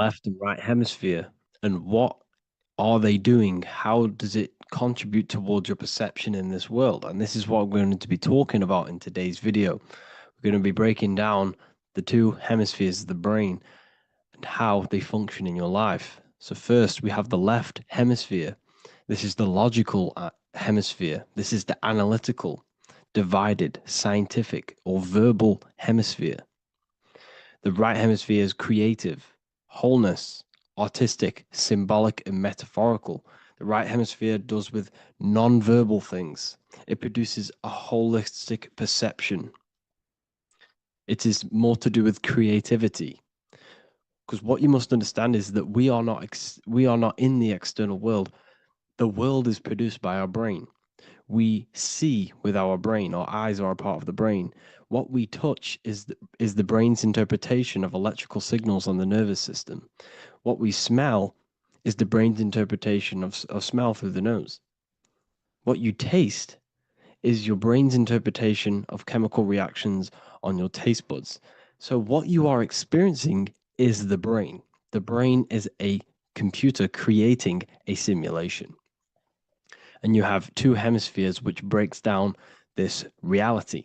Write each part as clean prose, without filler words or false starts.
left and right hemisphere, and what are they doing? How does it contribute towards your perception in this world? And this is what we're going to be talking about in today's video. We're going to be breaking down the two hemispheres of the brain and how they function in your life. So first, we have the left hemisphere. This is the logical hemisphere. This is the analytical, divided, scientific, or verbal hemisphere. The right hemisphere is creative, wholeness, artistic, symbolic, and metaphorical. The right hemisphere does with non-verbal things. It produces a holistic perception. It is more to do with creativity. Because what you must understand is that we are not in the external world. The world is produced by our brain. We see with our brain. Our eyes are a part of the brain. What we touch is the brain's interpretation of electrical signals on the nervous system. What we smell is the brain's interpretation of smell through the nose. What you taste is your brain's interpretation of chemical reactions on your taste buds. So what you are experiencing is the brain. The brain is a computer creating a simulation. And you have two hemispheres which breaks down this reality.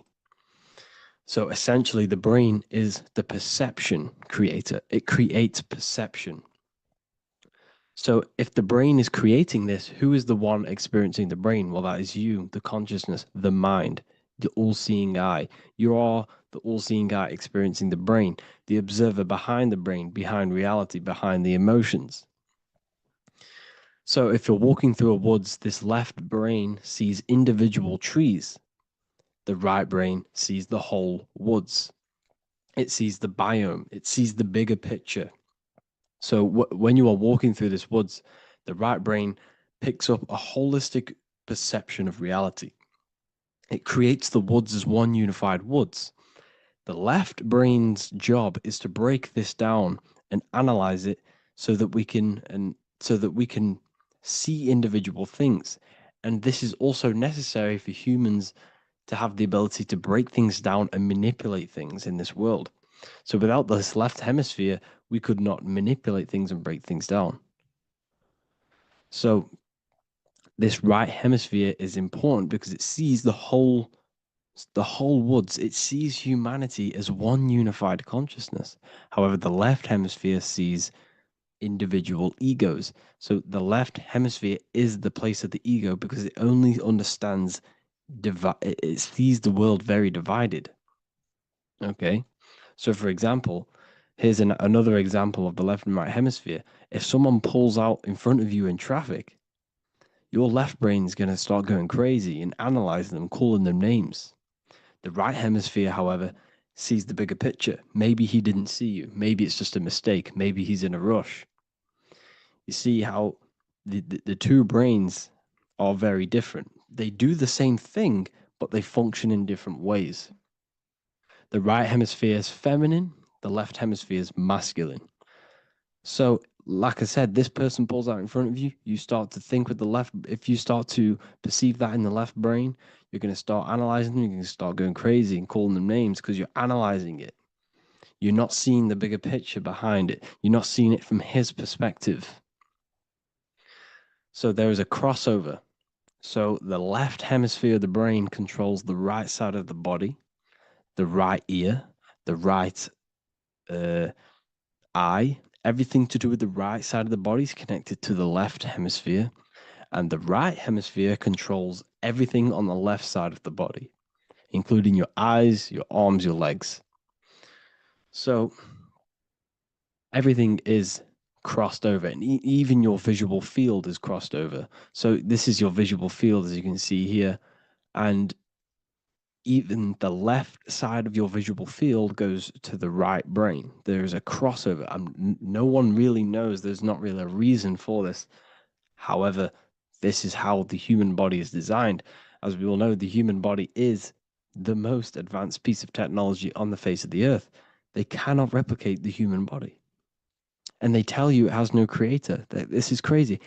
So essentially, the brain is the perception creator. It creates perception. So if the brain is creating this, who is the one experiencing the brain? Well, that is you, the consciousness, the mind, the all-seeing eye. You are the all-seeing eye experiencing the brain, the observer behind the brain, behind reality, behind the emotions. So if you're walking through a woods, this left brain sees individual trees. The right brain sees the whole woods. It sees the biome. It sees the bigger picture. So when you are walking through this woods, the right brain picks up a holistic perception of reality. It creates the woods as one unified woods. The left brain's job is to break this down and analyze it so that we can see individual things. And this is also necessary for humans to have the ability to break things down and manipulate things in this world. So without this left hemisphere, we could not manipulate things and break things down. So this right hemisphere is important because it sees the whole woods. It sees humanity as one unified consciousness. However, the left hemisphere sees individual egos. So the left hemisphere is the place of the ego because it only understands it sees the world very divided. Okay. So, for example, here's another example of the left and right hemisphere. If someone pulls out in front of you in traffic, your left brain is going to start going crazy and analyzing them, calling them names. The right hemisphere, however, sees the bigger picture. Maybe he didn't see you. Maybe it's just a mistake. Maybe he's in a rush. You see how the two brains are very different. They do the same thing, but they function in different ways. The right hemisphere is feminine, the left hemisphere is masculine. So, like I said, this person pulls out in front of you, you start to think with the left. If you start to perceive that in the left brain, you're going to start analyzing them, you're going to start going crazy and calling them names because you're analyzing it. You're not seeing the bigger picture behind it, you're not seeing it from his perspective. So, there is a crossover. So, the left hemisphere of the brain controls the right side of the body, the right ear, the right eye. Everything to do with the right side of the body is connected to the left hemisphere, and the right hemisphere controls everything on the left side of the body, including your eyes, your arms, your legs. So everything is crossed over, and even your visual field is crossed over. So this is your visual field, as you can see here, and even the left side of your visual field goes to the right brain. There's a crossover. No one really knows. There's not really a reason for this. However, this is how the human body is designed. As we all know, the human body is the most advanced piece of technology on the face of the earth. They cannot replicate the human body. And they tell you it has no creator. This is crazy.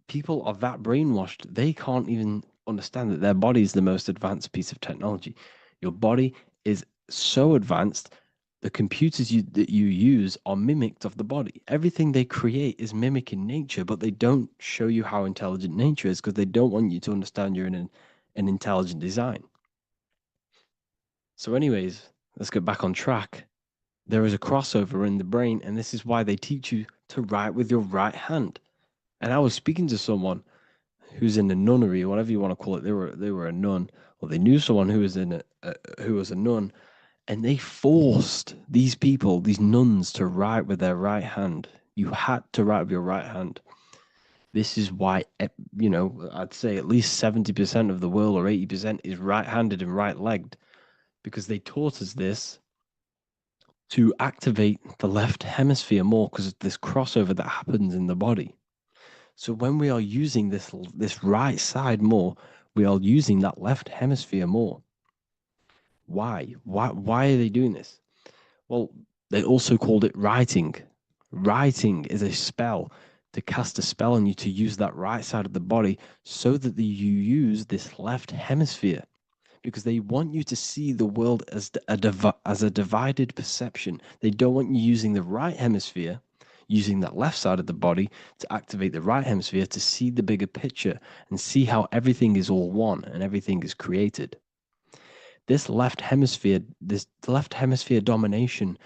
People are that brainwashed, they can't even understand that their body is the most advanced piece of technology. Your body is so advanced The computers that you use are mimicked of the body. Everything they create is mimicking nature, but they don't show you how intelligent nature is because they don't want you to understand you're in an intelligent design. So, anyways, let's get back on track. There is a crossover in the brain, and this is why they teach you to write with your right hand. And I was speaking to someone who's in a nunnery, or whatever you want to call it. They were a nun, or they knew someone who was who was a nun, and they forced these people, these nuns, to write with their right hand. You had to write with your right hand. This is why, I'd say at least 70% of the world or 80% is right-handed and right-legged, because they taught us this to activate the left hemisphere more because of this crossover that happens in the body. So when we are using this right side more, we are using that left hemisphere more. Why? Why are they doing this? Well, they also called it writing. Writing is a spell, to cast a spell on you to use that right side of the body so that you use this left hemisphere, because they want you to see the world as a divided perception. They don't want you using the right hemisphere, using that left side of the body to activate the right hemisphere to see the bigger picture and see how everything is all one and everything is created. This left hemisphere domination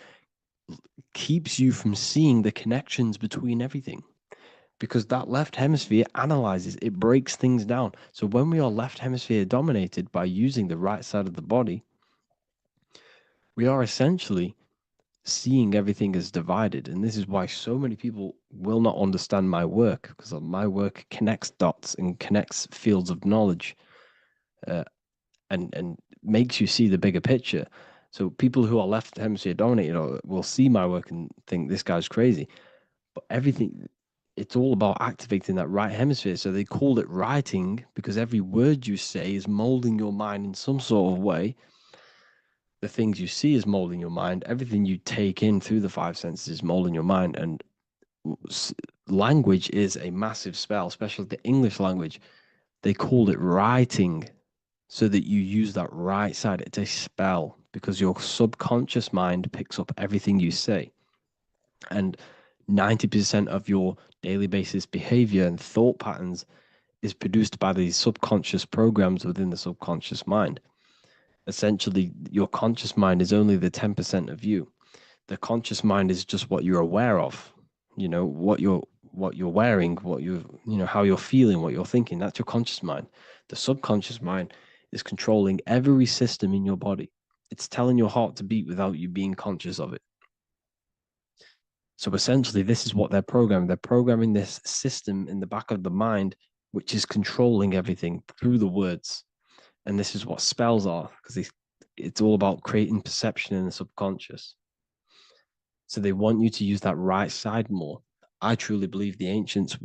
keeps you from seeing the connections between everything, because that left hemisphere analyzes, it breaks things down. So when we are left hemisphere dominated by using the right side of the body, we are essentially seeing everything as divided. And this is why so many people will not understand my work, because my work connects dots and connects fields of knowledge, and makes you see the bigger picture. So people who are left hemisphere dominated will see my work and think this guy's crazy. But it's all about activating that right hemisphere. So they called it writing because every word you say is molding your mind in some sort of way. The things you see is molding your mind. Everything you take in through the five senses is molding your mind. And language is a massive spell, especially the English language. They called it writing so that you use that right side. It's a spell because your subconscious mind picks up everything you say. And 90% of your daily basis behavior and thought patterns is produced by these subconscious programs within the subconscious mind. Essentially, your conscious mind is only the 10% of you. The conscious mind is just what you're aware of, what you're wearing, how you're feeling, what you're thinking. That's your conscious mind. The subconscious mind is controlling every system in your body. It's telling your heart to beat without you being conscious of it. So essentially, this is what they're programming. They're programming this system in the back of the mind, which is controlling everything through the words. And this is what spells are, because it's all about creating perception in the subconscious. So they want you to use that right side more. I truly believe the ancients,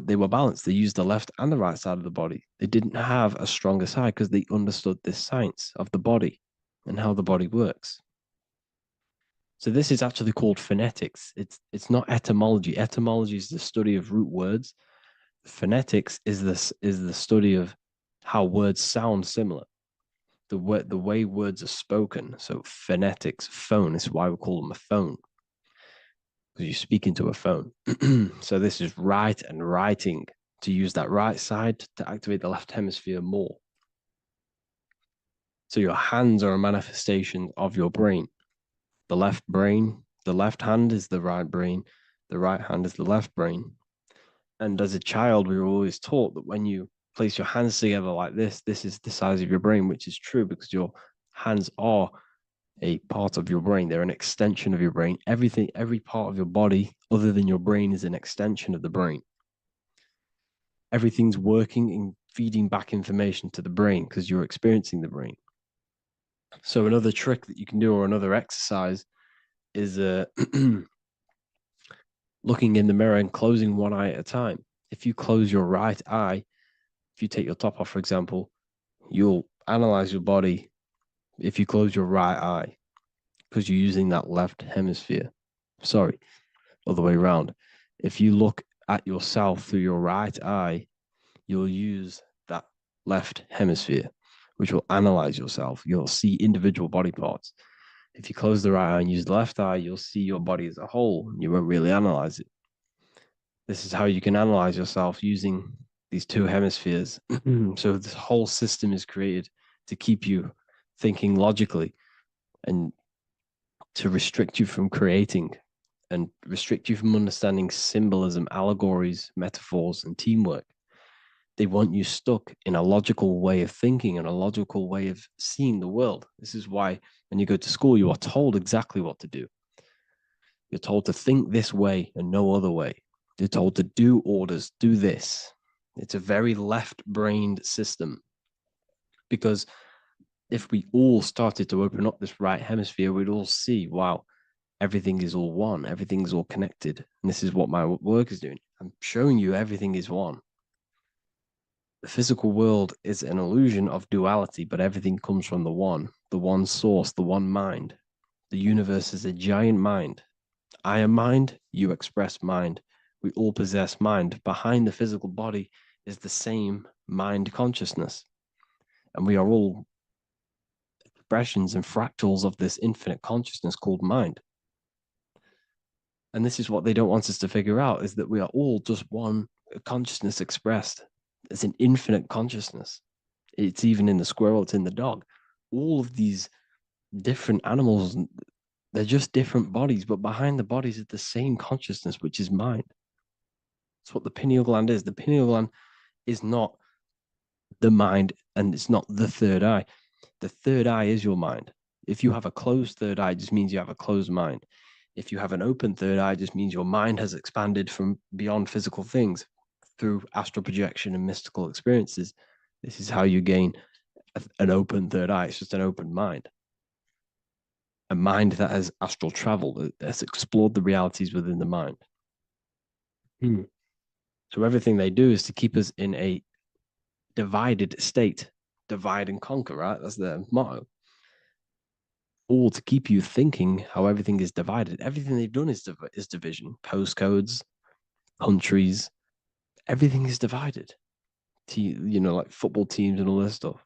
they were balanced. They used the left and the right side of the body. They didn't have a stronger side because they understood this science of the body and how the body works. So this is actually called phonetics. It's not etymology. Etymology is the study of root words. Phonetics is the study of how words sound similar. The way words are spoken. So phonetics, phone, is why we call them a phone, because you speak into a phone. So this is write and writing, to use that right side to activate the left hemisphere more. So your hands are a manifestation of your brain. The left hand is the right brain, the right hand is the left brain. And as a child, we were always taught that when you place your hands together like this is the size of your brain, which is true because your hands are a part of your brain. They're an extension of your brain. Every part of your body other than your brain is an extension of the brain. Everything's working and feeding back information to the brain because you're experiencing the brain. So another trick that you can do, or another exercise, is looking in the mirror and closing one eye at a time. If you close your right eye, if you take your top off, for example, you'll analyze your body if you close your right eye because you're using that left hemisphere. Sorry, other way around. If you look at yourself through your right eye, you'll use that left hemisphere, which will analyze yourself. You'll see individual body parts. If you close the right eye and use the left eye, you'll see your body as a whole. You won't really analyze it. This is how you can analyze yourself using these two hemispheres. So this whole system is created to keep you thinking logically and to restrict you from creating and restrict you from understanding symbolism, allegories, metaphors, and teamwork. They want you stuck in a logical way of thinking and a logical way of seeing the world. This is why when you go to school, you are told exactly what to do. You're told to think this way and no other way. You're told to do orders, do this. It's a very left-brained system because if we all started to open up this right hemisphere, we'd all see, wow, everything is all one, everything's all connected. And this is what my work is doing. I'm showing you everything is one. The physical world is an illusion of duality, but everything comes from the one source, the one mind. The universe is a giant mind. I am mind, you express mind. We all possess mind. Behind the physical body is the same mind consciousness. And we are all expressions and fractals of this infinite consciousness called mind. And this is what they don't want us to figure out, is that we are all just one consciousness expressed. It's an infinite consciousness. It's even in the squirrel, it's in the dog. All of these different animals, they're just different bodies, but behind the bodies is the same consciousness, which is mind. That's what the pineal gland is. The pineal gland is not the mind and it's not the third eye. The third eye is your mind. If you have a closed third eye, it just means you have a closed mind. If you have an open third eye, it just means your mind has expanded from beyond physical things through astral projection and mystical experiences. This is how you gain an open third eye. It's just an open mind. A mind that has astral travel, that has explored the realities within the mind. So everything they do is to keep us in a divided state. Divide and conquer, right? That's their motto. All to keep you thinking how everything is divided. Everything they've done is division. Postcodes, countries, everything is divided. Like football teams and all this stuff.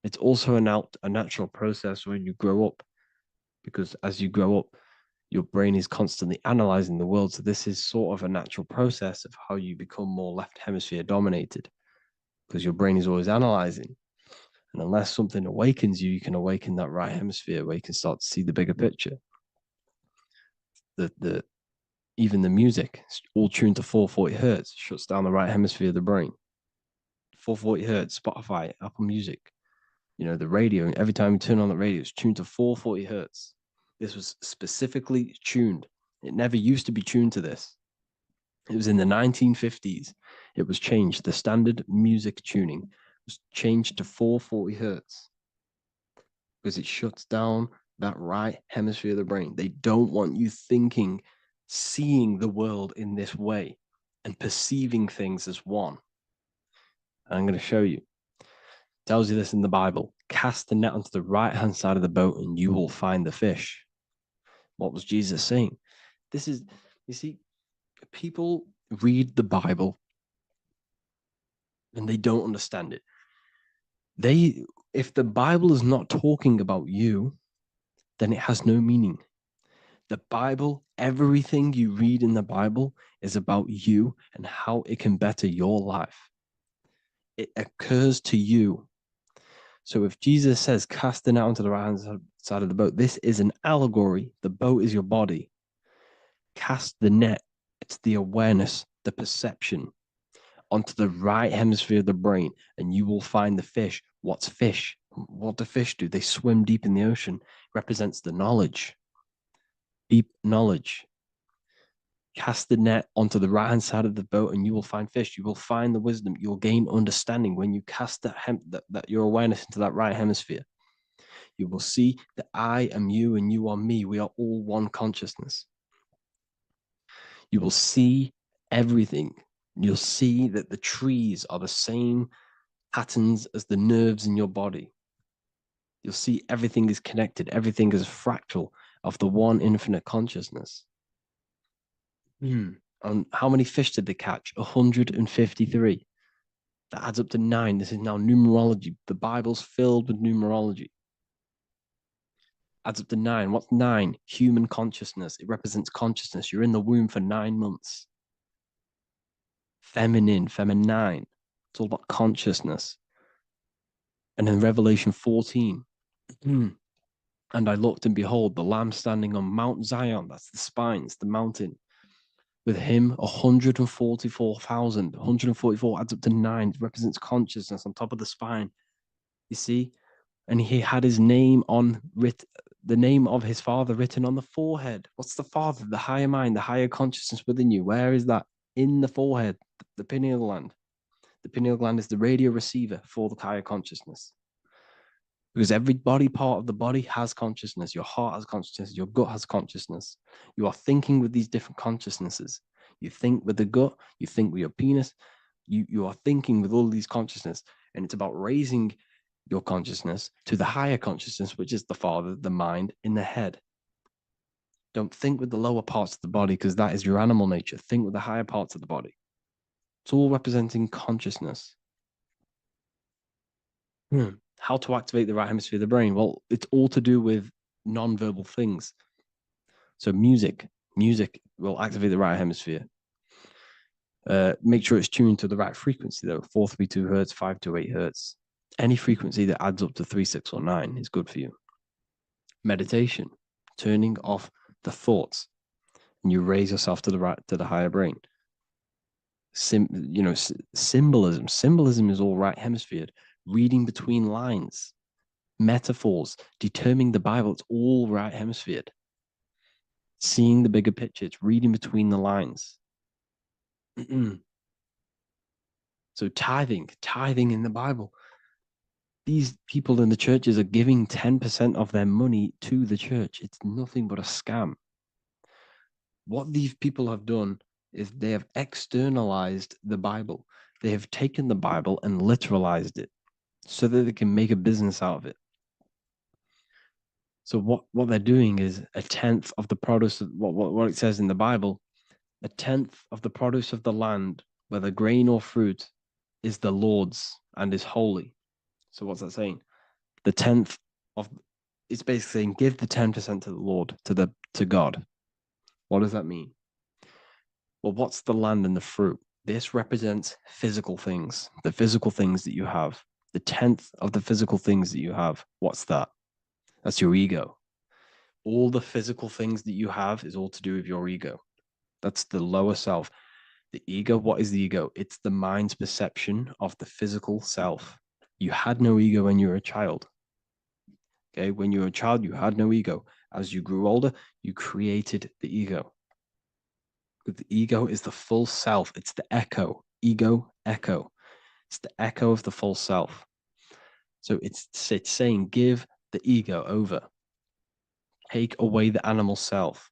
It's also a natural process when you grow up, because as you grow up, your brain is constantly analyzing the world. So this is sort of a natural process of how you become more left hemisphere dominated, because your brain is always analyzing. And unless something awakens you, you can awaken that right hemisphere where you can start to see the bigger picture. Even the music, all tuned to 440 hertz, shuts down the right hemisphere of the brain. 440 hertz, Spotify, Apple Music, the radio. Every time you turn on the radio, it's tuned to 440 hertz. This was specifically tuned. It never used to be tuned to this. It was in the 1950s. It was changed. The standard music tuning was changed to 440 hertz because it shuts down that right hemisphere of the brain. They don't want you thinking, seeing the world in this way and perceiving things as one. And I'm going to show you. It tells you this in the Bible. Cast the net onto the right-hand side of the boat and you will find the fish. What was Jesus saying? You see, people read the Bible and they don't understand it. If the Bible is not talking about you, then it has no meaning. The Bible, everything you read in the Bible is about you and how it can better your life. It occurs to you. So if Jesus says, cast the net onto the right-hand side of the boat, this is an allegory. The boat is your body. Cast the net. It's the awareness, the perception onto the right hemisphere of the brain, and you will find the fish. What's fish? What do fish do? They swim deep in the ocean. It represents the knowledge, deep knowledge. Cast the net onto the right-hand side of the boat and you will find fish. You will find the wisdom. You'll gain understanding when you cast that your awareness into that right hemisphere. You will see that I am you and you are me. We are all one consciousness. You will see everything. You'll see that the trees are the same patterns as the nerves in your body. You'll see everything is connected. Everything is a fractal of the one infinite consciousness. And how many fish did they catch? 153. That adds up to 9. This is now numerology. The Bible's filled with numerology. adds up to 9. What's 9? Human consciousness. It represents consciousness. You're in the womb for 9 months. Feminine, feminine. It's all about consciousness. And then Revelation 14. And I looked, and behold, the Lamb standing on Mount Zion. That's the spines, the mountain. With him, 144,000. 144 adds up to 9. It represents consciousness on top of the spine. You see? And he had his name the name of his father written on the forehead. What's the father? The higher mind, the higher consciousness within you. Where is that? In the forehead, the pineal gland. The pineal gland is the radio receiver for the higher consciousness. Because every body part of the body has consciousness. Your heart has consciousness. Your gut has consciousness. You are thinking with these different consciousnesses. You think with the gut. You think with your penis. You are thinking with all these consciousness. And it's about raising your consciousness to the higher consciousness, which is the father, the mind in the head. Don't think with the lower parts of the body, because that is your animal nature. Think with the higher parts of the body. It's all representing consciousness. How to activate the right hemisphere of the brain? Well, it's all to do with non-verbal things. So music will activate the right hemisphere. Make sure it's tuned to the right frequency, though. 432 hertz, 528 hertz. Any frequency that adds up to 3, 6, or 9 is good for you. Meditation, turning off the thoughts, and you raise yourself to the higher brain. Symbolism. Symbolism is all right hemisphere. Reading between lines, metaphors, determining the Bible. It's all right hemisphere. Seeing the bigger picture. It's reading between the lines. So tithing in the Bible. These people in the churches are giving 10% of their money to the church. It's nothing but a scam. What these people have done is they have externalized the Bible. They have taken the Bible and literalized it so that they can make a business out of it. So what they're doing is 1/10 of the produce of what it says in the Bible, 1/10 of the produce of the land, whether grain or fruit, is the Lord's and is holy. So what's that saying? The 10th of it's basically saying give the 10% to the Lord, to God. What does that mean? Well, what's the land and the fruit? This represents physical things, the physical things that you have. The 10th of the physical things that you have. What's that? That's your ego. All the physical things that you have is all to do with your ego. That's the lower self. The ego, what is the ego? It's the mind's perception of the physical self. You had no ego when you were a child. Okay, when you were a child, you had no ego. As you grew older, you created the ego. But the ego is the full self. It's the echo. Ego, echo. It's the echo of the full self. So it's saying give the ego over. Take away the animal self.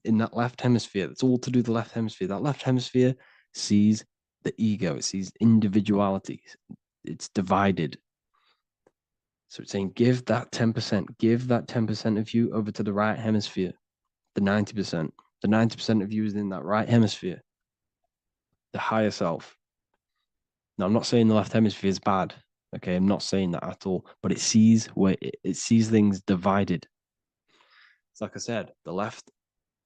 In that left hemisphere, that's all to do with the left hemisphere. That left hemisphere sees the ego. It sees individuality. It's divided. So it's saying give that 10%. Give that 10% of you over to the right hemisphere. The 90%. The 90% of you is in that right hemisphere. The higher self. Now, I'm not saying the left hemisphere is bad. Okay, I'm not saying that at all. But it sees it sees things divided. It's like I said, the left,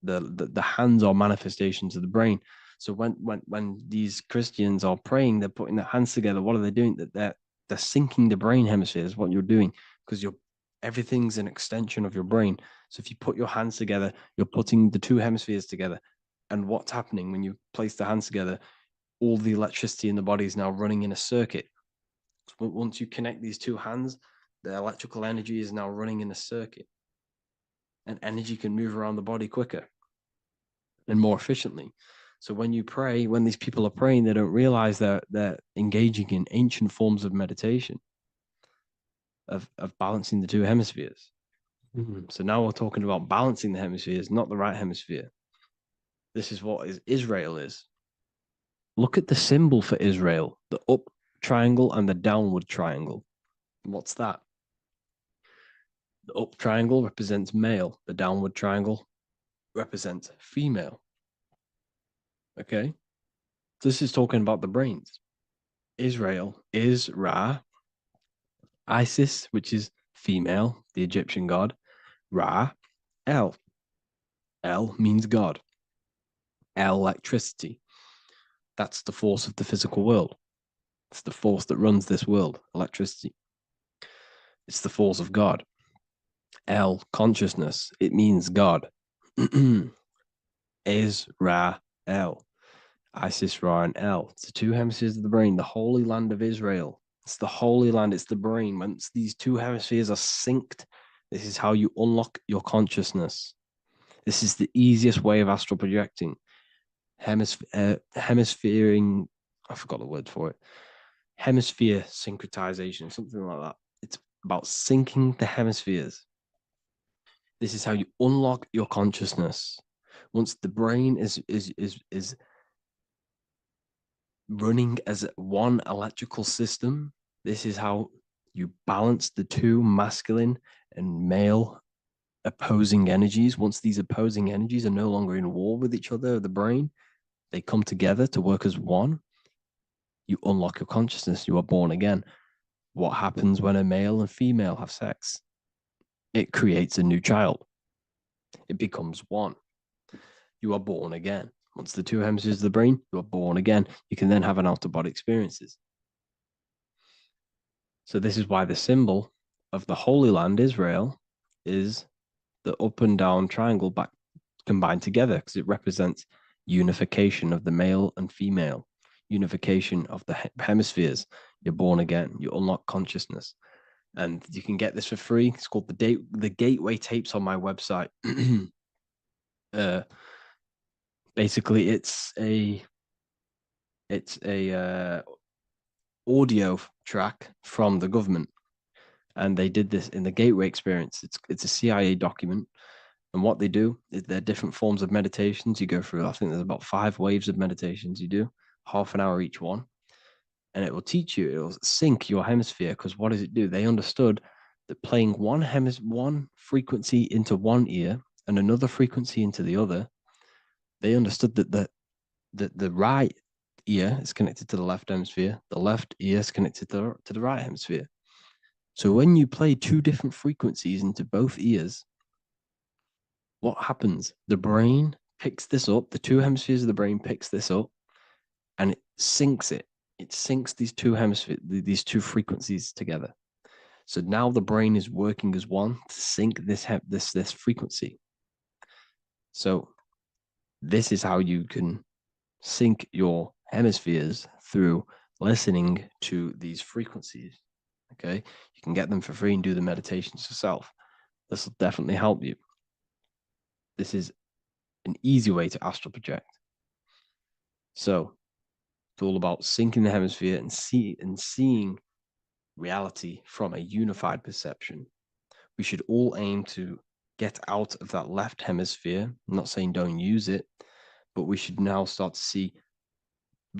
the hands are manifestations of the brain. So when these Christians are praying, they're putting their hands together. What are they doing? That they're syncing the brain hemisphere is what you're doing, because everything's an extension of your brain. So if you put your hands together, you're putting the two hemispheres together. And what's happening when you place the hands together? All the electricity in the body is now running in a circuit. So once you connect these two hands, the electrical energy is now running in a circuit, and energy can move around the body quicker and more efficiently. So when you pray, when these people are praying, they don't realize that they're engaging in ancient forms of meditation, of balancing the two hemispheres. So now we're talking about balancing the hemispheres, not the right hemisphere. This is what Israel is. Look at the symbol for Israel, the up triangle and the downward triangle. What's that? The up triangle represents male. The downward triangle represents female. Okay? This is talking about the brains. Israel is Ra. Isis, which is female, the Egyptian god. Ra, El. El means God. Electricity. That's the force of the physical world. It's the force that runs this world, electricity. It's the force of God. El, consciousness. It means God. Is Ra, El. Isis, Ra, and El. It's the two hemispheres of the brain, the holy land of Israel. It's the holy land, it's the brain. Once these two hemispheres are synced, this is how you unlock your consciousness. This is the easiest way of astral projecting. Hemisphering, I forgot the word for it. Hemisphere syncretization, something like that. It's about syncing the hemispheres. This is how you unlock your consciousness. Once the brain is running as one electrical system, this is how you balance the two masculine and male opposing energies. Once these opposing energies are no longer in war with each other, the brain, they come together to work as one. You unlock your consciousness. You are born again. What happens when a male and female have sex? It creates a new child. It becomes one. You are born again. Once the two hemispheres of the brain, you are born again. You can then have an out-of-body experiences. So this is why the symbol of the Holy Land, Israel, is the up and down triangle back combined together, because it represents unification of the male and female, unification of the hemispheres. You're born again. You unlock consciousness. And you can get this for free. It's called the Gateway Tapes on my website. Basically, it's a audio track from the government, and they did this in the Gateway Experience. It's a CIA document, and what they do is there are different forms of meditations you go through. I think there's about 5 waves of meditations you do, half an hour each one, and it will teach you. It will sync your hemisphere, because what does it do? They understood that playing one frequency into one ear and another frequency into the other, they understood that the right ear is connected to the left hemisphere, the left ear is connected to the right hemisphere. So when you play 2 different frequencies into both ears, what happens? The brain picks this up, the 2 hemispheres of the brain picks this up, and it syncs it. It syncs these 2 hemispheres, these 2 frequencies together. So now the brain is working as one to sync this frequency. So this is how you can sync your hemispheres, through listening to these frequencies. Okay, you can get them for free and do the meditations yourself. This will definitely help you. This is an easy way to astral project. So it's all about syncing the hemisphere and seeing reality from a unified perception. We should all aim to get out of that left hemisphere. I'm not saying don't use it, but we should now start to see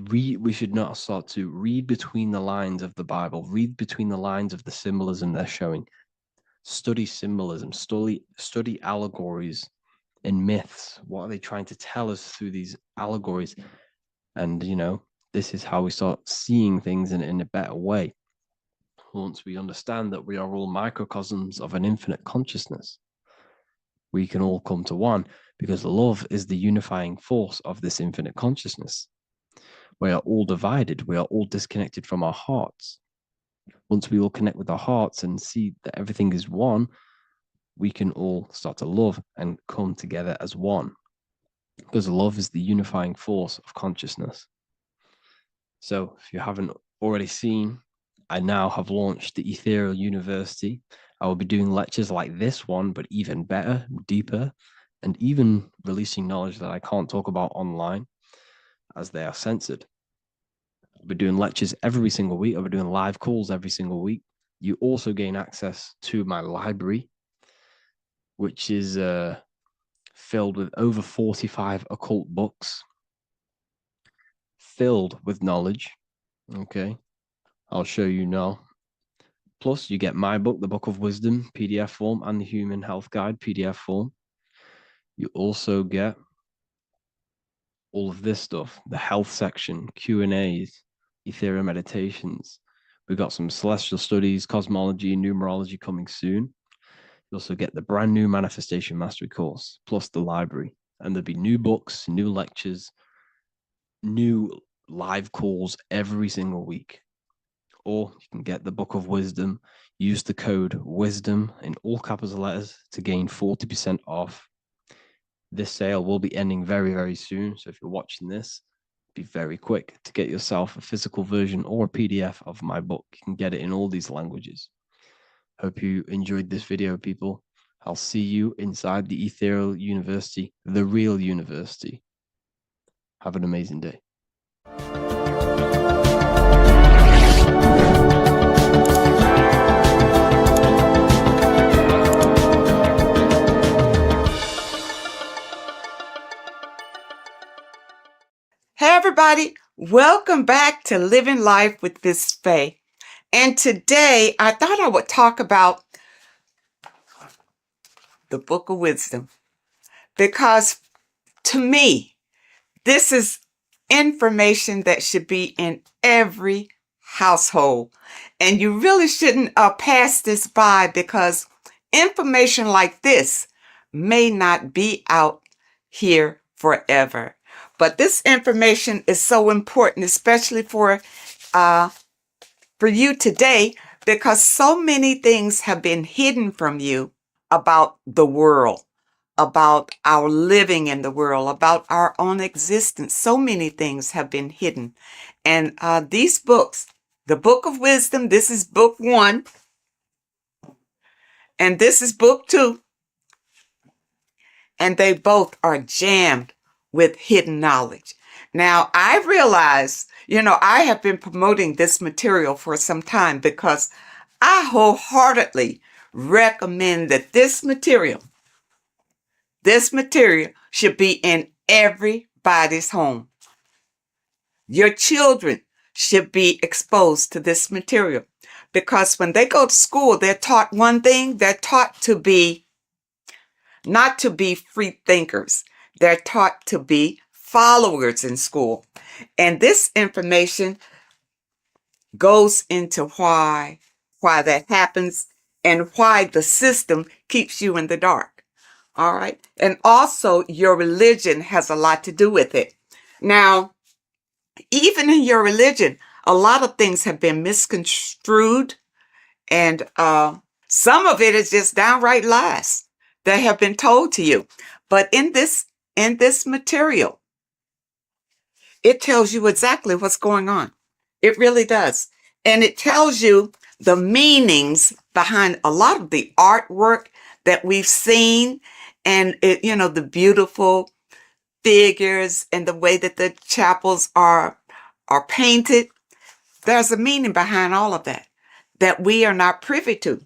we should not start to read between the lines of the Bible, read between the lines of the symbolism they're showing, study symbolism, study allegories and myths. What are they trying to tell us through these allegories? And this is how we start seeing things in a better way. Once we understand that we are all microcosms of an infinite consciousness, we can all come to one, because love is the unifying force of this infinite consciousness. We are all divided. We are all disconnected from our hearts. Once we all connect with our hearts and see that everything is one, we can all start to love and come together as one, because love is the unifying force of consciousness. So if you haven't already seen, I now have launched the Ethereal University. I will be doing lectures like this one, but even better, deeper, and even releasing knowledge that I can't talk about online, as they are censored. I'll be doing lectures every single week. I'll be doing live calls every single week. You also gain access to my library, which is filled with over 45 occult books, filled with knowledge. Okay, I'll show you now. Plus, you get my book, The Book of Wisdom, PDF form, and the Human Health Guide, PDF form. You also get all of this stuff, the health section, Q&As, ethereal meditations. We've got some celestial studies, cosmology, and numerology coming soon. You also get the brand new Manifestation Mastery course, plus the library. And there'll be new books, new lectures, new live calls every single week. Or you can get the Book of Wisdom. Use the code WISDOM in all capital letters to gain 40% off. This sale will be ending very, very soon. So if you're watching this, be very quick to get yourself a physical version or a PDF of my book. You can get it in all these languages. Hope you enjoyed this video, people. I'll see you inside the Ethereal University, the real university. Have an amazing day. Hey everybody, welcome back to Living Life with Miss Faye. And today I thought I would talk about the Book of Wisdom, because to me, this is information that should be in every household. And you really shouldn't pass this by, because information like this may not be out here forever. But this information is so important, especially for you today, because so many things have been hidden from you about the world, about our living in the world, about our own existence. So many things have been hidden. And these books, the Book of Wisdom, this is book 1, and this is book 2. And they both are jammed with hidden knowledge. Now, I realize, I have been promoting this material for some time, because I wholeheartedly recommend that this material should be in everybody's home. Your children should be exposed to this material, because when they go to school, they're taught one thing. They're taught to be not to be free thinkers. They're taught to be followers in school. And this information goes into why that happens, and why the system keeps you in the dark. All right. And also your religion has a lot to do with it. Now, even in your religion, a lot of things have been misconstrued, and some of it is just downright lies that have been told to you. But in this material, it tells you exactly what's going on. It really does. And it tells you the meanings behind a lot of the artwork that we've seen, and the beautiful figures and the way that the chapels are painted. There's a meaning behind all of that we are not privy to.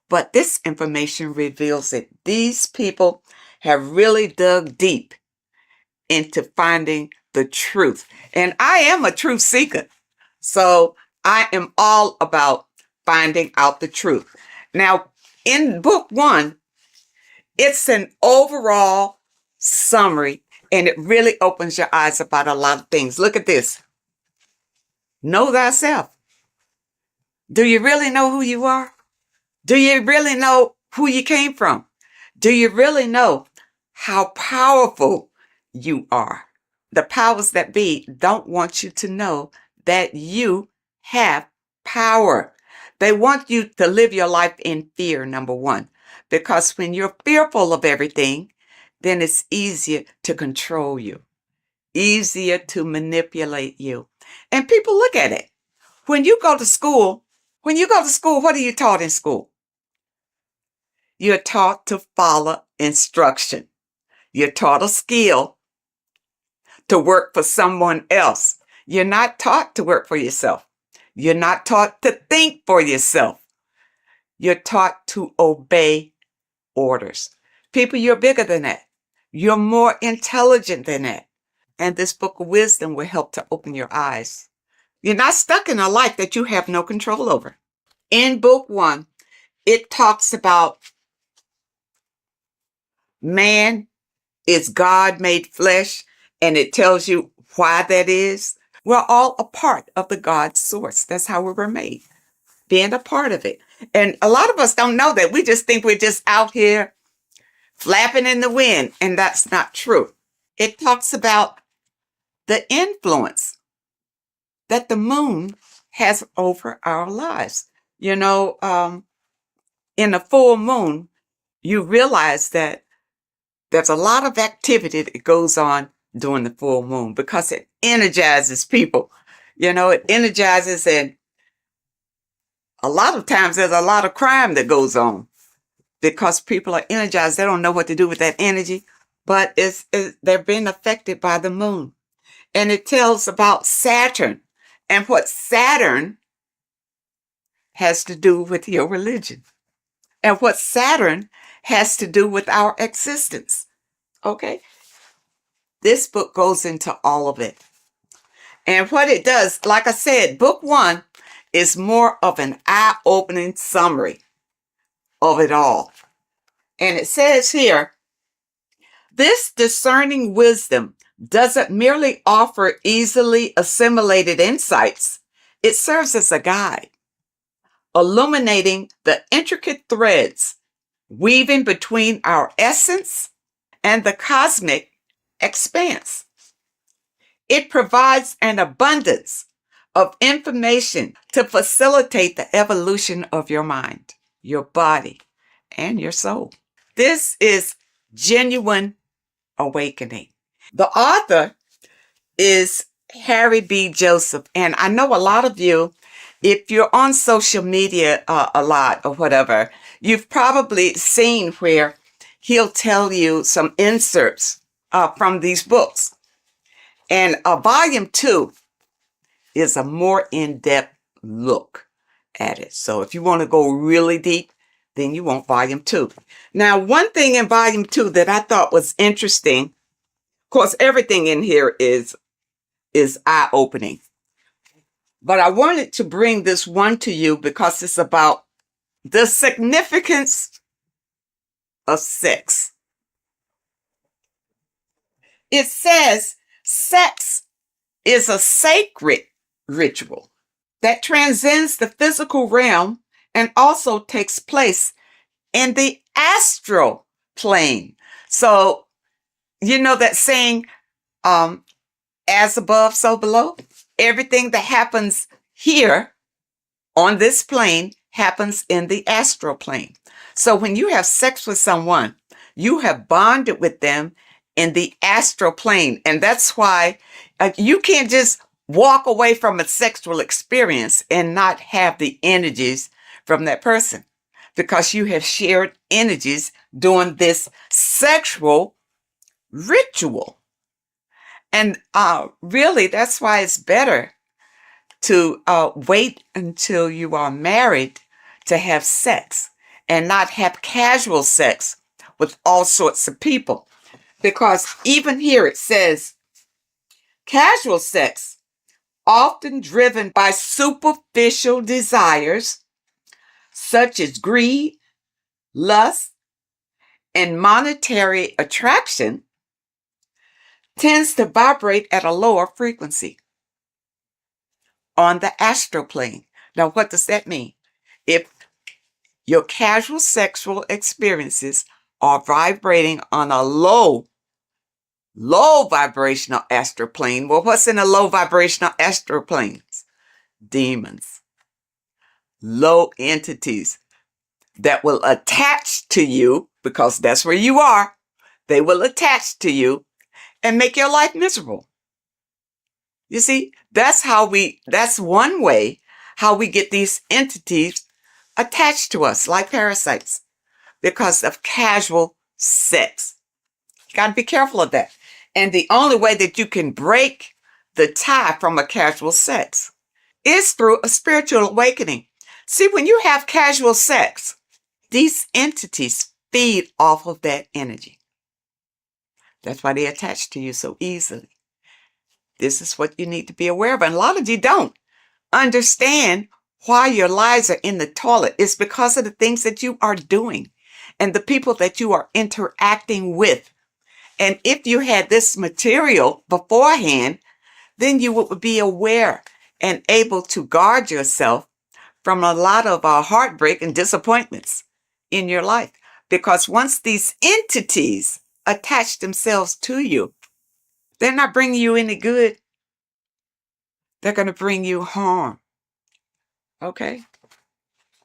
But this information reveals it. These people have really dug deep into finding the truth. And I am a truth seeker. So I am all about finding out the truth. Now, in book 1, it's an overall summary, and it really opens your eyes about a lot of things. Look at this. Know thyself. Do you really know who you are? Do you really know who you came from? Do you really know how powerful you are? The powers that be don't want you to know that you have power. They want you to live your life in fear, number 1. Because when you're fearful of everything, then it's easier to control you, easier to manipulate you. And people look at it. When you go to school, what are you taught in school? You're taught to follow instruction. You're taught a skill to work for someone else. You're not taught to work for yourself. You're not taught to think for yourself. You're taught to obey orders. People, you're bigger than that. You're more intelligent than that. And this Book of Wisdom will help to open your eyes. You're not stuck in a life that you have no control over. In book 1, it talks about man is God made flesh, and it tells you why that is. We're all a part of the God source. That's how we were made, being a part of it. And a lot of us don't know that. We just think we're just out here flapping in the wind, and that's not true. It talks about the influence that the moon has over our lives. You know, in a full moon, you realize that there's a lot of activity that goes on during the full moon because it energizes people. You know, it energizes, and a lot of times there's a lot of crime that goes on because people are energized. They don't know what to do with that energy, but they're being affected by the moon. And it tells about Saturn and what Saturn has to do with your religion and what Saturn has to do with our existence. Okay? This book goes into all of it. And what it does, like I said, book one is more of an eye-opening summary of it all. And it says here, this discerning wisdom doesn't merely offer easily assimilated insights. It serves as a guide, illuminating the intricate threads weaving between our essence and the cosmic expanse. It provides an abundance of information to facilitate the evolution of your mind, your body, and your soul. This is genuine awakening. The author is Harry B. Joseph, and I know a lot of you, if you're on social media a lot or whatever, you've probably seen where he'll tell you some inserts from these books. And volume 2 is a more in-depth look at it. So if you want to go really deep, then you want volume 2. Now, one thing in volume 2 that I thought was interesting, of course, everything in here is eye-opening. But I wanted to bring this one to you because it's about the significance of sex. It says sex is a sacred ritual that transcends the physical realm and also takes place in the astral plane. So, you know that saying, as above, so below? Everything that happens here on this plane happens in the astral plane. So when you have sex with someone, you have bonded with them in the astral plane. And that's why you can't just walk away from a sexual experience and not have the energies from that person, because you have shared energies during this sexual ritual. And really, that's why it's better to wait until you are married to have sex and not have casual sex with all sorts of people. Because even here it says, casual sex, often driven by superficial desires such as greed, lust, and monetary attraction, tends to vibrate at a lower frequency on the astral plane. Now, what does that mean? If your casual sexual experiences are vibrating on a low vibrational astral plane, well, what's in a low vibrational astral plane? Demons, low entities that will attach to you, because that's where you are. They will attach to you and make your life miserable. You see, that's one way how we get these entities attached to us like parasites, because of casual sex. You got to be careful of that. And the only way that you can break the tie from a casual sex is through a spiritual awakening. See, when you have casual sex, these entities feed off of that energy. That's why they attach to you so easily. This is what you need to be aware of. And a lot of you don't understand why your lives are in the toilet. It's because of the things that you are doing and the people that you are interacting with. And if you had this material beforehand, then you would be aware and able to guard yourself from a lot of heartbreak and disappointments in your life. Because once these entities attach themselves to you, they're not bringing you any good. They're going to bring you harm, okay?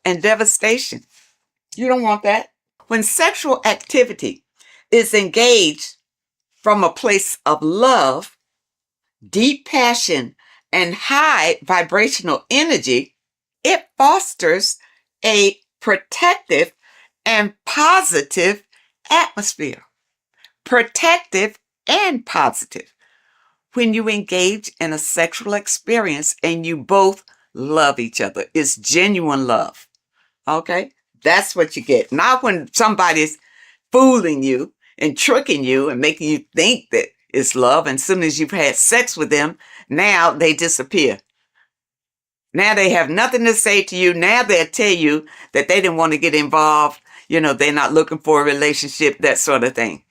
And devastation. You don't want that. When sexual activity is engaged from a place of love, deep passion, and high vibrational energy, it fosters a protective and positive atmosphere. Protective and positive. When you engage in a sexual experience and you both love each other, it's genuine love. Okay? That's what you get. Not when somebody's fooling you and tricking you and making you think that it's love. And as soon as you've had sex with them, now they disappear. Now they have nothing to say to you. Now they'll tell you that they didn't want to get involved. They're not looking for a relationship, that sort of thing.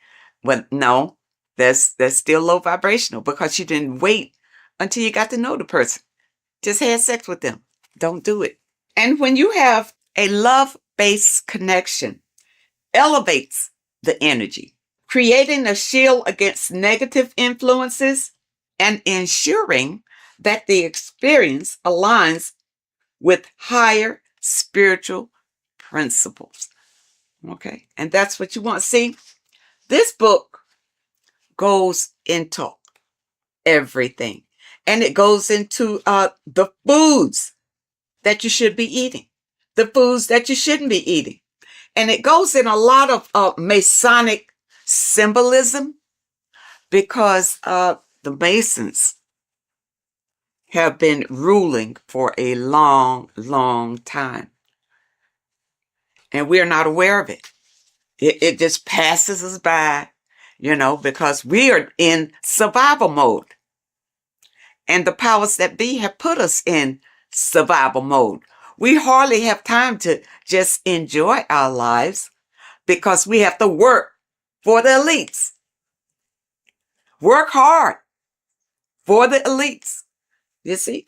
But no, that's still low vibrational because you didn't wait until you got to know the person. Just had sex with them. Don't do it. And when you have a love-based connection, elevates the energy, creating a shield against negative influences and ensuring that the experience aligns with higher spiritual principles. Okay, and that's what you want to see. This book goes into everything, and it goes into the foods that you should be eating, the foods that you shouldn't be eating. And it goes in a lot of Masonic symbolism because the Masons have been ruling for a long, long time. And we're not aware of it. It just passes us by, because we are in survival mode. And the powers that be have put us in survival mode. We hardly have time to just enjoy our lives because we have to work for the elites. Work hard for the elites, you see.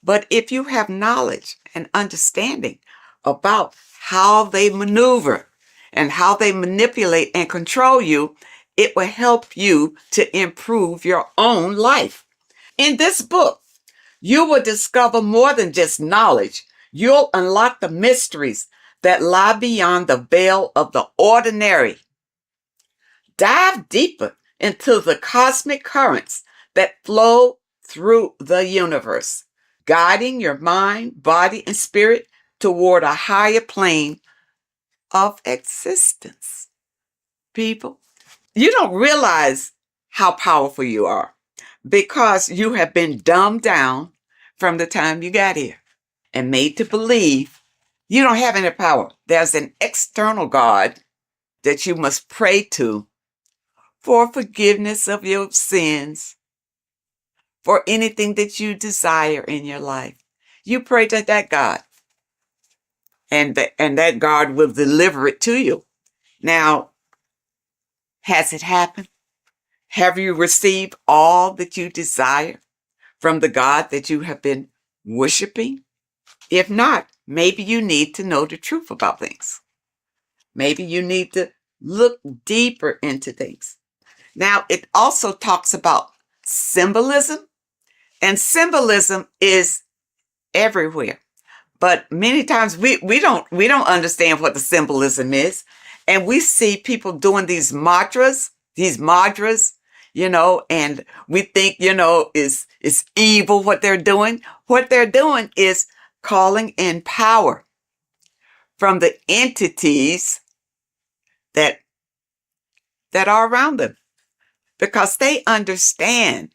But if you have knowledge and understanding about how they maneuver and how they manipulate and control you, it will help you to improve your own life. In this book, you will discover more than just knowledge. You'll unlock the mysteries that lie beyond the veil of the ordinary. Dive deeper into the cosmic currents that flow through the universe, guiding your mind, body, and spirit toward a higher plane of existence. People, you don't realize how powerful you are because you have been dumbed down from the time you got here and made to believe you don't have any power. There's an external God that you must pray to for forgiveness of your sins, for anything that you desire in your life. You pray to that God, and that God will deliver it to you. Now, has it happened? Have you received all that you desire from the God that you have been worshiping? If not, maybe you need to know the truth about things. Maybe you need to look deeper into things. Now, it also talks about symbolism, and symbolism is everywhere. But many times we don't understand what the symbolism is. And we see people doing these mantras, and we think, it's evil what they're doing. What they're doing is calling in power from the entities that are around them, because they understand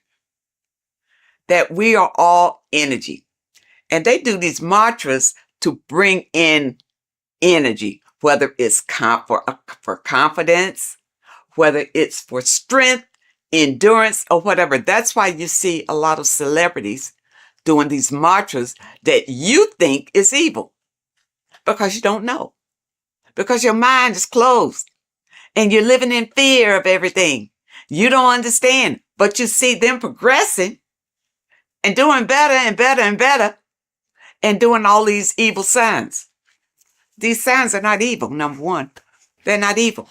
that we are all energy. And they do these mantras to bring in energy, whether it's for confidence, whether it's for strength, endurance, or whatever. That's why you see a lot of celebrities doing these mantras that you think is evil, because you don't know, because your mind is closed and you're living in fear of everything. You don't understand, but you see them progressing and doing better and better and better. and doing all these evil signs. These signs are not evil, number one. They're not evil.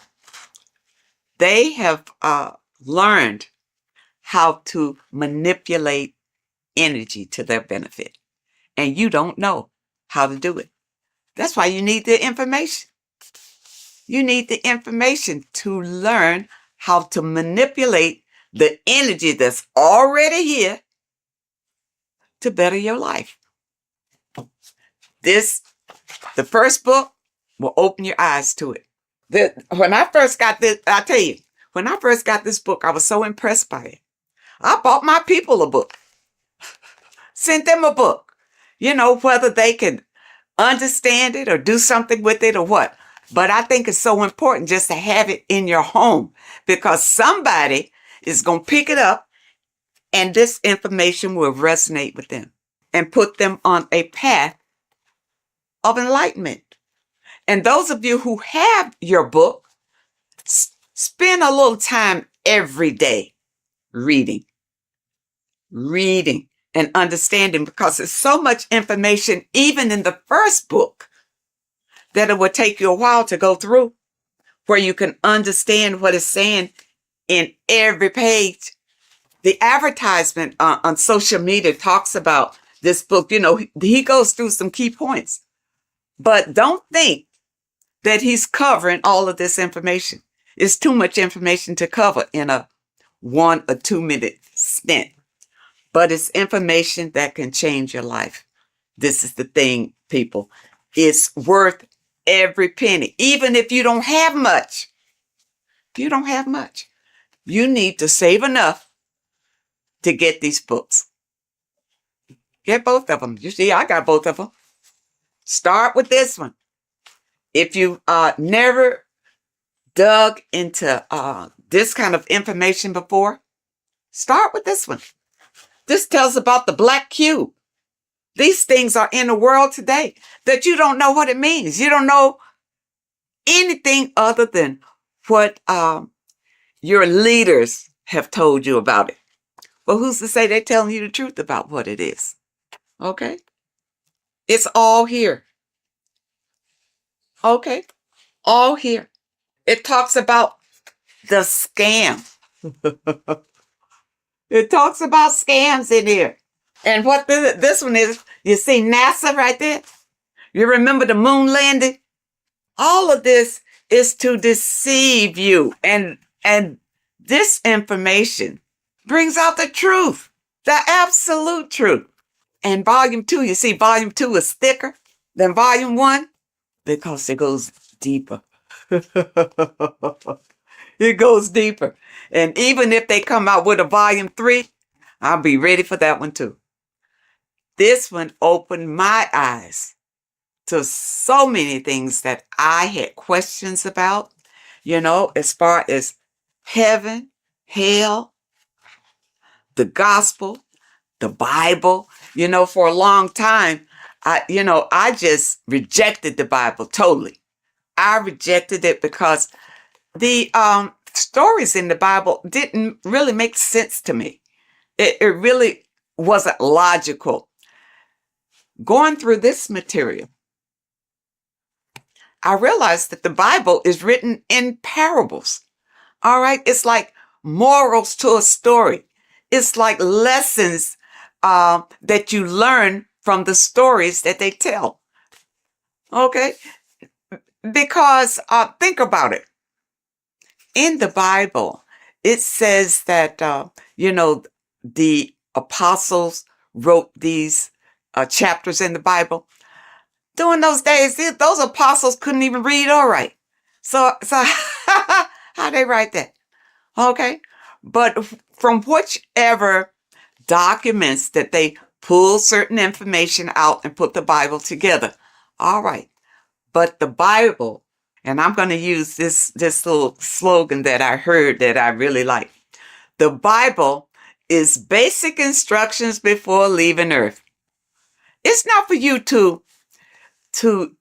They have learned how to manipulate energy to their benefit. And you don't know how to do it. That's why you need the information. You need the information to learn how to manipulate the energy that's already here to better your life. The first book will open your eyes to it. When I first got this, I tell you, when I first got this book, I was so impressed by it. I bought my people a book, sent them a book, whether they can understand it or do something with it or what. But I think it's so important just to have it in your home, because somebody is going to pick it up and this information will resonate with them and put them on a path of enlightenment. And those of you who have your book, spend a little time every day reading and understanding, because there's so much information, even in the first book, that it will take you a while to go through, where you can understand what it's saying in every page. The advertisement on social media talks about this book. He goes through some key points, but don't think that he's covering all of this information. It's too much information to cover in a 1 or 2 minute stint, but it's information that can change your life. This is the thing, people. It's worth every penny, even if you don't have much. If you don't have much, you need to save enough to get these books. Get both of them. You see, I got both of them. Start with this one. If you never dug into this kind of information before, start with this one. This tells about the black cube. These things are in the world today that you don't know what it means. You don't know anything other than what your leaders have told you about it. Well, who's to say they're telling you the truth about what it is? Okay? It's all here. Okay? All here. It talks about the scam. It talks about scams in here. And what this one is, you see NASA right there? You remember the moon landing? All of this is to deceive you. And this information brings out the truth, the absolute truth. And volume 2, you see volume 2 is thicker than volume 1 because it goes deeper. It goes deeper. And even if they come out with a volume 3, I'll be ready for that one too. This one opened my eyes to so many things that I had questions about, as far as heaven, hell, the gospel, the Bible. For a long time, I just rejected the Bible totally. I rejected it because the stories in the Bible didn't really make sense to me. It really wasn't logical. Going through this material, I realized that the Bible is written in parables. All right. It's like morals to a story. It's like lessons that you learn from the stories that they tell. Okay. Because think about it. In the Bible, it says that, the apostles wrote these chapters in the Bible. During those days, those apostles couldn't even read or write. So how they write that? Okay. But from whichever documents that they pull certain information out and put the Bible together. All right. But the Bible, and I'm going to use this little slogan that I heard that I really like. The Bible is basic instructions before leaving Earth. It's not for you to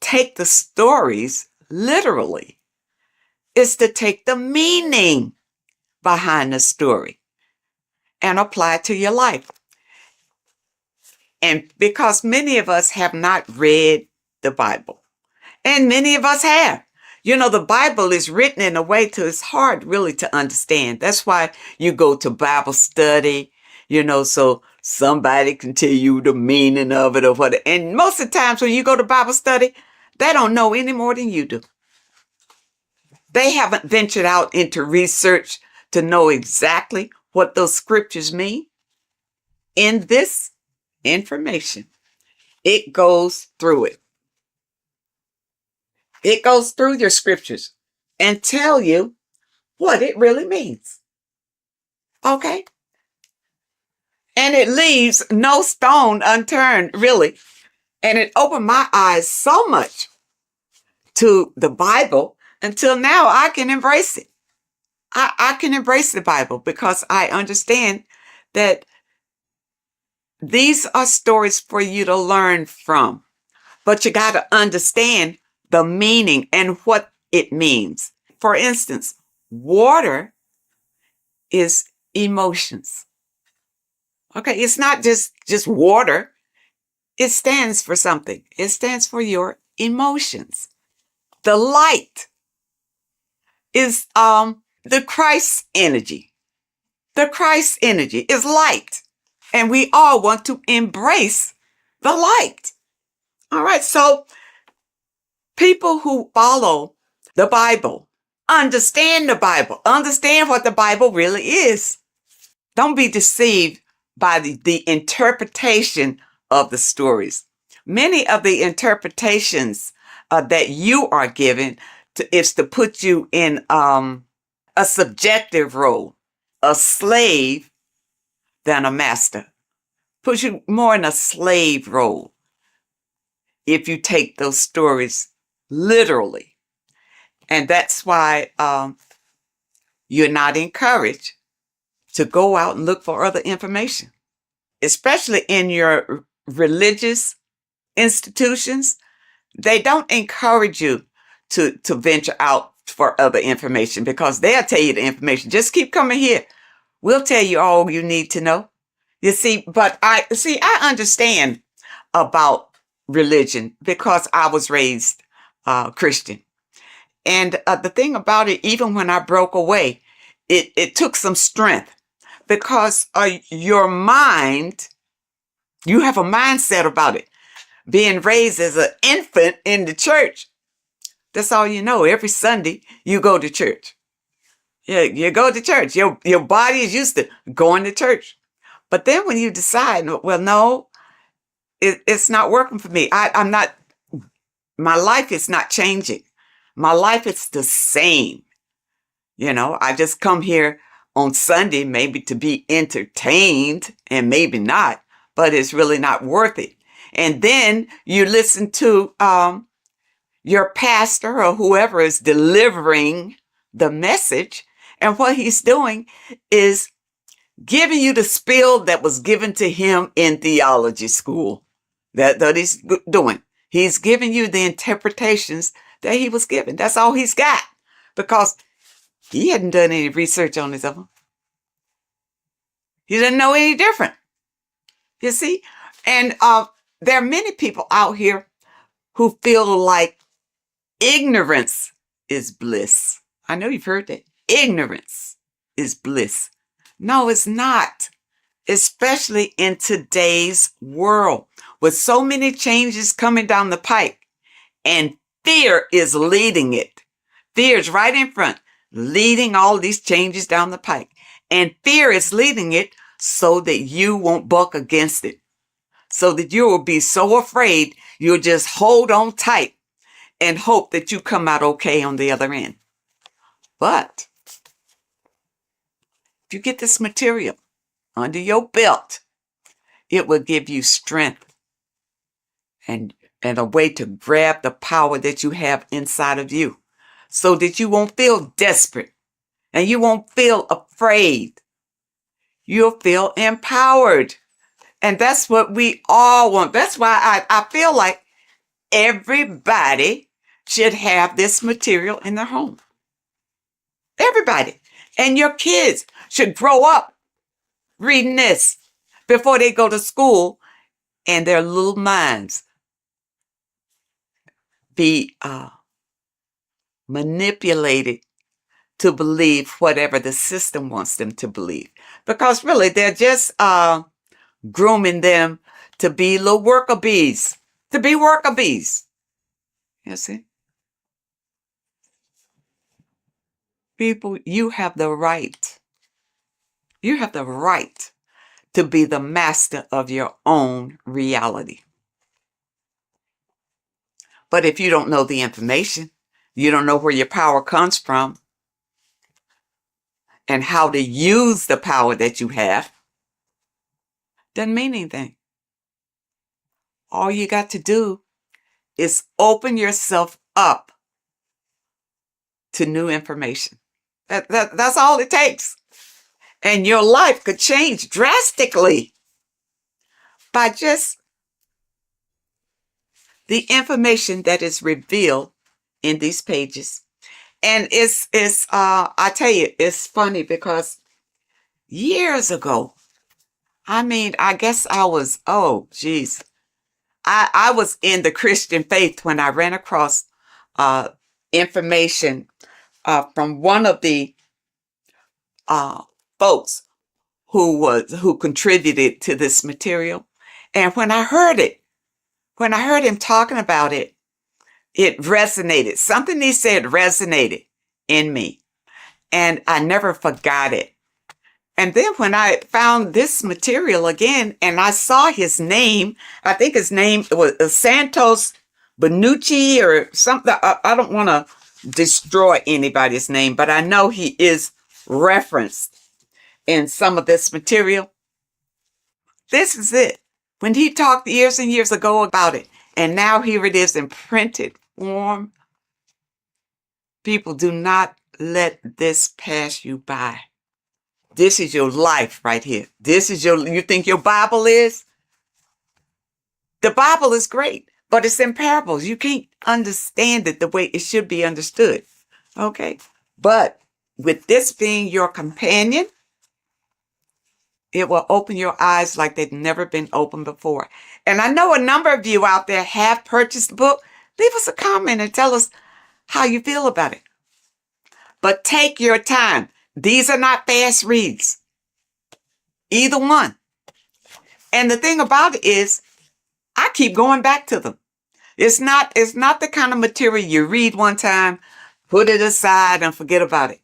take the stories literally. It's to take the meaning behind the story and apply it to your life. And because many of us have not read the Bible, and many of us have. You know, the Bible is written in a way to it's hard really to understand. That's why you go to Bible study, you know, so somebody can tell you the meaning of it or what. And most of the times when you go to Bible study, they don't know any more than you do. They haven't ventured out into research to know exactly what those scriptures mean. In this information, it goes through it. It goes through your scriptures and tell you what it really means. Okay? And it leaves no stone unturned, really. And it opened my eyes so much to the Bible until now I can embrace it. I can embrace the Bible because I understand that these are stories for you to learn from. But you got to understand the meaning and what it means. For instance, water is emotions. Okay, it's not just water. It stands for something. It stands for your emotions. The light is the Christ energy. The Christ energy is light. And we all want to embrace the light. All right, so people who follow the Bible, understand the Bible, understand what the Bible really is. Don't be deceived by the interpretation of the stories. Many of the interpretations that you are given is to put you in a subjective role, a slave than a master. Puts you more in a slave role if you take those stories literally. And that's why you're not encouraged to go out and look for other information, especially in your religious institutions. They don't encourage you to venture out for other information because they'll tell you the information. Just keep coming here. We'll tell you all you need to know. You see, but I understand about religion because I was raised Christian. And the thing about it, even when I broke away, it took some strength because your mind, you have a mindset about it. Being raised as an infant in the church, that's all you know. Every Sunday, you go to church. Yeah, you go to church. Your body is used to going to church. But then when you decide, well, no, it's not working for me. I'm not, my life is not changing. My life is the same. You know, I just come here on Sunday, maybe to be entertained and maybe not, but it's really not worth it. And then you listen to your pastor or whoever is delivering the message. And what he's doing is giving you the spiel that was given to him in theology school. That he's doing. He's giving you the interpretations that he was given. That's all he's got because he hadn't done any research on his own. He didn't know any different. You see? And there are many people out here who feel like ignorance is bliss. I know you've heard that. Ignorance is bliss. No, it's not. Especially in today's world with so many changes coming down the pike and fear is leading it. Fear is right in front, leading all these changes down the pike. And fear is leading it so that you won't buck against it. So that you will be so afraid, you'll just hold on tight and hope that you come out okay on the other end. But if you get this material under your belt, it will give you strength and a way to grab the power that you have inside of you so that you won't feel desperate and you won't feel afraid. You'll feel empowered. And that's what we all want. That's why I feel like everybody should have this material in their home. Everybody. And your kids should grow up reading this before they go to school and their little minds be manipulated to believe whatever the system wants them to believe. Because really, they're just grooming them to be little worker bees, to be worker bees. You see? People, you have the right. You have the right to be the master of your own reality. But if you don't know the information, you don't know where your power comes from and how to use the power that you have, doesn't mean anything. All you got to do is open yourself up to new information. That's all it takes. And your life could change drastically by just the information that is revealed in these pages. And it's I tell you, it's funny because years ago, I guess I was, I was in the Christian faith when I ran across information from one of the folks who contributed to this material. And when I heard him talking about it, it resonated. Something he said resonated in me, and I never forgot it. And then when I found this material again and I saw his name, I think his name was Santos Benucci or something. I don't want to destroy anybody's name, but I know he is referenced in some of this material. This is it. When he talked years and years ago about it, and now here it is in printed form. People, do not let this pass you by. This is your life right here. You think your Bible is? The Bible is great, but it's in parables. You can't understand it the way it should be understood. Okay? But with this being your companion, it will open your eyes like they've never been opened before. And I know a number of you out there have purchased the book. Leave us a comment and tell us how you feel about it. But take your time. These are not fast reads. Either one. And the thing about it is, I keep going back to them. It's not the kind of material you read one time, put it aside and forget about it.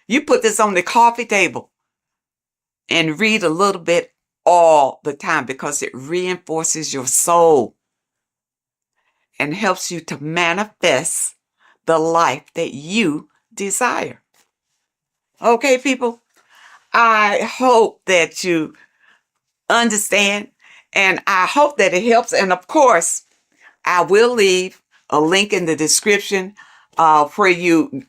You put this on the coffee table and read a little bit all the time because it reinforces your soul and helps you to manifest the life that you desire. Okay, people? I hope that you understand, and I hope that it helps. And of course, I will leave a link in the description where you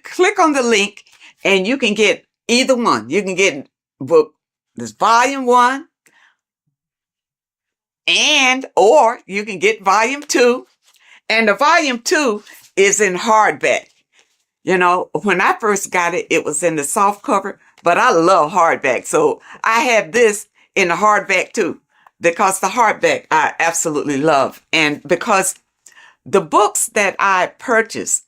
click on the link and you can get either one. You can get book, this volume 1, or you can get volume 2. And the volume 2 is in hardback. You know, when I first got it, it was in the soft cover, but I love hardback. So I have this in the hardback too, because the hardback I absolutely love. And because the books that I purchase,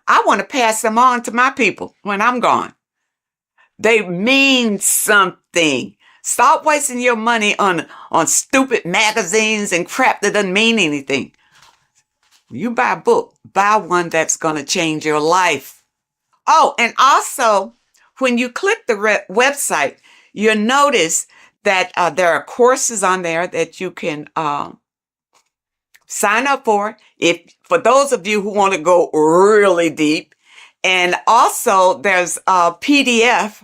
I want to pass them on to my people when I'm gone. They mean something. Stop wasting your money on stupid magazines and crap that doesn't mean anything. You buy a book, buy one that's going to change your life. Oh, and also, when you click the website, you'll notice that there are courses on there that you can sign up for, for those of you who want to go really deep. And also, there's a PDF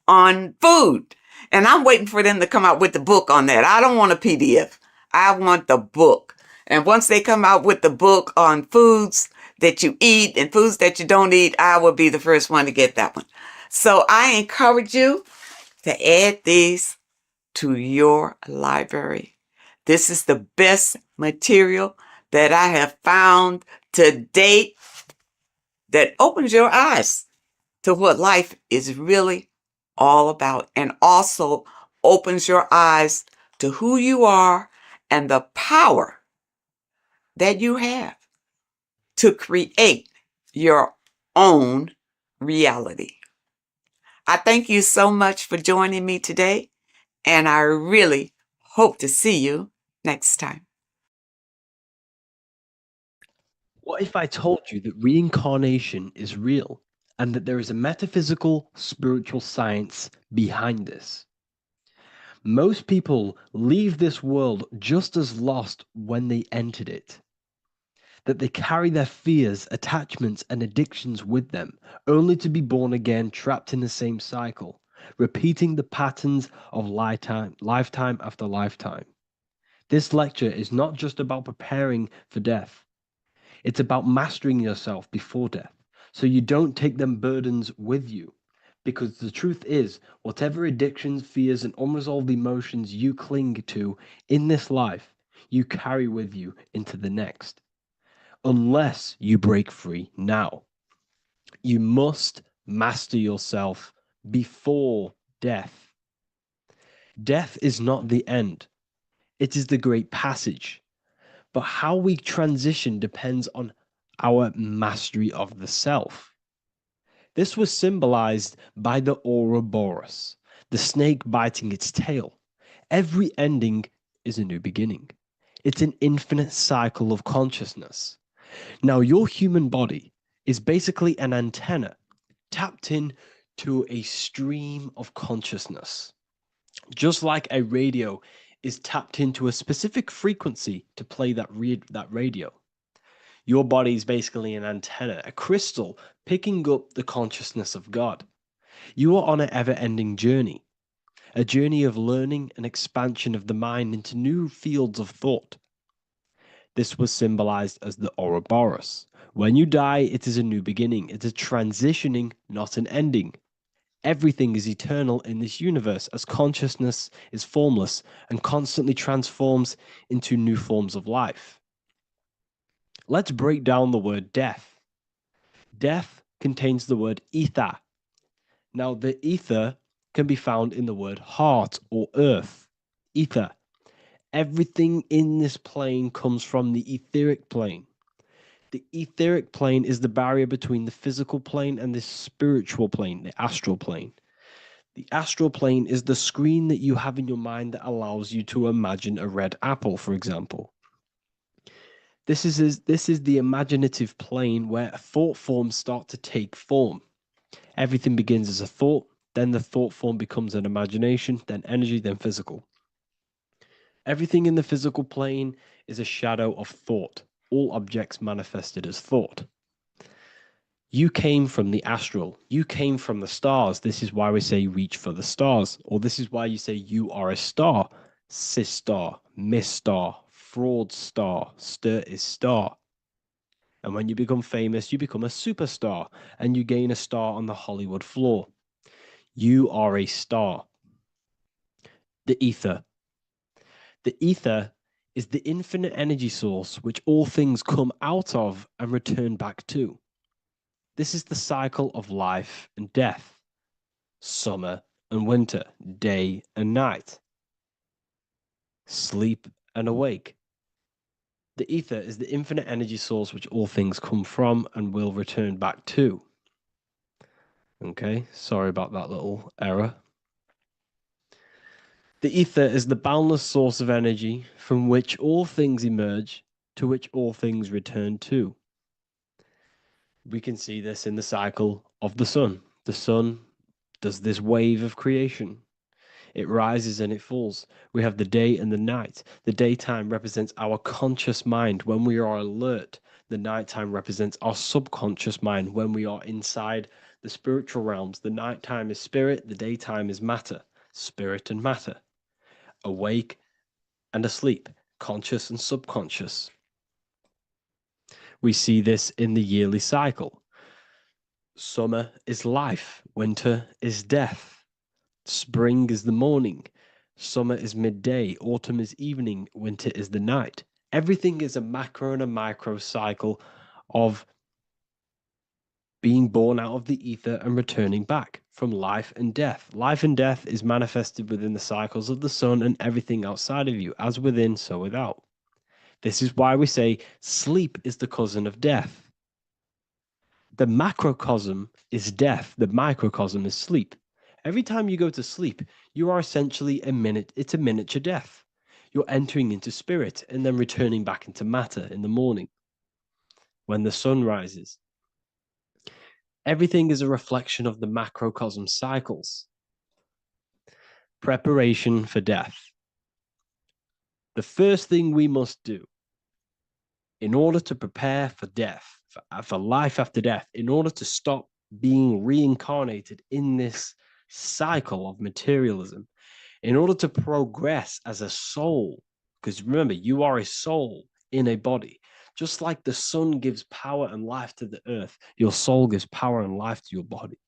on food. And I'm waiting for them to come out with the book on that. I don't want a PDF. I want the book. And once they come out with the book on foods that you eat and foods that you don't eat, I will be the first one to get that one. So I encourage you to add these to your library. This is the best material that I have found to date that opens your eyes to what life is really all about, and also opens your eyes to who you are and the power that you have to create your own reality. I thank you so much for joining me today, and I really hope to see you next time. What if I told you that reincarnation is real and that there is a metaphysical, spiritual science behind this? Most people leave this world just as lost when they entered it. That they carry their fears, attachments, and addictions with them, only to be born again trapped in the same cycle, repeating the patterns of lifetime after lifetime. This lecture is not just about preparing for death, it's about mastering yourself before death, so you don't take them burdens with you. Because the truth is, whatever addictions, fears, and unresolved emotions you cling to in this life, you carry with you into the next. Unless you break free now. You must master yourself before death. Death is not the end, it is the great passage. But how we transition depends on our mastery of the self. This was symbolized by the Ouroboros, the snake biting its tail. Every ending is a new beginning. It's an infinite cycle of consciousness. Now, your human body is basically an antenna tapped in to a stream of consciousness. Just like a radio is tapped into a specific frequency to play that radio. Your body is basically an antenna, a crystal picking up the consciousness of God. You are on an ever-ending journey, a journey of learning and expansion of the mind into new fields of thought. This was symbolized as the Ouroboros. When you die, it is a new beginning. It's a transitioning, not an ending. Everything is eternal in this universe as consciousness is formless and constantly transforms into new forms of life. Let's break down the word death. Death contains the word ether. Now, the ether can be found in the word heart or earth. Ether. Everything in this plane comes from the etheric plane. The etheric plane is the barrier between the physical plane and the spiritual plane, the astral plane. The astral plane is the screen that you have in your mind that allows you to imagine a red apple, for example. This is the imaginative plane where thought forms start to take form. Everything begins as a thought, then the thought form becomes an imagination, then energy, then physical. Everything in the physical plane is a shadow of thought, all objects manifested as thought. You came from the astral. You came from the stars. This is why we say reach for the stars. Or this is why you say you are a star. Cis star, miss star, fraud star, stir is star. And when you become famous, you become a superstar and you gain a star on the Hollywood floor. You are a star. The ether. The ether is the infinite energy source which all things come out of and return back to. This is the cycle of life and death, summer and winter, day and night, sleep and awake. The ether is the infinite energy source which all things come from and will return back to. Okay, sorry about that little error. The ether is the boundless source of energy from which all things emerge, to which all things return to. We can see this in the cycle of the sun. The sun does this wave of creation. It rises and it falls. We have the day and the night. The daytime represents our conscious mind when we are alert. The nighttime represents our subconscious mind when we are inside the spiritual realms. The nighttime is spirit, the daytime is matter, spirit and matter, awake and asleep, conscious and subconscious. We see this in the yearly cycle. Summer is life, winter is death. Spring is the morning, summer is midday, autumn is evening, winter is the night. Everything is a macro and a micro cycle of being born out of the ether and returning back from life and death. Life and death is manifested within the cycles of the sun and everything outside of you, as within, so without. This is why we say sleep is the cousin of death. The macrocosm is death, the microcosm is sleep. Every time you go to sleep, you are essentially it's a miniature death. You're entering into spirit and then returning back into matter in the morning when the sun rises. Everything is a reflection of the macrocosm cycles. Preparation for death. The first thing we must do in order to prepare for death, for life after death, in order to stop being reincarnated in this cycle of materialism, in order to progress as a soul, because remember, you are a soul in a body. Just like the sun gives power and life to the earth, your soul gives power and life to your body.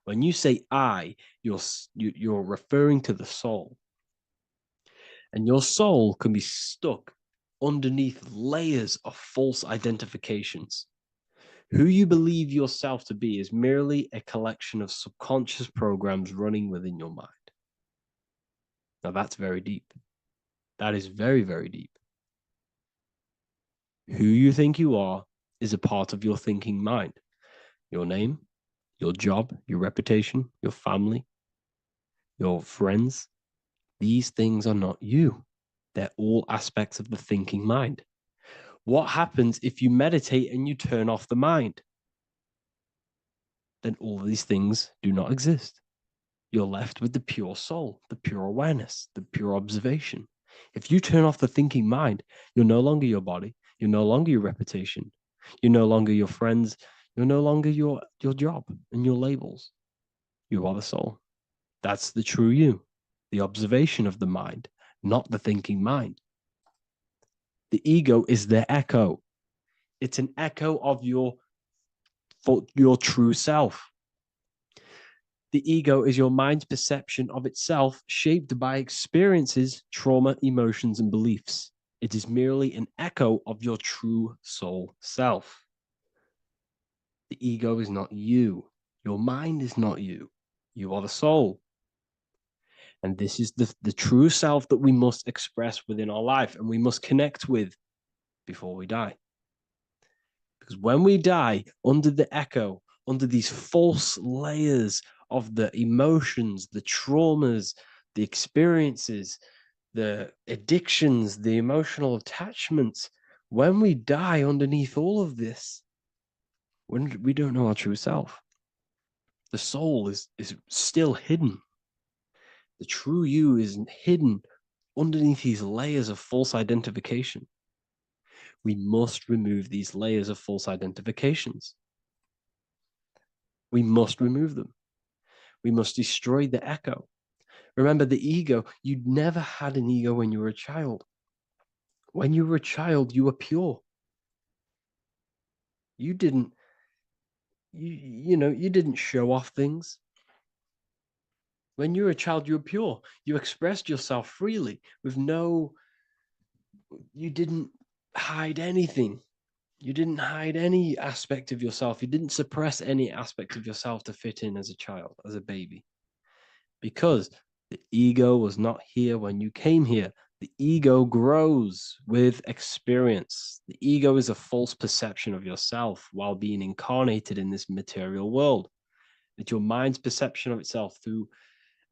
When you say I, you're referring to the soul. And your soul can be stuck underneath layers of false identifications. Who you believe yourself to be is merely a collection of subconscious programs running within your mind. Now, that's very deep. That is very, very deep. Who you think you are is a part of your thinking mind. Your name, your job, your reputation, your family, your friends. These things are not you. They're all aspects of the thinking mind. What happens if you meditate and you turn off the mind? Then all these things do not exist. You're left with the pure soul, the pure awareness, the pure observation. If you turn off the thinking mind, you're no longer your body, you're no longer your reputation, you're no longer your friends, you're no longer your job and your labels. You are the soul. That's the true you, the observation of the mind, not the thinking mind. The ego is the echo. It's an echo of your true self. The ego is your mind's perception of itself, shaped by experiences, trauma, emotions, and beliefs. It is merely an echo of your true soul self. The ego is not you. Your mind is not you. You are the soul. And this is the true self that we must express within our life and we must connect with before we die. Because when we die under the echo, under these false layers of the emotions, the traumas, the experiences, the addictions, the emotional attachments, when we die underneath all of this, when we don't know our true self, the soul is still hidden. The true you is hidden underneath these layers of false identification. We must remove these layers of false identifications. We must remove them. We must destroy the echo. Remember, the ego, you never had an ego when you were a child. When you were a child, you were pure. You didn't, you didn't show off things. When you were a child, you were pure. You expressed yourself freely with you didn't hide anything. You didn't hide any aspect of yourself. You didn't suppress any aspect of yourself to fit in as a child, as a baby. Because the ego was not here when you came here. The ego grows with experience. The ego is a false perception of yourself while being incarnated in this material world. It's your mind's perception of itself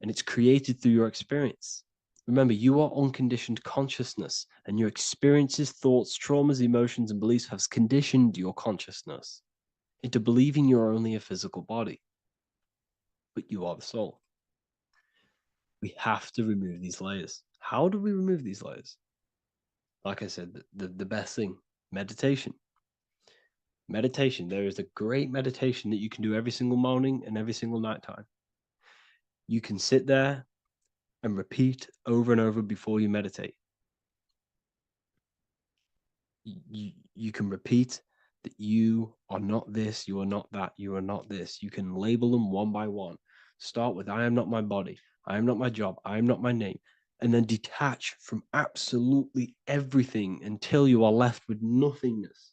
and it's created through your experience. Remember, you are unconditioned consciousness, and your experiences, thoughts, traumas, emotions, and beliefs have conditioned your consciousness into believing you're only a physical body, but you are the soul. We have to remove these layers. How do we remove these layers? Like I said, the best thing, meditation. Meditation. There is a great meditation that you can do every single morning and every single night time. You can sit there and repeat over and over before you meditate. You can repeat that you are not this, you are not that, you are not this. You can label them one by one. Start with, I am not my body, I am not my job, I am not my name, and then detach from absolutely everything until you are left with nothingness.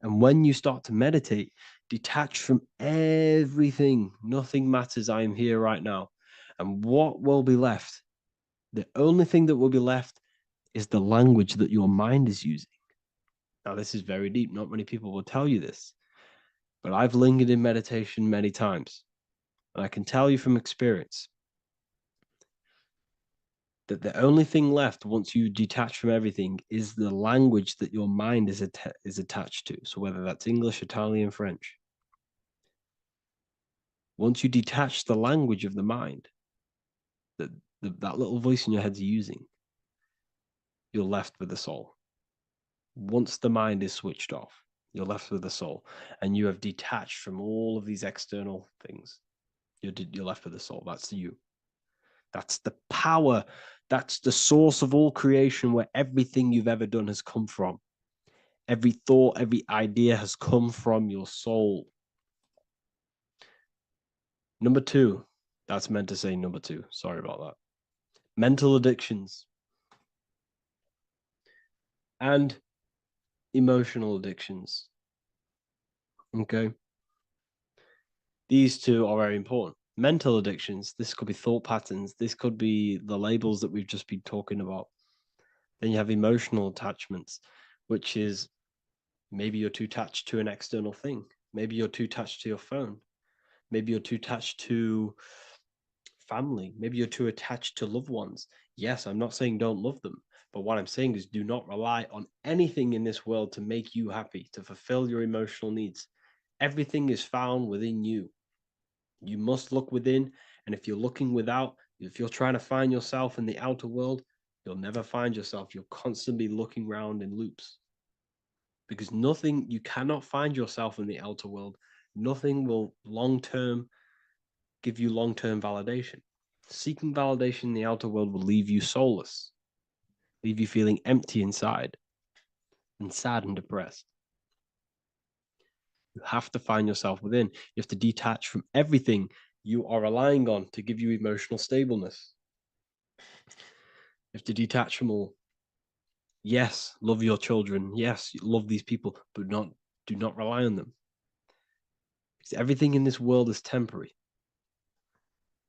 And when you start to meditate, Detach from everything. Nothing matters. I am here right now. And what will be left? The only thing that will be left is the language that your mind is using. Now, this is very deep. Not many people will tell you this, but I've lingered in meditation many times. And I can tell you from experience that the only thing left once you detach from everything is the language that your mind is attached to. So whether that's English, Italian, French. Once you detach the language of the mind that that little voice in your head's using, you're left with the soul. Once the mind is switched off, you're left with the soul, and you have detached from all of these external things. You're left with the soul. That's you. That's the power. That's the source of all creation, where everything you've ever done has come from. Every thought, every idea has come from your soul. Number two, that's meant to say number two. Sorry about that. Mental addictions and emotional addictions. Okay. These two are very important. Mental addictions, this could be thought patterns, this could be the labels that we've just been talking about. Then you have emotional attachments, which is maybe you're too attached to an external thing. Maybe you're too attached to your phone. Maybe you're too attached to family. Maybe you're too attached to loved ones. Yes, I'm not saying don't love them, but what I'm saying is do not rely on anything in this world to make you happy, to fulfill your emotional needs. Everything is found within you. You must look within, and if you're looking without, if you're trying to find yourself in the outer world, you'll never find yourself. You'll constantly be looking around in loops. Because nothing, you cannot find yourself in the outer world. Nothing will give you long-term validation. Seeking validation in the outer world will leave you soulless, leave you feeling empty inside and sad and depressed. You have to find yourself within. You have to detach from everything you are relying on to give you emotional stableness. You have to detach from all. Yes, love your children. Yes, love these people, but do not rely on them. Because everything in this world is temporary.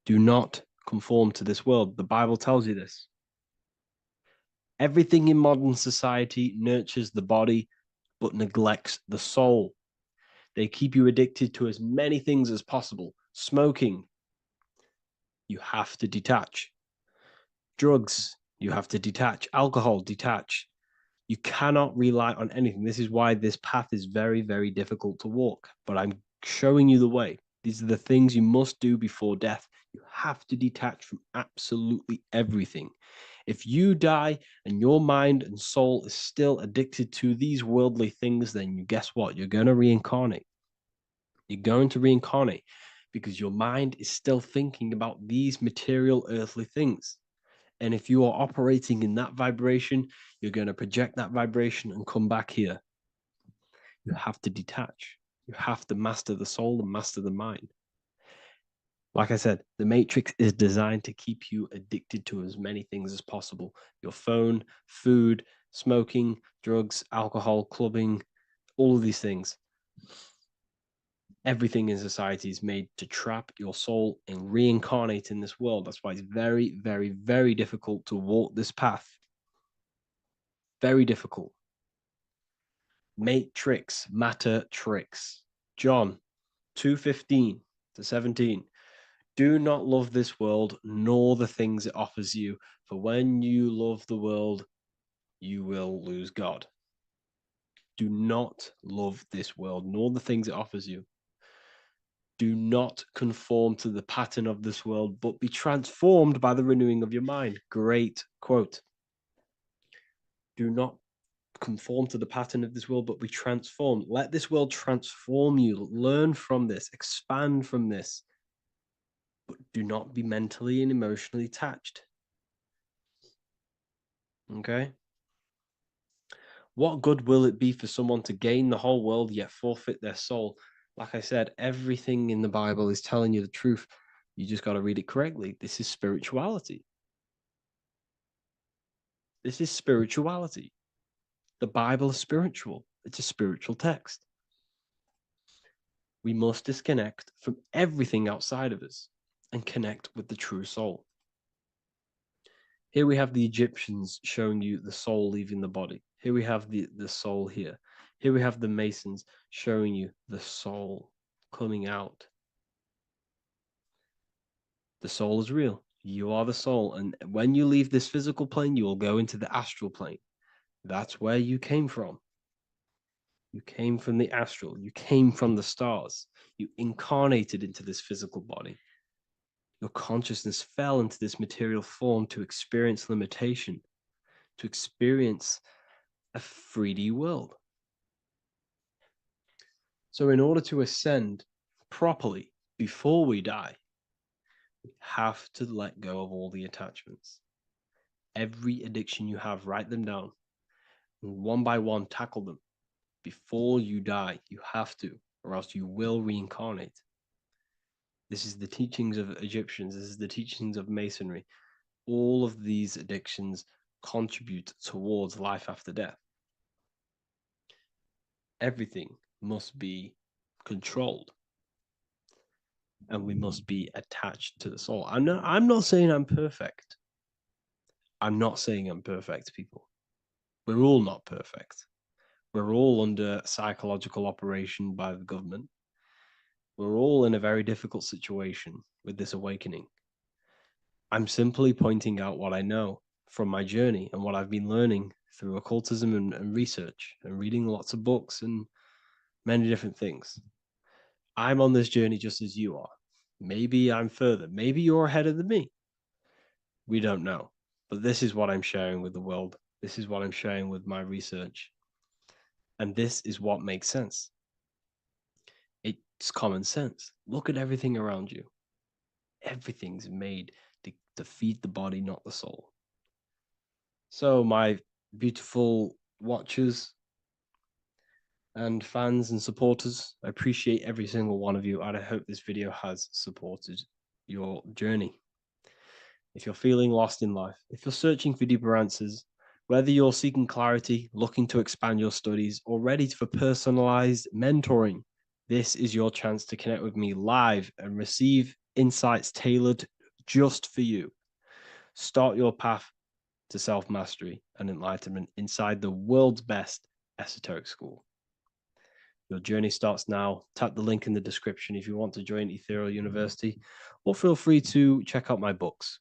Do not conform to this world. The Bible tells you this. Everything in modern society nurtures the body, but neglects the soul. They keep you addicted to as many things as possible. Smoking, you have to detach. Drugs, you have to detach. Alcohol, detach. You cannot rely on anything. This is why this path is very, very difficult to walk. But I'm showing you the way. These are the things you must do before death. You have to detach from absolutely everything. If you die and your mind and soul is still addicted to these worldly things, then you guess what? You're going to reincarnate. You're going to reincarnate because your mind is still thinking about these material earthly things. And if you are operating in that vibration, you're going to project that vibration and come back here. You have to detach. You have to master the soul and master the mind. Like I said, the matrix is designed to keep you addicted to as many things as possible. Your phone, food, smoking, drugs, alcohol, clubbing, all of these things. Everything in society is made to trap your soul and reincarnate in this world. That's why it's very, very, very difficult to walk this path. Very difficult. Matrix, matter tricks. John 2:15 to 17. Do not love this world, nor the things it offers you, for when you love the world, you will lose God. Do not love this world, nor the things it offers you. Do not conform to the pattern of this world, but be transformed by the renewing of your mind. Great quote. Do not conform to the pattern of this world, but be transformed. Let this world transform you. Learn from this, expand from this, but do not be mentally and emotionally attached. Okay? What good will it be for someone to gain the whole world yet forfeit their soul? Like I said, everything in the Bible is telling you the truth. You just got to read it correctly. This is spirituality. This is spirituality. The Bible is spiritual. It's a spiritual text. We must disconnect from everything outside of us and connect with the true soul. Here we have the Egyptians showing you the soul leaving the body. Here we have the soul here. Here we have the Masons showing you the soul coming out. The soul is real. You are the soul. And when you leave this physical plane, you will go into the astral plane. That's where you came from. You came from the astral. You came from the stars. You incarnated into this physical body. Your consciousness fell into this material form to experience limitation, to experience a 3D world. So in order to ascend properly before we die, we have to let go of all the attachments. Every addiction you have, write them down. And one by one, tackle them. Before you die, you have to, or else you will reincarnate. This is the teachings of Egyptians. This is the teachings of Masonry. All of these addictions contribute towards life after death. Everything must be controlled, and we must be attached to the soul. I'm not saying I'm perfect. I'm not saying I'm perfect, people. We're all not perfect. We're all under psychological operation by the government. We're all in a very difficult situation with this awakening. I'm simply pointing out what I know from my journey and what I've been learning through occultism and research and reading lots of books and many different things. I'm on this journey just as you are. Maybe I'm further. Maybe you're ahead of me. We don't know. But this is what I'm sharing with the world. This is what I'm sharing with my research. And this is what makes sense. It's common sense. Look at everything around you. Everything's made to feed the body, not the soul. So, my beautiful watchers and fans and supporters, I appreciate every single one of you, and I hope this video has supported your journey. If you're feeling lost in life, if you're searching for deeper answers, whether you're seeking clarity, looking to expand your studies, or ready for personalized mentoring, this is your chance to connect with me live and receive insights tailored just for you. Start your path to self-mastery and enlightenment inside the world's best esoteric school. Your journey starts now. Tap the link in the description if you want to join Ethereal University, or feel free to check out my books.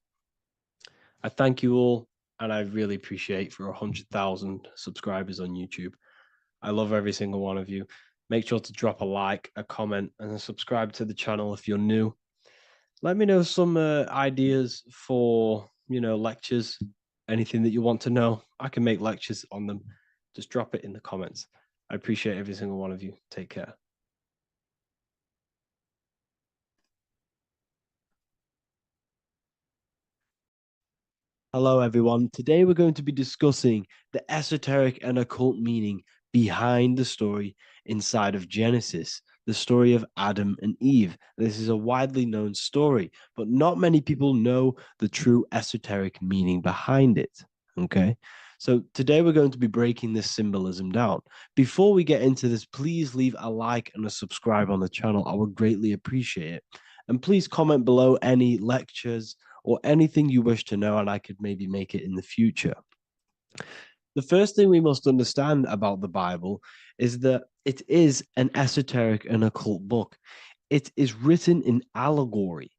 I thank you all, and I really appreciate for 100,000 subscribers on YouTube. I love every single one of you. Make sure to drop a like, a comment, and subscribe to the channel if you're new. Let me know some ideas for, lectures, anything that you want to know. I can make lectures on them. Just drop it in the comments. I appreciate every single one of you. Take care. Hello, everyone. Today we're going to be discussing the esoteric and occult meaning behind the story inside of Genesis, the story of Adam and Eve. This is a widely known story, but not many people know the true esoteric meaning behind it. Okay. So today we're going to be breaking this symbolism down. Before we get into this, please leave a like and a subscribe on the channel. I would greatly appreciate it. And please comment below any lectures or anything you wish to know, and I could maybe make it in the future. The first thing we must understand about the Bible is that it is an esoteric and occult book. It is written in allegory.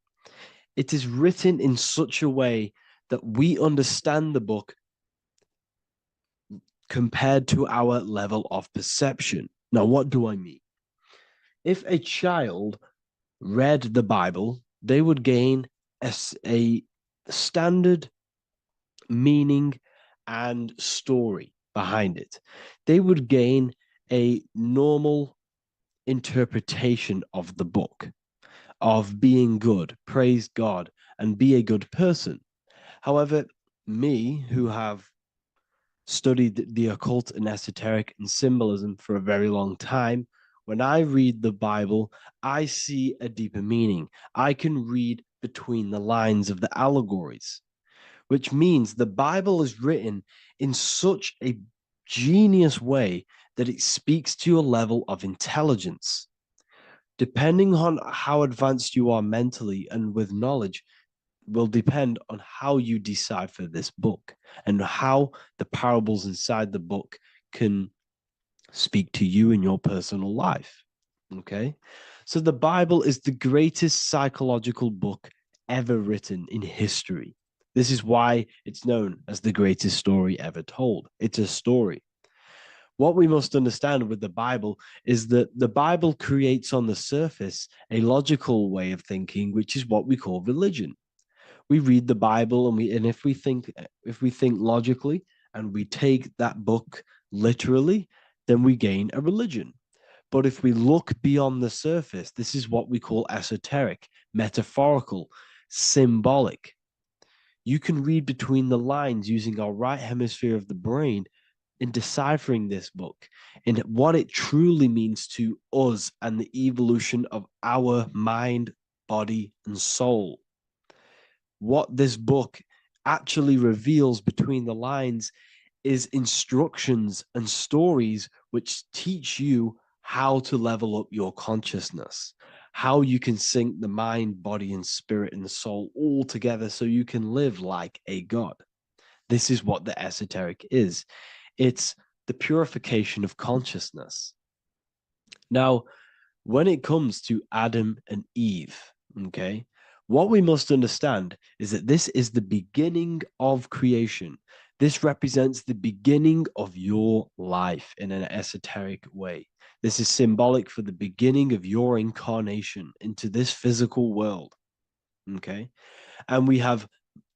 It is written in such a way that we understand the book compared to our level of perception. Now, what do I mean? If a child read the Bible, they would gain a standard meaning and story behind it. They would gain a normal interpretation of the book, of being good, praise God, and be a good person. However, me, who have studied the occult and esoteric and symbolism for a very long time, when I read the Bible, I see a deeper meaning. I can read between the lines of the allegories, which means the Bible is written in such a genius way that it speaks to your level of intelligence. Depending on how advanced you are mentally and with knowledge, will depend on how you decipher this book and how the parables inside the book can speak to you in your personal life. Okay. So the Bible is the greatest psychological book ever written in history. This is why it's known as the greatest story ever told. It's a story. What we must understand with the Bible is that the Bible creates on the surface a logical way of thinking, which is what we call religion. We read the Bible and if we think logically and we take that book literally, then we gain a religion. But if we look beyond the surface, this is what we call esoteric, metaphorical, symbolic. You can read between the lines using our right hemisphere of the brain in deciphering this book and what it truly means to us and the evolution of our mind, body, and soul. What this book actually reveals between the lines is instructions and stories which teach you how to level up your consciousness, how you can sync the mind, body, and spirit and soul all together so you can live like a god. This is what the esoteric is. It's the purification of consciousness. Now, when it comes to Adam and Eve, okay, what we must understand is that this is the beginning of creation. This represents the beginning of your life in an esoteric way. This is symbolic for the beginning of your incarnation into this physical world, okay? And we have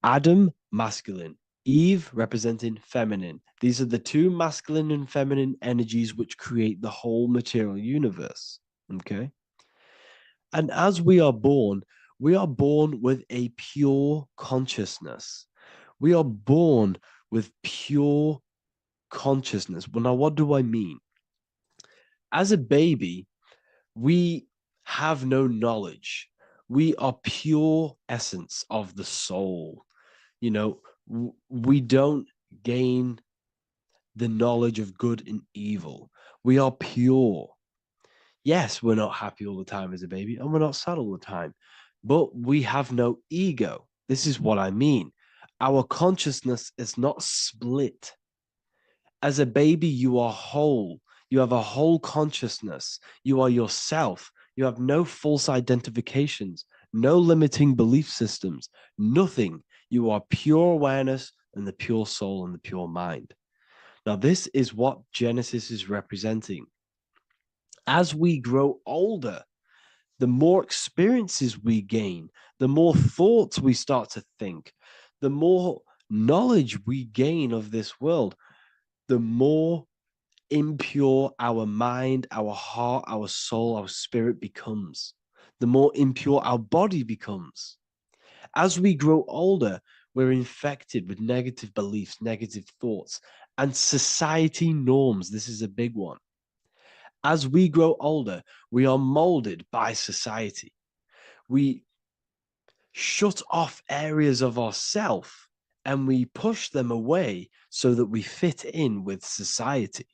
Adam, masculine, Eve representing feminine. These are the two masculine and feminine energies which create the whole material universe. Okay. And as we are born with a pure consciousness. We are born with pure consciousness. Well, now, what do I mean? As a baby, we have no knowledge. We are pure essence of the soul. You know, we don't gain the knowledge of good and evil. We are pure. Yes, we're not happy all the time as a baby, and we're not sad all the time, but we have no ego. This is what I mean. Our consciousness is not split. As a baby, you are whole. You have a whole consciousness. You are yourself. You have no false identifications, no limiting belief systems, nothing. You are pure awareness and the pure soul and the pure mind. Now, this is what Genesis is representing. As we grow older, the more experiences we gain, the more thoughts we start to think, the more knowledge we gain of this world, the more impure our mind, our heart, our soul, our spirit becomes, the more impure our body becomes. As we grow older, we're infected with negative beliefs, negative thoughts, and society norms. This is a big one. As we grow older, we are molded by society. We shut off areas of ourself and we push them away so that we fit in with society.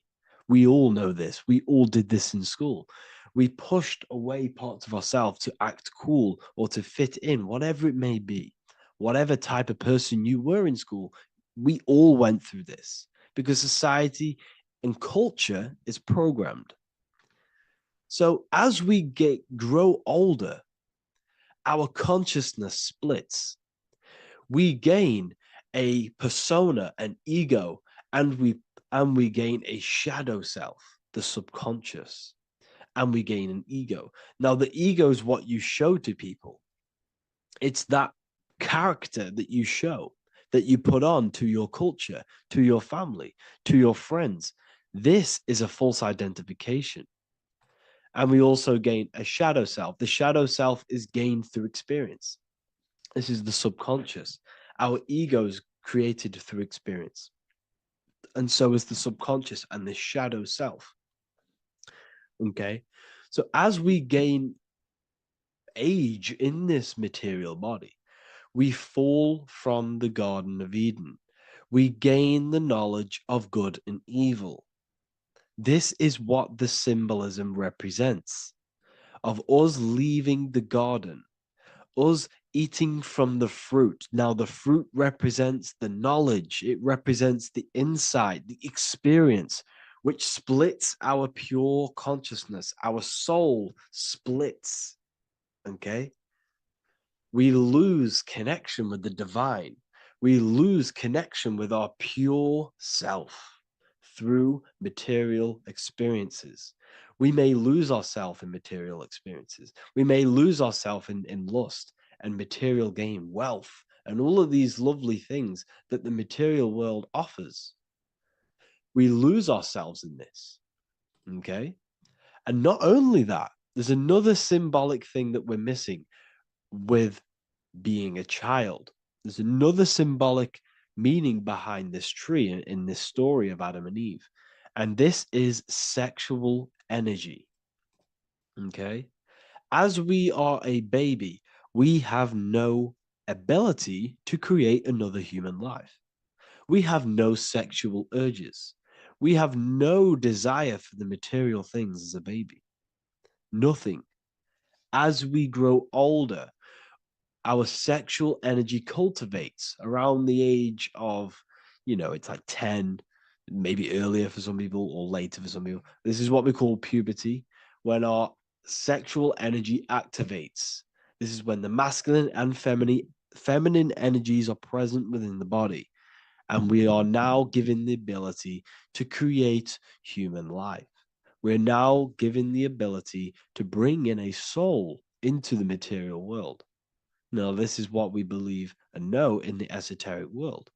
We all know this. We all did this in school. We pushed away parts of ourselves to act cool or to fit in, whatever it may be. Whatever type of person you were in school, we all went through this because society and culture is programmed. So as we grow older, our consciousness splits. We gain a persona, an ego, and we gain a shadow self, the subconscious, and we gain an ego. Now, the ego is what you show to people. It's that character that you show, that you put on to your culture, to your family, to your friends. This is a false identification. And we also gain a shadow self. The shadow self is gained through experience. This is the subconscious. Our ego is created through experience. And so is the subconscious and the shadow self. Okay. So as we gain age in this material body, we fall from the Garden of Eden. We gain the knowledge of good and evil. This is what the symbolism represents. of us leaving the garden, us eating from the fruit. Now, the fruit represents the knowledge, it represents the insight, the experience, which splits our pure consciousness. Our soul splits, okay? We lose connection with the divine. We lose connection with our pure self through material experiences. We may lose ourselves in material experiences. We may lose ourselves in lust and material gain, wealth, and all of these lovely things that the material world offers. We lose ourselves in this, okay? And not only that, there's another symbolic thing that we're missing with being a child. There's another symbolic meaning behind this tree in this story of Adam and Eve. And this is sexual energy. Okay. As we are a baby, we have no ability to create another human life. We have no sexual urges. We have no desire for the material things as a baby. Nothing. As we grow older, our sexual energy cultivates around the age of, it's like 10, maybe earlier for some people or later for some people. This is what we call puberty, when our sexual energy activates. This is when the masculine and feminine energies are present within the body. And we are now given the ability to create human life. We're now given the ability to bring in a soul into the material world. Now, this is what we believe and know in the esoteric world.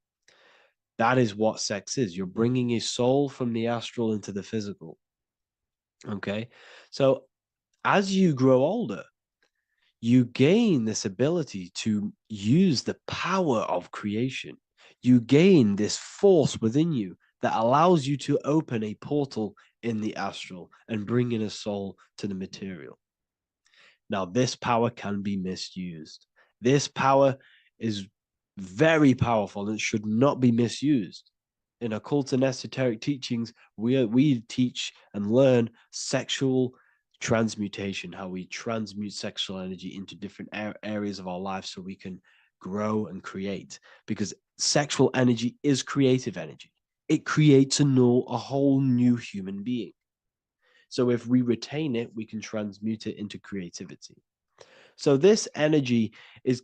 That is what sex is. You're bringing a soul from the astral into the physical. Okay. So as you grow older, you gain this ability to use the power of creation. You gain this force within you that allows you to open a portal in the astral and bring in a soul to the material. Now, this power can be misused. This power is very powerful and should not be misused. In occult and esoteric teachings, we teach and learn sexual transmutation, how we transmute sexual energy into different areas of our life so we can grow and create. Because sexual energy is creative energy. It creates a whole new human being. So if we retain it, we can transmute it into creativity. So this energy is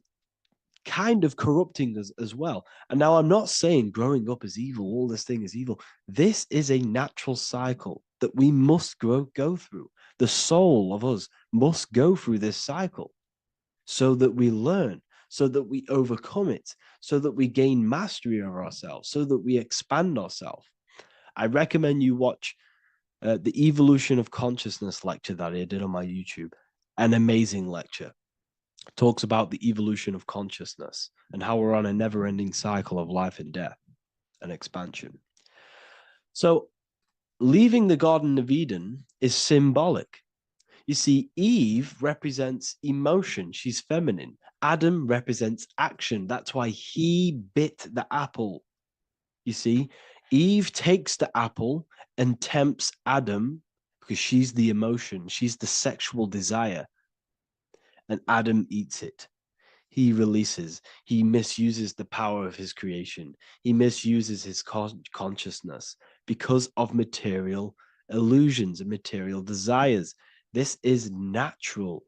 kind of corrupting us as well. And now I'm not saying growing up is evil, all this thing is evil. This is a natural cycle that we must go through. The soul of us must go through this cycle so that we learn, so that we overcome it, so that we gain mastery over ourselves, so that we expand ourselves. I recommend you watch the Evolution of Consciousness lecture that I did on my YouTube. An amazing lecture. Talks about the evolution of consciousness and how we're on a never-ending cycle of life and death and expansion. So leaving the Garden of Eden is symbolic. You see, Eve represents emotion. She's feminine. Adam represents action. That's why he bit the apple. You see, Eve takes the apple and tempts Adam because she's the emotion. She's the sexual desire. And Adam eats it. He releases, he misuses the power of his creation. He misuses his consciousness because of material illusions and material desires. This is natural,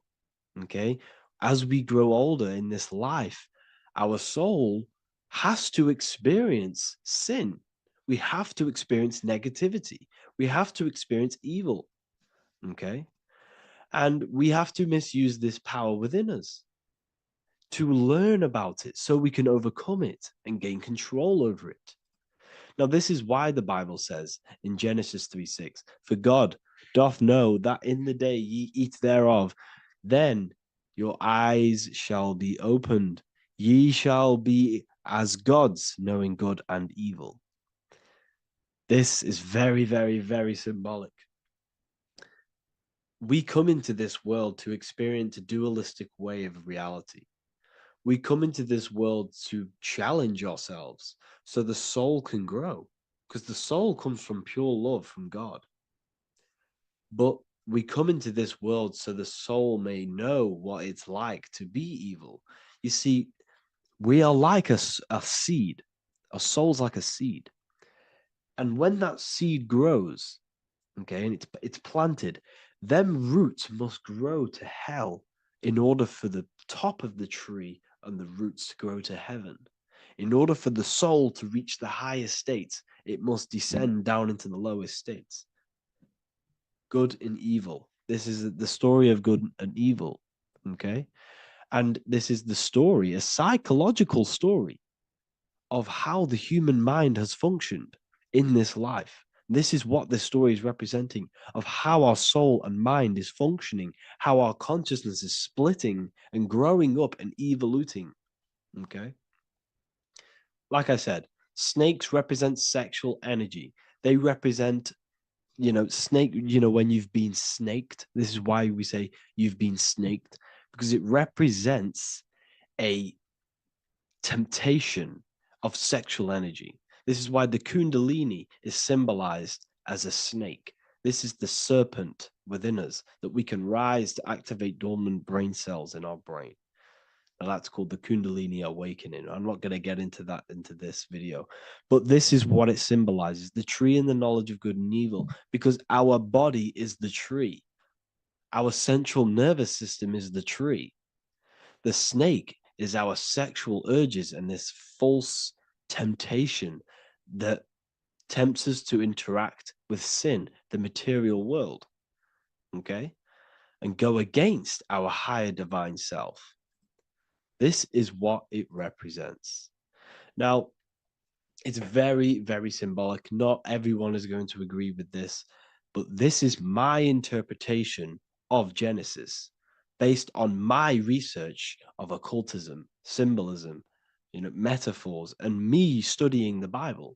okay? As we grow older in this life, our soul has to experience sin. We have to experience negativity. We have to experience evil, okay? And we have to misuse this power within us to learn about it so we can overcome it and gain control over it. Now, this is why the Bible says in Genesis 3:6, for God doth know that in the day ye eat thereof, then your eyes shall be opened. Ye shall be as gods, knowing good and evil. This is very, very, very symbolic. We come into this world to experience a dualistic way of reality. We come into this world to challenge ourselves so the soul can grow, because the soul comes from pure love from God. But we come into this world so the soul may know what it's like to be evil. You see, we are like a seed. Our soul's like a seed. And when that seed grows, okay, and it's planted, them roots must grow to hell in order for the top of the tree and the roots to grow to heaven. In order for the soul to reach the highest states, it must descend down into the lowest states. Good and evil. This is the story of good and evil, okay? And this is the story, a psychological story of how the human mind has functioned in this life. This is what this story is representing of how our soul and mind is functioning, how our consciousness is splitting and growing up and evoluting. Okay. Like I said, snakes represent sexual energy. They represent, snake, when you've been snaked. This is why we say you've been snaked, because it represents a temptation of sexual energy. This is why the Kundalini is symbolized as a snake. This is the serpent within us that we can rise to activate dormant brain cells in our brain. Now that's called the Kundalini awakening. I'm not going to get into that into this video, but this is what it symbolizes, the tree and the knowledge of good and evil, because our body is the tree. Our central nervous system is the tree. The snake is our sexual urges and this false temptation that tempts us to interact with sin, the material world, okay, and go against our higher divine self. This is what it represents. Now, it's very, very symbolic. Not everyone is going to agree with this, but this is my interpretation of Genesis based on my research of occultism, symbolism, metaphors, and me studying the Bible.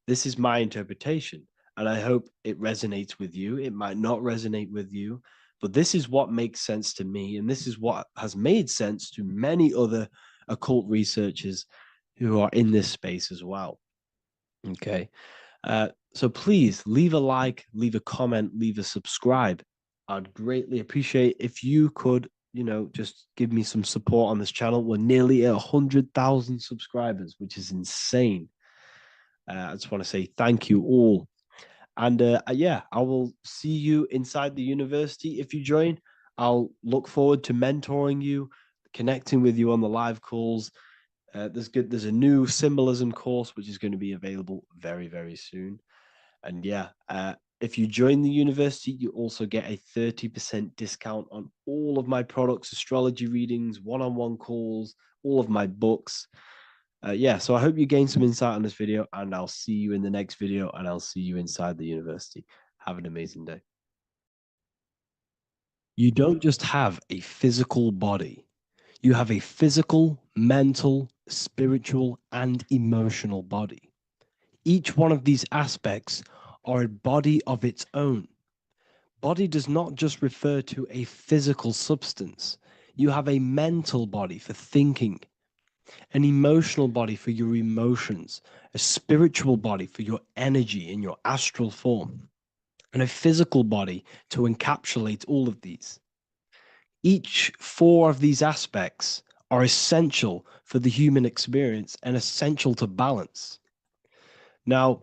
This is my interpretation, and I hope it resonates with you. It might not resonate with you, but this is what makes sense to me, and this is what has made sense to many other occult researchers who are in this space as well. Okay. So please leave a like, leave a comment, leave a subscribe. I'd greatly appreciate if you could, just give me some support on this channel. We're nearly at 100,000 subscribers, which is insane. I just want to say thank you all. And yeah, I will see you inside the university if you join. I'll look forward to mentoring you, connecting with you on the live calls. There's a new symbolism course which is going to be available very, very soon. And yeah, if you join the university, you also get a 30% discount on all of my products, astrology readings, one-on-one calls, all of my books. Yeah, so I hope you gain some insight on this video, and I'll see you in the next video, and I'll see you inside the university. Have an amazing day. You don't just have a physical body. You have a physical, mental, spiritual, and emotional body. Each one of these aspects are a body of its own. Body does not just refer to a physical substance. You have a mental body for thinking, an emotional body for your emotions, a spiritual body for your energy in your astral form, and a physical body to encapsulate all of these. Each four of these aspects are essential for the human experience and essential to balance. Now,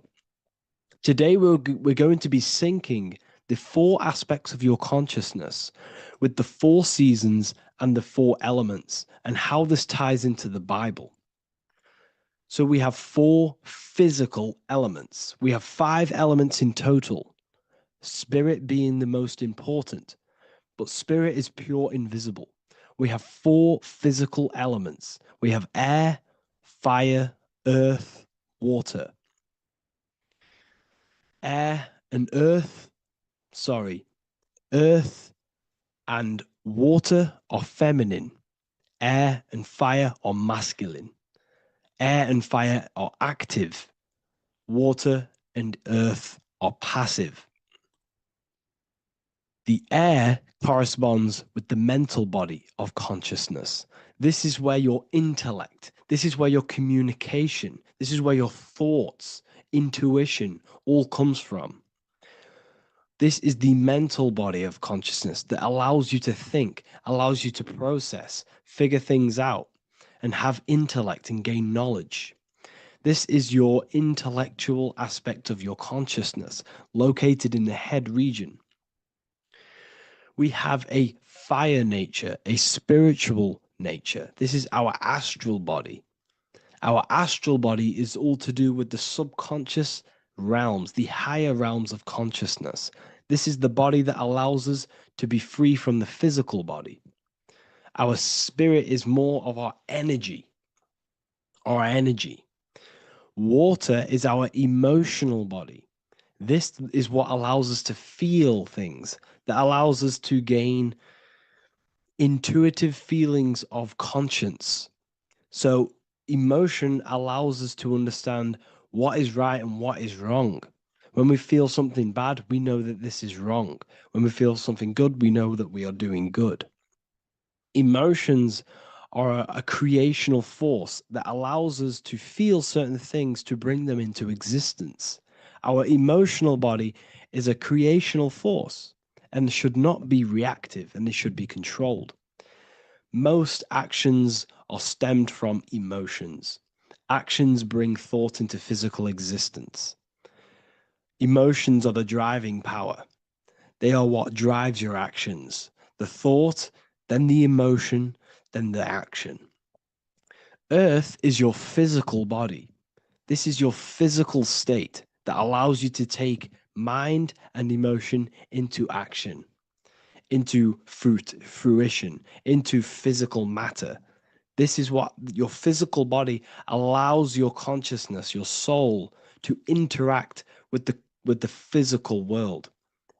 today we're going to be syncing the four aspects of your consciousness with the four seasons and the four elements and how this ties into the Bible. So we have four physical elements. We have five elements in total, spirit being the most important, but spirit is pure invisible. We have four physical elements. We have air, fire, earth, water. Air and earth, earth and water are feminine. Air and fire are masculine. Air and fire are active. Water and earth are passive. The air corresponds with the mental body of consciousness. This is where your intellect, this is where your communication, this is where your thoughts, intuition all comes from. This is the mental body of consciousness that allows you to think, allows you to process, figure things out, and have intellect and gain knowledge. This is your intellectual aspect of your consciousness, located in the head region. We have a fire nature, a spiritual nature. This is our astral body. Our astral body is all to do with the subconscious realms, the higher realms of consciousness. This is the body that allows us to be free from the physical body. Our spirit is more of our energy. Our energy. Water is our emotional body. This is what allows us to feel things, that allows us to gain intuitive feelings of conscience. So, emotion allows us to understand what is right and what is wrong. When we feel something bad, we know that this is wrong. When we feel something good, we know that we are doing good. Emotions are a creational force that allows us to feel certain things to bring them into existence. Our emotional body is a creational force and should not be reactive, and it should be controlled. Most actions are stemmed from emotions. Actions bring thought into physical existence. Emotions are the driving power. They are what drives your actions. The thought, then the emotion, then the action. Earth is your physical body. This is your physical state that allows you to take mind and emotion into action, into fruition, into physical matter. This is what your physical body allows your consciousness, your soul, to interact with the physical world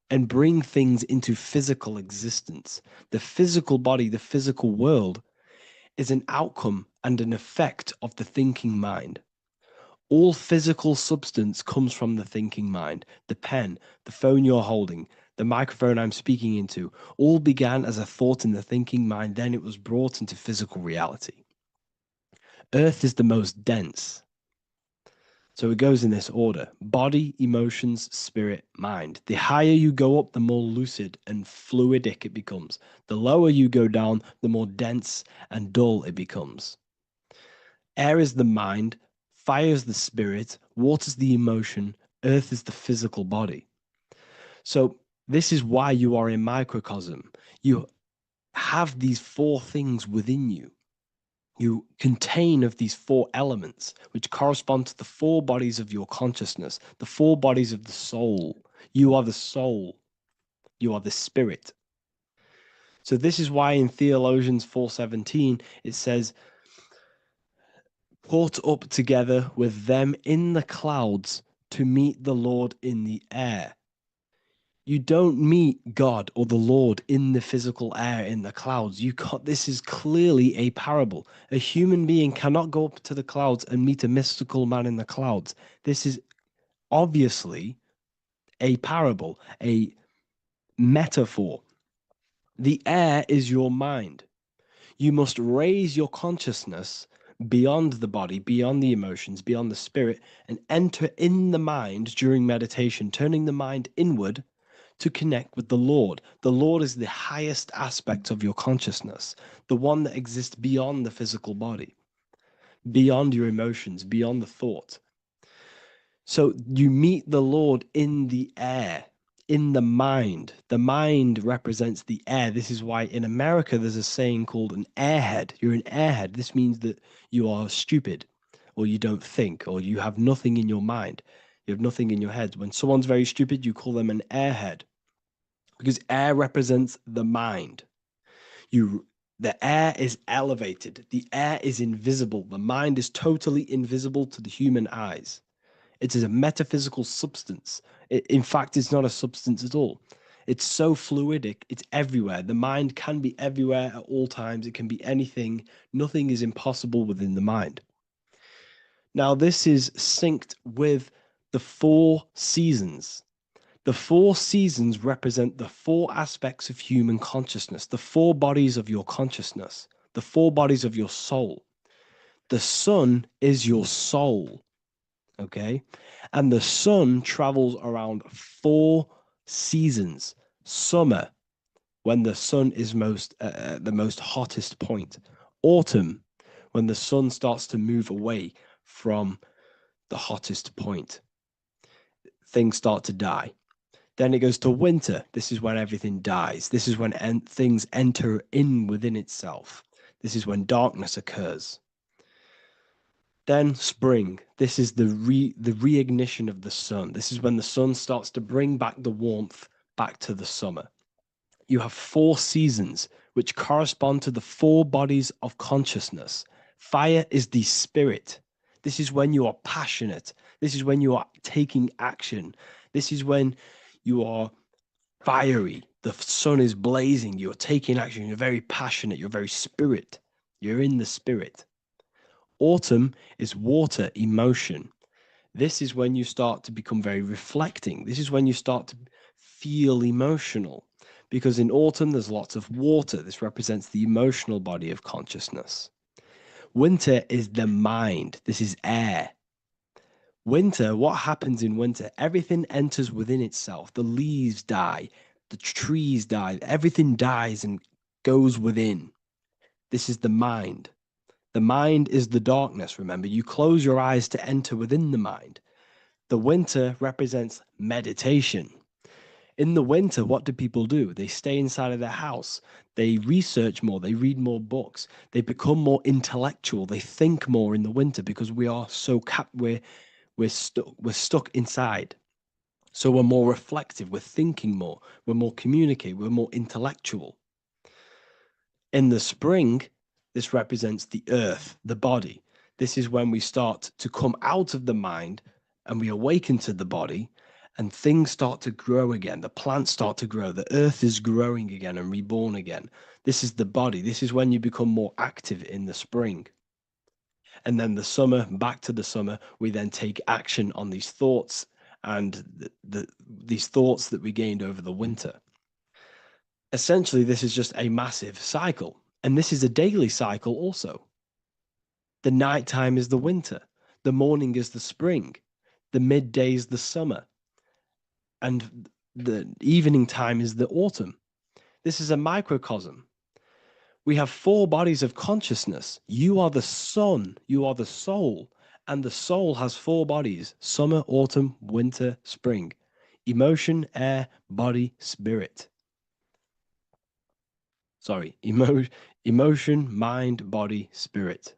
and bring things into physical existence. The physical body, the physical world, is an outcome and an effect of the thinking mind. All physical substance comes from the thinking mind. The pen, the phone you're holding, the microphone I'm speaking into, all began as a thought in the thinking mind, then it was brought into physical reality. Earth is the most dense. So it goes in this order: body, emotions, spirit, mind. The higher you go up, the more lucid and fluidic it becomes. The lower you go down, the more dense and dull it becomes. Air is the mind, fire is the spirit, water is the emotion, earth is the physical body. So this is why you are a microcosm. You have these four things within you. You contain of these four elements, which correspond to the four bodies of your consciousness, the four bodies of the soul. You are the soul. You are the spirit. So this is why in Theologians 4:17 it says, "Caught up together with them in the clouds to meet the Lord in the air." You don't meet God or the Lord in the physical air in the clouds. This is clearly a parable. A human being cannot go up to the clouds and meet a mystical man in the clouds. This is obviously a parable, a metaphor. The air is your mind. You must raise your consciousness beyond the body, beyond the emotions, beyond the spirit, and enter in the mind during meditation, turning the mind inward to connect with the Lord. The Lord is the highest aspect of your consciousness, the one that exists beyond the physical body, beyond your emotions, beyond the thought. So you meet the Lord in the air, in the mind. The mind represents the air. This is why in America there's a saying called an airhead. You're an airhead. This means that you are stupid, or you don't think, or you have nothing in your mind. You have nothing in your head. When someone's very stupid, you call them an airhead, because air represents the mind. The air is elevated. The air is invisible. The mind is totally invisible to the human eyes. It is a metaphysical substance. In fact, it's not a substance at all. It's so fluidic, it's everywhere. The mind can be everywhere at all times. It can be anything. Nothing is impossible within the mind. Now, this is synced with the four seasons. The four seasons represent the four aspects of human consciousness, the four bodies of your consciousness, the four bodies of your soul. The sun is your soul, okay? And the sun travels around four Seasons. Summer, when the sun is the most hottest point. Autumn, when the sun starts to move away from the hottest point. Things start to die. Then it goes to winter. This is when everything dies. This is when things enter in within itself. This is when darkness occurs. Then spring. This is the reignition of the sun. This is when the sun starts to bring back the warmth back to the summer. You have 4 seasons, which correspond to the 4 bodies of consciousness. Fire is the spirit. This is when you are passionate. This is when you are taking action. This is when you are fiery. The sun is blazing. You're taking action. You're very passionate. You're very spirit. You're in the spirit. Autumn is water, emotion. This is when you start to become very reflecting. This is when you start to feel emotional. Because in autumn, there's lots of water. This represents the emotional body of consciousness. Winter is the mind. This is air. Winter, what happens in winter? Everything enters within itself. The leaves die. The trees die. Everything dies and goes within. This is the mind. The mind is the darkness, remember. You close your eyes to enter within the mind. The winter represents meditation. In the winter, what do people do? They stay inside of their house. They research more. They read more books. They become more intellectual. They think more in the winter because we are so we're stuck inside. So we're more reflective. We're thinking more. We're more communicative. We're more intellectual. In the spring, this represents the earth, the body. This is when we start to come out of the mind and we awaken to the body and things start to grow again. The plants start to grow. The earth is growing again and reborn again. This is the body. This is when you become more active in the spring. And then the summer, back to the summer, we then take action on these thoughts and these thoughts that we gained over the winter. Essentially, this is just a massive cycle. And this is a daily cycle also. The nighttime is the winter. The morning is the spring. The midday is the summer. And the evening time is the autumn. This is a microcosm. We have 4 bodies of consciousness. You are the sun. You are the soul. And the soul has 4 bodies: summer, autumn, winter, spring. Emotion, air, body, spirit. Sorry, emotion, mind, body, spirit.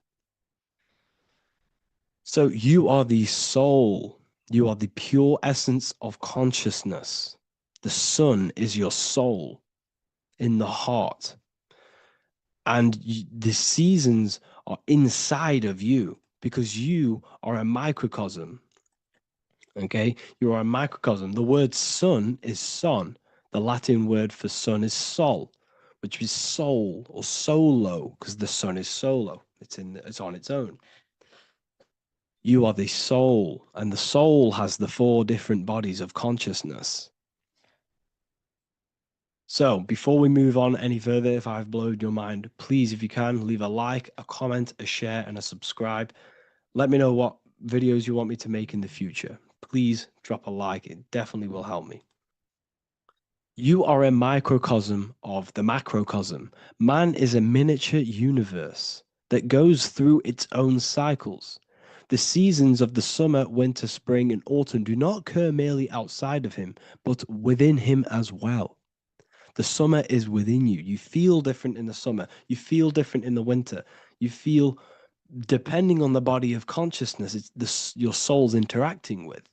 So you are the soul. You are the pure essence of consciousness. The sun is your soul in the heart. And the seasons are inside of you because you are a microcosm. Okay? You are a microcosm. The word sun is son. The Latin word for sun is sol, which is soul or solo, because the sun is solo. It's on its own. You are the soul, and the soul has the 4 different bodies of consciousness. So before we move on any further, if I've blown your mind, please, if you can, leave a like, a comment, a share, and a subscribe. Let me know what videos you want me to make in the future. Please drop a like. It definitely will help me. You are a microcosm of the macrocosm. Man is a miniature universe that goes through its own cycles. The seasons of the summer, winter, spring, and autumn do not occur merely outside of him, but within him as well. The summer is within you. You feel different in the summer. You feel different in the winter. You feel, depending on the body of consciousness, it's your soul's interacting with.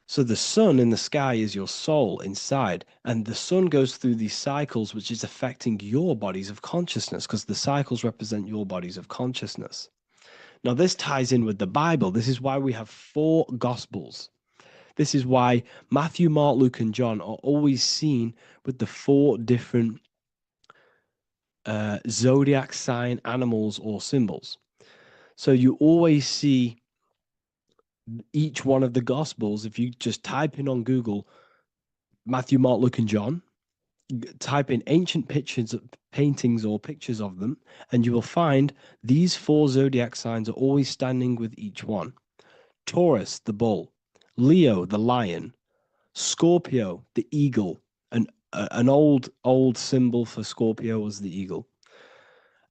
So the sun in the sky is your soul inside, and the sun goes through these cycles, which is affecting your bodies of consciousness, because the cycles represent your bodies of consciousness. Now, this ties in with the Bible. This is why we have 4 Gospels. This is why Matthew, Mark, Luke, and John are always seen with the 4 different zodiac sign animals or symbols. So you always see each one of the Gospels. If you just type in on Google Matthew, Mark, Luke, and John, type in ancient pictures, paintings, or pictures of them, and you will find these 4 zodiac signs are always standing with each one. Taurus, the bull; Leo, the lion; Scorpio, the eagle, an old symbol for Scorpio was the eagle,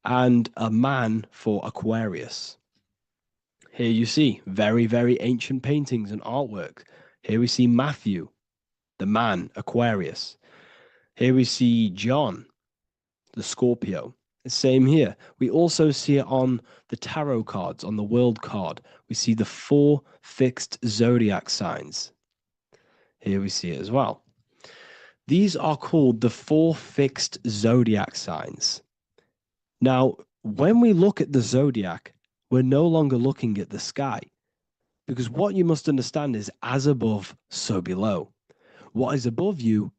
and a man for Aquarius. Here you see very, very ancient paintings and artwork. Here we see Matthew, the man, Aquarius. Here we see John, the Scorpio. Same here. We also see it on the tarot cards, on the world card. We see the 4 fixed zodiac signs. Here we see it as well. These are called the 4 fixed zodiac signs. Now, when we look at the zodiac, we're no longer looking at the sky, because what you must understand is as above, so below. What is above you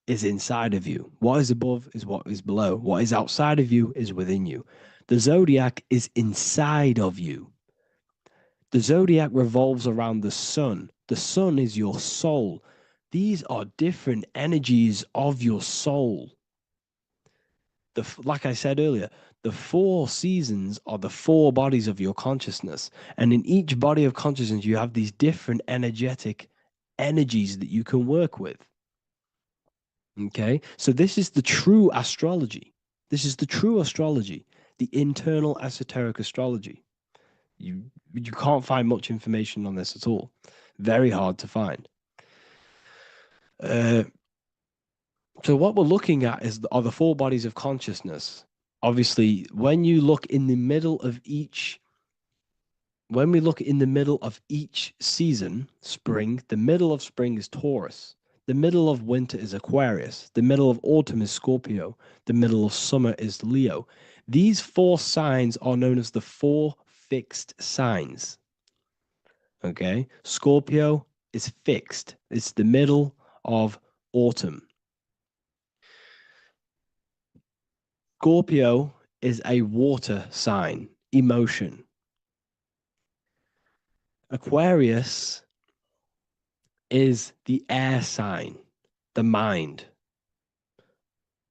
is inside of you. What is above is what is below. What is outside of you is within you. The zodiac is inside of you. The zodiac revolves around the sun. The sun is your soul. These are different energies of your soul. Like I said earlier, the 4 seasons are the 4 bodies of your consciousness. And in each body of consciousness, you have these different energetic energies that you can work with. Okay, so this is the true astrology. This is the true astrology, the internal esoteric astrology. You can't find much information on this at all. Very hard to find. So what we're looking at are the 4 bodies of consciousness. Obviously, when you look in the middle of each, when we look in the middle of each season, spring, the middle of spring is Taurus. The middle of winter is Aquarius. The middle of autumn is Scorpio. The middle of summer is Leo. These 4 signs are known as the 4 fixed signs. Okay, Scorpio is fixed. It's the middle of autumn. Scorpio is a water sign, emotion. Aquarius is the air sign, the mind.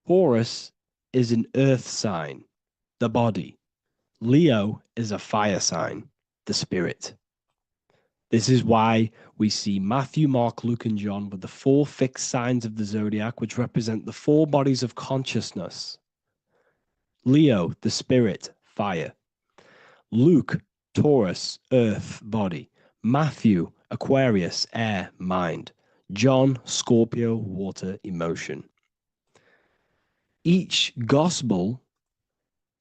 Taurus is an earth sign, the body. Leo is a fire sign, the spirit. This is why we see Matthew, Mark, Luke, and John with the 4 fixed signs of the zodiac, which represent the 4 bodies of consciousness. Leo, the spirit, fire. Luke, Taurus, earth, body. Matthew, Aquarius, air, mind. John, Scorpio, water, emotion. Each gospel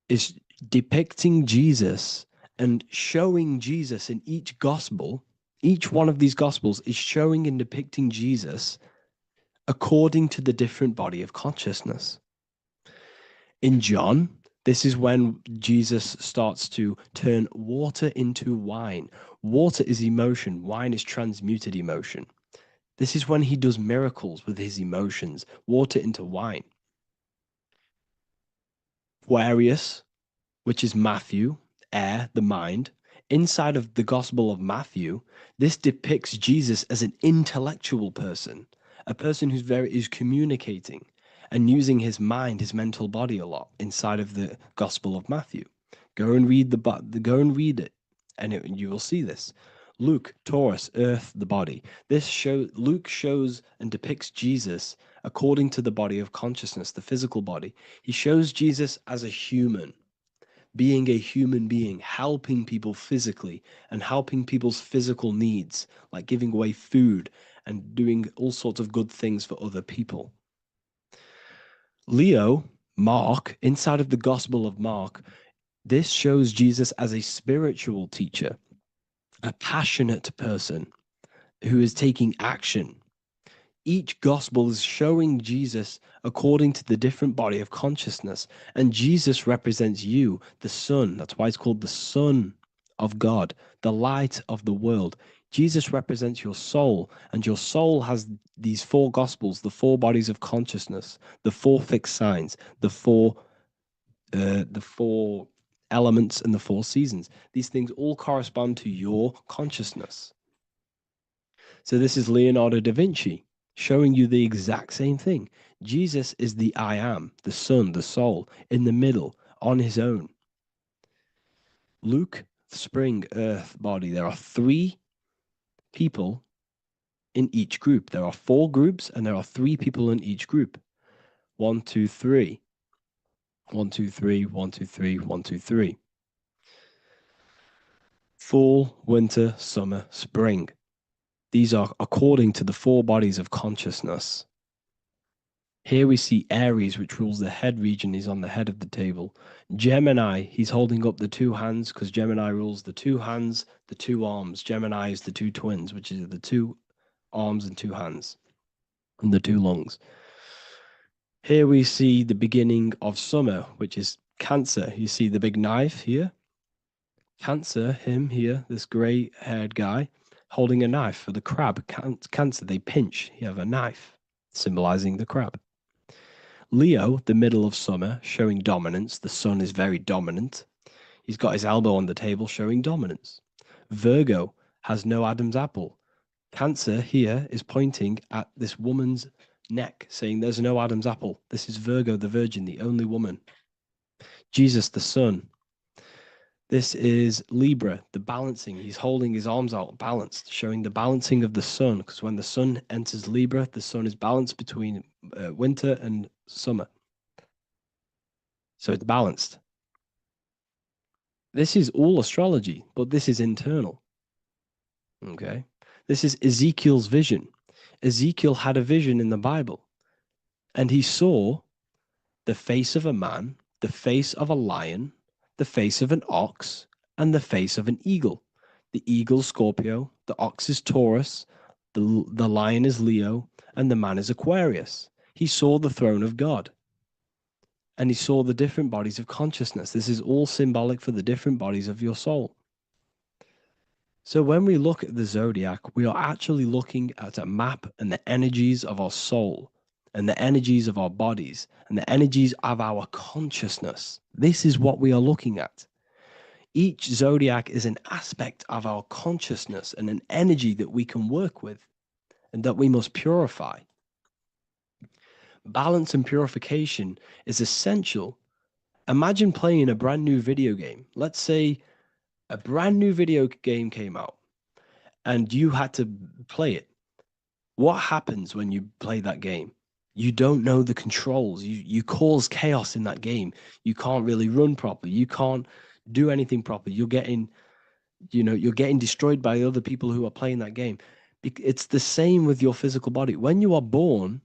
is depicting Jesus and showing Jesus in each gospel. Each one of these gospels is showing and depicting Jesus according to the different body of consciousness. In John, this is when Jesus starts to turn water into wine. Water is emotion. Wine is transmuted emotion. This is when he does miracles with his emotions, water into wine. Aquarius, which is Matthew, air, the mind. Inside of the Gospel of Matthew, this depicts Jesus as an intellectual person, a person who's communicating and using his mind, his mental body a lot inside of the Gospel of Matthew. Go and read it, and you will see this. Luke, Taurus, earth, the body. Luke shows and depicts Jesus according to the body of consciousness, the physical body. He shows Jesus as a human, being a human being, helping people physically and helping people's physical needs, like giving away food and doing all sorts of good things for other people. Leo, Mark, inside of the Gospel of Mark, this shows Jesus as a spiritual teacher, a passionate person who is taking action. Each gospel is showing Jesus according to the different body of consciousness. And Jesus represents you, the sun. That's why it's called the Son of God, the light of the world. Jesus represents your soul, and your soul has these 4 gospels, the 4 bodies of consciousness, the 4 fixed signs, the four elements and the 4 seasons. These things all correspond to your consciousness. So this is Leonardo da Vinci showing you the exact same thing. Jesus is the I am, the sun, the soul, in the middle, on his own. Luke, spring, earth, body. There are 3 people in each group. There are 4 groups and there are 3 people in each group. 1, 2, 3. 1, 2, 3, 1, 2, 3, 1, 2, 3. Fall, winter, summer, spring. These are according to the 4 bodies of consciousness. Here we see Aries, which rules the head region. He's on the head of the table. Gemini, he's holding up the 2 hands because Gemini rules the 2 hands, the 2 arms. Gemini is the 2 twins, which is the 2 arms and 2 hands, and the 2 lungs. Here we see the beginning of summer, which is Cancer. You see the big knife here? Cancer, him here, this gray-haired guy, holding a knife for the crab. Cancer, they pinch. You have a knife, symbolizing the crab. Leo, the middle of summer, showing dominance. The sun is very dominant. He's got his elbow on the table, showing dominance. Virgo has no Adam's apple. Cancer here is pointing at this woman's neck, saying there's no Adam's apple. This is Virgo, the virgin, the only woman. Jesus, the sun. This is Libra, the balancing. He's holding his arms out, balanced, showing the balancing of the sun. Because when the sun enters Libra, the sun is balanced between winter and summer. So it's balanced. This is all astrology, but this is internal. Okay. This is Ezekiel's vision. Ezekiel had a vision in the Bible, and he saw the face of a man, the face of a lion, the face of an ox, and the face of an eagle. The eagle, Scorpio, the ox is Taurus, the lion is Leo, and the man is Aquarius. He saw the throne of God, and he saw the different bodies of consciousness. This is all symbolic for the different bodies of your soul. So when we look at the zodiac, we are actually looking at a map and the energies of our soul and the energies of our bodies and the energies of our consciousness. This is what we are looking at. Each zodiac is an aspect of our consciousness and an energy that we can work with and that we must purify. Balance and purification is essential. Imagine playing a brand new video game. Let's say a brand new video game came out and you had to play it. What happens when you play that game? You don't know the controls. You cause chaos in that game. You can't really run properly. You can't do anything properly. You're getting destroyed by other people who are playing that game. It's the same with your physical body. When you are born,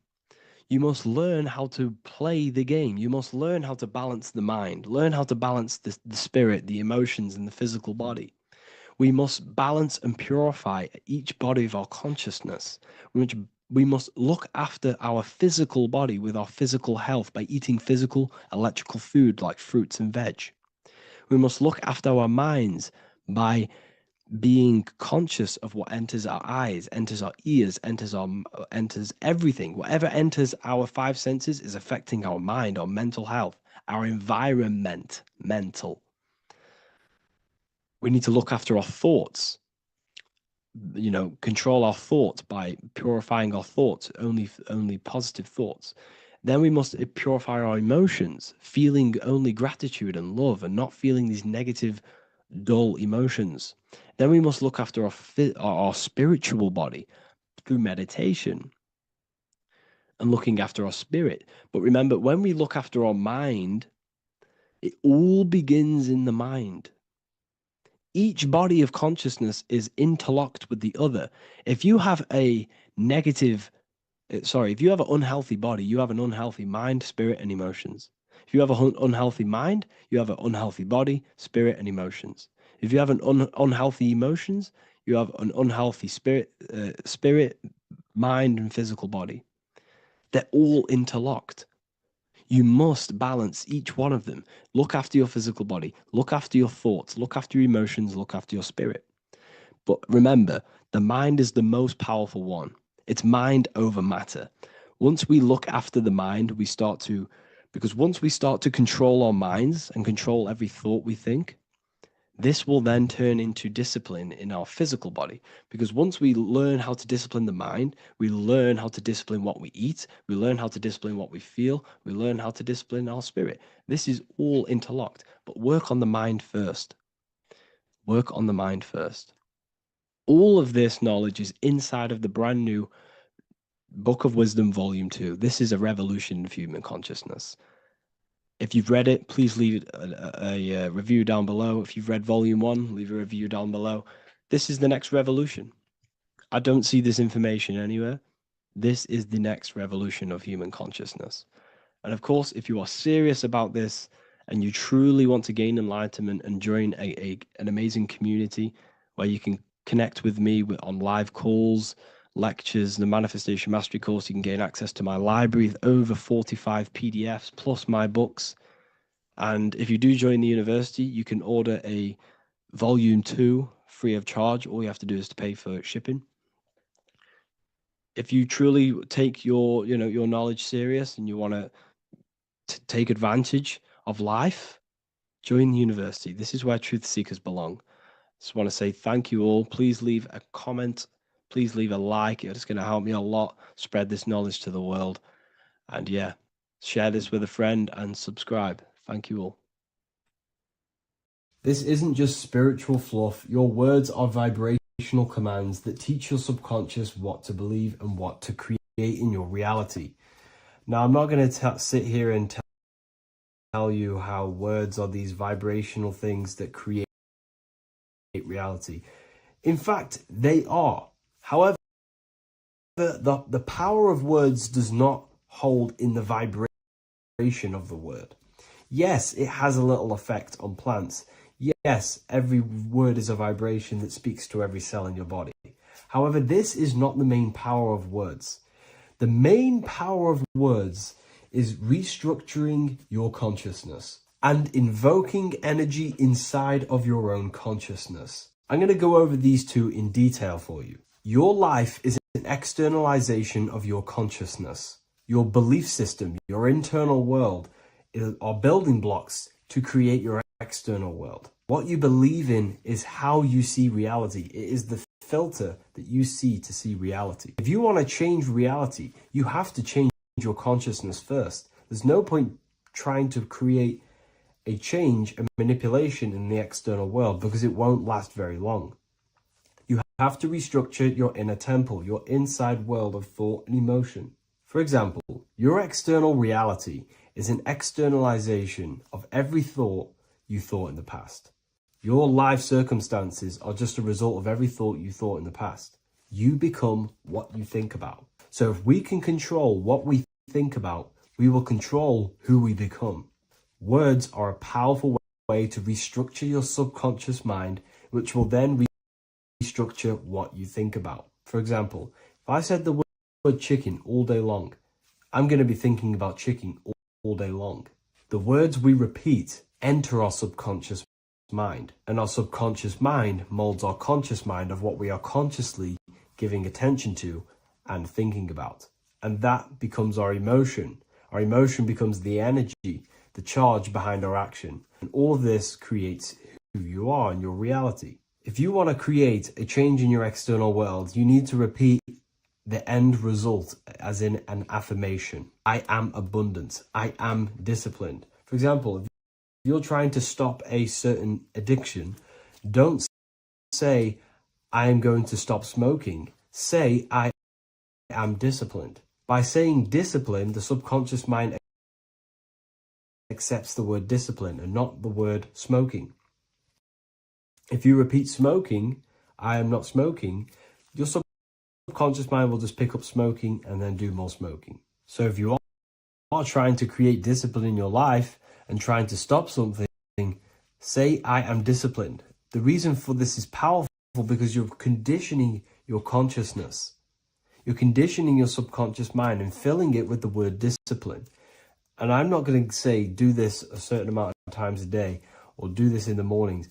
you must learn how to play the game. You must learn how to balance the mind, learn how to balance the spirit, the emotions, and the physical body. We must balance and purify each body of our consciousness. We must look after our physical body with our physical health by eating physical, electrical food like fruits and veg. We must look after our minds by being conscious of what enters our eyes, enters our ears, enters everything. Whatever enters our 5 senses is affecting our mind, our mental health, our environment, mental. We need to look after our thoughts, control our thoughts by purifying our thoughts, only positive thoughts. Then we must purify our emotions, feeling only gratitude and love and not feeling these negative, dull emotions. Then we must look after our spiritual body through meditation and looking after our spirit. But remember, when we look after our mind, it all begins in the mind. Each body of consciousness is interlocked with the other. If you have an unhealthy body, you have an unhealthy mind, spirit, and emotions. If you have an unhealthy mind, you have an unhealthy body, spirit, and emotions. If you have an unhealthy emotions, you have an unhealthy spirit, mind, and physical body. They're all interlocked. You must balance each one of them. Look after your physical body, look after your thoughts, look after your emotions, look after your spirit. But remember, the mind is the most powerful one. It's mind over matter. Once we look after the mind, because once we start to control our minds and control every thought we think, this will then turn into discipline in our physical body. Because once we learn how to discipline the mind, we learn how to discipline what we eat, we learn how to discipline what we feel, we learn how to discipline our spirit. This is all interlocked, but work on the mind first. Work on the mind first. All of this knowledge is inside of the brand new Book of Wisdom, Volume 2. This is a revolution of human consciousness. If you've read it, please leave a review down below. If you've read Volume 1, leave a review down below. This is the next revolution. I don't see this information anywhere. This is the next revolution of human consciousness. And of course, if you are serious about this and you truly want to gain enlightenment and join an amazing community where you can connect with me on live calls, lectures, the Manifestation Mastery course, you can gain access to my library with over 45 PDFs plus my books. And if you do join the university, you can order a volume 2 free of charge. All you have to do is to pay for shipping. If you truly take your knowledge serious and you want to take advantage of life, join the university. This is where truth seekers belong. Just want to say thank you all. Please leave a comment. Please leave a like. It's going to help me a lot spread this knowledge to the world. And yeah, share this with a friend and subscribe. Thank you all. This isn't just spiritual fluff. Your words are vibrational commands that teach your subconscious what to believe and what to create in your reality. Now, I'm not going to sit here and tell you how words are these vibrational things that create reality. In fact, they are. However, the power of words does not hold in the vibration of the word. Yes, it has a little effect on plants. Yes, every word is a vibration that speaks to every cell in your body. However, this is not the main power of words. The main power of words is restructuring your consciousness and invoking energy inside of your own consciousness. I'm going to go over these two in detail for you. Your life is an externalization of your consciousness. Your belief system, your internal world, are building blocks to create your external world. What you believe in is how you see reality. It is the filter that you see to see reality. If you want to change reality, you have to change your consciousness first. There's no point trying to create a change, a manipulation in the external world, because it won't last very long. You have to restructure your inner temple, your inside world of thought and emotion. For example, your external reality is an externalization of every thought you thought in the past. Your life circumstances are just a result of every thought you thought in the past. You become what you think about. So if we can control what we think about, we will control who we become. Words are a powerful way to restructure your subconscious mind, which will then restructure what you think about. For example, if I said the word chicken all day long, I'm going to be thinking about chicken all day long. The words we repeat enter our subconscious mind, and our subconscious mind molds our conscious mind of what we are consciously giving attention to and thinking about. And that becomes our emotion. Our emotion becomes the energy, the charge behind our action. And all of this creates who you are and your reality. If you want to create a change in your external world, you need to repeat the end result as in an affirmation. I am abundant. I am disciplined. For example, if you're trying to stop a certain addiction, don't say, I am going to stop smoking. Say, I am disciplined. By saying discipline, the subconscious mind accepts the word discipline and not the word smoking. If you repeat smoking, I am not smoking, your subconscious mind will just pick up smoking and then do more smoking. So if you are trying to create discipline in your life and trying to stop something, say, I am disciplined. The reason for this is powerful because you're conditioning your consciousness. You're conditioning your subconscious mind and filling it with the word discipline. And I'm not going to say, do this a certain amount of times a day or do this in the mornings.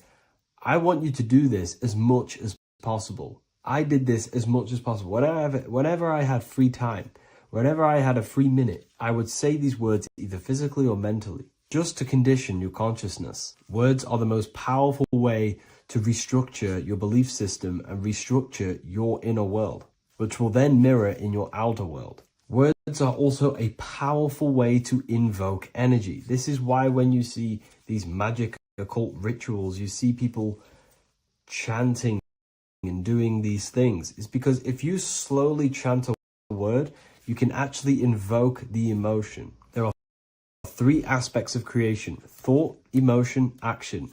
I want you to do this as much as possible. I did this as much as possible. Whenever I had free time, whenever I had a free minute, I would say these words either physically or mentally, just to condition your consciousness. Words are the most powerful way to restructure your belief system and restructure your inner world, which will then mirror in your outer world. Words are also a powerful way to invoke energy. This is why when you see these magic occult rituals, you see people chanting and doing these things is because if you slowly chant a word, you can actually invoke the emotion. There are three aspects of creation: thought, emotion, action.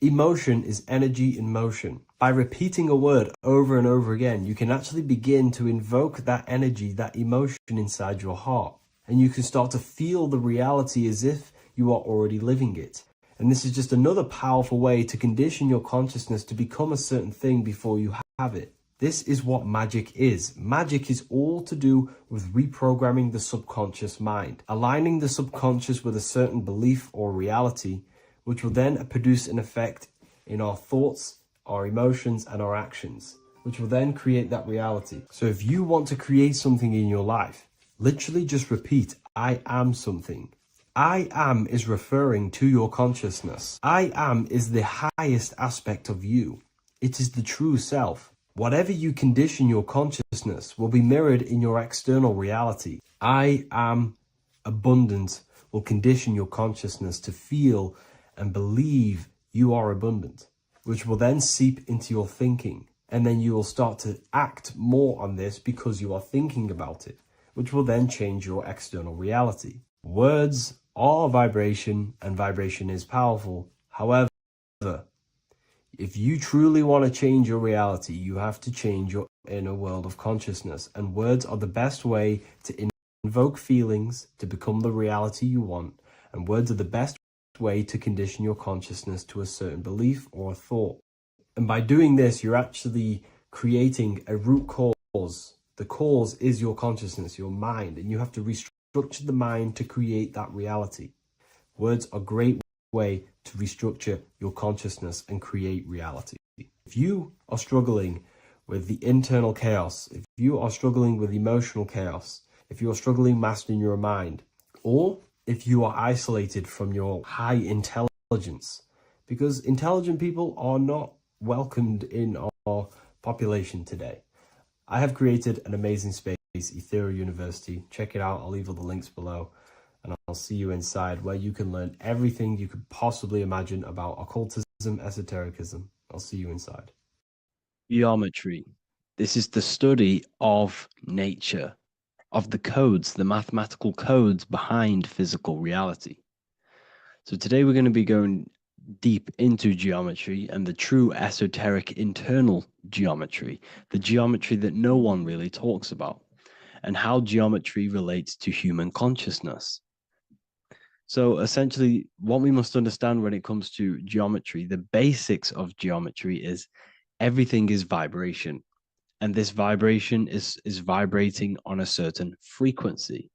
Emotion is energy in motion. By repeating a word over and over again, you can actually begin to invoke that energy, that emotion inside your heart. And you can start to feel the reality as if you are already living it. And this is just another powerful way to condition your consciousness to become a certain thing before you have it. This is what magic is. Magic is all to do with reprogramming the subconscious mind, aligning the subconscious with a certain belief or reality, which will then produce an effect in our thoughts, our emotions, and our actions, which will then create that reality. So if you want to create something in your life, literally just repeat, I am something. I am is referring to your consciousness. I am is the highest aspect of you. It is the true self. Whatever you condition your consciousness will be mirrored in your external reality. I am abundant will condition your consciousness to feel and believe you are abundant, which will then seep into your thinking. And then you will start to act more on this because you are thinking about it, which will then change your external reality. Words are vibration, and vibration is powerful. However, if you truly want to change your reality, you have to change your inner world of consciousness. And words are the best way to invoke feelings to become the reality you want. And words are the best way to condition your consciousness to a certain belief or a thought. And by doing this, you're actually creating a root cause. The cause is your consciousness, your mind, and you have to restructure the mind to create that reality. Words are a great way to restructure your consciousness and create reality. If you are struggling with the internal chaos, if you are struggling with emotional chaos, if you are struggling mastering your mind, or if you are isolated from your high intelligence, because intelligent people are not welcomed in our population today. I have created an amazing space, Ethereal University. Check it out. I'll leave all the links below. And I'll see you inside, where you can learn everything you could possibly imagine about occultism, esotericism. I'll see you inside. Geometry. This is the study of nature, of the codes, the mathematical codes behind physical reality. So today we're going to be going deep into geometry and the true esoteric internal geometry, the geometry that no one really talks about, and how geometry relates to human consciousness. So essentially, what we must understand when it comes to geometry, the basics of geometry is everything is vibration. And this vibration is vibrating on a certain frequency.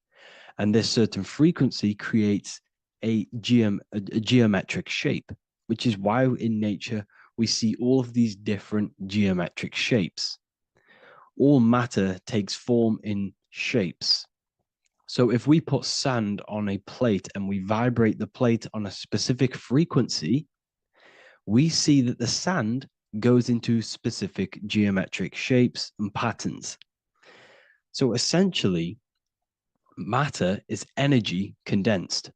And this certain frequency creates a geometric shape, which is why in nature we see all of these different geometric shapes. All matter takes form in shapes. So if we put sand on a plate and we vibrate the plate on a specific frequency, we see that the sand goes into specific geometric shapes and patterns. So essentially, matter is energy condensed.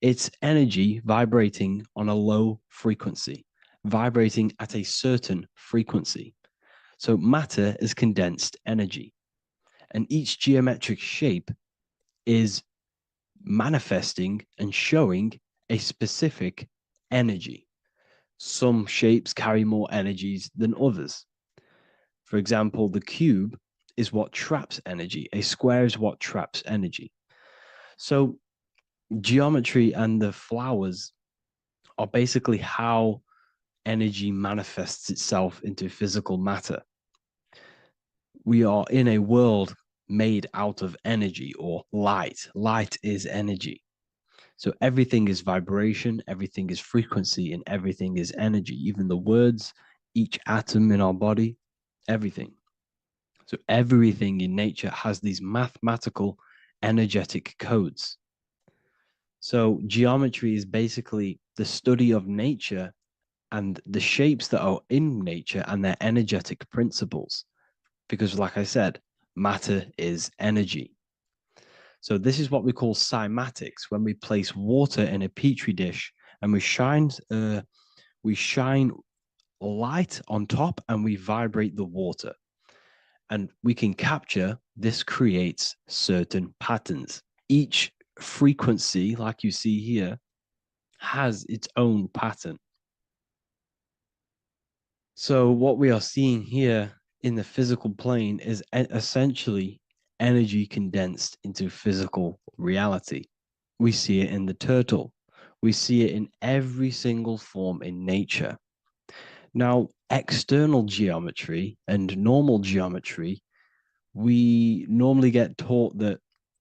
It's energy vibrating on a low frequency, vibrating at a certain frequency. So matter is condensed energy. And each geometric shape is manifesting and showing a specific energy. Some shapes carry more energies than others. For example, the cube is what traps energy. A square is what traps energy. So geometry and the flowers are basically how energy manifests itself into physical matter. We are in a world made out of energy or light. Light is energy. So everything is vibration, everything is frequency, and everything is energy. Even the words, each atom in our body, everything. So everything in nature has these mathematical energetic codes. So geometry is basically the study of nature and the shapes that are in nature and their energetic principles. Because like I said, matter is energy. So this is what we call cymatics, when we place water in a petri dish and we shine light on top and we vibrate the water. And we can capture, this creates certain patterns. Each frequency, like you see here, has its own pattern. So what we are seeing here in the physical plane is essentially energy condensed into physical reality. We see it in the turtle. We see it in every single form in nature. Now, external geometry and normal geometry, we normally get taught that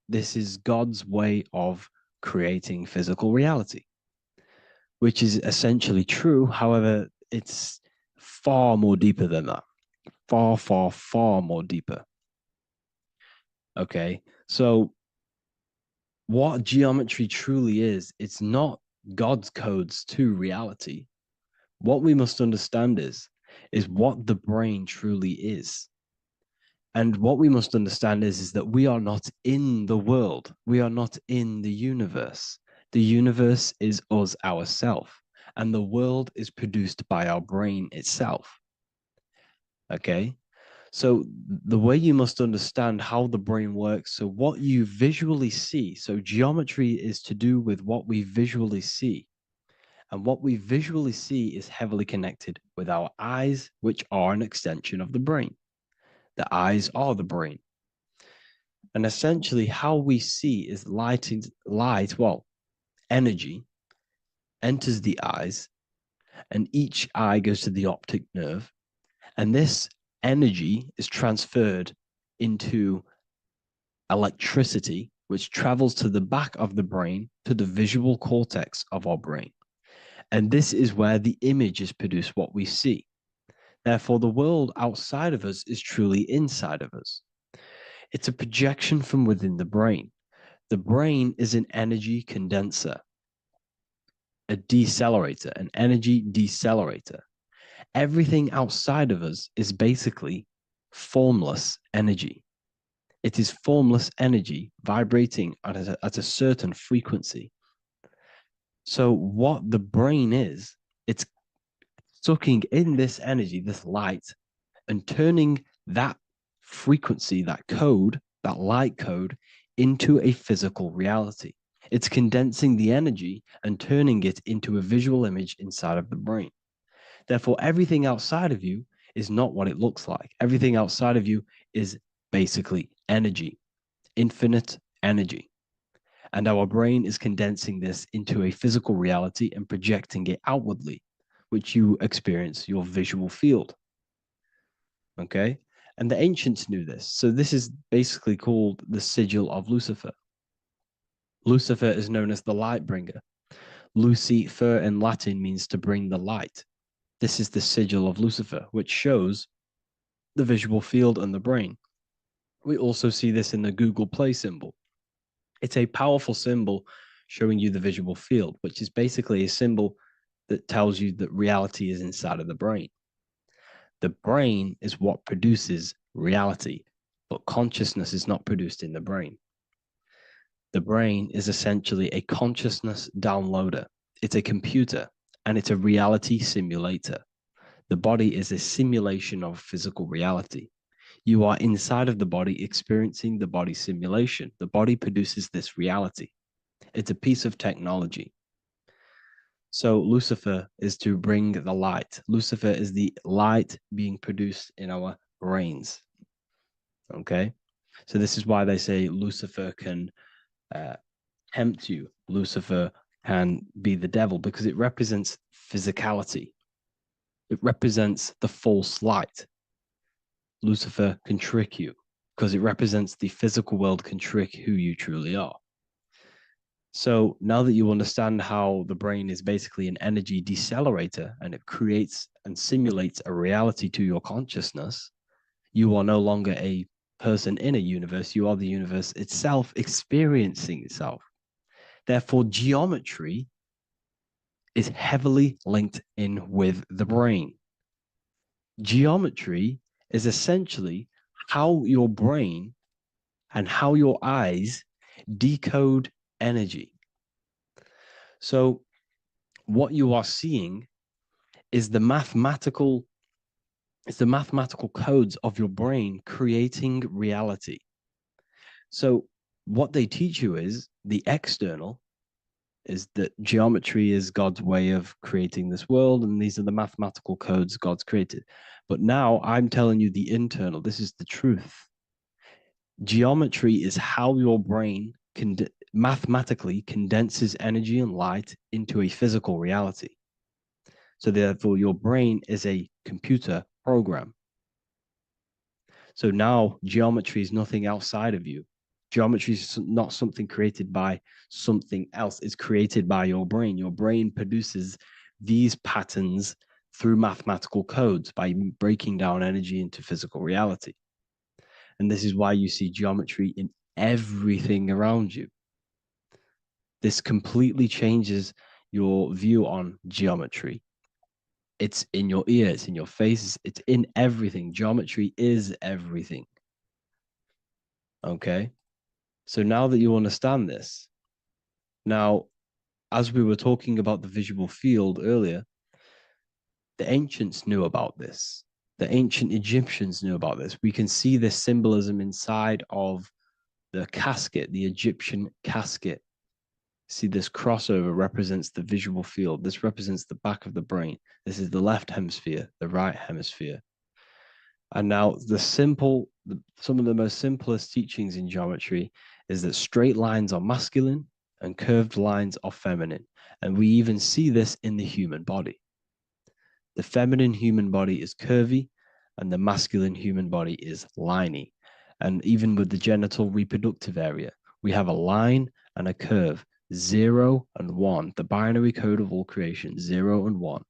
this is God's way of creating physical reality, which is essentially true. However, it's far more deeper than that. Far, far, far more deeper. Okay. So, what geometry truly is, it's not God's codes to reality. What we must understand is what the brain truly is. And what we must understand is that we are not in the world. We are not in the universe. The universe is us ourselves, and the world is produced by our brain itself. Okay. So the way you must understand how the brain works, so what you visually see, so geometry is to do with what we visually see. And what we visually see is heavily connected with our eyes, which are an extension of the brain. The eyes are the brain. And essentially, how we see is well, energy enters the eyes, and each eye goes to the optic nerve. And this energy is transferred into electricity, which travels to the back of the brain, to the visual cortex of our brain. And this is where the image is produced, what we see. Therefore, the world outside of us is truly inside of us. It's a projection from within the brain. The brain is an energy condenser, a decelerator, an energy decelerator. Everything outside of us is basically formless energy. It is formless energy vibrating at a certain frequency. So, what the brain is, it's sucking in this energy, this light, and turning that frequency, that code, that light code, into a physical reality. It's condensing the energy and turning it into a visual image inside of the brain. Therefore, everything outside of you is not what it looks like. Everything outside of you is basically energy, infinite energy. And our brain is condensing this into a physical reality and projecting it outwardly, which you experience your visual field. Okay. And the ancients knew this. So this is basically called the sigil of Lucifer. Lucifer is known as the light bringer. Lucifer in Latin means to bring the light. This is the sigil of Lucifer, which shows the visual field and the brain. We also see this in the Google Play symbol. It's a powerful symbol showing you the visual field, which is basically a symbol that tells you that reality is inside of the brain. The brain is what produces reality, but consciousness is not produced in the brain. The brain is essentially a consciousness downloader. It's a computer and it's a reality simulator. The body is a simulation of physical reality. You are inside of the body experiencing the body simulation. The body produces this reality. It's a piece of technology. So Lucifer is to bring the light. Lucifer is the light being produced in our brains. Okay. So this is why they say Lucifer can tempt you. Lucifer can be the devil because it represents physicality. It represents the false light. Lucifer can trick you because it represents the physical world can trick who you truly are. So now that you understand how the brain is basically an energy decelerator and it creates and simulates a reality to your consciousness, you are no longer a person in a universe. You are the universe itself experiencing itself. Therefore, geometry is heavily linked in with the brain. Geometry is essentially how your brain and how your eyes decode energy. So what you are seeing is the mathematical codes of your brain creating reality. So what they teach you is the external is that geometry is God's way of creating this world, and these are the mathematical codes God's created. But now I'm telling you the internal. This is the truth. Geometry is how your brain mathematically condenses energy and light into a physical reality. So therefore, your brain is a computer program. So now geometry is nothing outside of you. Geometry is not something created by something else. It's created by your brain. Your brain produces these patterns through mathematical codes by breaking down energy into physical reality. And this is why you see geometry in everything around you. This completely changes your view on geometry. It's in your ear, it's in your face, it's in everything. Geometry is everything. Okay. So now that you understand this, now, as we were talking about the visual field earlier, the ancients knew about this. The ancient Egyptians knew about this. We can see this symbolism inside of the casket, the Egyptian casket. See, this crossover represents the visual field. This represents the back of the brain. This is the left hemisphere, the right hemisphere. And now some of the most simplest teachings in geometry is that straight lines are masculine and curved lines are feminine. And we even see this in the human body. The feminine human body is curvy and the masculine human body is liney. And even with the genital reproductive area, we have a line and a curve, 0 and 1, the binary code of all creation, 0 and 1,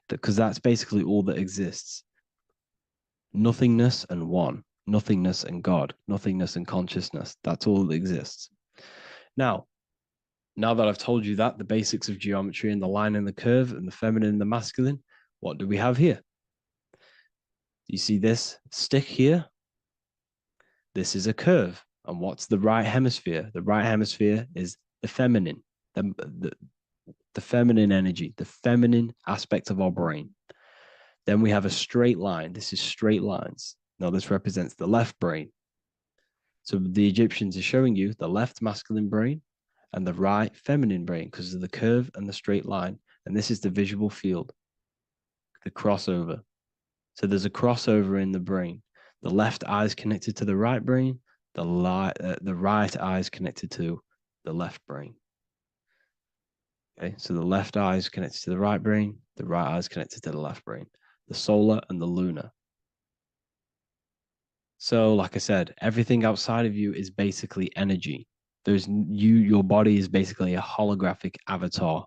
because that's basically all that exists. Nothingness and one, nothingness and God, nothingness and consciousness. That's all that exists. Now that I've told you that, the basics of geometry and the line and the curve and the feminine and the masculine, what do we have here? You see this stick here? This is a curve. And what's the right hemisphere? The right hemisphere is the feminine, the feminine energy, the feminine aspect of our brain. Then we have a straight line. This is straight lines. Now this represents the left brain. So the Egyptians are showing you the left masculine brain and the right feminine brain because of the curve and the straight line. And this is the visual field, the crossover. So there's a crossover in the brain. The left eye is connected to the right brain. The right eye is connected to the left brain. Okay, so the left eye is connected to the right brain. The right eye is connected to the left brain. The solar and the lunar. So, like I said, everything outside of you is basically energy. Your body is basically a holographic avatar,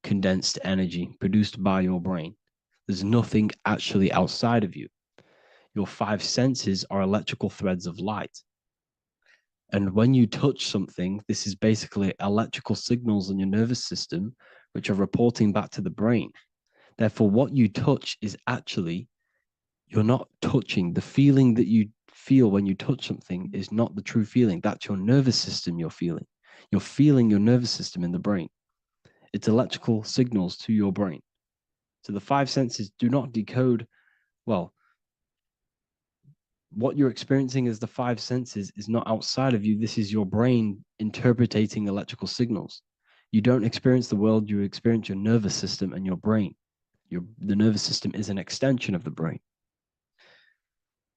condensed energy produced by your brain. There's nothing actually outside of you. Your five senses are electrical threads of light. And when you touch something, this is basically electrical signals in your nervous system, which are reporting back to the brain. Therefore, what you touch is actually, you're not touching. The feeling that you feel when you touch something is not the true feeling. That's your nervous system you're feeling. You're feeling your nervous system in the brain. It's electrical signals to your brain. So the five senses do not decode, well, what you're experiencing as the five senses is not outside of you. This is your brain interpreting electrical signals. You don't experience the world, you experience your nervous system and your brain. The nervous system is an extension of the brain.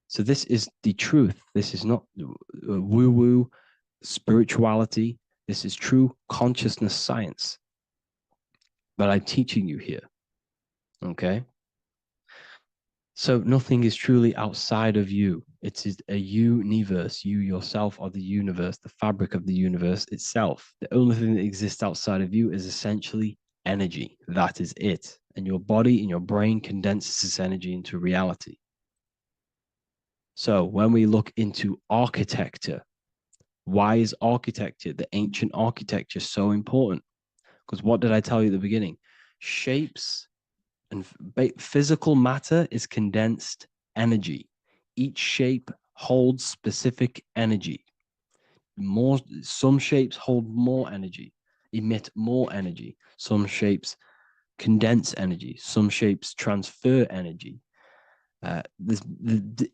So this is the truth. This is not woo-woo spirituality. This is true consciousness science that I'm teaching you here. Okay? So nothing is truly outside of you. It is a universe. You yourself are the universe, the fabric of the universe itself. The only thing that exists outside of you is essentially energy. That is it. And your body and your brain condenses this energy into reality. So when we look into architecture, why is architecture, the ancient architecture, so important? Because what did I tell you at the beginning? Shapes and physical matter is condensed energy. Each shape holds specific energy. Some shapes hold more energy, emit more energy. Some shapes condense energy. Some shapes transfer energy.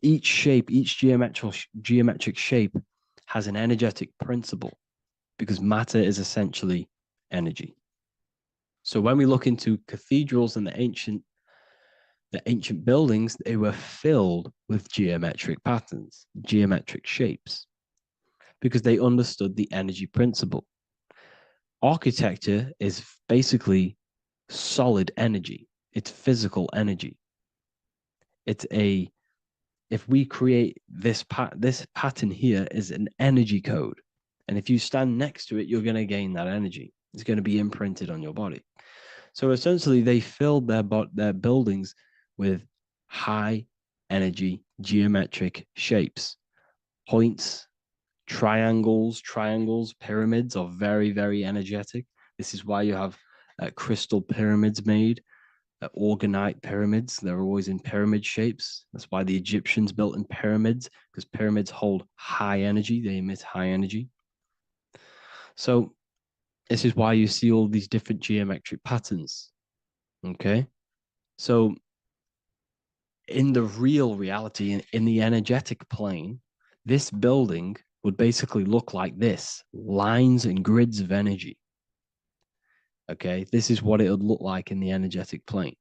Each shape, each geometric shape has an energetic principle because matter is essentially energy. So when we look into cathedrals and the ancient buildings, they were filled with geometric patterns, geometric shapes, because they understood the energy principle. Architecture is basically solid energy. It's physical energy. If we create this pattern here is an energy code. And if you stand next to it, you're going to gain that energy. It's going to be imprinted on your body. So essentially, they filled their buildings with high energy geometric shapes, points, triangles, pyramids are very, very energetic. This is why you have crystal pyramids made, organite pyramids. They're always in pyramid shapes. That's why the Egyptians built in pyramids, because pyramids hold high energy. They emit high energy. So this is why you see all these different geometric patterns. Okay. So in the real reality, in the energetic plane, this building would basically look like this: lines and grids of energy. Okay. This is what it would look like in the energetic plane,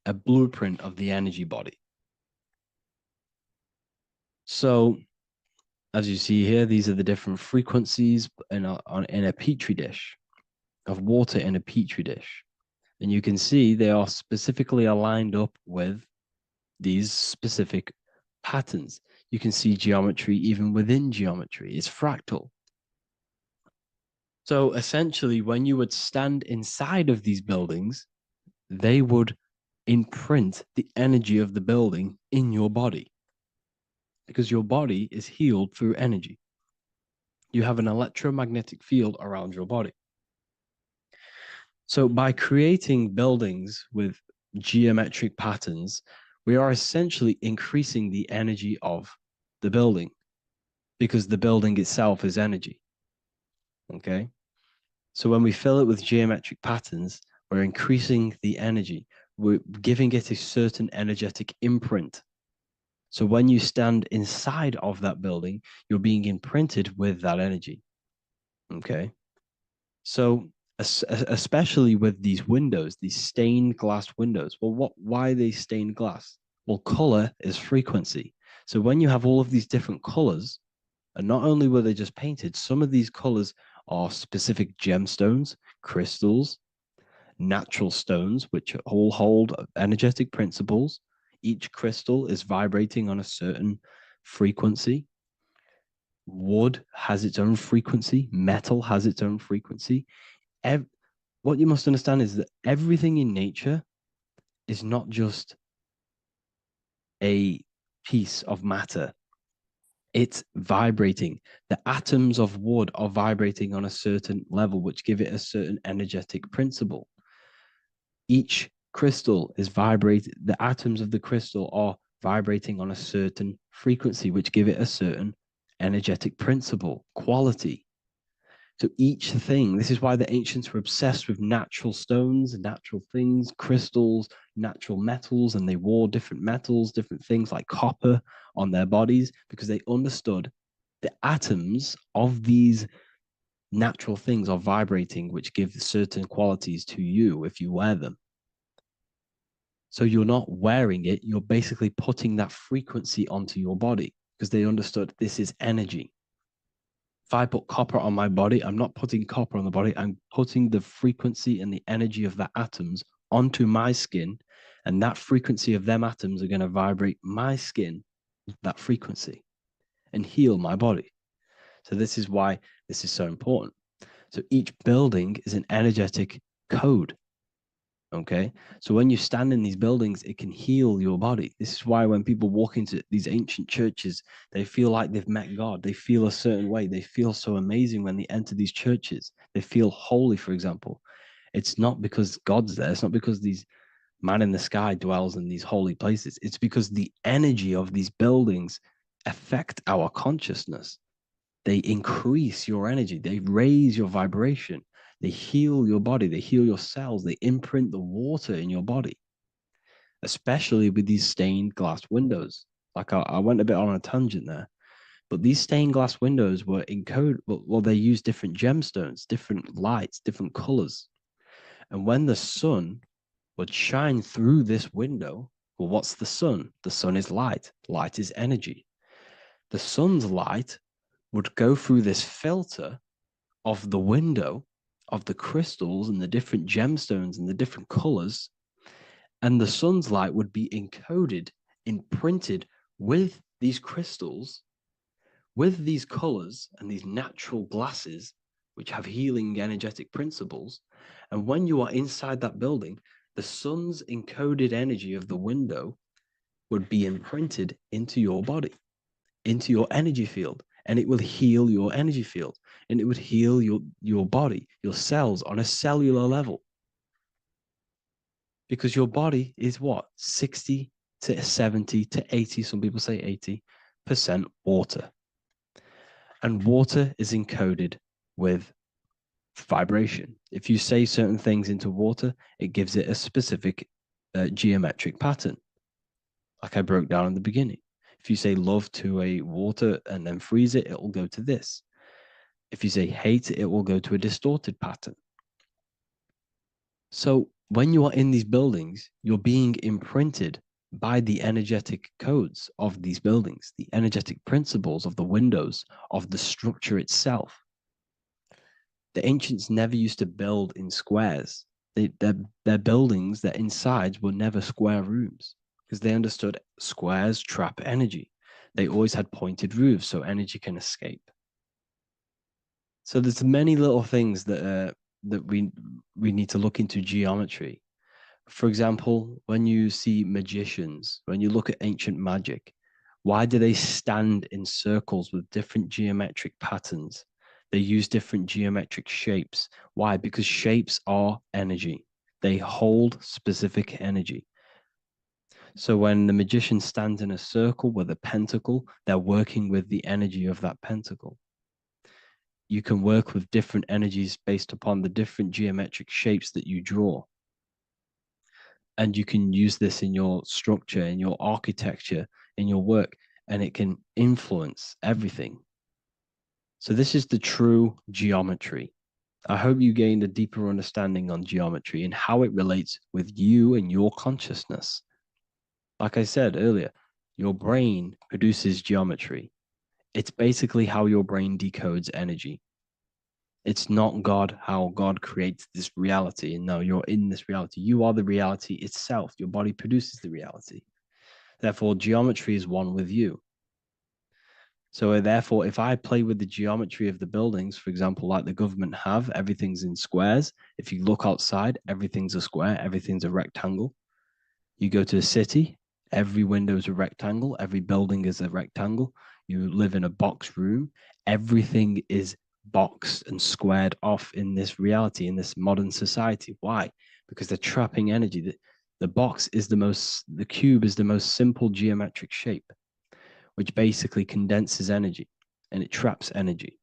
a blueprint of the energy body. So as you see here, these are the different frequencies in a petri dish, of water in a petri dish. And you can see they are specifically aligned up with these specific patterns. You can see geometry even within geometry. It's fractal. So essentially, when you would stand inside of these buildings, they would imprint the energy of the building in your body, because your body is healed through energy. You have an electromagnetic field around your body. So by creating buildings with geometric patterns, we are essentially increasing the energy of the building, because the building itself is energy. Okay. So when we fill it with geometric patterns, we're increasing the energy. We're giving it a certain energetic imprint. So when you stand inside of that building, you're being imprinted with that energy. Okay. So especially with these windows, these stained glass windows. Well, why are they stained glass? Well, color is frequency. So when you have all of these different colors, and not only were they just painted, some of these colors are specific gemstones, crystals, natural stones, which all hold energetic principles. Each crystal is vibrating on a certain frequency. Wood has its own frequency. Metal has its own frequency. What you must understand is that everything in nature is not just a piece of matter. It's vibrating. The atoms of wood are vibrating on a certain level, which give it a certain energetic principle. Each crystal is vibrating. The atoms of the crystal are vibrating on a certain frequency, which give it a certain energetic principle, quality. So each thing, this is why the ancients were obsessed with natural stones, natural things, crystals, natural metals, and they wore different metals, different things like copper on their bodies, because they understood the atoms of these natural things are vibrating, which give certain qualities to you if you wear them. So you're not wearing it, you're basically putting that frequency onto your body, because they understood this is energy. If I put copper on my body, I'm not putting copper on the body. I'm putting the frequency and the energy of the atoms onto my skin. And that frequency of them atoms are going to vibrate my skin, that frequency, and heal my body. So this is why this is so important. So each building is an energetic code. Okay. So when you stand in these buildings, it can heal your body. This is why when people walk into these ancient churches, they feel like they've met God. They feel a certain way. They feel so amazing when they enter these churches. They feel holy, for example. It's not because God's there. It's not because these man in the sky dwells in these holy places. It's because the energy of these buildings affect our consciousness. They increase your energy. They raise your vibration. They heal your body, they heal your cells, they imprint the water in your body, especially with these stained glass windows. Like I went a bit on a tangent there, but these stained glass windows were encoded, well, they use different gemstones, different lights, different colors. And when the sun would shine through this window, well, what's the sun? The sun is light. Light is energy. The sun's light would go through this filter of the window, of the crystals and the different gemstones and the different colors, and the sun's light would be encoded, imprinted with these crystals, with these colors and these natural glasses, which have healing energetic principles. And when you are inside that building, the sun's encoded energy of the window would be imprinted into your body, into your energy field, and it will heal your energy field, and it would heal your body, your cells on a cellular level. Because your body is what? 60 to 70 to 80, some people say 80% water. And water is encoded with vibration. If you say certain things into water, it gives it a specific geometric pattern, like I broke down in the beginning. If you say love to a water and then freeze it, it will go to this. If you say hate, it will go to a distorted pattern. So when you are in these buildings, you're being imprinted by the energetic codes of these buildings, the energetic principles of the windows, of the structure itself. The ancients never used to build in squares. Their buildings, their insides were never square rooms because they understood squares trap energy. They always had pointed roofs so energy can escape. So there's many little things that we need to look into geometry. For example, when you see magicians, when you look at ancient magic, why do they stand in circles with different geometric patterns? They use different geometric shapes. Why? Because shapes are energy. They hold specific energy. So when the magician stands in a circle with a pentacle, they're working with the energy of that pentacle. You can work with different energies based upon the different geometric shapes that you draw. And you can use this in your structure, in your architecture, in your work, and it can influence everything. So this is the true geometry. I hope you gained a deeper understanding on geometry and how it relates with you and your consciousness. Like I said earlier, your brain produces geometry. It's basically how your brain decodes energy. It's not God, how God creates this reality. And no, you're in this reality. You are the reality itself. Your body produces the reality. Therefore, geometry is one with you. So therefore, if I play with the geometry of the buildings, for example, like the government have, everything's in squares. If you look outside, everything's a square, everything's a rectangle. You go to a city, every window is a rectangle, every building is a rectangle. You live in a box room, everything is boxed and squared off in this reality, in this modern society. Why? Because they're trapping energy. The box is the cube is the most simple geometric shape, which basically condenses energy and it traps energy.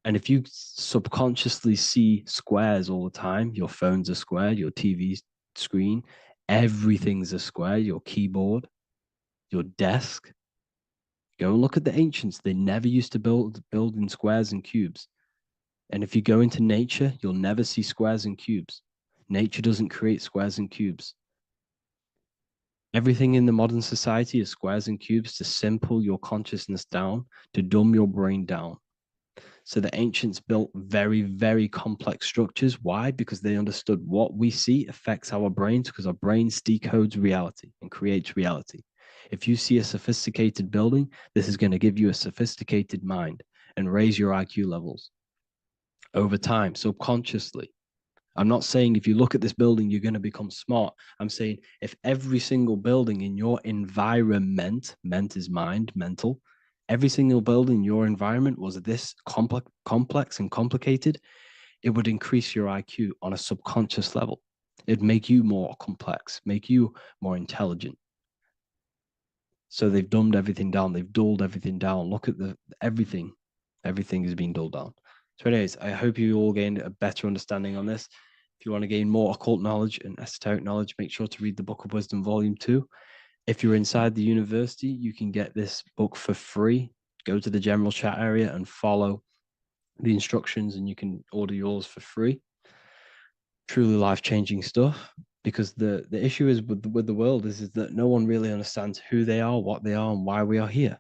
And if you subconsciously see squares all the time, your phone's a square, your TV screen, everything's a square, your keyboard, your desk. Go and look at the ancients. They never used to build in squares and cubes. And if you go into nature, you'll never see squares and cubes. Nature doesn't create squares and cubes. Everything in the modern society is squares and cubes to simple your consciousness down, to dumb your brain down. So the ancients built very, very complex structures. Why? Because they understood what we see affects our brains, because our brains decodes reality and creates reality. If you see a sophisticated building, this is going to give you a sophisticated mind and raise your IQ levels over time, subconsciously. I'm not saying if you look at this building, you're going to become smart. I'm saying if every single building in your environment, ment is mind, mental, every single building in your environment was this complex and complicated, it would increase your IQ on a subconscious level. It'd make you more complex, make you more intelligent. So they've dumbed everything down. They've dulled everything down. Look at everything. Everything is being dulled down. So anyways, I hope you all gained a better understanding on this. If you want to gain more occult knowledge and esoteric knowledge, make sure to read the Book of Wisdom Volume 2. If you're inside the university, you can get this book for free. Go to the general chat area and follow the instructions, and you can order yours for free. Truly life-changing stuff, because the issue is with the world is that no one really understands who they are, what they are, and why we are here.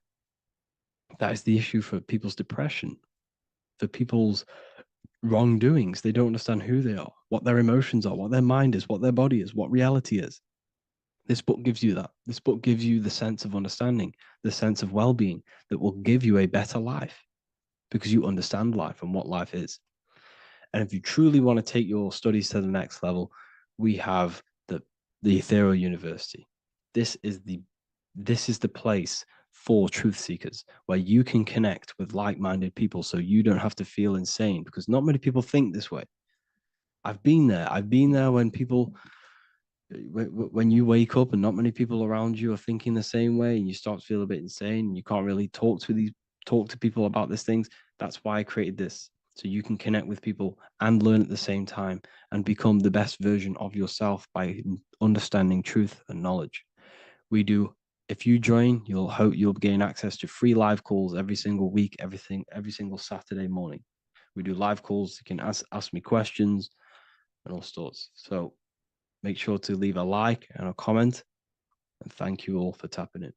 That is the issue for people's depression, for people's wrongdoings. They don't understand who they are, what their emotions are, what their mind is, what their body is, what reality is. This book gives you that. This book gives you the sense of understanding, the sense of well-being that will give you a better life, because you understand life and what life is. And if you truly want to take your studies to the next level, we have the Ethereal University. This is the place for truth seekers, where you can connect with like-minded people, so you don't have to feel insane, because not many people think this way. I've been there. I've been there when people, when you wake up and not many people around you are thinking the same way, and you start to feel a bit insane, and you can't really talk to people about these things. That's why I created this, so you can connect with people and learn at the same time and become the best version of yourself by understanding truth and knowledge. We do. If you join, you'll gain access to free live calls every single week, every single Saturday morning. We do live calls. You can ask me questions and all sorts. So make sure to leave a like and a comment. And thank you all for tapping in.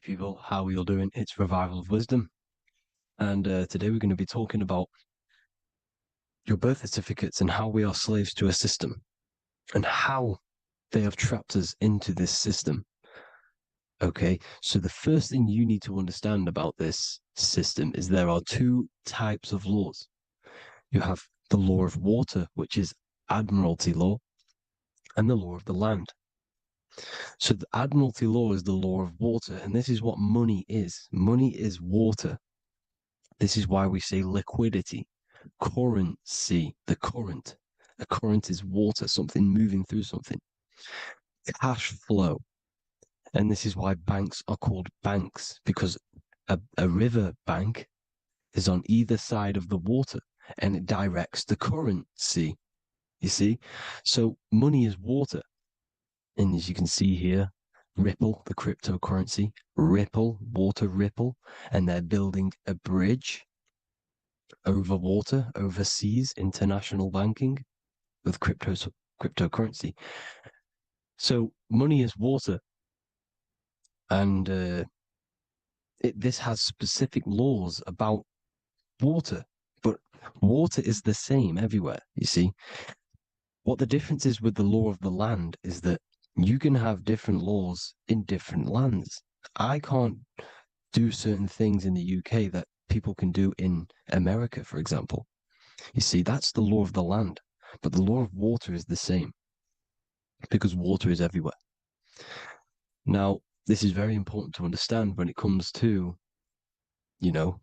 People, how are you all doing? It's Revival of Wisdom, and today we're going to be talking about your birth certificates and how we are slaves to a system, and how they have trapped us into this system. Okay, so the first thing you need to understand about this system is there are two types of laws. You have the law of water, which is admiralty law, and the law of the land. So the admiralty law is the law of water, and this is what money is. Money is water. This is why we say liquidity, currency, the current. A current is water, something moving through something. Cash flow. And this is why banks are called banks, because a river bank is on either side of the water and it directs the currency. You see? So money is water. And as you can see here, Ripple, the cryptocurrency, Ripple, water Ripple, and they're building a bridge over water, overseas, international banking with cryptocurrency. So money is water, and this has specific laws about water, but water is the same everywhere. You see, what the difference is with the law of the land is that you can have different laws in different lands. I can't do certain things in the UK that people can do in America, for example. You see, that's the law of the land, but the law of water is the same, because water is everywhere. Now, this is very important to understand when it comes to,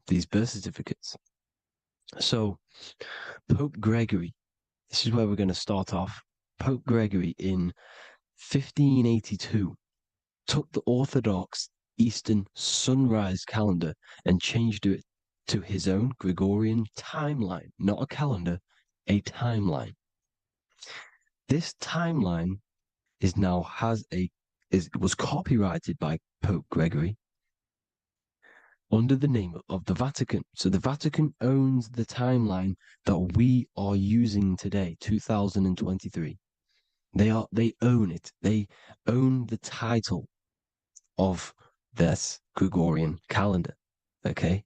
these birth certificates. So, Pope Gregory, this is where we're going to start off. Pope Gregory in 1582 took the Orthodox Eastern sunrise calendar and changed it to his own Gregorian timeline, not a calendar, a timeline. This timeline was copyrighted by Pope Gregory under the name of the Vatican. So the Vatican owns the timeline that we are using today, 2023. They own it. They own the title of this Gregorian calendar. Okay.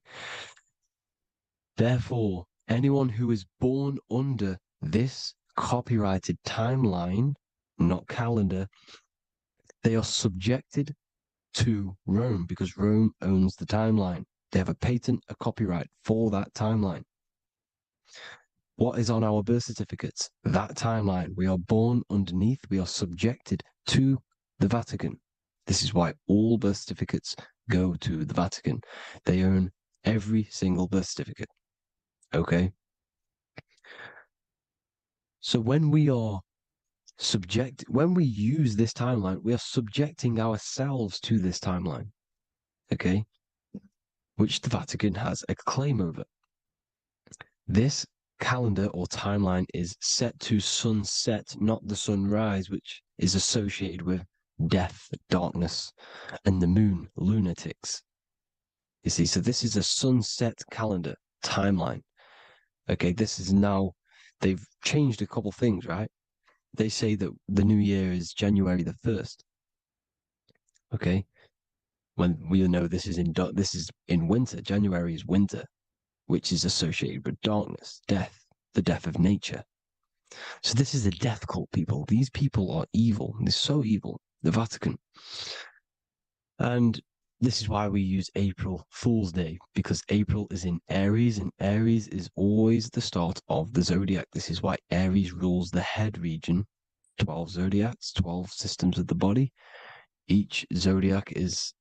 Therefore, anyone who is born under this copyrighted timeline, not calendar, they are subjected to Rome because Rome owns the timeline. They have a patent, a copyright for that timeline. What is on our birth certificates? That timeline. We are born underneath, we are subjected to the Vatican. This is why all birth certificates go to the Vatican. They own every single birth certificate. Okay? So when we use this timeline, we are subjecting ourselves to this timeline. Okay? Which the Vatican has a claim over. This calendar or timeline is set to sunset, not the sunrise, which is associated with death, darkness, and the moon, lunatics. You see, so this is a sunset calendar timeline. Okay, this is now, they've changed a couple things, right? They say that the new year is January the 1st. Okay, when we know this is in winter. January is winter, which is associated with darkness, death, the death of nature. So this is a death cult, people. These people are evil. They're so evil. The Vatican. And this is why we use April Fool's Day, because April is in Aries, and Aries is always the start of the zodiac. This is why Aries rules the head region. 12 zodiacs, 12 systems of the body. Each zodiac is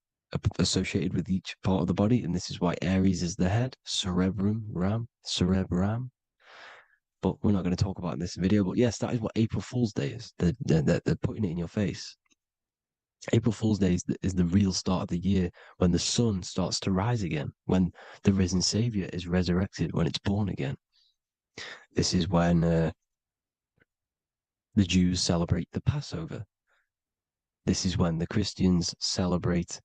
associated with each part of the body, and this is why Aries is the head, cerebrum. But we're not going to talk about in this video. But yes, that is what April Fool's Day is. They're putting it in your face. April Fool's Day is the real start of the year, when the sun starts to rise again, when the risen Savior is resurrected, when it's born again. This is when the Jews celebrate the Passover. This is when the Christians celebrate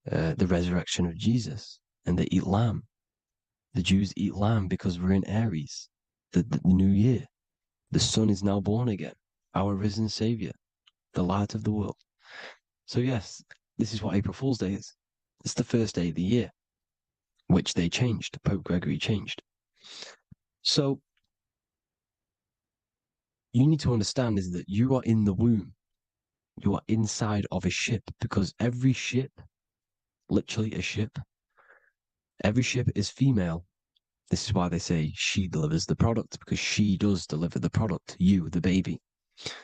the resurrection of Jesus, and they eat lamb. The Jews eat lamb because we're in Aries, the new year. The sun is now born again, our risen Savior, the light of the world. So yes, this is what April Fool's Day is. It's the first day of the year, which they changed. Pope Gregory changed. So you need to understand is that you are in the womb. You are inside of a ship, because every ship, literally a ship, every ship is female. This is why they say she delivers the product, because she does deliver the product, you, the baby.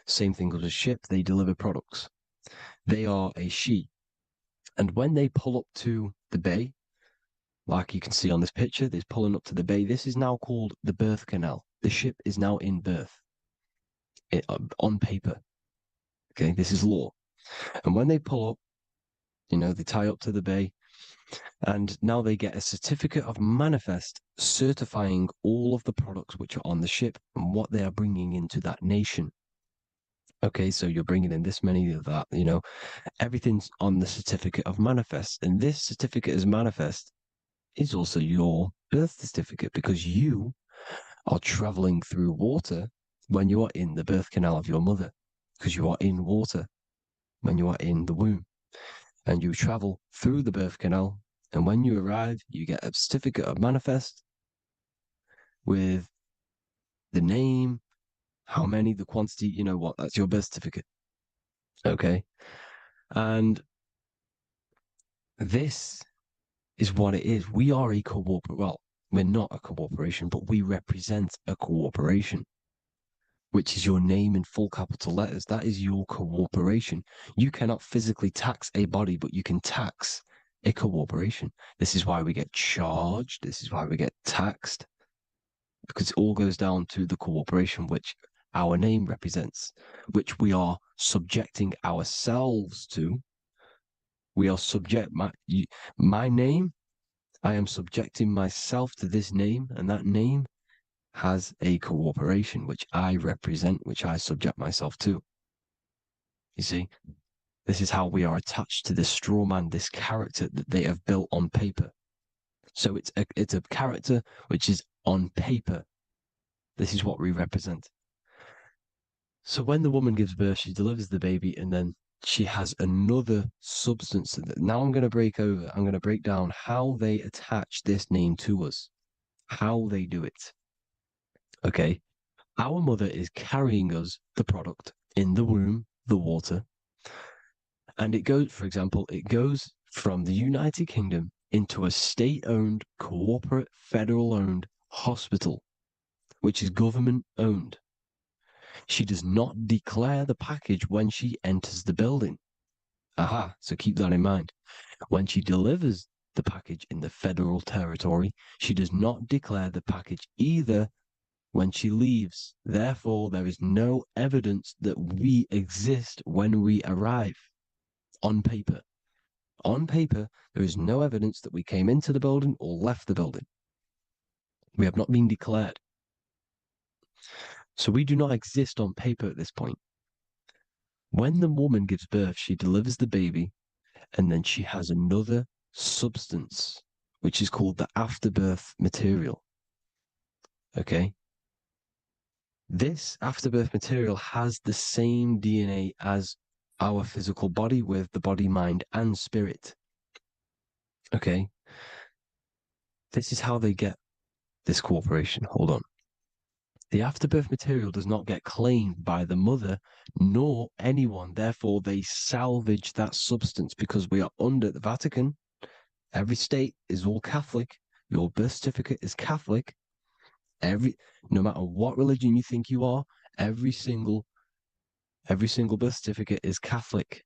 Same thing with a ship, they deliver products. They are a she. And when they pull up to the bay, like you can see on this picture, they're pulling up to the bay. This is now called the birth canal. The ship is now in birth on paper. Okay, this is law. And when they pull up, they tie up to the bay, and now they get a certificate of manifest certifying all of the products which are on the ship and what they are bringing into that nation. Okay, so you're bringing in this many of that, everything's on the certificate of manifest. And this certificate of manifest is also your birth certificate, because you are traveling through water when you are in the birth canal of your mother, because you are in water when you are in the womb, and you travel through the birth canal. And when you arrive, you get a certificate of manifest with the name, how many, the quantity, that's your birth certificate. Okay. And this is what it is. We are a well, we're not a corporation, but we represent a corporation, which is your name in full capital letters. That is your corporation. You cannot physically tax a body, but you can tax a corporation. This is why we get charged. This is why we get taxed, because it all goes down to the corporation which our name represents, which we are subjecting ourselves to. We are my name. I am subjecting myself to this name, and that name has a corporation which I represent, which I subject myself to. You see, this is how we are attached to this straw man, this character that they have built on paper. So it's a character which is on paper. This is what we represent. So when the woman gives birth, she delivers the baby, and then she has another substance. Now I'm going to break down how they attach this name to us, how they do it. Okay. Our mother is carrying us the product in the womb, the water. And it goes, for example, it goes from the United Kingdom into a state-owned, corporate, federal-owned hospital, which is government-owned. She does not declare the package when she enters the building. Aha, so keep that in mind. When she delivers the package in the federal territory, she does not declare the package either when she leaves. Therefore, there is no evidence that we exist when we arrive on paper. On paper, there is no evidence that we came into the building or left the building. We have not been declared. So we do not exist on paper at this point. When the woman gives birth, she delivers the baby, and then she has another substance, which is called the afterbirth material. Okay? This afterbirth material has the same DNA as our physical body with the body, mind, and spirit. Okay? This is how they get this corporation. Hold on. The afterbirth material does not get claimed by the mother nor anyone. Therefore, they salvage that substance because we are under the Vatican. Every state is all Catholic. Your birth certificate is Catholic. No matter what religion you think you are, every single birth certificate is Catholic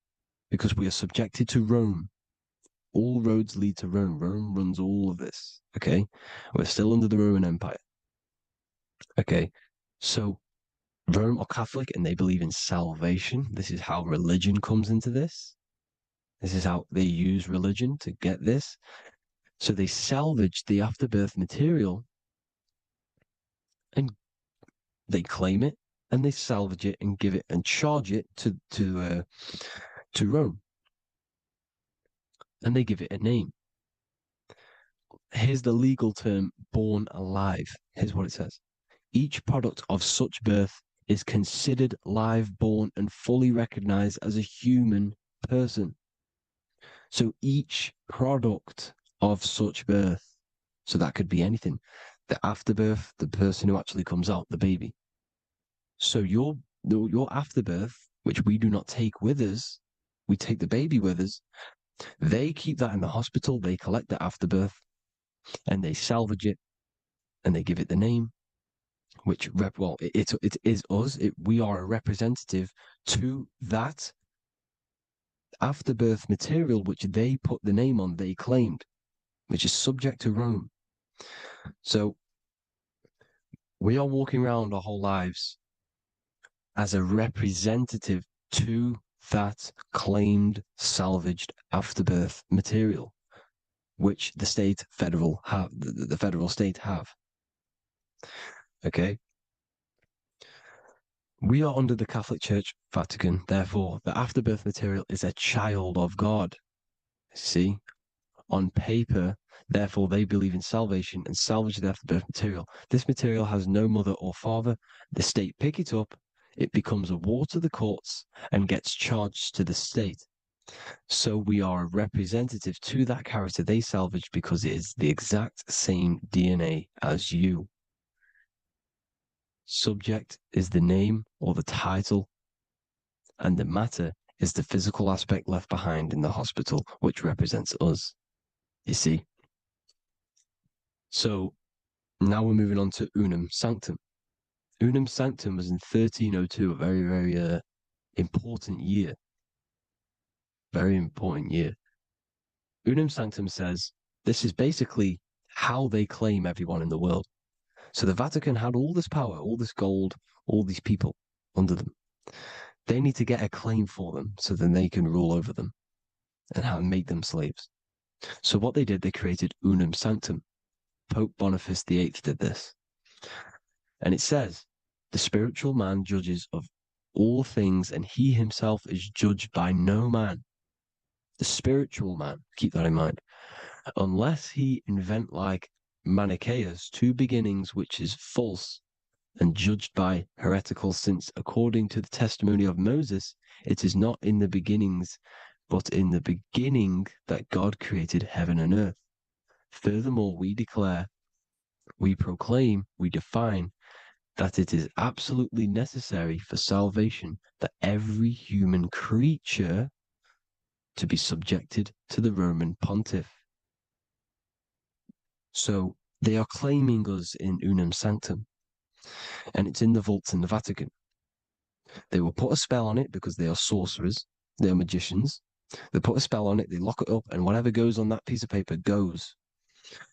because we are subjected to Rome. All roads lead to Rome. Rome runs all of this. Okay, we're still under the Roman Empire. Okay, so Rome are Catholic and they believe in salvation. This is how religion comes into this. This is how they use religion to get this. So they salvage the afterbirth material and they claim it and they salvage it and give it and charge it to Rome. And they give it a name. Here's the legal term, born alive. Here's what it says. Each product of such birth is considered live born and fully recognized as a human person. So each product of such birth, so that could be anything, the afterbirth, the person who actually comes out, the baby. So your afterbirth, which we do not take with us, we take the baby with us. They keep that in the hospital. They collect the afterbirth and they salvage it and they give it the name, which it is us. We are a representative to that afterbirth material, which they put the name on, they claimed, which is subject to Rome. So we are walking around our whole lives as a representative to that claimed salvaged afterbirth material, which the federal state have. Okay. We are under the Catholic Church, Vatican. Therefore, the afterbirth material is a child of God. See, on paper, therefore, they believe in salvation and salvage the afterbirth material. This material has no mother or father. The state pick it up. It becomes a war to the courts and gets charged to the state. So we are a representative to that character they salvaged because it is the exact same DNA as you. Subject is the name or the title, and the matter is the physical aspect left behind in the hospital, which represents us. You see? So now we're moving on to Unum Sanctum. Unum Sanctum was in 1302, a very, very important year. Very important year. Unum Sanctum says this is basically how they claim everyone in the world. So the Vatican had all this power, all this gold, all these people under them. They need to get a claim for them so then they can rule over them and make them slaves. So what they did, they created Unum Sanctum. Pope Boniface VIII did this. And it says, the spiritual man judges of all things and he himself is judged by no man. The spiritual man, keep that in mind, unless he invent like Manichaeus, two beginnings which is false and judged by heretical, since according to the testimony of Moses, it is not in the beginnings, but in the beginning that God created heaven and earth. Furthermore, we declare, we proclaim, we define that it is absolutely necessary for salvation that every human creature to be subjected to the Roman pontiff. So they are claiming us in unum sanctum, and it's in the vaults in the Vatican. They will put a spell on it because they are sorcerers, they are magicians. They put a spell on it, they lock it up, and whatever goes on that piece of paper goes.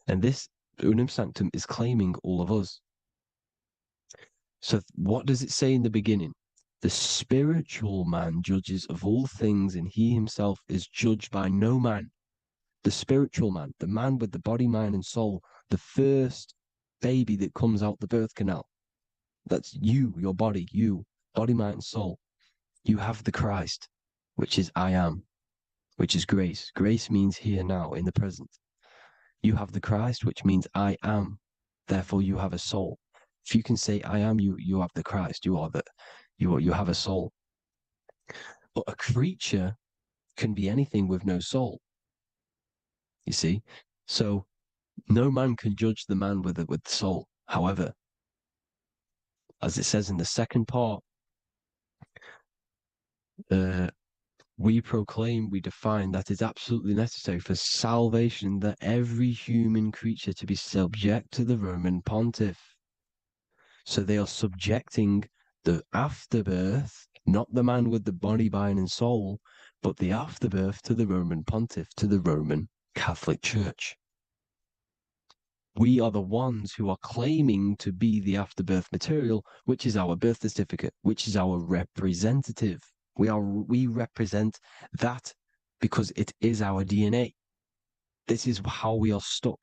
And this unum sanctum is claiming all of us. So what does it say in the beginning? The spiritual man judges of all things, and he himself is judged by no man. The spiritual man, the man with the body, mind, and soul, the first baby that comes out the birth canal. That's you, your body, you, body, mind, and soul. You have the Christ, which is I am, which is grace. Grace means here now, in the present. You have the Christ, which means I am. Therefore, you have a soul. If you can say I am, you have the Christ. You have a soul. But a creature can be anything with no soul. You see, so no man can judge the man with the soul. However, as it says in the second part, we proclaim, we define that it's absolutely necessary for salvation that every human creature to be subject to the Roman pontiff. So they are subjecting the afterbirth, not the man with the body, mind, and soul, but the afterbirth to the Roman pontiff, to the Roman Catholic Church. We are the ones who are claiming to be the afterbirth material, which is our birth certificate, which is our representative. We represent that because it is our DNA. This is how we are stuck.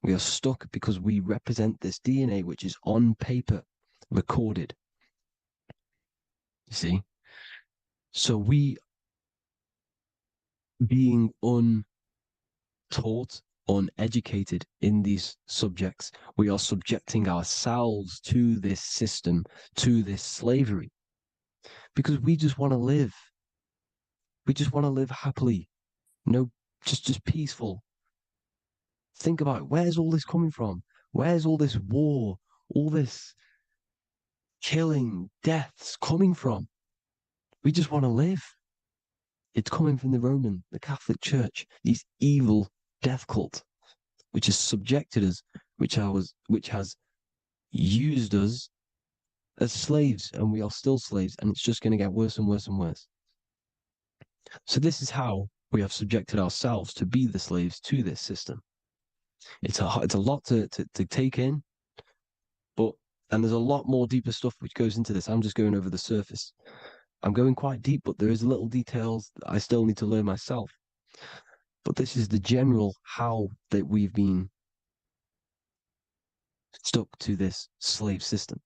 We are stuck because we represent this DNA, which is on paper, recorded. You see? So we, being untaught, uneducated in these subjects, we are subjecting ourselves to this system, to this slavery, because we just want to live. We just want to live happily, just peaceful. Think about it. Where's all this coming from? Where's all this war, all this killing, deaths coming from? We just want to live. It's coming from the Catholic Church, these evil death cult, which has subjected us, which has used us as slaves, and we are still slaves, and it's just going to get worse and worse and worse. So this is how we have subjected ourselves to be the slaves to this system. It's a lot to take in, and there's a lot more deeper stuff which goes into this. I'm just going over the surface. I'm going quite deep, but there is little details that I still need to learn myself. But this is the general how that we've been stuck to this slave system.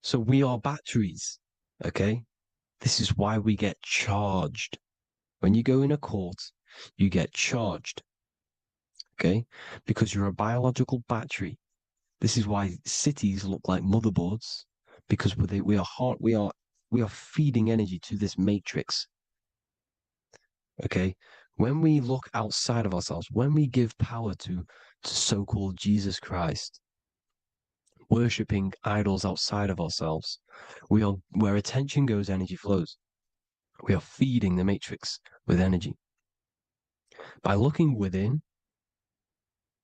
So we are batteries, okay? This is why we get charged. When you go in a court, you get charged, okay? Because you're a biological battery. This is why cities look like motherboards, because we are feeding energy to this matrix. Okay, when we look outside of ourselves, when we give power to so-called Jesus Christ, worshipping idols outside of ourselves, where attention goes, energy flows. We are feeding the matrix with energy. By looking within,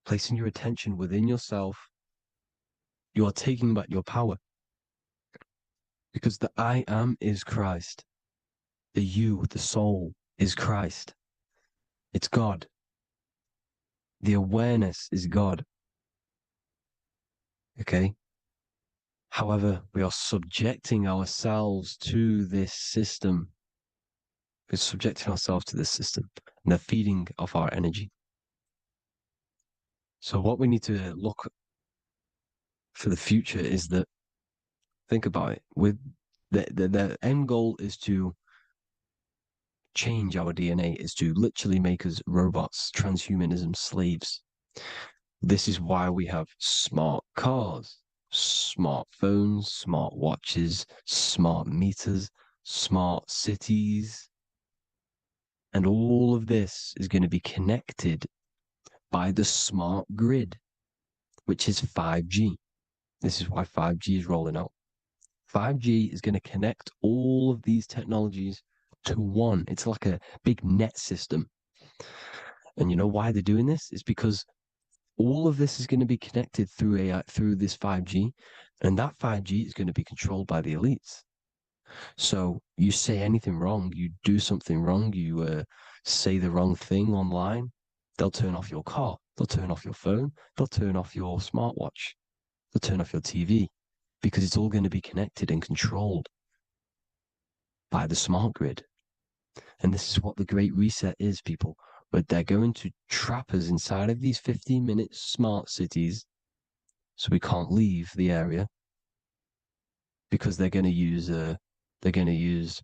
placing your attention within yourself, you are taking back your power. Because the I am is Christ. The you, the soul, is Christ. It's God. The awareness is God. Okay? However, we are subjecting ourselves to this system. We're subjecting ourselves to this system, and they're feeding off our energy. So what we need to look for the future is that, think about it, with the end goal is to change our DNA, is to literally make us robots, transhumanism, slaves. This is why we have smart cars, smartphones, smart watches, smart meters, smart cities. And all of this is going to be connected by the smart grid, which is 5G. This is why 5G is rolling out. 5G is going to connect all of these technologies to one. It's like a big net system. And you know why they're doing this? It's because all of this is going to be connected through AI, through this 5G, and that 5G is going to be controlled by the elites. So you say anything wrong, you do something wrong, you say the wrong thing online, they'll turn off your car, they'll turn off your phone, they'll turn off your smartwatch, they'll turn off your TV, because it's all going to be connected and controlled by the smart grid. And this is what the Great Reset is, people. But they're going to trap us inside of these 15-minute smart cities so we can't leave the area, because they're going to use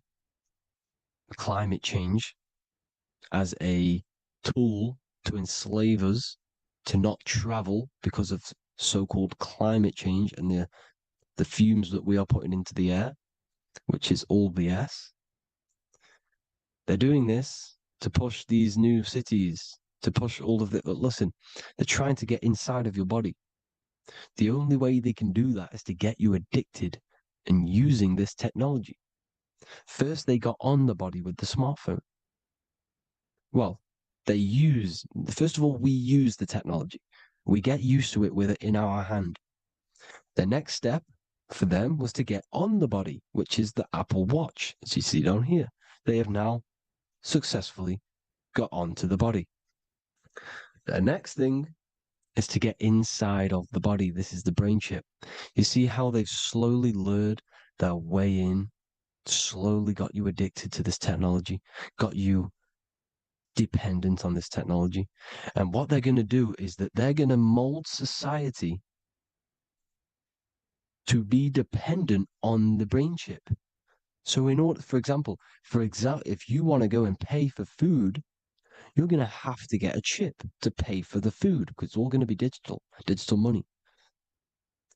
climate change as a tool to enslave us to not travel because of so-called climate change and the fumes that we are putting into the air, which is all BS. They're doing this to push these new cities, to push all of it. But listen, they're trying to get inside of your body. The only way they can do that is to get you addicted and using this technology. First, they got on the body with the smartphone. Well, first of all, we use the technology. We get used to it with it in our hand. The next step for them was to get on the body, which is the Apple Watch, as you see down here. They have now successfully got onto the body. The next thing is to get inside of the body. This is the brain chip. You see how they've slowly lured their way in, slowly got you addicted to this technology, got you dependent on this technology. And what they're going to do is that they're going to mold society to be dependent on the brain chip. So in order, for example, if you want to go and pay for food, you're going to have to get a chip to pay for the food, because it's all going to be digital money.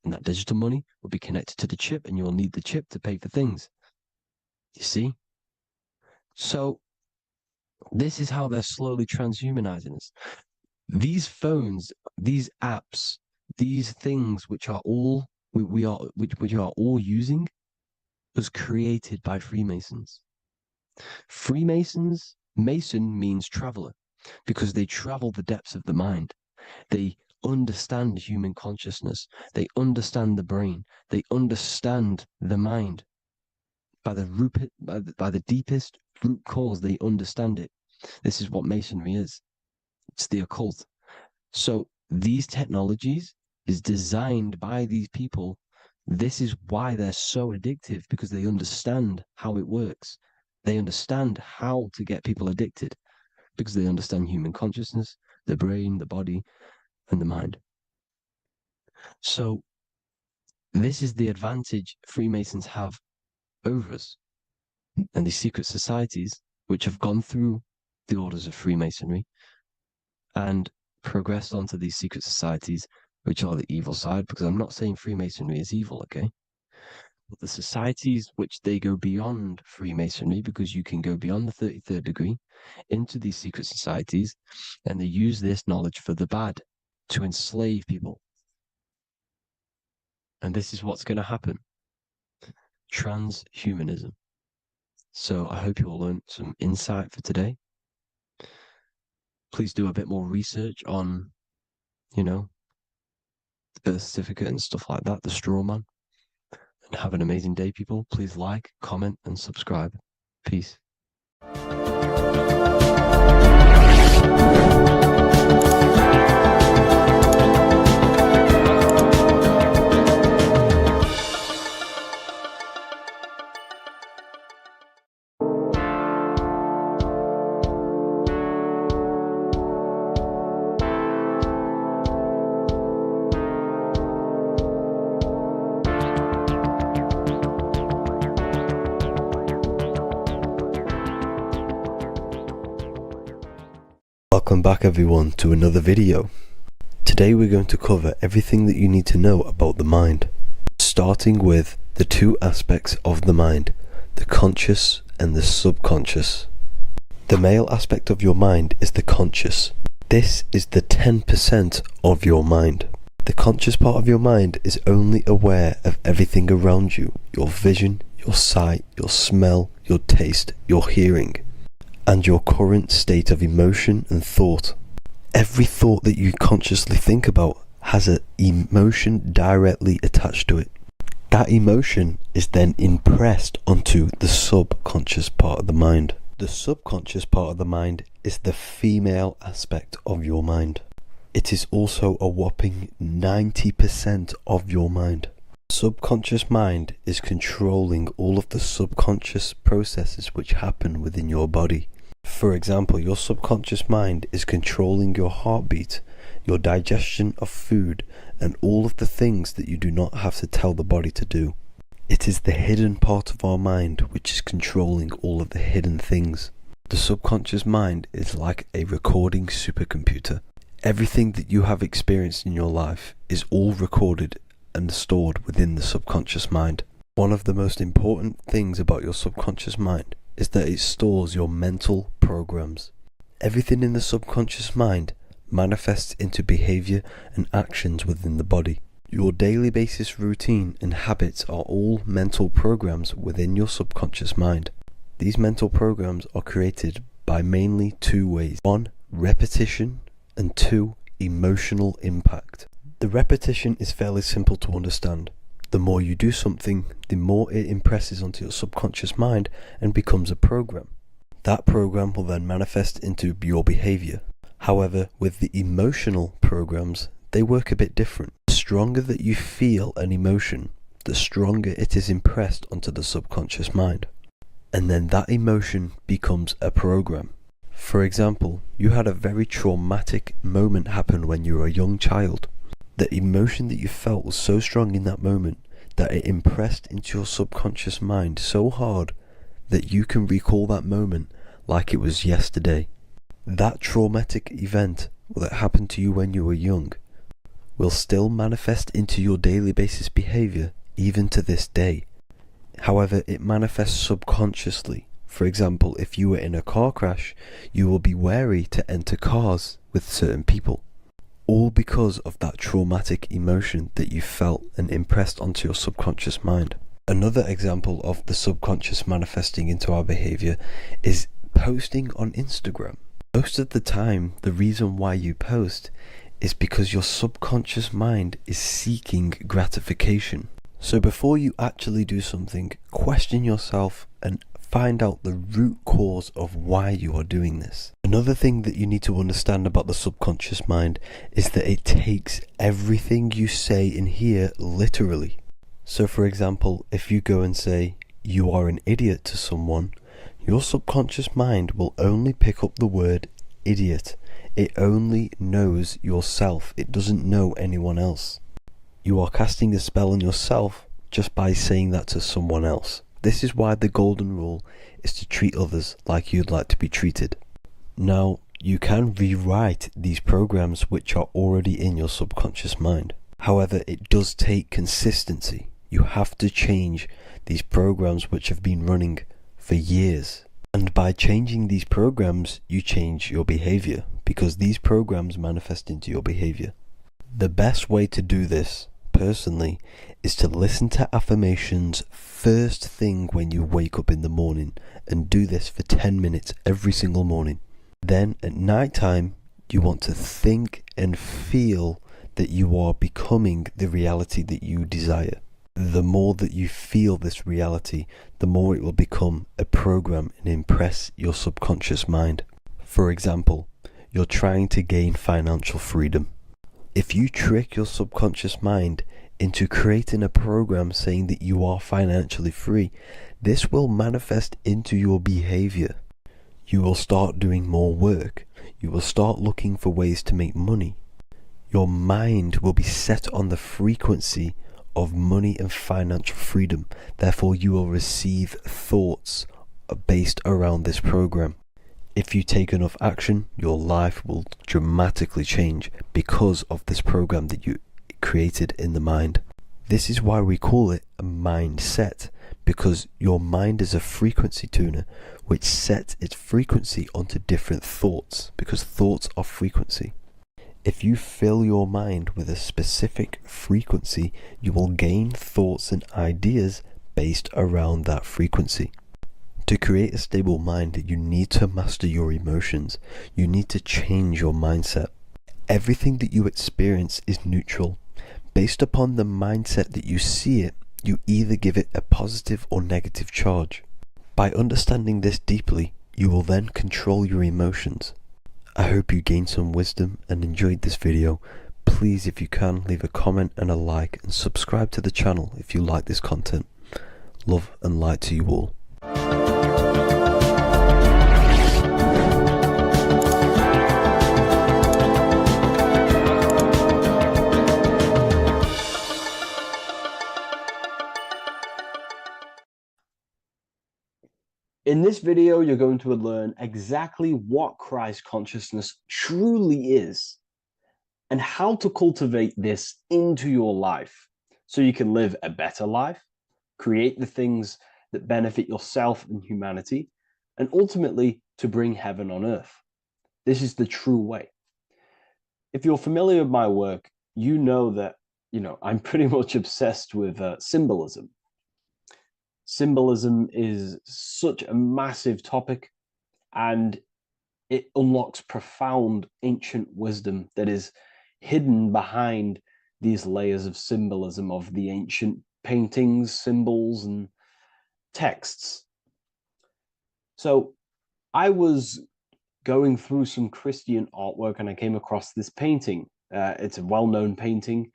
And that digital money will be connected to the chip, and you'll need the chip to pay for things. You see? So this is how they're slowly transhumanizing us. These phones, these apps, these things which are all we are all using was created by Freemasons. Mason means traveler, because they travel the depths of the mind. They understand human consciousness. They understand the brain. They understand the mind. By the deepest root cause, they understand it. This is what Masonry is. It's the occult. So these technologies is designed by these people. This is why they're so addictive, because they understand how it works. They understand how to get people addicted, because they understand human consciousness, the brain, the body, and the mind. So this is the advantage Freemasons have over us. And these secret societies, which have gone through the orders of Freemasonry and progressed onto these secret societies, which are the evil side, because I'm not saying Freemasonry is evil, okay? But the societies which they go beyond Freemasonry, because you can go beyond the 33rd degree into these secret societies, and they use this knowledge for the bad, to enslave people. And this is what's going to happen. Transhumanism. So I hope you all learned some insight for today. Please do a bit more research on, the birth certificate and stuff like that, the straw man. And have an amazing day, people. Please like, comment, and subscribe. Peace. Welcome back everyone to another video. Today we're going to cover everything that you need to know about the mind, starting with the two aspects of the mind, the conscious and the subconscious. The male aspect of your mind is the conscious. This is the 10% of your mind. The conscious part of your mind is only aware of everything around you, your vision, your sight, your smell, your taste, your hearing, and your current state of emotion and thought. Every thought that you consciously think about has an emotion directly attached to it. That emotion is then impressed onto the subconscious part of the mind. The subconscious part of the mind is the female aspect of your mind. It is also a whopping 90% of your mind. Subconscious mind is controlling all of the subconscious processes which happen within your body. For example, your subconscious mind is controlling your heartbeat, your digestion of food, and all of the things that you do not have to tell the body to do. It is the hidden part of our mind which is controlling all of the hidden things. The subconscious mind is like a recording supercomputer. Everything that you have experienced in your life is all recorded and stored within the subconscious mind. One of the most important things about your subconscious mind is that it stores your mental programs. Everything in the subconscious mind manifests into behavior and actions within the body. Your daily basis routine and habits are all mental programs within your subconscious mind. These mental programs are created by mainly two ways. 1. Repetition, and 2. Emotional impact. The repetition is fairly simple to understand. The more you do something, the more it impresses onto your subconscious mind and becomes a program. That program will then manifest into your behavior. However, with the emotional programs, they work a bit different. The stronger that you feel an emotion, the stronger it is impressed onto the subconscious mind. And then that emotion becomes a program. For example, you had a very traumatic moment happen when you were a young child. The emotion that you felt was so strong in that moment that it impressed into your subconscious mind so hard that you can recall that moment like it was yesterday. That traumatic event that happened to you when you were young will still manifest into your daily basis behavior even to this day. However, it manifests subconsciously. For example, if you were in a car crash, you will be wary to enter cars with certain people. All because of that traumatic emotion that you felt and impressed onto your subconscious mind. Another example of the subconscious manifesting into our behavior is posting on Instagram. Most of the time, the reason why you post is because your subconscious mind is seeking gratification. So before you actually do something, question yourself and find out the root cause of why you are doing this. Another thing that you need to understand about the subconscious mind is that it takes everything you say and hear literally. So for example, if you go and say, "You are an idiot" to someone, your subconscious mind will only pick up the word idiot. It only knows yourself. It doesn't know anyone else. You are casting a spell on yourself just by saying that to someone else. This is why the golden rule is to treat others like you'd like to be treated. Now, you can rewrite these programs which are already in your subconscious mind. However, it does take consistency. You have to change these programs which have been running for years. And by changing these programs, you change your behavior, because these programs manifest into your behavior. The best way to do this, personally, is to listen to affirmations first thing when you wake up in the morning, and do this for 10 minutes every single morning. Then at night time, you want to think and feel that you are becoming the reality that you desire. The more that you feel this reality, the more it will become a program and impress your subconscious mind. For example, you're trying to gain financial freedom. If you trick your subconscious mind into creating a program saying that you are financially free, this will manifest into your behavior. You will start doing more work. You will start looking for ways to make money. Your mind will be set on the frequency of money and financial freedom. Therefore, you will receive thoughts based around this program. If you take enough action, your life will dramatically change because of this program that you created in the mind. This is why we call it a mindset, because your mind is a frequency tuner which sets its frequency onto different thoughts, because thoughts are frequency. If you fill your mind with a specific frequency, you will gain thoughts and ideas based around that frequency. To create a stable mind, you need to master your emotions. You need to change your mindset. Everything that you experience is neutral. Based upon the mindset that you see it, you either give it a positive or negative charge. By understanding this deeply, you will then control your emotions. I hope you gained some wisdom and enjoyed this video. Please, if you can, leave a comment and a like, and subscribe to the channel if you like this content. Love and light to you all. In this video, you're going to learn exactly what Christ consciousness truly is and how to cultivate this into your life so you can live a better life, create the things that benefit yourself and humanity, and ultimately to bring heaven on earth. This is the true way. If you're familiar with my work, you know that, I'm pretty much obsessed with symbolism. Symbolism is such a massive topic, and it unlocks profound ancient wisdom that is hidden behind these layers of symbolism of the ancient paintings, symbols, and texts. So I was going through some Christian artwork and I came across this painting. It's a well-known painting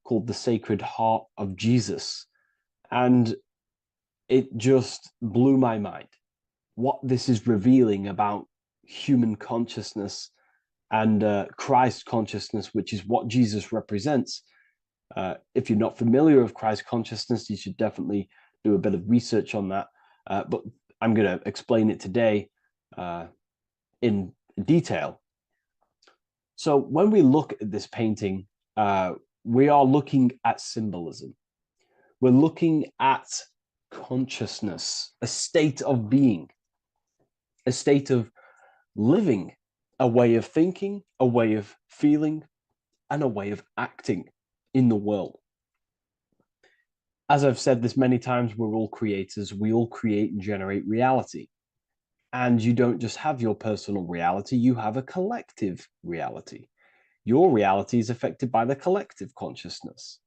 called The Sacred Heart of Jesus. And it just blew my mind. What this is revealing about human consciousness and Christ consciousness, which is what Jesus represents. If you're not familiar with Christ consciousness, you should definitely do a bit of research on that. But I'm going to explain it today in detail. So when we look at this painting, we are looking at symbolism. We're looking at consciousness, a state of being, a state of living, a way of thinking, a way of feeling, and a way of acting in the world. As I've said this many times, we're all creators. We all create and generate reality. And you don't just have your personal reality, you have a collective reality. Your reality is affected by the collective consciousness.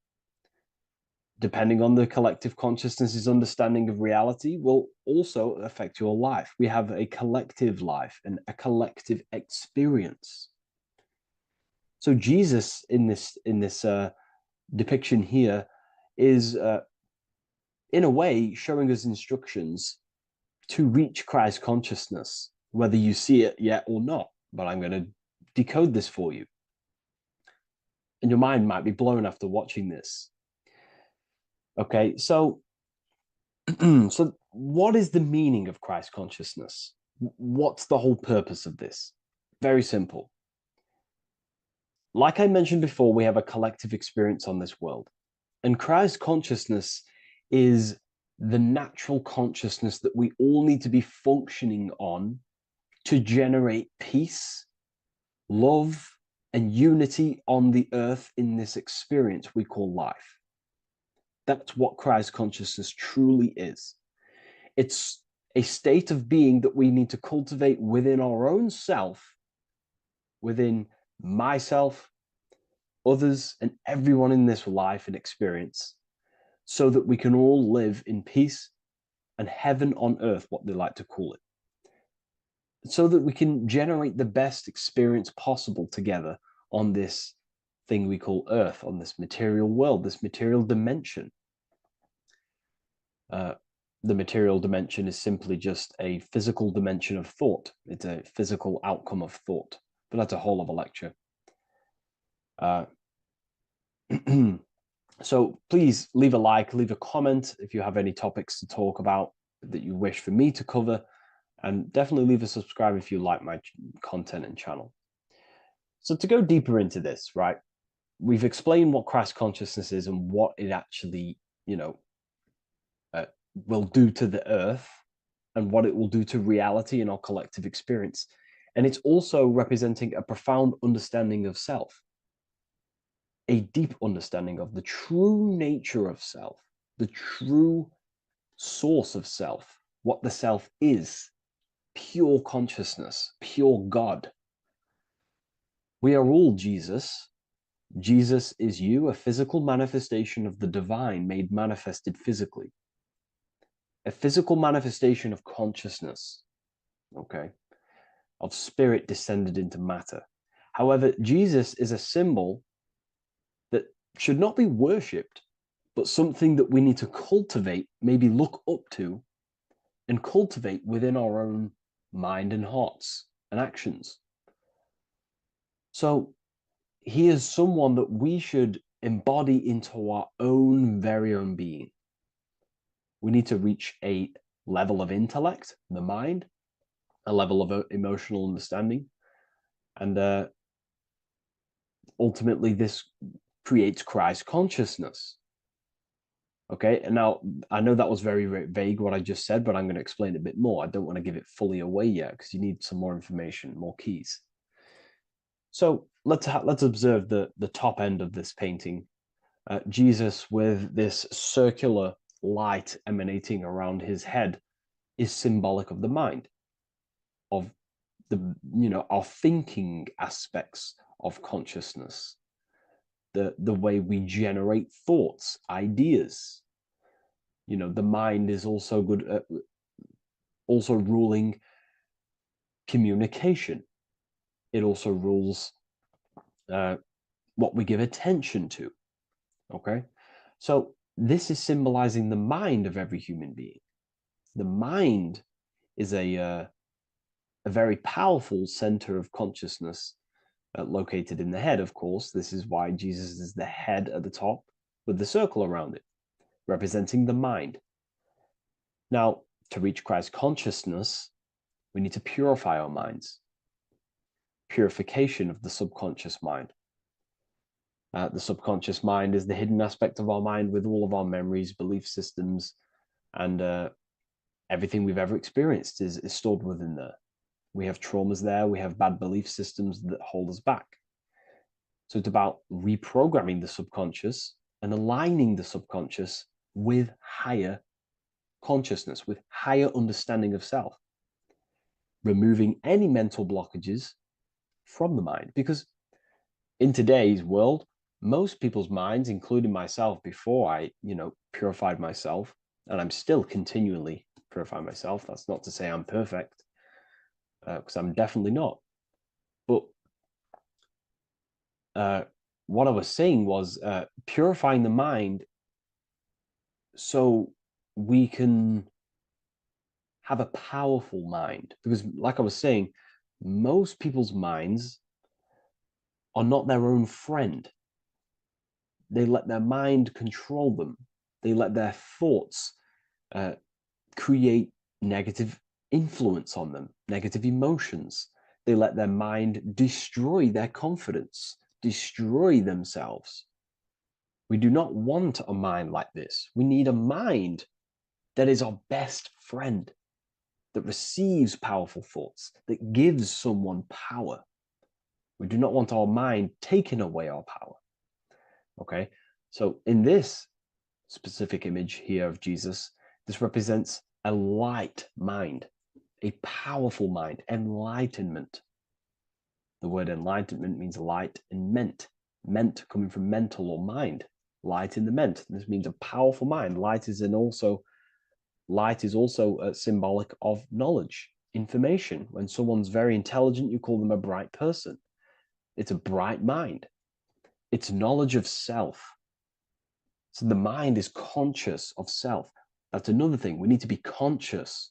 Depending on the collective consciousness's understanding of reality will also affect your life. We have a collective life and a collective experience. So Jesus in this depiction here is in a way showing us instructions to reach Christ consciousness, whether you see it yet or not. But I'm going to decode this for you. And your mind might be blown after watching this. Okay, so so what is the meaning of Christ consciousness? What's the whole purpose of this? Very simple. Like I mentioned before, we have a collective experience on this world. And Christ consciousness is the natural consciousness that we all need to be functioning on to generate peace, love, and unity on the earth in this experience we call life. That's what Christ consciousness truly is. It's a state of being that we need to cultivate within our own self, within myself, others, and everyone in this life and experience, so that we can all live in peace and heaven on earth, what they like to call it, so that we can generate the best experience possible together on this thing we call earth, on this material world, this material dimension. The material dimension is simply just a physical dimension of thought. It's a physical outcome of thought, but that's a whole other lecture. So please leave a like, leave a comment if you have any topics to talk about that you wish for me to cover, and definitely leave a subscribe if you like my content and channel. So to go deeper into this, right, we've explained what Christ consciousness is and what it actually, will do to the earth and what it will do to reality in our collective experience. And it's also representing a profound understanding of self, a deep understanding of the true nature of self, the true source of self, what the self is, pure consciousness, pure God. We are all Jesus. Jesus is you, a physical manifestation of the divine made manifested physically. A physical manifestation of consciousness, okay, of spirit descended into matter. However, Jesus is a symbol that should not be worshipped, but something that we need to cultivate, maybe look up to, and cultivate within our own mind and hearts and actions. So he is someone that we should embody into our own very own being. We need to reach a level of intellect, the mind, a level of emotional understanding, and ultimately this creates Christ consciousness. Okay, and now I know that was very, very vague what I just said, but I'm going to explain it a bit more. I don't want to give it fully away yet because you need some more information, more keys. So let's observe the top end of this painting. Jesus with this circular light emanating around his head is symbolic of the mind, of our thinking aspects of consciousness, the way we generate thoughts, ideas. The mind is also good at also ruling communication. It also rules what we give attention to. Okay, so this is symbolizing the mind of every human being. The mind is a very powerful center of consciousness located in the head, of course. This is why Jesus is the head at the top with the circle around it, representing the mind. Now, to reach Christ consciousness, we need to purify our minds. Purification of the subconscious mind. The subconscious mind is the hidden aspect of our mind with all of our memories, belief systems, and everything we've ever experienced is stored within there. We have traumas there. We have bad belief systems that hold us back. So it's about reprogramming the subconscious and aligning the subconscious with higher consciousness, with higher understanding of self, removing any mental blockages from the mind. Because in today's world, most people's minds, including myself, before I, purified myself, and I'm still continually purifying myself. That's not to say I'm perfect, because I'm definitely not. But what I was saying was purifying the mind so we can have a powerful mind. Because like I was saying, most people's minds are not their own friend. They let their mind control them. They let their thoughts create negative influence on them, negative emotions. They let their mind destroy their confidence, destroy themselves. We do not want a mind like this. We need a mind that is our best friend, that receives powerful thoughts, that gives someone power. We do not want our mind taking away our power. Okay, so in this specific image here of Jesus, this represents a light mind, a powerful mind, enlightenment. The word enlightenment means light and ment coming from mental or mind, light in the ment. This means a powerful mind. Light is also symbolic of knowledge, information. When someone's very intelligent, you call them a bright person. It's a bright mind. It's knowledge of self. So the mind is conscious of self. That's another thing. We need to be conscious.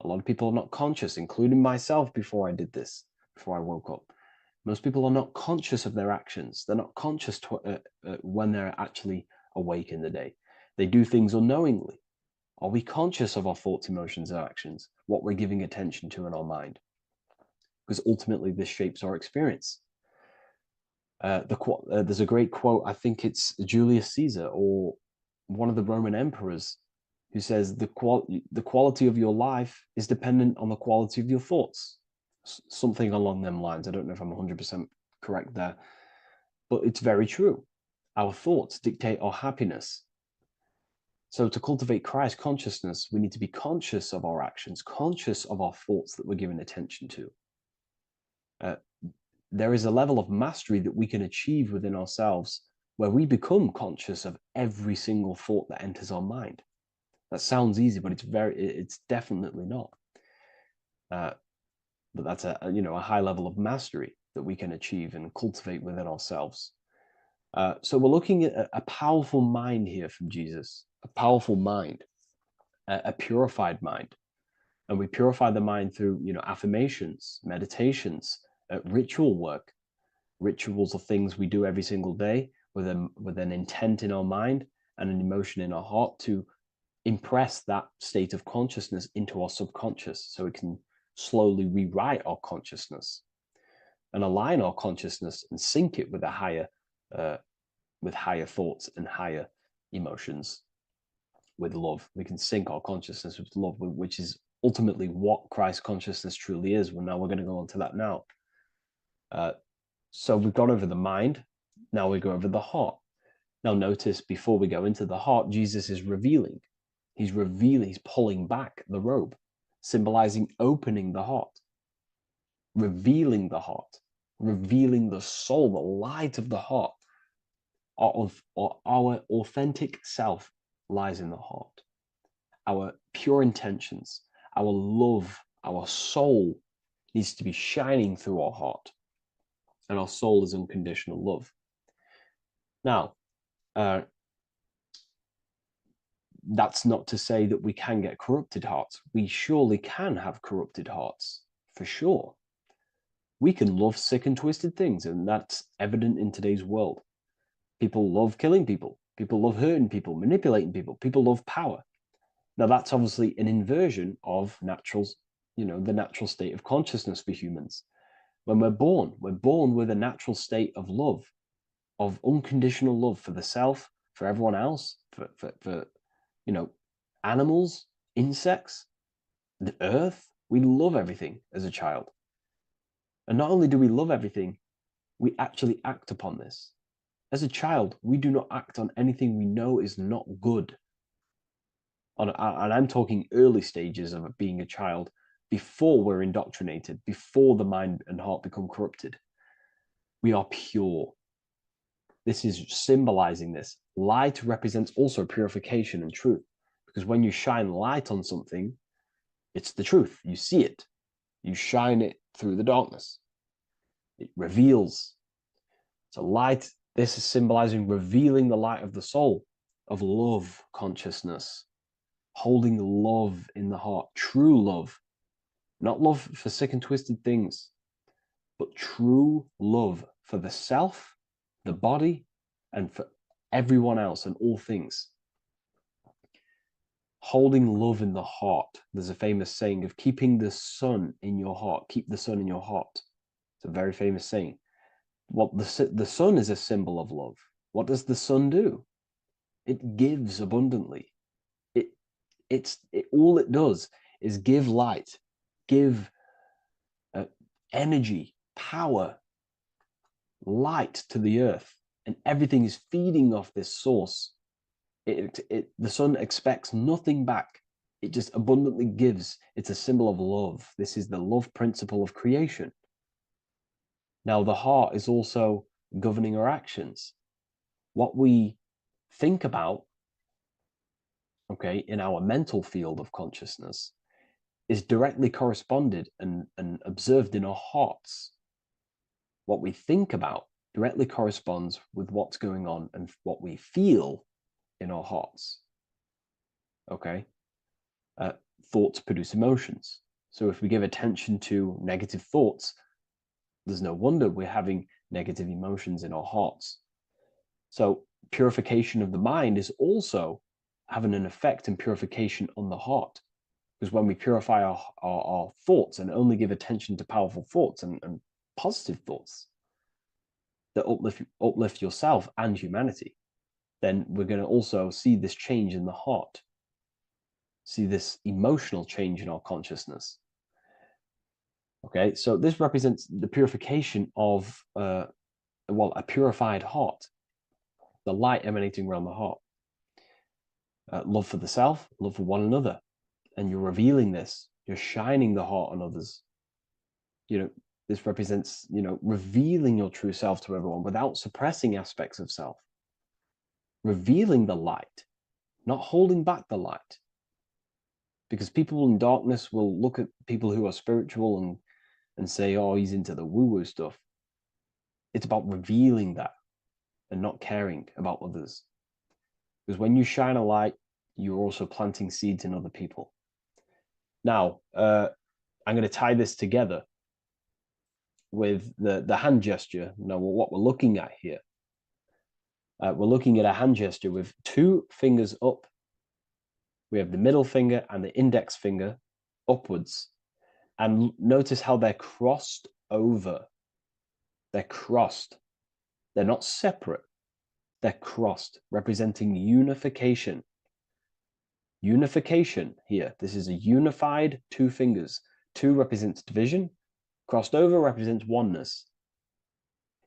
A lot of people are not conscious, including myself before I did this, before I woke up. Most people are not conscious of their actions. They're not conscious when they're actually awake in the day. They do things unknowingly. Are we conscious of our thoughts, emotions, and actions, what we're giving attention to in our mind? Because ultimately this shapes our experience. There's a great quote, I think it's Julius Caesar or one of the Roman emperors, who says the quality of your life is dependent on the quality of your thoughts. Something along them lines. I don't know if I'm 100% correct there, but it's very true. Our thoughts dictate our happiness. So to cultivate Christ consciousness, we need to be conscious of our actions, conscious of our thoughts that we're giving attention to. There is a level of mastery that we can achieve within ourselves where we become conscious of every single thought that enters our mind. That sounds easy, but it's definitely not. But that's a high level of mastery that we can achieve and cultivate within ourselves. So we're looking at a powerful mind here from Jesus, a powerful mind, a purified mind. And we purify the mind through, affirmations, meditations, ritual work. Rituals are things we do every single day with an intent in our mind and an emotion in our heart to impress that state of consciousness into our subconscious so we can slowly rewrite our consciousness and align our consciousness and sync it with higher thoughts and higher emotions with love. We can sync our consciousness with love, which is ultimately what Christ consciousness truly is. Well, now we're going to go on to that now. So we've gone over the mind. Now we go over the heart. Now notice before we go into the heart, Jesus is revealing. He's pulling back the robe, symbolizing opening the heart, revealing the heart, revealing the soul, the light of the heart. Our authentic self lies in the heart. Our pure intentions, our love, our soul needs to be shining through our heart. And our soul is unconditional love. Now, that's not to say that we can get corrupted hearts. We surely can have corrupted hearts, for sure. We can love sick and twisted things, and that's evident in today's world. People love killing people. People love hurting people, manipulating people. People love power. Now, that's obviously an inversion of the natural state of consciousness for humans. When we're born with a natural state of love, of unconditional love for the self, for everyone else, for animals, insects, the earth. We love everything as a child. And not only do we love everything, we actually act upon this. As a child, we do not act on anything we know is not good. And I'm talking early stages of being a child, before we're indoctrinated, before the mind and heart become corrupted. We are pure. This is symbolizing this. Light represents also purification and truth, because when you shine light on something, it's the truth. You see it. You shine it through the darkness. It reveals. So light, this is symbolizing revealing the light of the soul, of love consciousness, holding love in the heart, true love, not love for sick and twisted things, but true love for the self, the body, and for everyone else and all things. Holding love in the heart. There's a famous saying of keeping the sun in your heart. Keep the sun in your heart. It's a very famous saying. What the sun is a symbol of love. What does the sun do? It gives abundantly. All it does is give light, give energy, power, light to the earth, and everything is feeding off this source. The sun expects nothing back. It just abundantly gives. It's a symbol of love. This is the love principle of creation. Now, the heart is also governing our actions. What we think about, in our mental field of consciousness, is directly corresponded and observed in our hearts. What we think about directly corresponds with what's going on and what we feel in our hearts. Thoughts produce emotions. So if we give attention to negative thoughts, there's no wonder we're having negative emotions in our hearts. So purification of the mind is also having an effect in purification on the heart. Because when we purify our thoughts and only give attention to powerful thoughts and positive thoughts that uplift yourself and humanity, then we're going to also see this change in the heart, see this emotional change in our consciousness. So this represents the purification of a purified heart, the light emanating around the heart. love for the self, love for one another. And you're revealing this. You're shining the heart on others. This represents, revealing your true self to everyone without suppressing aspects of self. Revealing the light, not holding back the light. Because people in darkness will look at people who are spiritual and say, oh, he's into the woo-woo stuff. It's about revealing that and not caring about others. Because when you shine a light, you're also planting seeds in other people. Now, I'm going to tie this together with the hand gesture. Now, what we're looking at here, we're looking at a hand gesture with 2 fingers up. We have the middle finger and the index finger upwards. And notice how they're crossed over. They're crossed. They're not separate. They're crossed, representing unification. Unification here. This is a unified 2 fingers. 2 represents division. Crossed over represents oneness.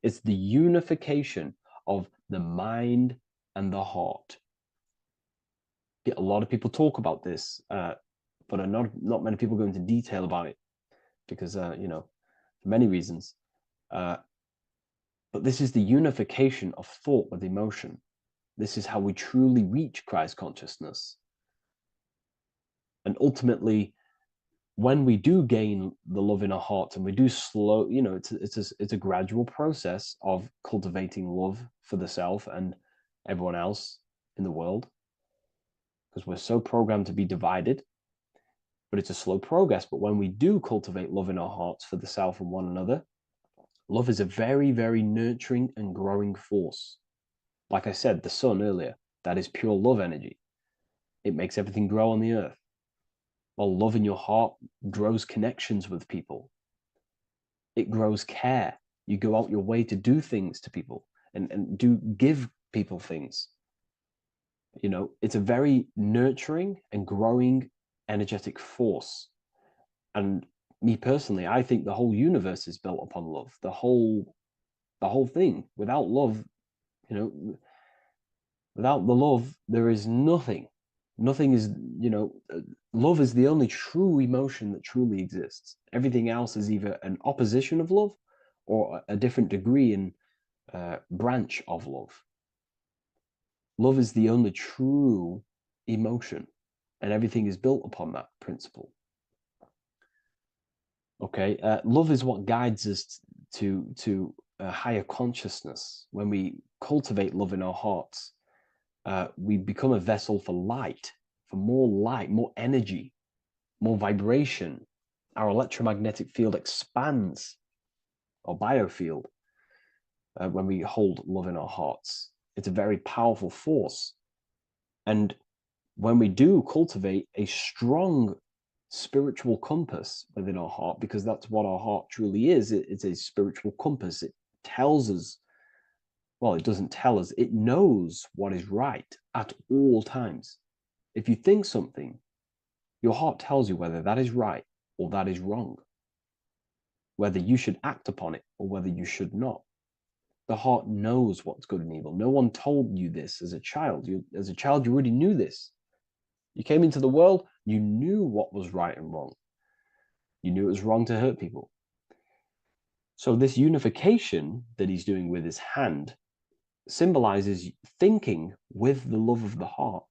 It's the unification of the mind and the heart. A lot of people talk about this, but not many people go into detail about it because, for many reasons. But this is the unification of thought with emotion. This is how we truly reach Christ consciousness. And ultimately, when we do gain the love in our hearts and we do slow, it's a gradual process of cultivating love for the self and everyone else in the world, because we're so programmed to be divided. But it's a slow progress. But when we do cultivate love in our hearts for the self and one another, love is a very, very nurturing and growing force. Like I said, the sun earlier, that is pure love energy. It makes everything grow on the earth. While love in your heart grows connections with people. It grows care. You go out your way to do things to people and give people things. It's a very nurturing and growing energetic force. And me personally, I think the whole universe is built upon love. The whole thing. Without love, without the love, there is nothing. Nothing is, love is the only true emotion that truly exists. Everything else is either an opposition of love or a different degree and branch of love. Love is the only true emotion, and everything is built upon that principle. Okay, love is what guides us to a higher consciousness. When we cultivate love in our hearts, we become a vessel for light, more energy, more vibration. Our electromagnetic field expands, or biofield, when we hold love in our hearts. It's a very powerful force. And when we do cultivate a strong spiritual compass within our heart, because that's what our heart truly is, it's a spiritual compass. It tells us, well, it doesn't tell us, it knows what is right at all times. If you think something, your heart tells you whether that is right or that is wrong, whether you should act upon it or whether you should not. The heart knows what's good and evil. No one told you this as a child. As a child, you already knew this. You came into the world, you knew what was right and wrong. You knew it was wrong to hurt people. So this unification that he's doing with his hand symbolizes thinking with the love of the heart.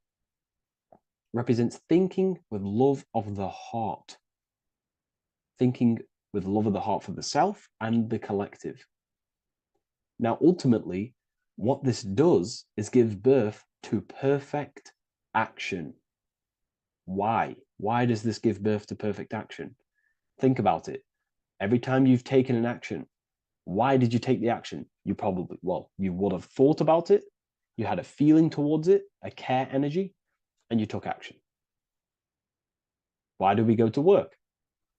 Represents thinking with love of the heart. Thinking with love of the heart for the self and the collective. Now, ultimately, what this does is give birth to perfect action. Why? Why does this give birth to perfect action? Think about it. Every time you've taken an action, why did you take the action? You would have thought about it, you had a feeling towards it, a care energy, and you took action. Why do we go to work?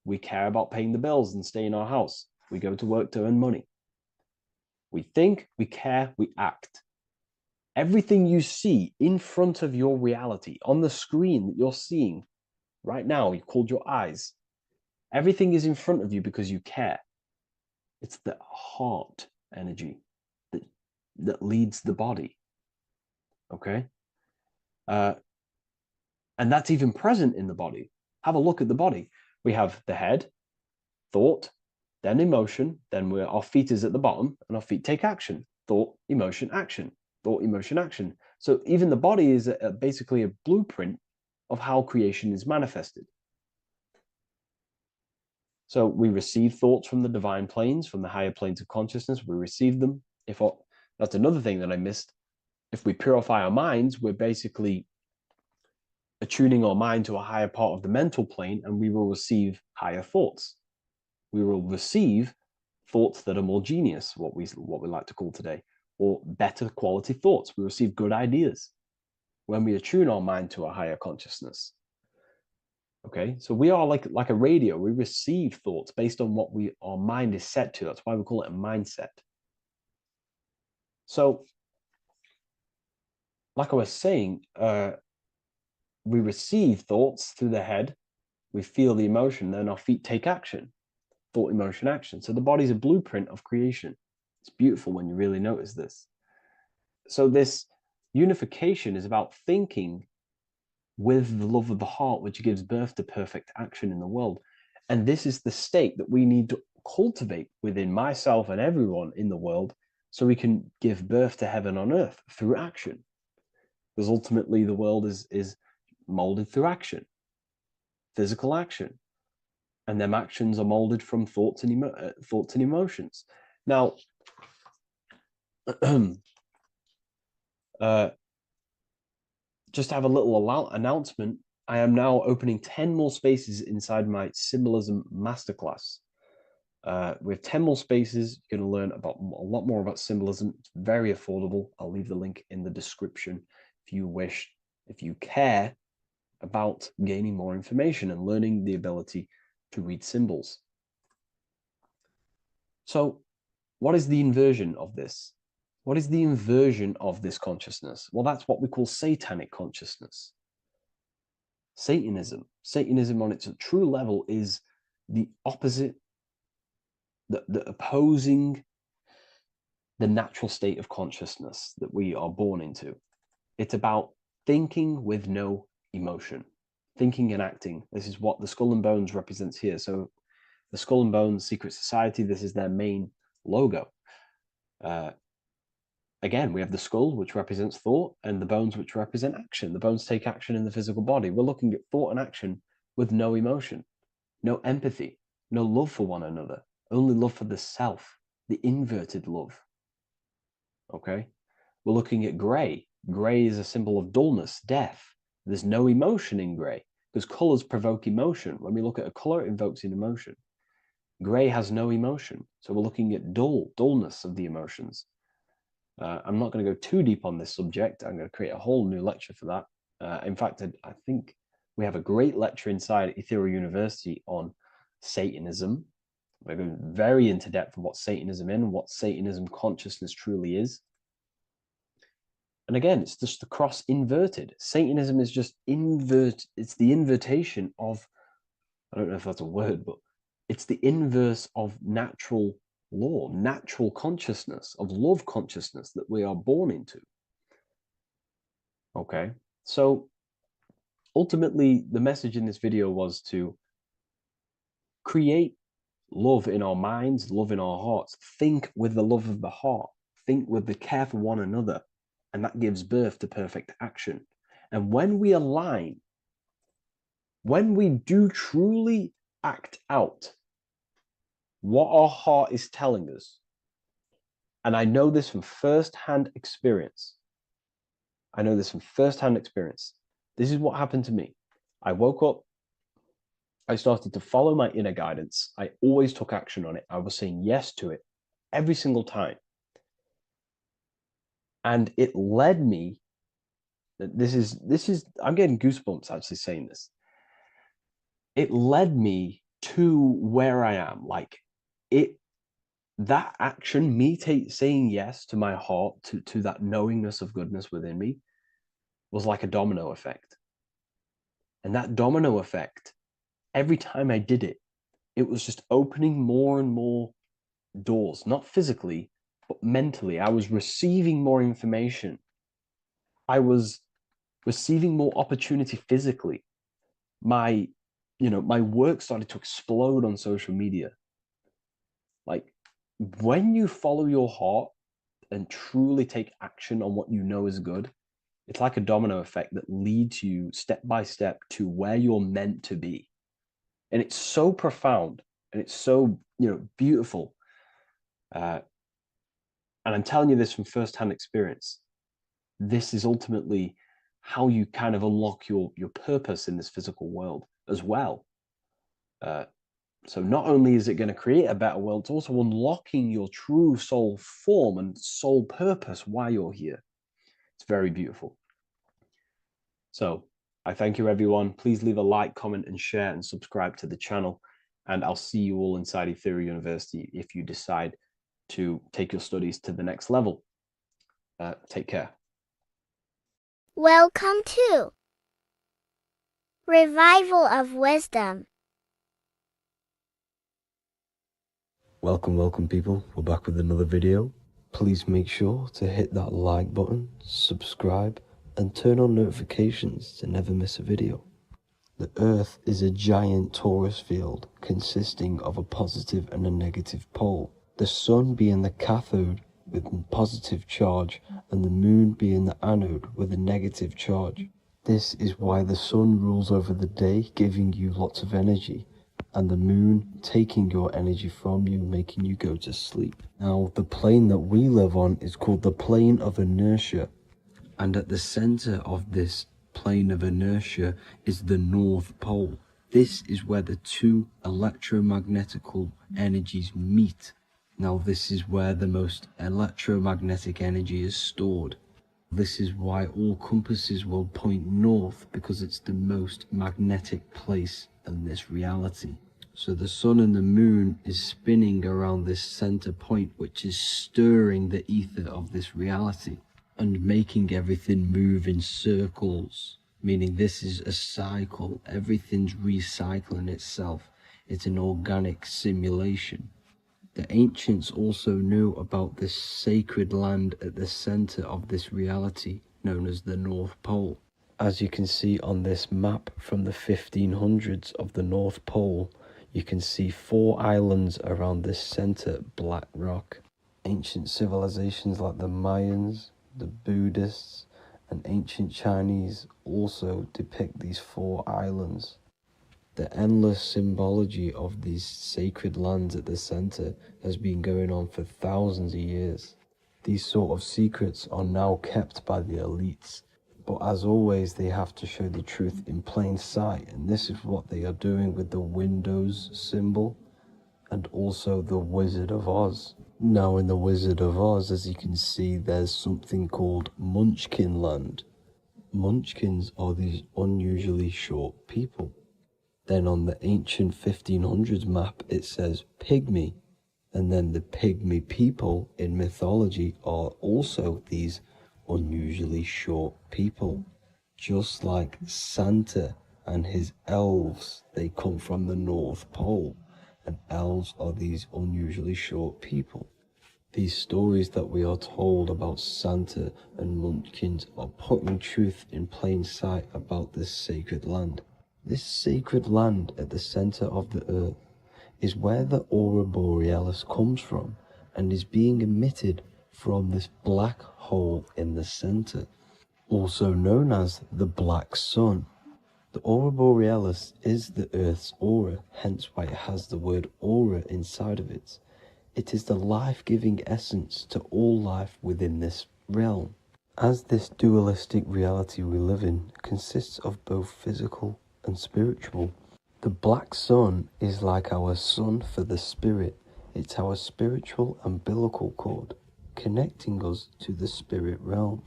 We care about paying the bills and staying in our house. We go to work to earn money. We think, we care, we act. Everything you see in front of your reality, on the screen that you're seeing right now, you called your eyes. Everything is in front of you because you care. It's the heart energy that leads the body. Okay? And that's even present in the body. Have a look at the body. We have the head, thought, then emotion, then our feet is at the bottom, and our feet take action. Thought, emotion, action. Thought, emotion, action. So even the body is basically a blueprint of how creation is manifested. So we receive thoughts from the divine planes, from the higher planes of consciousness. We receive them. That's another thing that I missed. If we purify our minds, we're basically attuning our mind to a higher part of the mental plane, and we will receive higher thoughts. We will receive thoughts that are more genius, what we like to call today, or better quality thoughts. We receive good ideas when we attune our mind to a higher consciousness. Okay, so we are like a radio. We receive thoughts based on what our mind is set to. That's why we call it a mindset. So, like I was saying, we receive thoughts through the head, we feel the emotion, then our feet take action. Thought, emotion, action. So the body's a blueprint of creation. It's beautiful when you really notice this. So this unification is about thinking with the love of the heart, which gives birth to perfect action in the world. And this is the state that we need to cultivate within myself and everyone in the world so we can give birth to heaven on earth through action. Because ultimately the world is molded through action, physical action. And them actions are molded from thoughts and emotions. Now, just to have a little announcement, I am now opening 10 more spaces inside my symbolism masterclass. With 10 more spaces, you're going to learn about a lot more about symbolism. It's very affordable. I'll leave the link in the description if you wish, if you care about gaining more information and learning the ability to read symbols. So, what is the inversion of this? What is the inversion of this consciousness? Well, that's what we call satanic consciousness. Satanism. Satanism on its true level is the opposite, the opposing the natural state of consciousness that we are born into. It's about thinking with no emotion, thinking and acting. This is what the Skull and Bones represents here. So the Skull and Bones Secret Society, this is their main logo. Again, we have the skull, which represents thought, and the bones, which represent action. The bones take action in the physical body. We're looking at thought and action with no emotion, no empathy, no love for one another, only love for the self, the inverted love. Okay? We're looking at gray. Gray is a symbol of dullness, death. There's no emotion in gray because colors provoke emotion. When we look at a color, it invokes an emotion. Gray has no emotion. So we're looking at dullness of the emotions. I'm not going to go too deep on this subject. I'm going to create a whole new lecture for that. In fact, I think we have a great lecture inside Ethereal University on Satanism. We're going very into depth of what Satanism is and what Satanism consciousness truly is. And again, it's just the cross inverted. Satanism is just it's the invertation of, I don't know if that's a word, but it's the inverse of natural law, natural consciousness, of love consciousness that we are born into. Okay, so ultimately the message in this video was to create love in our minds, love in our hearts, think with the love of the heart, think with the care for one another, and that gives birth to perfect action. And when we align, when we do truly act out what our heart is telling us, and I know this from first-hand experience. This is what happened to me. I woke up, I started to follow my inner guidance. I always took action on it. I was saying yes to it every single time. And it led me, this is, I'm getting goosebumps actually saying this. It led me to where I am. Like that action, me saying yes to my heart, to that knowingness of goodness within me, was like a domino effect. And that domino effect, every time I did it, it was just opening more and more doors, not physically, but mentally. I was receiving more information. I was receiving more opportunity physically. My work started to explode on social media. Like, when you follow your heart and truly take action on what you know is good, it's like a domino effect that leads you step by step to where you're meant to be. And it's so profound and it's so, beautiful. And I'm telling you this from firsthand experience. This is ultimately how you kind of unlock your purpose in this physical world as well. So not only is it going to create a better world, it's also unlocking your true soul form and soul purpose while you're here. It's very beautiful. So I thank you, everyone. Please leave a like, comment, and share, and subscribe to the channel. And I'll see you all inside Ethereum University if you decide to take your studies to the next level. Take care. Welcome to Revival of Wisdom. Welcome people, we're back with another video. Please make sure to hit that like button, subscribe, and turn on notifications to never miss a video. The Earth is a giant torus field consisting of a positive and a negative pole. The Sun being the cathode with a positive charge and the Moon being the anode with a negative charge. This is why the Sun rules over the day, giving you lots of energy, and the Moon taking your energy from you, making you go to sleep. Now, the plane that we live on is called the plane of inertia, and at the center of this plane of inertia is the North Pole. This is where the two electromagnetical energies meet. Now, this is where the most electromagnetic energy is stored. This is why all compasses will point north, because it's the most magnetic place in this reality. So the Sun and the Moon is spinning around this center point, which is stirring the ether of this reality and making everything move in circles, meaning this is a cycle. Everything's recycling itself. It's an organic simulation. The ancients also knew about this sacred land at the center of this reality, known as the North Pole. As you can see on this map from the 1500s of the North Pole, you can see 4 islands around this center black rock. Ancient civilizations like the Mayans, the Buddhists, and ancient Chinese also depict these 4 islands. The endless symbology of these sacred lands at the center has been going on for thousands of years. These sort of secrets are now kept by the elites, but as always they have to show the truth in plain sight, and this is what they are doing with the Windows symbol and also the Wizard of Oz. Now in the Wizard of Oz, as you can see, there's something called Munchkin Land. Munchkins are these unusually short people. Then on the ancient 1500s map it says Pygmy, and then the Pygmy people in mythology are also these unusually short people. Just like Santa and his elves, they come from the North Pole, and elves are these unusually short people. These stories that we are told about Santa and Munchkins are putting truth in plain sight about this sacred land. This sacred land at the center of the earth is where the aurora borealis comes from and is being emitted from this black hole in the center, also known as the black sun. The aurora borealis is the earth's aura, hence why it has the word aura inside of it. It is the life-giving essence to all life within this realm. As this dualistic reality we live in consists of both physical and spiritual, the black sun is like our sun for the spirit. It's our spiritual umbilical cord, connecting us to the spirit realm.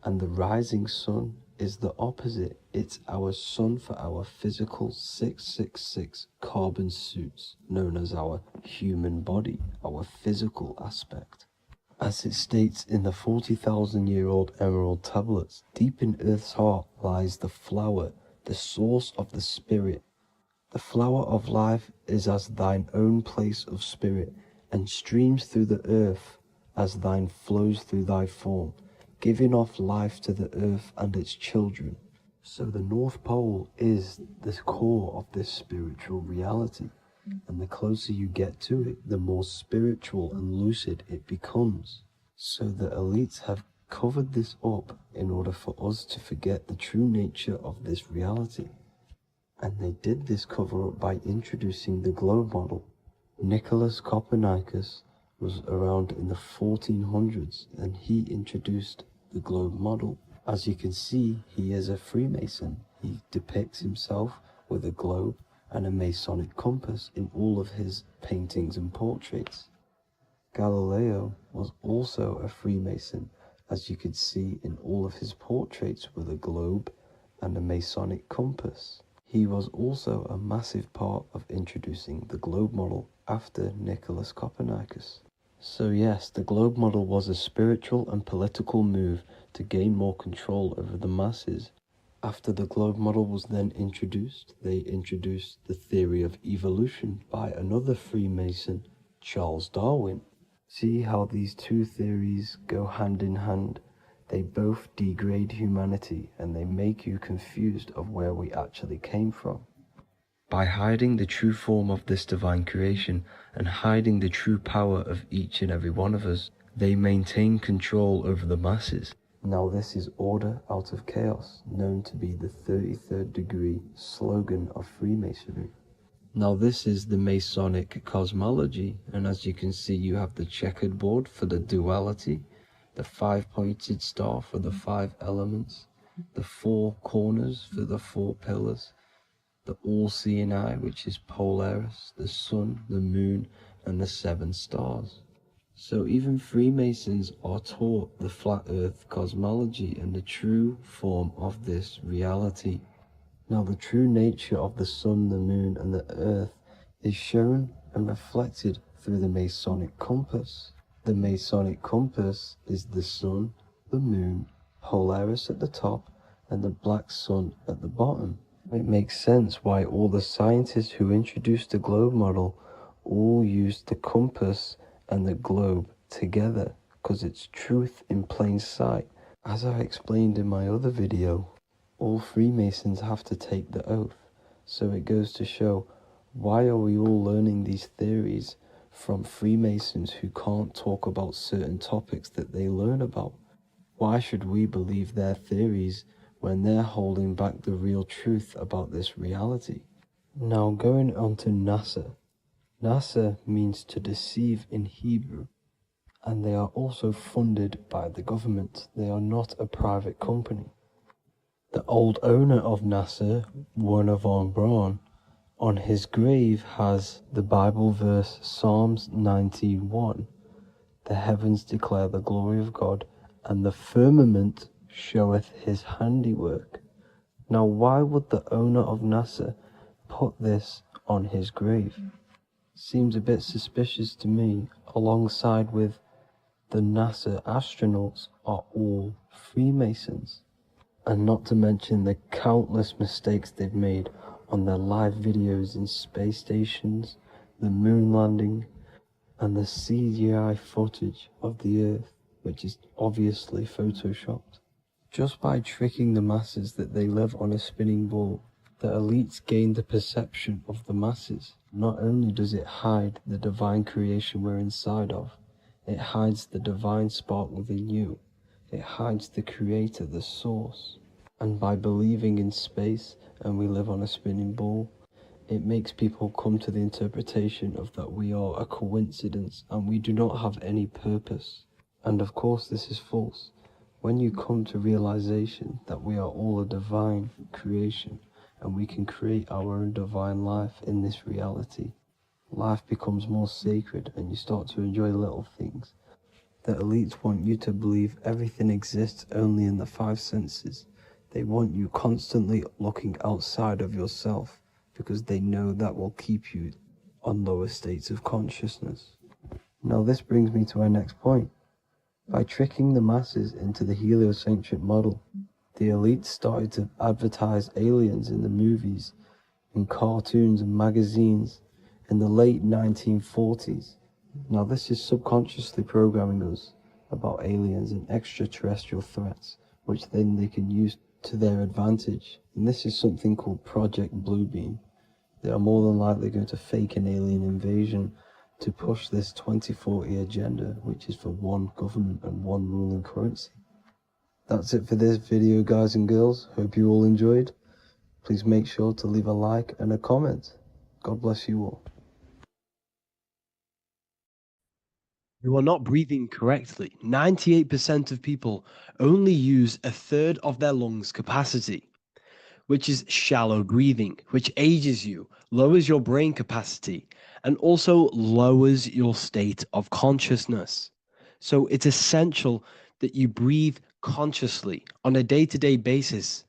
And the rising sun is the opposite. It's our sun for our physical 666 carbon suits, known as our human body, our physical aspect. As it states in the 40,000-year-old emerald tablets, deep in Earth's heart lies the flower, the source of the spirit. The flower of life is as thine own place of spirit, and streams through the earth as thine flows through thy form. giving off life to the earth and its children. So the North Pole is the core of this spiritual reality, and the closer you get to it, the more spiritual and lucid it becomes. So the elites have covered this up in order for us to forget the true nature of this reality. And they did this cover up by introducing the globe model. Nicholas Copernicus was around in the 1400s, and he introduced the globe model. As you can see, he is a Freemason. He depicts himself with a globe and a Masonic compass in all of his paintings and portraits. Galileo was also a Freemason, as you could see in all of his portraits with a globe and a Masonic compass. He was also a massive part of introducing the globe model after Nicholas Copernicus. So yes, the globe model was a spiritual and political move to gain more control over the masses. After the globe model was then introduced, they introduced the theory of evolution by another Freemason, Charles Darwin. See how these two theories go hand in hand? They both degrade humanity, and they make you confused of where we actually came from. By hiding the true form of this divine creation and hiding the true power of each and every one of us, they maintain control over the masses. Now this is order out of chaos, known to be the 33rd degree slogan of Freemasonry. Now this is the Masonic cosmology, and as you can see, you have the checkered board for the duality, the 5-pointed star for the 5 elements, the 4 corners for the 4 pillars, the all-seeing eye, which is Polaris, the sun, the moon, and the 7 stars. So even Freemasons are taught the flat earth cosmology and the true form of this reality. Now the true nature of the sun, the moon, and the earth is shown and reflected through the Masonic compass. The Masonic compass is the sun, the moon, Polaris at the top, and the black sun at the bottom. It makes sense why all the scientists who introduced the globe model all used the compass and the globe together, because it's truth in plain sight. As I explained in my other video, all Freemasons have to take the oath, so it goes to show, why are we all learning these theories from Freemasons who can't talk about certain topics that they learn about? Why should we believe their theories when they're holding back the real truth about this reality? Now going on to NASA. NASA means to deceive in Hebrew, and they are also funded by the government. They are not a private company. The old owner of NASA, Werner von Braun, on his grave has the Bible verse Psalms 91. The heavens declare the glory of God, and the firmament showeth his handiwork. Now why would the owner of NASA put this on his grave? Seems a bit suspicious to me, alongside with the NASA astronauts are all Freemasons. And not to mention the countless mistakes they've made on their live videos in space stations, the moon landing, and the CGI footage of the Earth, which is obviously photoshopped. Just by tricking the masses that they live on a spinning ball, the elites gain the perception of the masses. Not only does it hide the divine creation we're inside of, it hides the divine spark within you. It hides the creator, the source. And by believing in space and we live on a spinning ball, it makes people come to the interpretation of that we are a coincidence and we do not have any purpose. And of course this is false. When you come to realization that we are all a divine creation and we can create our own divine life in this reality, life becomes more sacred and you start to enjoy little things. The elites want you to believe everything exists only in the 5 senses. They want you constantly looking outside of yourself because they know that will keep you on lower states of consciousness. Now this brings me to our next point. By tricking the masses into the heliocentric model, the elites started to advertise aliens in the movies, in cartoons and magazines in the late 1940s. Now this is subconsciously programming us, about aliens and extraterrestrial threats, which then they can use to their advantage. And this is something called Project Bluebeam. They are more than likely going to fake an alien invasion to push this 2040 agenda, which is for one government and one ruling currency. That's it for this video, guys and girls. Hope you all enjoyed. Please make sure to leave a like and a comment. God bless you all. You are not breathing correctly. 98% of people only use a third of their lungs capacity, which is shallow breathing, which ages you, lowers your brain capacity, and also lowers your state of consciousness. So it's essential that you breathe consciously on a day-to-day basis,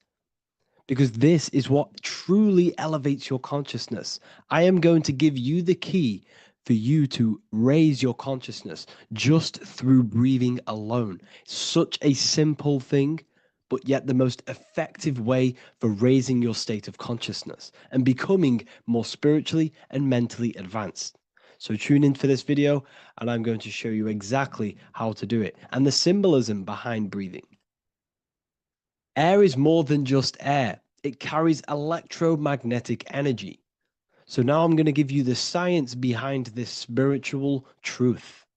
because this is what truly elevates your consciousness. I am going to give you the key for you to raise your consciousness just through breathing alone. Such a simple thing, but yet the most effective way for raising your state of consciousness and becoming more spiritually and mentally advanced. So tune in for this video, and I'm going to show you exactly how to do it and the symbolism behind breathing. Air is more than just air. It carries electromagnetic energy. So now I'm going to give you the science behind this spiritual truth.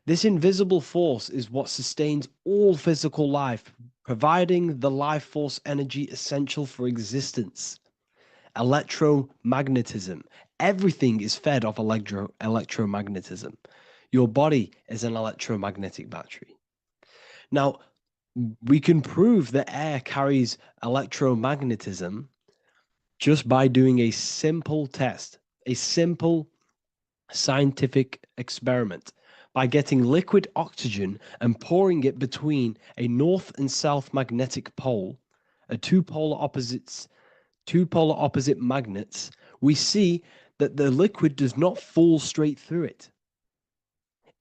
This invisible force is what sustains all physical life, providing the life force energy essential for existence. Electromagnetism. Everything is fed off electromagnetism. Your body is an electromagnetic battery. Now, we can prove that air carries electromagnetism just by doing a simple test, a simple scientific experiment, by getting liquid oxygen and pouring it between a north and south magnetic pole, two polar opposite magnets. We see that the liquid does not fall straight through it.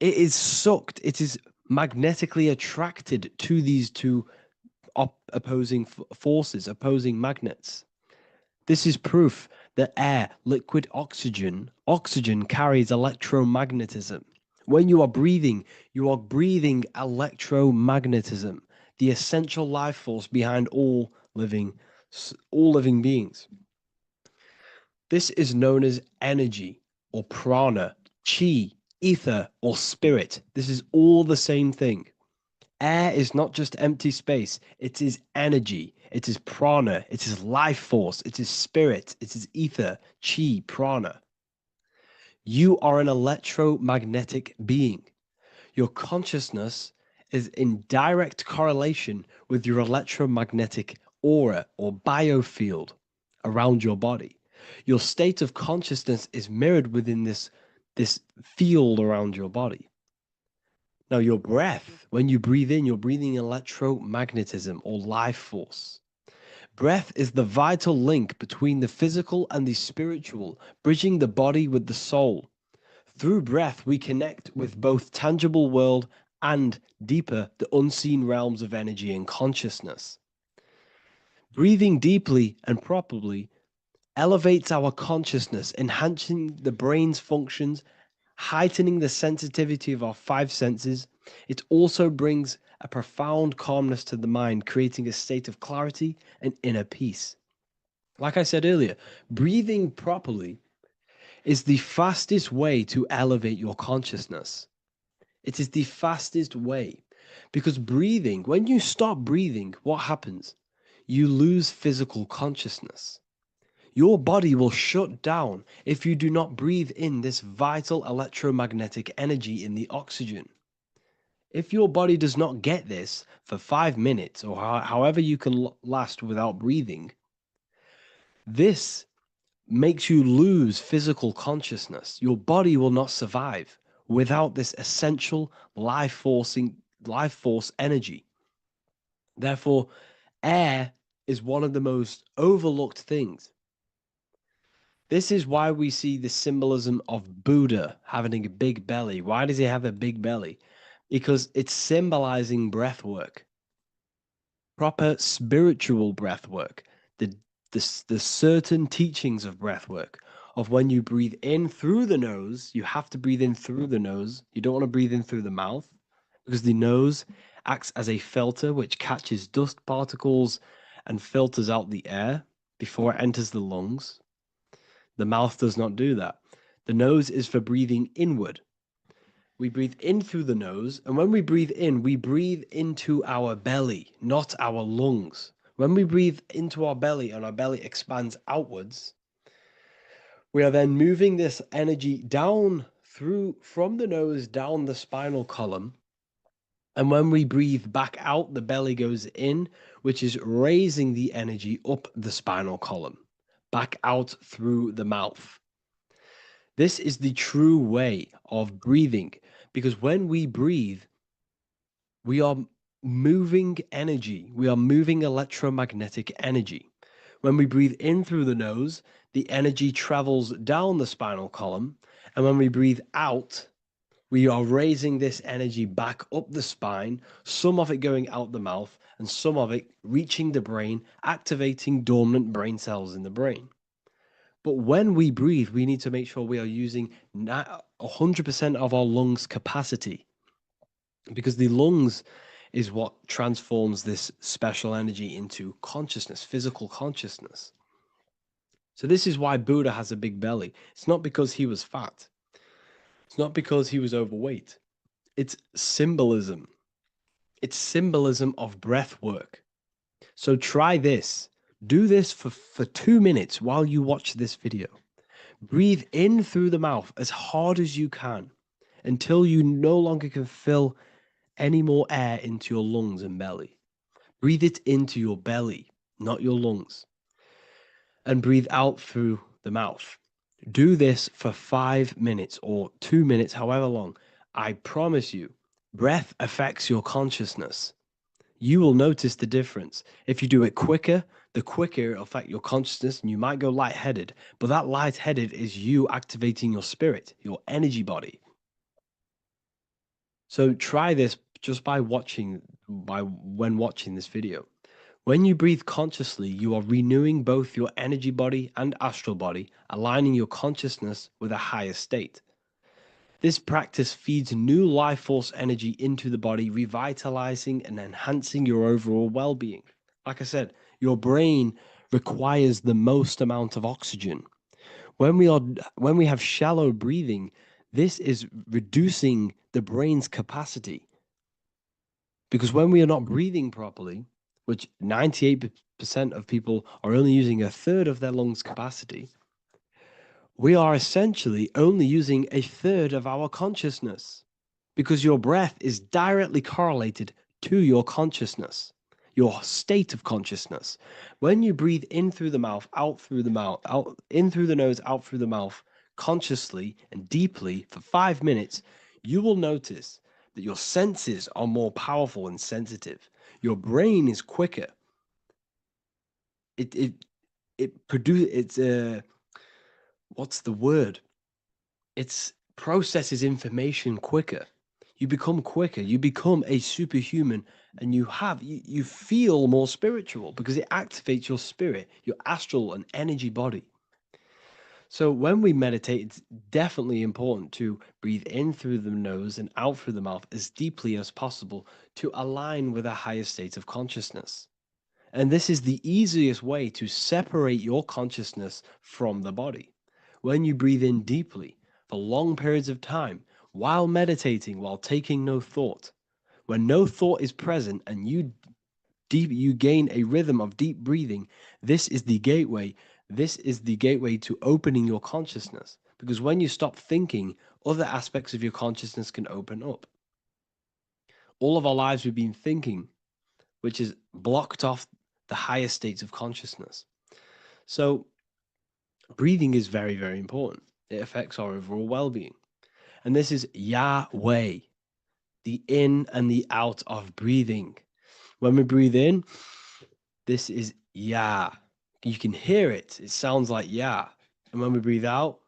It is sucked, it is magnetically attracted to these two opposing forces, opposing magnets. This is proof that air, liquid oxygen carries electromagnetism. When you are breathing electromagnetism, the essential life force behind all living beings. This is known as energy or prana, chi, ether, or spirit. This is all the same thing. Air is not just empty space, it is energy, it is prana, it is life force, it is spirit, it is ether, chi, prana. You are an electromagnetic being. Your consciousness is in direct correlation with your electromagnetic aura or biofield around your body. Your state of consciousness is mirrored within this field around your body. Now, your breath, when you breathe in, you're breathing electromagnetism or life force. Breath is the vital link between the physical and the spiritual, bridging the body with the soul. Through breath, we connect with both tangible world and deeper, the unseen realms of energy and consciousness. Breathing deeply and properly elevates our consciousness, enhancing the brain's functions, heightening the sensitivity of our five senses. It also brings a profound calmness to the mind, creating a state of clarity and inner peace. Like I said earlier, breathing properly is the fastest way to elevate your consciousness. It is the fastest way because breathing, when you stop breathing, what happens? You lose physical consciousness. Your body will shut down if you do not breathe in this vital electromagnetic energy in the oxygen. If your body does not get this for 5 minutes or however you can last without breathing, this makes you lose physical consciousness. Your body will not survive without this essential life force energy. Therefore, air is one of the most overlooked things. This is why we see the symbolism of Buddha having a big belly. Why does he have a big belly? Because it's symbolizing breath work, proper spiritual breath work, the certain teachings of breath work, of when you breathe in through the nose, you have to breathe in through the nose. You don't want to breathe in through the mouth because the nose acts as a filter which catches dust particles and filters out the air before it enters the lungs. The mouth does not do that. The nose is for breathing inward. We breathe in through the nose, and when we breathe in, we breathe into our belly, not our lungs. When we breathe into our belly and our belly expands outwards, we are then moving this energy down through from the nose down the spinal column. And when we breathe back out, the belly goes in, which is raising the energy up the spinal column, back out through the mouth. This is the true way of breathing, because when we breathe, we are moving energy, we are moving electromagnetic energy. When we breathe in through the nose, the energy travels down the spinal column, and when we breathe out, we are raising this energy back up the spine, some of it going out the mouth, and some of it reaching the brain, activating dormant brain cells in the brain. But when we breathe, we need to make sure we are using 100% of our lungs' capacity, because the lungs is what transforms this special energy into consciousness, physical consciousness. So this is why Buddha has a big belly. It's not because he was fat. It's not because he was overweight. It's symbolism. It's symbolism of breath work. So try this. Do this for 2 minutes while you watch this video. Breathe in through the mouth as hard as you can until you no longer can fill any more air into your lungs and belly. Breathe it into your belly, not your lungs. And breathe out through the mouth. Do this for 5 minutes or 2 minutes, however long. I promise you, breath affects your consciousness. You will notice the difference. If you do it quicker, the quicker it'll affect your consciousness, and you might go lightheaded. But that lightheaded is you activating your spirit, your energy body. So try this just when watching this video. When you breathe consciously, you are renewing both your energy body and astral body, aligning your consciousness with a higher state. This practice feeds new life force energy into the body, revitalizing and enhancing your overall well-being. Like I said, your brain requires the most amount of oxygen. When we have shallow breathing, this is reducing the brain's capacity. Because when we are not breathing properly, which 98% of people are only using a third of their lungs capacity, we are essentially only using a third of our consciousness, because your breath is directly correlated to your consciousness, your state of consciousness. When you breathe in through the mouth, out through the mouth, out in through the nose, out through the mouth, consciously and deeply for 5 minutes, you will notice that your senses are more powerful and sensitive. Your brain is quicker. What's the word? It processes information quicker. You become quicker. You become a superhuman, and you feel more spiritual because it activates your spirit, your astral and energy body. So when we meditate, it's definitely important to breathe in through the nose and out through the mouth as deeply as possible to align with a higher state of consciousness. And this is the easiest way to separate your consciousness from the body. When you breathe in deeply for long periods of time, while meditating, while taking no thought, when no thought is present and you gain a rhythm of deep breathing, this is the gateway. This is the gateway to opening your consciousness. Because when you stop thinking, other aspects of your consciousness can open up. All of our lives we've been thinking, which is blocked off the higher states of consciousness. So breathing is very, very important. It affects our overall well-being. And this is Yahweh, the in and the out of breathing. When we breathe in, this is Yah. You can hear it. It sounds like Yah. And when we breathe out,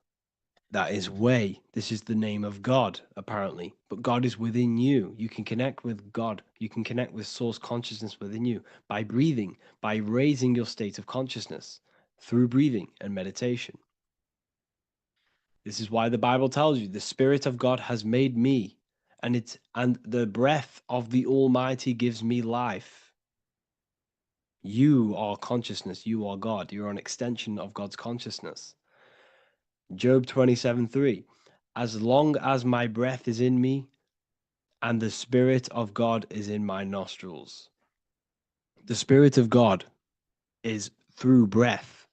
that is Way. This is the name of God, apparently. But God is within you. You can connect with God. You can connect with source consciousness within you by breathing, by raising your state of consciousness through breathing and meditation. This is why the Bible tells you the Spirit of God has made me and the breath of the Almighty gives me life. You are consciousness, you are God, you're an extension of God's consciousness. Job 27:3. As long as my breath is in me and the Spirit of God is in my nostrils. The Spirit of God is through breath.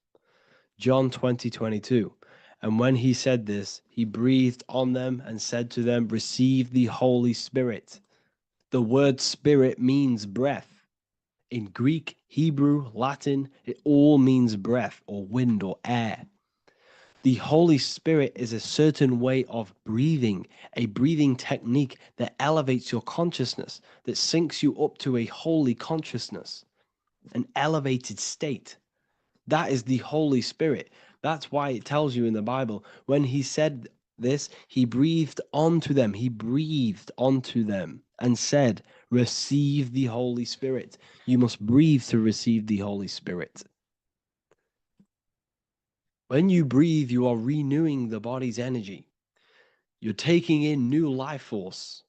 John 20:22. And when he said this, he breathed on them and said to them, receive the Holy Spirit. The word spirit means breath. In Greek, Hebrew, Latin, it all means breath or wind or air. The Holy Spirit is a certain way of breathing, a breathing technique that elevates your consciousness, that syncs you up to a holy consciousness, an elevated state. That is the Holy Spirit. That's why it tells you in the Bible, when he said this, he breathed onto them. He breathed onto them and said, receive the Holy Spirit. You must breathe to receive the Holy Spirit. When you breathe, you are renewing the body's energy. You're taking in new life force,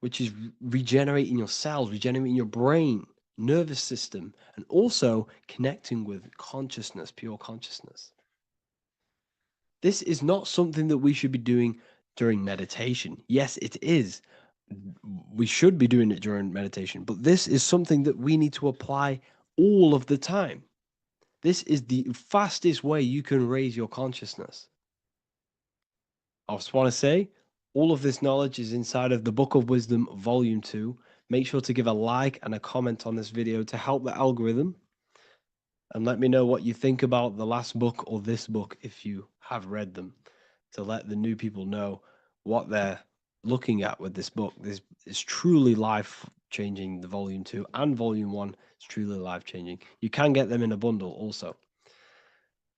which is regenerating your cells, regenerating your brain, nervous system, and also connecting with consciousness, pure consciousness. This is not something that we should be doing during meditation. Yes, it is. We should be doing it during meditation, but this is something that we need to apply all of the time. This is the fastest way you can raise your consciousness. I just want to say, all of this knowledge is inside of the Book of Wisdom, Volume 2. Make sure to give a like and a comment on this video to help the algorithm. And let me know what you think about the last book or this book if you have read them, to let the new people know what they're looking at with this book. This is truly life-changing, the Volume 2 and Volume 1 is truly life-changing. You can get them in a bundle also.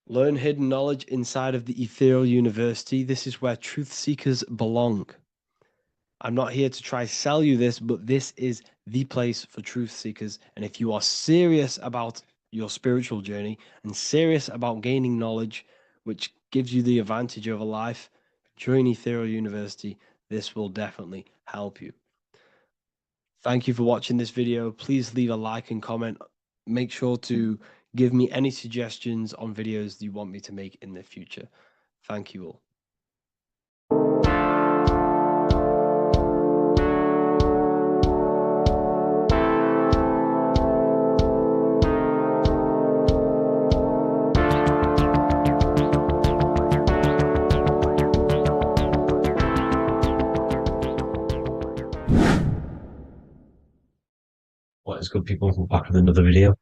Learn hidden knowledge inside of the Ethereal University. This is where truth seekers belong. I'm not here to try sell you this, but this is the place for truth seekers. And if you are serious about your spiritual journey and serious about gaining knowledge, which gives you the advantage of a life, join Ethereal University. This will definitely help you. Thank you for watching this video. Please leave a like and comment. Make sure to give me any suggestions on videos you want me to make in the future. Thank you all. What is good, people? We're back with another video,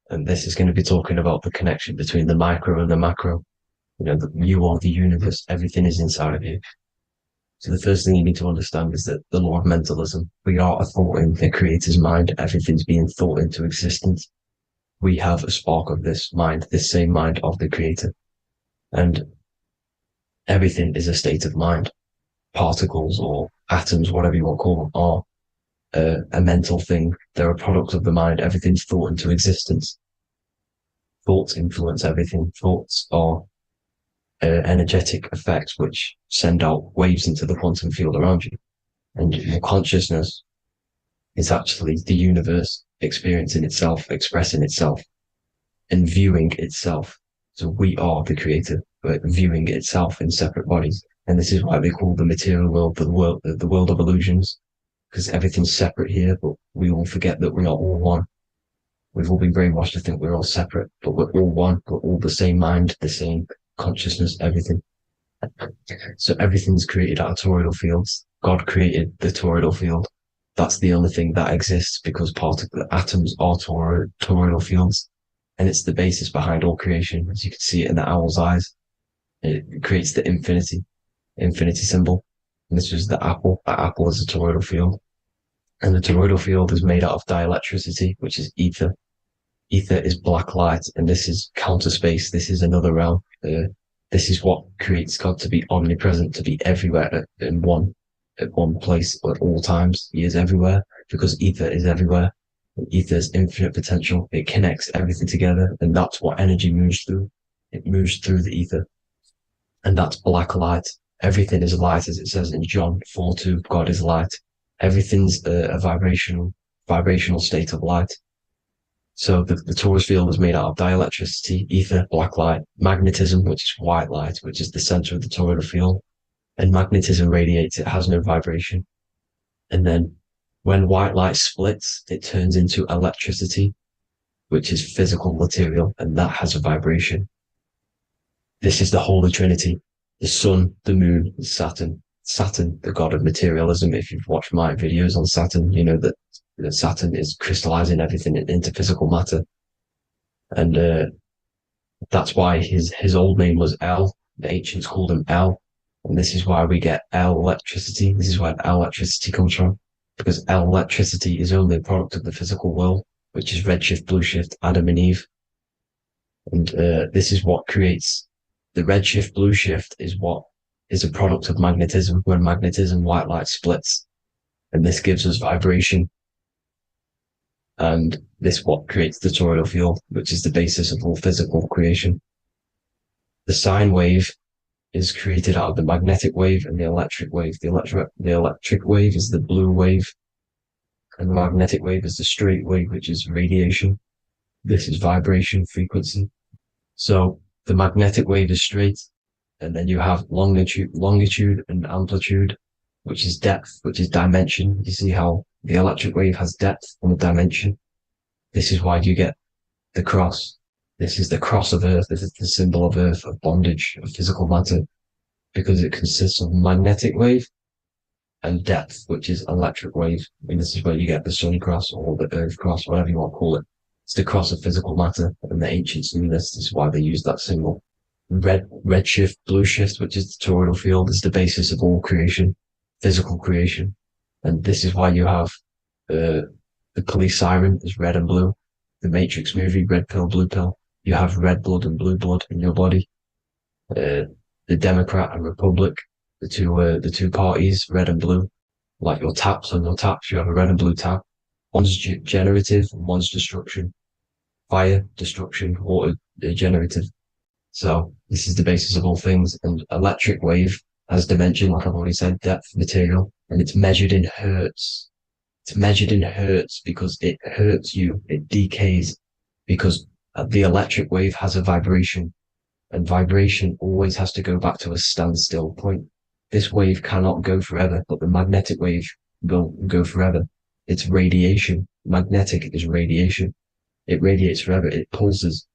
and this is going to be talking about the connection between the micro and the macro. You know, you are the universe, everything is inside of you. So the first thing you need to understand is that the law of mentalism, we are a thought in the creator's mind, everything's being thought into existence. We have a spark of this mind, this same mind of the creator. And everything is a state of mind. Particles or atoms, whatever you want to call them, are a mental thing. They're a product of the mind. Everything's thought into existence. Thoughts influence everything. Thoughts are energetic effects which send out waves into the quantum field around you. And your consciousness is actually the universe experiencing itself, expressing itself, and viewing itself. So we are the creator, but viewing itself in separate bodies. And this is why they call the material world the world of illusions. Because everything's separate here, but we all forget that we are all one. We've all been brainwashed to think we're all separate, but we're all one. We're all the same mind, the same consciousness, everything. So everything's created out of toroidal fields. God created the toroidal field. That's the only thing that exists because the atoms are toroidal fields. And it's the basis behind all creation. As you can see it in the owl's eyes. It creates the infinity symbol. And this is the apple. That apple is a toroidal field. And the toroidal field is made out of dielectricity, which is ether. Ether is black light, and this is counter space. This is another realm. This is what creates God to be omnipresent, to be everywhere at one place at all times. He is everywhere because ether is everywhere. And ether is infinite potential. It connects everything together, and that's what energy moves through. It moves through the ether. And that's black light. Everything is light, as it says in John 4:2, God is light. Everything's a vibrational state of light. So the torus field is made out of dielectricity, ether, black light, magnetism, which is white light, which is the center of the toroidal field. And magnetism radiates, it has no vibration. And then when white light splits, it turns into electricity, which is physical material, and that has a vibration. This is the Holy Trinity, the sun, the moon, Saturn. Saturn, the god of materialism. If you've watched my videos on Saturn, you know that Saturn is crystallizing everything into physical matter. And that's why his old name was El. The ancients called him El. And this is why we get L electricity. This is where L electricity comes from. Because L electricity is only a product of the physical world, which is redshift, blueshift, Adam and Eve. And this is what creates the redshift, blueshift is what is a product of magnetism. When magnetism, white light splits. And this gives us vibration. And this what creates the toroidal field, which is the basis of all physical creation. The sine wave is created out of the magnetic wave and the electric wave. The electric wave is the blue wave, and the magnetic wave is the straight wave, which is radiation. This is vibration frequency. So the magnetic wave is straight, and then you have longitude and amplitude, which is depth, which is dimension. You see how the electric wave has depth and dimension. This is why you get the cross. This is the cross of Earth. This is the symbol of Earth, of bondage, of physical matter, because it consists of magnetic wave and depth, which is electric wave. And this is where you get the sun cross or the earth cross, whatever you want to call it. It's the cross of physical matter, and the ancients knew this. This is why they used that symbol. Redshift, blueshift, which is the toroidal field, is the basis of all creation, physical creation. And this is why you have the police siren is red and blue. The Matrix movie, red pill, blue pill. You have red blood and blue blood in your body. The Democrat and Republic, the two parties, red and blue. Like your taps on your taps, you have a red and blue tap. One's generative and one's destruction. Fire, destruction, water, generative. So this is the basis of all things. And electric wave has dimension, like I've already said, depth, material, and it's measured in hertz. It's measured in hertz because it hurts you. It decays because the electric wave has a vibration, and vibration always has to go back to a standstill point. This wave cannot go forever, but the magnetic wave will go forever. It's radiation. Magnetic is radiation. It radiates forever. It pulses,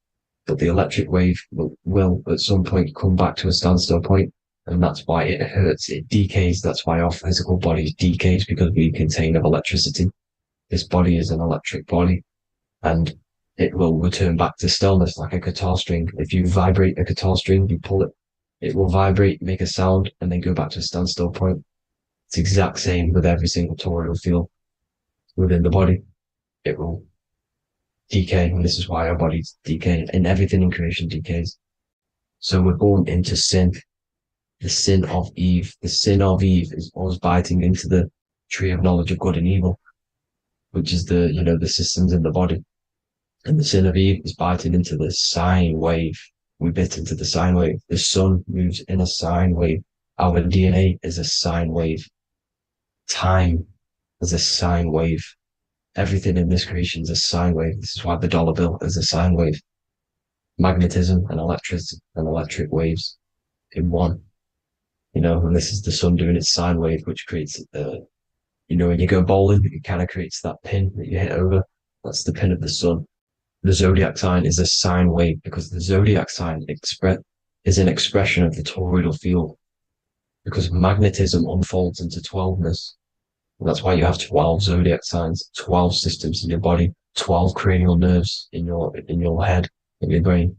but the electric wave will at some point come back to a standstill point, and that's why it hurts. It decays. That's why our physical body decays, because we contain of electricity. This body is an electric body, and it will return back to stillness like a guitar string. If you vibrate a guitar string, you pull it, it will vibrate, make a sound, and then go back to a standstill point. It's the exact same with every single toroidal field within the body. It will decay, and this is why our bodies decay, and everything in creation decays. So we're born into sin. The sin of Eve. The sin of Eve is us biting into the tree of knowledge of good and evil, which is the systems in the body. And the sin of Eve is biting into the sine wave. We bit into the sine wave. The sun moves in a sine wave. Our DNA is a sine wave. Time is a sine wave. Everything in this creation is a sine wave. This is why the dollar bill is a sine wave. Magnetism and electric waves in one. And this is the sun doing its sine wave, which creates, when you go bowling, it kind of creates that pin that you hit over. That's the pin of the sun. The zodiac sign is a sine wave because the zodiac sign is an expression of the toroidal field, because magnetism unfolds into 12ness. And that's why you have 12 zodiac signs, 12 systems in your body, 12 cranial nerves in your head, in your brain.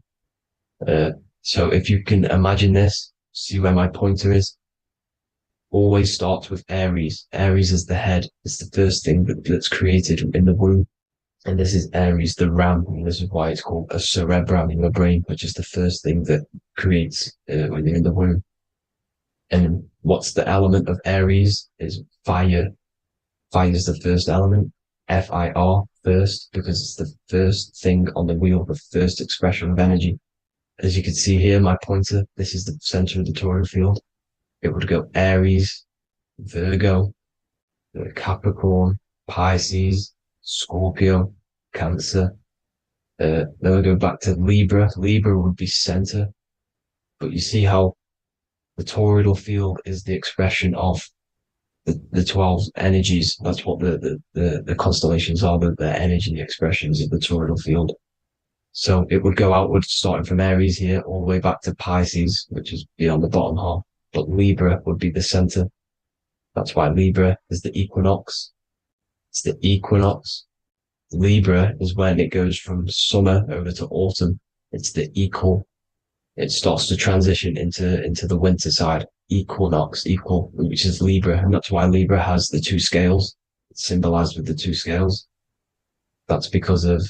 So if you can imagine this, see where my pointer is, always starts with Aries. Aries is the head. It's the first thing that's created in the womb. And this is Aries, the ram. And this is why it's called a cerebrum in the brain, which is the first thing that creates when you're in the womb. And what's the element of Aries is fire. Fire is the first element. F-I-R, first, because it's the first thing on the wheel, the first expression of energy. As you can see here, my pointer, this is the center of the toroidal field. It would go Aries, Virgo, Capricorn, Pisces, Scorpio, Cancer. Then we go back to Libra. Libra would be center, but you see how the toroidal field is the expression of the 12 energies. That's what the constellations are, the energy expressions of the toroidal field. So it would go outward, starting from Aries here, all the way back to Pisces, which is beyond the bottom half. But Libra would be the center. That's why Libra is the equinox. It's the equinox. Libra is when it goes from summer over to autumn. It's the equal. It starts to transition into the winter side. Equinox, equal, which is Libra. And that's why Libra has the two scales. It's symbolized with the two scales. That's because of,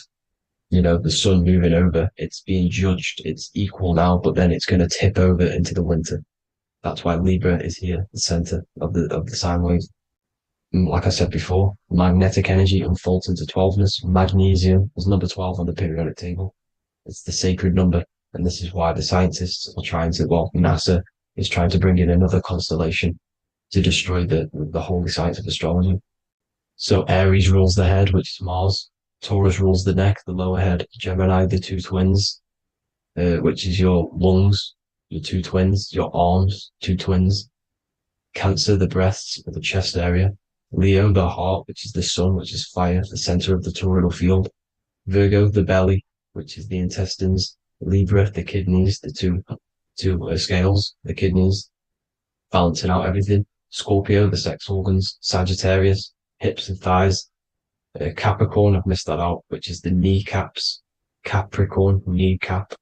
the sun moving over. It's being judged. It's equal now, but then it's going to tip over into the winter. That's why Libra is here, the center of the sine wave. Like I said before, magnetic energy unfolds into 12ness. Magnesium is number 12 on the periodic table. It's the sacred number. And this is why the scientists are NASA is trying to bring in another constellation to destroy the holy science of astrology. So Aries rules the head, which is Mars. Taurus rules the neck, the lower head. Gemini, the two twins, which is your lungs, your two twins, your arms, two twins. Cancer, the breasts, the chest area. Leo, the heart, which is the sun, which is fire, the center of the toroidal field. Virgo, the belly, which is the intestines. Libra, the kidneys, the two scales, the kidneys, balancing out everything. Scorpio, the sex organs. Sagittarius, hips and thighs. Capricorn, I've missed that out, which is the kneecaps. Capricorn, kneecap.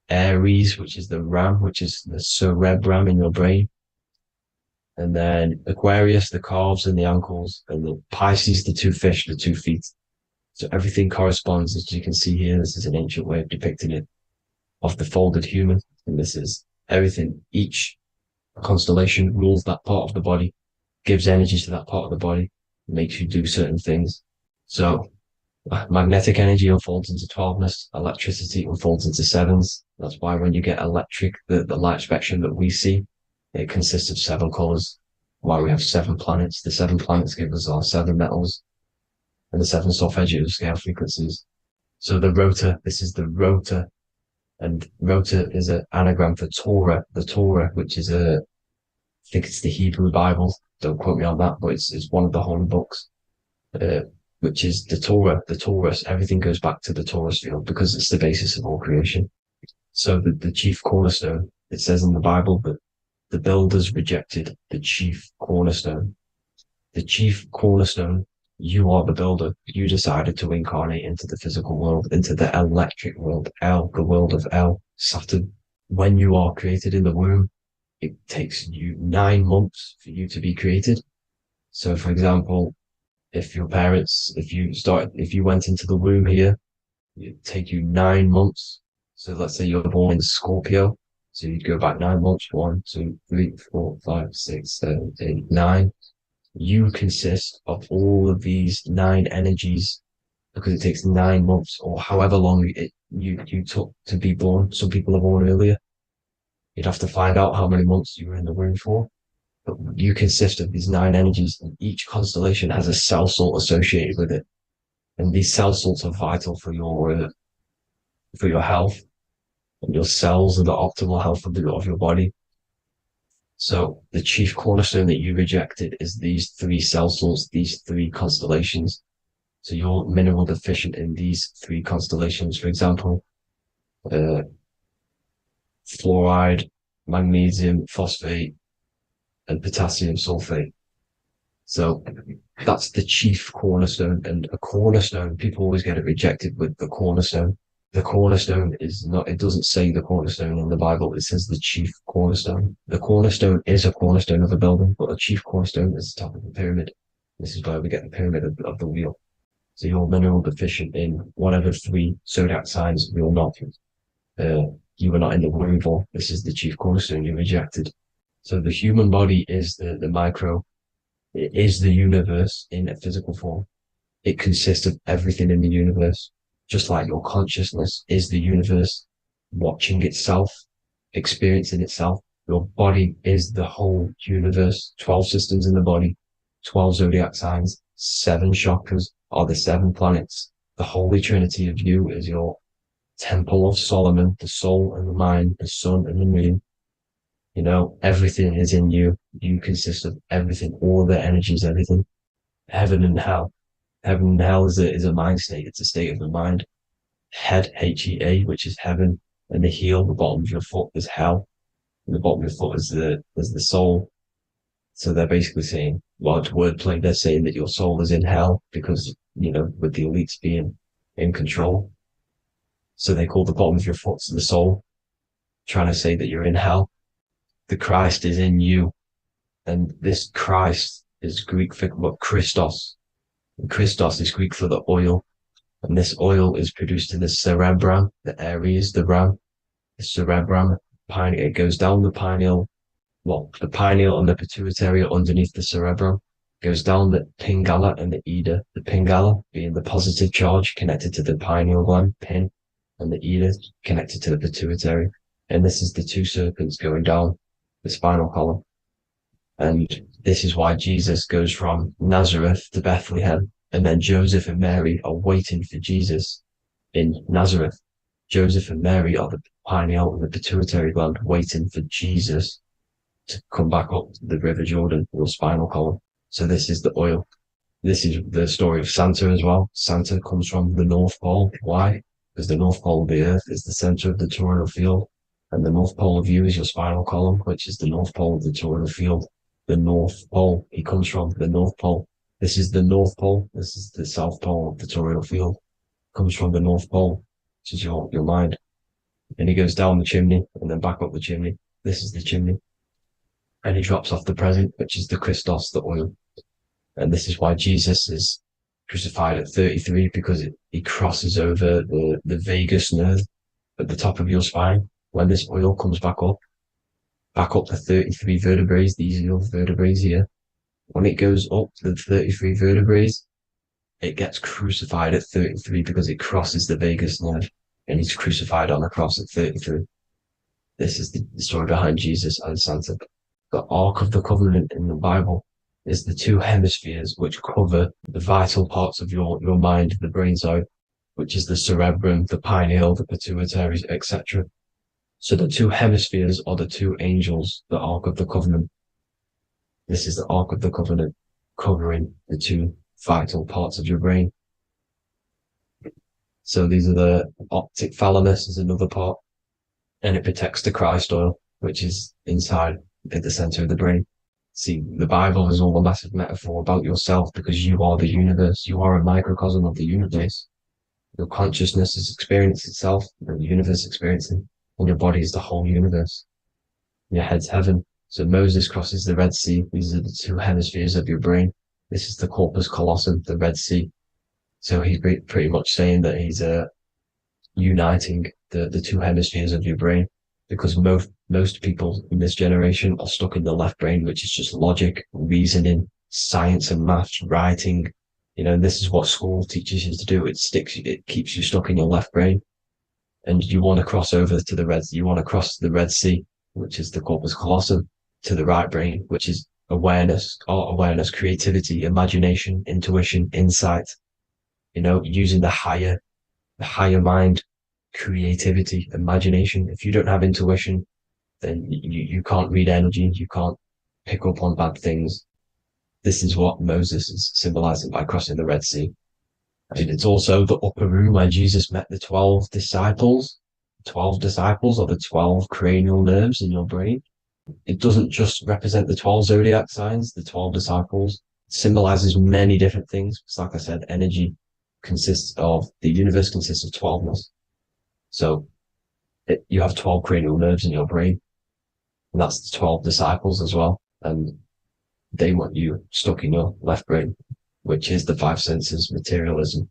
Aries, which is the ram, which is the cerebrum in your brain. And then Aquarius, the calves and the ankles, and the Pisces, the two fish, the 2 feet. So everything corresponds, as you can see here. This is an ancient way of depicting it, of the folded human. And this is everything. Each constellation rules that part of the body, gives energy to that part of the body, makes you do certain things. So magnetic energy unfolds into 12ness, electricity unfolds into 7s. That's why when you get electric, the light spectrum that we see, it consists of 7 colors. Why we have 7 planets. The 7 planets give us our 7 metals and the 7 solfeggio scale frequencies. So the rotor, this is the rotor, and rotor is an anagram for Torah. The Torah, which is I think it's the Hebrew Bible. Don't quote me on that, but it's one of the holy books, which is the Torah, the Taurus. Everything goes back to the Taurus field because it's the basis of all creation. So the chief cornerstone, it says in the Bible that the builders rejected the chief cornerstone. The chief cornerstone, you are the builder. You decided to incarnate into the physical world, into the electric world, the world of Saturn. When you are created in the womb, it takes you 9 months for you to be created. So, for example, if you went into the womb here, it'd take you 9 months. So let's say you're born in Scorpio. So you'd go back 9 months, 1, 2, 3, 4, 5, 6, 7, 8, 9. You consist of all of these 9 energies because it takes 9 months or however long you took to be born. Some people are born earlier. You'd have to find out how many months you were in the womb for. But you consist of these 9 energies, and each constellation has a cell salt associated with it. And these cell salts are vital for your health. And your cells and the optimal health of your body. So the chief cornerstone that you rejected is these 3 cell salts, these 3 constellations. So you're mineral deficient in these 3 constellations. For example, fluoride, magnesium, phosphate, and potassium sulfate. So that's the chief cornerstone. And a cornerstone, people always get it rejected with the cornerstone. The cornerstone is not, it doesn't say the cornerstone in the Bible. It says the chief cornerstone. The cornerstone is a cornerstone of a building, but a chief cornerstone is the top of the pyramid. This is where we get the pyramid of the wheel. So you're mineral deficient in whatever 3 zodiac signs you're not. You were not in the womb for. This is the chief cornerstone you rejected. So the human body is the micro. It is the universe in a physical form. It consists of everything in the universe. Just like your consciousness is the universe watching itself, experiencing itself. Your body is the whole universe, 12 systems in the body. 12 zodiac signs, 7 chakras are the 7 planets. The Holy Trinity of you is your Temple of Solomon, the soul and the mind, the sun and the moon. You know, everything is in you. You consist of everything, all the energies, everything. Heaven and hell. Heaven and hell is a mind state. It's a state of the mind. Head, H-E-A, which is heaven, and the heel, the bottom of your foot, is hell. And the bottom of your foot is the soul. So they're basically saying, well, it's wordplay. They're saying that your soul is in hell because, you know, with the elites being in control. So they call the bottom of your foot the soul, trying to say that you're in hell. The Christ is in you. And this Christ is Greek for what Christos. And Christos is Greek for the oil. And this oil is produced in the cerebrum, the Aries, the ram, the cerebrum. It goes down the pineal. Well, the pineal and the pituitary are underneath the cerebrum. Goes down the pingala and the ida. The pingala being the positive charge connected to the pineal gland, pin, and the ida connected to the pituitary. And this is the 2 serpents going down the spinal column. And this is why Jesus goes from Nazareth to Bethlehem, and then Joseph and Mary are waiting for Jesus in Nazareth. Joseph and Mary are the pineal and the pituitary gland waiting for Jesus to come back up the River Jordan, or spinal column. So this is the oil. This is the story of Santa as well. Santa comes from the North Pole. Why? Because the North Pole of the Earth is the center of the toroidal field, and the North Pole of you is your spinal column, which is the North Pole of the toroidal field. The North Pole, he comes from the North Pole. This is the North Pole. This is the South Pole of the toroidal field. Comes from the North Pole, which is your mind. And he goes down the chimney and then back up the chimney. This is the chimney. And he drops off the present, which is the Christos, the oil. And this is why Jesus is crucified at 33, because he crosses over the vagus nerve at the top of your spine. When this oil comes back up the 33 vertebrae, these are your vertebrae here. When it goes up the 33 vertebrae, it gets crucified at 33 because it crosses the vagus nerve, and he's crucified on a cross at 33. This is the story behind Jesus and Santa. The Ark of the Covenant in the Bible is the 2 hemispheres which cover the vital parts of your mind, the brain side, which is the cerebrum, the pineal, the pituitary, etc. So the 2 hemispheres are the 2 angels, the Ark of the Covenant. This is the Ark of the Covenant covering the 2 vital parts of your brain. So these are the optic thalamus is another part, and it protects the Christ oil, which is inside at the center of the brain. See, the Bible is all a massive metaphor about yourself, because you are the universe. You are a microcosm of the universe. Your consciousness has experienced itself, and the universe experiencing, and your body is the whole universe. Your head's heaven. So Moses crosses the Red Sea. These are the 2 hemispheres of your brain. This is the corpus callosum, the Red Sea. So he's pretty much saying that he's uniting the 2 hemispheres of your brain, because most people in this generation are stuck in the left brain, which is just logic, reasoning, science and maths, writing. You know, this is what school teaches you to do. It keeps you stuck in your left brain. And you want to cross over to you want to cross the Red Sea, which is the corpus callosum, to the right brain, which is awareness, art awareness, creativity, imagination, intuition, insight, you know, using the higher mind, creativity, imagination. If you don't have intuition, then you can't read energy, you can't pick up on bad things. This is what Moses is symbolizing by crossing the Red Sea. And it's also the upper room where Jesus met the 12 disciples. 12 disciples are the 12 cranial nerves in your brain. It doesn't just represent the 12 zodiac signs. The 12 disciples symbolizes many different things. It's like I said, energy the universe consists of 12ness. So you have 12 cranial nerves in your brain, and that's the 12 disciples as well. And they want you stuck in your left brain, which is the 5 senses, materialism.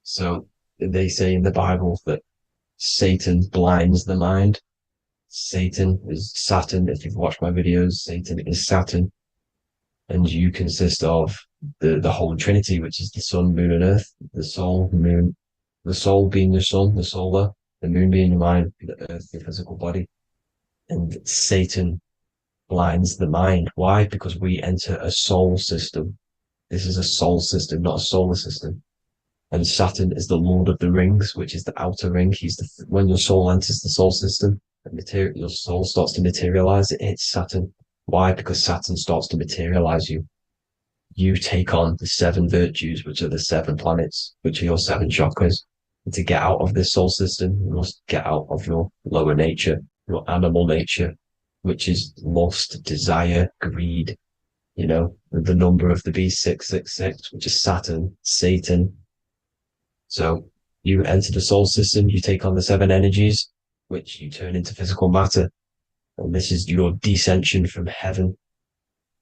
So they say in the Bible that Satan blinds the mind. Satan is Saturn. If you've watched my videos, Satan is Saturn. And you consist of the whole Trinity, which is the sun, moon, and earth, the soul, the moon, the soul being your sun, the solar, the moon being your mind, the earth, your physical body. And Satan blinds the mind. Why? Because we enter a soul system. This is a soul system, not a solar system. And Saturn is the Lord of the Rings, which is the outer ring. When your soul enters the soul system, your soul starts to materialize. It hits Saturn. Why? Because Saturn starts to materialize you. You take on the 7 virtues, which are the 7 planets, which are your 7 chakras. And to get out of this soul system, you must get out of your lower nature, your animal nature, which is lust, desire, greed. You know, the number of the beast 666, which is Saturn, Satan. So you enter the soul system, you take on the 7 energies, which you turn into physical matter. And this is your descension from heaven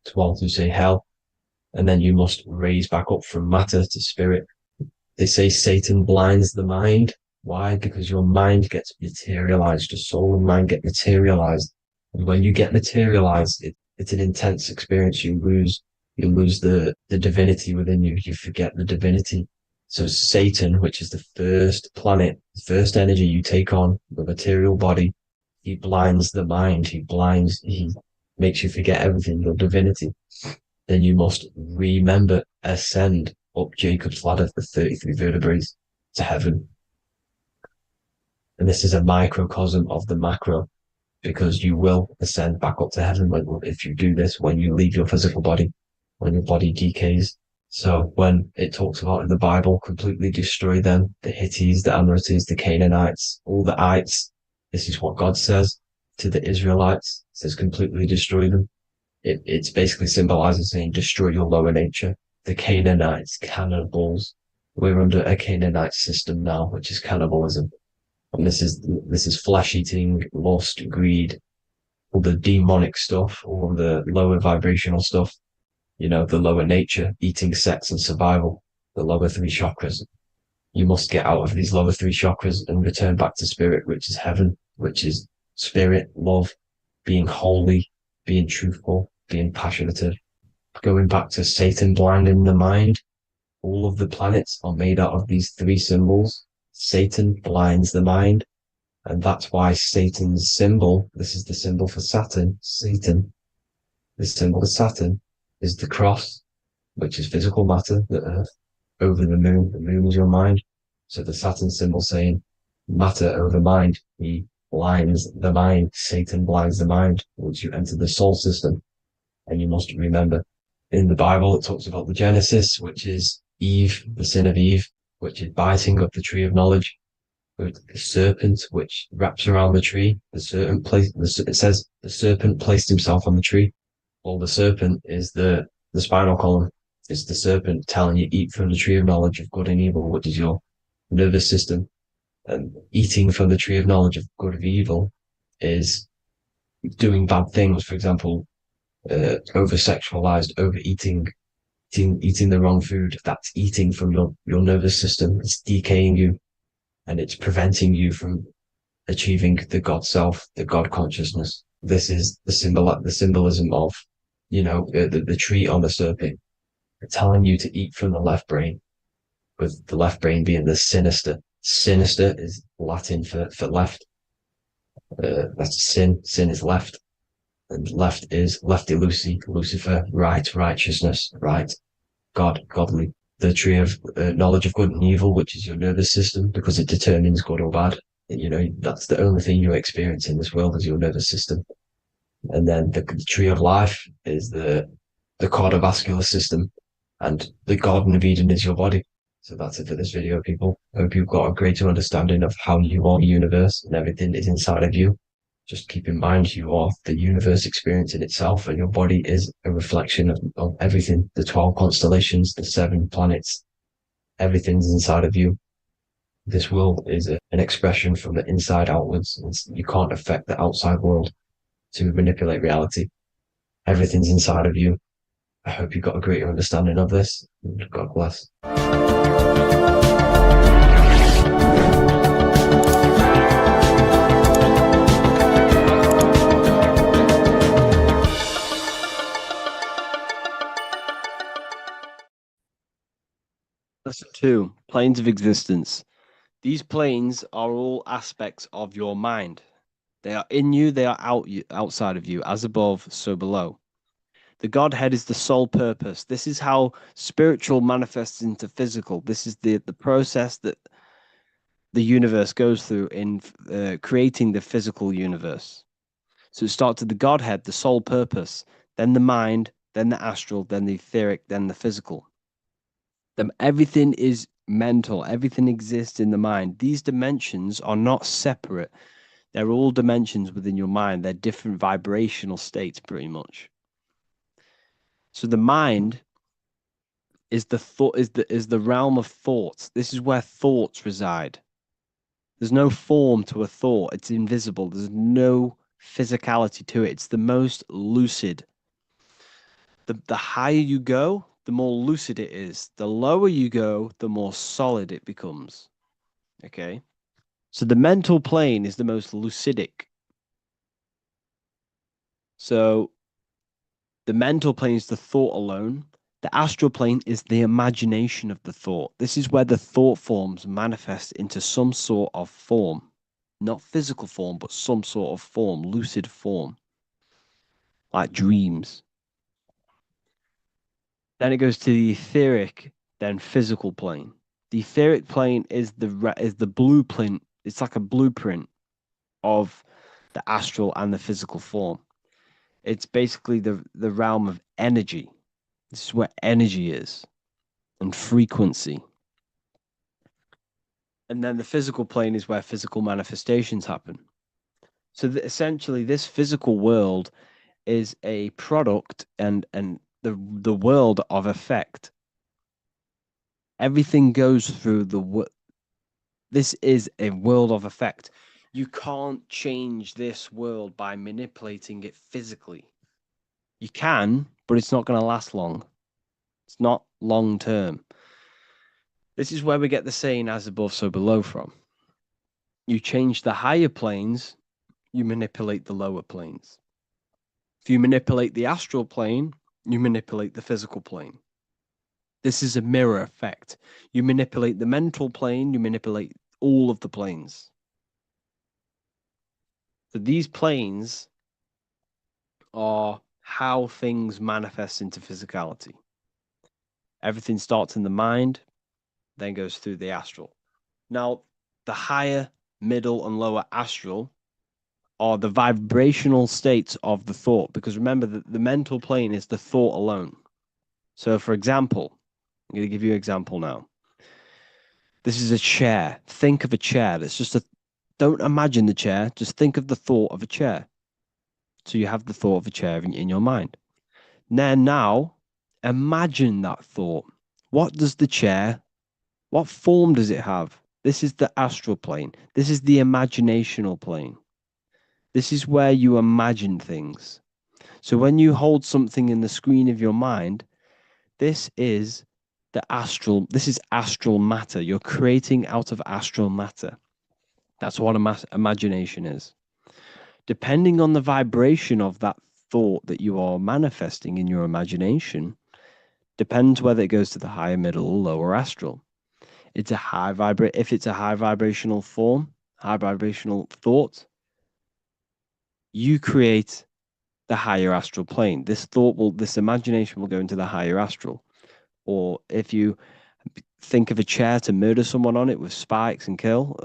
to, well, to say hell. And then you must raise back up from matter to spirit. They say Satan blinds the mind. Why? Because your mind gets materialized. Your soul and mind get materialized. And when you get materialized, it's an intense experience. You lose the divinity within you. You forget the divinity. So Satan, which is the first planet, the first energy you take on, the material body, he blinds the mind. He makes you forget everything, your divinity. Then you must remember, ascend up Jacob's ladder, the 33 vertebrae, to heaven. And this is a microcosm of the macro, because you will ascend back up to heaven if you do this, when you leave your physical body, when your body decays. So when it talks about in the Bible, completely destroy them, the Hittites, the Amorites, the Canaanites, all the ites, this is what God says to the Israelites. It says completely destroy them. It's basically symbolizing saying destroy your lower nature. The Canaanites, cannibals. We're under a Canaanite system now, which is cannibalism. And this is flesh eating, lust, greed, all the demonic stuff, all the lower vibrational stuff, you know, the lower nature, eating, sex, and survival, the lower 3 chakras. You must get out of these lower 3 chakras and return back to spirit, which is heaven, which is spirit, love, being holy, being truthful, being passionate. Going back to Satan blinding the mind, all of the planets are made out of these 3 symbols. Satan blinds the mind, and that's why Satan's symbol, this is the symbol for Saturn, Satan, this symbol of Saturn is the cross, which is physical matter, the earth, over the moon. The moon is your mind. So the Saturn symbol saying matter over mind. He blinds the mind. Satan blinds the mind once you enter the soul system. And you must remember, in the Bible, it talks about the Genesis, which is Eve, the sin of Eve, which is biting of the tree of knowledge, with the serpent, which wraps around the tree. It says the serpent placed himself on the tree. Well, the serpent is the spinal column. It's the serpent telling you eat from the tree of knowledge of good and evil, which is your nervous system. And eating from the tree of knowledge of good and evil is doing bad things. For example, over-sexualized, overeating, eating the wrong food. That's eating from your nervous system. It's decaying you, and it's preventing you from achieving the God self, the God consciousness. This is the symbolism of, you know, the tree on the serpent, telling you to eat from the left brain, with the left brain being the sinister. Sinister is Latin for left. That's sin. Sin is left. And left is lefty Lucy, Lucifer, right, righteousness, right, God, godly. The tree of knowledge of good and evil, which is your nervous system, because it determines good or bad. You know, that's the only thing you experience in this world is your nervous system. And then the tree of life is the cardiovascular system, and the Garden of Eden is your body. So that's it for this video, people. I hope you've got a greater understanding of how you are the universe and everything is inside of you. Just keep in mind you are the universe experience in itself, and your body is a reflection of everything. The 12 constellations, the 7 planets, everything's inside of you. This world is an expression from the inside outwards. You can't affect the outside world to manipulate reality. Everything's inside of you. I hope you got a greater understanding of this. God bless. Lesson 2, planes of existence. These planes are all aspects of your mind. They are in you, they are outside of you, as above, so below. The Godhead is the sole purpose. This is how spiritual manifests into physical. This is the process that the universe goes through in creating the physical universe. So it starts with the Godhead, the sole purpose, then the mind, then the astral, then the etheric, then the physical. Then everything is mental. Everything exists in the mind. These dimensions are not separate. They're all dimensions within your mind. They're different vibrational states, pretty much. So the mind is the realm of thoughts. This is where thoughts reside. There's no form to a thought. It's invisible. There's no physicality to it. It's the most lucid. The higher you go, the more lucid it is. The lower you go, the more solid it becomes. Okay? So the mental plane is the most lucidic. So the mental plane is the thought alone. The astral plane is the imagination of the thought. This is where the thought forms manifest into some sort of form. Not physical form, but some sort of form, lucid form. Like dreams. Then it goes to the etheric, then physical plane. The etheric plane is the blueprint. It's like a blueprint of the astral and the physical form. It's basically the realm of energy. This is where energy is and frequency. And then the physical plane is where physical manifestations happen. So essentially, this physical world is a product and the world of effect. Everything goes through this is a world of effect. You can't change this world by manipulating it physically. You can, but it's not going to last long. It's not long term. This is where we get the saying as above, so below from. You change the higher planes, you manipulate the lower planes. If you manipulate the astral plane, you manipulate the physical plane. This is a mirror effect. You manipulate the mental plane, you manipulate all of the planes. So these planes are how things manifest into physicality. Everything starts in the mind, then goes through the astral. Now, the higher, middle, and lower astral are the vibrational states of the thought, because remember that the mental plane is the thought alone. So, for example, I'm going to give you an example now. This is a chair. Think of a chair. That's just don't imagine the chair. Just think of the thought of a chair. So you have the thought of a chair in your mind. Then now, imagine that thought. What form does it have? This is the astral plane. This is the imaginational plane. This is where you imagine things. So when you hold something in the screen of your mind, this is astral matter. You're creating out of astral matter. That's what imagination is. Depending on the vibration of that thought that you are manifesting in your imagination, depends whether it goes to the higher, middle, or lower astral. If it's a high vibrational form, high vibrational thought, you create the higher astral plane. This imagination will go into the higher astral. Or if you think of a chair to murder someone on it with spikes and kill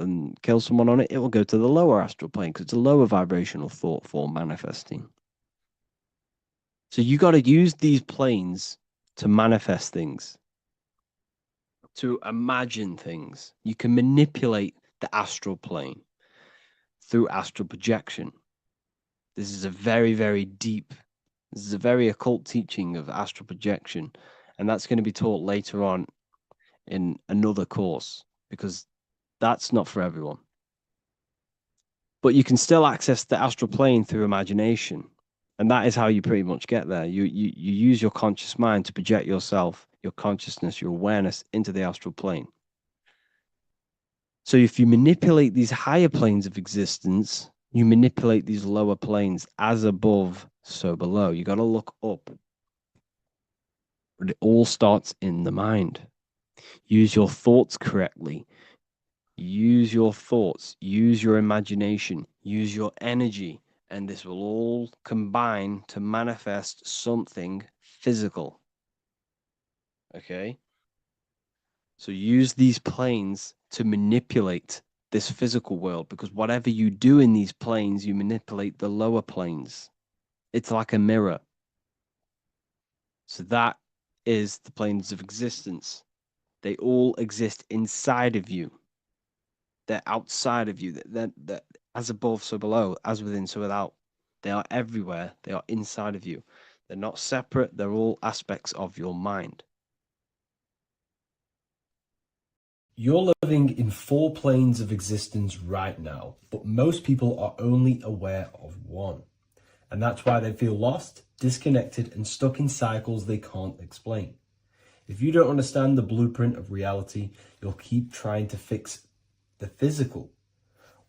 someone on it, it will go to the lower astral plane because it's a lower vibrational thought form manifesting. So you got to use these planes to manifest things, to imagine things. You can manipulate the astral plane through astral projection. This is a very, very deep, this is a very occult teaching of astral projection. And that's going to be taught later on in another course because that's not for everyone. But you can still access the astral plane through imagination. And that is how you pretty much get there. You use your conscious mind to project yourself, your consciousness, your awareness into the astral plane. So if you manipulate these higher planes of existence, you manipulate these lower planes as above, so below. You got to look up. But it all starts in the mind. Use your thoughts correctly. use your thoughts, use your imagination, use your energy, and this will all combine to manifest something physical. Okay? So use these planes to manipulate this physical world, because whatever you do in these planes, you manipulate the lower planes. It's like a mirror. So that is the planes of existence. They all exist inside of you. They're outside of you. They're as above, so below, as within, so without. They are everywhere. They are inside of you. They're not separate. They're all aspects of your mind. You're living in 4 planes of existence right now, but most people are only aware of one. And that's why they feel lost, disconnected, and stuck in cycles they can't explain. If you don't understand the blueprint of reality, you'll keep trying to fix the physical,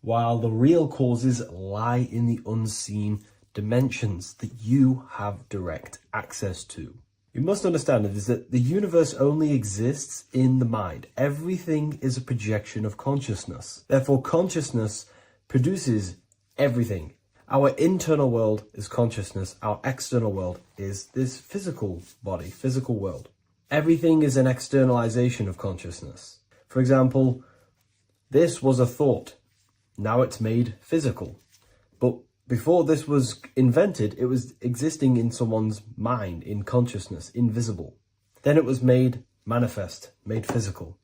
while the real causes lie in the unseen dimensions that you have direct access to. You must understand is that the universe only exists in the mind. Everything is a projection of consciousness. Therefore, consciousness produces everything. Our internal world is consciousness. Our external world is this physical body, physical world. Everything is an externalization of consciousness. For example, this was a thought. Now it's made physical. But before this was invented, it was existing in someone's mind, in consciousness, invisible. Then it was made manifest, made physical.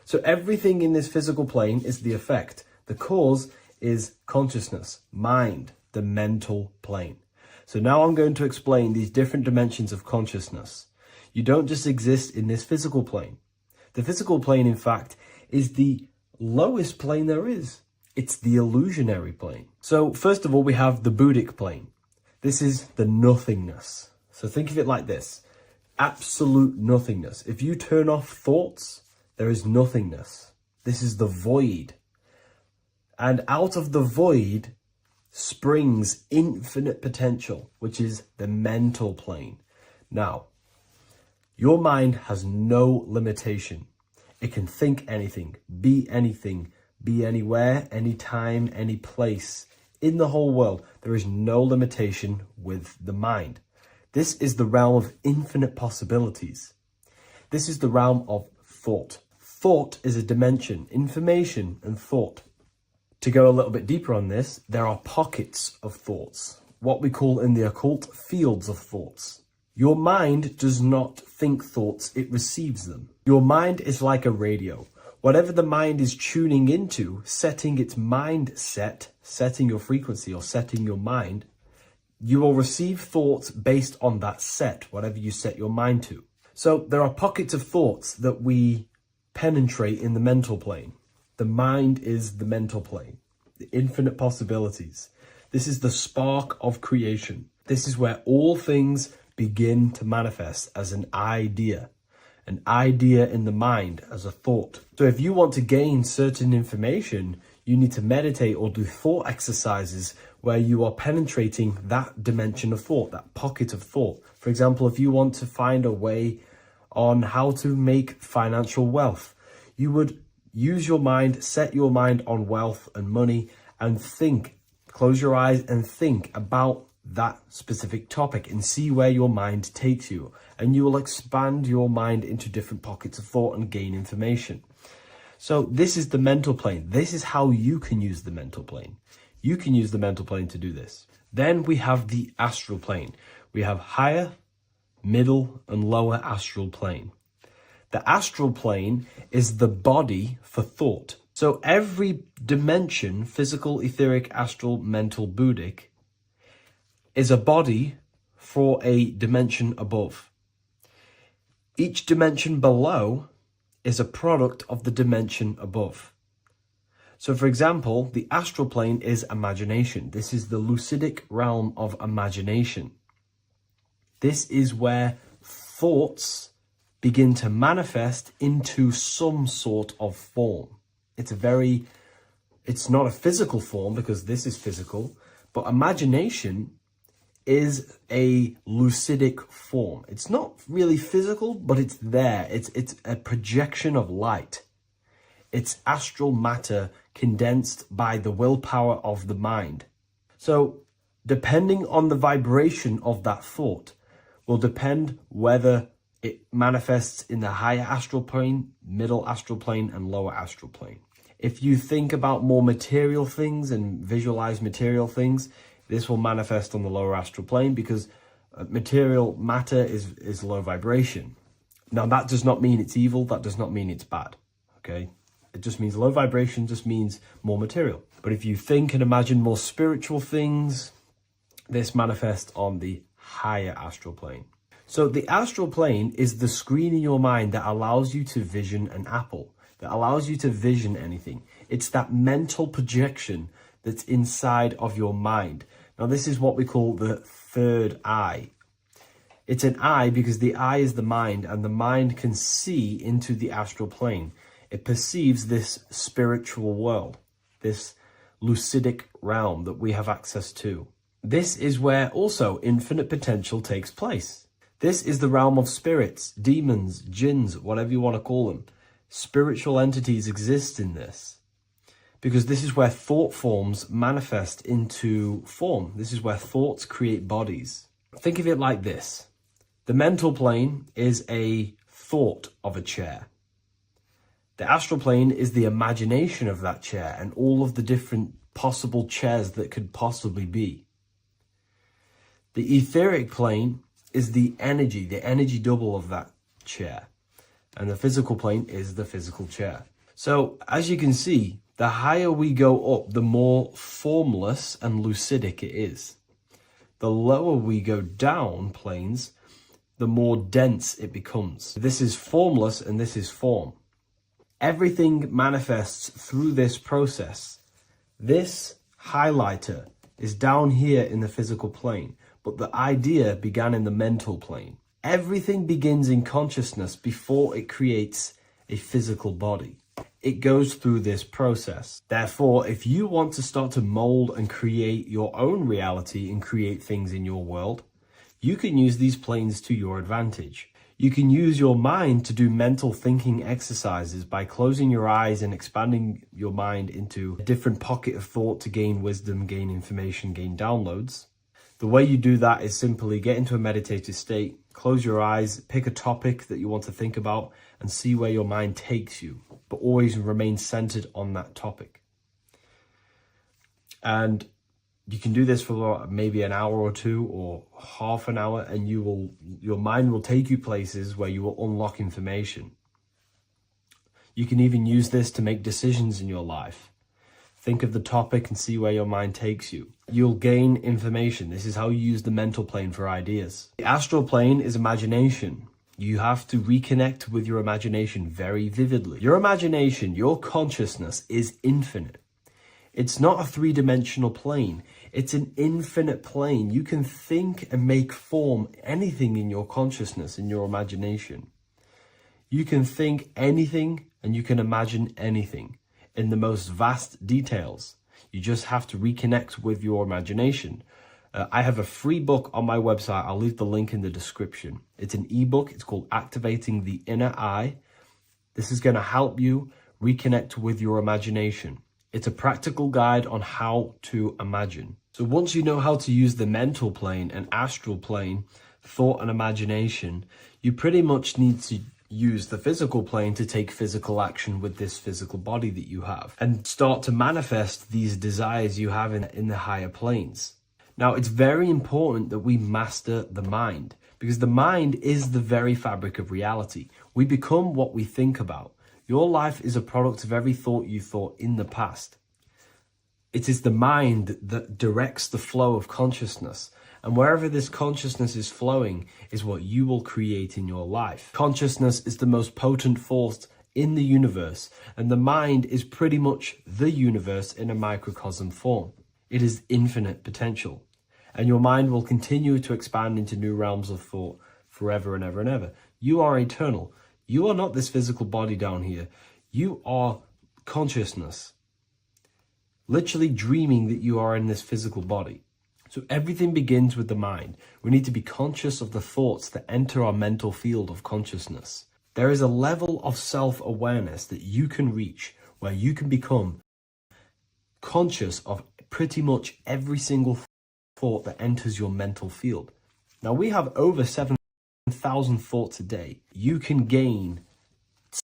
So everything in this physical plane is the effect. The cause is consciousness, mind, the mental plane. So now I'm going to explain these different dimensions of consciousness. You don't just exist in this physical plane. The physical plane, in fact, is the lowest plane there is. It's the illusionary plane. So first of all, we have the Buddhic plane. This is the nothingness. So think of it like this. Absolute nothingness. If you turn off thoughts, there is nothingness. This is the void. And out of the void springs infinite potential, which is the mental plane. Now, your mind has no limitation. It can think anything, be anywhere, anytime, any place. In the whole world, there is no limitation with the mind. This is the realm of infinite possibilities. This is the realm of thought. Thought is a dimension, information and thought. To go a little bit deeper on this, there are pockets of thoughts, what we call in the occult fields of thoughts. Your mind does not think thoughts, it receives them. Your mind is like a radio. Whatever the mind is tuning into, setting its mindset, setting your frequency or setting your mind, you will receive thoughts based on that set, whatever you set your mind to. So there are pockets of thoughts that we penetrate in the mental plane. The mind is the mental plane, the infinite possibilities. This is the spark of creation. This is where all things begin to manifest as an idea in the mind as a thought. So if you want to gain certain information, you need to meditate or do thought exercises where you are penetrating that dimension of thought, that pocket of thought. For example, if you want to find a way on how to make financial wealth, you would use your mind, set your mind on wealth and money and think, close your eyes and think about that specific topic and see where your mind takes you. And you will expand your mind into different pockets of thought and gain information. So this is the mental plane. This is how you can use the mental plane. You can use the mental plane to do this. Then we have the astral plane. We have higher, middle, and lower astral plane. The astral plane is the body for thought. So every dimension, physical, etheric, astral, mental, Buddhic, is a body for a dimension above. Each dimension below is a product of the dimension above. So for example, the astral plane is imagination. This is the lucidic realm of imagination. This is where thoughts begin to manifest into some sort of form. It's not a physical form because this is physical, but imagination is a lucidic form. It's not really physical, but it's there. It's a projection of light. It's astral matter condensed by the willpower of the mind. So depending on the vibration of that thought will depend whether it manifests in the higher astral plane, middle astral plane, and lower astral plane. If you think about more material things and visualize material things, this will manifest on the lower astral plane because material matter is low vibration. Now, that does not mean it's evil. That does not mean it's bad. Okay? It just means low vibration just means more material. But if you think and imagine more spiritual things, this manifests on the higher astral plane. So the astral plane is the screen in your mind that allows you to vision an apple, that allows you to vision anything. It's that mental projection that's inside of your mind. Now, this is what we call the third eye. It's an eye because the eye is the mind, and the mind can see into the astral plane. It perceives this spiritual world, this lucidic realm that we have access to. This is where also infinite potential takes place. This is the realm of spirits, demons, jinns, whatever you want to call them. Spiritual entities exist in this because this is where thought forms manifest into form. This is where thoughts create bodies. Think of it like this. The mental plane is a thought of a chair. The astral plane is the imagination of that chair and all of the different possible chairs that could possibly be. The etheric plane is the energy double of that chair. And the physical plane is the physical chair. So as you can see, the higher we go up, the more formless and lucidic it is. The lower we go down planes, the more dense it becomes. This is formless and this is form. Everything manifests through this process. This highlighter is down here in the physical plane, but the idea began in the mental plane. Everything begins in consciousness before it creates a physical body. It goes through this process. Therefore, if you want to start to mold and create your own reality and create things in your world, you can use these planes to your advantage. You can use your mind to do mental thinking exercises by closing your eyes and expanding your mind into a different pocket of thought to gain wisdom, gain information, gain downloads. The way you do that is simply get into a meditative state, close your eyes, pick a topic that you want to think about and see where your mind takes you, but always remain centered on that topic. And you can do this for maybe an hour or two or half an hour, and your mind will take you places where you will unlock information. You can even use this to make decisions in your life. Think of the topic and see where your mind takes you. You'll gain information. This is how you use the mental plane for ideas. The astral plane is imagination. You have to reconnect with your imagination very vividly. Your imagination, your consciousness is infinite. It's not a three-dimensional plane. It's an infinite plane. You can think and make form anything in your consciousness, in your imagination. You can think anything and you can imagine anything in the most vast details. You just have to reconnect with your imagination. I have a free book on my website. I'll leave the link in the description. It's an ebook. It's called Activating the Inner Eye. This is going to help you reconnect with your imagination. It's a practical guide on how to imagine. So once you know how to use the mental plane and astral plane, thought and imagination, you pretty much need to use the physical plane to take physical action with this physical body that you have and start to manifest these desires you have in the higher planes. Now, it's very important that we master the mind because the mind is the very fabric of reality. We become what we think about. Your life is a product of every thought you thought in the past. It is the mind that directs the flow of consciousness. And wherever this consciousness is flowing is what you will create in your life. Consciousness is the most potent force in the universe, and the mind is pretty much the universe in a microcosm form. It is infinite potential, and your mind will continue to expand into new realms of thought forever and ever and ever. You are eternal. You are not this physical body down here. You are consciousness, literally dreaming that you are in this physical body. So everything begins with the mind. We need to be conscious of the thoughts that enter our mental field of consciousness. There is a level of self-awareness that you can reach where you can become conscious of pretty much every single thought that enters your mental field. Now, we have over 7,000 thoughts a day. You can gain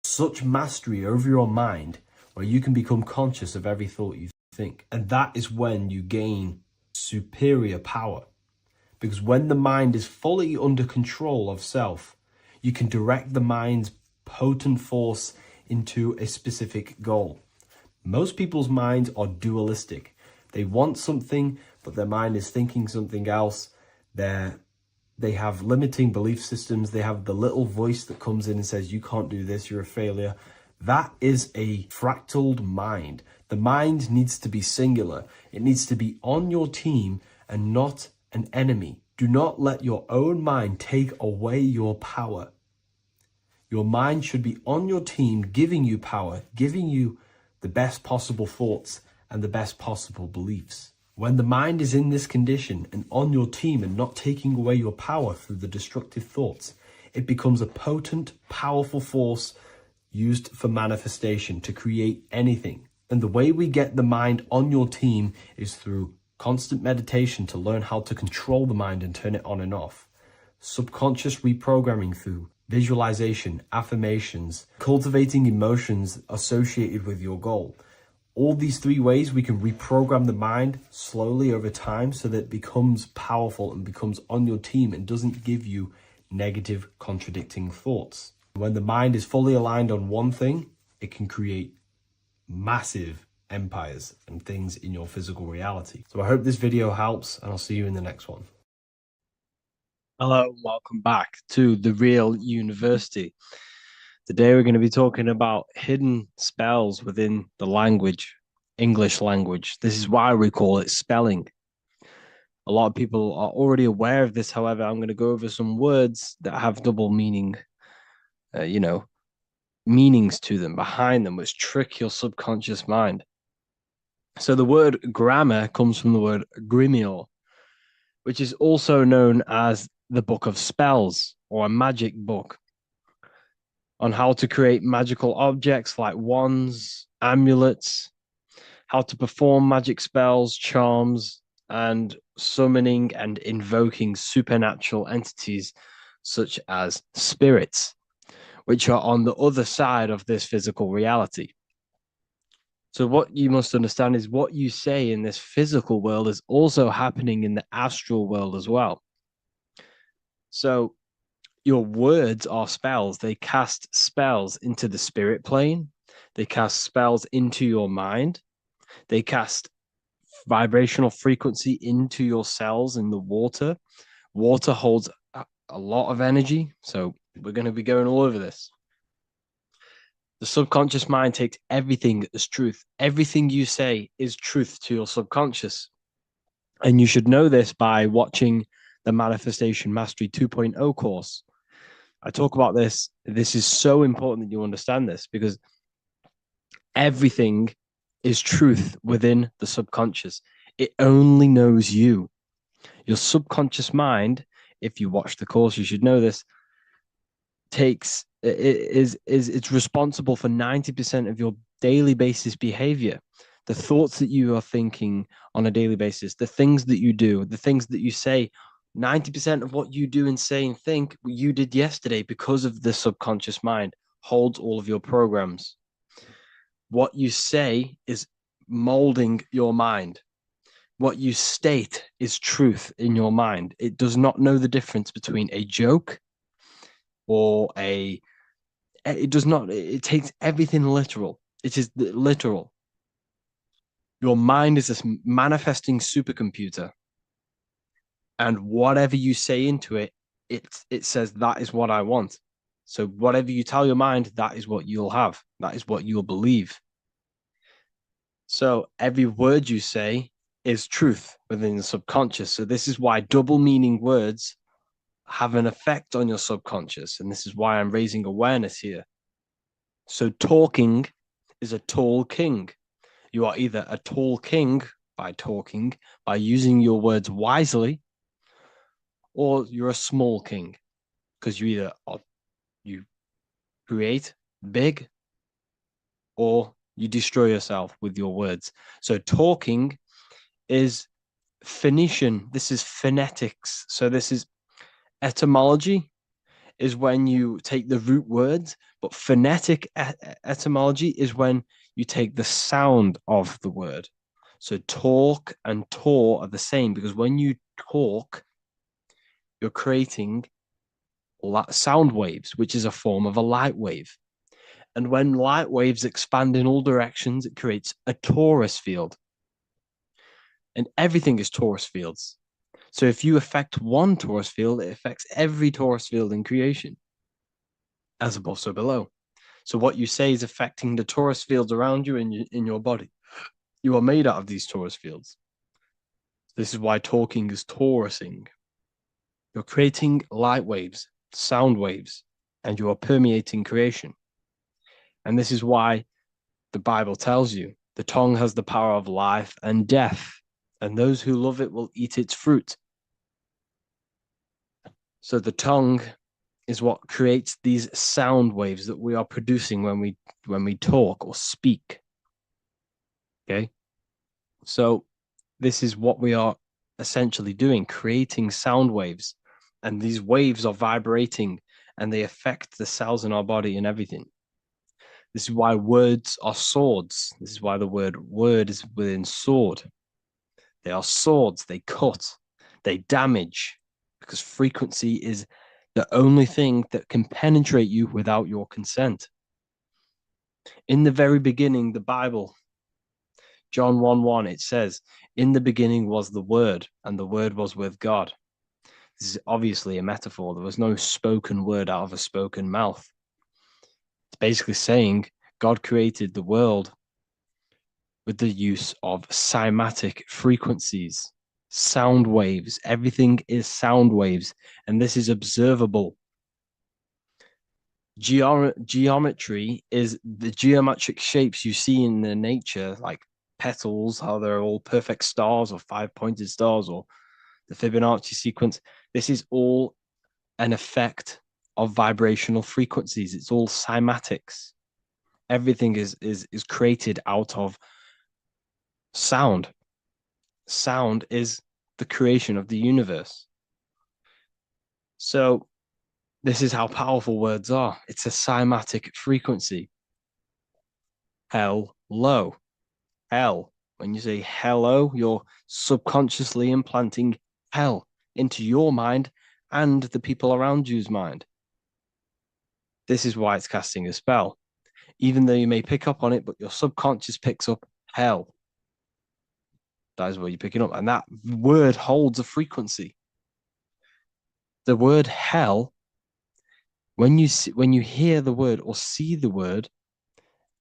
such mastery over your mind where you can become conscious of every thought you think. And that is when you gain superior power. Because when the mind is fully under control of self, you can direct the mind's potent force into a specific goal. Most people's minds are dualistic. They want something, but their mind is thinking something else. They have limiting belief systems. They have the little voice that comes in and says, you can't do this, you're a failure. That is a fractaled mind. The mind needs to be singular. It needs to be on your team and not an enemy. Do not let your own mind take away your power. Your mind should be on your team, giving you power, giving you the best possible thoughts and the best possible beliefs. When the mind is in this condition and on your team and not taking away your power through the destructive thoughts, it becomes a potent, powerful force used for manifestation to create anything. And the way we get the mind on your team is through constant meditation to learn how to control the mind and turn it on and off. Subconscious reprogramming through visualization, affirmations, cultivating emotions associated with your goal. All these three ways we can reprogram the mind slowly over time so that it becomes powerful and becomes on your team and doesn't give you negative contradicting thoughts. When the mind is fully aligned on one thing, it can create massive empires and things in your physical reality. So I hope this video helps, and I'll see you in the next one. Hello, and welcome back to The Real University. Today we're going to be talking about hidden spells within the language, English language. This is why we call it spelling. A lot of people are already aware of this. However, I'm going to go over some words that have double meaning, meanings to them, behind them, which trick your subconscious mind. So the word grammar comes from the word grimoire, which is also known as the book of spells or a magic book, on how to create magical objects like wands, amulets, how to perform magic spells, charms, and summoning and invoking supernatural entities such as spirits, which are on the other side of this physical reality. So what you must understand is what you say in this physical world is also happening in the astral world as well. So your words are spells. They cast spells into the spirit plane. They cast spells into your mind. They cast vibrational frequency into your cells in the water. Water holds a lot of energy. So we're going to be going all over this. The subconscious mind takes everything as truth. Everything you say is truth to your subconscious. And you should know this by watching the Manifestation Mastery 2.0 course. I talk about this. This is so important that you understand this because everything is truth within the subconscious. It only knows you. Your subconscious mind, if you watch the course, you should know this, it's responsible for 90% of your daily basis behavior. The thoughts that you are thinking on a daily basis, the things that you do, the things that you say, 90% of what you do and say and think you did yesterday, because of the subconscious mind holds all of your programs. What you say is molding your mind. What you state is truth in your mind. It does not know the difference between a joke or it takes everything literal. It is literal. Your mind is this manifesting supercomputer. And whatever you say into it, it says that is what I want. So whatever you tell your mind, that is what you'll have. That is what you'll believe. So every word you say is truth within the subconscious. So this is why double meaning words have an effect on your subconscious. And this is why I'm raising awareness here. So talking is a tall king. You are either a tall king by talking, by using your words wisely, or you're a small king because you create big or You destroy yourself with your words. So talking is Phoenician. This is phonetics. So this is etymology is when you take the root words, but phonetic etymology is when you take the sound of the word. So talk and tour are the same, because when you talk, you're creating sound waves, which is a form of a light wave. And when light waves expand in all directions, it creates a torus field. And everything is torus fields. So if you affect one torus field, it affects every torus field in creation, as above, so below. So what you say is affecting the torus fields around you in your body. You are made out of these torus fields. This is why talking is torusing. You're creating light waves, sound waves, and you are permeating creation. And this is why the Bible tells you the tongue has the power of life and death, and those who love it will eat its fruit. So the tongue is what creates these sound waves that we are producing when we talk or speak. Okay? So this is what we are essentially doing, creating sound waves. And these waves are vibrating and they affect the cells in our body and everything. This is why words are swords. This is why the word is within sword. They are swords, they cut, they damage, because frequency is the only thing that can penetrate you without your consent. In the very beginning, the Bible, John 1:1, it says, "In the beginning was the Word, and the Word was with God." This is obviously a metaphor. There was no spoken word out of a spoken mouth. It's basically saying God created the world with the use of cymatic frequencies, sound waves. Everything is sound waves, and this is observable. Geometry is the geometric shapes you see in the nature, like petals, how they're all perfect stars or five-pointed stars or the Fibonacci sequence. This is all an effect of vibrational frequencies. It's all cymatics. Everything is created out of sound. Sound is the creation of the universe. So this is how powerful words are. It's a cymatic frequency. Hello. Hell. When you say hello, you're subconsciously implanting hell into your mind and the people around you's mind. This is why it's casting a spell. Even though you may pick up on it, but your subconscious picks up hell. That is what you're picking up. And that word holds a frequency. The word hell, when you hear the word or see the word,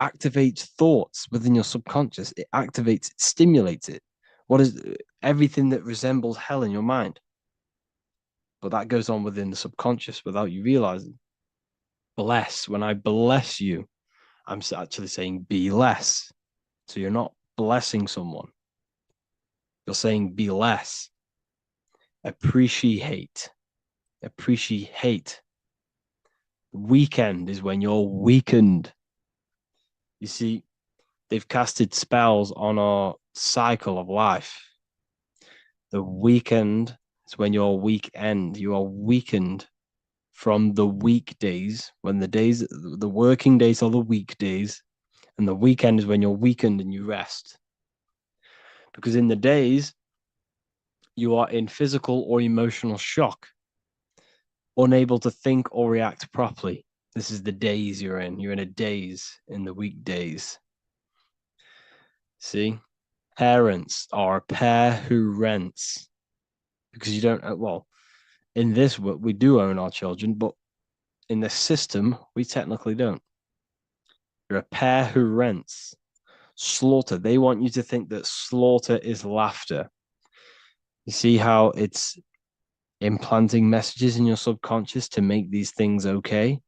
activates thoughts within your subconscious. It activates, it stimulates it. What is everything that resembles hell in your mind? But that goes on within the subconscious without you realizing. Bless. When I bless you, I'm actually saying be less. So you're not blessing someone. You're saying be less. Appreciate. Appreciate. Weekend is when you're weakened. You see, they've casted spells on our cycle of life. The weekend is when you're weekend. You are weakened from the weekdays, when the working days are the weekdays, and the weekend is when you're weakened and you rest. Because in the days, you are in physical or emotional shock, unable to think or react properly. This is the days you're in. You're in a daze in the weekdays. See? Parents are a pair who rents. Because you don't, well, in this, we do own our children, but in the system, we technically don't. You're a pair who rents. Slaughter. They want you to think that slaughter is laughter. You see how it's implanting messages in your subconscious to make these things okay?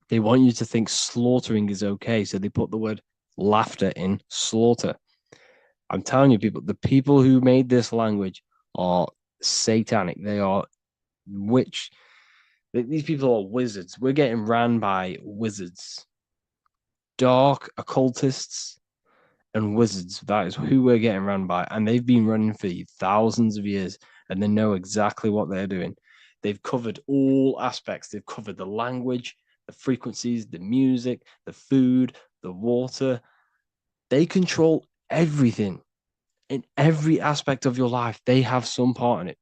They want you to think slaughtering is okay. So they put the word laughter in slaughter. I'm telling you, people, the people who made this language are satanic. They are witch. These people are wizards. We're getting ran by wizards. dark occultists and wizards. That is who we're getting run by. And they've been running for thousands of years, and they know exactly what they're doing. They've covered all aspects. They've covered the language, the frequencies, the music, the food, the water. They control everything in every aspect of your life. They have some part in it.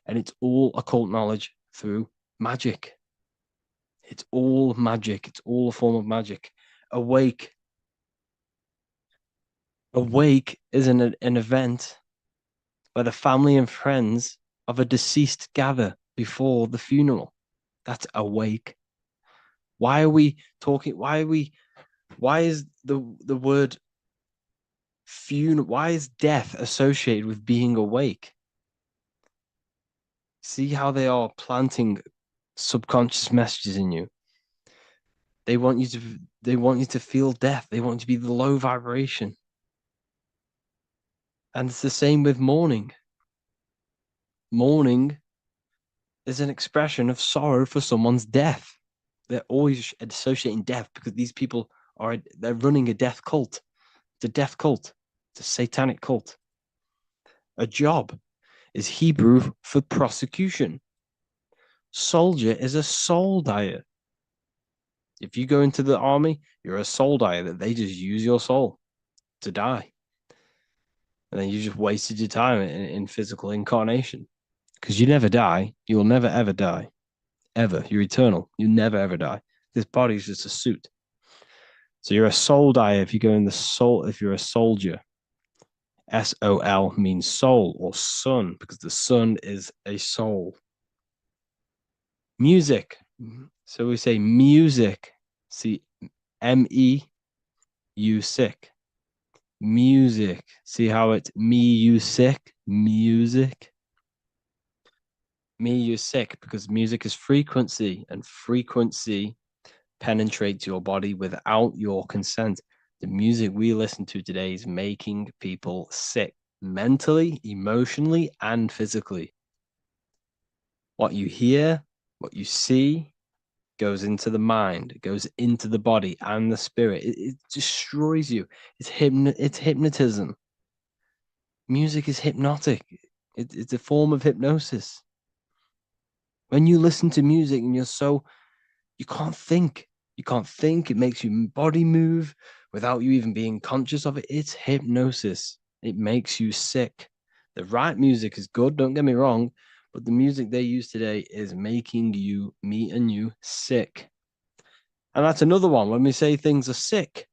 And it's all occult knowledge through magic. It's all magic. It's all a form of magic. Awake. Awake is an event where the family and friends of a deceased gather before the funeral. That's awake. Why are we talking? Why is the word funeral? Why is death associated with being awake? See how they are planting subconscious messages in you. They want you to feel death. They want you to be the low vibration. And it's the same with mourning. Mourning is an expression of sorrow for someone's death. They're always associating death because these people they're running a death cult. It's a death cult. It's a satanic cult. A job is Hebrew for prosecution. Soldier is a soul dyer. If you go into the army, you're a soul dyer that they just use your soul to die. And then you just wasted your time in physical incarnation. Because you never die. You will never, ever die. Ever. You're eternal. You never, ever die. This body is just a suit. So you're a soul dyer if you go in the soul, if you're a soldier. SOL means soul or sun, because the sun is a soul. Music. So we say music. See, MEU sick. Music. See how it's me, you sick? Music. Me, you sick, because music is frequency, and frequency penetrates your body without your consent. The music we listen to today is making people sick, mentally, emotionally, and physically. What you hear, what you see, goes into the mind, it goes into the body and the spirit. It destroys you. It's hypnotism. Music is hypnotic. It's a form of hypnosis. When you listen to music and you can't think. You can't think. It makes your body move without you even being conscious of it. It's hypnosis. It makes you sick. The right music is good, don't get me wrong, but the music they use today is making you, me and you, sick. And that's another one. When we say things are sick,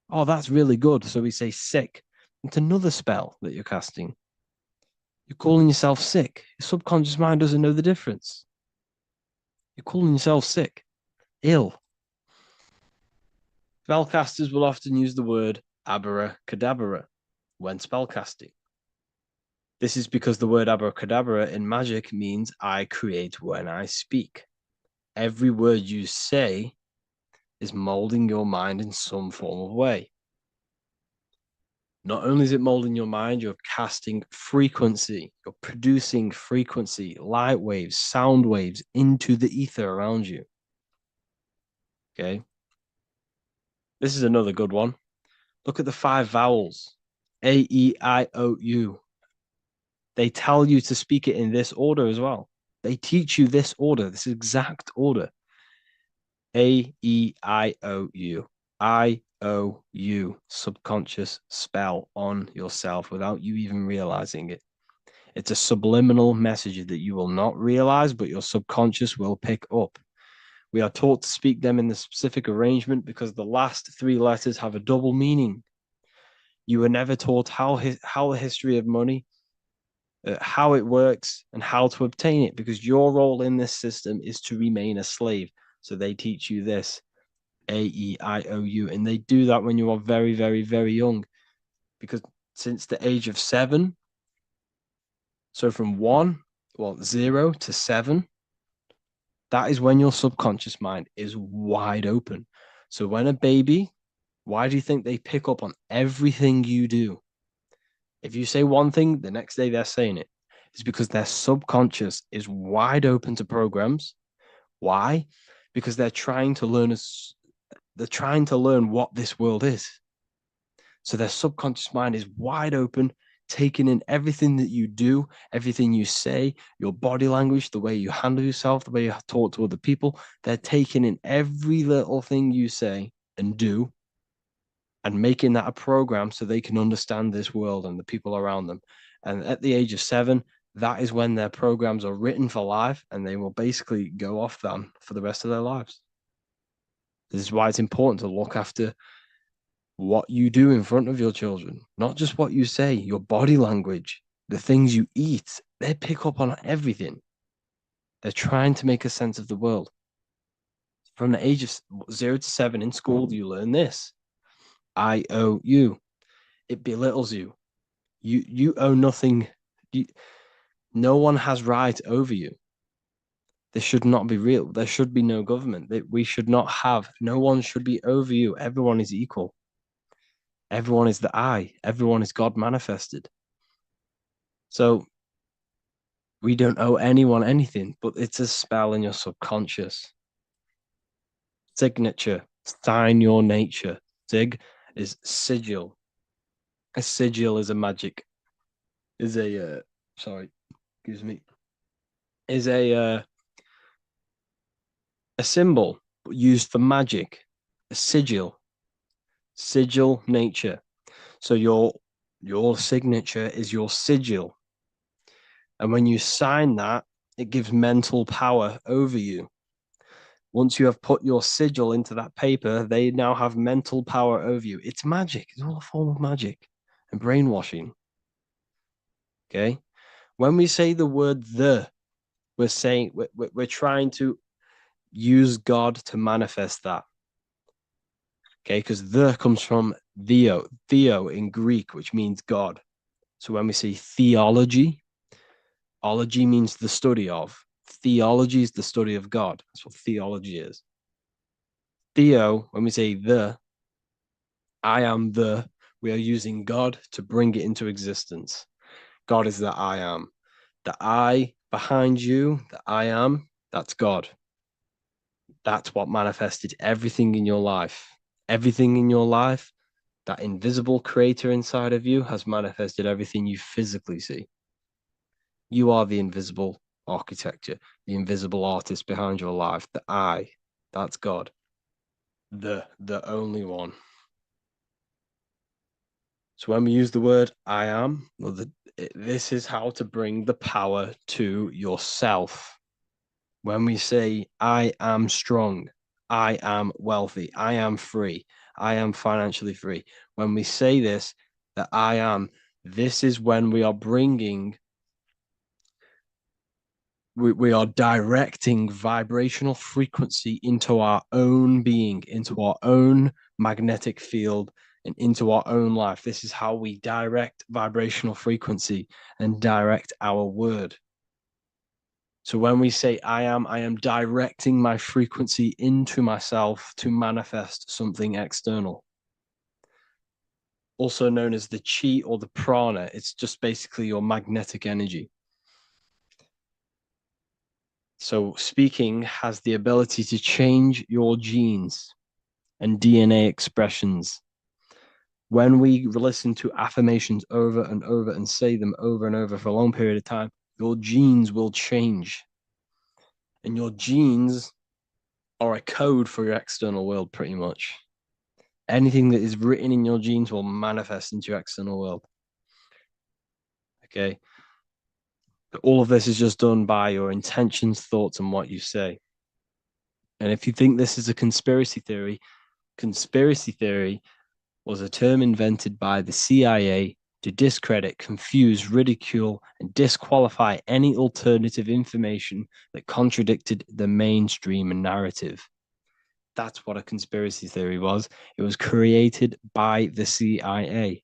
oh, that's really good. So we say sick. It's another spell that you're casting. You're calling yourself sick. Your subconscious mind doesn't know the difference. You're calling yourself sick, ill. Spellcasters will often use the word abracadabra when spellcasting. This is because the word abracadabra in magic means I create when I speak. Every word you say is molding your mind in some form of way. Not only is it molding your mind, you're casting frequency, you're producing frequency, light waves, sound waves into the ether around you. Okay. This is another good one. Look at the 5 vowels. A, E, I, O, U. They tell you to speak it in this order as well. They teach you this order, this exact order. A, E, I, O, U. I, O, U. Subconscious spell on yourself without you even realizing it. It's a subliminal message that you will not realize, but your subconscious will pick up. We are taught to speak them in the specific arrangement because the last 3 letters have a double meaning. You were never taught how the history of money, how it works, and how to obtain it, because your role in this system is to remain a slave. So they teach you this, A-E-I-O-U, and they do that when you are very, very, very young, because since the age of 7, so from 0 to 7, that is when your subconscious mind is wide open. So when a baby, why do you think they pick up on everything you do? If you say one thing, the next day they're saying it. It's because their subconscious is wide open to programs. Why? Because they're trying to learn they're trying to learn what this world is. So their subconscious mind is wide open, taking in everything that you do, everything you say, your body language, the way you handle yourself, the way you talk to other people. They're taking in every little thing you say and do and making that a program so they can understand this world and the people around them. And at the age of 7, that is when their programs are written for life, and they will basically go off them for the rest of their lives. This is why it's important to look after what you do in front of your children, not just what you say, your body language, the things you eat. They pick up on everything. They're trying to make a sense of the world. From the age of 0 to 7 in school, you learn this. I owe you. It belittles you. You owe nothing. No one has right over you. This should not be real. There should be no government. We should not have. No one should be over you. Everyone is equal. Everyone is the I. Everyone is God manifested. So we don't owe anyone anything, but it's a spell in your subconscious. Signature. Sign your nature. Sig is sigil. A sigil is a magic. Is a is a symbol used for magic. A sigil nature. So your signature is your sigil, and when you sign that, it gives mental power over you. Once you have put your sigil into that paper, they now have mental power over you. It's magic. It's all a form of magic and brainwashing. Okay, when we say the word we're saying we're trying to use God to manifest that. Okay, because the comes from theo in Greek, which means God. So when we say theology, ology means the study of. Theology is the study of God. That's what theology is. Theo, when we say I am we are using God to bring it into existence. God is the I am. The I behind you, the I am, that's God. That's what manifested everything in your life. Everything in your life, that invisible creator inside of you has manifested everything you physically see. You are the invisible architecture, the invisible artist behind your life. The I, that's God. The only one. So when we use the word I am, this is how to bring the power to yourself. When we say I am strong, I am wealthy, I am free, I am financially free. When we say this, that I am, this is when we are bringing, we are directing vibrational frequency into our own being, into our own magnetic field, and into our own life. This is how we direct vibrational frequency and direct our word. So when we say I am directing my frequency into myself to manifest something external. Also known as the chi or the prana. It's just basically your magnetic energy. So speaking has the ability to change your genes and DNA expressions. When we listen to affirmations over and over and say them over and over for a long period of time, your genes will change. And your genes are a code for your external world, pretty much. Anything that is written in your genes will manifest into your external world. Okay. All of this is just done by your intentions, thoughts, and what you say. And if you think this is a conspiracy theory was a term invented by the CIA to discredit, confuse, ridicule, and disqualify any alternative information that contradicted the mainstream narrative. That's what a conspiracy theory was. It was created by the CIA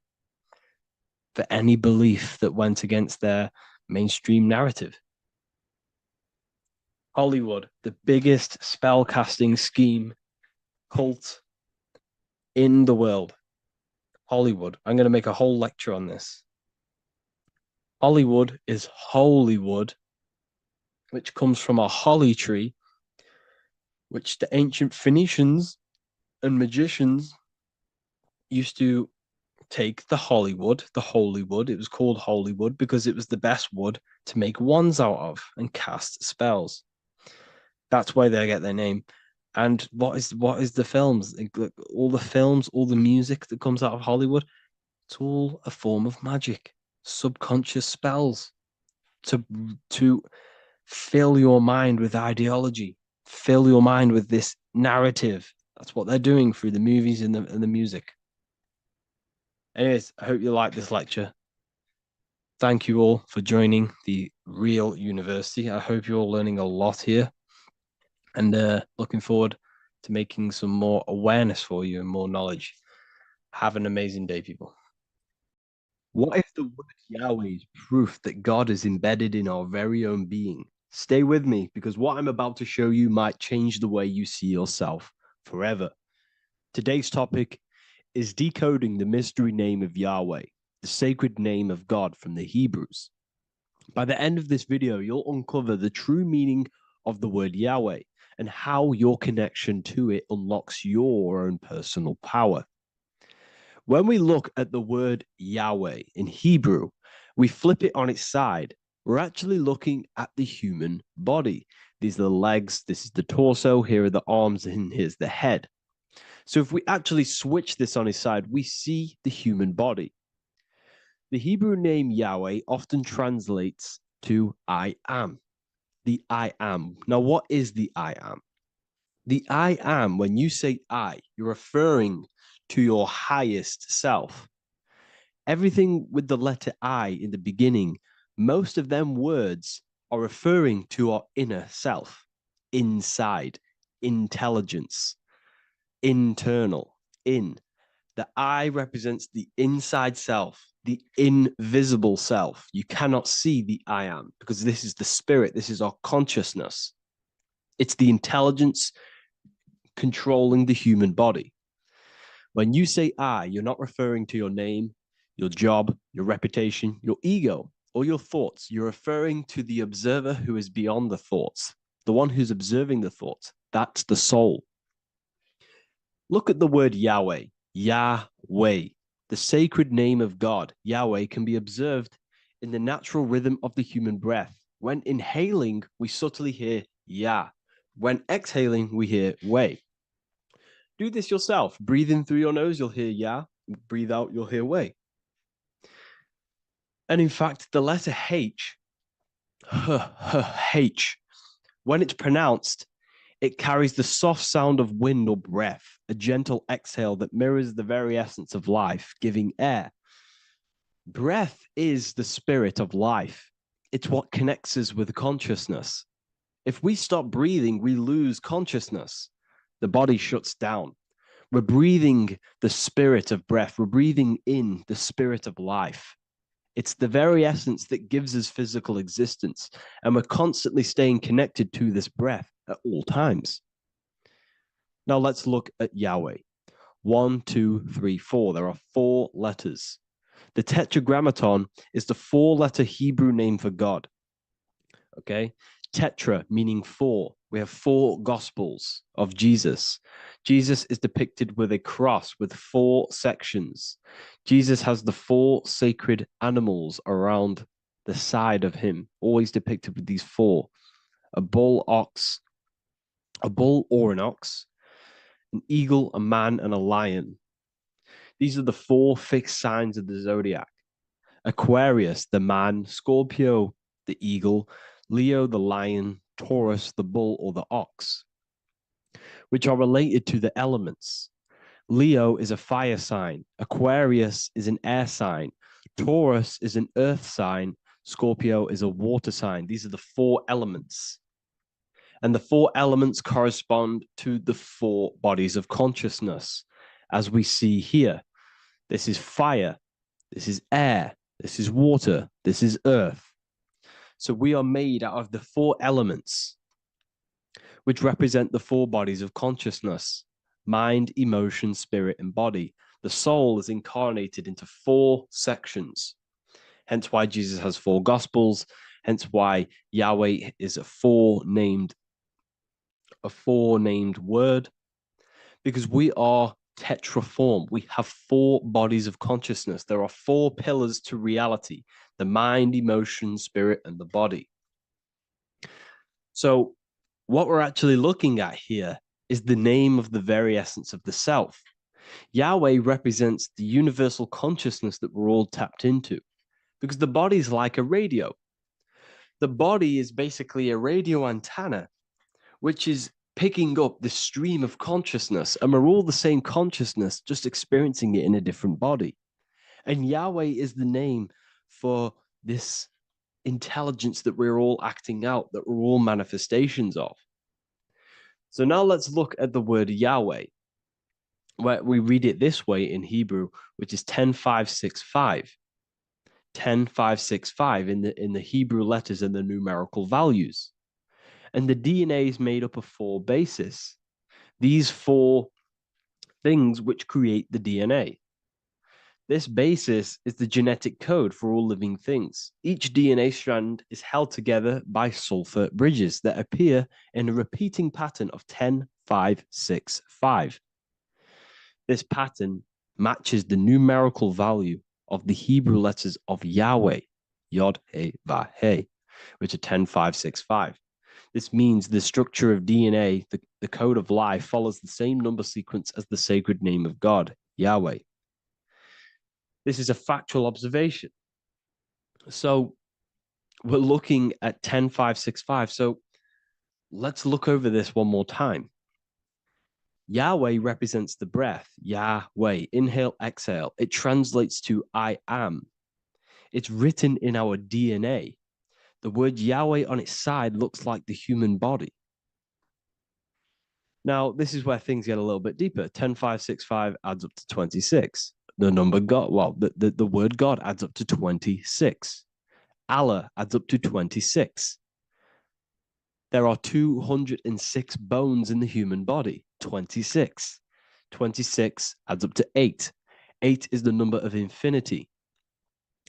for any belief that went against their mainstream narrative. Hollywood, the biggest spell casting scheme cult in the world. Hollywood. I'm going to make a whole lecture on this. Hollywood is holy wood, which comes from a holly tree, which the ancient Phoenicians And magicians used to take the holy wood, it was called holy wood because it was the best wood to make wands out of and cast spells. That's why they get their name. And what is the films? All the films, all the music that comes out of Hollywood, it's all a form of magic, subconscious spells to to fill your mind with ideology, fill your mind with this narrative. That's what they're doing through the movies and the music. Anyways, I hope you like this lecture. Thank you all for joining the Real University. I hope you're all learning a lot here and looking forward to making some more awareness for you and more knowledge. Have an amazing day, people. What if the word Yahweh is proof that God is embedded in our very own being? Stay with me because what I'm about to show you might change the way you see yourself forever. Today's topic is decoding the mystery name of Yahweh, the sacred name of God from the Hebrews. By the end of this video, you'll uncover the true meaning of the word Yahweh and how your connection to it unlocks your own personal power. When we look at the word Yahweh in Hebrew, we flip it on its side. We're actually looking at the human body. These are the legs, this is the torso, here are the arms, and here's the head. So if we actually switch this on its side, we see the human body. The Hebrew name Yahweh often translates to I am, the I am. Now, what is the I am? The I am, when you say I, you're referring to your highest self. Everything with the letter I in the beginning, most of them words are referring to our inner self, inside, intelligence, internal, in. The I represents the inside self, the invisible self. You cannot see the I am because this is the spirit, this is our consciousness. It's the intelligence controlling the human body. When you say I, you're not referring to your name, your job, your reputation, your ego, or your thoughts. You're referring to the observer who is beyond the thoughts, the one who's observing the thoughts. That's the soul. Look at the word Yahweh, Yahweh, the sacred name of God. Yahweh can be observed in the natural rhythm of the human breath. When inhaling, we subtly hear Yah. When exhaling, we hear Wei. Do this yourself. Breathe in through your nose, you'll hear Yah. Breathe out, you'll hear Wei. And in fact, the letter H, H, when it's pronounced, it carries the soft sound of wind or breath, a gentle exhale that mirrors the very essence of life, giving air. Breath is the spirit of life. It's what connects us with consciousness. If we stop breathing, we lose consciousness. The body shuts down. We're breathing the spirit of breath. We're breathing in the spirit of life. It's the very essence that gives us physical existence, and we're constantly staying connected to this breath at all times. Now let's look at Yahweh. 1, 2, 3, 4. There are 4 letters. The tetragrammaton is the 4-letter Hebrew name for God. Okay? Tetra, meaning 4. We have 4 gospels of Jesus. Jesus is depicted with a cross with 4 sections. Jesus has the 4 sacred animals around the side of him, always depicted with these 4. A bull or an ox, an eagle, a man, and a lion. These are the 4 fixed signs of the zodiac. Aquarius, the man, Scorpio, the eagle, Leo, the lion, Taurus, the bull or the ox, which are related to the elements. Leo is a fire sign. Aquarius is an air sign. Taurus is an earth sign. Scorpio is a water sign. These are the 4 elements. And the 4 elements correspond to the 4 bodies of consciousness, as we see here. This is fire. This is air. This is water. This is earth. So we are made out of the 4 elements, which represent the 4 bodies of consciousness: mind, emotion, spirit, and body. The soul is incarnated into 4 sections. Hence why Jesus has 4 gospels. Hence why Yahweh is a 4-named word, because we are tetraform. We have 4 bodies of consciousness. There are 4 pillars to reality: the mind, emotion, spirit, and the body. So what we're actually looking at here is the name of the very essence of the self. Yahweh represents the universal consciousness that we're all tapped into, because the body is like a radio. The body is basically a radio antenna, which is picking up the stream of consciousness, and we're all the same consciousness, just experiencing it in a different body. And Yahweh is the name for this intelligence that we're all acting out, that we're all manifestations of. So now let's look at the word Yahweh, where we read it this way in Hebrew, which is 10565. 10565 in the Hebrew letters and the numerical values. And the DNA is made up of 4 bases. These 4 things which create the DNA. This basis is the genetic code for all living things. Each DNA strand is held together by sulfur bridges that appear in a repeating pattern of 10565. This pattern matches the numerical value of the Hebrew letters of Yahweh, Yod, He, Va, He, which are 10565. This means the structure of DNA, the code of life, follows the same number sequence as the sacred name of God, Yahweh. This is a factual observation. So we're looking at 10565. So let's look over this one more time. Yahweh represents the breath, Yahweh, inhale, exhale. It translates to I am. It's written in our DNA. The word Yahweh on its side looks like the human body. Now, this is where things get a little bit deeper. 10565 adds up to 26. The number God, well, the word God adds up to 26. Allah adds up to 26. There are 206 bones in the human body, 26. 26 adds up to 8. 8 is the number of infinity.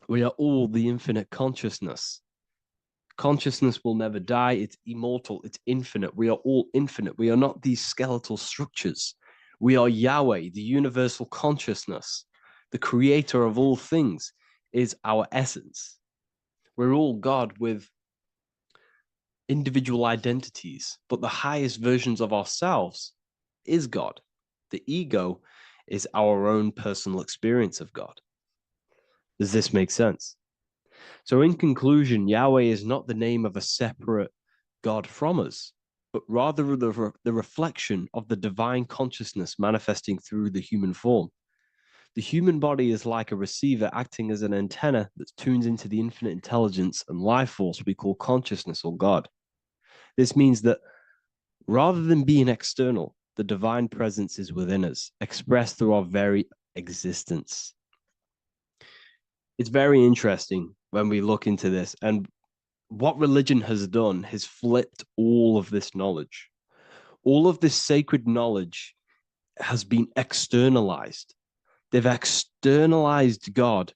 We are all the infinite consciousness. Consciousness will never die. It's immortal. It's infinite. We are all infinite. We are not these skeletal structures. We are Yahweh, the universal consciousness. The creator of all things is our essence. We're all God with individual identities, but the highest versions of ourselves is God. The ego is our own personal experience of God. Does this make sense? So in conclusion, Yahweh is not the name of a separate God from us, but rather the reflection of the divine consciousness manifesting through the human form. The human body is like a receiver acting as an antenna that tunes into the infinite intelligence and life force we call consciousness or God. This means that rather than being external, the divine presence is within us, expressed through our very existence. It's very interesting when we look into this, and what religion has done has flipped all of this knowledge. All of this sacred knowledge has been externalized. They've externalized God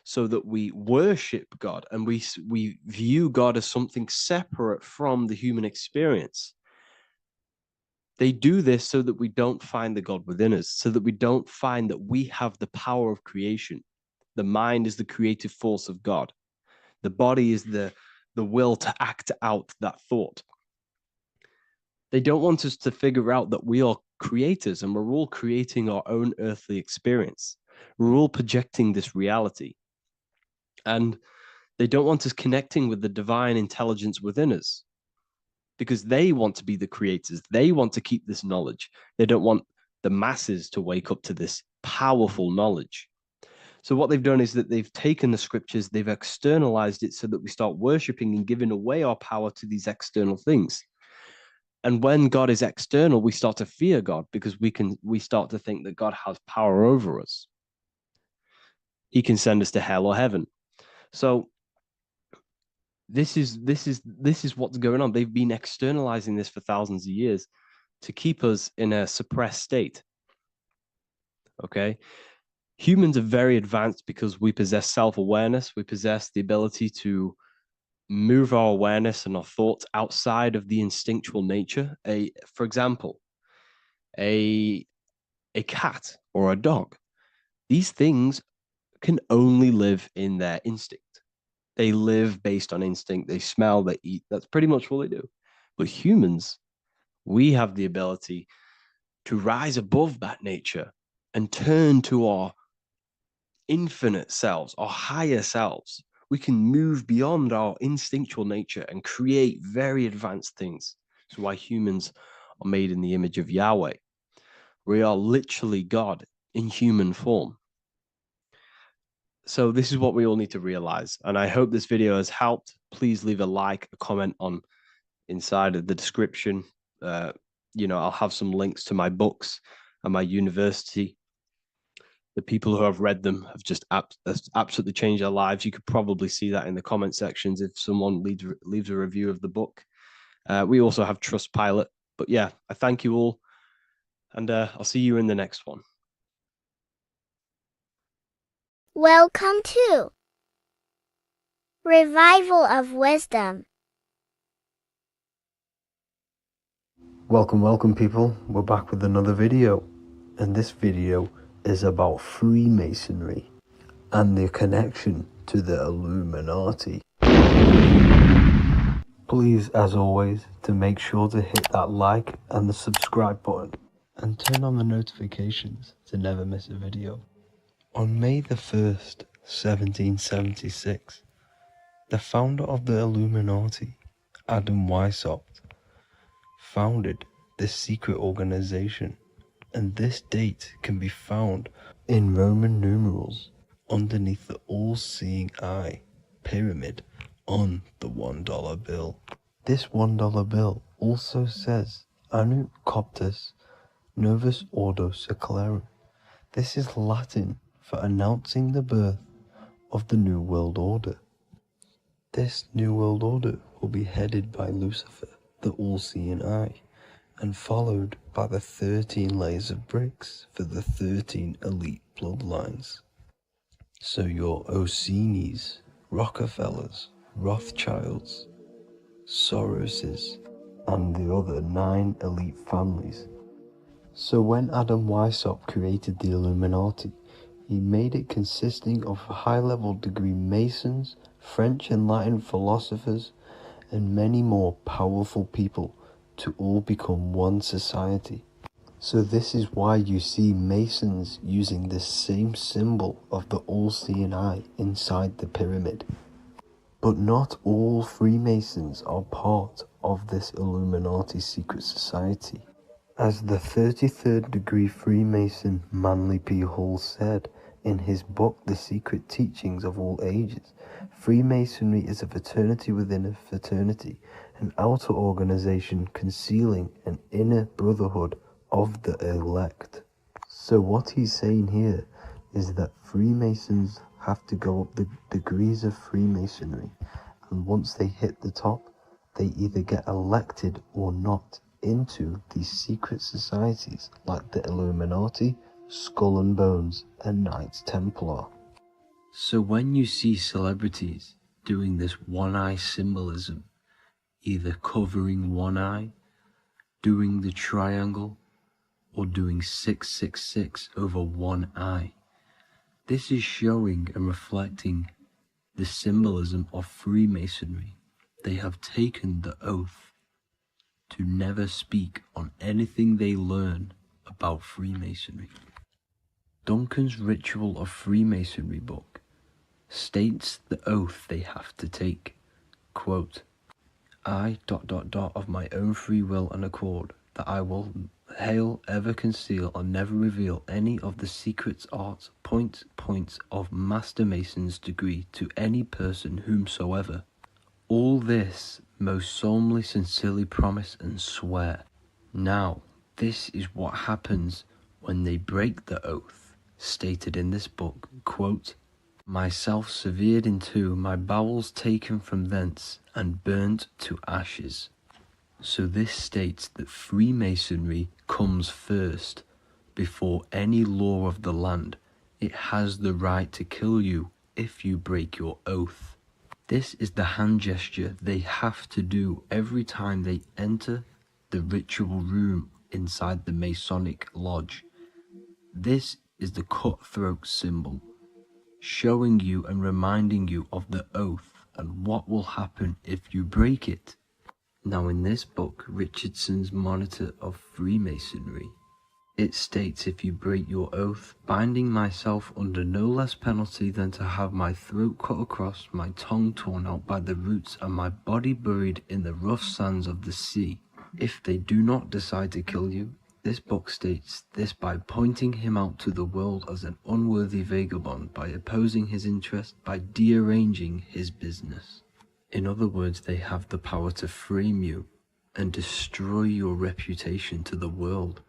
so that we worship God and we view God as something separate from the human experience. They do this so that we don't find the God within us, so that we don't find that we have the power of creation. The mind is the creative force of God. The body is the will to act out that thought. They don't want us to figure out that we are creators and we're all creating our own earthly experience. We're all projecting this reality. And they don't want us connecting with the divine intelligence within us because they want to be the creators. They want to keep this knowledge. They don't want the masses to wake up to this powerful knowledge. So what they've done is that they've taken the scriptures, they've externalized it so that we start worshiping and giving away our power to these external things. And when God is external, we start to fear God because we start to think that God has power over us. He can send us to hell or heaven. So this is what's going on. They've been externalizing this for thousands of years to keep us in a suppressed state. Okay. Humans are very advanced because we possess self-awareness. We possess the ability to move our awareness and our thoughts outside of the instinctual nature. For example, a a cat or a dog. These things can only live in their instinct. They live based on instinct. They smell, they eat. That's pretty much what they do. But humans, we have the ability to rise above that nature and turn to our infinite selves, our higher selves. We can move beyond our instinctual nature and create very advanced things. That's why humans are made in the image of Yahweh. We are literally God in human form. So this is what we all need to realize. And I hope this video has helped. Please leave a like, a comment on inside of the description. I'll have some links to my books and my university. The people who have read them have just absolutely changed their lives. You could probably see that in the comment sections if someone leaves a review of the book. We also have Trustpilot. But yeah, I thank you all. And I'll see you in the next one. Welcome to Revival of Wisdom. Welcome people, we're back with another video, and this video is about Freemasonry and their connection to the Illuminati. Please, as always, to make sure to hit that like and the subscribe button and turn on the notifications to never miss a video. On May the 1st, 1776, the founder of the Illuminati, Adam Weishaupt, founded this secret organization, and this date can be found in Roman numerals underneath the all-seeing eye pyramid on the $1 bill. This $1 bill also says Anu Coptus Novus Ordo Secularum. This is Latin for announcing the birth of the New World Order. This New World Order will be headed by Lucifer, the all-seeing eye, and followed by the 13 layers of bricks for the 13 elite bloodlines. So your Orsini's, Rockefellers, Rothschilds, Soroses, and the other 9 elite families. So when Adam Weishaupt created the Illuminati, he made it consisting of high-level degree Masons, French and Latin philosophers, and many more powerful people to all become one society. So this is why you see Masons using this same symbol of the all-seeing eye inside the pyramid. But not all Freemasons are part of this Illuminati secret society. As the 33rd degree Freemason Manly P. Hall said in his book The Secret Teachings of All Ages, Freemasonry is a fraternity within a fraternity, an outer organization concealing an inner brotherhood of the elect. So what he's saying here is that Freemasons have to go up the degrees of Freemasonry, and once they hit the top, they either get elected or not into these secret societies like the Illuminati, Skull and Bones, and Knights Templar. So when you see celebrities doing this one-eye symbolism, either covering one eye, doing the triangle, or doing 666 over one eye, this is showing and reflecting the symbolism of Freemasonry. They have taken the oath to never speak on anything they learn about Freemasonry. Duncan's Ritual of Freemasonry book states the oath they have to take. Quote, I ... of my own free will and accord, that I will hail, ever conceal, or never reveal any of the secrets, arts, points of Master Mason's degree to any person whomsoever. All this most solemnly, sincerely promise and swear. Now, this is what happens when they break the oath, stated in this book, quote, myself severed in two, my bowels taken from thence, and burnt to ashes. So this states that Freemasonry comes first, before any law of the land. It has the right to kill you if you break your oath. This is the hand gesture they have to do every time they enter the ritual room inside the Masonic lodge. This is the cutthroat symbol, showing you and reminding you of the oath and what will happen if you break it. Now in this book, Richardson's Monitor of Freemasonry, it states, if you break your oath, binding myself under no less penalty than to have my throat cut across, my tongue torn out by the roots, and my body buried in the rough sands of the sea. If they do not decide to kill you, this book states this by pointing him out to the world as an unworthy vagabond, by opposing his interest, by dearranging his business. In other words, they have the power to frame you and destroy your reputation to the world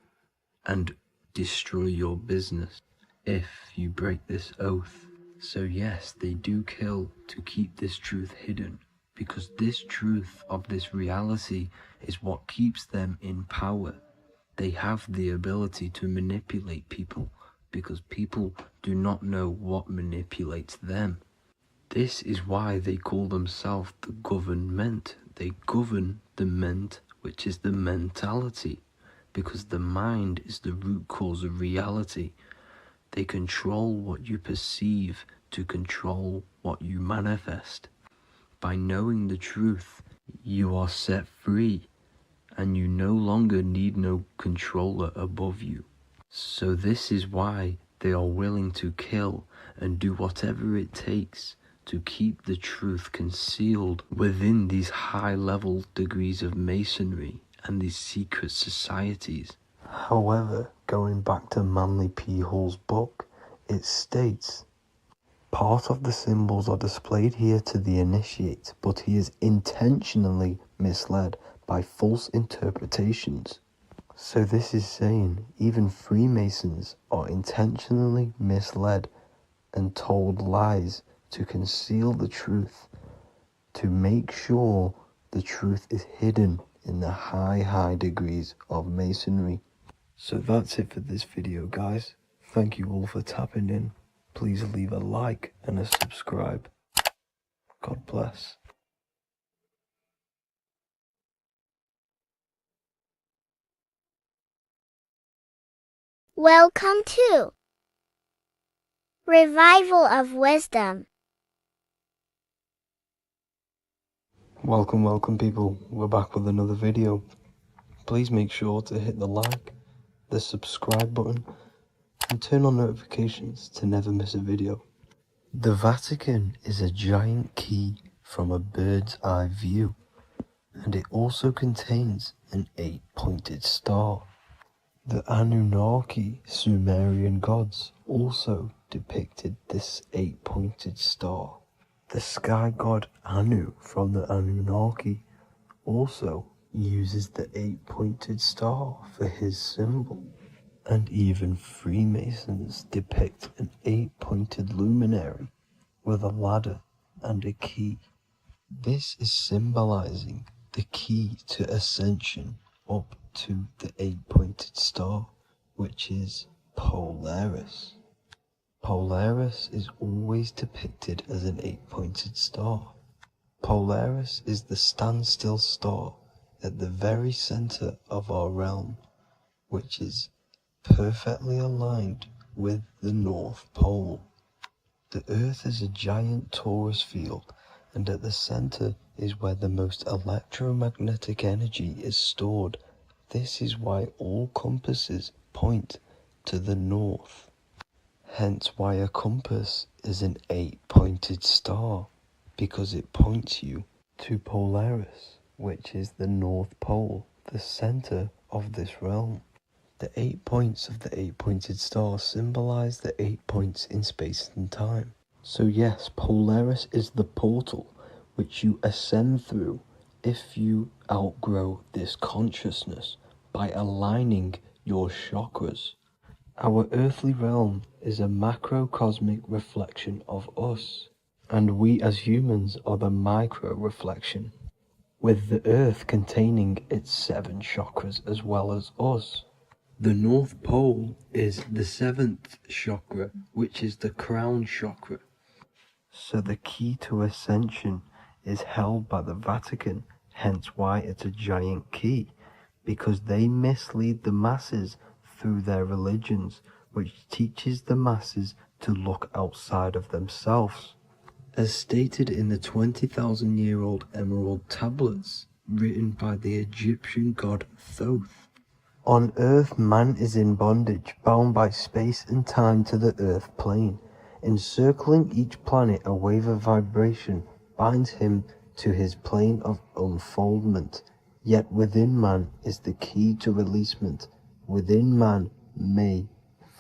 and destroy your business if you break this oath. So yes, they do kill to keep this truth hidden, because this truth of this reality is what keeps them in power. They have the ability to manipulate people, because people do not know what manipulates them. This is why they call themselves the government. They govern the ment, which is the mentality, because the mind is the root cause of reality. They control what you perceive to control what you manifest. By knowing the truth, you are set free, and you no longer need no controller above you. So this is why they are willing to kill and do whatever it takes to keep the truth concealed within these high-level degrees of masonry and these secret societies. However, going back to Manly P. Hall's book, it states, part of the symbols are displayed here to the initiate, but he is intentionally misled by false interpretations. So this is saying even Freemasons are intentionally misled and told lies to conceal the truth, to make sure the truth is hidden in the high degrees of masonry. So that's it for this video, guys. Thank you all for tapping in. Please leave a like and a subscribe. God bless. Welcome to Revival of Wisdom. Welcome people. We're back with another video. Please make sure to hit the like, the subscribe button, and turn on notifications to never miss a video. The Vatican is a giant key from a bird's eye view, and it also contains an 8-pointed star. The Anunnaki Sumerian gods also depicted this 8-pointed star. The sky god Anu from the Anunnaki also uses the 8-pointed star for his symbol. And even Freemasons depict an 8-pointed luminary with a ladder and a key. This is symbolizing the key to ascension up to the 8-pointed star, which is Polaris. Polaris is always depicted as an 8-pointed star. Polaris is the standstill star at the very center of our realm, which is perfectly aligned with the North Pole. The Earth is a giant torus field, and at the center is where the most electromagnetic energy is stored. This is why all compasses point to the north. Hence why a compass is an 8-pointed star, because it points you to Polaris, which is the North Pole, the center of this realm. The 8 points of the 8-pointed star symbolize the 8 points in space and time. So yes, Polaris is the portal which you ascend through if you outgrow this consciousness by aligning your chakras. Our earthly realm is a macrocosmic reflection of us, and we as humans are the micro reflection, with the earth containing its 7 chakras as well as us. The North Pole is the 7th chakra, which is the crown chakra. So the key to ascension is held by the Vatican, hence why it's a giant key, because they mislead the masses through their religions which teaches the masses to look outside of themselves. As stated in the 20,000-year-old emerald tablets written by the Egyptian god Thoth, on earth man is in bondage, bound by space and time to the earth plane. Encircling each planet a wave of vibration binds him to his plane of unfoldment. Yet within man is the key to releasement. Within man may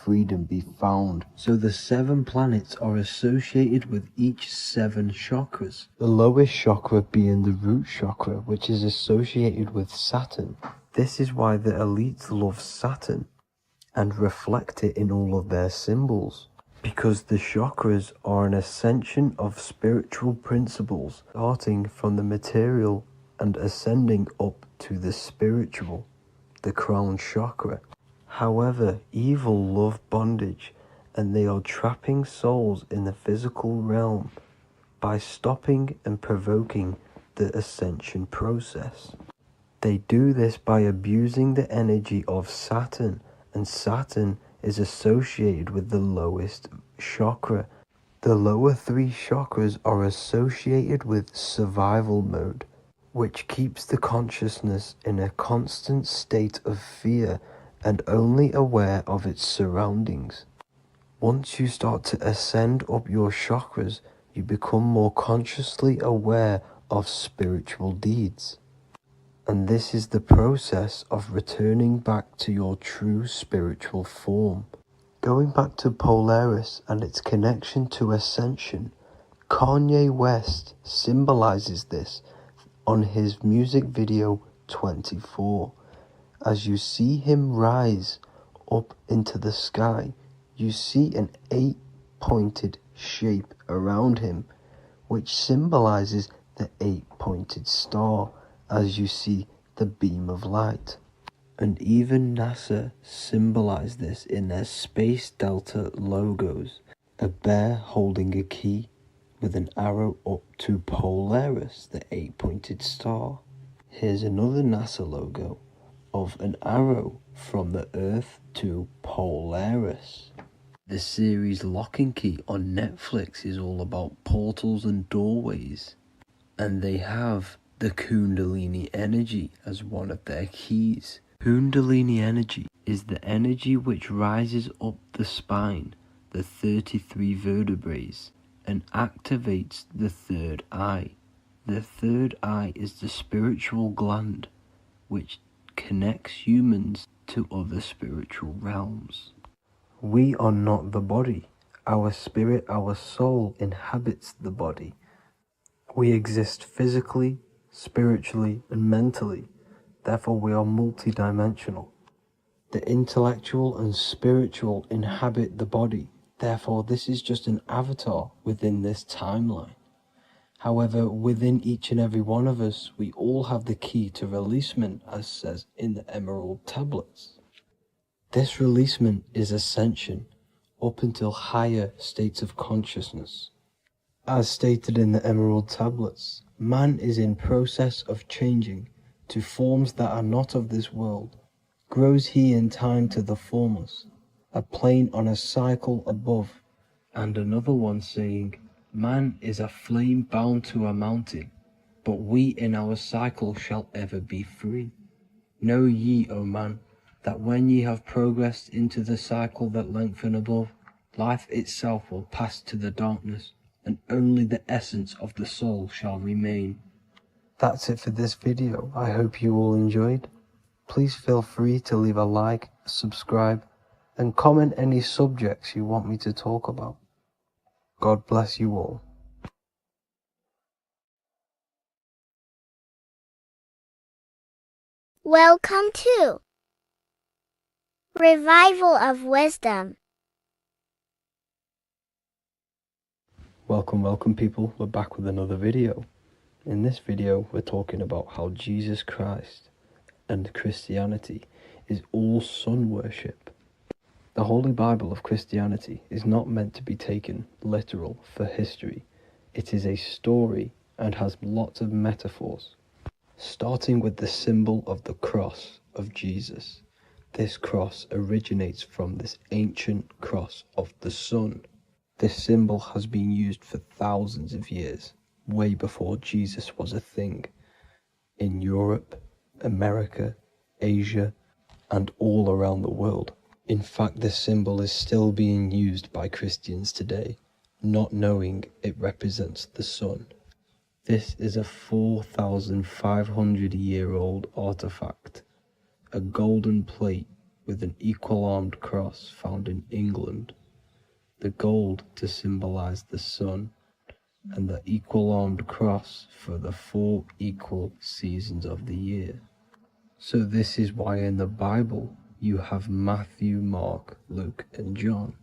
freedom be found. So the 7 planets are associated with each 7 chakras. The lowest chakra being the root chakra, which is associated with Saturn. This is why the elites love Saturn and reflect it in all of their symbols. Because the chakras are an ascension of spiritual principles, starting from the material and ascending up to the spiritual, the crown chakra. However, evil love bondage, and they are trapping souls in the physical realm by stopping and provoking the ascension process. They do this by abusing the energy of Saturn, and Saturn is associated with the lowest chakra. The lower 3 chakras are associated with survival mode, which keeps the consciousness in a constant state of fear and only aware of its surroundings. Once you start to ascend up your chakras, you become more consciously aware of spiritual deeds. And this is the process of returning back to your true spiritual form. Going back to Polaris and its connection to ascension, Kanye West symbolizes this on his music video 24. As you see him rise up into the sky, you see an 8-pointed shape around him, which symbolizes the 8-pointed star, as you see the beam of light. And even NASA symbolized this in their Space Delta logos, a bear holding a key with an arrow up to Polaris, the 8-pointed star. Here's another NASA logo of an arrow from the Earth to Polaris. The series Lock and Key on Netflix is all about portals and doorways, and they have the Kundalini energy as one of their keys. Kundalini energy is the energy which rises up the spine, the 33 vertebrae, and activates the third eye. The third eye is the spiritual gland which connects humans to other spiritual realms. We are not the body. Our spirit, our soul inhabits the body. We exist physically, spiritually, and mentally. Therefore, we are multidimensional. The intellectual and spiritual inhabit the body. Therefore, this is just an avatar within this timeline. However, within each and every one of us, we all have the key to releasement, as says in the Emerald Tablets. This releasement is ascension, up until higher states of consciousness. As stated in the Emerald Tablets, man is in process of changing to forms that are not of this world. Grows he in time to the formless, a plane on a cycle above, and another one saying, man is a flame bound to a mountain, but we in our cycle shall ever be free. Know ye, O man, that when ye have progressed into the cycle that lengthen above, life itself will pass to the darkness, and only the essence of the soul shall remain. That's it for this video. I hope you all enjoyed. Please feel free to leave a like, subscribe, and comment any subjects you want me to talk about. God bless you all. Welcome to Revival of Wisdom. Welcome people. We're back with another video. In this video, we're talking about how Jesus Christ and Christianity is all sun worship. The Holy Bible of Christianity is not meant to be taken literal for history. It is a story and has lots of metaphors, starting with the symbol of the cross of Jesus. This cross originates from this ancient cross of the sun. This symbol has been used for thousands of years, way before Jesus was a thing, in Europe, America, Asia, and all around the world. In fact, this symbol is still being used by Christians today, not knowing it represents the sun. This is a 4,500-year-old artifact, a golden plate with an equal-armed cross found in England. The gold to symbolize the sun, and the equal-armed cross for the 4 equal seasons of the year. So this is why in the Bible you have Matthew, Mark, Luke, and John,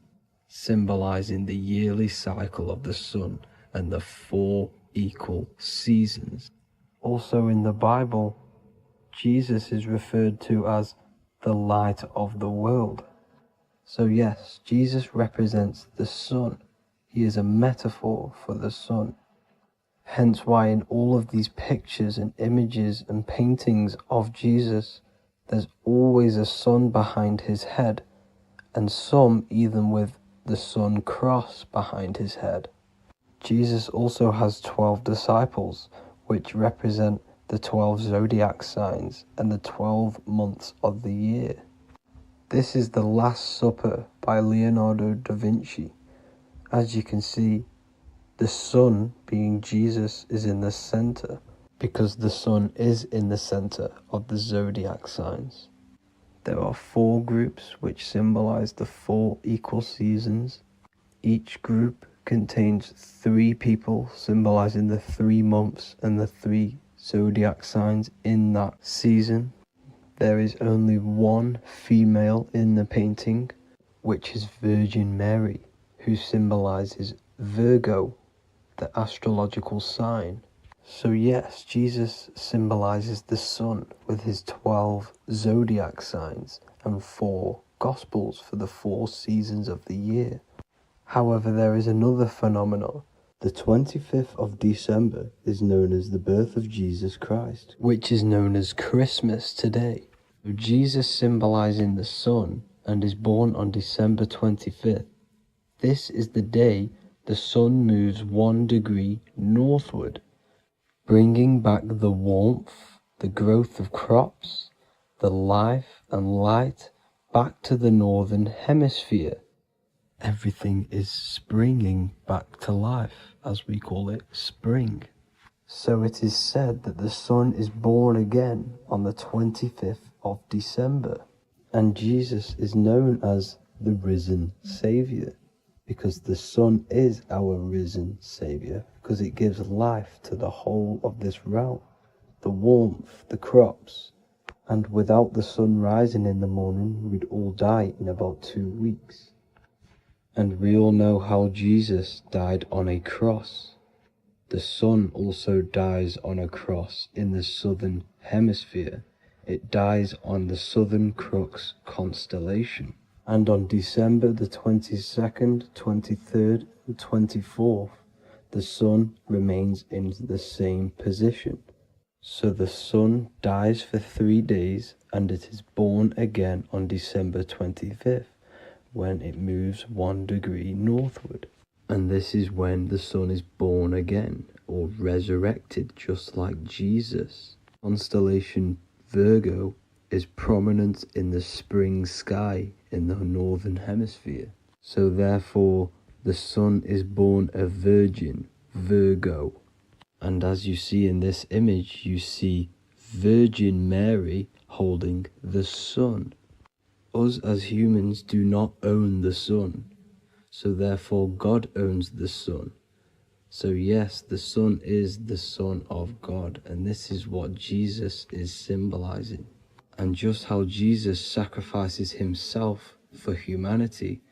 symbolizing the yearly cycle of the sun and the 4 equal seasons. Also in the Bible, Jesus is referred to as the light of the world. So yes, Jesus represents the sun. He is a metaphor for the sun. Hence why in all of these pictures and images and paintings of Jesus, there's always a sun behind his head, and some even with the sun cross behind his head. Jesus also has 12 disciples, which represent the 12 zodiac signs and the 12 months of the year. This is the Last Supper by Leonardo da Vinci. As you can see, the sun, being Jesus, is in the center, because the sun is in the center of the zodiac signs. There are 4 groups which symbolize the 4 equal seasons. Each group contains 3 people symbolizing the 3 months and the 3 zodiac signs in that season. There is only 1 female in the painting, which is Virgin Mary, who symbolizes Virgo, the astrological sign. So yes, Jesus symbolizes the sun with his 12 zodiac signs and 4 gospels for the 4 seasons of the year. However, there is another phenomenon. The 25th of December is known as the birth of Jesus Christ, which is known as Christmas today. Jesus symbolizing the sun and is born on December 25th. This is the day the sun moves 1 degree northward, bringing back the warmth, the growth of crops, the life and light back to the northern hemisphere. Everything is springing back to life, as we call it, spring. So it is said that the sun is born again on the 25th of December, and Jesus is known as the risen Saviour, because the sun is our risen Saviour, because it gives life to the whole of this realm, the warmth, the crops, and without the sun rising in the morning, we'd all die in about 2 weeks. And we all know how Jesus died on a cross. The sun also dies on a cross in the southern hemisphere. It dies on the Southern Crux constellation. And on December the 22nd, 23rd, and 24th, the sun remains in the same position. So the sun dies for 3 days, and it is born again on December 25th, when it moves 1 degree northward. And this is when the sun is born again, or resurrected, just like Jesus. Constellation Virgo is prominent in the spring sky in the northern hemisphere. So therefore, the sun is born a virgin, Virgo. And as you see in this image, you see Virgin Mary holding the sun. Us as humans do not own the sun, so therefore God owns the sun. So yes, the sun is the Son of God, and this is what Jesus is symbolizing. And just how Jesus sacrifices himself for humanity,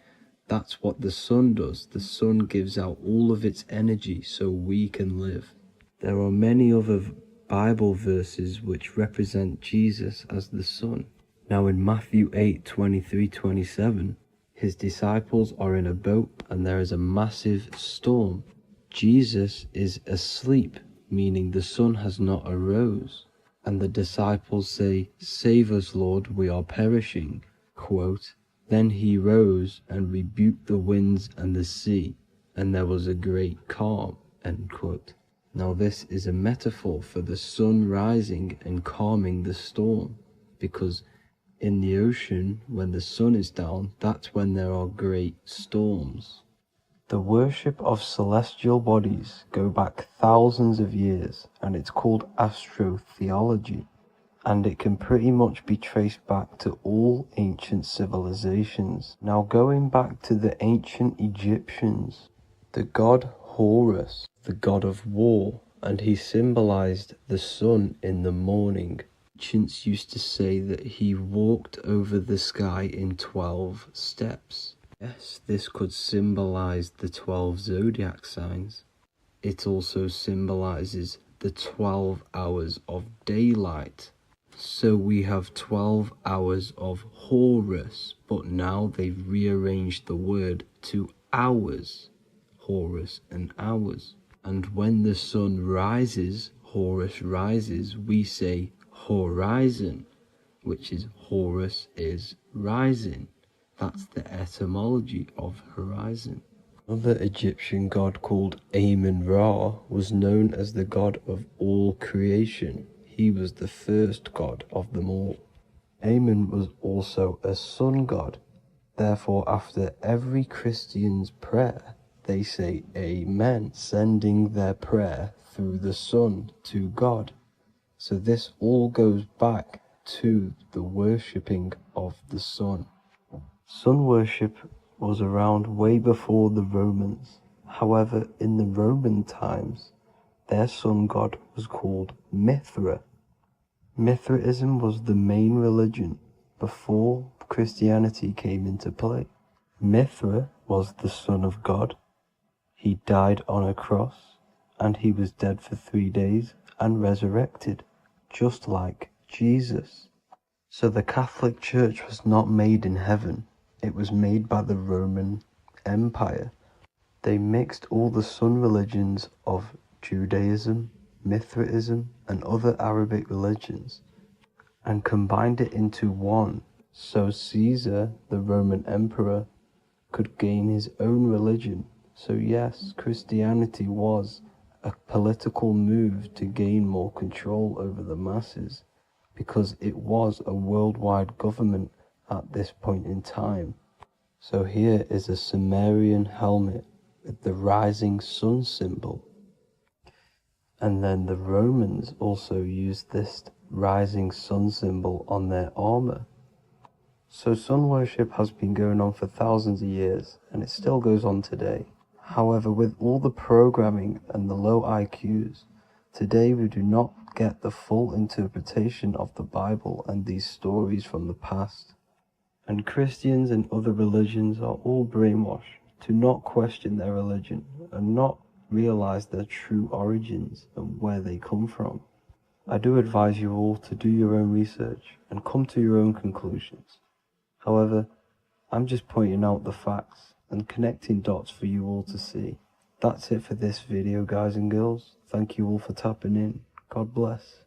that's what the sun does. The sun gives out all of its energy so we can live. There are many other Bible verses which represent Jesus as the sun. Now in Matthew 8:23-27, his disciples are in a boat and there is a massive storm. Jesus is asleep, meaning the sun has not arose. And the disciples say, "Save us, Lord, we are perishing." quote, "Then he rose and rebuked the winds and the sea, and there was a great calm," end quote. Now this is a metaphor for the sun rising and calming the storm, because in the ocean, when the sun is down, that's when there are great storms. The worship of celestial bodies go back thousands of years, and it's called astrotheology, and it can pretty much be traced back to all ancient civilizations. Now going back to the ancient Egyptians, the god Horus, the god of war, and he symbolized the sun in the morning. Ancients used to say that he walked over the sky in 12 steps. Yes, this could symbolize the 12 zodiac signs. It also symbolizes the 12 hours of daylight. So we have 12 hours of Horus, but now they've rearranged the word to hours. Horus and hours. And when the sun rises, Horus rises, we say horizon, which is Horus is rising. That's the etymology of horizon. Another Egyptian god called Amun-Ra was known as the god of all creation. He was the first god of them all. Amun was also a sun god. Therefore, after every Christian's prayer, they say Amen, sending their prayer through the sun to God. So this all goes back to the worshipping of the sun. Sun worship was around way before the Romans. However, in the Roman times, their sun god was called Mithra. Mithraism was the main religion before Christianity came into play. Mithra was the son of God. He died on a cross, and he was dead for 3 days and resurrected, just like Jesus. So the Catholic Church was not made in heaven. It was made by the Roman Empire. They mixed all the sun religions of Judaism, Mithraism, and other Arabic religions, and combined it into one, so Caesar, the Roman emperor, could gain his own religion. So yes, Christianity was a political move to gain more control over the masses, because it was a worldwide government at this point in time. So here is a Sumerian helmet with the rising sun symbol. And then the Romans also used this rising sun symbol on their armor. So sun worship has been going on for thousands of years, and it still goes on today. However, with all the programming and the low IQs, today we do not get the full interpretation of the Bible and these stories from the past. And Christians and other religions are all brainwashed to not question their religion and not realize their true origins and where they come from. I do advise you all to do your own research and come to your own conclusions. However, I'm just pointing out the facts and connecting dots for you all to see. That's it for this video, guys and girls. Thank you all for tapping in. God bless.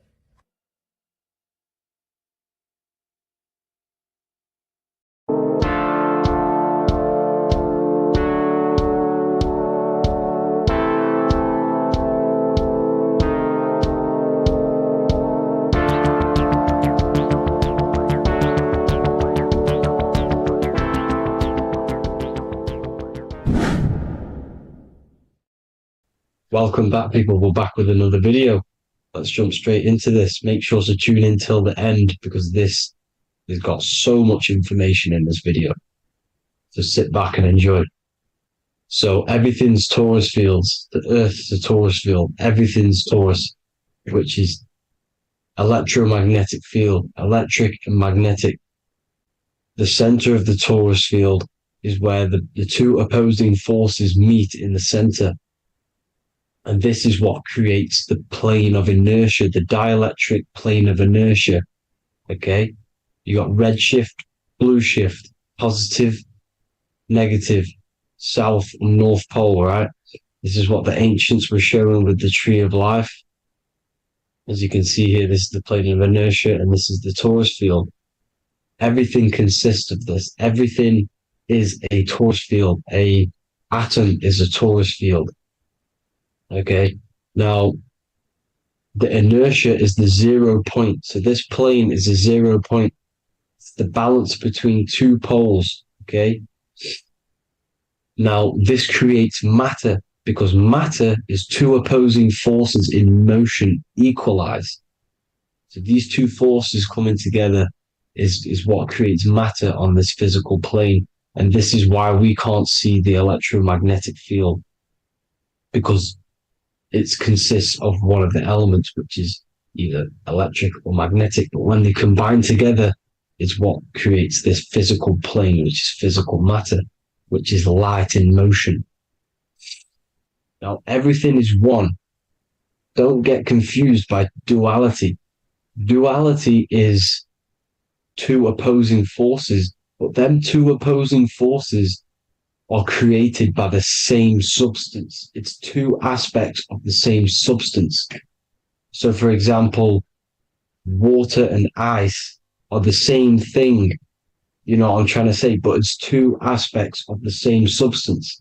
Welcome back, people. We're back with another video. Let's jump straight into this. Make sure to tune in till the end, because this has got so much information in this video. So sit back and enjoy. So everything's torus fields. The Earth's a torus field. Everything's torus, which is electromagnetic field, electric and magnetic. The center of the torus field is where the two opposing forces meet in the center. And this is what creates the plane of inertia, the dielectric plane of inertia. Okay? You got red shift, blue shift, positive, negative, south and north pole, right? This is what the ancients were showing with the tree of life. As you can see here, this is the plane of inertia, and this is the torus field. Everything consists of this. Everything is a torus field. A atom is a torus field. Okay. Now, the inertia is the 0 point. So this plane is a 0 point. It's the balance between two poles. Okay. Now, this creates matter because matter is two opposing forces in motion equalized. So these two forces coming together is what creates matter on this physical plane. And this is why we can't see the electromagnetic field, because it consists of one of the elements, which is either electric or magnetic. But when they combine together, it's what creates this physical plane, which is physical matter, which is light in motion. Now, everything is one. Don't get confused by duality. Duality is two opposing forces, but them two opposing forces are created by the same substance. It's two aspects of the same substance. So, for example, water and ice are the same thing, you know what I'm trying to say, but it's two aspects of the same substance,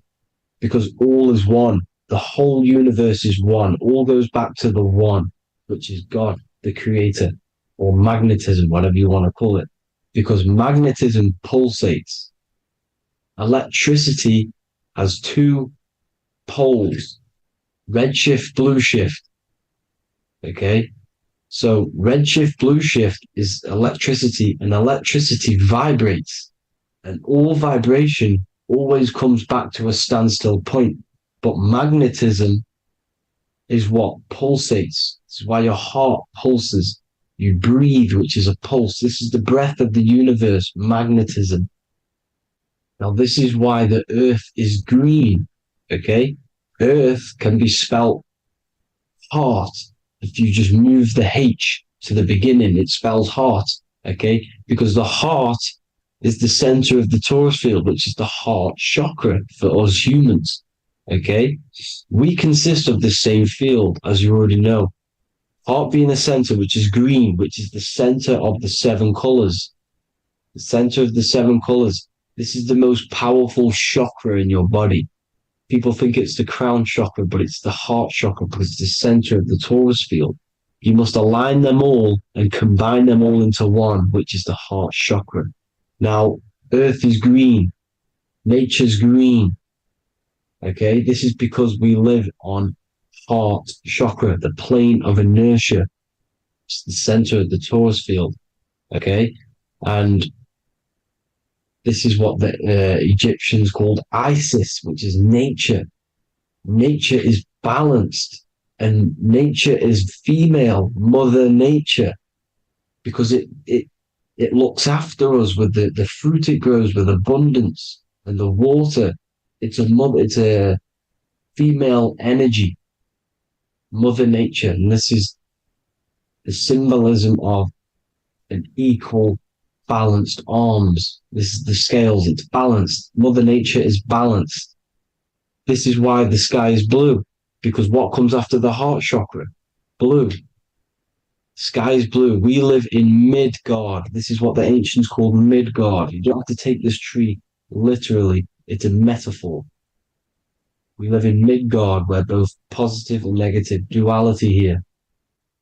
because all is one. The whole universe is one. All goes back to the one, which is God, the creator, or magnetism, whatever you want to call it, because magnetism pulsates. Electricity has two poles, red shift, blue shift. Okay. So red shift, blue shift is electricity, and electricity vibrates, and all vibration always comes back to a standstill point. But magnetism is what pulsates. This is why your heart pulses. You breathe, which is a pulse. This is the breath of the universe, magnetism. Now, this is why the earth is green, okay? Earth can be spelt heart. If you just move the H to the beginning, it spells heart, okay? Because the heart is the center of the torus field, which is the heart chakra for us humans, okay? We consist of the same field, as you already know. Heart being the center, which is green, which is the center of the seven colors. The center of the seven colors. This is the most powerful chakra in your body. People think it's the crown chakra, but it's the heart chakra because it's the center of the torus field. You must align them all and combine them all into one, which is the heart chakra. Now, earth is green. Nature's green. Okay, this is because we live on heart chakra, the plane of inertia. It's the center of the torus field. Okay, and this is what the Egyptians called Isis, which is nature. Nature is balanced, and nature is female, mother nature, because it looks after us with the fruit it grows with abundance, and the water. It's a female energy, mother nature, and this is the symbolism of an equal, balanced arms. This is the scales, it's balanced. Mother nature is balanced. This is why the sky is blue, because what comes after the heart chakra? Blue. Sky is blue. We live in Midgard. This is what the ancients called Midgard. You don't have to take this tree literally. It's a metaphor. We live in Midgard, where both positive and negative duality here.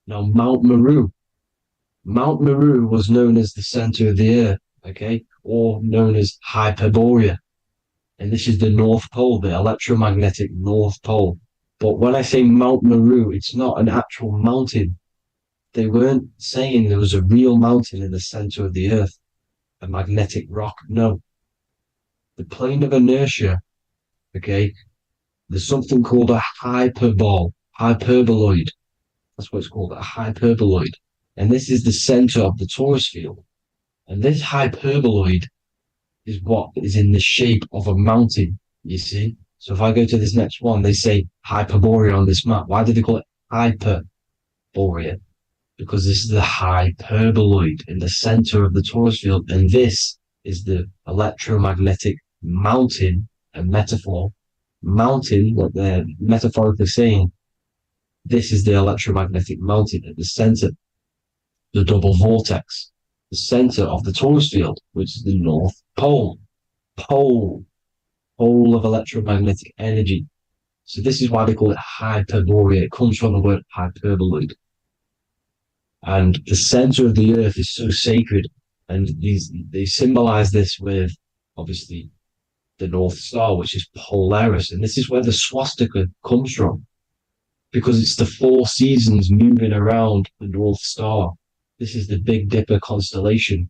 Now, Mount Meru. Mount Meru was known as the center of the earth, okay, or known as Hyperborea. And this is the North Pole, the electromagnetic North Pole. But when I say Mount Meru, it's not an actual mountain. They weren't saying there was a real mountain in the center of the earth, a magnetic rock. No. The plane of inertia, okay, there's something called a hyperboloid. That's what it's called, a hyperboloid. And this is the center of the torus field. And this hyperboloid is what is in the shape of a mountain, you see? So if I go to this next one, they say Hyperborea on this map. Why did they call it Hyperborea? Because this is the hyperboloid in the center of the torus field. And this is the electromagnetic mountain, a metaphor. Mountain, what they're metaphorically saying, this is the electromagnetic mountain at the center, the double vortex. the center of the torus field, which is the North Pole. Pole of electromagnetic energy. So this is why they call it Hyperborea. It comes from the word hyperboloid. And the center of the earth is so sacred. And they symbolize this with, obviously, the North Star, which is Polaris. And this is where the swastika comes from, because it's the 4 seasons moving around the North Star. This is the Big Dipper constellation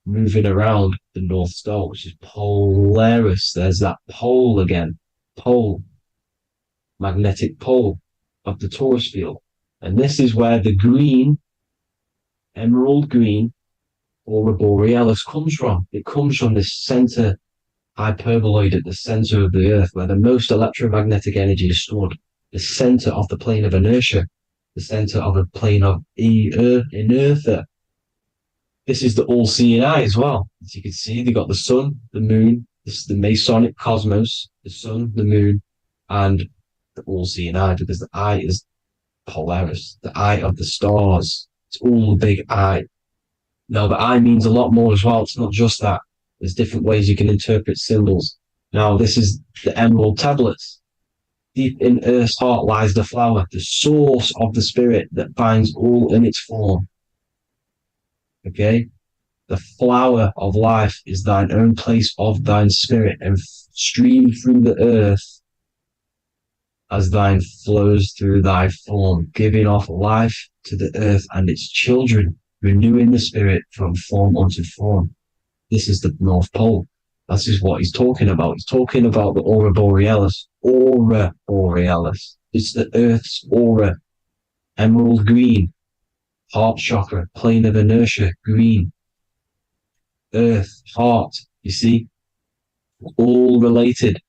moving around the North Star, which is Polaris. There's that pole again. Pole. Magnetic pole of the torus field. And this is where the green, emerald green, aurora borealis comes from. It comes from this center hyperboloid at the center of the earth, where the most electromagnetic energy is stored. The center of the plane of inertia, the center of the plane of inertia. This is the all-seeing eye as well. As you can see, they got the sun, the moon, this is the Masonic cosmos, the sun, the moon, and the all-seeing eye, because the eye is Polaris, the eye of the stars. It's all a big eye. Now, the eye means a lot more as well. It's not just that. There's different ways you can interpret symbols. Now, this is the emerald tablets. Deep in Earth's heart lies the flower, the source of the spirit that binds all in its form. Okay? The flower of life is thine own place of thine spirit, and stream through the earth as thine flows through thy form, giving off life to the earth and its children, renewing the spirit from form unto form. This is the North Pole. This is what he's talking about. He's talking about the aurora borealis. Aurora borealis. It's the Earth's aura. Emerald green. Heart chakra. Plane of inertia. Green. Earth. Heart. You see? All related.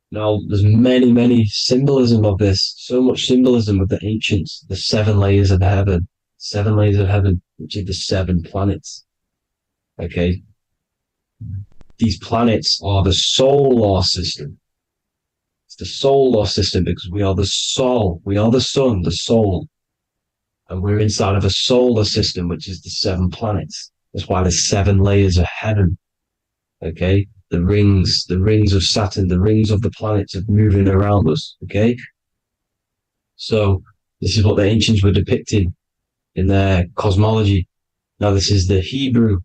Now, there's many symbolism of this. So much symbolism with the ancients. The 7 layers of heaven. 7 layers of heaven, which are the 7 planets. Okay? These planets are the solar system. It's the solar system because we are the soul. We are the sun, the soul. And we're inside of a solar system, which is the 7 planets. That's why there's 7 layers of heaven. Okay? The rings of Saturn, the rings of the planets are moving around us. Okay? So, this is what the ancients were depicting in their cosmology. Now, this is the Hebrew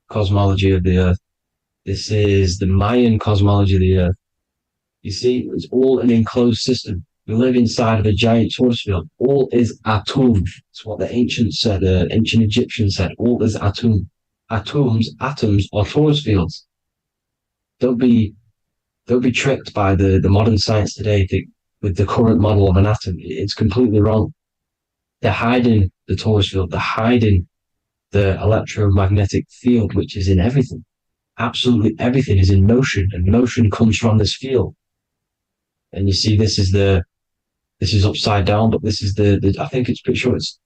cosmology of the earth. This is the Mayan cosmology of the earth. You see, it's all an enclosed system. We live inside of a giant torus field. All is atum. It's what the ancients said, ancient Egyptians said. All is atum. Atoms are torus fields. Don't be tricked by the modern science today with the current model of an atom. It's completely wrong. They're hiding the torus field. They're hiding the electromagnetic field, which is in everything. Absolutely everything is in motion, and motion comes from this field. And you see, this is upside down, but this is I think it's pretty sure it's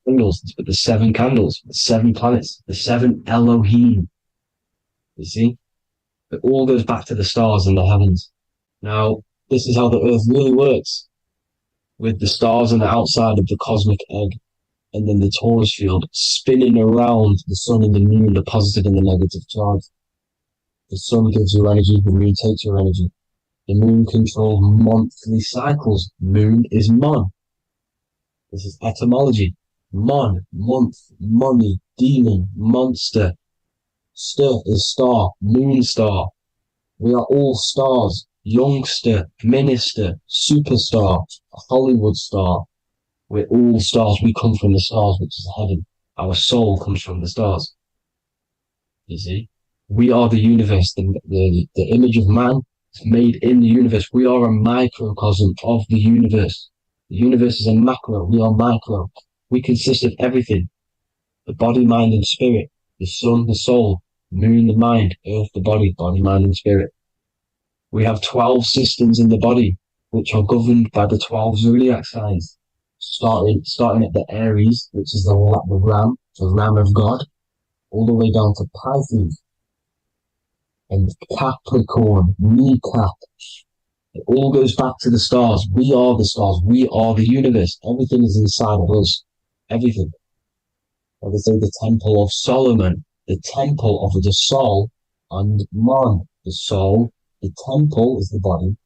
candles, but the 7 candles, the 7 planets, the 7 Elohim. You see? It all goes back to the stars and the heavens. Now, this is how the earth really works, with the stars on the outside of the cosmic egg, and then the torus field spinning around the sun and the moon, the positive and the negative charge. The sun gives you energy, the moon takes your energy. The moon controls monthly cycles. Moon is mon. This is etymology. Mon, month, money, demon, monster. Stir is star, moon star. We are all stars. Youngster, minister, superstar, Hollywood star. We're all stars. We come from the stars, which is heaven. Our soul comes from the stars. You see? We are the universe. The image of man is made in the universe. We are a microcosm of the universe. The universe is a macro. We are micro. We consist of everything. The body, mind, and spirit. The sun, the soul. Moon, the mind. Earth, the body. Body, mind, and spirit. We have 12 systems in the body, which are governed by the 12 zodiac signs. Starting at the Aries, which is the ram of God, all the way down to Pisces and Capricorn, kneecap. It all goes back to the stars. We are the stars. We are the universe. Everything is inside of us. Everything. or they say the Temple of Solomon, the temple of the soul and mind. The soul, the temple is the body,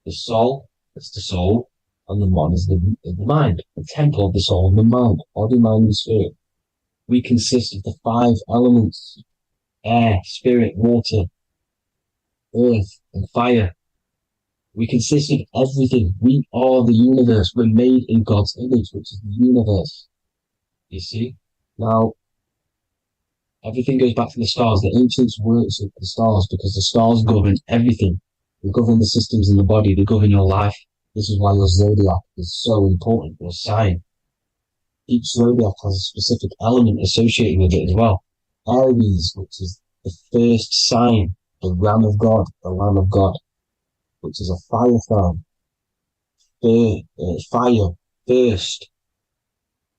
the soul is the soul, and the mind is the mind. The temple of the soul and the mind, body, mind, and spirit. We consist of the 5 elements: air, spirit, water, earth, and fire. We consist of everything. We are the universe. We're made in God's image, which is the universe. You see? Now, everything goes back to the stars. The ancients worship the stars because the stars govern everything. They govern the systems in the body. They govern your life. This is why your zodiac is so important, your sign. Each zodiac has a specific element associated with it as well. Aries, which is the first sign, the Ram of God, the Lamb of God, which is a fire sign. Fire, first.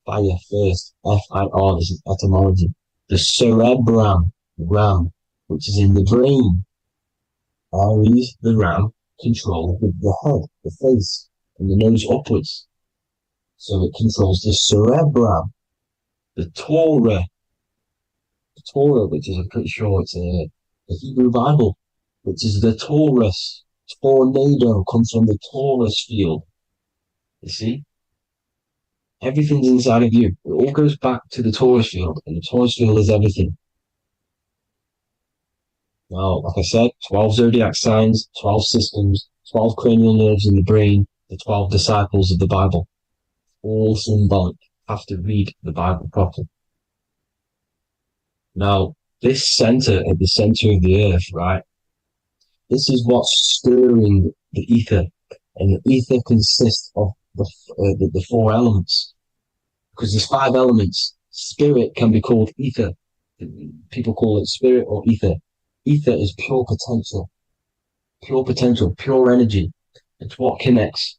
Fire, first. F-I-R, this is etymology. The cerebrum, ram, which is in the brain. Aries, the ram, controls the head, the face, and the nose upwards. So it controls the cerebrum. The Torah, which is, I'm pretty sure it's a Hebrew Bible, which is the Taurus. Tornado comes from the Taurus field. You see? Everything's inside of you. It all goes back to the Taurus field, and the Taurus field is everything. Now, like I said, 12 zodiac signs, 12 systems, 12 cranial nerves in the brain, the 12 disciples of the Bible. All symbolic. Have to read the Bible properly. Now, this center at the center of the earth, right? This is what's stirring the ether. And the ether consists of the 4 elements. Because there's 5 elements. Spirit can be called ether. People call it spirit or ether. Ether is pure potential, pure energy. It's what connects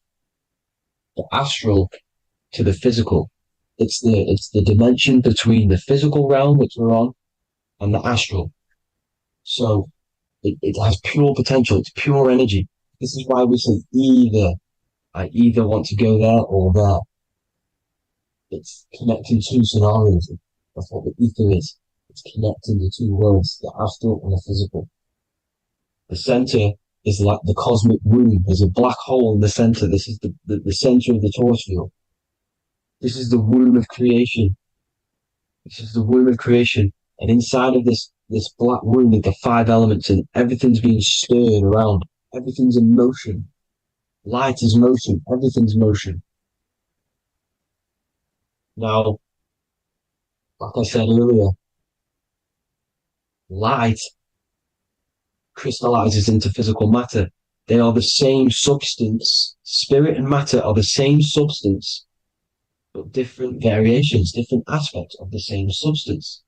the astral to the physical. It's the dimension between the physical realm, which we're on, and the astral. So it has pure potential. It's pure energy. This is why we say either. I either want to go there or there. It's connecting 2 scenarios. That's what the ether is. It's connecting the 2 worlds, the astral and the physical. The center is like the cosmic womb. There's a black hole in the center. This is the center of the Taurus field. This is the womb of creation. This is the womb of creation. And inside of this black womb with the 5 elements, and everything's being stirred around. Everything's in motion. Light is motion. Everything's motion. Now, like I said earlier, light crystallizes into physical matter. They are the same substance. Spirit and matter are the same substance, but different variations, different aspects of the same substance.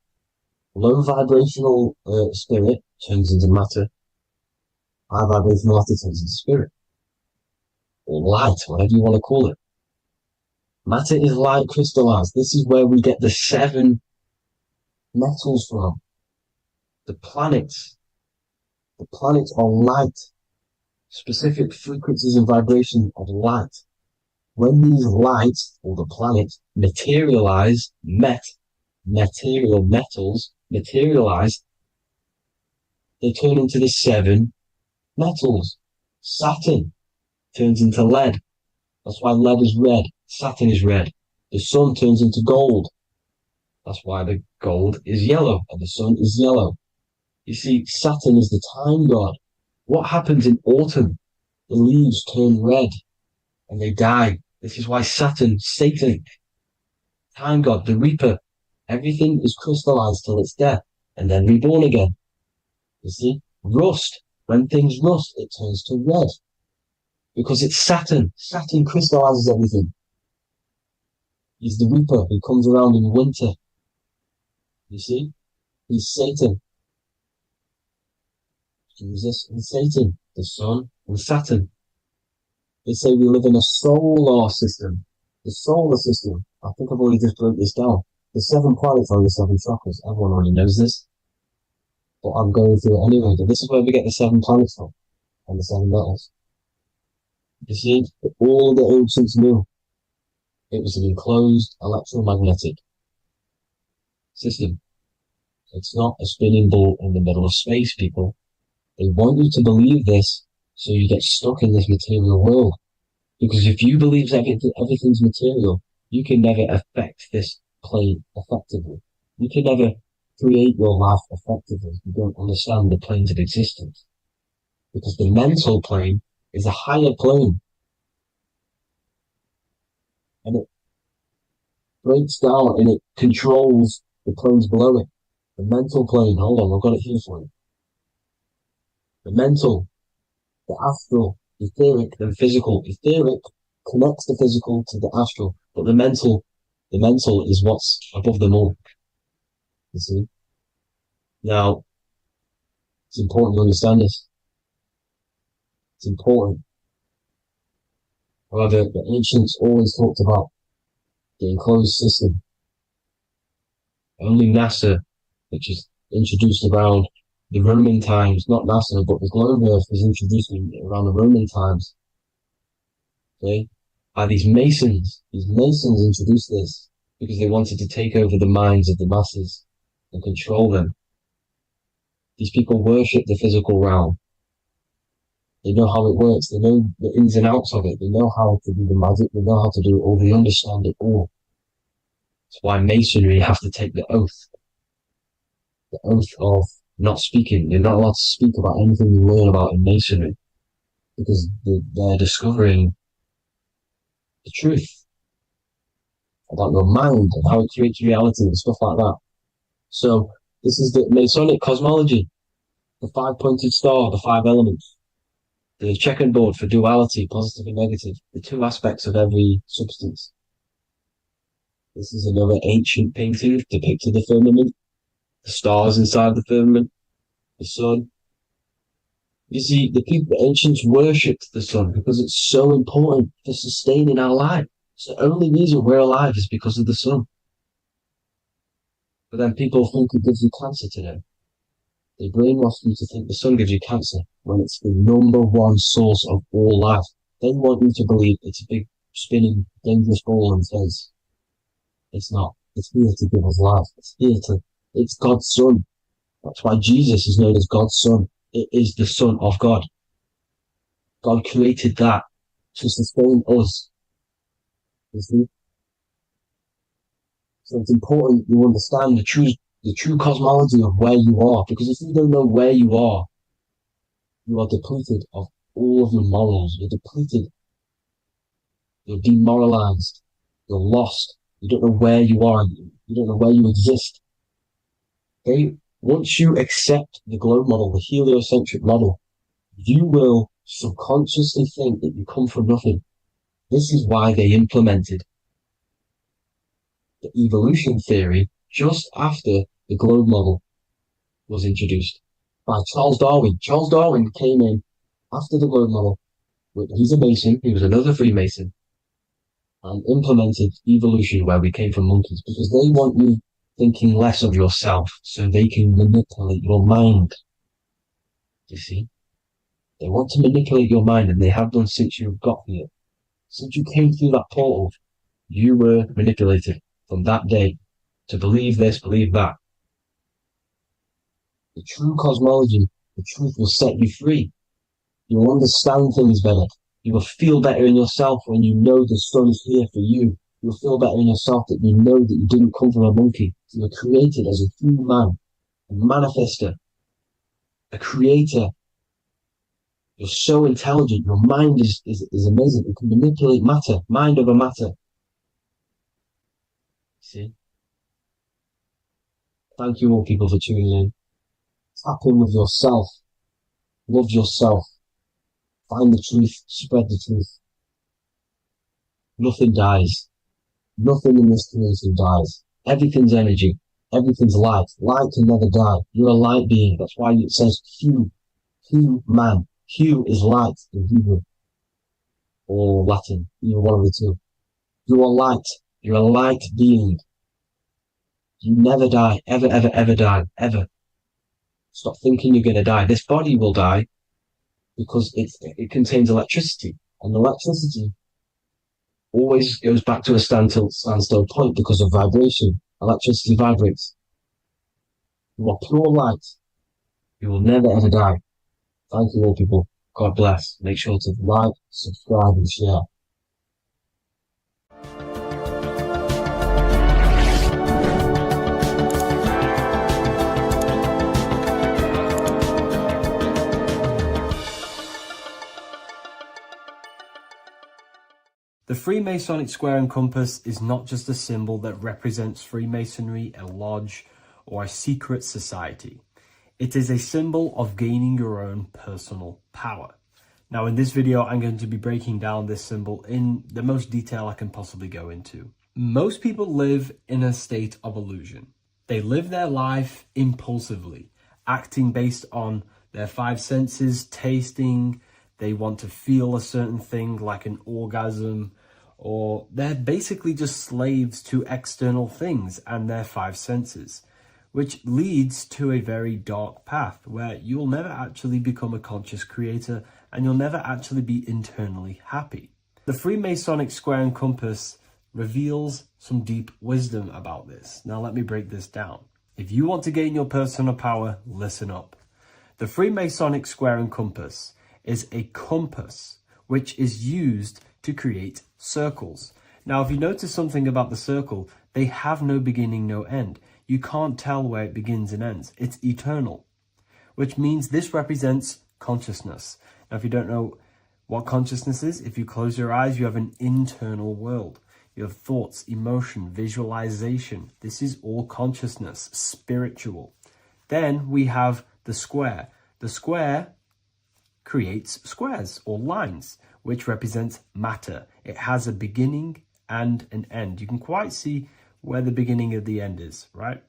Low vibrational spirit turns into matter. High vibrational matter turns into spirit. Or light, whatever you want to call it. Matter is light crystallized. This is where we get the 7 metals from. The planets. The planets are light. Specific frequencies and vibrations of light. When these lights, or the planets, materialize, material metals materialize, they turn into the 7 metals. Saturn turns into lead. That's why lead is red. Saturn is red. The sun turns into gold. That's why the gold is yellow and the sun is yellow. You see, Saturn is the time god. What happens in autumn? The leaves turn red and they die. This is why Satan, time god, the reaper, everything is crystallized till it's death and then reborn again. You see, rust. When things rust, it turns to red. Because it's Saturn. Saturn crystallizes everything. He's the reaper who comes around in winter. You see? He's Satan. Jesus and Satan, the sun and Saturn. They say we live in a solar system. The solar system. I think I've already just broke this down. The 7 planets are the 7 chakras. Everyone already knows this. But I'm going through it anyway. But this is where we get the 7 planets from. And the 7 metals. You see, all the ancients knew it was an enclosed electromagnetic system. It's not a spinning ball in the middle of space, people. They want you to believe this so you get stuck in this material world. Because if you believe everything's material, you can never affect this plane effectively. You can never create your life effectively if you don't understand the planes of existence. Because the mental plane is a higher plane. And it breaks down and it controls the planes below it. The mental plane, hold on, I've got it here for you. The mental, the astral, etheric, and physical. Etheric connects the physical to the astral, but the mental is what's above them all. You see? Now, it's important to understand this. It's important. However, the ancients always talked about the enclosed system. Only NASA, which is introduced around the Roman times, not NASA, but the globe Earth was introduced around the Roman times. Okay? By these Masons. These Masons introduced this because they wanted to take over the minds of the masses and control them. These people worship the physical realm. They know how it works. They know the ins and outs of it. They know how to do the magic. They know how to do it all. They understand it all. That's why Masonry have to take the oath. The oath of not speaking. You're not allowed to speak about anything you learn about in Masonry. Because they're discovering the truth about your mind and how it creates reality and stuff like that. So this is the Masonic cosmology. The five-pointed star, the five elements. The checkerboard for duality, positive and negative. The two aspects of every substance. This is another ancient painting depicting the firmament. The stars inside the firmament. The sun. You see, the ancients worshipped the sun because it's so important for sustaining our life. It's the only reason we're alive is because of the sun. But then people think it gives you cancer today. They brainwash you to think the sun gives you cancer when it's the number one source of all life. They want you to believe it's a big, spinning, dangerous ball and says, it's not. It's here to give us life. It's God's son. That's why Jesus is known as God's son. It is the Son of God. God created that to sustain us. You see? So it's important you understand the true cosmology of where you are, because if you don't know where you are depleted of all of your morals. You're depleted. You're demoralized. You're lost. You don't know where you are. You don't know where you exist. Okay? Once you accept the globe model, the heliocentric model, you will subconsciously think that you come from nothing. This is why they implemented the evolution theory just after the globe model was introduced by Charles Darwin. Charles Darwin came in after the globe model. He's a Mason. He was another Freemason, and implemented evolution where we came from monkeys, because they want you thinking less of yourself so they can manipulate your mind. You see? They want to manipulate your mind, and they have done since you got here. Since you came through that portal, you were manipulated from that day to believe this, believe that. The true cosmology, the truth will set you free. You'll understand things better. You will feel better in yourself when you know the sun is here for you. You'll feel better in yourself that you know that you didn't come from a monkey. You were created as a human, a manifester, a creator. You're so intelligent. Your mind is amazing. You can manipulate matter, mind over matter. See? Thank you all people for tuning in. Tap in with yourself. Love yourself. Find the truth. Spread the truth. Nothing dies. Nothing in this creation dies. Everything's energy. Everything's light. Light can never die. You're a light being. That's why it says Hu. Hu man. Hu is light in Hebrew. Or Latin. Either one of the two. You are light. You're a light being. You never die. Ever, ever, ever die. Ever. Stop thinking you're going to die. This body will die because it contains electricity. And electricity always goes back to a standstill point because of vibration. Electricity vibrates. You are pure light. You will never ever die. Thank you all, people. God bless. Make sure to like, subscribe, and share. The Freemasonic square and compass is not just a symbol that represents Freemasonry, a lodge, or a secret society. It is a symbol of gaining your own personal power. Now, in this video, I'm going to be breaking down this symbol in the most detail I can possibly go into. Most people live in a state of illusion. They live their life impulsively, acting based on their five senses, tasting. They want to feel a certain thing like an orgasm, or they're basically just slaves to external things and their five senses, which leads to a very dark path where you'll never actually become a conscious creator and you'll never actually be internally happy. The Freemasonic square and compass reveals some deep wisdom about this. Now let me break this down. If you want to gain your personal power, listen up. The Freemasonic square and compass is a compass which is used to create circles. Now, if you notice something about the circle, they have no beginning, no end. You can't tell where it begins and ends. It's eternal, which means this represents consciousness. Now, if you don't know what consciousness is, if you close your eyes, you have an internal world. You have thoughts, emotion, visualization. This is all consciousness, spiritual. Then we have the square. The square creates squares or lines, which represents matter. It has a beginning and an end. You can quite see where the beginning of the end is, right?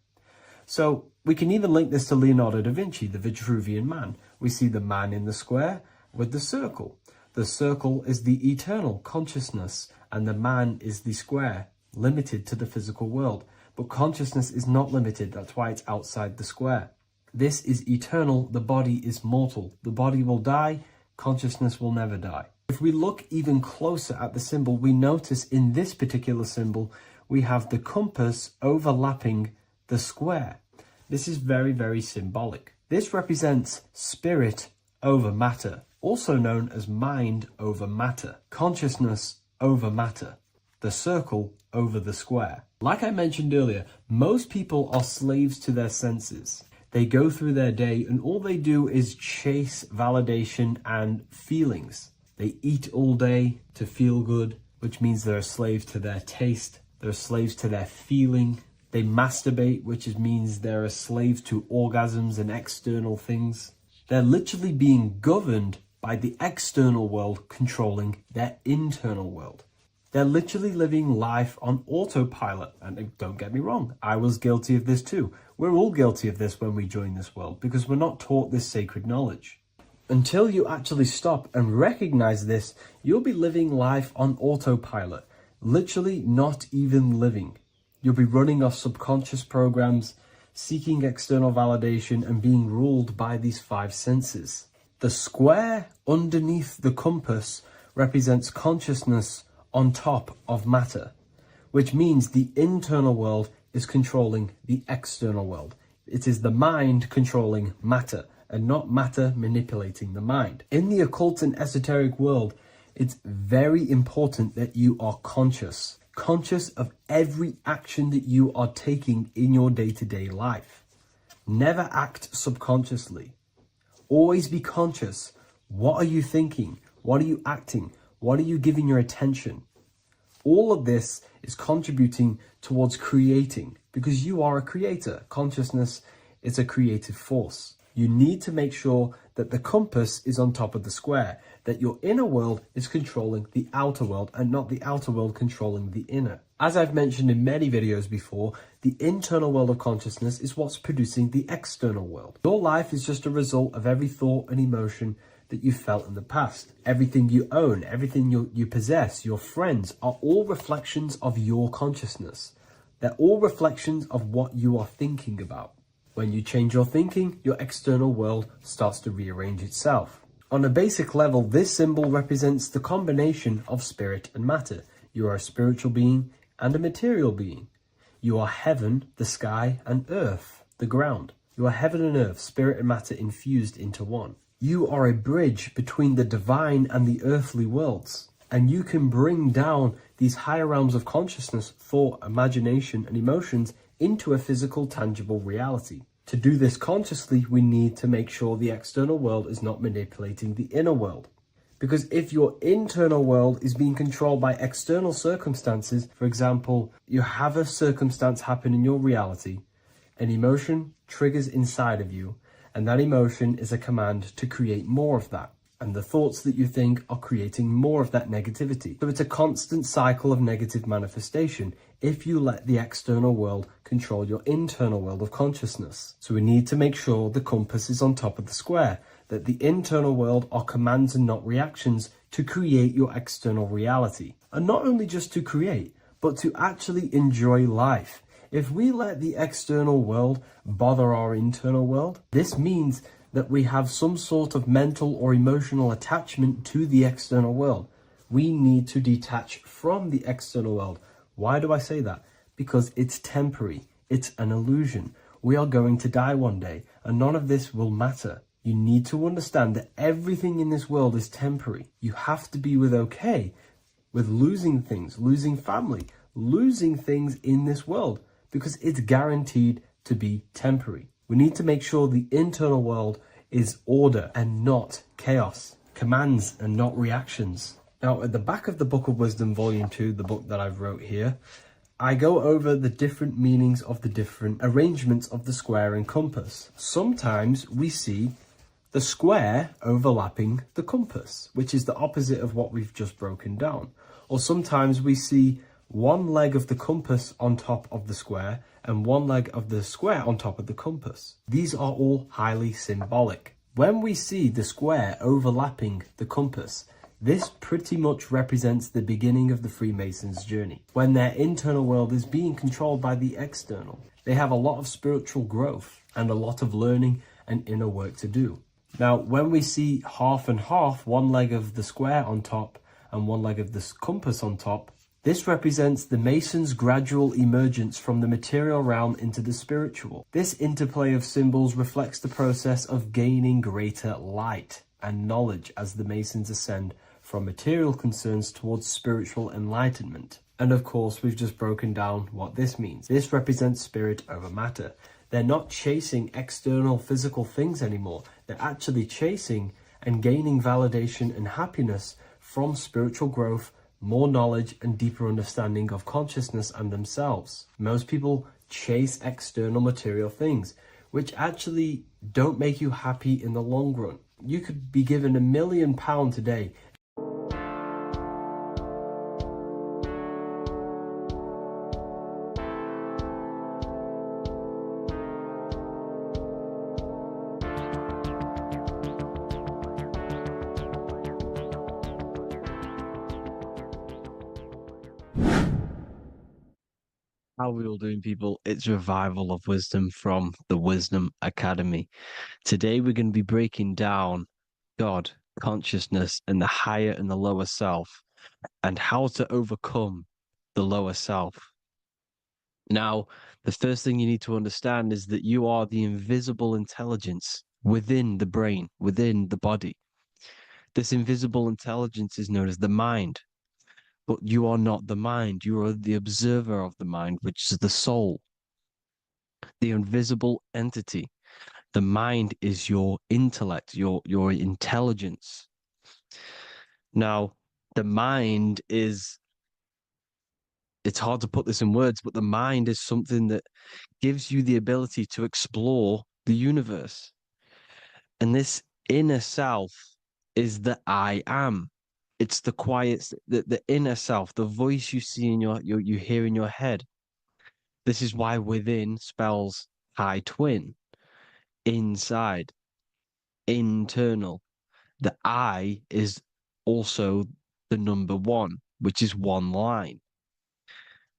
So we can even link this to Leonardo da Vinci, the Vitruvian Man. We see the man in the square with the circle. The circle is the eternal consciousness, and the man is the square, limited to the physical world. But consciousness is not limited. That's why it's outside the square. This is eternal. The body is mortal. The body will die. Consciousness will never die. If we look even closer at the symbol, we notice in this particular symbol, we have the compass overlapping the square. This is very, very symbolic. This represents spirit over matter, also known as mind over matter, consciousness over matter, the circle over the square. Like I mentioned earlier, most people are slaves to their senses. They go through their day and all they do is chase validation and feelings. They eat all day to feel good, which means they're a slave to their taste. They're slaves to their feeling. They masturbate, which means they're a slave to orgasms and external things. They're literally being governed by the external world controlling their internal world. They're literally living life on autopilot. And don't get me wrong, I was guilty of this too. We're all guilty of this when we join this world because we're not taught this sacred knowledge. Until you actually stop and recognize this, you'll be living life on autopilot, literally not even living. You'll be running off subconscious programs, seeking external validation and being ruled by these five senses. The square underneath the compass represents consciousness on top of matter, which means the internal world is controlling the external world. It is the mind controlling matter and not matter manipulating the mind. In the occult and esoteric world, it's very important that you are conscious of every action that you are taking in your day-to-day life. Never act subconsciously. Always be conscious. What are you thinking? What are you acting? What are you giving your attention? All of this is contributing towards creating because you are a creator. Consciousness is a creative force. You need to make sure that the compass is on top of the square, that your inner world is controlling the outer world and not the outer world controlling the inner. As I've mentioned in many videos before, the internal world of consciousness is what's producing the external world. Your life is just a result of every thought and emotion that you felt in the past. Everything you own, everything you possess, your friends are all reflections of your consciousness. They're all reflections of what you are thinking about. When you change your thinking, your external world starts to rearrange itself. On a basic level, this symbol represents the combination of spirit and matter. You are a spiritual being and a material being. You are heaven, the sky, and earth, the ground. You are heaven and earth, spirit and matter infused into one. You are a bridge between the divine and the earthly worlds. And you can bring down these higher realms of consciousness, thought, imagination, and emotions into a physical, tangible reality. To do this consciously, we need to make sure the external world is not manipulating the inner world. Because if your internal world is being controlled by external circumstances, for example, you have a circumstance happen in your reality, an emotion triggers inside of you, and that emotion is a command to create more of that. And the thoughts that you think are creating more of that negativity. So it's a constant cycle of negative manifestation if you let the external world control your internal world of consciousness. So we need to make sure the compass is on top of the square, that the internal world are commands and not reactions to create your external reality. And not only just to create, but to actually enjoy life. If we let the external world bother our internal world, this means that we have some sort of mental or emotional attachment to the external world. We need to detach from the external world. Why do I say that? Because it's temporary. It's an illusion. We are going to die one day, and none of this will matter. You need to understand that everything in this world is temporary. You have to be okay with losing things, losing family, losing things in this world, because it's guaranteed to be temporary. We need to make sure the internal world is order and not chaos, commands and not reactions. Now, at the back of the Book of Wisdom, Volume 2, the book that I've wrote here, I go over the different meanings of the different arrangements of the square and compass. Sometimes we see the square overlapping the compass, which is the opposite of what we've just broken down. Or sometimes we see one leg of the compass on top of the square and one leg of the square on top of the compass. These are all highly symbolic. When we see the square overlapping the compass, this pretty much represents the beginning of the Freemasons' journey, when their internal world is being controlled by the external. They have a lot of spiritual growth and a lot of learning and inner work to do. Now, when we see half and half, one leg of the square on top and one leg of the compass on top, this represents the Masons' gradual emergence from the material realm into the spiritual. This interplay of symbols reflects the process of gaining greater light and knowledge as the Masons ascend from material concerns towards spiritual enlightenment. And of course, we've just broken down what this means. This represents spirit over matter. They're not chasing external physical things anymore. They're actually chasing and gaining validation and happiness from spiritual growth, more knowledge and deeper understanding of consciousness and themselves. Most people chase external material things, which actually don't make you happy in the long run. You could be given £1 million today. How are we all doing, people? It's Revival of Wisdom from the Wisdom Academy. Today we're going to be breaking down God, consciousness, and the higher and the lower self, and how to overcome the lower self. Now, the first thing you need to understand is that you are the invisible intelligence within the brain, within the body. This invisible intelligence is known as the mind. But you are not the mind. You are the observer of the mind, which is the soul, the invisible entity. The mind is your intellect, your intelligence. Now, the mind is, it's hard to put this in words, but the mind is something that gives you the ability to explore the universe. And this inner self is the I am. It's the quiet, the inner self, the voice you see in you hear in your head. This is why within spells high twin, inside, internal. The I is also the number one, which is one line.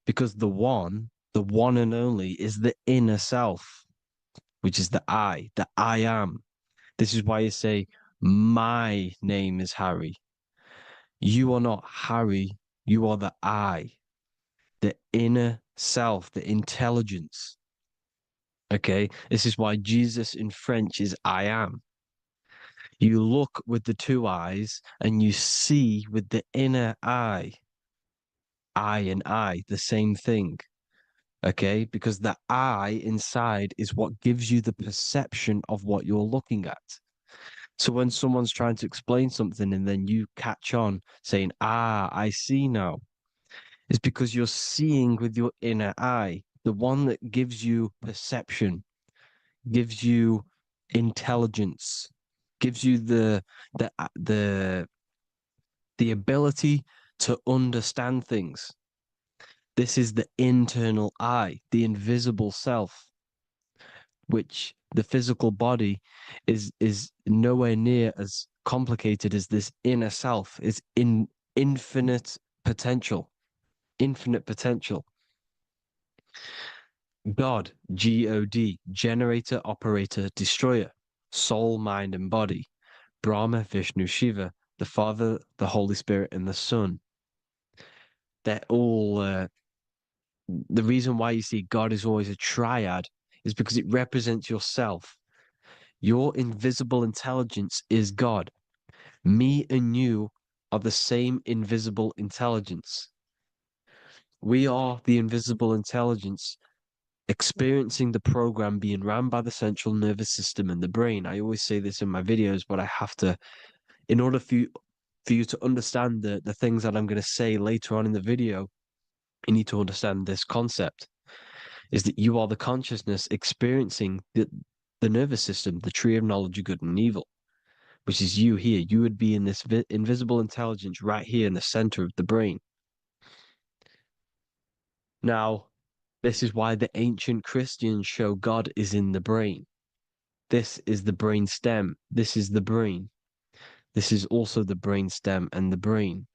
Because the one and only, is the inner self, which is the I am. This is why you say, my name is Harry. You are not Harry, you are the I, the inner self, the intelligence. Okay, this is why Jesus in French is I am. You look with the two eyes and you see with the inner eye, I and I, the same thing. Okay, because the I inside is what gives you the perception of what you're looking at. So when someone's trying to explain something and then you catch on saying, ah, I see now, it's because you're seeing with your inner eye, the one that gives you perception, gives you intelligence, gives you the the ability to understand things. This is the internal eye, the invisible self, which the physical body is nowhere near as complicated as this inner self. Is in infinite potential, infinite potential. God, God, generator, operator, destroyer, soul, mind, and body. Brahma, Vishnu, Shiva, the Father, the Holy Spirit, and the Son. They're all the reason why you see God is always a triad is because it represents yourself. Your invisible intelligence is God. Me and you are the same invisible intelligence. We are the invisible intelligence experiencing the program being run by the central nervous system and the brain. I always say this in my videos, but I have to, in order for you to understand the things that I'm going to say later on in the video, you need to understand this concept is that you are the consciousness experiencing the nervous system, the tree of knowledge of good and evil, which is you here. You would be in this invisible intelligence right here in the center of the brain. Now, this is why the ancient Christians show God is in the brain. This is the brain stem. This is the brain. This is also the brain stem and the brain.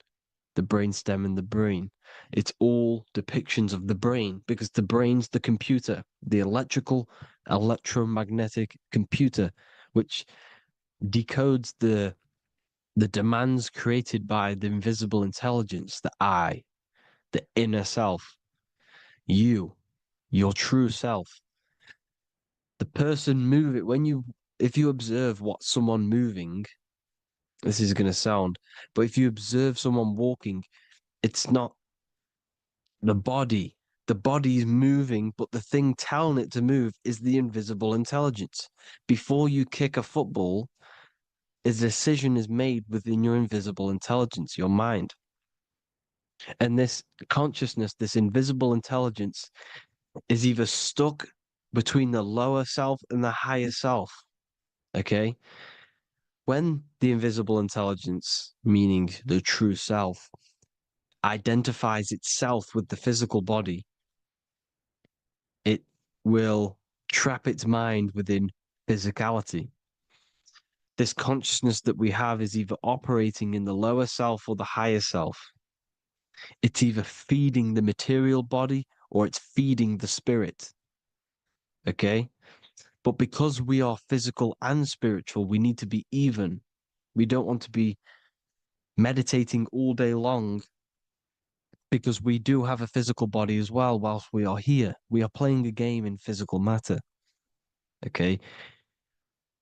The brain stem and the brain. It's all depictions of the brain because the brain's the computer, the electrical, electromagnetic computer, which decodes the demands created by the invisible intelligence, the I, the inner self, you, your true self. The person move it if you observe what someone moving, this is going to sound, but if you observe someone walking, it's not the body. The body is moving, but the thing telling it to move is the invisible intelligence. Before you kick a football, a decision is made within your invisible intelligence, your mind. And this consciousness, this invisible intelligence, is either stuck between the lower self and the higher self. Okay? When the invisible intelligence, meaning the true self, identifies itself with the physical body, it will trap its mind within physicality. This consciousness that we have is either operating in the lower self or the higher self. It's either feeding the material body or it's feeding the spirit. Okay? But because we are physical and spiritual, we need to be even. We don't want to be meditating all day long because we do have a physical body as well whilst we are here. We are playing a game in physical matter. Okay?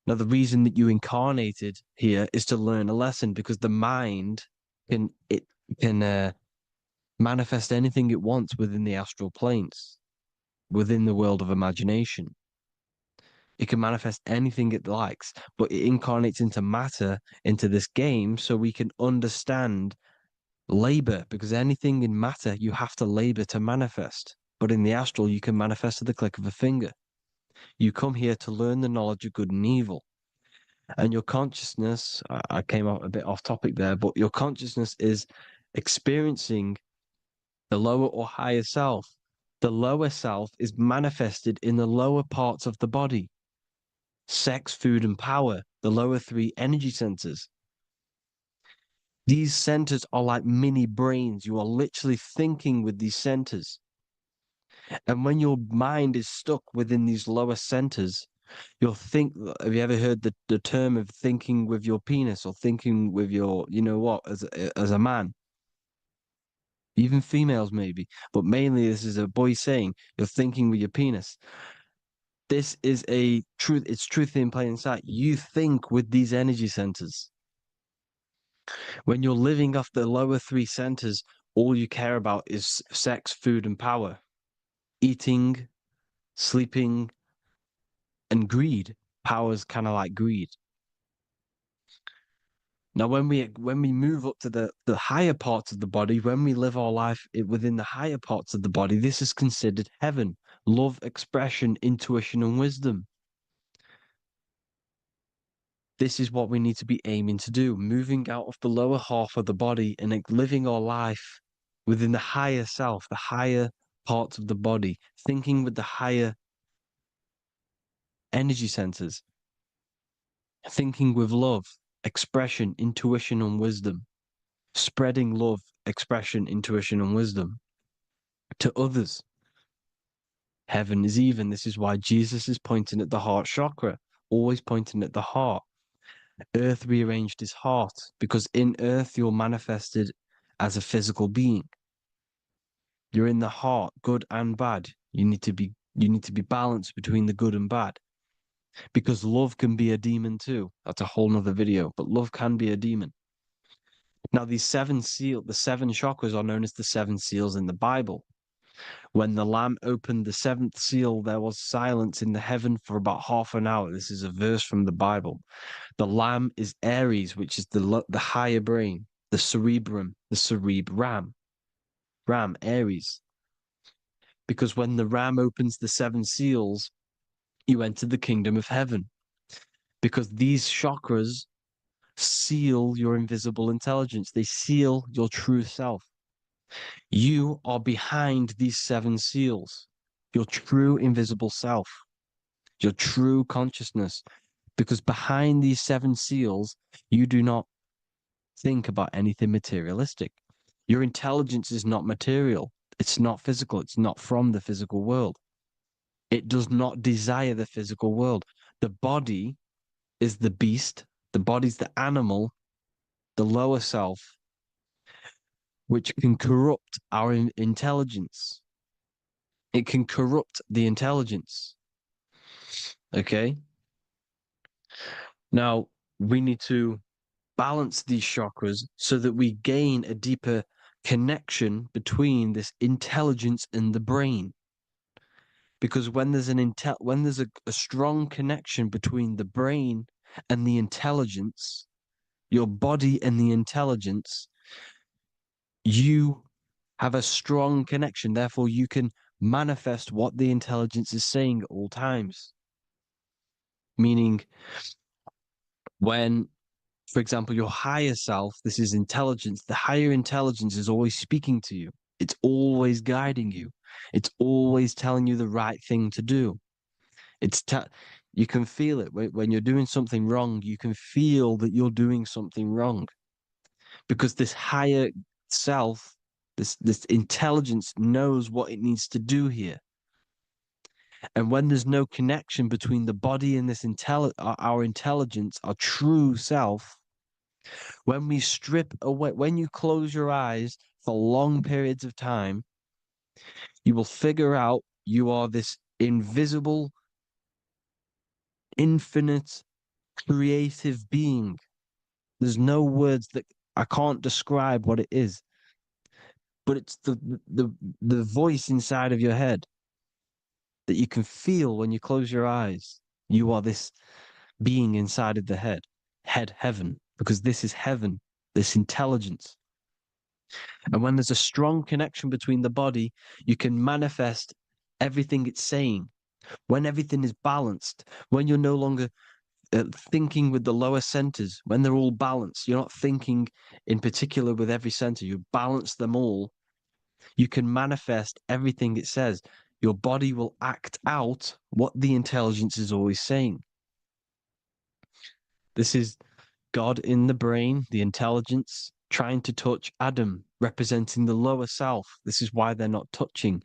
Now, the reason that you incarnated here is to learn a lesson because the mind can manifest anything it wants within the astral planes, within the world of imagination. It can manifest anything it likes, but it incarnates into matter, into this game, so we can understand labor, because anything in matter, you have to labor to manifest. But in the astral, you can manifest at the click of a finger. You come here to learn the knowledge of good and evil. And your consciousness, I came out a bit off topic there, but your consciousness is experiencing the lower or higher self. The lower self is manifested in the lower parts of the body. Sex, food, and power, the lower three energy centers. These centers are like mini brains. You are literally thinking with these centers. And when your mind is stuck within these lower centers, you'll think, have you ever heard the term of thinking with your penis or thinking with your, you know what, as a man? Even females maybe, but mainly this is a boy saying, you're thinking with your penis. This is a truth. It's truth in plain sight. You think with these energy centers. When you're living off the lower three centers, all you care about is sex, food, and power. Eating, sleeping, and greed. Power's kind of like greed. Now, when we move up to the higher parts of the body, when we live our life within the higher parts of the body, this is considered heaven. Love, expression, intuition, and wisdom. This is what we need to be aiming to do, moving out of the lower half of the body and living our life within the higher self, the higher parts of the body, thinking with the higher energy centers, thinking with love, expression, intuition, and wisdom, spreading love, expression, intuition, and wisdom to others. Heaven is even. This is why Jesus is pointing at the heart chakra, always pointing at the heart. Earth rearranged his heart because in earth you're manifested as a physical being. You're in the heart, good and bad. You need to be balanced between the good and bad. Because love can be a demon too. That's a whole nother video, but love can be a demon. Now, the seven chakras are known as the seven seals in the Bible. When the Lamb opened the seventh seal, there was silence in the heaven for about half an hour. This is a verse from the Bible. The Lamb is Aries, which is the higher brain, the cerebrum, the cerebram. Ram, Aries. Because when the Ram opens the seven seals, you enter the kingdom of heaven. Because these chakras seal your invisible intelligence. They seal your true self. You are behind these seven seals, your true invisible self, your true consciousness. Because behind these seven seals, you do not think about anything materialistic. Your intelligence is not material. It's not physical. It's not from the physical world. It does not desire the physical world. The body is the beast. The body's the animal, the lower self, which can corrupt our intelligence. It can corrupt the intelligence. Okay? Now, we need to balance these chakras so that we gain a deeper connection between this intelligence and the brain. Because when there's a strong connection between the brain and the intelligence, your body and the intelligence, you have a strong connection. Therefore, you can manifest what the intelligence is saying at all times. Meaning, when, for example, your higher self, this is intelligence, the higher intelligence is always speaking to you. It's always guiding you. It's always telling you the right thing to do. You can feel it when you're doing something wrong. You can feel that you're doing something wrong because this higher self, this intelligence knows what it needs to do here. And when there's no connection between the body and this our intelligence, our true self, when we strip away, when you close your eyes for long periods of time, you will figure out you are this invisible, infinite, creative being. There's no words that I can't describe what it is, but it's the voice inside of your head that you can feel when you close your eyes. You are this being inside of the heaven, because this is heaven, this intelligence. And when there's a strong connection between the body, you can manifest everything it's saying. When everything is balanced, when you're no longer thinking with the lower centers, when they're all balanced, you're not thinking in particular with every center, you balance them all, you can manifest everything it says. Your body will act out what the intelligence is always saying. This is God in the brain, the intelligence, trying to touch Adam, representing the lower self. This is why they're not touching.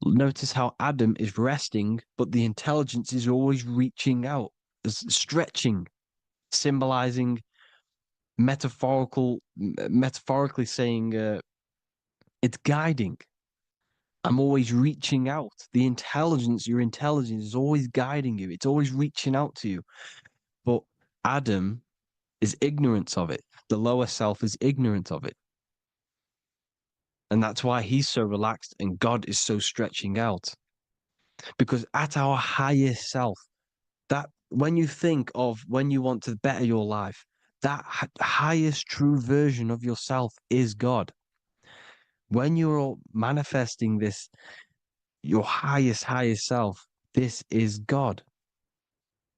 Notice how Adam is resting, but the intelligence is always reaching out, stretching, symbolizing metaphorically saying it's guiding. I'm always reaching out. The intelligence, your intelligence is always guiding you. It's always reaching out to you. But Adam is ignorant of it. The lower self is ignorant of it. And that's why he's so relaxed and God is so stretching out. Because at our highest self, that when you think of when you want to better your life, that highest true version of yourself is God. When you're manifesting this, your highest self, this is God.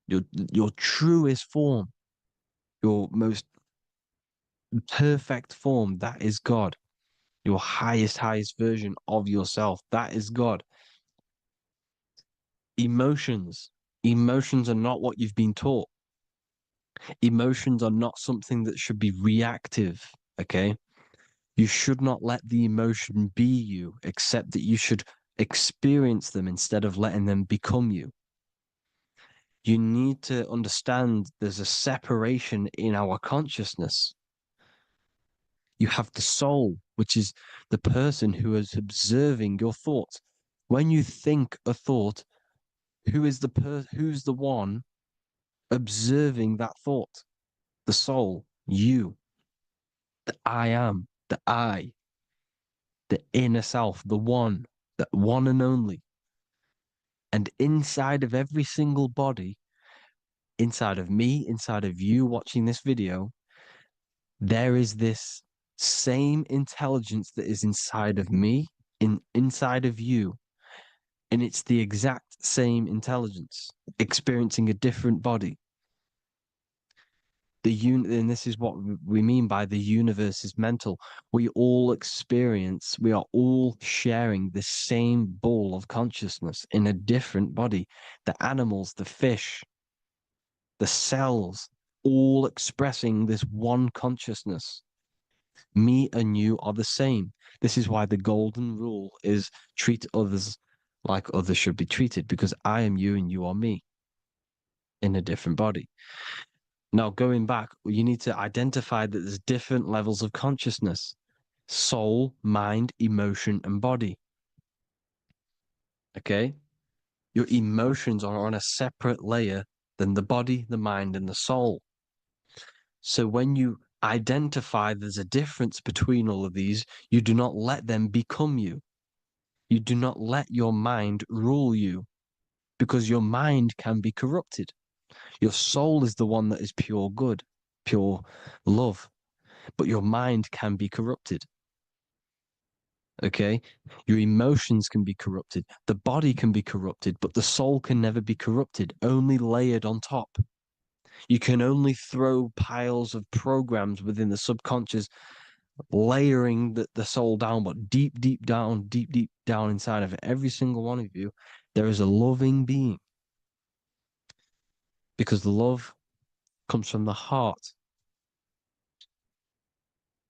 Your truest form, your most perfect form, that is God. Your highest version of yourself, that is God. Emotions. Emotions are not what you've been taught. Emotions are not something that should be reactive, okay? You should not let the emotion be you, except that you should experience them instead of letting them become you. You need to understand there's a separation in our consciousness. You have the soul, which is the person who is observing your thoughts. When you think a thought, who's the one observing that thought? The soul, you, the I am, the I, the inner self, the one and only. And inside of every single body, inside of me, inside of you watching this video, there is this same intelligence that is inside of me, inside of you. And it's the exact same intelligence, experiencing a different body. And this is what we mean by the universe is mental. We are all sharing the same ball of consciousness in a different body. The animals, the fish, the cells, all expressing this one consciousness. Me and you are the same. This is why the golden rule is treat others like others should be treated, because I am you and you are me in a different body. Now, going back, you need to identify that there's different levels of consciousness: soul, mind, emotion, and body. Okay? Your emotions are on a separate layer than the body, the mind, and the soul. So when you identify there's a difference between all of these, you do not let them become you. You do not let your mind rule you, because your mind can be corrupted. Your soul is the one that is pure good, pure love, but your mind can be corrupted. Okay? Your emotions can be corrupted. The body can be corrupted, but the soul can never be corrupted, only layered on top. You can only throw piles of programs within the subconscious, layering the soul down, but deep down inside of every single one of you, there is a loving being. Because love comes from the heart.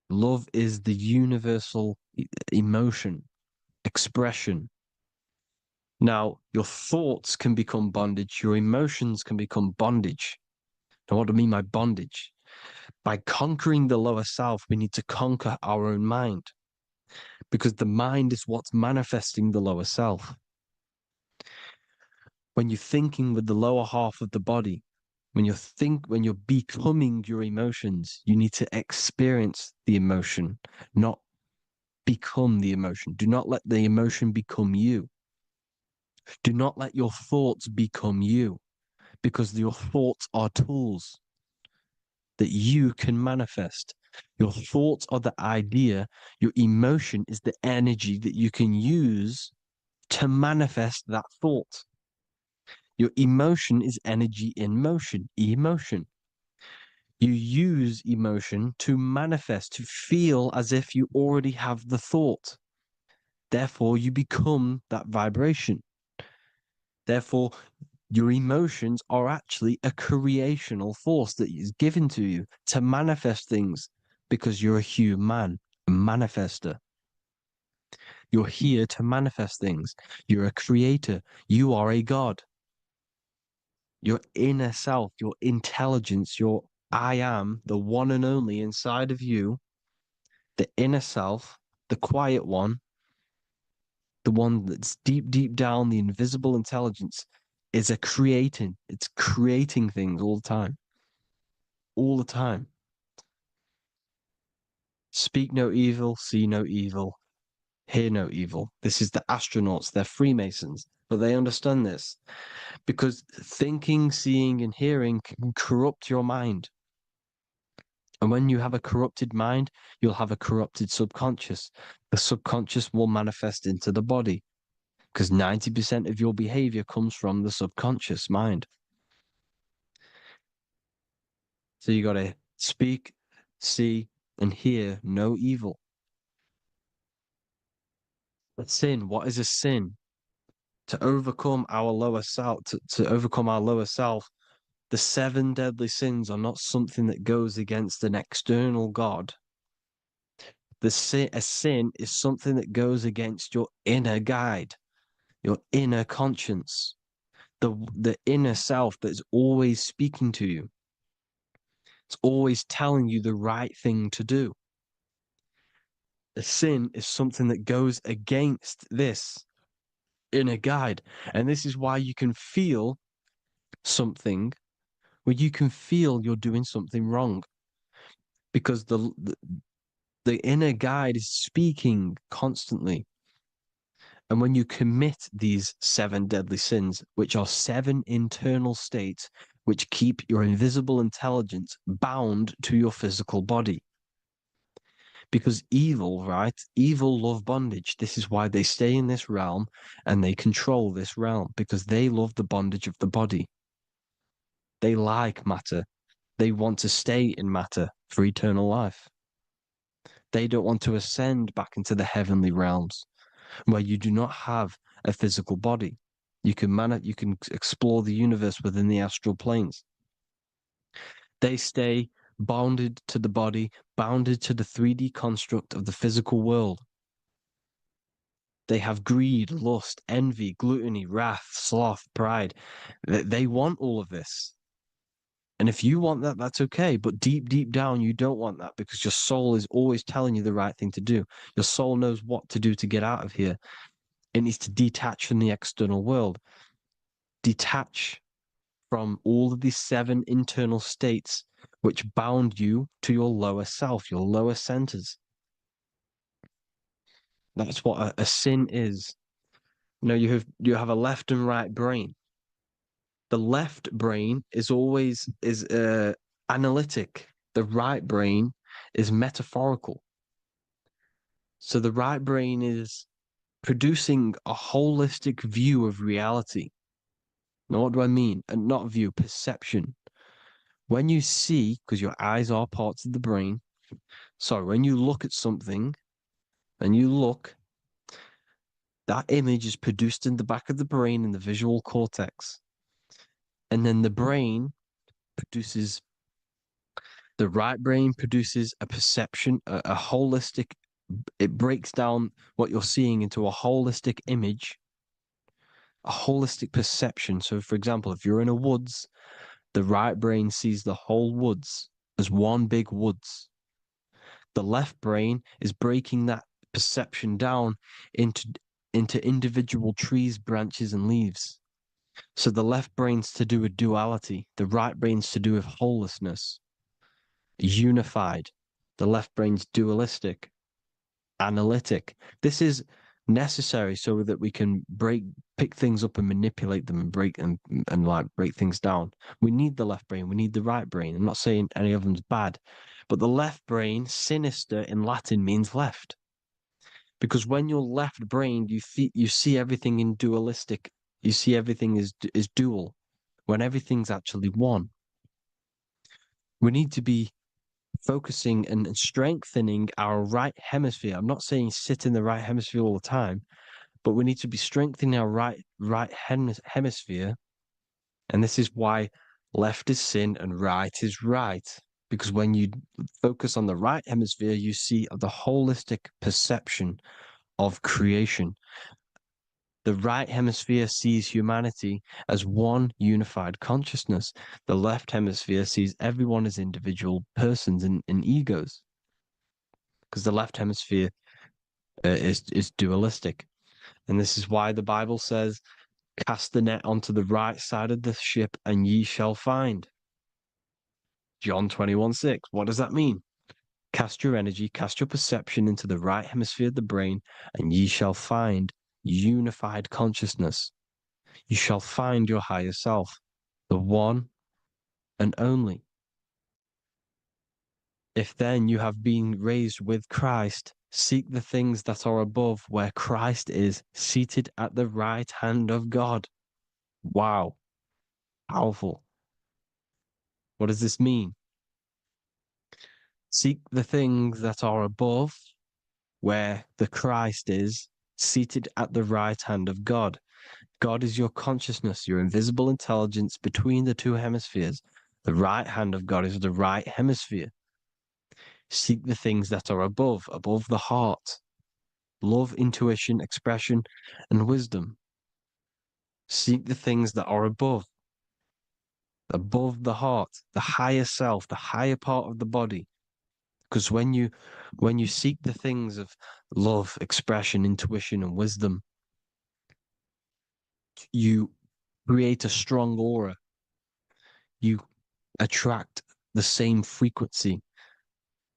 Love is the universal emotion, expression. Now, your thoughts can become bondage, your emotions can become bondage. Now, what do I mean by bondage? By conquering the lower self, we need to conquer our own mind, because the mind is what's manifesting the lower self. When you're thinking with the lower half of the body, when you're becoming your emotions, you need to experience the emotion, not become the emotion. Do not let the emotion become you. Do not let your thoughts become you, because your thoughts are tools that you can manifest. Your thoughts are the idea. Your emotion is the energy that you can use to manifest that thought. Your emotion is energy in motion, emotion. You use emotion to manifest, to feel as if you already have the thought. Therefore, you become that vibration. Therefore, your emotions are actually a creational force that is given to you to manifest things, because you're a human, a manifester. You're here to manifest things. You're a creator. You are a god. Your inner self, your intelligence, your I am, the one and only inside of you, the inner self, the quiet one, the one that's deep, deep down, the invisible intelligence, is it's creating things all the time. All the time. Speak no evil, see no evil, hear no evil. This is the astronauts, they're Freemasons, but they understand this because thinking, seeing, and hearing can corrupt your mind. And when you have a corrupted mind, you'll have a corrupted subconscious. The subconscious will manifest into the body because 90% of your behavior comes from the subconscious mind. So you got to speak, see, and hear no evil. But sin, what is a sin? To overcome our lower self, to overcome our lower self, the 7 deadly sins are not something that goes against an external God. A sin is something that goes against your inner guide, your inner conscience, the inner self that's always speaking to you. It's always telling you the right thing to do. A sin is something that goes against this inner guide. And this is why you can feel something where you can feel you're doing something wrong because the inner guide is speaking constantly. And when you commit these 7 deadly sins, which are 7 internal states which keep your invisible intelligence bound to your physical body. Because evil, right? Evil love bondage. This is why they stay in this realm and they control this realm because they love the bondage of the body. They like matter. They want to stay in matter for eternal life. They don't want to ascend back into the heavenly realms where you do not have a physical body. You can explore the universe within the astral planes. They stay bounded to the body, bounded to the 3D construct of the physical world. They have greed, lust, envy, gluttony, wrath, sloth, pride. They want all of this. And if you want that, that's okay. But deep, deep down, you don't want that because your soul is always telling you the right thing to do. Your soul knows what to do to get out of here. It needs to detach from the external world. Detach from all of these 7 internal states which bound you to your lower self, your lower centers. That's what a sin is. You know, you have a left and right brain. The left brain is always analytic. The right brain is metaphorical. So the right brain is producing a holistic view of reality. Now, what do I mean? And not view, perception. When you see, because your eyes are parts of the brain, so when you look at something and you look, that image is produced in the back of the brain in the visual cortex. And then the right brain produces a perception, a holistic, it breaks down what you're seeing into a holistic image, a holistic perception. So, for example, if you're in a woods, the right brain sees the whole woods as one big woods. The left brain is breaking that perception down into individual trees, branches, and leaves. So the left brain's to do with duality, the right brain's to do with wholeness, unified. The left brain's dualistic, analytic. This is necessary so that we can pick things up and manipulate them and break things down. We need the left brain, we need the right brain. I'm not saying any of them's bad, but the left brain, sinister in Latin, means left. Because when you're left brained, you see everything in dualistic. You see everything is dual, when everything's actually one. We need to be focusing and strengthening our right hemisphere. I'm not saying sit in the right hemisphere all the time, but we need to be strengthening our right hemisphere. And this is why left is sin and right is right. Because when you focus on the right hemisphere, you see the holistic perception of creation. The right hemisphere sees humanity as one unified consciousness. The left hemisphere sees everyone as individual persons and egos. Because the left hemisphere is dualistic. And this is why the Bible says, cast the net onto the right side of the ship and ye shall find. John 21:6. What does that mean? Cast your energy, cast your perception into the right hemisphere of the brain, and ye shall find unified consciousness. You shall find your higher self, the one and only. If then you have been raised with Christ, seek the things that are above, where Christ is seated at the right hand of God. Wow. Powerful. What does this mean? Seek the things that are above, where the Christ is seated at the right hand of God. God is your consciousness, your invisible intelligence between the two hemispheres. The right hand of God is the right hemisphere. Seek the things that are above the heart. Love, intuition, expression, and wisdom. Seek the things that are above the heart, the higher self, the higher part of the body. Because when you seek the things of love, expression, intuition, and wisdom, you create a strong aura. You attract the same frequency.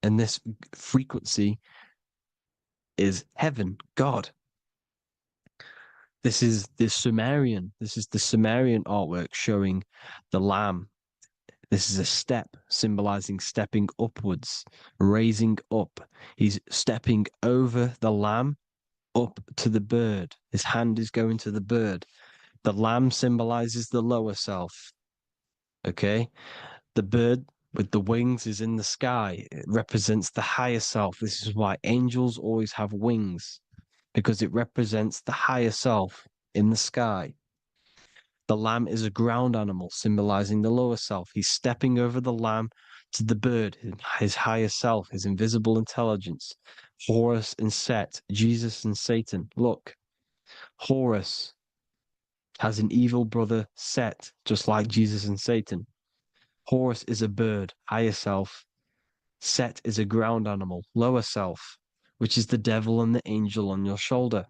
And this frequency is heaven, God. This is the Sumerian artwork showing the lamb. This is a step symbolizing stepping upwards, raising up. He's stepping over the lamb up to the bird. His hand is going to the bird. The lamb symbolizes the lower self. Okay? The bird with the wings is in the sky. It represents the higher self. This is why angels always have wings, because it represents the higher self in the sky. The lamb is a ground animal, symbolizing the lower self. He's stepping over the lamb to the bird, his higher self, his invisible intelligence. Horus and Set, Jesus and Satan. Look, Horus has an evil brother, Set, just like Jesus and Satan. Horus is a bird, higher self. Set is a ground animal, lower self, which is the devil and the angel on your shoulder.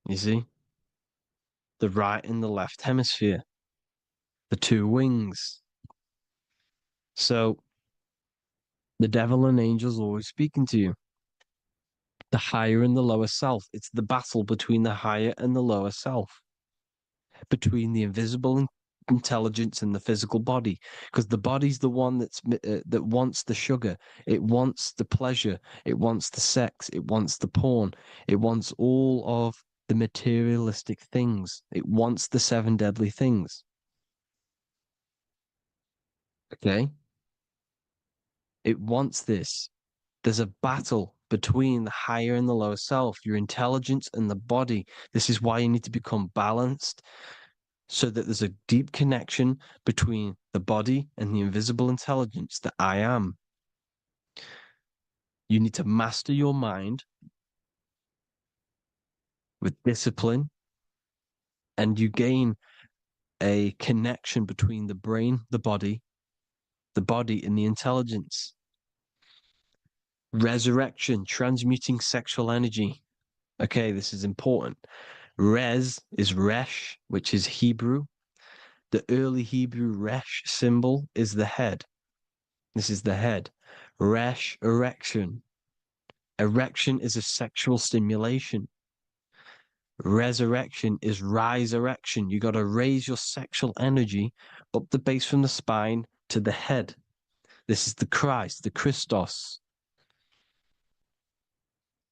You see? The right and the left hemisphere, the two wings. So the devil and angels always speaking to you. The higher and the lower self. It's the battle between the higher and the lower self, between the invisible intelligence and the physical body, because the body's the one that wants the sugar, it wants the pleasure, it wants the sex, it wants the porn, it wants all of the materialistic things, it wants the 7 deadly things. Okay, it wants this. There's a battle between the higher and the lower self, your intelligence and the body. This is why you need to become balanced, so that there's a deep connection between the body and the invisible intelligence that I am. You need to master your mind with discipline, and you gain a connection between the brain, the body and the intelligence. Resurrection, transmuting sexual energy. Okay, this is important. Res is Resh, which is Hebrew. The early Hebrew Resh symbol is the head. This is the head. Resh, erection. Erection is a sexual stimulation. Resurrection is rise erection. You got to raise your sexual energy up the base from the spine to the head. This is the Christ, the Christos.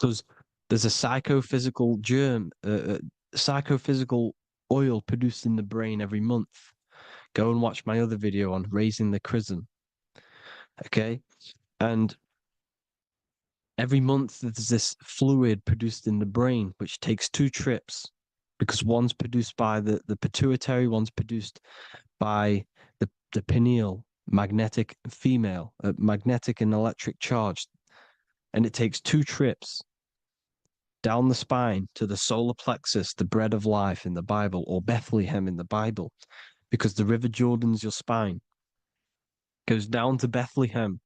Because there's a psychophysical psychophysical oil produced in the brain every month. Go and watch my other video on raising the chrism. Okay? And every month there's this fluid produced in the brain, which takes 2 trips, because one's produced by the pituitary, one's produced by the pineal, magnetic female, magnetic and electric charge. And it takes 2 trips down the spine to the solar plexus, the bread of life in the Bible, or Bethlehem in the Bible, because the River Jordan's your spine. Goes down to Bethlehem.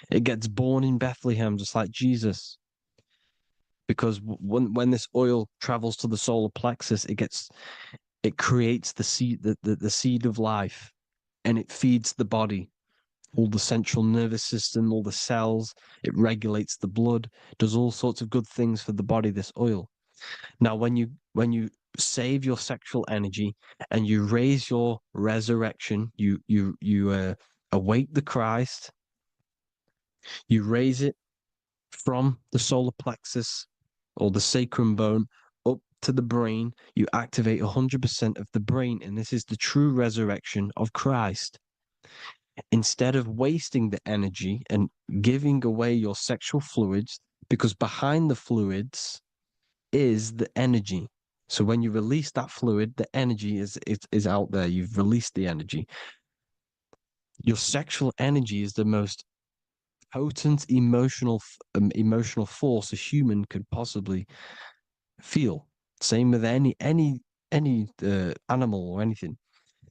It gets born in Bethlehem, just like Jesus. because when this oil travels to the solar plexus, it creates the seed, the seed of life, and it feeds the body, all the central nervous system, all the cells. It regulates the blood, does all sorts of good things for the body, this oil. Now, when you save your sexual energy and you raise your resurrection, you awake the Christ, you raise it from the solar plexus or the sacrum bone up to the brain, you activate 100% of the brain, and this is the true resurrection of Christ. Instead of wasting the energy and giving away your sexual fluids, because behind the fluids is the energy. So when you release that fluid, the energy is out there. You've released the energy. Your sexual energy is the most potent emotional force a human could possibly feel. Same with any animal or anything.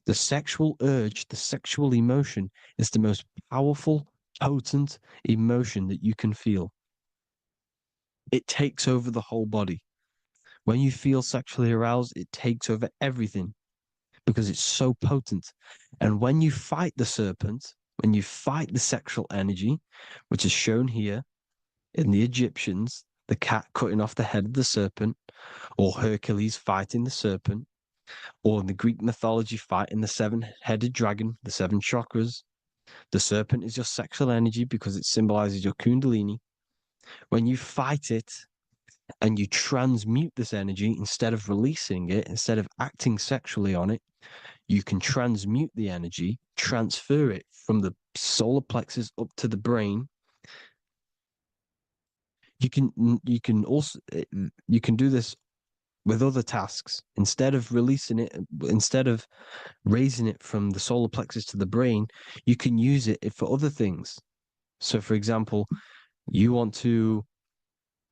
The sexual urge, the sexual emotion is the most powerful, potent emotion that you can feel. It takes over the whole body. When you feel sexually aroused, it takes over everything because it's so potent. And when you fight the serpent, when you fight the sexual energy, which is shown here in the Egyptians, the cat cutting off the head of the serpent, or Hercules fighting the serpent, or in the Greek mythology fighting the seven-headed dragon, the seven chakras. The serpent is your sexual energy because it symbolizes your kundalini. When you fight it and you transmute this energy, instead of releasing it, instead of acting sexually on it, you can transmute the energy, transfer it from the solar plexus up to the brain. You can also you can do this with other tasks. Instead of releasing it, instead of raising it from the solar plexus to the brain, you can use it for other things. So, for example, you want to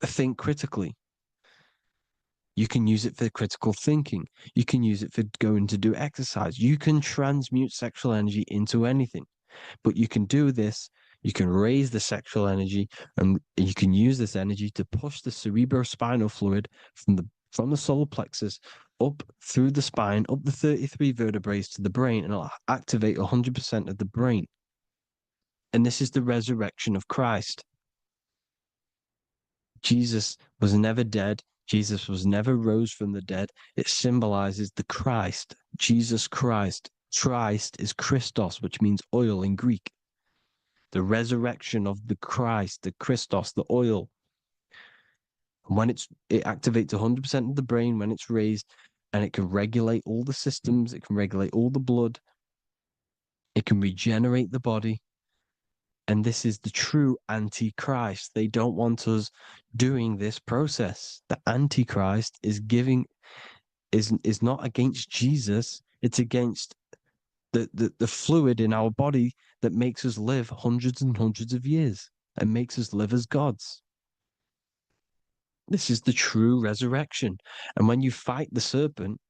think critically. You can use it for critical thinking. You can use it for going to do exercise. You can transmute sexual energy into anything, but you can do this. You can raise the sexual energy, and you can use this energy to push the cerebrospinal fluid from the solar plexus up through the spine, up the 33 vertebrae to the brain, and it'll activate 100% of the brain. And this is the resurrection of Christ. Jesus was never dead. Jesus was never rose from the dead. It symbolizes the Christ, Jesus Christ. Christ is Christos, which means oil in Greek. The resurrection of the Christ, the Christos, the oil. When it activates 100% of the brain when it's raised, and it can regulate all the systems, it can regulate all the blood, it can regenerate the body. And this is the true antichrist. They don't want us doing this process. The antichrist is not against Jesus, it's against the fluid in our body that makes us live hundreds and hundreds of years and makes us live as gods. This is the true resurrection. And when you fight the serpent,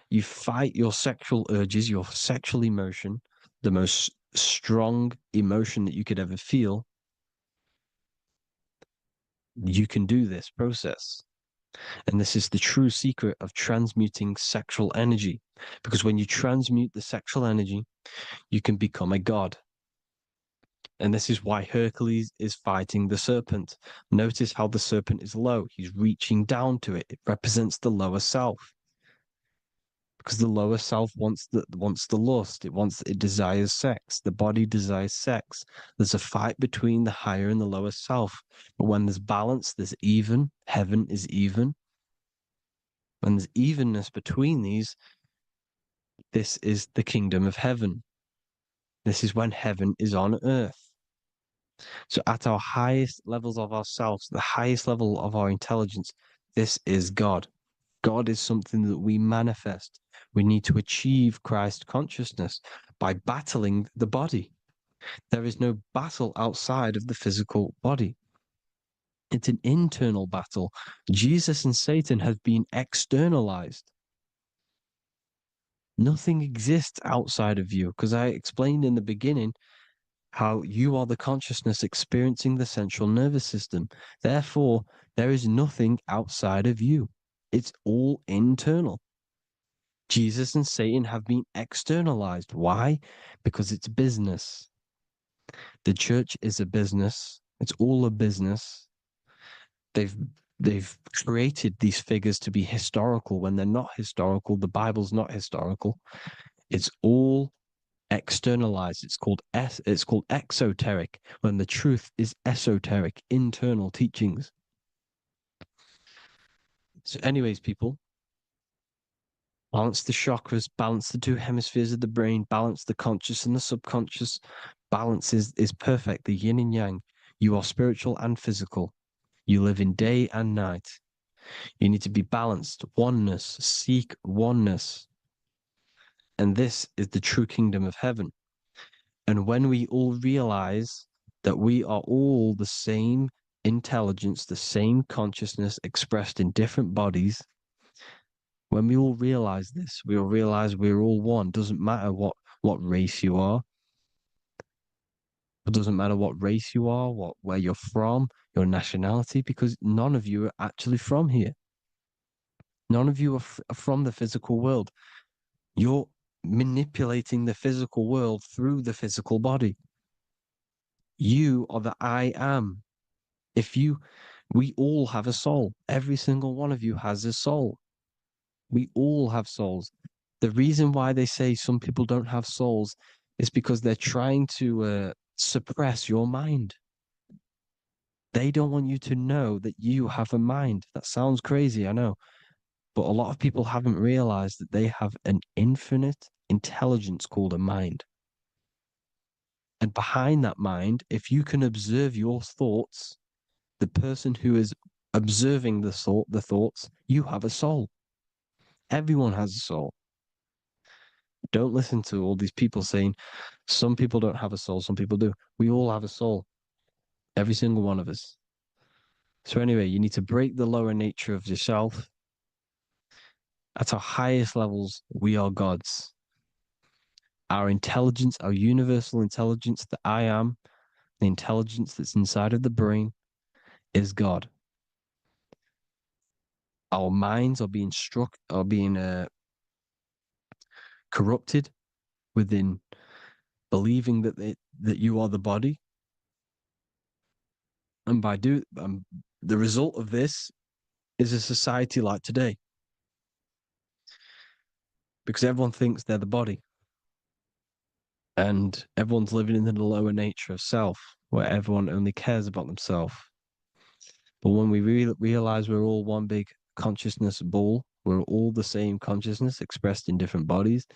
you fight your sexual urges, your sexual emotion, the most strong emotion that you could ever feel. You can do this process. And this is the true secret of transmuting sexual energy. Because when you transmute the sexual energy, you can become a god. And this is why Hercules is fighting the serpent. Notice how the serpent is low. He's reaching down to it. It represents the lower self. Because the lower self wants the lust. It desires sex. The body desires sex. There's a fight between the higher and the lower self. But when there's balance, there's even. Heaven is even. When there's evenness between these, this is the kingdom of heaven. This is when heaven is on earth. So at our highest levels of ourselves, the highest level of our intelligence, this is God. God is something that we manifest. We need to achieve Christ consciousness by battling the body. There is no battle outside of the physical body. It's an internal battle. Jesus and Satan have been externalized. Nothing exists outside of you, because I explained in the beginning how you are the consciousness experiencing the central nervous system. Therefore, There is nothing outside of you. It's all internal. Jesus and Satan have been externalized. Why? Because it's business. The church is a business. It's all a business. They've created these figures to be historical when they're not historical. The Bible's not historical. It's all externalized. It's called exoteric when the truth is esoteric, internal teachings. So, anyways, people, balance the chakras, balance the two hemispheres of the brain, balance the conscious and the subconscious. Balance is perfect, the yin and yang. You are spiritual and physical. You live in day and night. You need to be balanced, oneness, seek oneness. And this is the true kingdom of heaven. And when we all realize that we are all the same intelligence, the same consciousness expressed in different bodies, when we all realize this, we all realize we're all one. Doesn't matter what race you are. It doesn't matter what race you are, where you're from, your nationality, because none of you are actually from here. None of you are from the physical world. You're manipulating the physical world through the physical body. You are the I am. We all have a soul. Every single one of you has a soul. We all have souls. The reason why they say some people don't have souls is because they're trying to suppress your mind. They don't want you to know that you have a mind. That sounds crazy, I know. But a lot of people haven't realized that they have an infinite intelligence called a mind. And behind that mind, if you can observe your thoughts, the person who is observing the thoughts, you have a soul. Everyone has a soul. Don't listen to all these people saying some people don't have a soul, some people do. We all have a soul. Every single one of us. So anyway, you need to break the lower nature of yourself. At our highest levels, we are gods. Our intelligence, our universal intelligence, the I am, the intelligence that's inside of the brain, is God. Our minds are being corrupted within believing that you are the body, and the result of this is a society like today, because everyone thinks they're the body, and everyone's living in the lower nature of self, where everyone only cares about themselves. But when we realize we're all one big consciousness ball, we're all the same consciousness expressed in different bodies,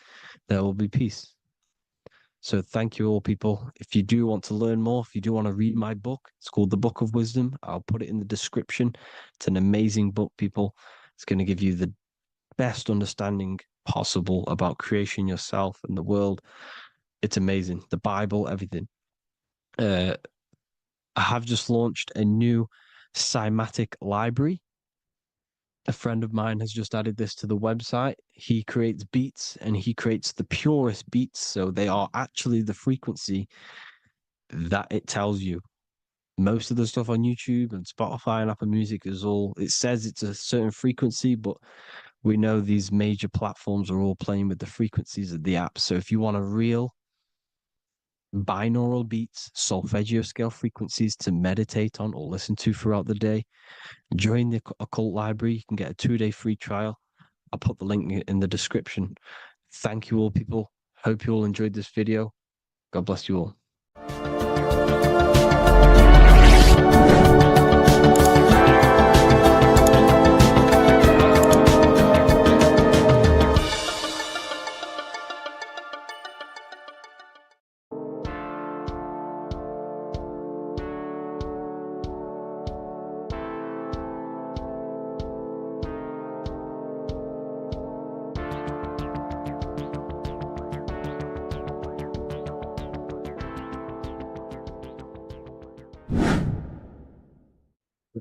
there will be peace. So thank you all, people. If you do want to learn more, if you do want to read my book, it's called The Book of Wisdom. I'll put it in the description. It's an amazing book, people. It's going to give you the best understanding possible about creation, yourself, and the world. It's amazing. The Bible, everything. I have just launched a new cymatic library. A friend of mine has just added this to the website. He creates beats and he creates the purest beats. So they are actually the frequency that it tells you. Most of the stuff on YouTube and Spotify and Apple Music it says it's a certain frequency, but we know these major platforms are all playing with the frequencies of the app. So if you want a real binaural beats, solfeggio scale frequencies to meditate on or listen to throughout the day, join the Occult Library. You can get a 2-day free trial. I'll put the link in the description. Thank you all, people. Hope you all enjoyed this video. God bless you all.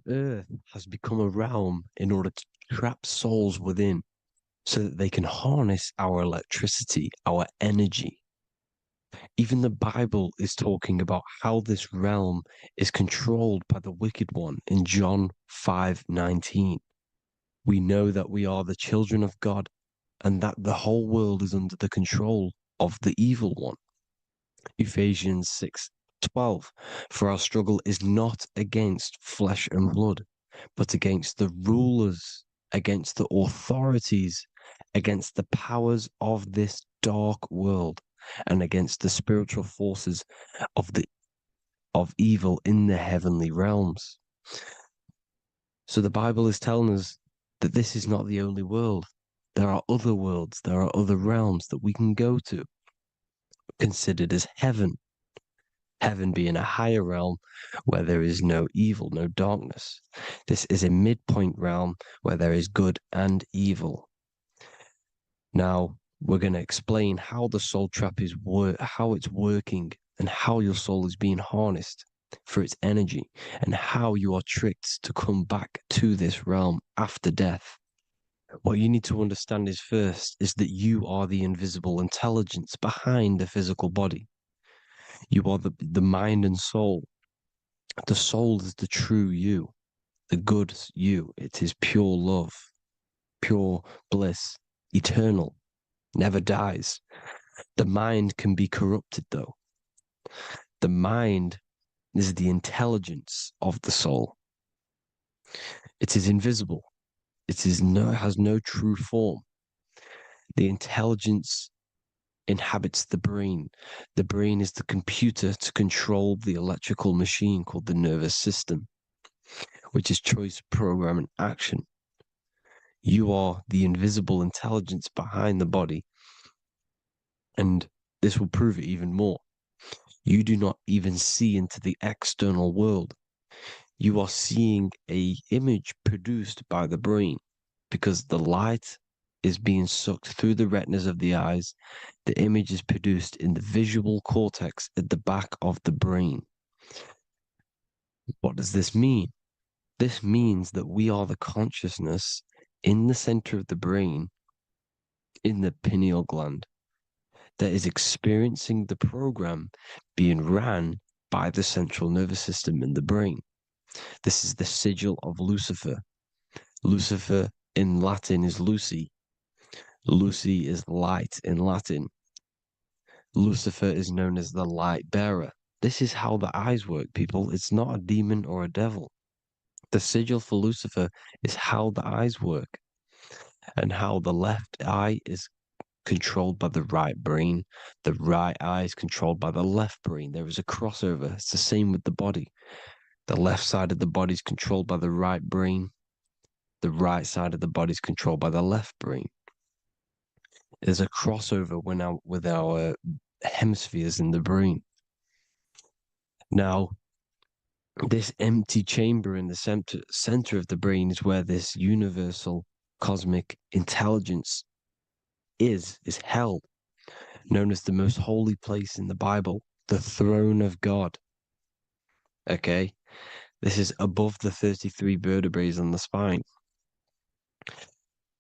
Earth has become a realm in order to trap souls within so that they can harness our electricity, our energy. Even the Bible is talking about how this realm is controlled by the wicked one in John 5:19. We know that we are the children of God and that the whole world is under the control of the evil one. Ephesians 6:12. For our struggle is not against flesh and blood, but against the rulers, against the authorities, against the powers of this dark world, and against the spiritual forces of evil in the heavenly realms. So the Bible is telling us that this is not the only world. There are other worlds, there are other realms that we can go to, considered as heaven. Heaven being a higher realm where there is no evil, no darkness. This is a midpoint realm where there is good and evil. Now, we're going to explain how the soul trap is how it's working and how your soul is being harnessed for its energy and how you are tricked to come back to this realm after death. What you need to understand is first is that you are the invisible intelligence behind the physical body. You are the mind and soul. The soul is the true you, the good you. It is pure love, pure bliss, eternal, never dies. The mind can be corrupted though. The mind is the intelligence of the soul. It is invisible. Has no true form. The intelligence inhabits the brain. The brain is the computer to control the electrical machine called the nervous system, which is choice, program, and action. You are the invisible intelligence behind the body, and this will prove it even more. You do not even see into the external world. You are seeing an image produced by the brain because the light is being sucked through the retinas of the eyes. The image is produced in the visual cortex at the back of the brain. What does this mean? This means that we are the consciousness in the center of the brain, in the pineal gland, that is experiencing the program being ran by the central nervous system in the brain. This is the sigil of Lucifer. Lucifer in Latin is Lucy. Lucy is light in Latin. Lucifer is known as the light bearer. This is how the eyes work, people. It's not a demon or a devil. The sigil for Lucifer is how the eyes work and how the left eye is controlled by the right brain. The right eye is controlled by the left brain. There is a crossover. It's the same with the body. The left side of the body is controlled by the right brain. The right side of the body is controlled by the left brain. There's a crossover with our hemispheres in the brain. Now, this empty chamber in the center of the brain is where this universal cosmic intelligence is held, known as the most holy place in the Bible, the throne of God. Okay? This is above the 33 vertebrae on the spine.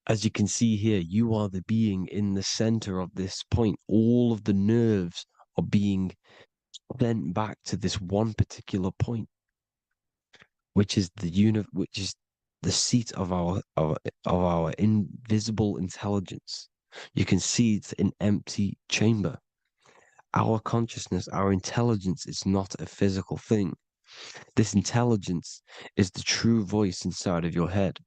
As you can see here, you are the being in the center of this point. All of the nerves are being sent back to this one particular point, which is the seat of our invisible intelligence. You can see it's an empty chamber. Our consciousness, our intelligence is not a physical thing. This intelligence is the true voice inside of your head.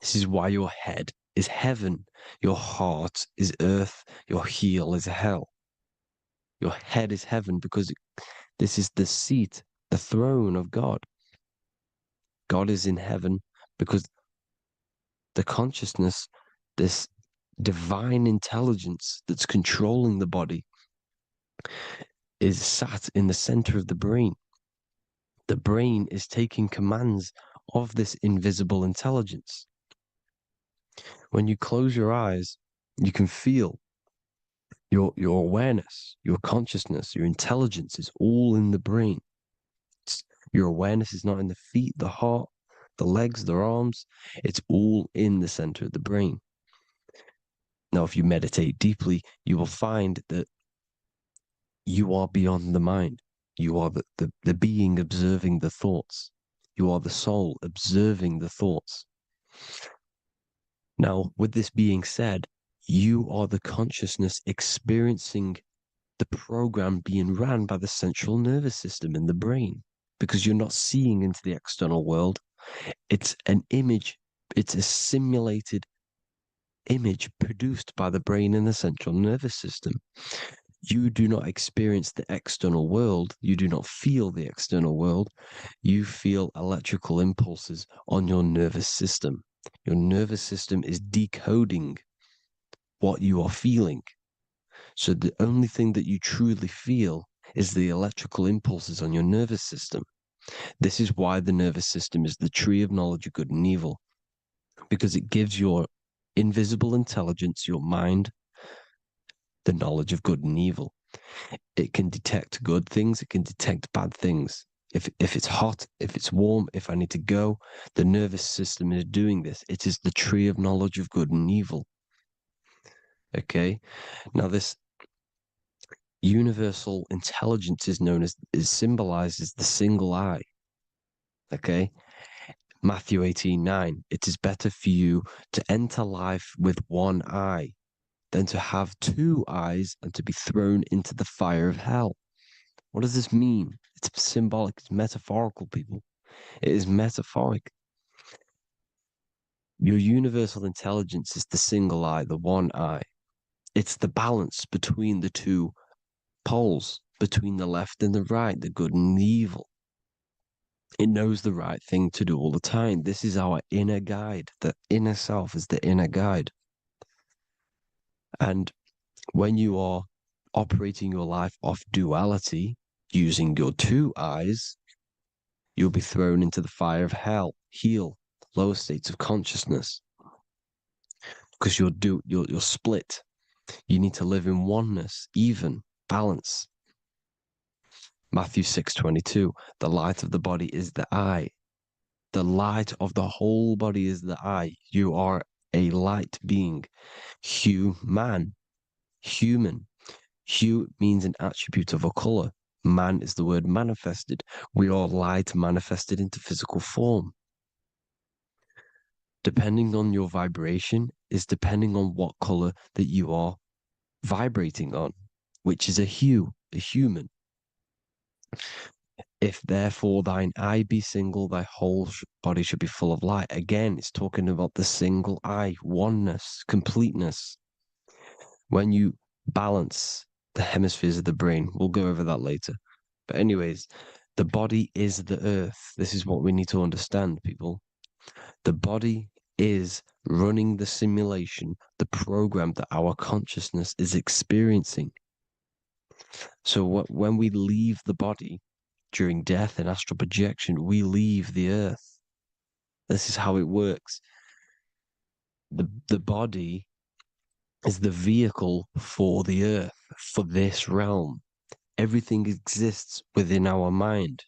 This is why your head is heaven, your heart is earth, your heel is hell. Your head is heaven because this is the seat, the throne of God. God is in heaven because the consciousness, this divine intelligence that's controlling the body, is sat in the center of the brain. The brain is taking commands of this invisible intelligence. When you close your eyes, you can feel your awareness, your consciousness, your intelligence is all in the brain. Your awareness is not in the feet, the heart, the legs, the arms. It's all in the center of the brain. Now, if you meditate deeply, you will find that You are beyond the mind. You are the being observing the thoughts. You are the soul observing the thoughts. Now, with this being said, you are the consciousness experiencing the program being ran by the central nervous system in the brain, because you're not seeing into the external world. It's an image, it's a simulated image produced by the brain and the central nervous system. You do not experience the external world. You do not feel the external world. You feel electrical impulses on your nervous system. Your nervous system is decoding what you are feeling. So the only thing that you truly feel is the electrical impulses on your nervous system. This is why the nervous system is the tree of knowledge of good and evil, because it gives your invisible intelligence, your mind, the knowledge of good and evil. It can detect good things, it can detect bad things. If it's hot, if it's warm, if I need to go, the nervous system is doing this. It is the tree of knowledge of good and evil. Okay? Now this universal intelligence is symbolized as the single eye. Okay? Matthew 18:9. It is better for you to enter life with one eye than to have two eyes and to be thrown into the fire of hell. What does this mean? It's symbolic, it's metaphorical, people. It is metaphoric. Your universal intelligence is the single eye, the one eye. It's the balance between the two poles, between the left and the right, the good and the evil. It knows the right thing to do all the time. This is our inner guide. The inner self is the inner guide. And when you are operating your life off duality, using your two eyes, you'll be thrown into the fire of hell, lower states of consciousness, because you're split. You need to live in oneness, even, balance. Matthew 6:22, the light of the body is the eye. The light of the whole body is the eye. You are a light being. Human. Hue means an attribute of a color. Man is the word manifested. We are light manifested into physical form. Depending on your vibration is depending on what color that you are vibrating on, which is a hue, a human. If therefore thine eye be single, thy whole body should be full of light. Again, it's talking about the single eye, oneness, completeness. When you balance the hemispheres of the brain, we'll go over that later. But anyways, the body is the earth. This is what we need to understand, people. The body is running the simulation, the program that our consciousness is experiencing. So when we leave the body during death and astral projection, we leave the earth. This is how it works. The body is the vehicle for the earth, for this realm. Everything exists within our mind.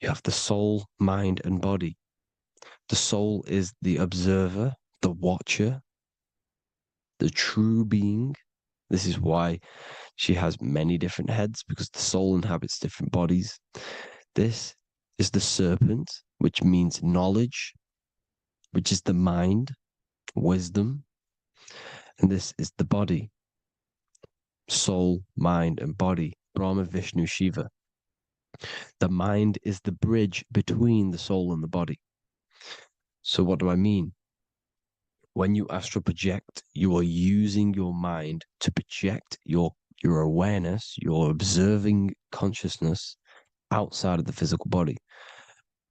You have the soul, mind, and body. The soul is the observer, the watcher, the true being. This is why she has many different heads, because the soul inhabits different bodies. This is the serpent, which means knowledge, which is the mind, wisdom. And this is the body, soul, mind, and body, Brahma, Vishnu, Shiva. The mind is the bridge between the soul and the body. So what do I mean? When you astral project, you are using your mind to project your awareness, your observing consciousness outside of the physical body.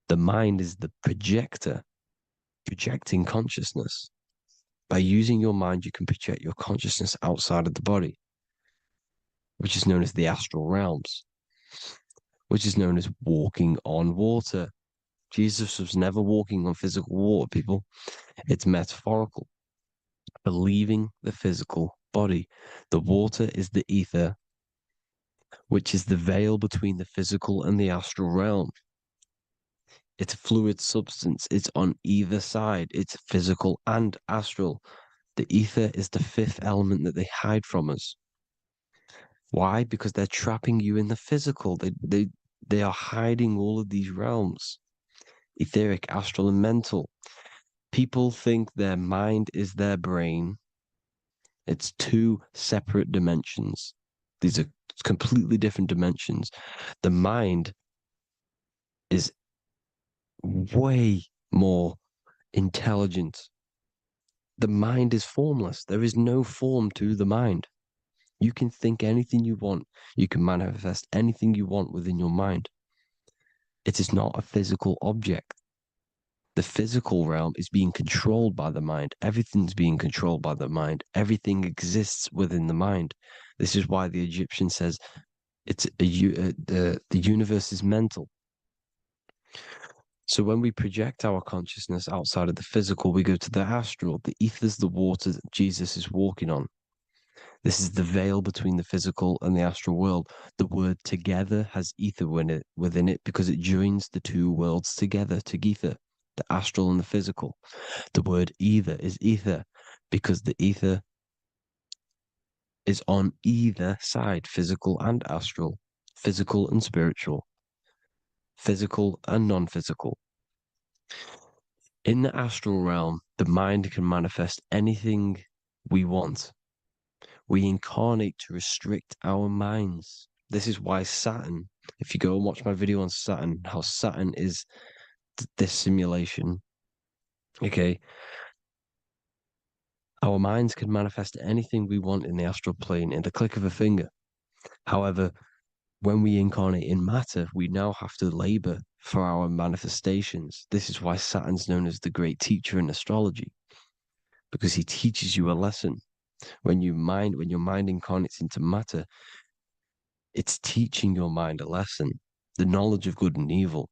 The mind is the projector, projecting consciousness. By using your mind, you can project your consciousness outside of the body, which is known as the astral realms, which is known as walking on water. Jesus was never walking on physical water, people. It's metaphorical. Believing the physical body. The water is the ether, which is the veil between the physical and the astral realm. It's a fluid substance. It's on either side. It's physical and astral. The ether is the fifth element that they hide from us. Why? Because they're trapping you in the physical. They are hiding all of these realms, etheric, astral, and mental. People think their mind is their brain. It's two separate dimensions. These are completely different dimensions. The mind is way more intelligent. The mind is formless. There is no form to the mind. You can think anything you want. You can manifest anything you want within your mind. It is not a physical object. The physical realm is being controlled by the mind. Everything's being controlled by the mind. Everything exists within the mind. This is why the Egyptian says the universe is mental. So when we project our consciousness outside of the physical, we go to the astral. The ether is the water that Jesus is walking on. This is the veil between the physical and the astral world. The word together has ether within it because it joins the two worlds together, together, the astral and the physical. The word either is ether because the ether is on either side, physical and astral, physical and spiritual, physical and non-physical. In the astral realm, the mind can manifest anything we want. We incarnate to restrict our minds. This is why Saturn, if you go and watch my video on Saturn, how Saturn is this simulation, okay? Our minds can manifest anything we want in the astral plane in the click of a finger. However, when we incarnate in matter, we now have to labor for our manifestations. This is why Saturn's known as the great teacher in astrology, because he teaches you a lesson. When your mind incarnates into matter, it's teaching your mind a lesson, the knowledge of good and evil.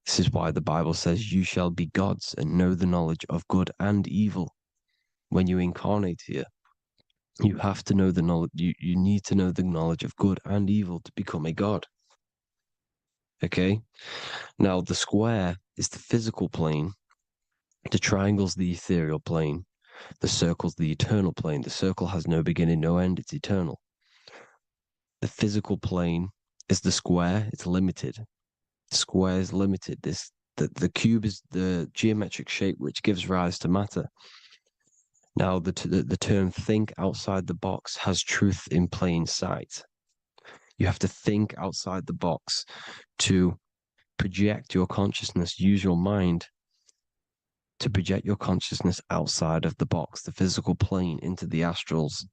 This is why the Bible says, you shall be gods and know the knowledge of good and evil. When you incarnate here, you have to know the knowledge, you need to know the knowledge of good and evil to become a god. Okay? Now, the square is the physical plane, the triangle's the ethereal plane, the circle's the eternal plane. The circle has no beginning, no end, it's eternal. The physical plane is the square, it's limited. The square is limited. The cube is the geometric shape which gives rise to matter. Now, the term think outside the box has truth in plain sight. You have to think outside the box to project your consciousness, use your mind to project your consciousness outside of the box, the physical plane, into the astrals.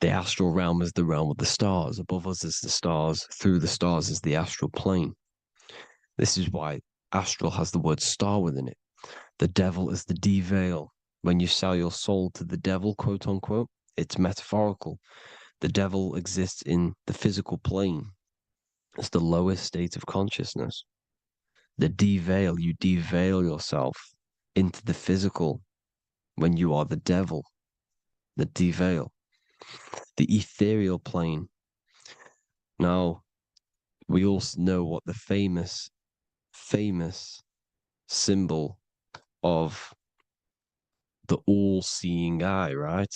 The astral realm is the realm of the stars. Above us is the stars. Through the stars is the astral plane. This is why astral has the word star within it. The devil is the de-veil. When you sell your soul to the devil, quote unquote, it's metaphorical. The devil exists in the physical plane. It's the lowest state of consciousness. The de-veil, you de-veil yourself into the physical when you are the devil. The de-veil. The ethereal plane. Now, we also know what the famous symbol of the all-seeing eye, right?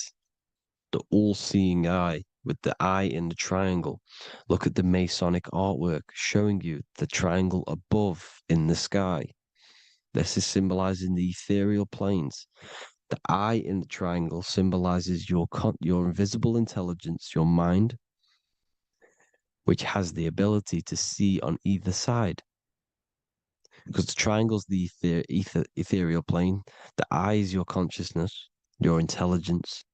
The all-seeing eye with the eye in the triangle. Look at the Masonic artwork showing you the triangle above in the sky. This is symbolizing the ethereal planes. The eye in the triangle symbolizes your invisible intelligence, your mind, which has the ability to see on either side. Because the triangle's the ethereal plane, the eye is your consciousness, your intelligence,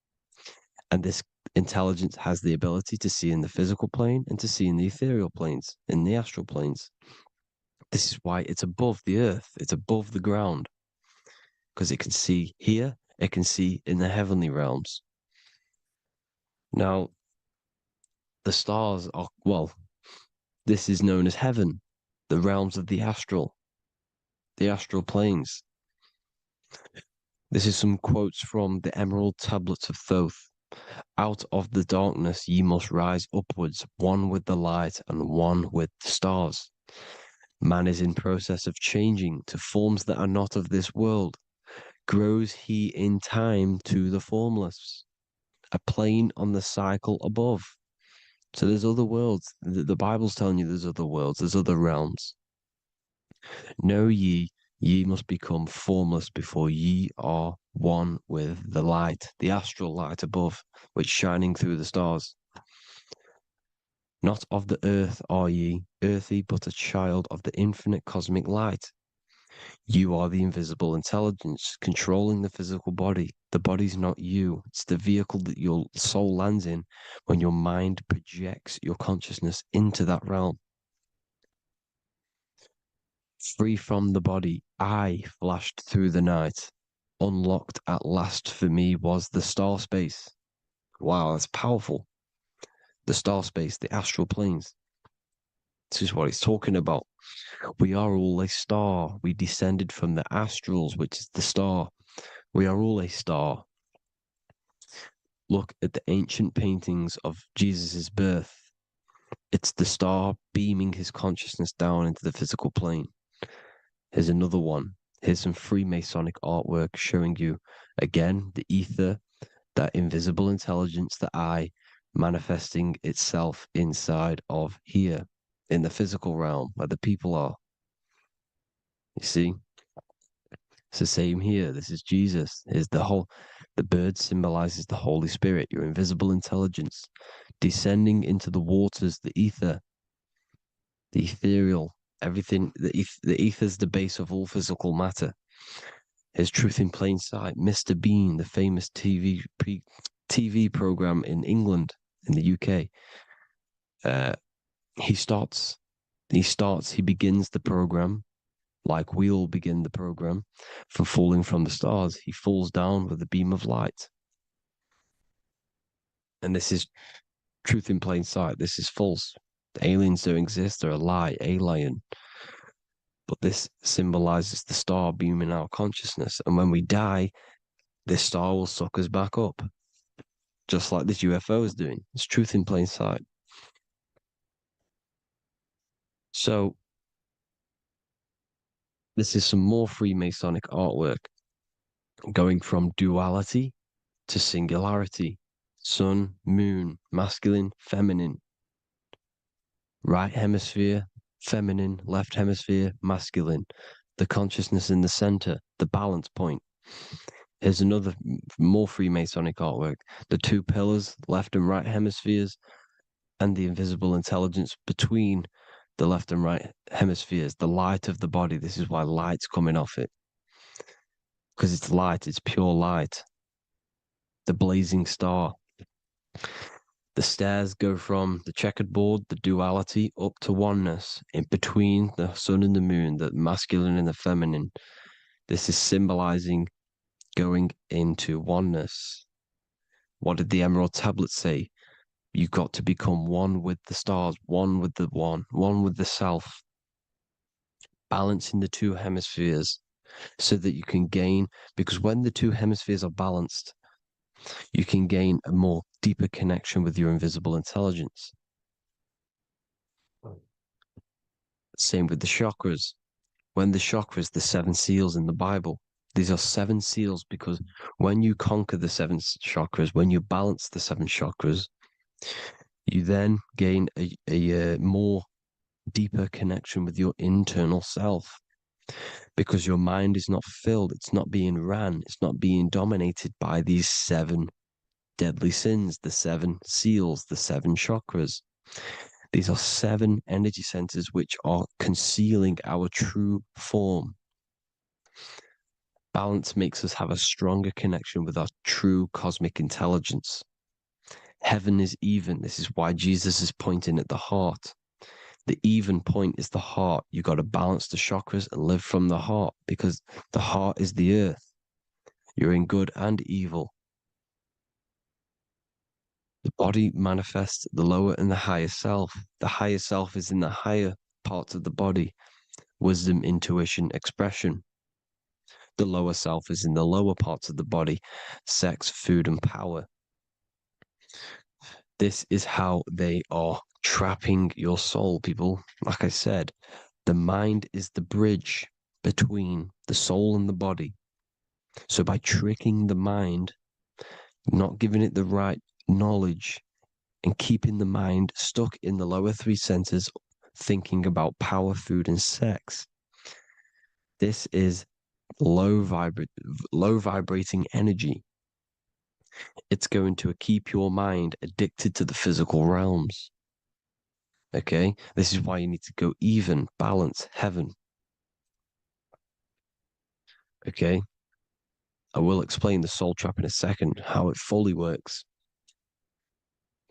and this intelligence has the ability to see in the physical plane and to see in the ethereal planes, in the astral planes. This is why it's above the earth, it's above the ground, because it can see here, it can see in the heavenly realms. Now, the stars are, well, this is known as heaven, the realms of the astral planes. This is some quotes from the Emerald Tablets of Thoth. Out of the darkness ye must rise upwards, one with the light and one with the stars. Man is in process of changing to forms that are not of this world. Grows he in time to the formless. a plane on the cycle above. So there's other worlds. The Bible's telling you there's other worlds, there's other realms. Know ye must become formless before ye are one with the light, the astral light above, which shining through the stars. Not of the earth are ye, earthy, but a child of the infinite cosmic light. You are the invisible intelligence controlling the physical body. The body's not you. It's the vehicle that your soul lands in when your mind projects your consciousness into that realm. Free from the body, I flashed through the night. Unlocked at last for me was the star space. Wow, that's powerful. The star space, the astral planes. This is what it's talking about. We are all a star. We descended from the astrals, which is the star. We are all a star. Look at the ancient paintings of Jesus' birth. It's the star beaming his consciousness down into the physical plane. Here's another one. Here's some Freemasonic artwork showing you, again, the ether, that invisible intelligence, the I, manifesting itself inside of here, in the physical realm, where the people are. You see? It's the same here. This is Jesus. Here's the bird symbolizes the Holy Spirit, your invisible intelligence, descending into the waters, the ether, the ethereal, everything. The ether's the base of all physical matter. Here's Truth in Plain Sight. Mr. Bean, the famous TV program in England, in the UK. He begins the program like we all begin the program for falling from the stars. He falls down with a beam of light. And this is truth in plain sight. This is false. The aliens don't exist. They're a lie, alien. But this symbolizes the star beaming our consciousness. And when we die, this star will suck us back up. Just like this UFO is doing. It's truth in plain sight. So, this is some more Freemasonic artwork going from duality to singularity. Sun, moon, masculine, feminine. Right hemisphere, feminine, left hemisphere, masculine. The consciousness in the center, the balance point. Here's another more Freemasonic artwork. The two pillars, left and right hemispheres, and the invisible intelligence between the left and right hemispheres, the light of the body. This is why light's coming off it. Because it's light, it's pure light. The blazing star. The stairs go from the checkered board, the duality, up to oneness, in between the sun and the moon, the masculine and the feminine. This is symbolizing going into oneness. What did the Emerald Tablet say? You've got to become one with the stars, one with the one with the self. Balancing the two hemispheres so that you can gain, because when the two hemispheres are balanced, you can gain a more deeper connection with your invisible intelligence. Same with the chakras. When the chakras, the seven seals in the Bible, these are seven seals because when you conquer the seven chakras, when you balance the seven chakras, you then gain a more deeper connection with your internal self because your mind is not filled, it's not being ran, it's not being dominated by these seven deadly sins, the seven seals, the seven chakras. These are seven energy centers which are concealing our true form. Balance makes us have a stronger connection with our true cosmic intelligence. Heaven is even. This is why Jesus is pointing at the heart. The even point is the heart. You got to balance the chakras and live from the heart because the heart is the earth. You're in good and evil. The body manifests the lower and the higher self. The higher self is in the higher parts of the body. Wisdom, intuition, expression. The lower self is in the lower parts of the body. Sex, food, and power. This is how they are trapping your soul, people. Like I said, the mind is the bridge between the soul and the body. So by tricking the mind, not giving it the right knowledge, and keeping the mind stuck in the lower three centers, thinking about power, food, and sex. This is low vibrating energy. It's going to keep your mind addicted to the physical realms. Okay, this is why you need to go even, balance, heaven. Okay, I will explain the soul trap in a second, how it fully works.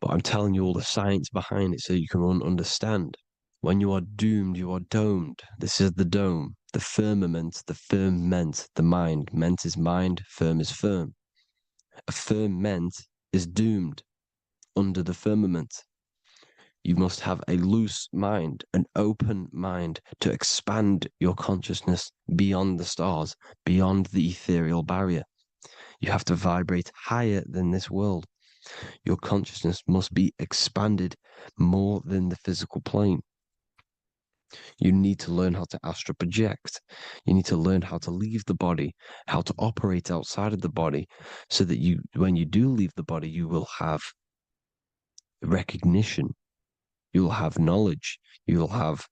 But I'm telling you all the science behind it so you can understand. When you are doomed, you are domed. This is the dome, the firmament, the mind. Ment is mind, firm is firm. A firm ment is doomed under the firmament. You must have a loose mind, an open mind to expand your consciousness beyond the stars, beyond the ethereal barrier. You have to vibrate higher than this world. Your consciousness must be expanded more than the physical plane. You need to learn how to astral project. You need to learn how to leave the body, how to operate outside of the body, so that you, when you do leave the body, you will have recognition. You'll have knowledge. You'll have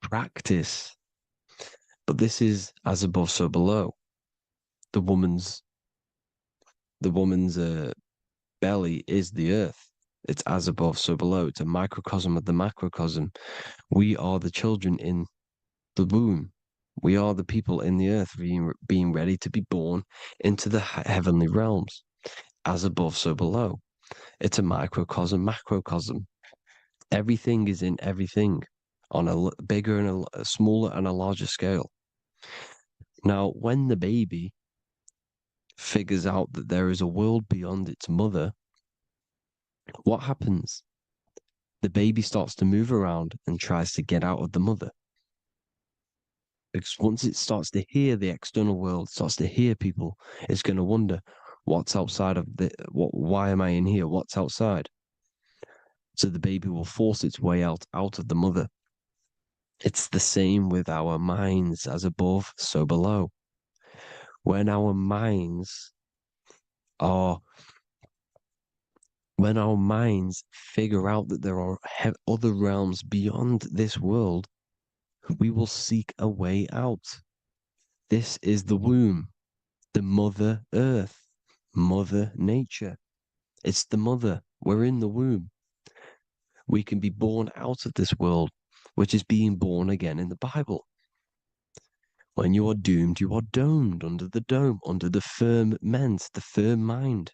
practice. But this is as above, so below. The woman's belly is the earth. It's as above, so below. It's a microcosm of the macrocosm. We are the children in the womb. We are the people in the earth being ready to be born into the heavenly realms. As above, so below. It's a microcosm, macrocosm. Everything is in everything on a bigger and a smaller and a larger scale. Now, when the baby figures out that there is a world beyond its mother, what happens? The baby starts to move around and tries to get out of the mother. Because once it starts to hear the external world, starts to hear people, it's going to wonder, what's outside of why am I in here? What's outside? So the baby will force its way out of the mother. It's the same with our minds, as above, so below. When our minds figure out that there are other realms beyond this world, we will seek a way out. This is the womb, the mother earth, mother nature. It's the mother. We're in the womb. We can be born out of this world, which is being born again in the Bible. When you are doomed, you are domed under the dome, under the firmament, the firm mind.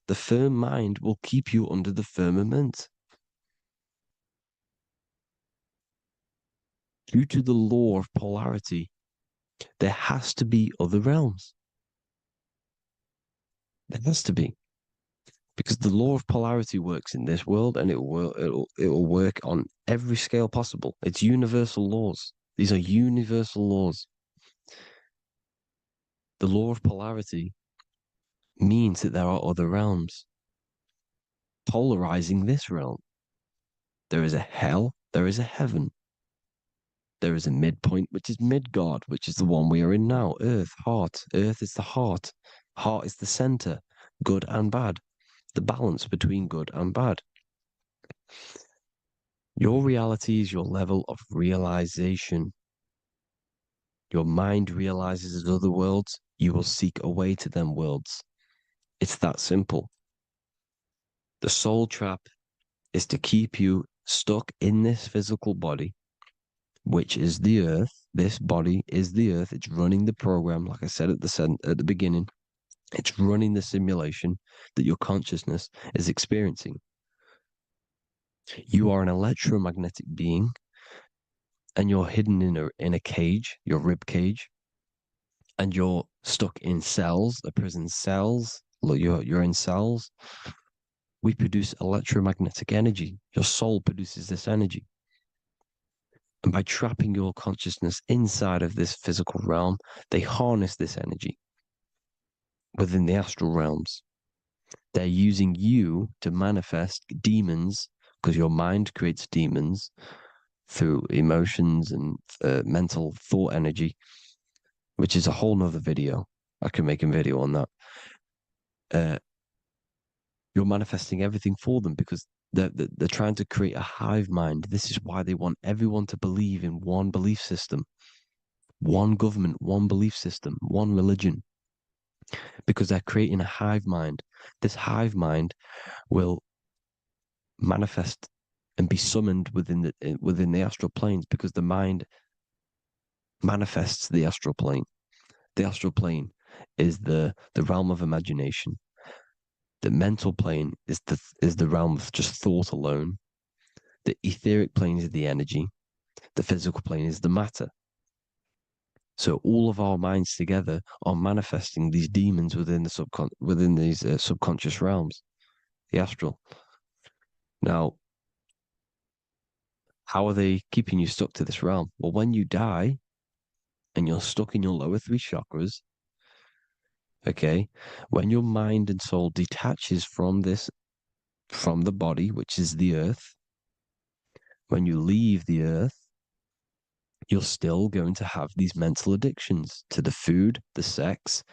The firm mind will keep you under the firmament. Due to the law of polarity, there has to be other realms. There has to be. Because the law of polarity works in this world, and it will work on every scale possible. It's universal laws. These are universal laws. The law of polarity means that there are other realms polarizing this realm. There is a hell, there is a heaven. There is a midpoint, which is Midgard, which is the one we are in now. Earth, heart. Earth is the heart. Heart is the center, good and bad. The balance between good and bad. Your reality is your level of realization. Your mind realizes other worlds, you will seek a way to them worlds. It's that simple. The soul trap is to keep you stuck in this physical body, which is the earth. This body is the earth. It's running the program, like I said at the beginning. It's running the simulation that your consciousness is experiencing. You are an electromagnetic being, and you're hidden in a cage, your rib cage, and you're stuck in cells, the prison cells. You're in cells. We produce electromagnetic energy. Your soul produces this energy. And by trapping your consciousness inside of this physical realm, they harness this energy within the astral realms. They're using you to manifest demons, because your mind creates demons through emotions and mental thought energy, which is a whole nother video. I can make a video on that. you're manifesting everything for them because they're trying to create a hive mind. This is why they want everyone to believe in one belief system, one government, one belief system, one religion, because they're creating a hive mind. This hive mind will manifest and be summoned within the astral planes because the mind manifests the astral plane. The astral plane is the realm of imagination. The mental plane is the realm of just thought alone. The etheric plane is the energy. The physical plane is the matter. So all of our minds together are manifesting these demons within the within these subconscious realms, the astral. Now, how are they keeping you stuck to this realm? Well, when you die and you're stuck in your lower three chakras, okay, when your mind and soul detaches from the body, which is the earth, when you leave the earth, you're still going to have these mental addictions to the food, the sex,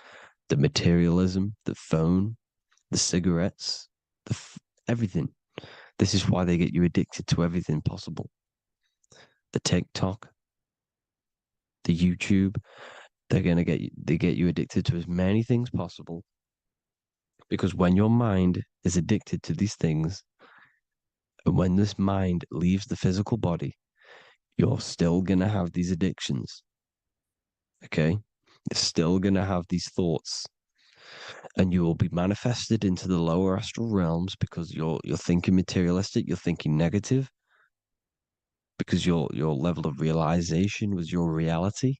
the materialism, the phone, the cigarettes, everything. This is why they get you addicted to everything possible. The TikTok, the YouTube, they get you addicted to as many things possible. Because when your mind is addicted to these things, and when this mind leaves the physical body, you're still gonna have these addictions. Okay? You're still gonna have these thoughts. And you will be manifested into the lower astral realms because you're thinking materialistic, you're thinking negative, because your level of realization was your reality.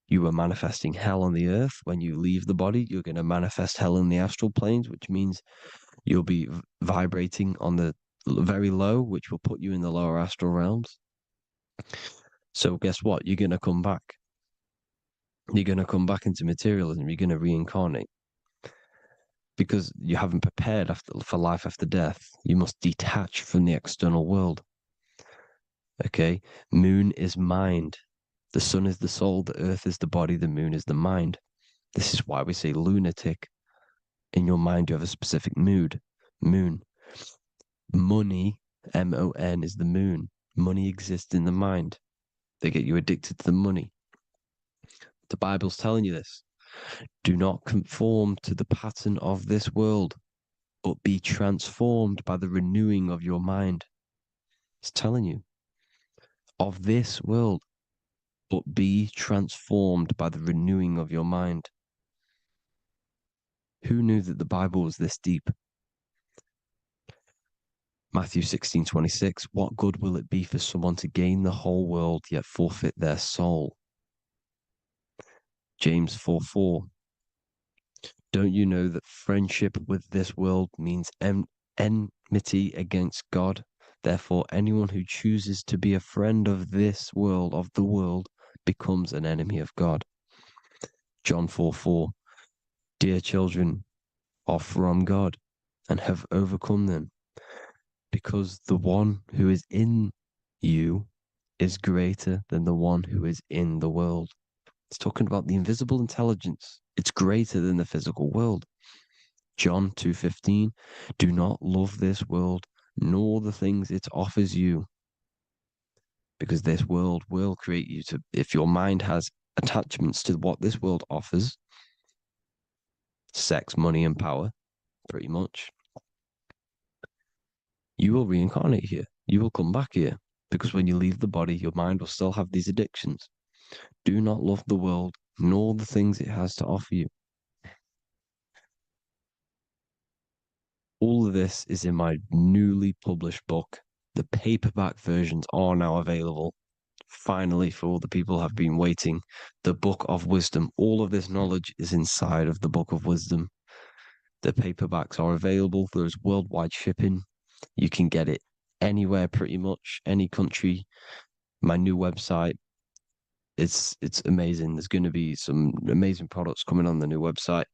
You were manifesting hell on the earth. When you leave the body, you're going to manifest hell in the astral planes, which means you'll be vibrating on the very low, which will put you in the lower astral realms. So guess what? You're going to come back. You're going to come back into materialism. You're going to reincarnate because you haven't prepared for life after death. You must detach from the external world. Okay? Moon is mind. The sun is the soul. The earth is the body. The moon is the mind. This is why we say lunatic. In your mind, you have a specific mood. Moon. Money, M-O-N, is the moon. Money exists in the mind. They get you addicted to the money. The Bible's telling you this. Do not conform to the pattern of this world, but be transformed by the renewing of your mind. It's telling you. Of this world, but be transformed by the renewing of your mind. Who knew that the Bible was this deep? Matthew 16:26, what good will it be for someone to gain the whole world yet forfeit their soul? James 4:4, don't you know that friendship with this world means enmity against God? Therefore, anyone who chooses to be a friend of this world, of the world, becomes an enemy of God. John 4:4, dear children, are from God and have overcome them, because the one who is in you is greater than the one who is in the world. It's talking about the invisible intelligence. It's greater than the physical world. John 2:15, do not love this world, nor the things it offers you, because this world will create you to, if your mind has attachments to what this world offers, sex, money, and power, pretty much, you will reincarnate here. You will come back here, because when you leave the body, your mind will still have these addictions. Do not love the world, nor the things it has to offer you. All of this is in my newly published book. The paperback versions are now available. Finally, for all the people who have been waiting, the Book of Wisdom. All of this knowledge is inside of the Book of Wisdom. The paperbacks are available. There's worldwide shipping. You can get it anywhere, pretty much, any country. My new website, it's amazing. There's going to be some amazing products coming on the new website.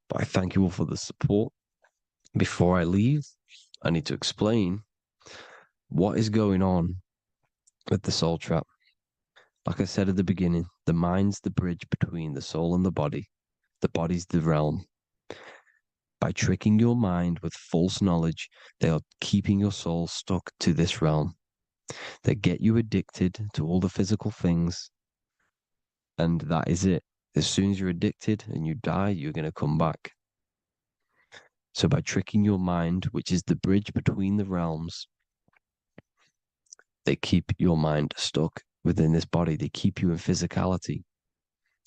But I thank you all for the support. Before I leave, I need to explain what is going on with the soul trap. Like I said at the beginning, the mind's the bridge between the soul and the body. The body's the realm. By tricking your mind with false knowledge, they are keeping your soul stuck to this realm. They get you addicted to all the physical things, and that is it. As soon as you're addicted and you die, you're going to come back. So by tricking your mind, which is the bridge between the realms, they keep your mind stuck within this body. They keep you in physicality.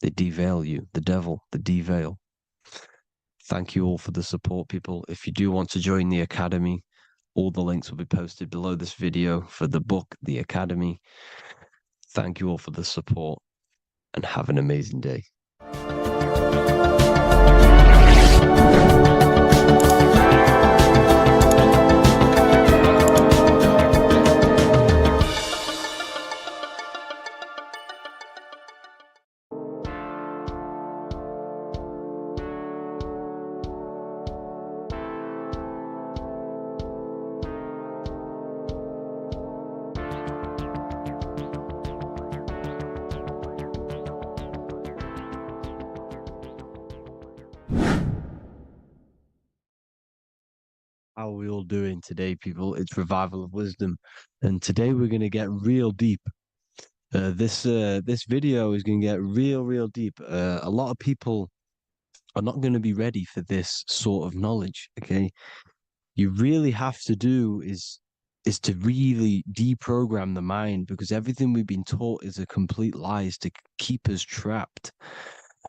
They deveil you, the devil, the deveil. Thank you all for the support, people. If you do want to join the Academy, all the links will be posted below this video for the book, The Academy. Thank you all for the support and have an amazing day. How are we all doing today, people? It's Revival of Wisdom, and today we're going to get real deep. This video is going to get real deep. A lot of people are not going to be ready for this sort of knowledge. Okay, you really have to do is to really deprogram the mind, because everything we've been taught is a complete lie, is to keep us trapped.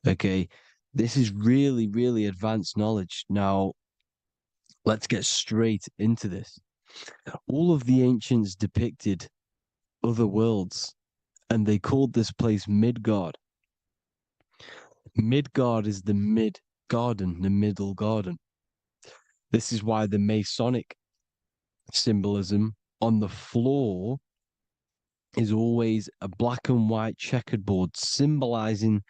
Okay, this is really advanced knowledge. Now, let's get straight into this. All of the ancients depicted other worlds, and they called this place Midgard. Midgard is the mid garden, the middle garden. This is why the Masonic symbolism on the floor is always a black and white checkered board, symbolizing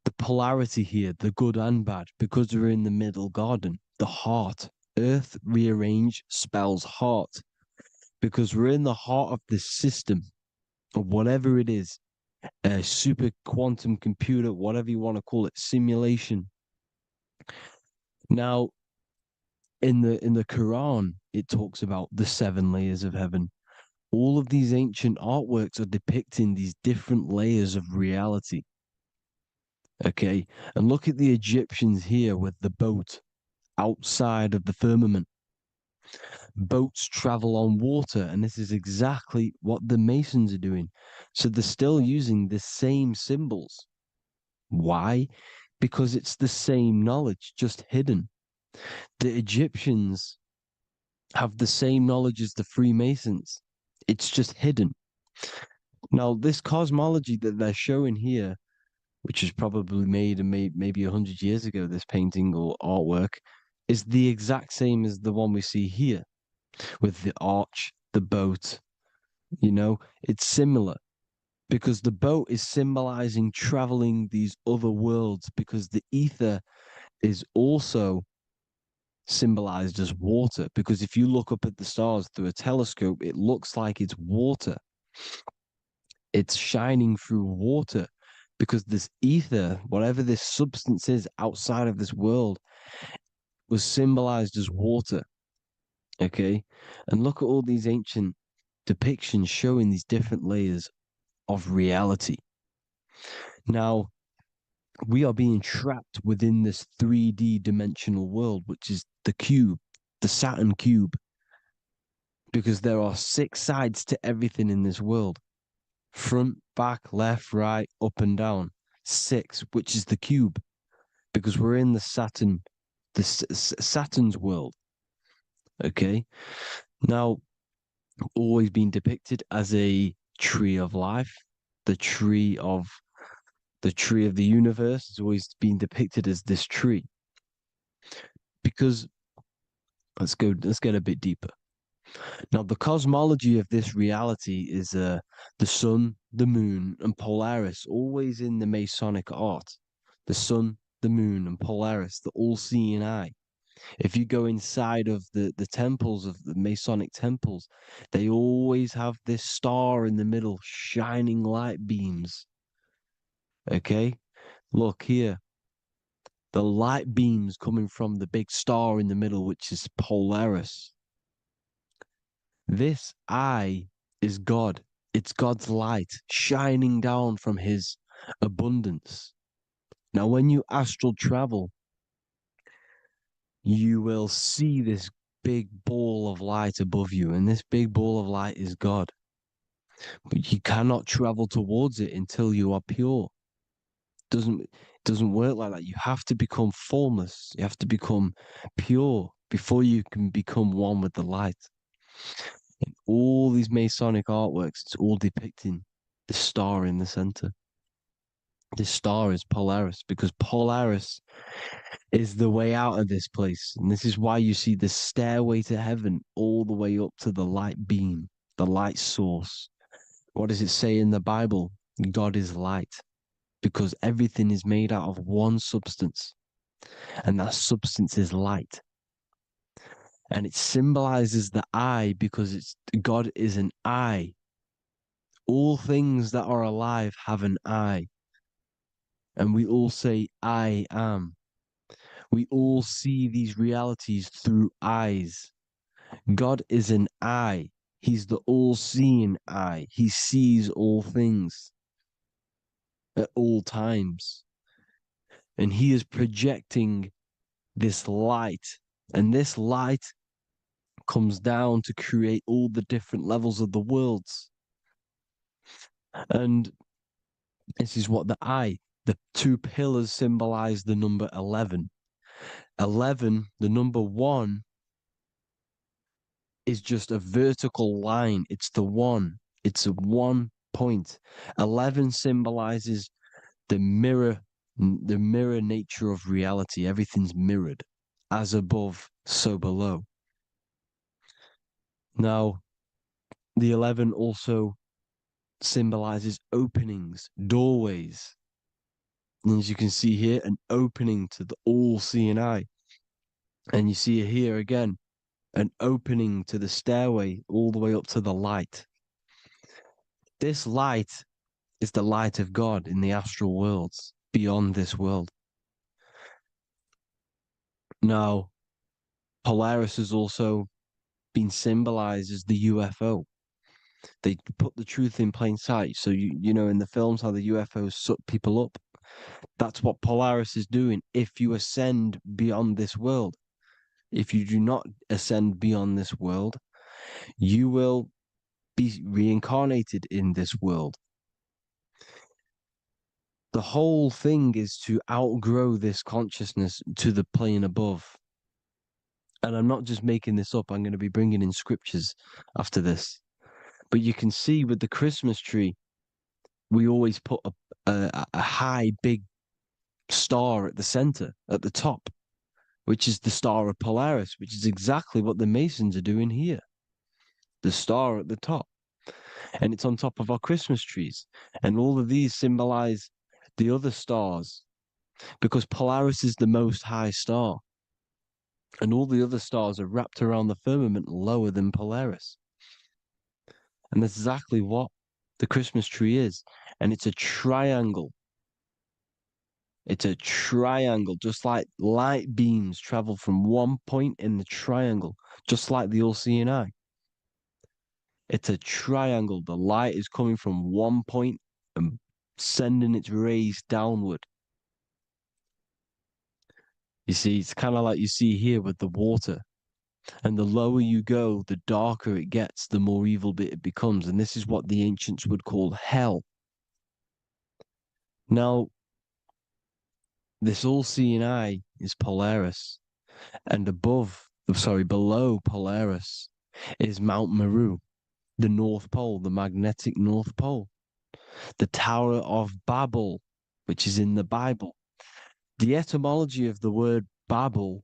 the polarity here, the good and bad, because we're in the middle garden, the heart. Earth rearranged spells heart, because we're in the heart of this system, or whatever it is, a super quantum computer, whatever you want to call it, simulation. Now, in the Quran, it talks about the 7 layers of heaven. All of these ancient artworks are depicting these different layers of reality. Okay, and look at the Egyptians here with the boat outside of the firmament. Boats travel on water, and this is exactly what the Masons are doing. So they're still using the same symbols. Why? Because it's the same knowledge, just hidden. The Egyptians have the same knowledge as the Freemasons. It's just hidden. Now, this cosmology that they're showing here, which was probably made maybe 100 years ago, this painting or artwork, is the exact same as the one we see here, with the arch, the boat. You know, it's similar, because the boat is symbolizing traveling these other worlds, because the ether is also symbolized as water, because if you look up at the stars through a telescope, it looks like it's water. It's shining through water, because this ether, whatever this substance is outside of this world, was symbolized as water. Okay, and look at all these ancient depictions showing these different layers of reality. Now, we are being trapped within this 3D dimensional world, which is the cube, the Saturn cube, because there are 6 sides to everything in this world: front, back, left, right, up and down. 6, which is the cube, because we're in the Saturn, Saturn's world. Okay, now, always been depicted as a tree of life, the tree of the universe has always been depicted as this tree. Because let's get a bit deeper. Now, the cosmology of this reality is the sun, the moon, and Polaris, always in the Masonic art. The sun, the moon, and Polaris, the all-seeing eye. If you go inside of the temples, of the Masonic temples, they always have this star in the middle, shining light beams. Okay, look here. the light beams coming from the big star in the middle, which is Polaris. This eye is God. It's God's light shining down from his abundance. Now, when you astral travel, you will see this big ball of light above you, and this big ball of light is God. But you cannot travel towards it until you are pure. It doesn't work like that. You have to become formless. You have to become pure before you can become one with the light. In all these Masonic artworks, it's all depicting the star in the center. This star is Polaris, because Polaris is the way out of this place. And this is why you see the stairway to heaven all the way up to the light beam, the light source. What does it say in the Bible? God is light, because everything is made out of one substance, and that substance is light. And it symbolizes the eye because God is an eye. All things that are alive have an eye. And we all say, I am. We all see these realities through eyes. God is an eye. He's the all-seeing eye. He sees all things at all times. And he is projecting this light. And this light comes down to create all the different levels of the worlds. And this is what the two pillars symbolize the number 11. 11, the number 1, is just a vertical line. It's the one. It's a 1 point. 11 symbolizes the mirror nature of reality. Everything's mirrored. As above, so below. Now, the 11 also symbolizes openings, doorways. And as you can see here, an opening to the all-seeing eye. And you see here again, an opening to the stairway all the way up to the light. This light is the light of God in the astral worlds, beyond this world. Now, Polaris has also been symbolized as the UFO. They put the truth in plain sight. So, you know, in the films, how the UFOs suck people up. That's what Polaris is doing if you ascend beyond this world. If you do not ascend beyond this world, you will be reincarnated in this world. The whole thing is to outgrow this consciousness to the plane above. And I'm not just making this up. I'm going to be bringing in scriptures after this. But you can see with the Christmas tree, we always put a high, big star at the center, at the top, which is the star of Polaris, which is exactly what the Masons are doing here. The star at the top. And it's on top of our Christmas trees. And all of these symbolize the other stars, because Polaris is the most high star. And all the other stars are wrapped around the firmament lower than Polaris. And that's exactly what the Christmas tree is. And it's a triangle. It's a triangle, just like light beams travel from one point in the triangle, just like the all-seeing eye. It's a triangle. The light is coming from one point and sending its rays downward. You see, it's kind of like you see here with the water. And the lower you go, the darker it gets, the more evil it becomes. And this is what the ancients would call hell. Now, this all-seeing eye is Polaris. And below Polaris is Mount Meru, the North Pole, the magnetic North Pole. The Tower of Babel, which is in the Bible. The etymology of the word Babel,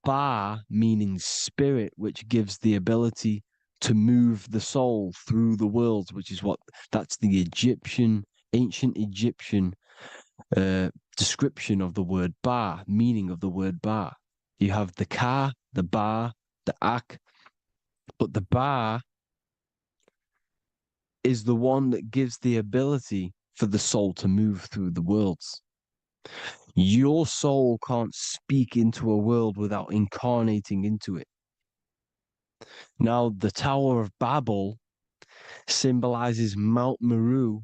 Ba meaning spirit, which gives the ability to move the soul through the worlds, which is that's the ancient Egyptian description of the word Ba, meaning of the word Ba. You have the Ka, the Ba, the Ak, but the Ba is the one that gives the ability for the soul to move through the worlds. Your soul can't speak into a world without incarnating into it. Now, the Tower of Babel symbolizes Mount Meru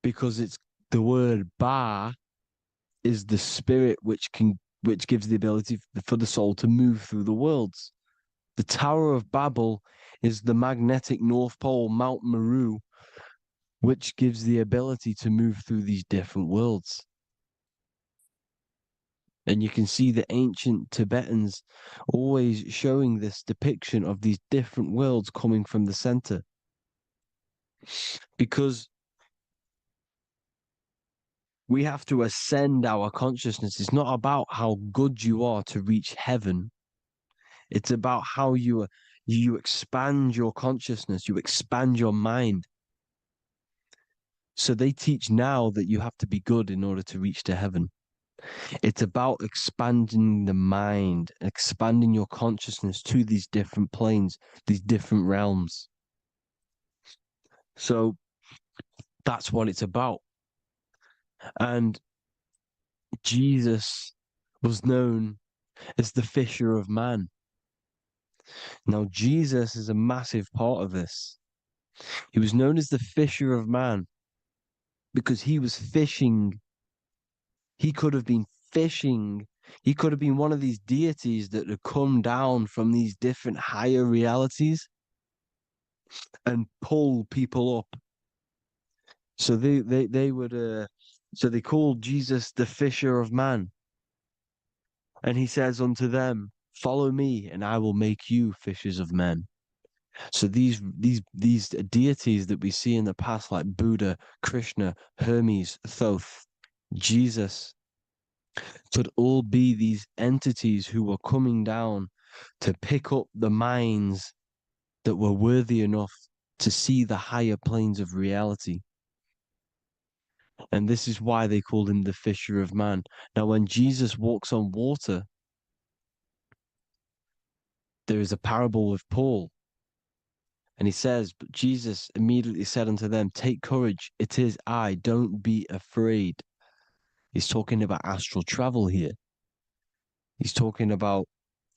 because it's the word Ba is the spirit which gives the ability for the soul to move through the worlds. The Tower of Babel is the magnetic North Pole, Mount Meru, which gives the ability to move through these different worlds. And you can see the ancient Tibetans always showing this depiction of these different worlds coming from the center. Because we have to ascend our consciousness. It's not about how good you are to reach heaven. It's about how you expand your consciousness, you expand your mind. So they teach now that you have to be good in order to reach to heaven. It's about expanding the mind, expanding your consciousness to these different planes, these different realms. So that's what it's about. And Jesus was known as the fisher of man. Now, Jesus is a massive part of this. He was known as the fisher of man because he was fishing. He could have been fishing. He could have been one of these deities that had come down from these different higher realities and pull people up. So they would so they called Jesus the fisher of man. And he says unto them, follow me and I will make you fishers of men. So these deities that we see in the past, like Buddha, Krishna, Hermes, Thoth, Jesus, could all be these entities who were coming down to pick up the minds that were worthy enough to see the higher planes of reality. And this is why they called him the fisher of man. Now, when Jesus walks on water, there is a parable with Paul. And he says, but Jesus immediately said unto them, take courage, it is I, don't be afraid. He's talking about astral travel here. He's talking about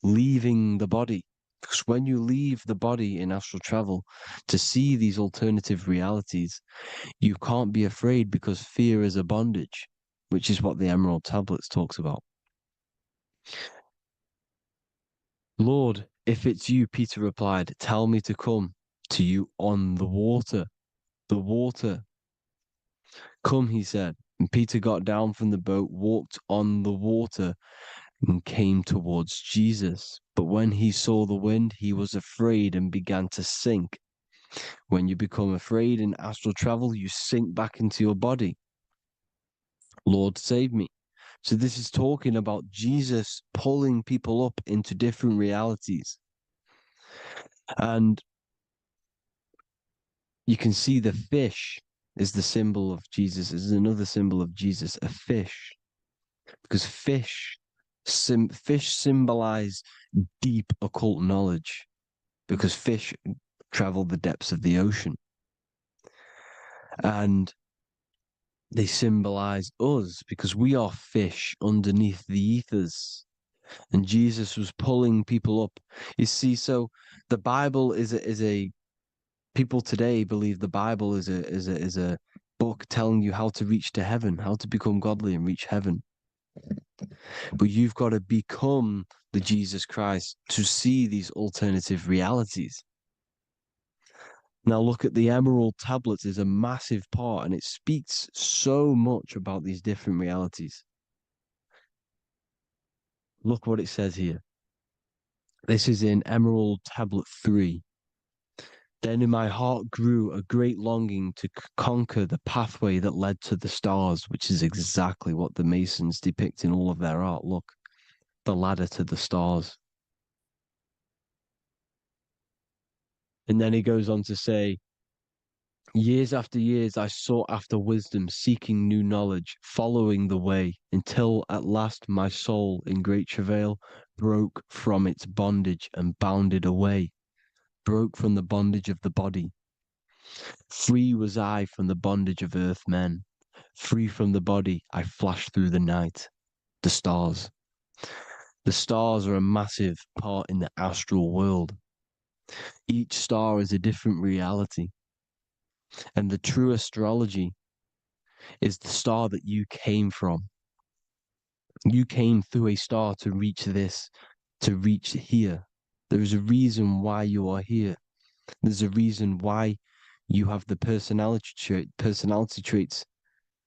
leaving the body. Because when you leave the body in astral travel to see these alternative realities, you can't be afraid because fear is a bondage, which is what the Emerald Tablets talks about. Lord, if it's you, Peter replied, tell me to come to you on the water. The water. Come, he said. And Peter got down from the boat, walked on the water, and came towards Jesus. But when he saw the wind, he was afraid and began to sink. When you become afraid in astral travel, you sink back into your body. Lord, save me. So this is talking about Jesus pulling people up into different realities. And you can see the fish is the symbol of Jesus. Is another symbol of Jesus, a fish. Because fish symbolize deep occult knowledge. Because fish travel the depths of the ocean. And they symbolize us because we are fish underneath the ethers. And Jesus was pulling people up. You see, so the Bible is a people today believe the Bible is a book telling you how to reach to heaven, how to become godly and reach heaven. But you've got to become the Jesus Christ to see these alternative realities. Now look at the Emerald Tablets is a massive part, and it speaks so much about these different realities. Look what it says here. This is in Emerald Tablet 3. Then in my heart grew a great longing to conquer the pathway that led to the stars, which is exactly what the Masons depict in all of their art. Look, the ladder to the stars. And then he goes on to say, years after years, I sought after wisdom, seeking new knowledge, following the way, until at last my soul, in great travail, broke from its bondage and bounded away, broke from the bondage of the body. Free was I from the bondage of earth men. Free from the body, I flash through the night. The stars. The stars are a massive part in the astral world. Each star is a different reality. And the true astrology is the star that you came from. You came through a star to reach this, to reach here. There is a reason why you are here. There's a reason why you have the personality traits,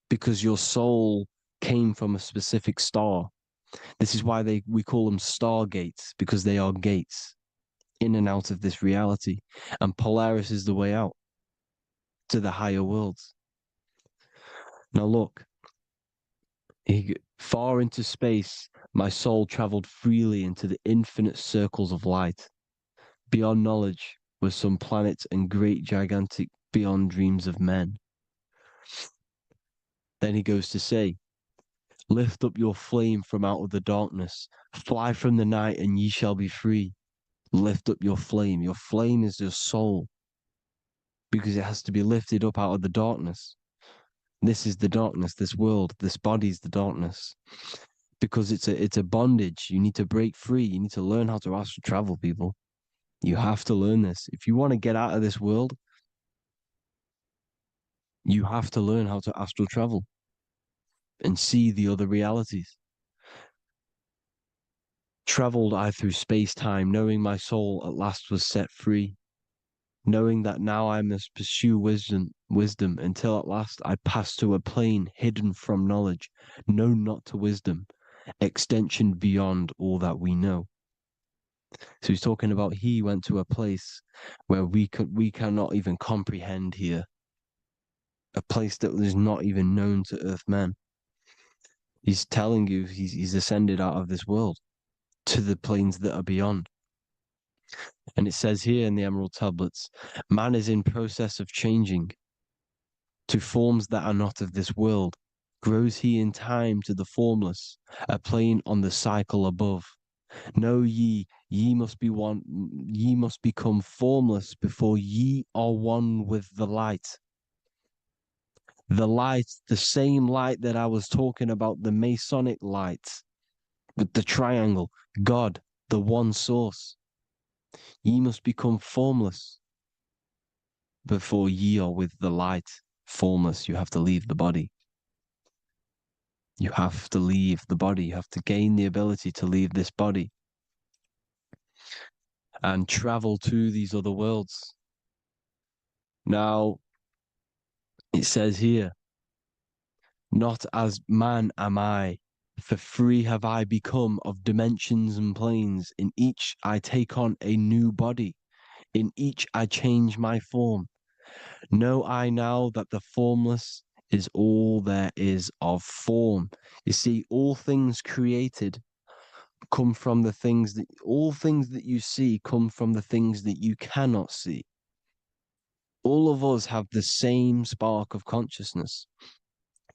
because your soul came from a specific star. This is why we call them stargates, because they are gates in and out of this reality. And Polaris is the way out to the higher worlds. Now look, far into space, my soul traveled freely into the infinite circles of light. Beyond knowledge were some planets and great gigantic beyond dreams of men. Then he goes to say, lift up your flame from out of the darkness, fly from the night and ye shall be free. Lift up your flame. Your flame is your soul, because it has to be lifted up out of the darkness. This is the darkness, this world, this body's the darkness. Because it's a bondage. You need to break free. You need to learn how to astral travel, people. You have to learn this. If you want to get out of this world, you have to learn how to astral travel and see the other realities. Traveled I through space-time, knowing my soul at last was set free, knowing that now I must pursue wisdom until at last I pass to a plane hidden from knowledge, known not to wisdom, extension beyond all that we know. So he's talking about he went to a place where we cannot even comprehend here, a place that is not even known to earth men. He's telling you he's ascended out of this world to the planes that are beyond. And it says here in the Emerald Tablets, man is in process of changing to forms that are not of this world. Grows he in time to the formless, a plane on the cycle above. Know ye must be one, ye must become formless before ye are one with the light. The light, the same light that I was talking about, the Masonic light, with the triangle, God, the one source. Ye must become formless before ye are with the light. Formless, you have to leave the body. You have to leave the body. You have to gain the ability to leave this body and travel to these other worlds. Now, it says here, not as man am I, for free have I become of dimensions and planes. In each I take on a new body. In each I change my form. Know I now that the formless is all there is of form. You see, all things created come from the things that, all things that you see come from the things that you cannot see. All of us have the same spark of consciousness,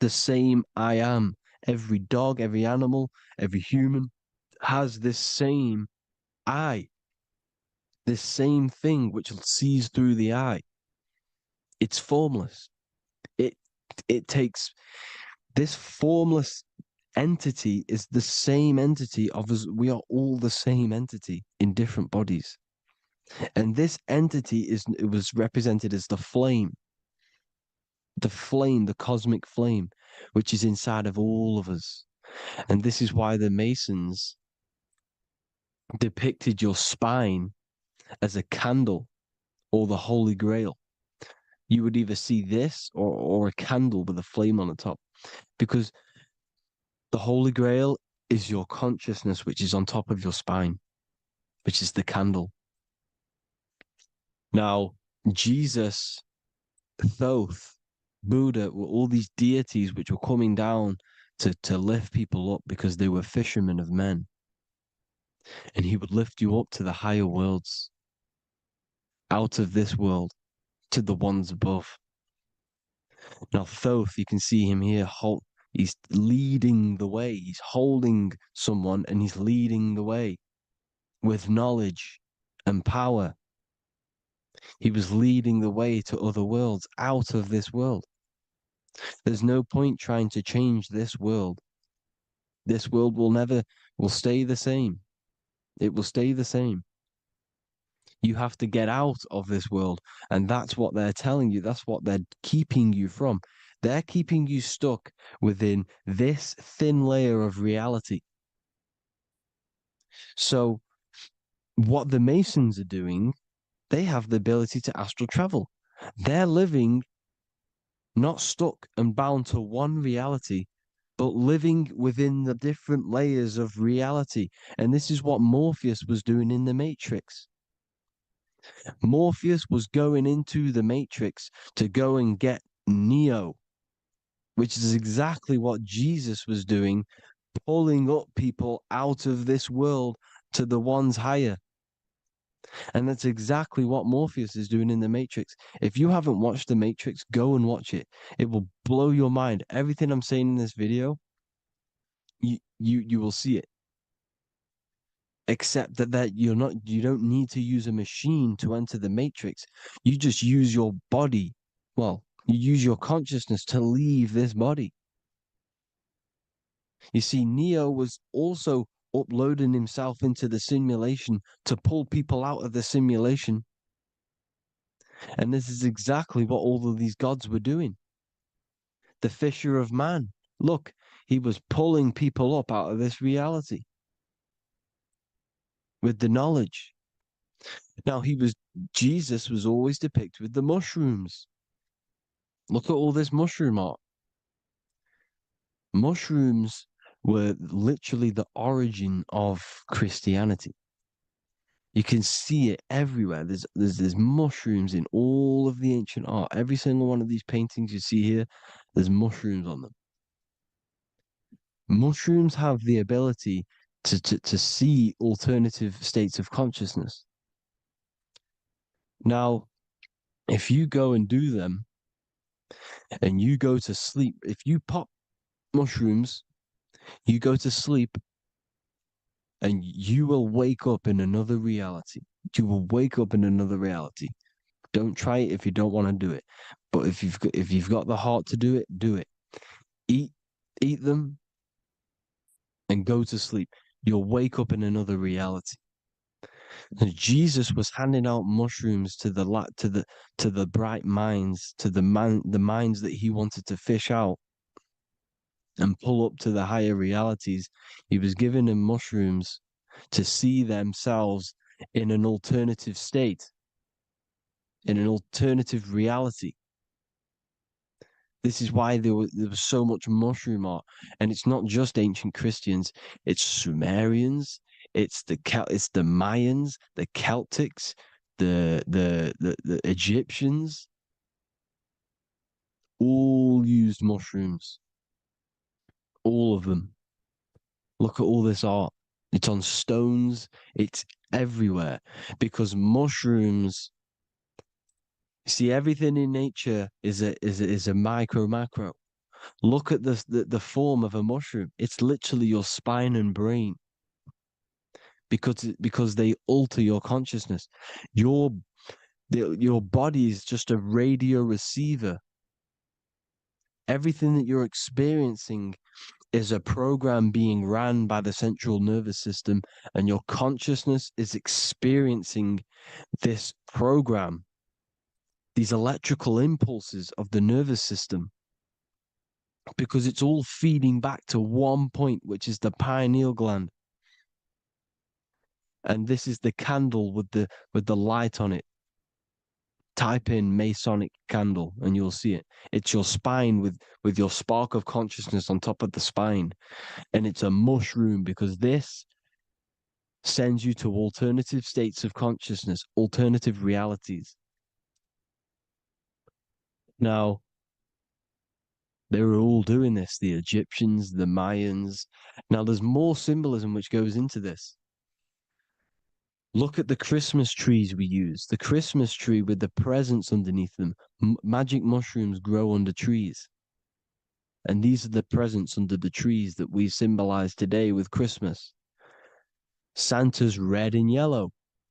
the same I am. Every dog, every animal, every human has this same I, this same thing which sees through the eye. It's formless. It takes this formless entity is the same entity of us. We are all the same entity in different bodies. And this entity it was represented as the flame, the cosmic flame, which is inside of all of us. And this is why the Masons depicted your spine as a candle or the Holy Grail. You would either see this or a candle with a flame on the top, because the Holy Grail is your consciousness, which is on top of your spine, which is the candle. Now, Jesus, Thoth, Buddha were all these deities which were coming down to lift people up because they were fishermen of men. And he would lift you up to the higher worlds, out of this world, to the ones above. Now, Thoth, you can see him here, he's leading the way. He's holding someone and he's leading the way with knowledge and power. He was leading the way to other worlds, out of this world. There's no point trying to change this world. This world will stay the same. It will stay the same. You have to get out of this world. And that's what they're telling you. That's what they're keeping you from. They're keeping you stuck within this thin layer of reality. So what the Masons are doing, they have the ability to astral travel. They're living not stuck and bound to one reality, but living within the different layers of reality. And this is what Morpheus was doing in the Matrix. Morpheus was going into the Matrix to go and get Neo, which is exactly what Jesus was doing, pulling up people out of this world to the ones higher. And that's exactly what Morpheus is doing in the Matrix. If you haven't watched the Matrix, go and watch it. It will blow your mind. Everything I'm saying in this video, you will see it. Except that you don't need to use a machine to enter the Matrix. You just use your body. Well, you use your consciousness to leave this body. You see, Neo was also uploading himself into the simulation to pull people out of the simulation. And this is exactly what all of these gods were doing. The Fisher of Man. Look, he was pulling people up out of this reality with the knowledge. Now, Jesus was always depicted with the mushrooms. Look at all this mushroom art. Mushrooms were literally the origin of Christianity. You can see it everywhere. There's mushrooms in all of the ancient art. Every single one of these paintings you see here, there's mushrooms on them. Mushrooms have the ability to see alternative states of consciousness. Now, if you go and do them and you go to sleep, if you pop mushrooms, you go to sleep and you will wake up in another reality. You will wake up in another reality. Don't try it if you don't want to do it. But if you've got the heart to do it, do it. Eat them and go to sleep. You'll wake up in another reality. And Jesus was handing out mushrooms to the bright minds, to the minds that he wanted to fish out and pull up to the higher realities. He was giving them mushrooms to see themselves in an alternative state, in an alternative reality. This is why there was so much mushroom art, and it's not just ancient Christians; it's Sumerians, it's the Mayans, the Celtics, the Egyptians. All used mushrooms, all of them. Look at all this art. It's on stones. It's everywhere because mushrooms. See, everything in nature is a micro macro. Look at the form of a mushroom. It's literally your spine and brain because they alter your consciousness. Your body is just a radio receiver. Everything that you're experiencing is a program being ran by the central nervous system, and your consciousness is experiencing this program, these electrical impulses of the nervous system, because it's all feeding back to one point, which is the pineal gland. And this is the candle with the light on it. Type in Masonic candle and you'll see it. It's your spine with your spark of consciousness on top of the spine. And it's a mushroom because this sends you to alternative states of consciousness, alternative realities. Now, they were all doing this, the Egyptians, the Mayans. Now, there's more symbolism which goes into this. Look at the Christmas trees we use. The Christmas tree with the presents underneath them. Magic mushrooms grow under trees. And these are the presents under the trees that we symbolize today with Christmas. Santa's red and yellow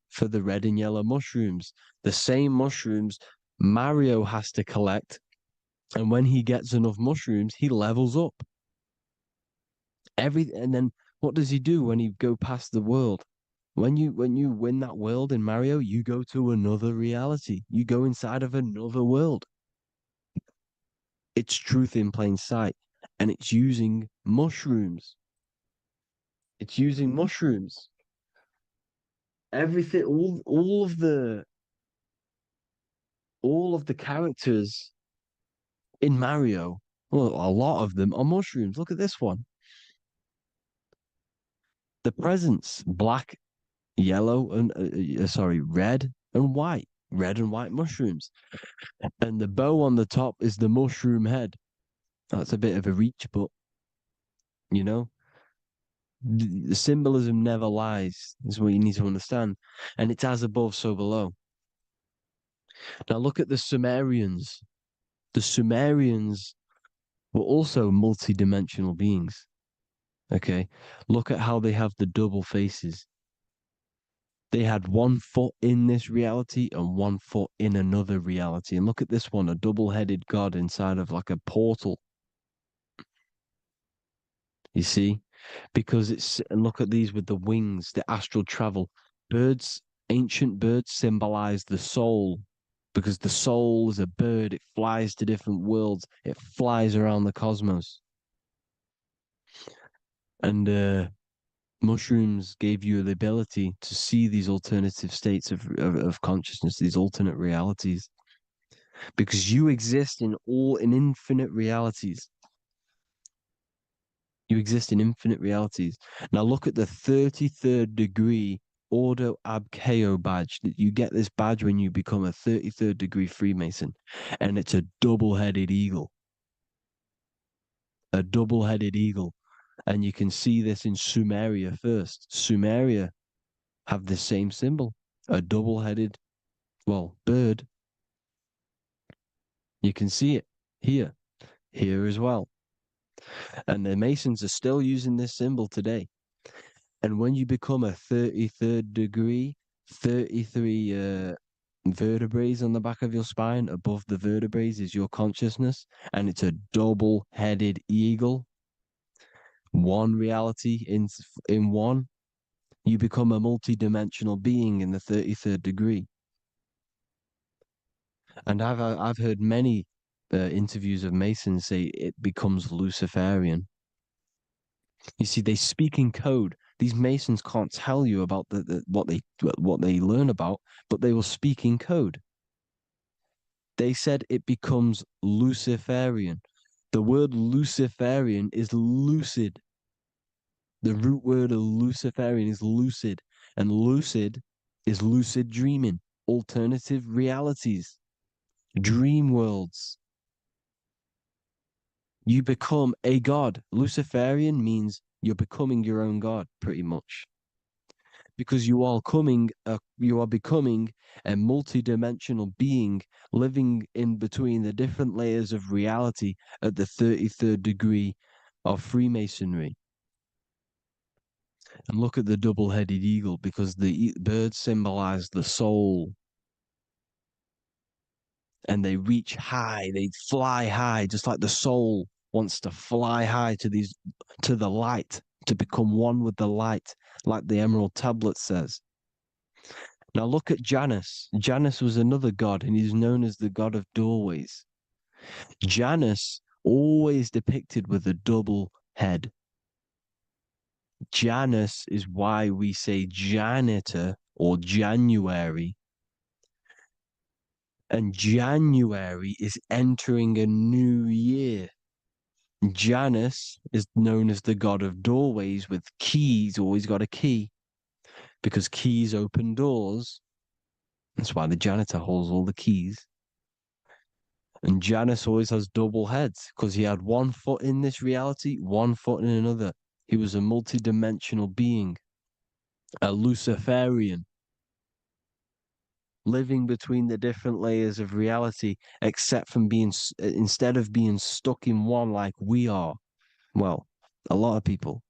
for the red and yellow mushrooms. The same mushrooms Mario has to collect And when he gets enough mushrooms, he levels up. And then what does he do when he go past the world? When you win that world in Mario, you go to another reality. You go inside of another world. It's truth in plain sight. And it's using mushrooms. It's using mushrooms. Everything, all of the characters in Mario, well, a lot of them are mushrooms. Look at this one. The presents, black, yellow, and red and white. Red and white mushrooms. And the bow on the top is the mushroom head. That's a bit of a reach, but you know, the symbolism never lies, is what you need to understand. And it's as above, so below. Now look at the Sumerians. The Sumerians were also multi-dimensional beings. Okay. Look at how they have the double faces. They had 1 foot in this reality and 1 foot in another reality. And look at this one, a double-headed god inside of like a portal. You see? Because and look at these with the wings, the astral travel. Birds, ancient birds symbolize the soul because the soul is a bird. It flies to different worlds. It flies around the cosmos. And mushrooms gave you the ability to see these alternative states of consciousness, these alternate realities, because you exist in infinite realities. You exist in infinite realities. Now look at the 33rd degree Ordo Abkeo badge. You get this badge when you become a 33rd degree Freemason, and it's a double-headed eagle. A double-headed eagle. And you can see this in Sumeria first. Sumeria have the same symbol, a double-headed, bird. You can see it here as well. And the Masons are still using this symbol today. And when you become a 33rd degree, 33 vertebrae on the back of your spine, above the vertebrae is your consciousness, and it's a double-headed eagle. One reality in one. You become a multi-dimensional being in the 33rd degree. And I've heard many interviews of Masons say it becomes Luciferian. You see, they speak in code. These Masons can't tell you about what they learn about, but they will speak in code. They said it becomes Luciferian. The word Luciferian is lucid. The root word of Luciferian is lucid, and lucid is lucid dreaming, alternative realities, dream worlds. You become a god. Luciferian means you're becoming your own god, pretty much. Because you are becoming a multi-dimensional being living in between the different layers of reality at the 33rd degree of Freemasonry. And look at the double-headed eagle, because the birds symbolize the soul. And they reach high, they fly high, just like the soul wants to fly high to the light, to become one with the light, like the Emerald Tablet says. Now look at Janus. Janus was another god, and he's known as the god of doorways. Janus always depicted with a double head. Janus is why we say janitor or January. And January is entering a new year. Janus is known as the god of doorways with keys, always got a key, because keys open doors. That's why the janitor holds all the keys. And Janus always has double heads, because he had 1 foot in this reality, 1 foot in another. He was a multi-dimensional being, a Luciferian, living between the different layers of reality, instead of being stuck in one like we are. Well, a lot of people.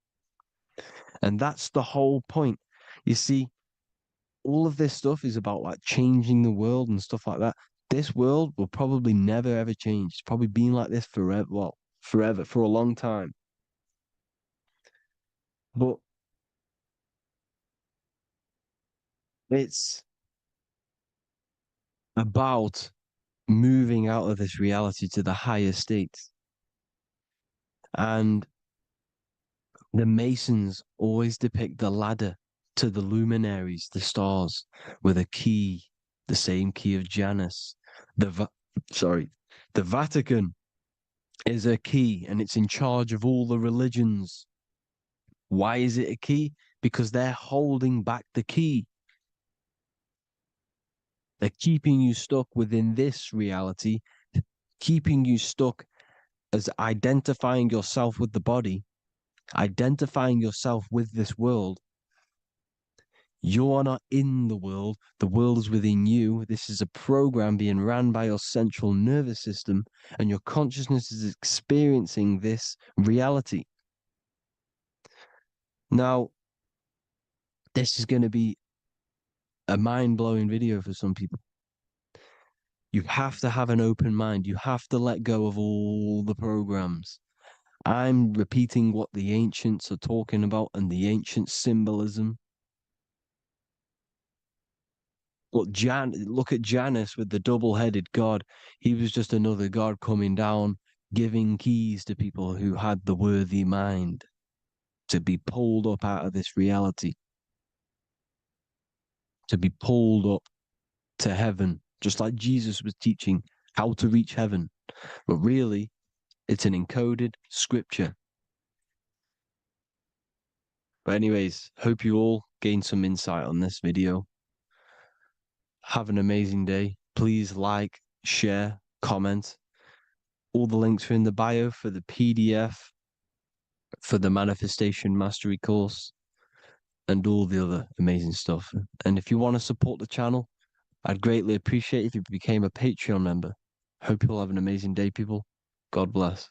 And that's the whole point. You see, all of this stuff is about like changing the world and stuff like that. this world will probably never ever change. It's probably been like this forever. Well, forever, for a long time. But it's about moving out of this reality to the higher states. And the Masons always depict the ladder to the luminaries, the stars, with a key, the same key of Janus. The Vatican is a key, and it's in charge of all the religions. Why is it a key? Because they're holding back the key. They're keeping you stuck within this reality, keeping you stuck as identifying yourself with the body, identifying yourself with this world. You are not in the world is within you. This is a program being ran by your central nervous system, and your consciousness is experiencing this reality. Now, this is going to be a mind-blowing video for some people. You have to have an open mind. You have to let go of all the programs. I'm repeating what the ancients are talking about and the ancient symbolism. Look at Janus with the double-headed god. He was just another god coming down, giving keys to people who had the worthy mind to be pulled up out of this reality, to be pulled up to heaven, just like Jesus was teaching how to reach heaven. But really, it's an encoded scripture. But anyways, hope you all gained some insight on this video. Have an amazing day. Please like, share, comment. All the links are in the bio for the PDF, for the Manifestation Mastery course, and all the other amazing stuff. And if you want to support the channel, I'd greatly appreciate if you became a Patreon member. Hope you all have an amazing day, people. God bless.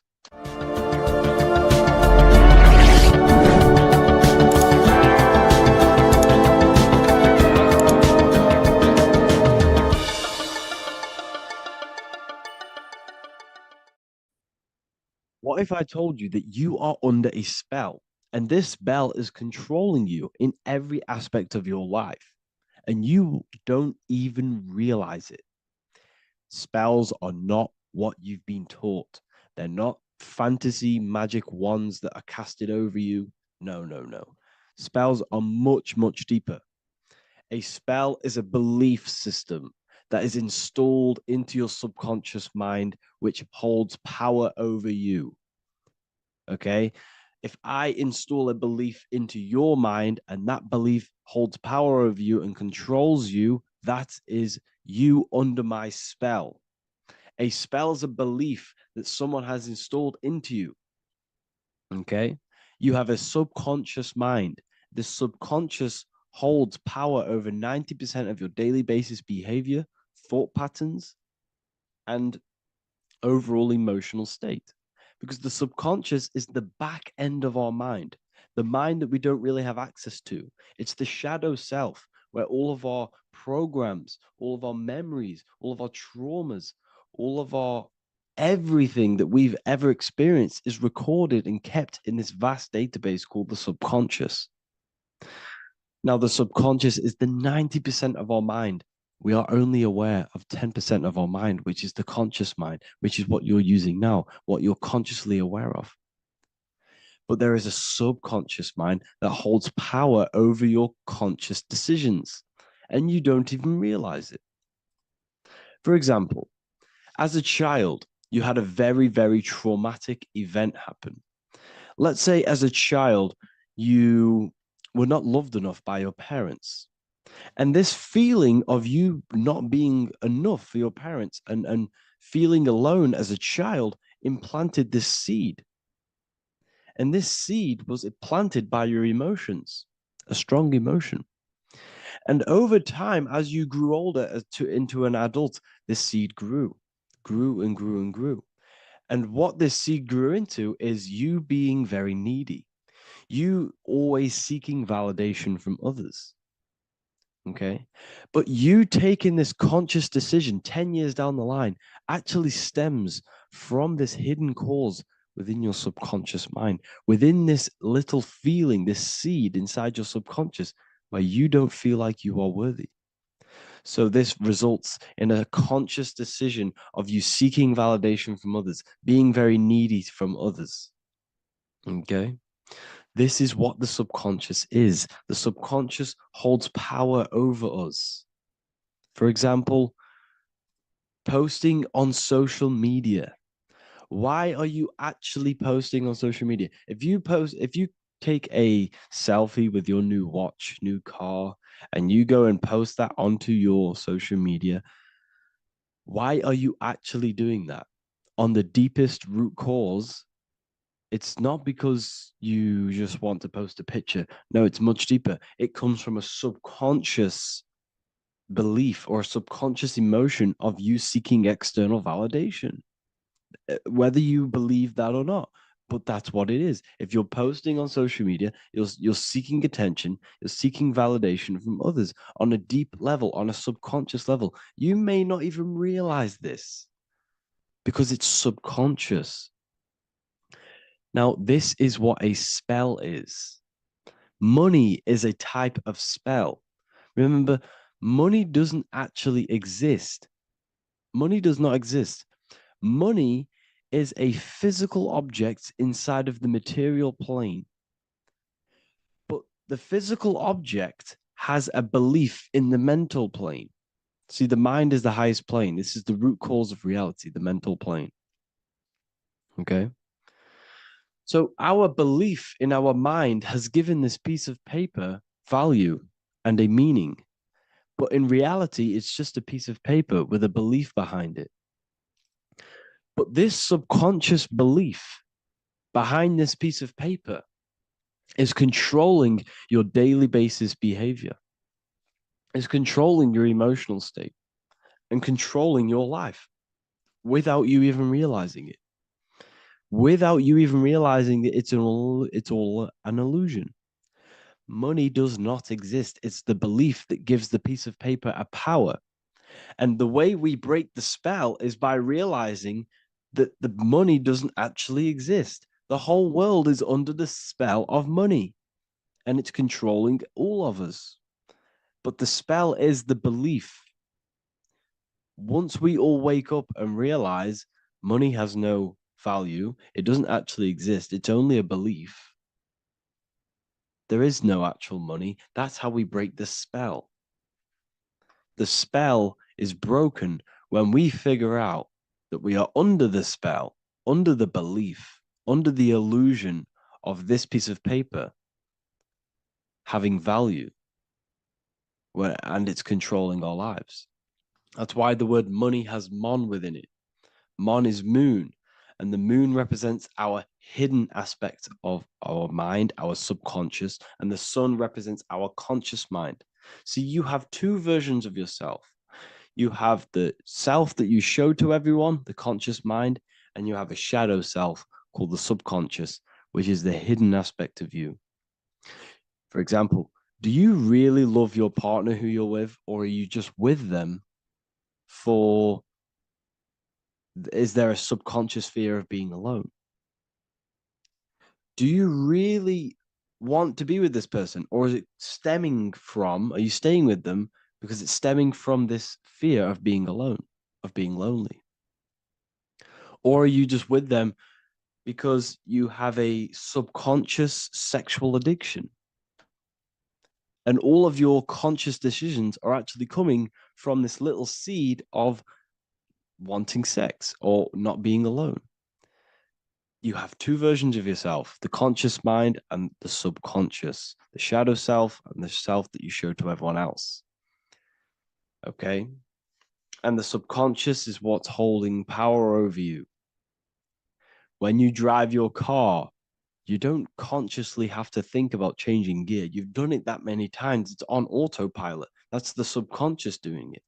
What if I told you that you are under a spell, and this spell is controlling you in every aspect of your life, and you don't even realize it? Spells are not what you've been taught. They're not fantasy magic wands that are casted over you. No, no, no. Spells are much, much deeper. A spell is a belief system that is installed into your subconscious mind, which holds power over you. Okay? If I install a belief into your mind and that belief holds power over you and controls you, that is you under my spell. A spell is a belief that someone has installed into you. Okay? You have a subconscious mind. This subconscious holds power over 90% of your daily basis behavior, thought patterns, and overall emotional state. Because the subconscious is the back end of our mind, the mind that we don't really have access to. It's the shadow self, where all of our programs, all of our memories, all of our traumas, all of our everything that we've ever experienced is recorded and kept in this vast database called the subconscious. Now, the subconscious is the 90% of our mind. We are only aware of 10% of our mind, which is the conscious mind, which is what you're using now, what you're consciously aware of. But there is a subconscious mind that holds power over your conscious decisions, and you don't even realize it. For example, as a child, you had a very, very traumatic event happen. Let's say as a child, you were not loved enough by your parents. And this feeling of you not being enough for your parents and feeling alone as a child implanted this seed. And this seed was planted by your emotions, a strong emotion. And over time, as you grew older into an adult, this seed grew and grew and grew. And what this seed grew into is you being very needy, you always seeking validation from others. Okay. But you taking this conscious decision 10 years down the line actually stems from this hidden cause within your subconscious mind, within this little feeling, this seed inside your subconscious where you don't feel like you are worthy. So this results in a conscious decision of you seeking validation from others, being very needy from others. Okay. This is what the subconscious is. The subconscious holds power over us. For example, posting on social media. Why are you actually posting on social media? If you take a selfie with your new watch, new car, and you go and post that onto your social media, why are you actually doing that? On the deepest root cause, it's not because you just want to post a picture. No, it's much deeper. It comes from a subconscious belief or a subconscious emotion of you seeking external validation, whether you believe that or not. But that's what it is. If you're posting on social media, you're seeking attention, you're seeking validation from others on a deep level, on a subconscious level. You may not even realize this because it's subconscious. Now, this is what a spell is. Money is a type of spell. Remember, money doesn't actually exist. Money does not exist. Money is a physical object inside of the material plane. But the physical object has a belief in the mental plane. See, the mind is the highest plane. This is the root cause of reality, the mental plane. Okay. So our belief in our mind has given this piece of paper value and a meaning. But in reality, it's just a piece of paper with a belief behind it. But this subconscious belief behind this piece of paper is controlling your daily basis behavior, is controlling your emotional state and controlling your life without you even realizing it, without you even realizing that it's all an illusion. Money does not exist. It's the belief that gives the piece of paper a power. And the way we break the spell is by realizing that the money doesn't actually exist. The whole world is under the spell of money and it's controlling all of us. But the spell is the belief. Once we all wake up and realize money has no value, it doesn't actually exist, it's only a belief. There is no actual money. That's how we break the spell. The spell is broken when we figure out that we are under the spell, under the belief, under the illusion of this piece of paper having value, and it's controlling our lives. That's why the word money has mon within it. Mon is moon, and the moon represents our hidden aspect of our mind, our subconscious, and the sun represents our conscious mind. So you have two versions of yourself. You have the self that you show to everyone, the conscious mind, and you have a shadow self called the subconscious, which is the hidden aspect of you. For example, do you really love your partner who you're with, or are you just with them for, is there a subconscious fear of being alone? Do you really want to be with this person, or is it stemming from, are you staying with them because it's stemming from this fear of being alone, of being lonely? Or are you just with them because you have a subconscious sexual addiction? And all of your conscious decisions are actually coming from this little seed of wanting sex or not being alone. You have two versions of yourself, the conscious mind and the subconscious, the shadow self and the self that you show to everyone else. Okay. And the subconscious is what's holding power over you. When you drive your car, you don't consciously have to think about changing gear. You've done it that many times. It's on autopilot. That's the subconscious doing it.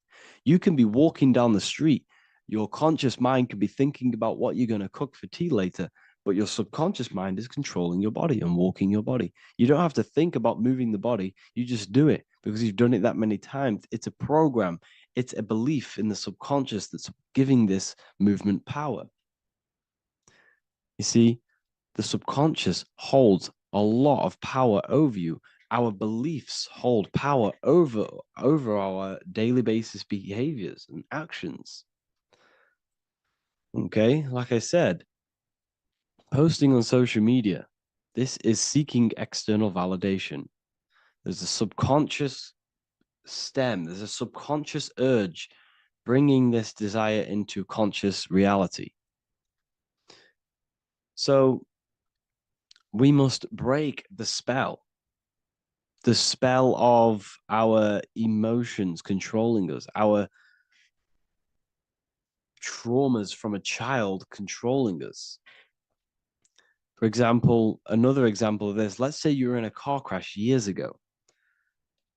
You can be walking down the street. Your conscious mind can be thinking about what you're going to cook for tea later, but your subconscious mind is controlling your body and walking your body. You don't have to think about moving the body. You just do it because you've done it that many times. It's a program. It's a belief in the subconscious that's giving this movement power. You see, the subconscious holds a lot of power over you. Our beliefs hold power over our daily basis behaviors and actions. Okay, like I said, posting on social media, this is seeking external validation. There's a subconscious there's a subconscious urge bringing this desire into conscious reality. So we must break the spell of our emotions controlling us, our traumas from a child controlling us. For example, another example of this, let's say you were in a car crash years ago,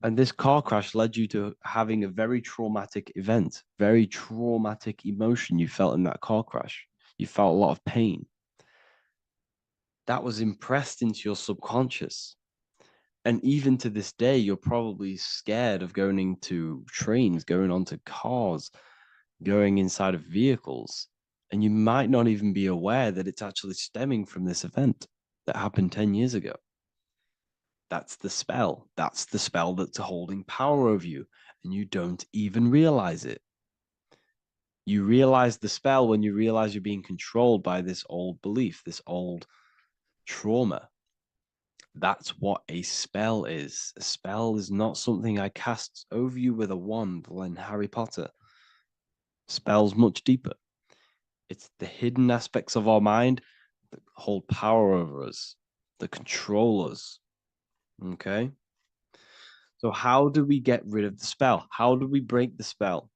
and this car crash led you to having a very traumatic event, very traumatic emotion you felt in that car crash. You felt a lot of pain. That was impressed into your subconscious. And even to this day, you're probably scared of going into trains, going onto cars, going inside of vehicles. And you might not even be aware that it's actually stemming from this event that happened 10 years ago. That's the spell. That's the spell that's holding power over you, and you don't even realize it. You realize the spell when you realize you're being controlled by this old belief, this old trauma. That's what a spell is. A spell is not something I cast over you with a wand like Harry Potter. Spell's much deeper. It's the hidden aspects of our mind that hold power over us, that control us. Okay? So how do we get rid of the spell? How do we break the spell?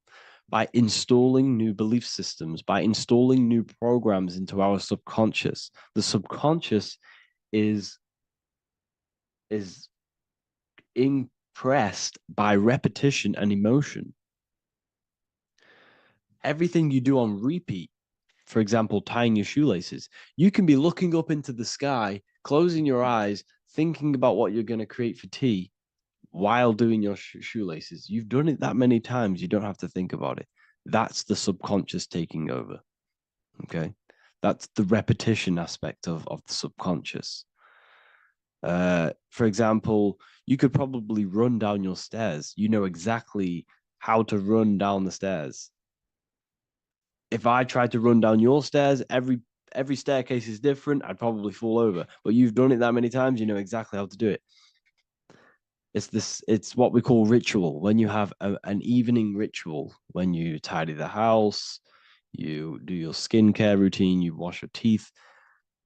By installing new belief systems, by installing new programs into our subconscious. The subconscious is impressed by repetition and emotion. Everything you do on repeat, for example, tying your shoelaces, you can be looking up into the sky, closing your eyes, thinking about what you're going to create for tea while doing your shoelaces. You've done it that many times, you don't have to think about it. That's the subconscious taking over. Okay. That's the repetition aspect of the subconscious. For example, you could probably run down your stairs. You know exactly how to run down the stairs. If I tried to run down your stairs, every staircase is different. I'd probably fall over. But you've done it that many times, you know exactly how to do it. It's what we call ritual. When you have an evening ritual, when you tidy the house, you do your skincare routine, you wash your teeth,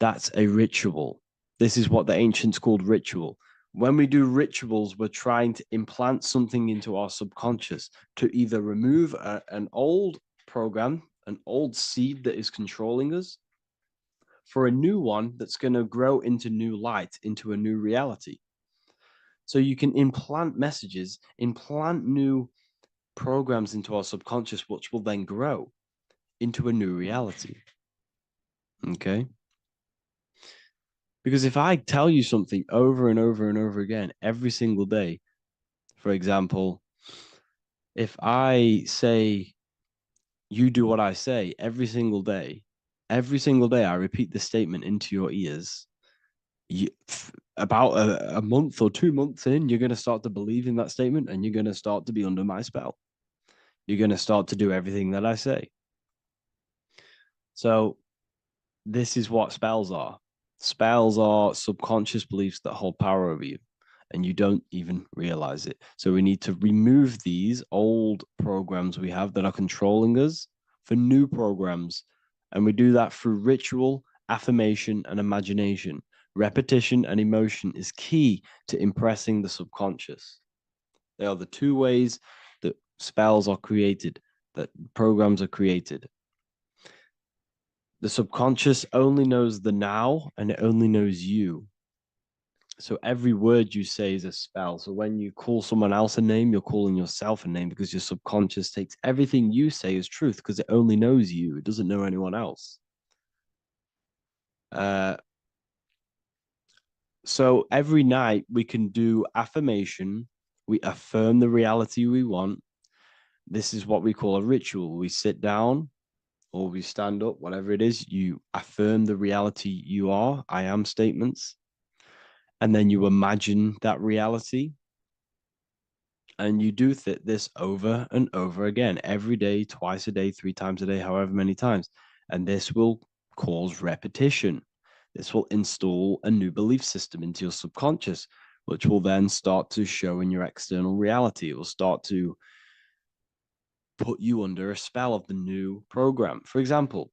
that's a ritual. This is what the ancients called ritual. When we do rituals, we're trying to implant something into our subconscious to either remove an old program, an old seed that is controlling us, for a new one that's going to grow into new light, into a new reality. So you can implant messages, implant new programs into our subconscious, which will then grow into a new reality. Okay? Because if I tell you something over and over and over again every single day, for example, if I say, you do what I say every single day I repeat this statement into your ears, about a month or 2 months in, you're going to start to believe in that statement and you're going to start to be under my spell. You're going to start to do everything that I say. So this is what spells are. Spells are subconscious beliefs that hold power over you and you don't even realize it. So we need to remove these old programs we have that are controlling us for new programs. And we do that through ritual, affirmation, and imagination. Repetition and emotion is key to impressing the subconscious. They are the two ways that spells are created, that programs are created. The subconscious only knows the now and it only knows you. So every word you say is a spell. So when you call someone else a name, you're calling yourself a name because your subconscious takes everything you say as truth because it only knows you. It doesn't know anyone else. So every night we can do affirmation. We affirm the reality we want. This is what we call a ritual. We sit down or we stand up, whatever it is, you affirm the reality you are, I am statements, and then you imagine that reality. And you do this over and over again, every day, twice a day, 3 times a day, however many times. And this will cause repetition. This will install a new belief system into your subconscious, which will then start to show in your external reality. It will start to put you under a spell of the new program. For example,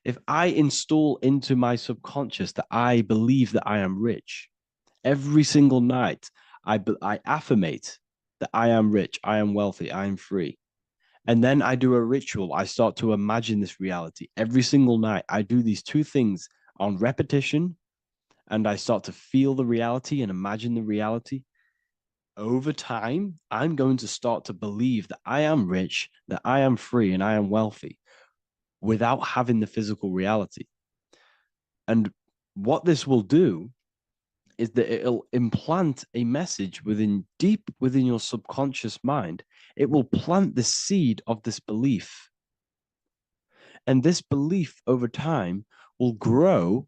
if I install into my subconscious that I believe that I am rich, every single night I affirmate that I am rich, I am wealthy, I am free. And then I do a ritual. I start to imagine this reality. Every single night, I do these two things on repetition, and I start to feel the reality and imagine the reality. Over time, I'm going to start to believe that I am rich, that I am free, and I am wealthy without having the physical reality. And what this will do is that it'll implant a message deep within your subconscious mind. It will plant the seed of this belief. And this belief over time will grow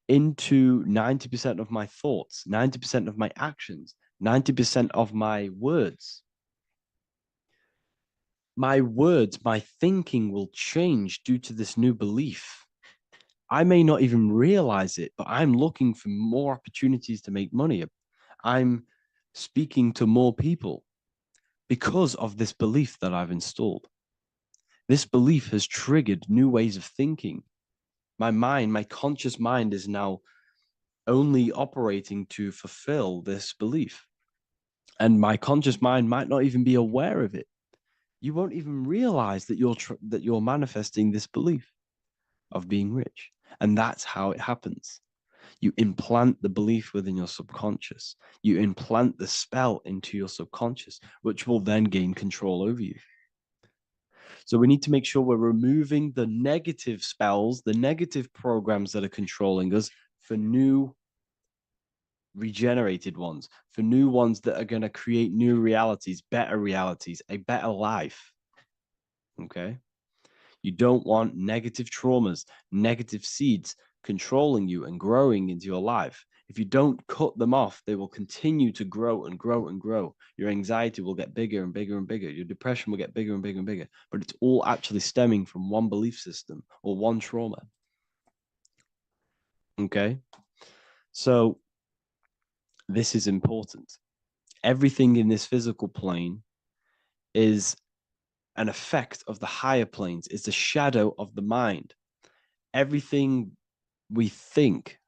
into 90% of my thoughts, 90% of my actions, 90% of my words. My words, my thinking will change due to this new belief. I may not even realize it, but I'm looking for more opportunities to make money. I'm speaking to more people because of this belief that I've installed. This belief has triggered new ways of thinking. My mind, my conscious mind is now only operating to fulfill this belief. And my conscious mind might not even be aware of it. You won't even realize that you're manifesting this belief of being rich. And that's how it happens. You implant the belief within your subconscious. You implant the spell into your subconscious, which will then gain control over you. So we need to make sure we're removing the negative spells, the negative programs that are controlling us for new regenerated ones, for new ones that are going to create new realities, a better life. Okay? You don't want negative traumas, negative seeds controlling you and growing into your life. If you don't cut them off, they will continue to grow and grow and grow. Your anxiety will get bigger and bigger and bigger. Your depression will get bigger and bigger and bigger. But it's all actually stemming from one belief system or one trauma. Okay? So this is important. Everything in this physical plane is an effect of the higher planes. It's a shadow of the mind. Everything we think,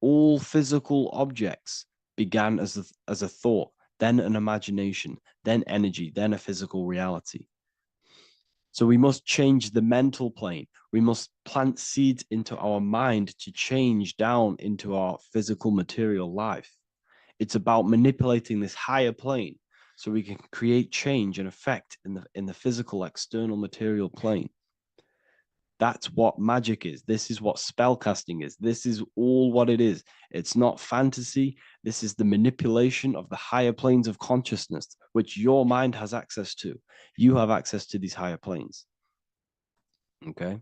all physical objects began as a thought, then an imagination, then energy, then a physical reality. So we must change the mental plane. We must plant seeds into our mind to change down into our physical material life. It's about manipulating this higher plane so we can create change and effect in the physical external material plane. That's what magic is. This is what spellcasting is. This is all what it is. It's not fantasy. This is the manipulation of the higher planes of consciousness, which your mind has access to. You have access to these higher planes. Okay?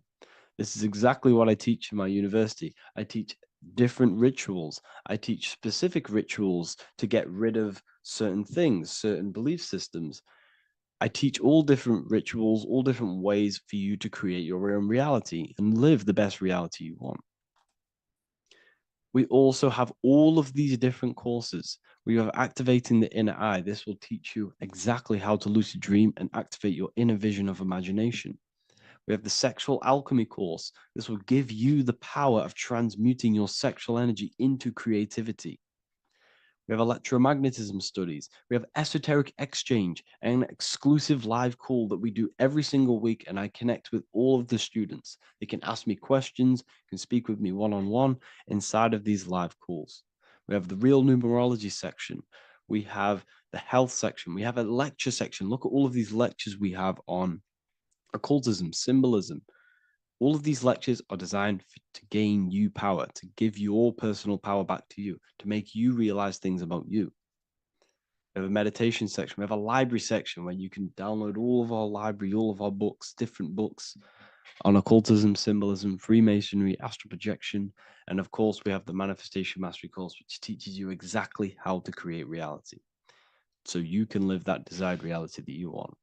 This is exactly what I teach in my university. I teach different rituals. I teach specific rituals to get rid of certain things, certain belief systems. I teach all different rituals, all different ways for you to create your own reality and live the best reality you want. We also have all of these different courses. We have activating the inner eye. This will teach you exactly how to lucid dream and activate your inner vision of imagination. We have the sexual alchemy course. This will give you the power of transmuting your sexual energy into creativity. We have electromagnetism studies. We have esoteric exchange, an exclusive live call that we do every single week. And I connect with all of the students. They can ask me questions, can speak with me one-on-one inside of these live calls. We have the real numerology section. We have the health section. We have a lecture section. Look at all of these lectures we have on occultism, symbolism, All of these lectures are designed to gain you power, to give your personal power back to you, to make you realize things about you. We have a meditation section. We have a library section where you can download all of our library, all of our books, different books on occultism, symbolism, Freemasonry, astral projection. And of course, we have the Manifestation Mastery course, which teaches you exactly how to create reality so you can live that desired reality that you want.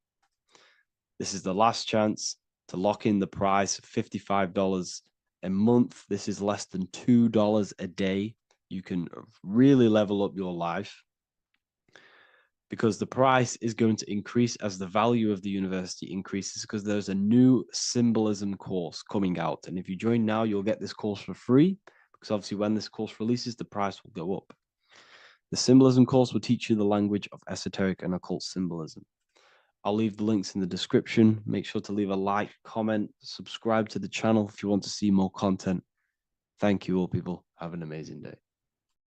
This is the last chance to lock in the price of $55 a month. This is less than $2 a day. You can really level up your life, because the price is going to increase as the value of the university increases, because there's a new symbolism course coming out. And if you join now, you'll get this course for free, because obviously when this course releases, the price will go up. The symbolism course will teach you the language of esoteric and occult symbolism. I'll leave the links in the description. Make sure to leave a like, comment, subscribe to the channel if you want to see more content. Thank you all, people. Have an amazing day.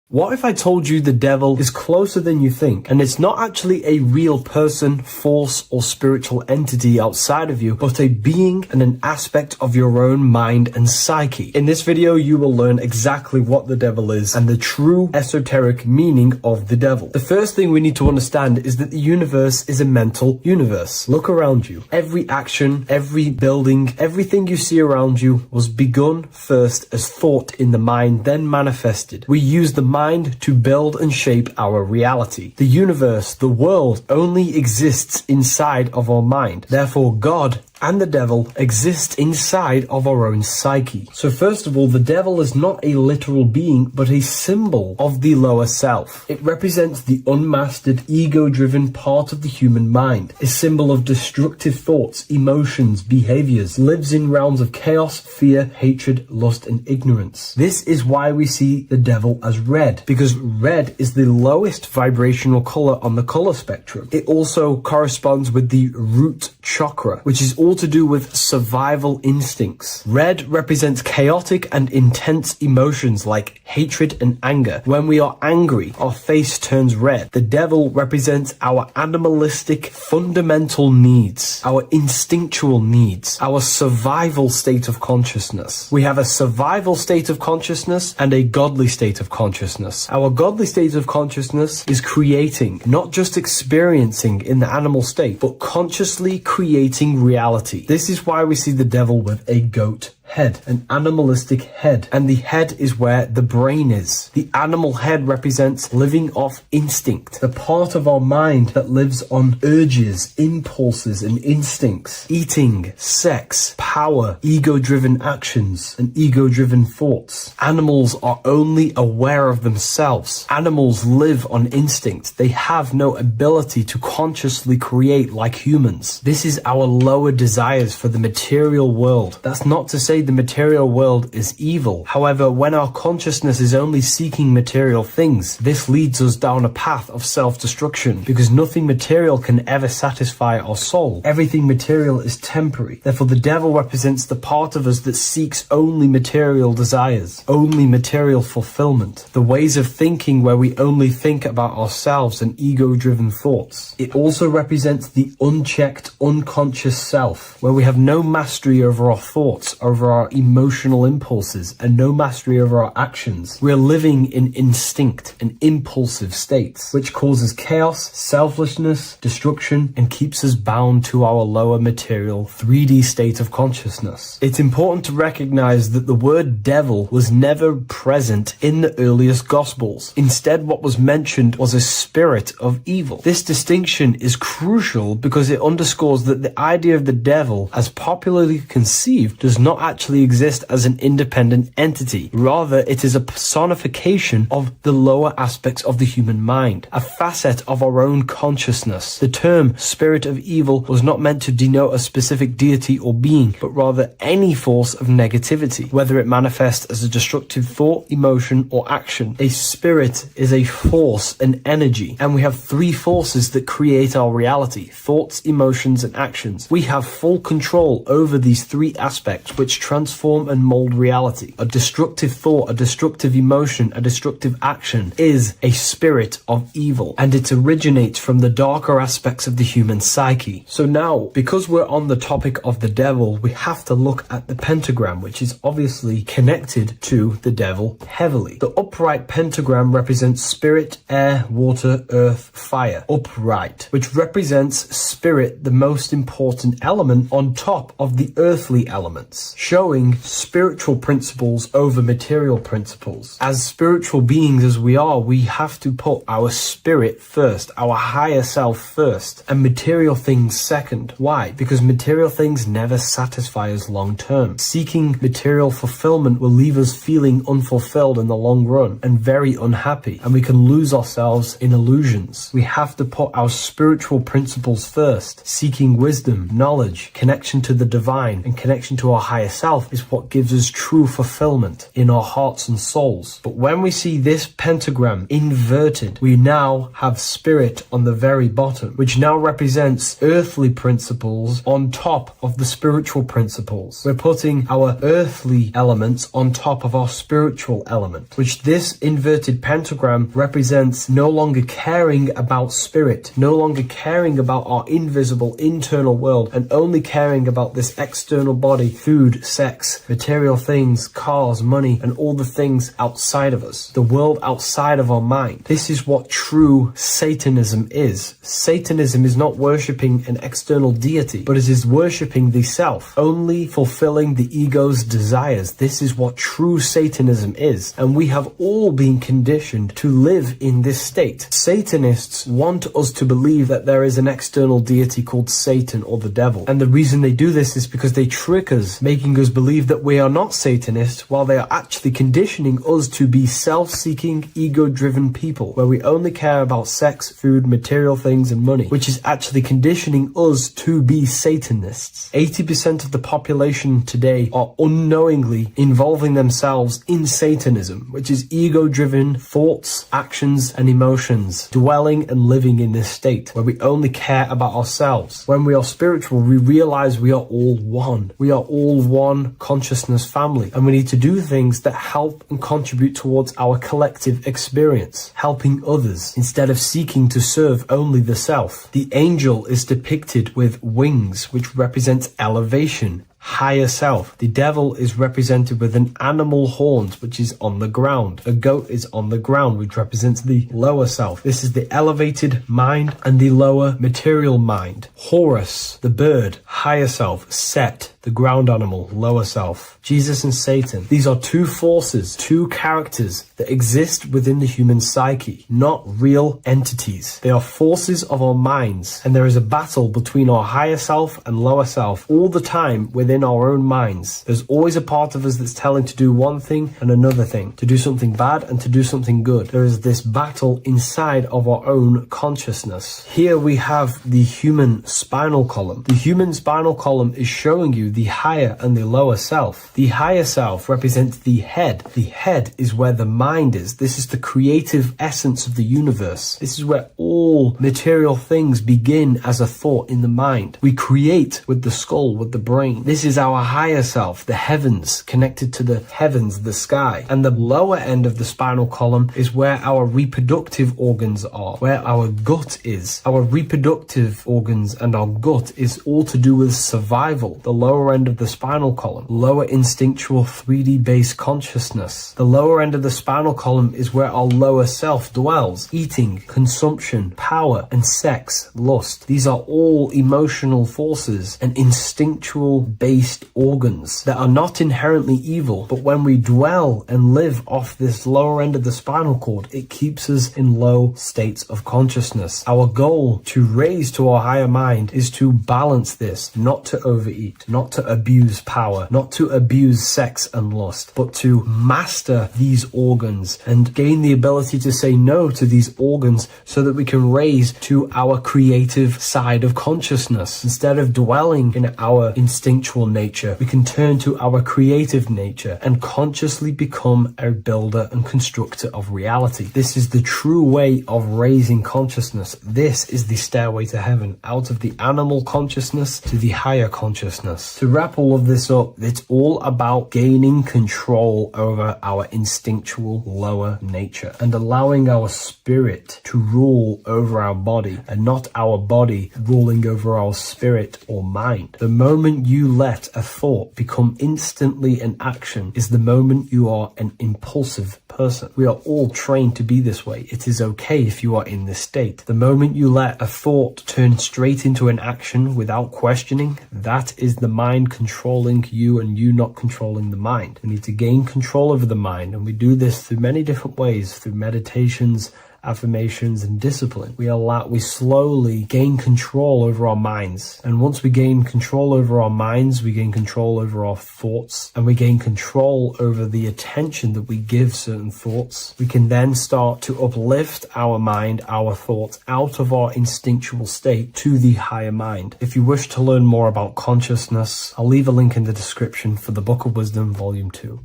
What if I told you the devil is closer than you think, and it's not actually a real person, force, or spiritual entity outside of you, but a being and an aspect of your own mind and psyche? In this video, you will learn exactly what the devil is and the true esoteric meaning of the devil. The first thing we need to understand is that the universe is a mental universe. Look around you. Every action, every building, everything you see around you was begun first as thought in the mind, then manifested. We use the mind to build and shape our reality. The universe, the world, only exists inside of our mind. Therefore, God and the devil exist inside of our own psyche. So first of all, the devil is not a literal being, but a symbol of the lower self. It represents the unmastered, ego-driven part of the human mind, a symbol of destructive thoughts, emotions, behaviors, lives in realms of chaos, fear, hatred, lust, and ignorance. This is why we see the devil as red, because red is the lowest vibrational color on the color spectrum. It also corresponds with the root chakra, which is all to do with survival instincts. Red represents chaotic and intense emotions like hatred and anger. When we are angry, our face turns red. The devil represents our animalistic fundamental needs, our instinctual needs, our survival state of consciousness. We have a survival state of consciousness and a godly state of consciousness. Our godly state of consciousness is creating, not just experiencing in the animal state, but consciously creating reality. This is why we see the devil with a goat head, an animalistic head, and the head is where the brain is. The animal head represents living off instinct, the part of our mind that lives on urges, impulses, and instincts, eating, sex, power, ego-driven actions, and ego-driven thoughts. Animals are only aware of themselves. Animals live on instinct. They have no ability to consciously create like humans. This is our lower desires for the material world. That's not to say the material world is evil. However, when our consciousness is only seeking material things, this leads us down a path of self-destruction, because nothing material can ever satisfy our soul. Everything material is temporary. Therefore, the devil represents the part of us that seeks only material desires, only material fulfillment, the ways of thinking where we only think about ourselves and ego-driven thoughts. It also represents the unchecked, unconscious self, where we have no mastery over our thoughts, over our emotional impulses, and no mastery over our actions. We're living in instinct and impulsive states, which causes chaos, selflessness, destruction, and keeps us bound to our lower material 3D state of consciousness. It's important to recognize that the word devil was never present in the earliest Gospels. Instead, what was mentioned was a spirit of evil. This distinction is crucial because it underscores that the idea of the devil, as popularly conceived, does not actually exist as an independent entity. Rather, it is a personification of the lower aspects of the human mind, a facet of our own consciousness. The term spirit of evil was not meant to denote a specific deity or being, but rather any force of negativity, whether it manifests as a destructive thought, emotion, or action. A spirit is a force, an energy, and we have three forces that create our reality: thoughts, emotions, and actions. We have full control over these three aspects, which transform and mold reality. A destructive thought, a destructive emotion, a destructive action is a spirit of evil, and it originates from the darker aspects of the human psyche. So now, because we're on the topic of the devil, we have to look at the pentagram, which is obviously connected to the devil heavily. The upright pentagram represents spirit, air, water, earth, fire. Upright, which represents spirit, the most important element on top of the earthly elements, showing spiritual principles over material principles. As spiritual beings as we are, we have to put our spirit first, our higher self first, and material things second. Why? Because material things never satisfy us long term. Seeking material fulfillment will leave us feeling unfulfilled in the long run and very unhappy, and we can lose ourselves in illusions. We have to put our spiritual principles first. Seeking wisdom, knowledge, connection to the divine, and connection to our higher self is what gives us true fulfillment in our hearts and souls. But when we see this pentagram inverted, we now have spirit on the very bottom, which now represents earthly principles on top of the spiritual principles. We're putting our earthly elements on top of our spiritual element, which this inverted pentagram represents no longer caring about spirit, no longer caring about our invisible internal world, and only caring about this external body, food, sex, material things, cars, money, and all the things outside of us, the world outside of our mind. This is what true Satanism is. Satanism is not worshipping an external deity, but it is worshipping the self, only fulfilling the ego's desires. This is what true Satanism is, and we have all been conditioned to live in this state. Satanists want us to believe that there is an external deity called Satan or the devil, and the reason they do this is because they trick us, making us believe that we are not Satanists, while they are actually conditioning us to be self-seeking, ego-driven people, where we only care about sex, food, material things, and money, which is actually conditioning us to be Satanists. 80% of the population today are unknowingly involving themselves in Satanism, which is ego-driven thoughts, actions, and emotions, dwelling and living in this state where we only care about ourselves. When we are spiritual, we realize we are all one. We are all one consciousness family, and we need to do things that help and contribute towards our collective experience, helping others instead of seeking to serve only the self. The angel is depicted with wings, which represents elevation, higher self. The devil is represented with an animal horns, which is on the ground. A goat is on the ground, which represents the lower self. This is the elevated mind and the lower material mind. Horus, the bird, higher self. Set, the ground animal, lower self. Jesus and Satan. These are two forces, two characters that exist within the human psyche, not real entities. They are forces of our minds, and there is a battle between our higher self and lower self all the time within our own minds. There's always a part of us that's telling to do one thing and another thing, to do something bad and to do something good. There is this battle inside of our own consciousness. Here we have the human spinal column. The human spinal column is showing you the higher and the lower self. The higher self represents the head. The head is where the mind is. This is the creative essence of the universe. This is where all material things begin as a thought in the mind. We create with the skull, with the brain. This is our higher self, the heavens, connected to the heavens, the sky. And the lower end of the spinal column is where our reproductive organs are, where our gut is. Our reproductive organs and our gut is all to do with survival. The lower end of the spinal column, lower instinctual 3D based consciousness. The lower end of the spinal column is where our lower self dwells. Eating, consumption, power, and sex, lust. These are all emotional forces and instinctual based organs that are not inherently evil, but when we dwell and live off this lower end of the spinal cord, it keeps us in low states of consciousness. Our goal to raise to our higher mind is to balance this, not to overeat, not to abuse power, not to abuse sex and lust, but to master these organs and gain the ability to say no to these organs so that we can raise to our creative side of consciousness instead of dwelling in our instinctual spiritual nature, we can turn to our creative nature and consciously become a builder and constructor of reality. This is the true way of raising consciousness. This is the stairway to heaven, out of the animal consciousness to the higher consciousness. To wrap all of this up, it's all about gaining control over our instinctual lower nature and allowing our spirit to rule over our body and not our body ruling over our spirit or mind. The moment you let a thought become instantly an action is the moment you are an impulsive person. We are all trained to be this way. It is okay if you are in this state. The moment you let a thought turn straight into an action without questioning, that is the mind controlling you and you not controlling the mind. We need to gain control over the mind, and we do this through many different ways, through meditations, affirmations, and discipline. We slowly gain control over our minds. And once we gain control over our minds, we gain control over our thoughts, and we gain control over the attention that we give certain thoughts. We can then start to uplift our mind, our thoughts, out of our instinctual state to the higher mind. If you wish to learn more about consciousness, I'll leave a link in the description for the Book of Wisdom, Volume 2.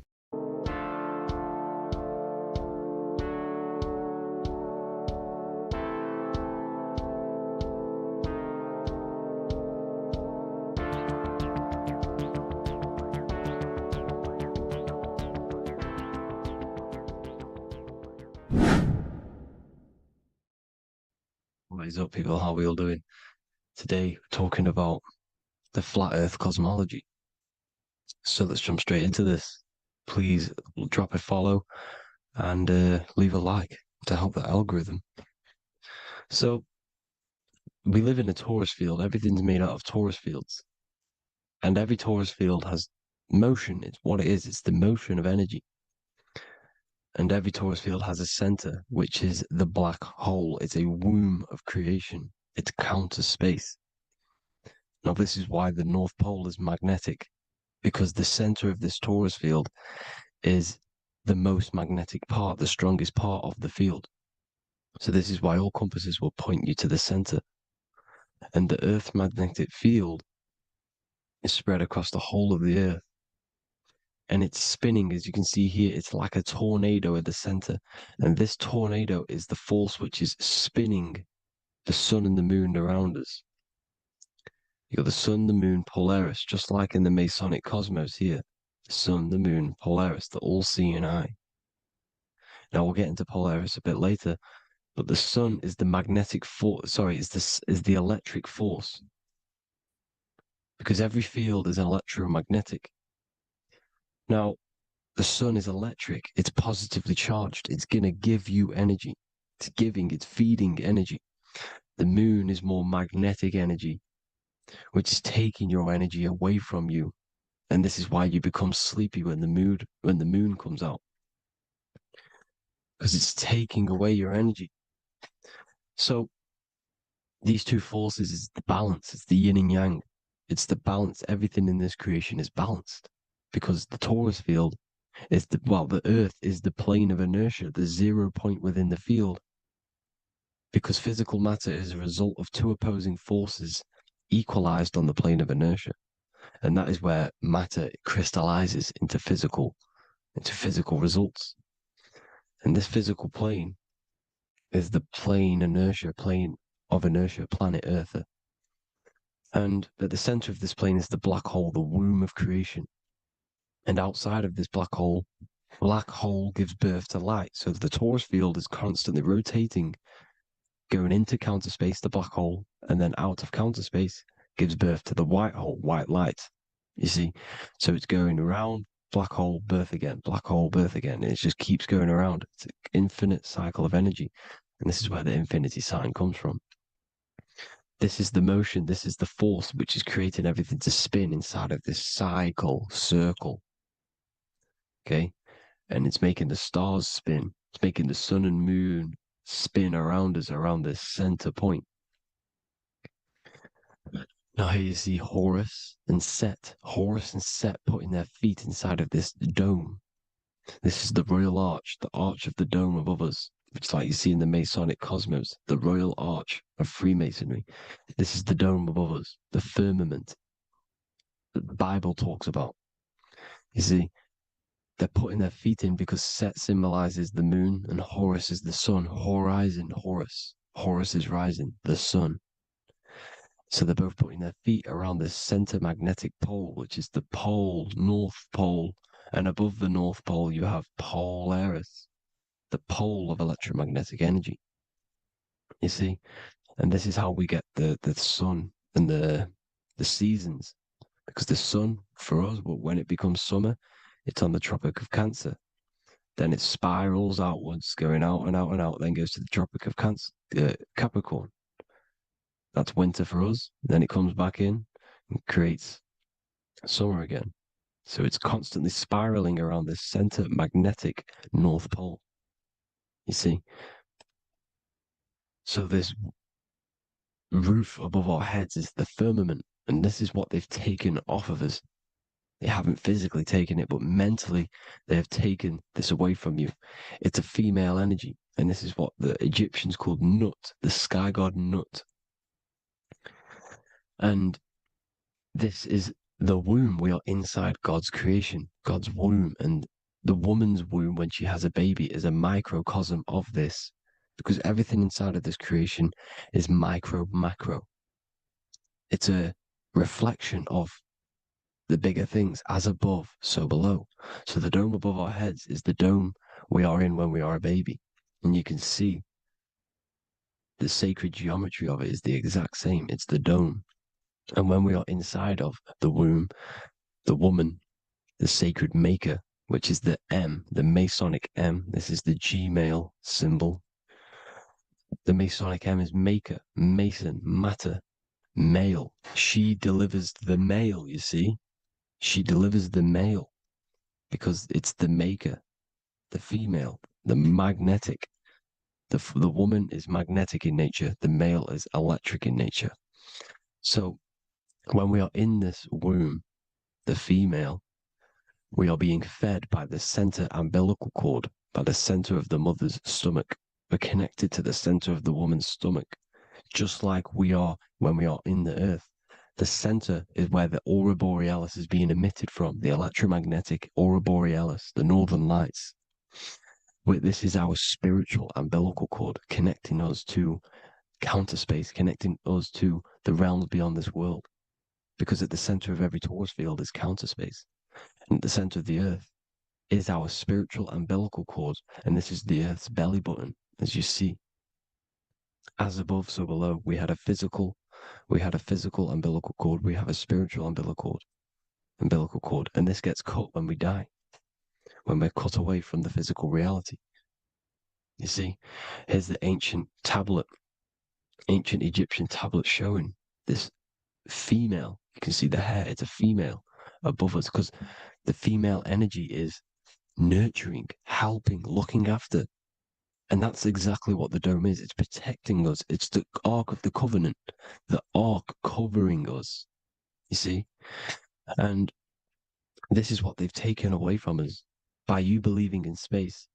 What is up, people? How are we all doing? Today, we're talking about the flat earth cosmology. So let's jump straight into this. Please drop a follow and leave a like to help the algorithm. So we live in a torus field. Everything's made out of torus fields. And every torus field has motion. It's what it is. It's the motion of energy. And every torus field has a center, which is the black hole. It's a womb of creation. It's counter space. Now, this is why the North Pole is magnetic, because the center of this torus field is the most magnetic part, the strongest part of the field. So this is why all compasses will point you to the center. And the Earth's magnetic field is spread across the whole of the Earth. And it's spinning, as you can see here. It's like a tornado at the center. And this tornado is the force which is spinning the sun and the moon around us. You got the sun, the moon, Polaris, just like in the Masonic cosmos here. The sun, the moon, Polaris, the all-seeing eye. Now we'll get into Polaris a bit later, but the sun is the magnetic force. Sorry, is the electric force, because every field is electromagnetic. Now, the sun is electric. It's positively charged. It's gonna give you energy. It's feeding energy. The moon is more magnetic energy, which is taking your energy away from you. And this is why you become sleepy when the moon comes out, because it's taking away your energy. So these two forces is the balance. It's the yin and yang. It's the balance. Everything in this creation is balanced, because the torus field is the Earth is the plane of inertia, the 0 point within the field, because physical matter is a result of two opposing forces equalized on the plane of inertia. And that is where matter crystallizes into physical results. And this physical plane is the plane of inertia, planet Earth. And at the center of this plane is the black hole, the womb of creation. And outside of this black hole gives birth to light. So the torus field is constantly rotating, going into counter space, the black hole, and then out of counter space gives birth to the white hole, white light. You see? So it's going around, black hole, birth again, black hole, birth again. And it just keeps going around. It's an infinite cycle of energy. And this is where the infinity sign comes from. This is the motion, this is the force which is creating everything to spin inside of this circle. Okay? And it's making the stars spin. It's making the sun and moon spin around us, around this center point. Now here you see Horus and Set. Horus and Set putting their feet inside of this dome. This is the royal arch, the arch of the dome above us, which is like you see in the Masonic cosmos, the royal arch of Freemasonry. This is the dome above us, the firmament. that the Bible talks about. You see, they're putting their feet in because Set symbolizes the moon and Horus is the sun. Horizon, Horus. Horus is rising, the sun. So they're both putting their feet around the center magnetic pole, which is the pole, North Pole. And above the North Pole, you have Polaris, the pole of electromagnetic energy. You see? And this is how we get the sun and the seasons. Because the sun, for us, but when it becomes summer, it's on the Tropic of Cancer. Then it spirals outwards, going out and out and out, then goes to the Tropic of Cancer, Capricorn. That's winter for us. Then it comes back in and creates summer again. So it's constantly spiraling around this center magnetic North Pole. You see? So this roof above our heads is the firmament, and this is what they've taken off of us. They haven't physically taken it, but mentally they have taken this away from you. It's a female energy, and this is what the Egyptians called Nut, the sky god Nut. And this is the womb. We are inside God's creation, God's womb. And the woman's womb, when she has a baby, is a microcosm of this, because everything inside of this creation is micro, macro. It's a reflection of the bigger things, as above, so below. So the dome above our heads is the dome we are in when we are a baby. And you can see the sacred geometry of it is the exact same. It's the dome. And when we are inside of the womb, the woman, the sacred maker, which is the M, the Masonic M, this is the G male symbol. The Masonic M is maker, mason, matter, male. She delivers the male, you see. She delivers the male because it's the maker, the female, the magnetic. The woman is magnetic in nature. The male is electric in nature. So when we are in this womb, the female, we are being fed by the center umbilical cord, by the center of the mother's stomach. We're connected to the center of the woman's stomach, just like we are when we are in the earth. The center is where the aurora borealis is being emitted from, the electromagnetic aurora borealis, the northern lights. This is our spiritual umbilical cord, connecting us to counter space, connecting us to the realms beyond this world. Because at the center of every torus field is counter space. And at the center of the earth is our spiritual umbilical cord. And this is the earth's belly button, as you see. As above, so below. We had a physical umbilical cord. We have a spiritual umbilical cord. And this gets cut when we die, when we're cut away from the physical reality. You see, here's the ancient Egyptian tablet showing this female. You can see the hair, it's a female above us, because the female energy is nurturing, helping, looking after. And that's exactly what the dome is. It's protecting us. It's the Ark of the Covenant, the Ark covering us, you see? And this is what they've taken away from us. By you believing in space,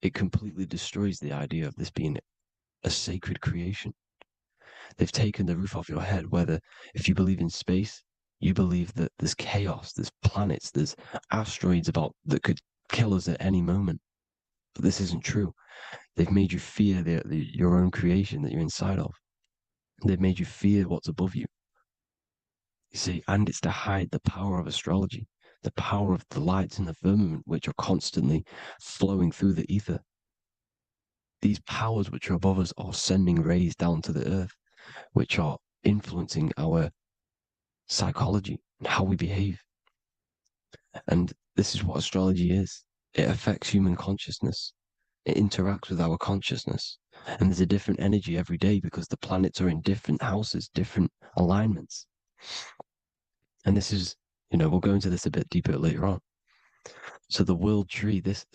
it completely destroys the idea of this being a sacred creation. They've taken the roof off your head, whether if you believe in space, you believe that there's chaos, there's planets, there's asteroids about that could kill us at any moment. But this isn't true. They've made you fear your own creation that you're inside of. They've made you fear what's above you. You see, and it's to hide the power of astrology, the power of the lights in the firmament, which are constantly flowing through the ether. These powers which are above us are sending rays down to the earth, which are influencing our psychology and how we behave. And this is what astrology is. It affects human consciousness. It interacts with our consciousness. And there's a different energy every day because the planets are in different houses, different alignments. And this is, we'll go into this a bit deeper later on. So the world tree, this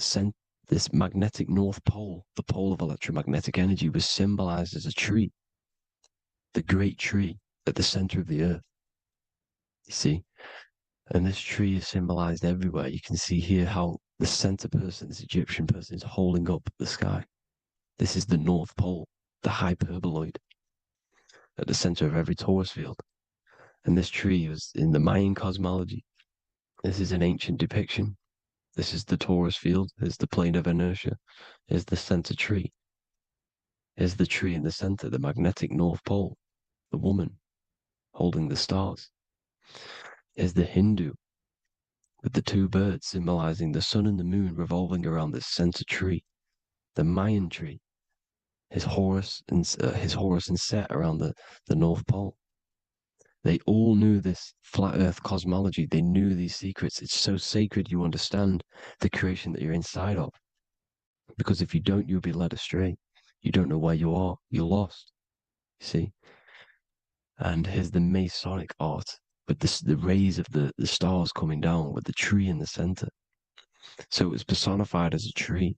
magnetic North Pole, the pole of electromagnetic energy, was symbolized as a tree, the great tree at the center of the earth. You see? And this tree is symbolized everywhere. You can see here how the center person, this Egyptian person, is holding up the sky. This is the North Pole, the hyperboloid, at the center of every torus field. And this tree was in the Mayan cosmology. This is an ancient depiction. This is the torus field. There's the plane of inertia. Here's the center tree. Here's the tree in the center, the magnetic North Pole, the woman holding the stars. Here's the Hindu with the two birds symbolizing the sun and the moon revolving around this center tree. The Mayan tree, his Horus and Set around the North Pole. They all knew this flat earth cosmology. They knew these secrets. It's so sacred you understand the creation that you're inside of. Because if you don't, you'll be led astray. You don't know where you are. You're lost. You see? And here's the Masonic art with the rays of the stars coming down with the tree in the center. So it was personified as a tree.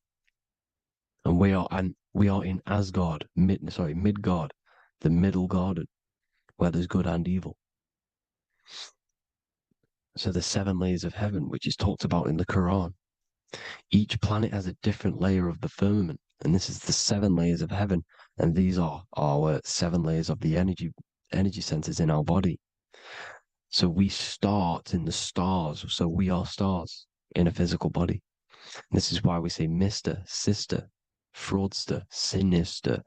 And we are in Asgard, Midgard, the middle garden, where there's good and evil. So the 7 layers of heaven, which is talked about in the Quran. Each planet has a different layer of the firmament, and this is the 7 layers of heaven, and these are our 7 layers of the energy centers in our body. So we start in the stars, so we are stars in a physical body. And this is why we say Mr., sister, fraudster, sinister.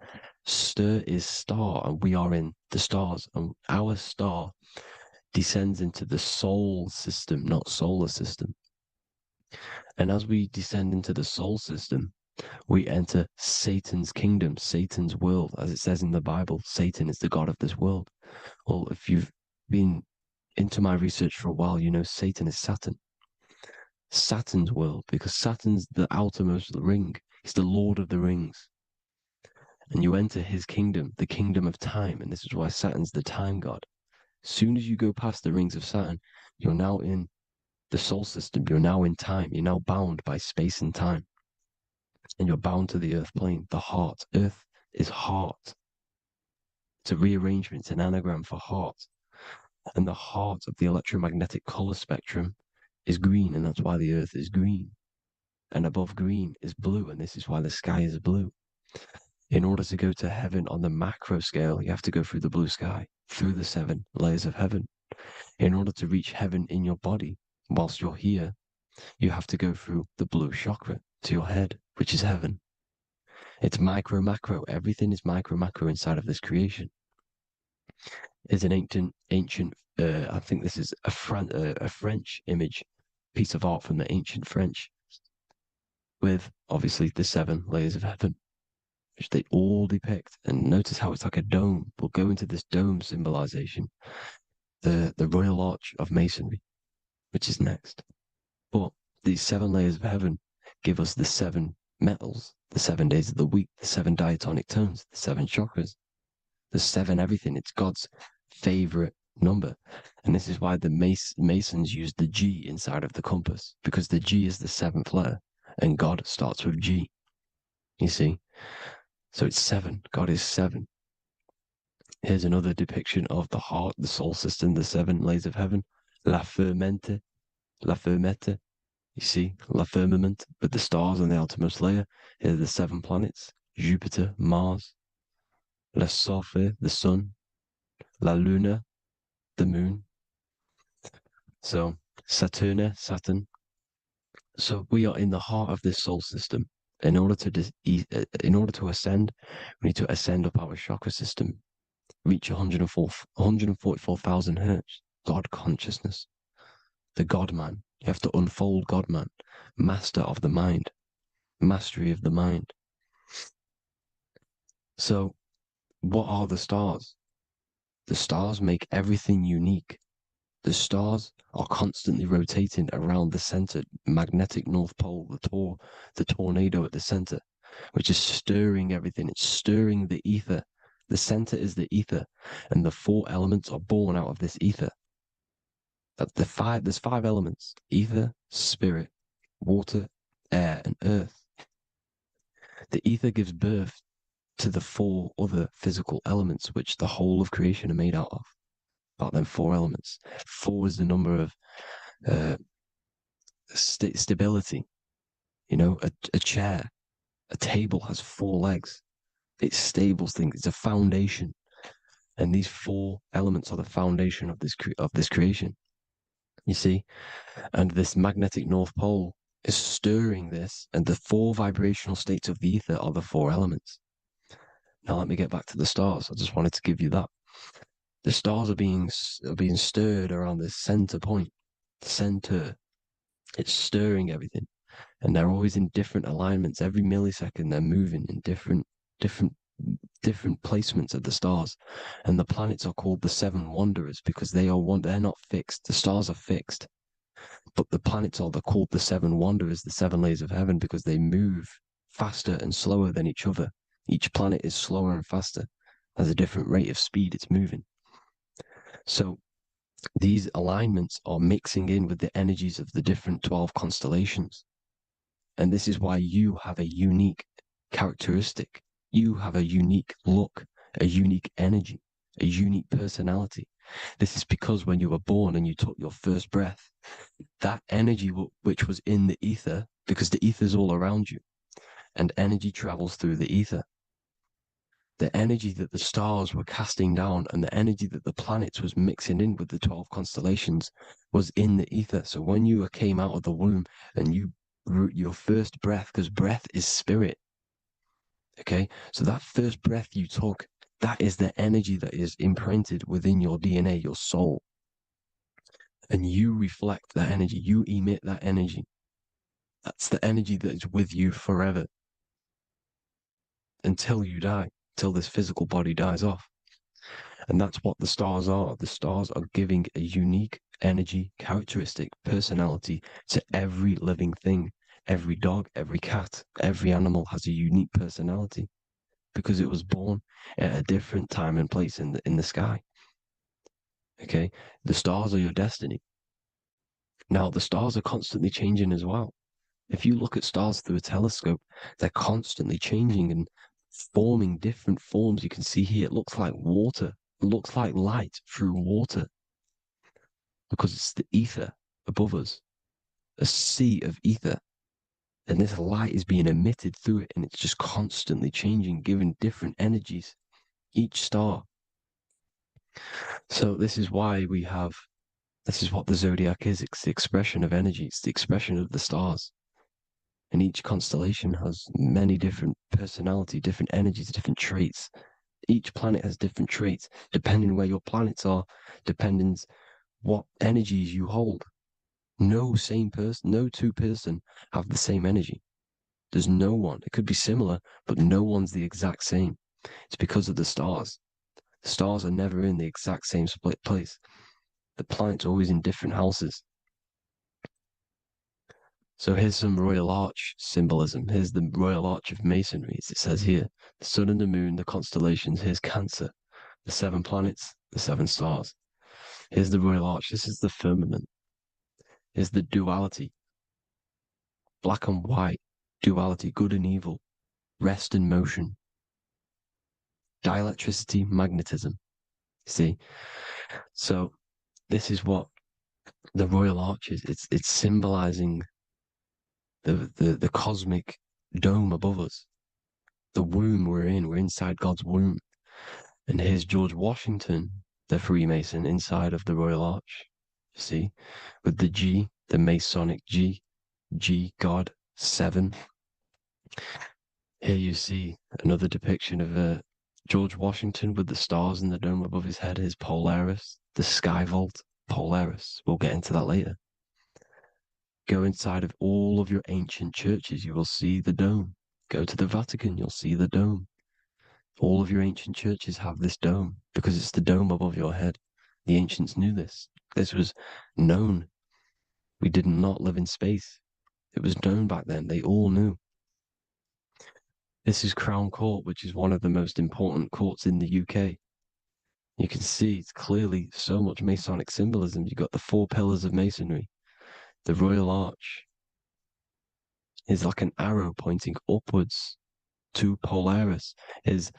Stir is star, and we are in the stars, and our star descends into the soul system, not solar system. And as we descend into the soul system, we enter Satan's kingdom, Satan's world. As it says in the Bible, Satan is the god of this world. Well, if you've been into my research for a while, you know Satan is Saturn. Saturn's world, because Saturn's the outermost ring. He's the Lord of the Rings. And you enter his kingdom, the kingdom of time. And this is why Saturn's the time god. As soon as you go past the rings of Saturn, you're now in the soul system. You're now in time. You're now bound by space and time. And you're bound to the earth plane, the heart. Earth is heart. It's a rearrangement, it's an anagram for heart. And the heart of the electromagnetic color spectrum is green, and that's why the earth is green. And above green is blue, and this is why the sky is blue. In order to go to heaven on the macro scale, you have to go through the blue sky, through the 7 layers of heaven. In order to reach heaven in your body, whilst you're here, you have to go through the blue chakra to your head, which is heaven. It's micro, macro. Everything is micro, macro inside of this creation. It's an ancient, I think this is a French image, piece of art from the ancient French, with obviously the 7 layers of heaven, which they all depict. And notice how it's like a dome. We'll go into this dome symbolization, the Royal Arch of Masonry, which is next. But these 7 layers of heaven give us the 7 metals, the 7 days of the week, the 7 diatonic tones, the 7 chakras, the 7 everything. It's God's favorite number. And this is why the Masons use the G inside of the compass, because the G is the 7th letter, and God starts with G. You see? So it's 7. God is 7. Here's another depiction of the heart, the soul system, the 7 layers of heaven. La Fermenta. You see, La Firmament, with the stars on the outermost layer. Here are the 7 planets: Jupiter, Mars, La Soleil, the sun, La Luna, the moon. So Saturn. So we are in the heart of this soul system. In order to ascend, we need to ascend up our chakra system, reach 144,000 hertz, God consciousness, the God man. You have to unfold God man, master of the mind, mastery of the mind. So what are the stars? The stars make everything unique. The stars are constantly rotating around the center, magnetic North Pole, the tornado at the center, which is stirring everything. It's stirring the ether. The center is the ether, and the 4 elements are born out of this ether. There's 5 elements: ether, spirit, water, air, and earth. The ether gives birth to the 4 other physical elements, which the whole of creation are made out of. About them 4 elements. 4 is the number of stability. You know, a chair, a table has 4 legs. It's stable thing. It's a foundation. And these 4 elements are the foundation of this creation. You see, and this magnetic North Pole is stirring this, and the 4 vibrational states of the ether are the 4 elements. Now let me get back to the stars. I just wanted to give you that. The stars are being stirred around this center point, center. It's stirring everything, and they're always in different alignments. Every millisecond, they're moving in different placements of the stars. And the planets are called the 7 wanderers because they're not fixed. The stars are fixed, but the planets are called the 7 wanderers, the 7 layers of heaven, because they move faster and slower than each other. Each planet is slower and faster, has a different rate of speed it's moving. So these alignments are mixing in with the energies of the different 12 constellations. And this is why you have a unique characteristic. You have a unique look, a unique energy, a unique personality. This is because when you were born and you took your first breath, that energy which was in the ether, because the ether is all around you, and energy travels through the ether. The energy that the stars were casting down and the energy that the planets was mixing in with the 12 constellations was in the ether. So when you came out of the womb and your first breath, because breath is spirit, okay? So that first breath you took, that is the energy that is imprinted within your DNA, your soul. And you reflect that energy, you emit that energy. That's the energy that is with you forever until you die, till this physical body dies off. And that's what the stars are. The stars are giving a unique energy, characteristic, personality to every living thing. Every dog, every cat, every animal has a unique personality because it was born at a different time and place in the sky. Okay, the stars are your destiny. Now, the stars are constantly changing as well. If you look at stars through a telescope, they're constantly changing and forming different forms. You can see here, it looks like water. It looks like light through water because it's the ether above us, a sea of ether. And this light is being emitted through it, and it's just constantly changing, giving different energies, each star. So this is why this is what the zodiac is. It's the expression of energy. It's the expression of the stars. And each constellation has many different personality, different energies, different traits. Each planet has different traits, depending where your planets are, depends what energies you hold. No two person have the same energy. There's no one. It could be similar, but no one's the exact same. It's because of the stars. The stars are never in the exact same split place. The planets are always in different houses. So here's some Royal Arch symbolism. Here's the Royal Arch of Masonry, as it says here. The sun and the moon, the constellations. Here's Cancer, the 7 planets, the 7 stars. Here's the Royal Arch. This is the firmament. Here's the duality. Black and white, duality, good and evil, rest and motion, dielectricity, magnetism. See? So this is what the Royal Arch is. It's symbolizing the cosmic dome above us. The womb we're in. We're inside God's womb. And here's George Washington, the Freemason, inside of the Royal Arch. You see? With the G, the Masonic G, God, 7. Here you see another depiction of George Washington with the stars in the dome above his head, his Polaris, the sky vault, Polaris. We'll get into that later. Go inside of all of your ancient churches, you will see the dome. Go to the Vatican, you'll see the dome. All of your ancient churches have this dome because it's the dome above your head. The ancients knew this. This was known. We did not live in space. It was known back then. They all knew. This is Crown Court, which is one of the most important courts in the UK. You can see it's clearly so much Masonic symbolism. You've got the 4 pillars of Masonry. The Royal Arch is like an arrow pointing upwards to Polaris. His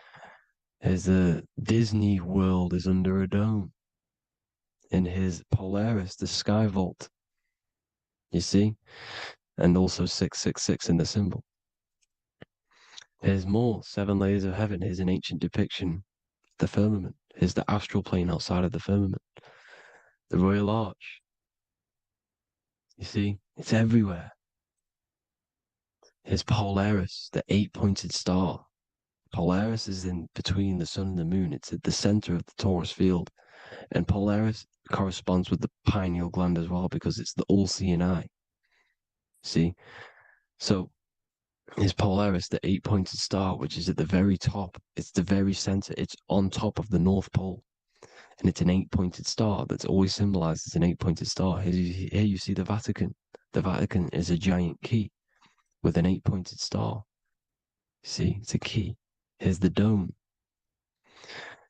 Disney World is under a dome. In his Polaris, the sky vault. You see? And also 666 in the symbol. There's more 7 layers of heaven. Here's an ancient depiction. The firmament. Here's the astral plane outside of the firmament. The Royal Arch. You see, it's everywhere. Here's Polaris, the 8-pointed star. Polaris is in between the sun and the moon. It's at the center of the Taurus field. And Polaris corresponds with the pineal gland as well, because it's the all-seeing eye. See? So here's Polaris, the 8-pointed star, which is at the very top. It's the very center. It's on top of the North Pole. And it's an 8-pointed star that's always symbolized as an 8-pointed star. Here you see the Vatican. The Vatican is a giant key with an 8-pointed star. See, it's a key. Here's the dome.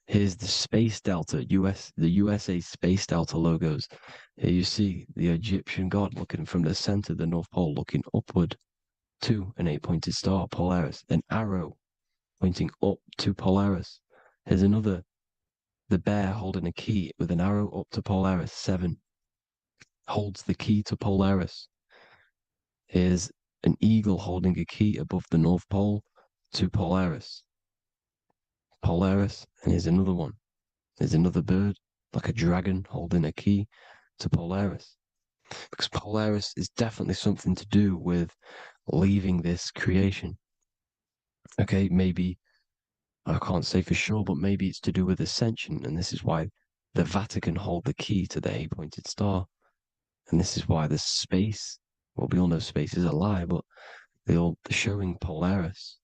Here's the space delta, the USA space delta logos. Here you see the Egyptian god looking from the center of the North Pole, looking upward to an 8-pointed star, Polaris. An arrow pointing up to Polaris. Here's another, the bear holding a key with an arrow up to Polaris. 7 holds the key to Polaris. Here's an eagle holding a key above the North Pole to Polaris. Polaris, and here's another one. There's another bird, like a dragon, holding a key to Polaris. Because Polaris is definitely something to do with leaving this creation. Okay, maybe, I can't say for sure, but maybe it's to do with ascension, and this is why the Vatican hold the key to the 8-pointed star. And this is why the space, well, we all know space is a lie, but they're showing Polaris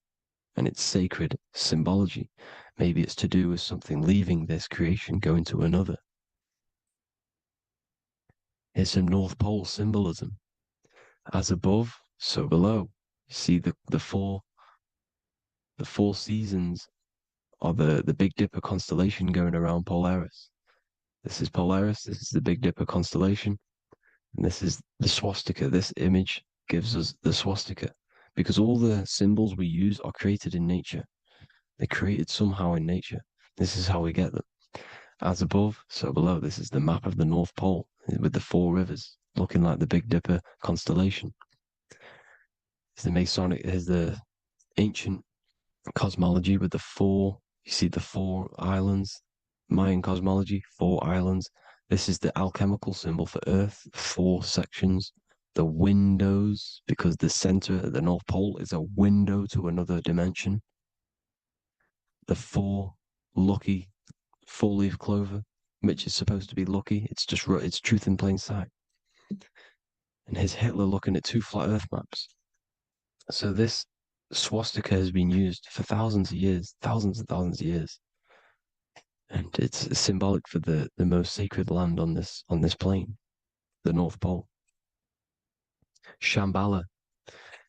and its sacred symbology. Maybe it's to do with something leaving this creation, going to another. Here's some North Pole symbolism. As above, so below. You see the four seasons of the Big Dipper constellation going around Polaris. This is Polaris, this is the Big Dipper constellation, and this is the swastika. This image gives us the swastika, because all the symbols we use are created in nature. They're created somehow in nature. This is how we get them. As above, so below. This is the map of the North Pole with the 4 rivers looking like the Big Dipper constellation. It's the Masonic, here's the ancient cosmology with the 4, you see the 4 islands, Mayan cosmology, 4 islands. This is the alchemical symbol for Earth, 4 sections. The windows, because the center of the North Pole is a window to another dimension. The 4 lucky 4-leaf clover, which is supposed to be lucky. It's truth in plain sight. And here's Hitler looking at 2 flat Earth maps. So this swastika has been used for thousands of years, thousands and thousands of years. And it's symbolic for the most sacred land on this plane, the North Pole. Shambhala.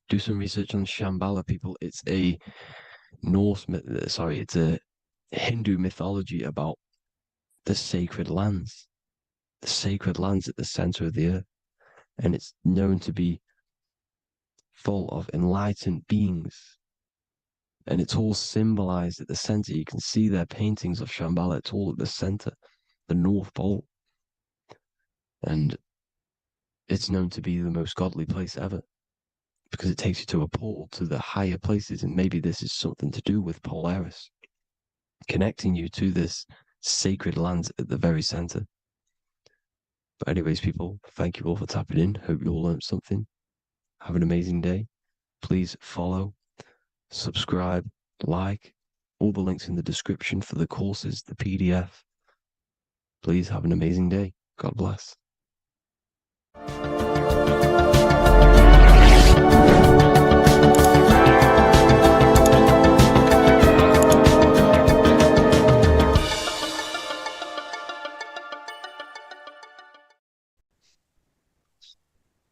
Do some research on Shambhala, people. It's a it's a Hindu mythology about the sacred lands at the center of the earth. And it's known to be full of enlightened beings. And it's all symbolized at the center. You can see their paintings of Shambhala. It's all at the center, the North Pole. And it's known to be the most godly place ever, because it takes you to a portal to the higher places. And maybe this is something to do with Polaris, connecting you to this sacred lands at the very center. But anyways, people, thank you all for tapping in. Hope you all learned something. Have an amazing day. Please follow, subscribe, like, all the links in the description for the courses, the PDF. Please have an amazing day. God bless.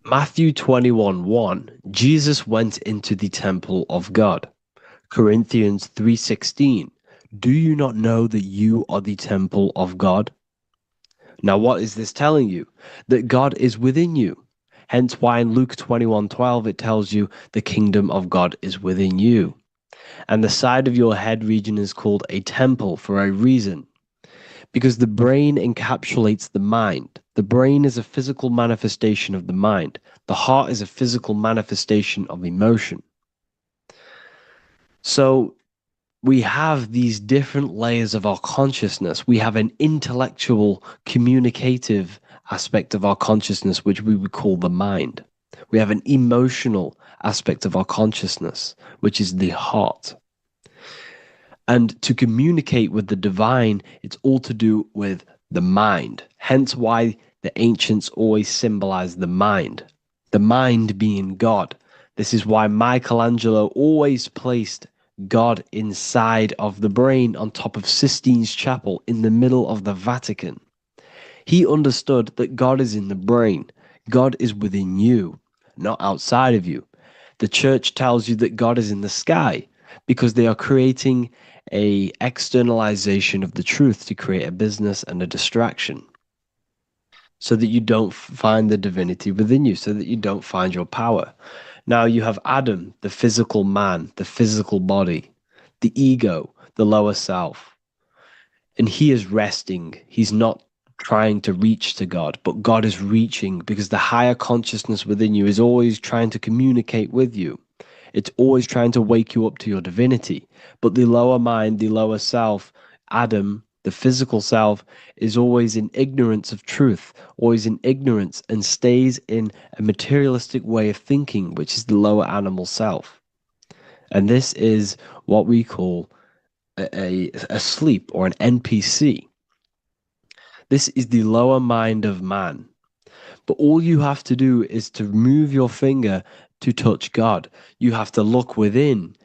Matthew 21:1, Jesus went into the temple of God. Corinthians 3:16, do you not know that you are the temple of God? Now what is this telling you? That God is within you. Hence why in Luke 21:12 it tells you the kingdom of God is within you. And the side of your head region is called a temple for a reason. Because the brain encapsulates the mind. The brain is a physical manifestation of the mind. The heart is a physical manifestation of emotion. So we have these different layers of our consciousness. We have an intellectual, communicative aspect of our consciousness, which we would call the mind. We have an emotional aspect of our consciousness, which is the heart. And to communicate with the divine, it's all to do with the mind. Hence why the ancients always symbolize the mind being God. This is why Michelangelo always placed God inside of the brain on top of Sistine Chapel in the middle of the Vatican. He understood that God is in the brain. God is within you, not outside of you. The church tells you that God is in the sky because they are creating a externalization of the truth to create a business and a distraction so that you don't find the divinity within you, so that you don't find your power. Now you have Adam, the physical man, the physical body, the ego, the lower self. And he is resting. He's not trying to reach to God, but God is reaching because the higher consciousness within you is always trying to communicate with you. It's always trying to wake you up to your divinity. But the lower mind, the lower self, Adam, the physical self, is always in ignorance of truth, always in ignorance, and stays in a materialistic way of thinking, which is the lower animal self. And this is what we call a sleep or an NPC. This is the lower mind of man. But all you have to do is to move your finger to touch God. You have to look within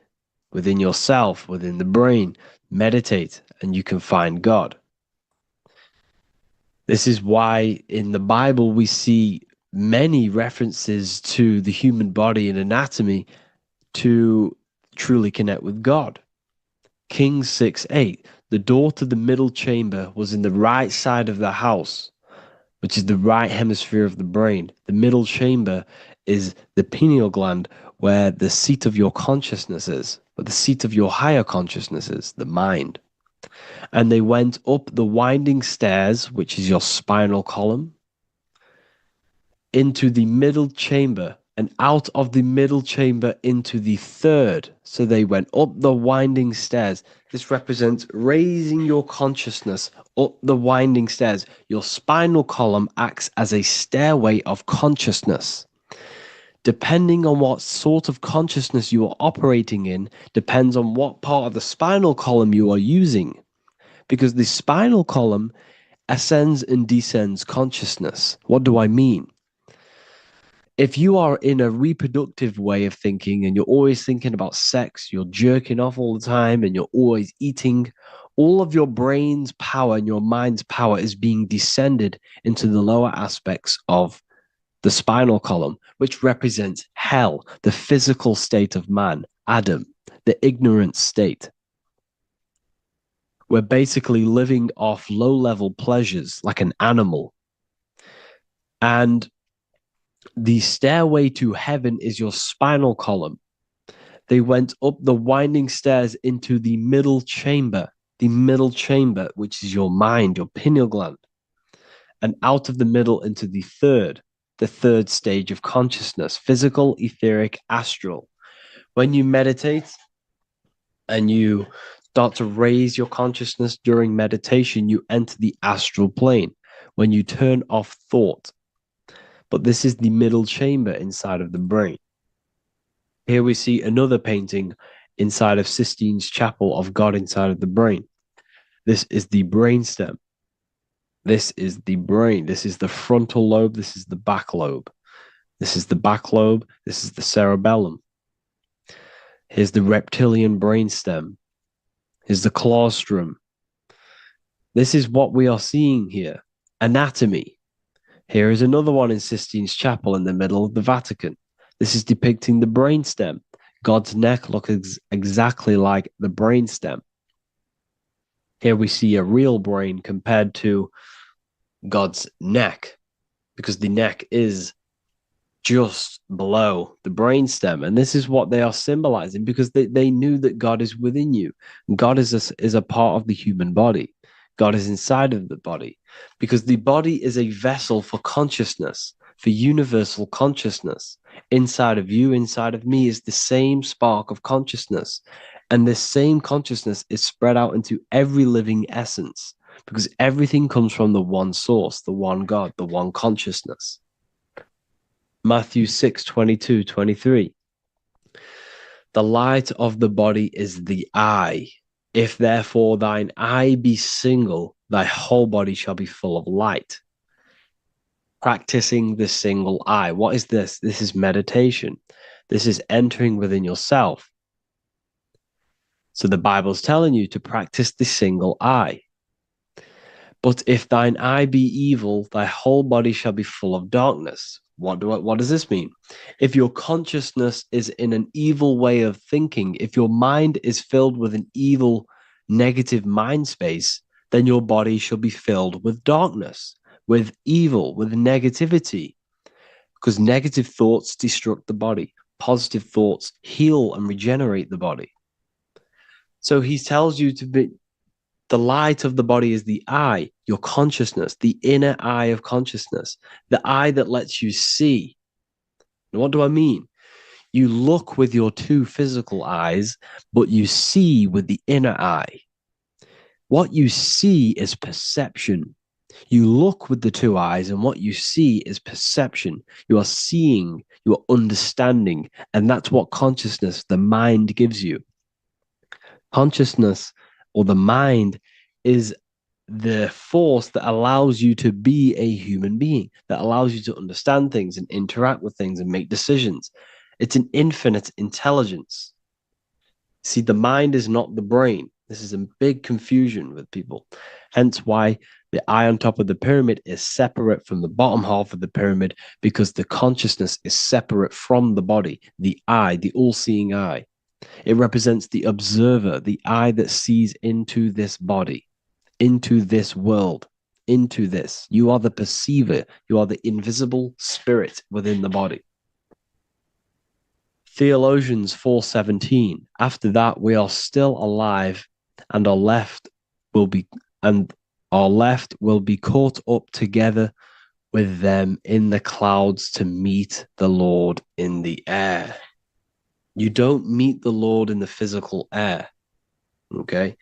yourself, within the brain, meditate, and you can find God. This is why in the Bible we see many references to the human body and anatomy to truly connect with God. Kings 6:8, the door to the middle chamber was in the right side of the house, which is the right hemisphere of the brain. The middle chamber is the pineal gland, where the seat of your consciousness is, but the seat of your higher consciousness is, the mind. And they went up the winding stairs, which is your spinal column, into the middle chamber, and out of the middle chamber into the third. So they went up the winding stairs. This represents raising your consciousness up the winding stairs. Your spinal column acts as a stairway of consciousness. Depending on what sort of consciousness you are operating in, depends on what part of the spinal column you are using. Because the spinal column ascends and descends consciousness. What do I mean? If you are in a reproductive way of thinking and you're always thinking about sex, you're jerking off all the time and you're always eating, all of your brain's power and your mind's power is being descended into the lower aspects of the spinal column, which represents hell, the physical state of man, Adam, the ignorant state. We're basically living off low-level pleasures like an animal. And the stairway to heaven is your spinal column. They went up the winding stairs into the middle chamber, which is your mind, your pineal gland, and out of the middle into the third stage of consciousness, physical, etheric, astral. When you meditate and you start to raise your consciousness during meditation, you enter the astral plane when you turn off thought. But this is the middle chamber inside of the brain. Here we see another painting inside of Sistine's Chapel of God inside of the brain. This is the brainstem. This is the brain. This is the frontal lobe. This is the back lobe. This is the back lobe. This is the cerebellum. Here's the reptilian brainstem. Here's the claustrum. This is what we are seeing here. Anatomy. Here is another one in Sistine's Chapel in the middle of the Vatican. This is depicting the brainstem. God's neck looks exactly like the brainstem. Here we see a real brain compared to God's neck, because the neck is just below the brainstem. And this is what they are symbolizing, because they knew that God is within you. God is a part of the human body. God is inside of the body, because the body is a vessel for consciousness, for universal consciousness. Inside of you, inside of me, is the same spark of consciousness. And this same consciousness is spread out into every living essence, because everything comes from the one source, the one God, the one consciousness. Matthew 6:22, 23. The light of the body is the eye. If therefore thine eye be single, thy whole body shall be full of light. Practicing the single eye. What is this? This is meditation. This is entering within yourself. So the Bible's telling you to practice the single eye. But if thine eye be evil, thy whole body shall be full of darkness. What does this mean? If your consciousness is in an evil way of thinking, if your mind is filled with an evil, negative mind space, then your body shall be filled with darkness, with evil, with negativity. Because negative thoughts destruct the body. Positive thoughts heal and regenerate the body. So he tells you to be, the light of the body is the eye, your consciousness, the inner eye of consciousness, the eye that lets you see. And what do I mean? You look with your two physical eyes, but you see with the inner eye. What you see is perception. You look with the two eyes, and what you see is perception. You are seeing, you are understanding, and that's what consciousness, the mind, gives you. Consciousness, or the mind, is the force that allows you to be a human being, that allows you to understand things and interact with things and make decisions. It's an infinite intelligence. See, the mind is not the brain. This is a big confusion with people. Hence why the eye on top of the pyramid is separate from the bottom half of the pyramid, because the consciousness is separate from the body, the eye, the all-seeing eye. It represents the observer, the eye that sees into this body, into this world, into this. You are the perceiver. You are the invisible spirit within the body. Theologians 4:17. After that, we are still alive, and our left will be caught up together with them in the clouds to meet the Lord in the air. You don't meet the Lord in the physical air. Okay?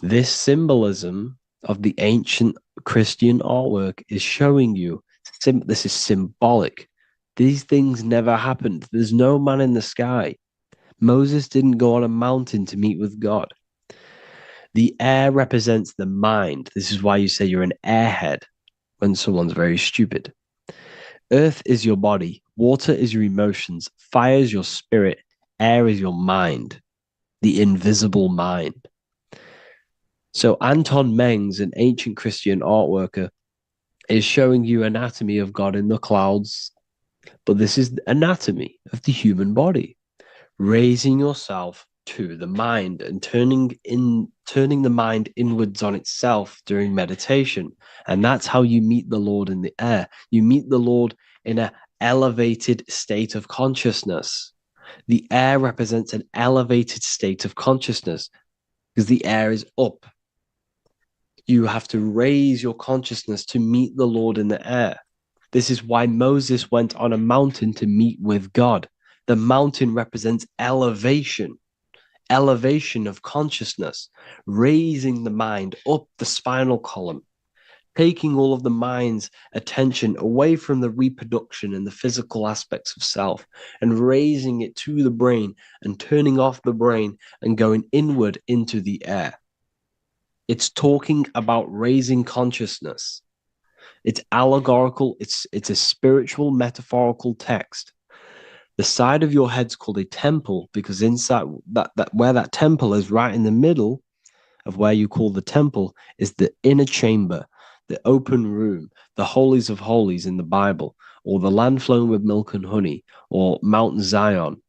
This symbolism of the ancient Christian artwork is showing you this is symbolic. These things never happened. There's no man in the sky. Moses didn't go on a mountain to meet with God. The air represents the mind. This is why you say you're an airhead when someone's very stupid. Earth is your body. Water is your emotions. Fire is your spirit. Air is your mind, the invisible mind. So Anton Mengs, an ancient Christian art worker, is showing you anatomy of God in the clouds. But this is anatomy of the human body, raising yourself to the mind and turning the mind inwards on itself during meditation. And that's how you meet the Lord in the air. You meet the Lord in an elevated state of consciousness. The air represents an elevated state of consciousness because the air is up. You have to raise your consciousness to meet the Lord in the air. This is why Moses went on a mountain to meet with God. The mountain represents elevation of consciousness, raising the mind up the spinal column, taking all of the mind's attention away from the reproduction and the physical aspects of self and raising it to the brain and turning off the brain and going inward into the air. It's talking about raising consciousness. It's allegorical. It's a spiritual, metaphorical text. The side of your head's called a temple because inside that where that temple is, right in the middle of where you call the temple, is the inner chamber, the open room, the holies of holies in the Bible, or the land flowing with milk and honey, or Mount Zion.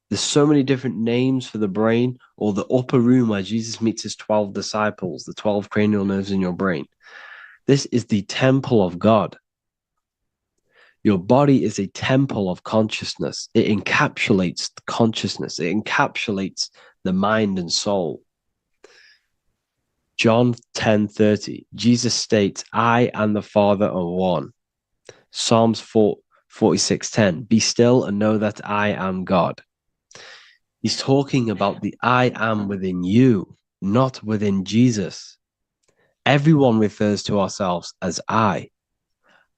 There's so many different names for the brain, or the upper room where Jesus meets his 12 disciples, the 12 cranial nerves in your brain. This is the temple of God. Your body is a temple of consciousness. It encapsulates the consciousness. It encapsulates the mind and soul. John 10:30, Jesus states, I and the Father are one. Psalms 46:10, be still and know that I am God. He's talking about the I am within you, not within Jesus. Everyone refers to ourselves as I.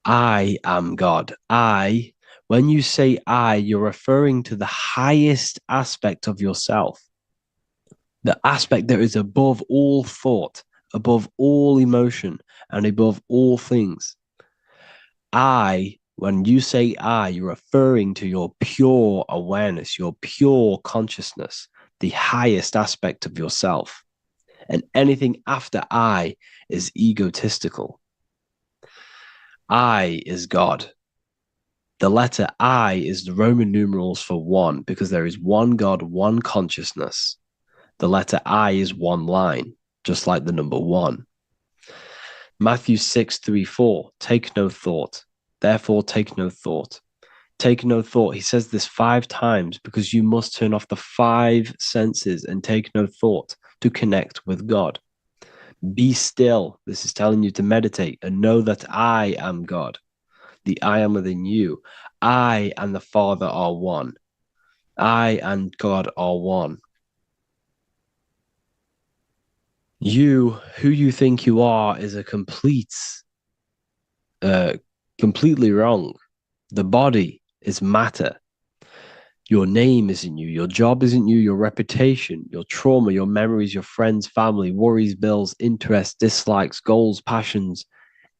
I am God. When you say I, you're referring to the highest aspect of yourself, the aspect that is above all thought, above all emotion, and above all things. When you say I, you're referring to your pure awareness, your pure consciousness, the highest aspect of yourself. And anything after I is egotistical. I is God. The letter I is the Roman numerals for one, because there is one God, one consciousness. The letter I is one line, just like the number one. Matthew 6:3-4, take no thought. Therefore, take no thought. Take no thought. He says this 5 times because you must turn off the 5 senses and take no thought to connect with God. Be still. This is telling you to meditate and know that I am God. The I am within you. I and the Father are one. I and God are one. You, who you think you are, is a completely wrong. The body is matter. Your name isn't you. Your job isn't you. Your reputation, your trauma, your memories, your friends, family, worries, bills, interests, dislikes, goals, passions,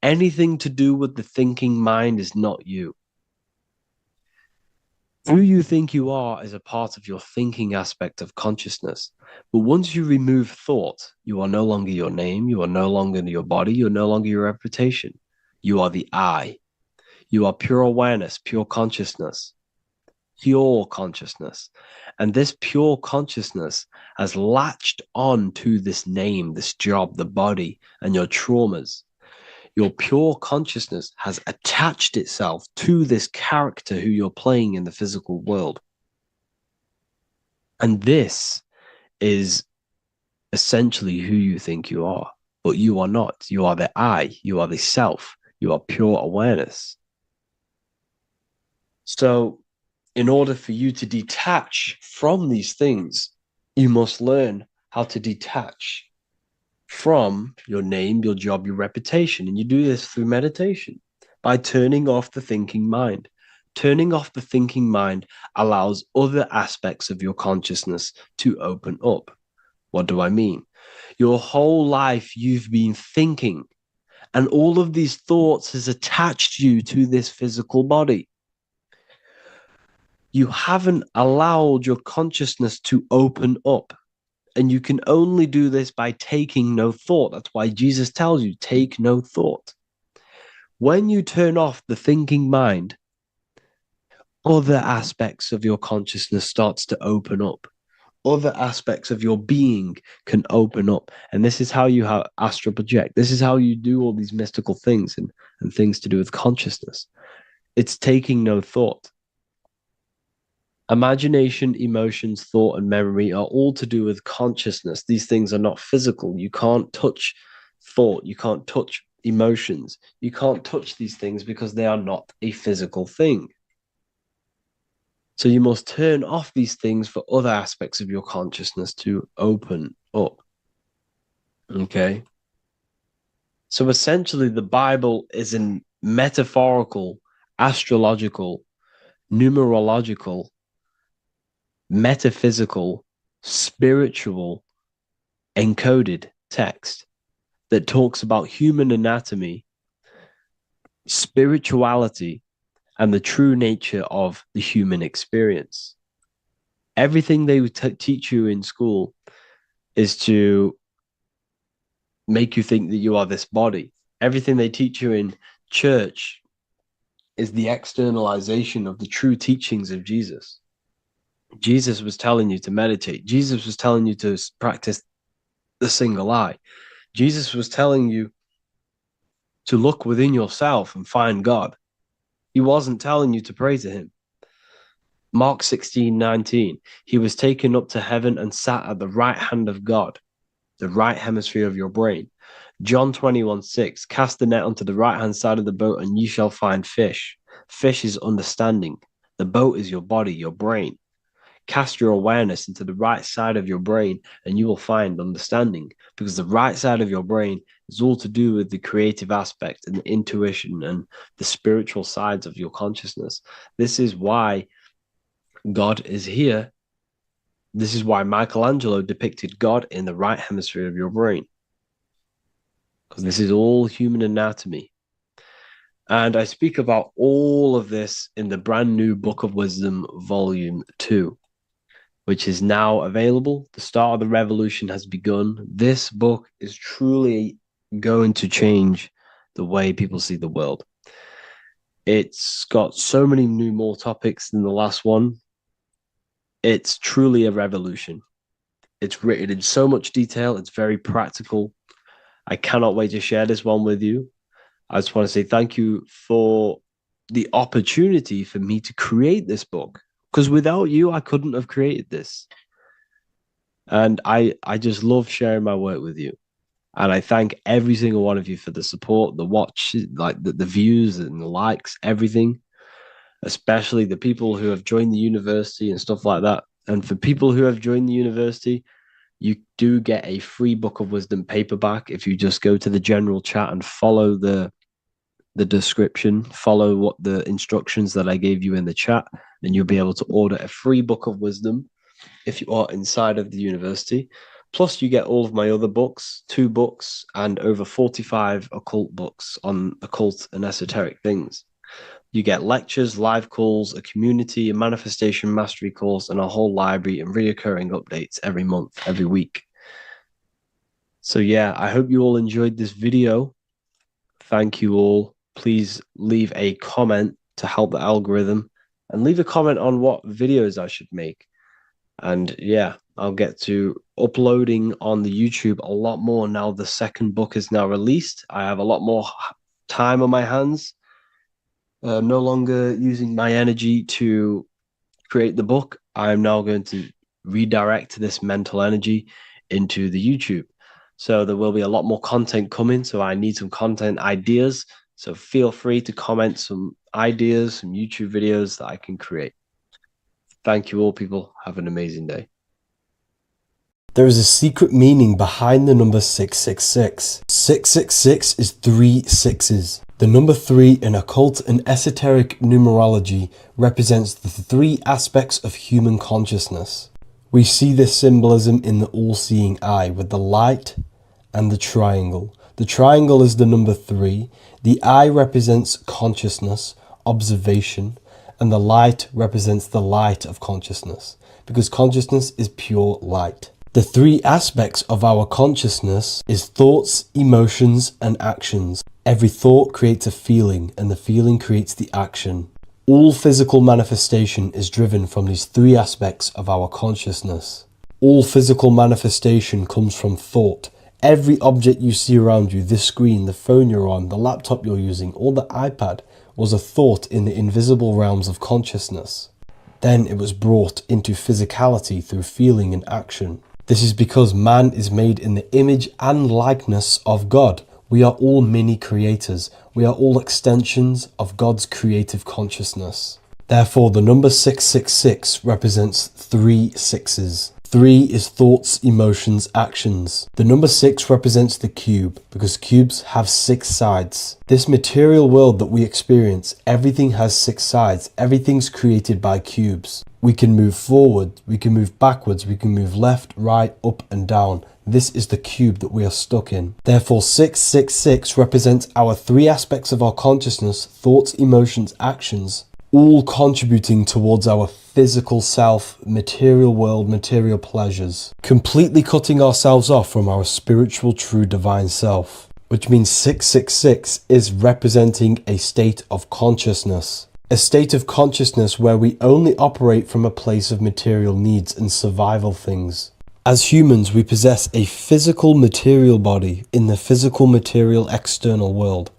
anything to do with the thinking mind is not you. Who you think you are is a part of your thinking aspect of consciousness. But once you remove thought, you are no longer your name. You are no longer your body. You're no longer your reputation. You are the I. You are pure awareness, pure consciousness. Pure consciousness. And this pure consciousness has latched on to this name, this job, the body, and your traumas. Your pure consciousness has attached itself to this character who you're playing in the physical world. And this is essentially who you think you are, but you are not. You are the I, you are the self, you are pure awareness. So, in order for you to detach from these things, you must learn how to detach from your name, your job, your reputation. And you do this through meditation by turning off the thinking mind. Turning off the thinking mind allows other aspects of your consciousness to open up. What do I mean? Your whole life you've been thinking, and all of these thoughts has attached you to this physical body. You haven't allowed your consciousness to open up. And you can only do this by taking no thought. That's why Jesus tells you, take no thought. When you turn off the thinking mind, other aspects of your consciousness starts to open up. Other aspects of your being can open up. And this is how you astral project. This is how you do all these mystical things and things to do with consciousness. It's taking no thought. Imagination, emotions, thought, and memory are all to do with consciousness. These things are not physical. You can't touch thought. You can't touch emotions. You can't touch these things because they are not a physical thing. So you must turn off these things for other aspects of your consciousness to open up. Okay? So essentially, the Bible is a metaphorical, astrological, numerological, metaphysical, spiritual, encoded text that talks about human anatomy, spirituality, and the true nature of the human experience. Everything they teach you in school is to make you think that you are this body. Everything they teach you in church is the externalization of the true teachings of Jesus. Jesus was telling you to meditate. Jesus was telling you to practice the single eye. Jesus was telling you to look within yourself and find God. He wasn't telling you to pray to him. Mark 16:19, he was taken up to heaven and sat at the right hand of God, the right hemisphere of your brain. John 21:6, cast the net onto the right hand side of the boat and you shall find fish. Fish is understanding. The boat is your body, your brain. cast your awareness into the right side of your brain and you will find understanding, because the right side of your brain is all to do with the creative aspect and the intuition and the spiritual sides of your consciousness. This is why God is here. This is why Michelangelo depicted God in the right hemisphere of your brain, because this is all human anatomy. And I speak about all of this in the brand new Book of Wisdom, Volume 2, which is now available. The start of the revolution has begun. This book is truly going to change the way people see the world. It's got so many more topics than the last one. It's truly a revolution. It's written in so much detail. It's very practical. I cannot wait to share this one with you. I just want to say thank you for the opportunity for me to create this book, because without you, I couldn't have created this. And I just love sharing my work with you. And I thank every single one of you for the support, the watch, like the views and the likes, everything, especially the people who have joined the university and stuff like that. And for people who have joined the university, you do get a free Book of Wisdom paperback if you just go to the general chat and follow the description, follow what the instructions that I gave you in the chat, and you'll be able to order a free Book of Wisdom if you are inside of the university. Plus, you get all of my other books, 2 books, and over 45 occult books on occult and esoteric things. You get lectures, live calls, a community, a manifestation mastery course, and a whole library and reoccurring updates every month, every week. So yeah, I hope you all enjoyed this video. Thank you all. Please leave a comment to help the algorithm, and leave a comment on what videos I should make. And yeah, I'll get to uploading on the YouTube a lot more now. The second book is now released. I have a lot more time on my hands. No longer using my energy to create the book. I'm now going to redirect this mental energy into the YouTube. So there will be a lot more content coming. So I need some content ideas. So feel free to comment some ideas, some YouTube videos that I can create. Thank you all, people. Have an amazing day. There is a secret meaning behind the number 666. 666 is 3 sixes. The number 3 in occult and esoteric numerology represents the 3 aspects of human consciousness. We see this symbolism in the all-seeing eye with the light and the triangle. The triangle is the number 3. The eye represents consciousness, observation, and the light represents the light of consciousness, because consciousness is pure light. The 3 aspects of our consciousness is thoughts, emotions, and actions. Every thought creates a feeling, and the feeling creates the action. All physical manifestation is driven from these 3 aspects of our consciousness. All physical manifestation comes from thought. Every object you see around you, this screen, the phone you're on, the laptop you're using, or the iPad, was a thought in the invisible realms of consciousness. Then it was brought into physicality through feeling and action. This is because man is made in the image and likeness of God. We are all mini creators. We are all extensions of God's creative consciousness. Therefore, the number 666 represents 3 sixes. 3 is thoughts, emotions, actions. The number 6 represents the cube, because cubes have 6 sides. This material world that we experience, everything has 6 sides. Everything's created by cubes. We can move forward, we can move backwards, we can move left, right, up and down. This is the cube that we are stuck in. Therefore, 666 represents our 3 aspects of our consciousness, thoughts, emotions, actions, all contributing towards our physical self, material world, material pleasures, completely cutting ourselves off from our spiritual, true, divine self, which means 666 is representing a state of consciousness. A state of consciousness where we only operate from a place of material needs and survival things. As humans, we possess a physical material body in the physical material external world,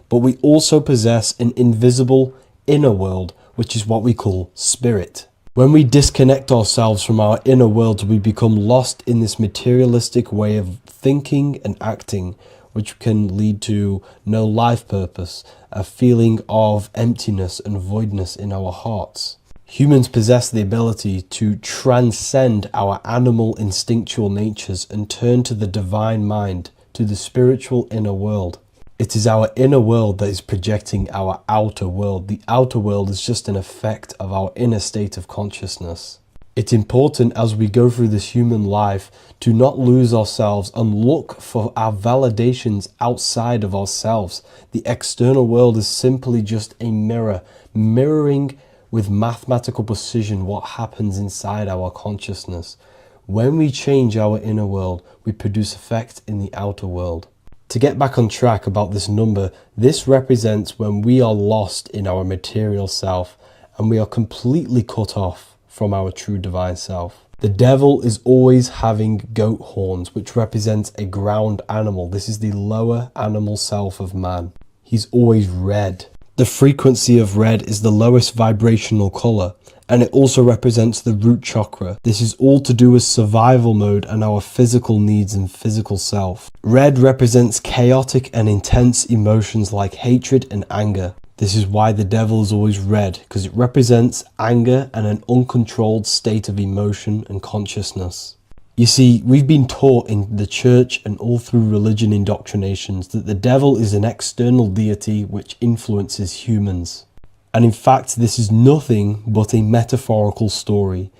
but we also possess an invisible inner world, which is what we call spirit. When we disconnect ourselves from our inner world, we become lost in this materialistic way of thinking and acting, which can lead to no life purpose, a feeling of emptiness and voidness in our hearts. Humans possess the ability to transcend our animal instinctual natures and turn to the divine mind, to the spiritual inner world. It is our inner world that is projecting our outer world. The outer world is just an effect of our inner state of consciousness. It's important as we go through this human life to not lose ourselves and look for our validations outside of ourselves. The external world is simply just a mirror, mirroring with mathematical precision what happens inside our consciousness. When we change our inner world, we produce effect in the outer world. To get back on track about this number, this represents when we are lost in our material self and we are completely cut off from our true divine self. The devil is always having goat horns, which represents a ground animal. This is the lower animal self of man. He's always red. The frequency of red is the lowest vibrational color, and it also represents the root chakra. This is all to do with survival mode and our physical needs and physical self. Red represents chaotic and intense emotions like hatred and anger. This is why the devil is always red, because it represents anger and an uncontrolled state of emotion and consciousness. You see, we've been taught in the church and all through religion indoctrinations that the devil is an external deity which influences humans. And in fact, this is nothing but a metaphorical story.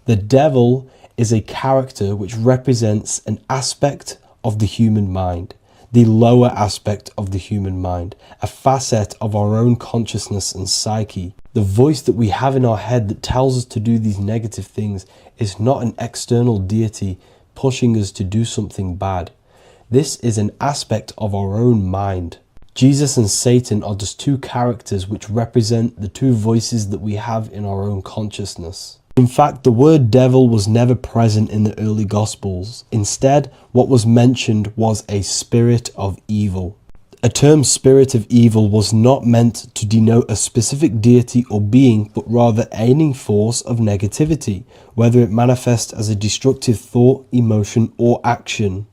The devil is a character which represents an aspect of the human mind, the lower aspect of the human mind, a facet of our own consciousness and psyche. The voice that we have in our head that tells us to do these negative things is not an external deity pushing us to do something bad. This is an aspect of our own mind. Jesus and Satan are just two characters which represent the two voices that we have in our own consciousness. In fact, the word devil was never present in the early Gospels. Instead, what was mentioned was a spirit of evil. A term spirit of evil was not meant to denote a specific deity or being, but rather any force of negativity, whether it manifests as a destructive thought, emotion, or action.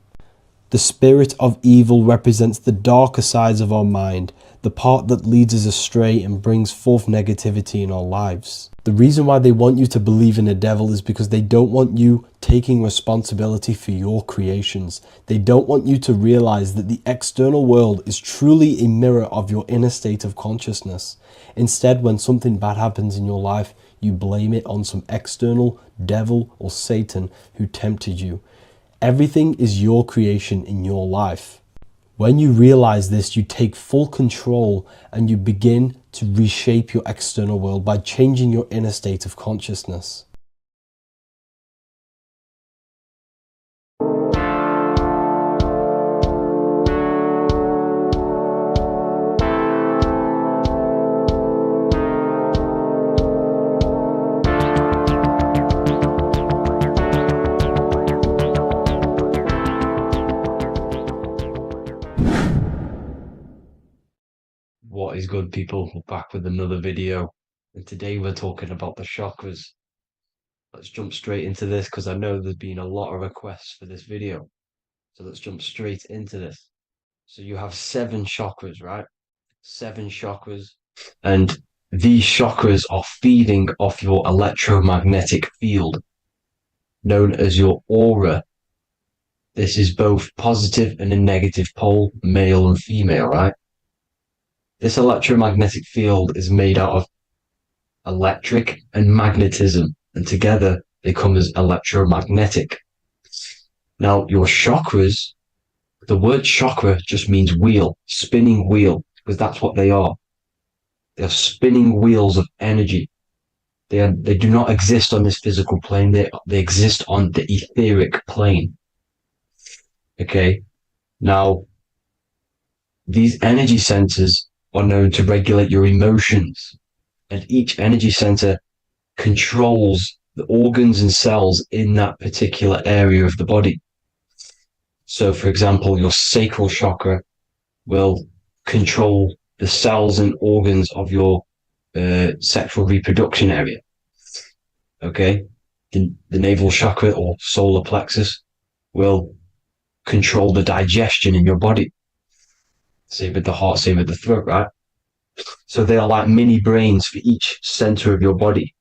The spirit of evil represents the darker sides of our mind, the part that leads us astray and brings forth negativity in our lives. The reason why they want you to believe in a devil is because they don't want you taking responsibility for your creations. They don't want you to realize that the external world is truly a mirror of your inner state of consciousness. Instead, when something bad happens in your life, you blame it on some external devil or Satan who tempted you. Everything is your creation in your life. When you realize this, you take full control and you begin to reshape your external world by changing your inner state of consciousness. What is good, people? We're back with another video, and today we're talking about the chakras. Let's jump straight into this because I know there's been a lot of requests for this video. So let's jump straight into this. So you have 7 chakras, right? 7 chakras, and these chakras are feeding off your electromagnetic field, known as your aura. This is both positive and a negative pole, male and female, right? This electromagnetic field is made out of electric and magnetism, and together they come as electromagnetic. Now, your chakras, the word chakra just means wheel, spinning wheel, because that's what they are. They are spinning wheels of energy. They do not exist on this physical plane. They exist on the etheric plane. Okay. Now, these energy centers are known to regulate your emotions, and each energy center controls the organs and cells in that particular area of the body. So, for example, your sacral chakra will control the cells and organs of your sexual reproduction area. Okay, the navel chakra or solar plexus will control the digestion in your body. Same with the heart, same with the throat, right? So they are like mini brains for each center of your body.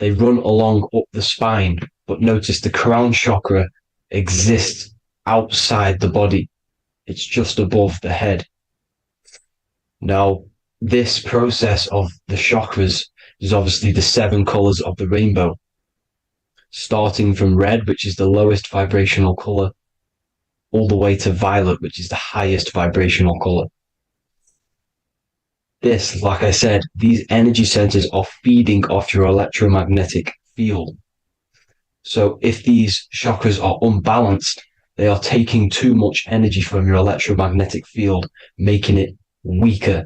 they run along up the spine, but notice the crown chakra exists outside the body. It's just above the head. Now, this process of the chakras is obviously the 7 colors of the rainbow, starting from red, which is the lowest vibrational color, all the way to violet, which is the highest vibrational color. This, like I said, these energy centers are feeding off your electromagnetic field. So if these chakras are unbalanced, they are taking too much energy from your electromagnetic field, making it weaker.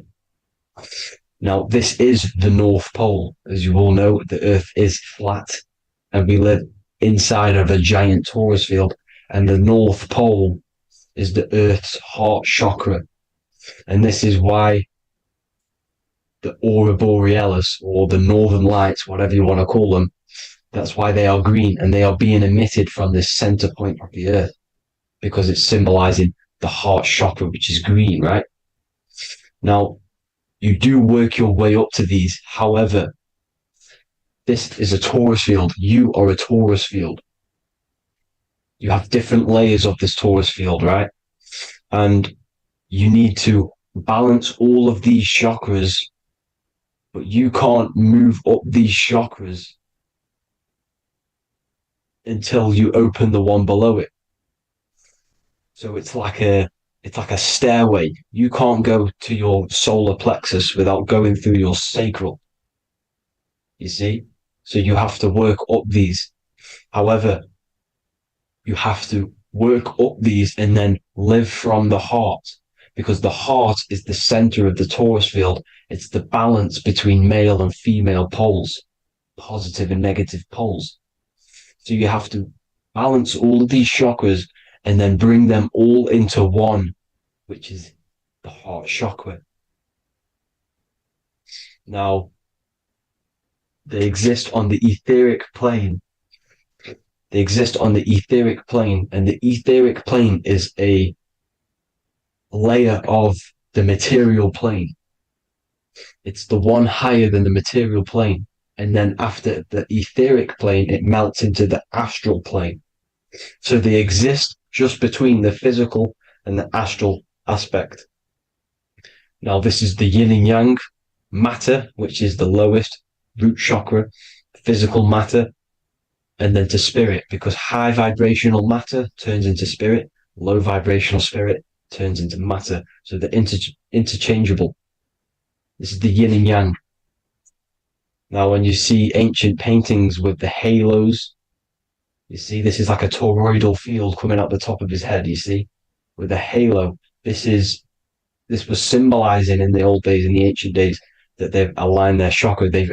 Now, this is the North Pole. As you all know, the Earth is flat, and we live inside of a giant torus field, and the North Pole is the Earth's heart chakra. And this is why the aurora borealis, or the northern lights, whatever you want to call them, that's why they are green, and they are being emitted from this center point of the Earth, because it's symbolizing the heart chakra, which is green, right? Now, you do work your way up to these. However, this is a torus field. You are a torus field. You have different layers of this torus field, right? And you need to balance all of these chakras, but you can't move up these chakras until you open the one below it. So it's like a stairway. You can't go to your solar plexus without going through your sacral. You see? So you have to work up these. However, you have to work up these and then live from the heart, because the heart is the center of the torus field. It's the balance between male and female poles, positive and negative poles. So you have to balance all of these chakras and then bring them all into one, which is the heart chakra. Now, they exist on the etheric plane. They exist on the etheric plane, and the etheric plane is a layer of the material plane. It's the one higher than the material plane. And then after the etheric plane, it melts into the astral plane. So they exist just between the physical and the astral aspect. Now, this is the yin and yang matter, which is the lowest root chakra, physical matter, and then to spirit, because high vibrational matter turns into spirit, low vibrational spirit turns into matter. So they're interchangeable. This is the yin and yang. Now, when you see ancient paintings with the halos, you see this is like a toroidal field coming out the top of his head, you see, with a halo. This was symbolizing in the old days, in the ancient days, that they've aligned their chakra, they've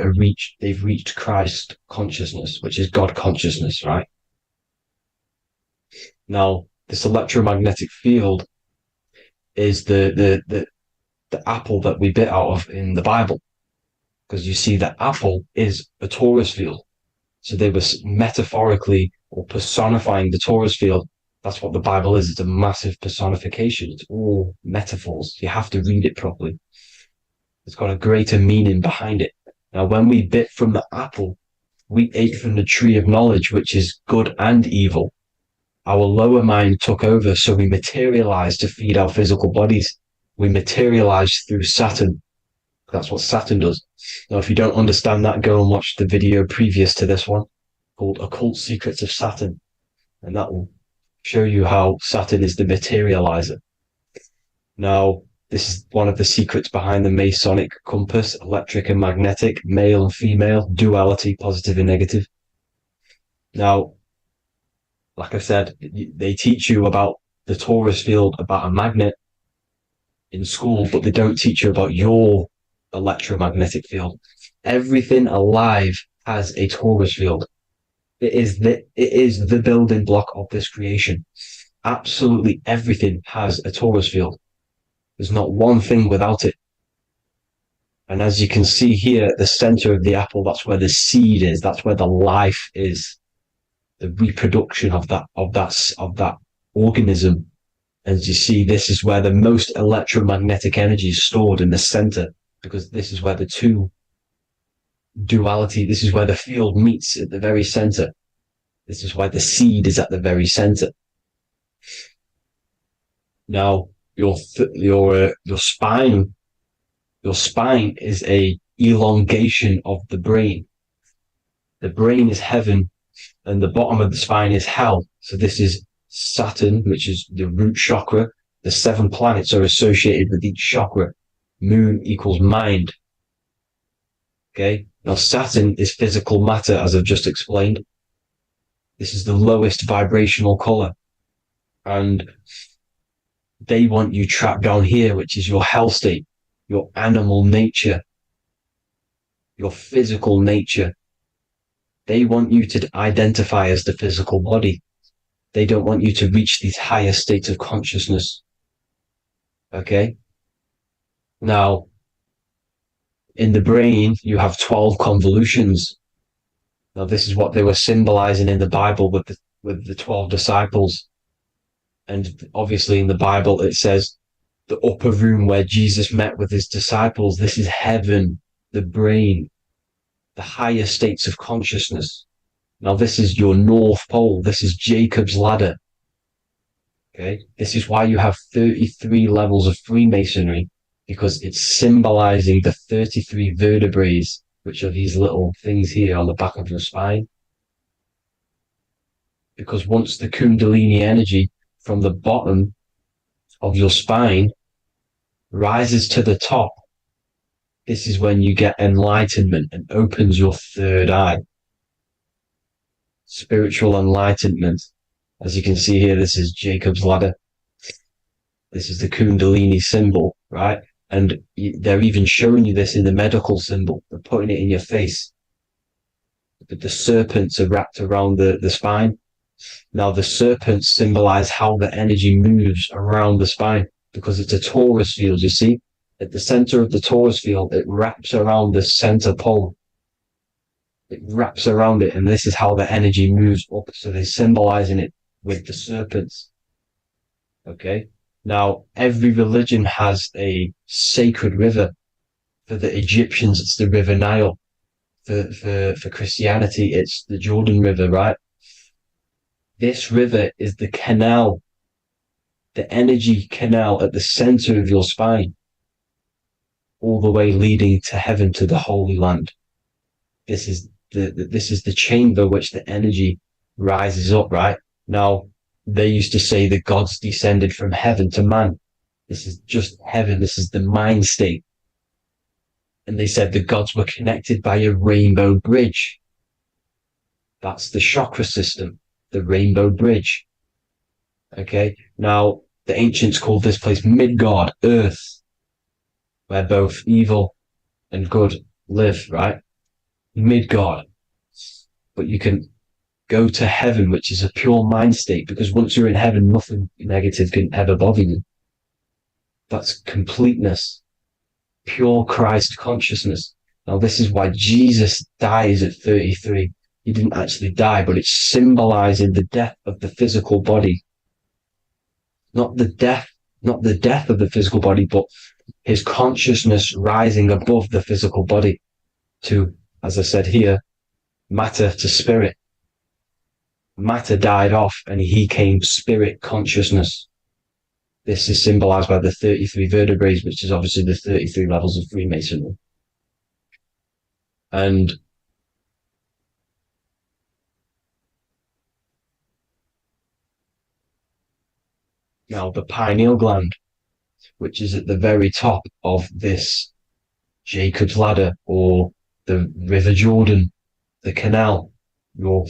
reached Christ consciousness, which is God consciousness, right? Now, this electromagnetic field is the apple that we bit out of in the Bible, because you see that apple is a torus field. So they were metaphorically or personifying the torus field. That's what the Bible is. It's a massive personification. It's all metaphors. You have to read it properly. It's got a greater meaning behind it. Now, when we bit from the apple, we ate from the tree of knowledge, which is good and evil. Our lower mind took over, so we materialized to feed our physical bodies. We materialized through Saturn. That's what Saturn does. Now, if you don't understand that, go and watch the video previous to this one called Occult Secrets of Saturn. And that will show you how Saturn is the materializer. Now, this is one of the secrets behind the Masonic compass, electric and magnetic, male and female, duality, positive and negative. Now, like I said, they teach you about the torus field, about a magnet in school, but they don't teach you about your electromagnetic field. Everything alive has a torus field. It is the building block of this creation. Absolutely everything has a torus field. There's not one thing without it. And as you can see here at the center of the apple, that's where the seed is. That's where the life is. The reproduction of that organism. As you see, this is where the most electromagnetic energy is stored, in the center, because this is where the two duality. This is where the field meets at the very center. This is why the seed is at the very center. Now, your spine is a elongation of the brain. The brain is heaven, and the bottom of the spine is hell. So this is Saturn, which is the root chakra. The 7 planets are associated with each chakra. Moon equals mind. Okay. Now Saturn is physical matter, as I've just explained. This is the lowest vibrational color. And they want you trapped down here, which is your hell state, your animal nature, your physical nature. They want you to identify as the physical body. They don't want you to reach these higher states of consciousness. Okay? Now, in the brain, you have 12 convolutions. Now, this is what they were symbolizing in the Bible with the 12 disciples. And obviously in the Bible, it says the upper room where Jesus met with his disciples. This is heaven, the brain, the higher states of consciousness. Now, this is your North Pole. This is Jacob's ladder. Okay. This is why you have 33 levels of Freemasonry, because it's symbolizing the 33 vertebrae, which are these little things here on the back of your spine. Because once the Kundalini energy from the bottom of your spine rises to the top, this is when you get enlightenment and opens your third eye. Spiritual enlightenment. As you can see here, this is Jacob's ladder. This is the Kundalini symbol, right? And they're even showing you this in the medical symbol. They're putting it in your face. But the serpents are wrapped around the spine. Now, the serpents symbolize how the energy moves around the spine, because it's a torus field, you see? At the center of the torus field, it wraps around the center pole. It wraps around it, and this is how the energy moves up. So they're symbolizing it with the serpents. Okay? Now, every religion has a sacred river. For the Egyptians, it's the River Nile. For Christianity, it's the Jordan River, right? This river is the canal, the energy canal at the center of your spine, all the way leading to heaven, to the Holy Land. This is the chamber which the energy rises up, right? Now, they used to say the gods descended from heaven to man. This is just heaven. This is the mind state. And they said the gods were connected by a rainbow bridge. That's the chakra system, the rainbow bridge. Okay. Now, the ancients called this place Midgard, Earth, where both evil and good live, right? Midgard. But you can go to heaven, which is a pure mind state, because once you're in heaven, nothing negative can ever bother you. That's completeness, pure Christ consciousness. Now, this is why Jesus dies at 33. He didn't actually die, but it's symbolizing the death of the physical body. Not the death of the physical body, but his consciousness rising above the physical body to, as I said here, matter to spirit. Matter died off and he came spirit consciousness. This is symbolized by the 33 vertebrae, which is obviously the 33 levels of Freemasonry. And now the pineal gland, which is at the very top of this Jacob's ladder, or the River Jordan, the canal, your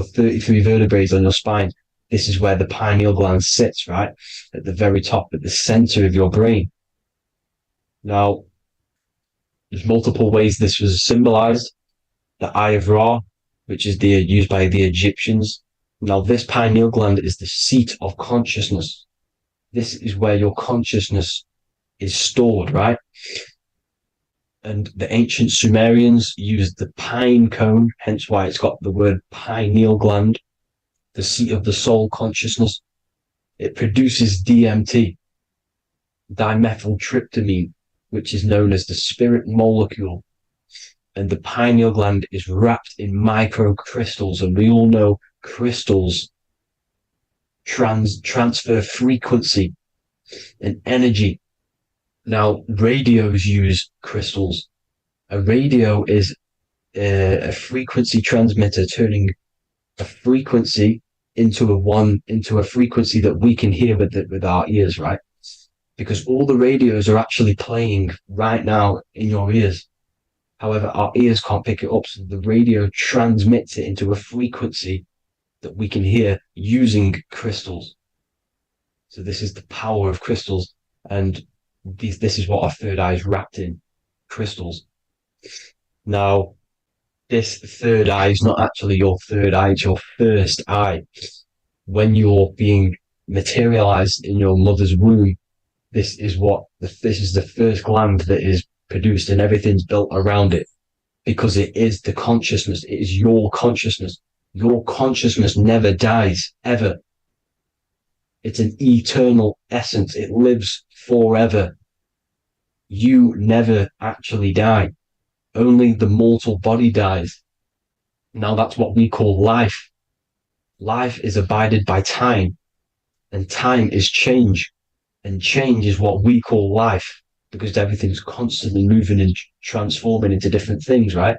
33 vertebrae on your spine. This is where the pineal gland sits, right? At the very top, at the center of your brain. Now, there's multiple ways this was symbolized. The Eye of Ra, which is used by the Egyptians. Now, this pineal gland is the seat of consciousness. This is where your consciousness is stored, right? And the ancient Sumerians used the pine cone, hence why it's got the word pineal gland, the seat of the soul consciousness. It produces DMT, dimethyltryptamine, which is known as the spirit molecule. and the pineal gland is wrapped in microcrystals, and we all know crystals transfer frequency and energy. Now, radios use crystals. A radio is a frequency transmitter, turning a frequency into a frequency that we can hear with our ears, right? Because all the radios are actually playing right now in your ears. However, our ears can't pick it up, so the radio transmits it into a frequency that we can hear using crystals. So this is the power of crystals, and this is what our third eye is wrapped in, crystals. Now, this third eye is not actually your third eye, it's your first eye. When you're being materialized in your mother's womb, this is the first gland that is produced, and everything's built around it, because it is the consciousness. It is your consciousness. Your consciousness never dies, ever. It's an eternal essence. It lives forever. You never actually die. Only the mortal body dies. Now that's what we call life. Life is abided by time, and time is change. And change is what we call life, because everything's constantly moving and transforming into different things, right?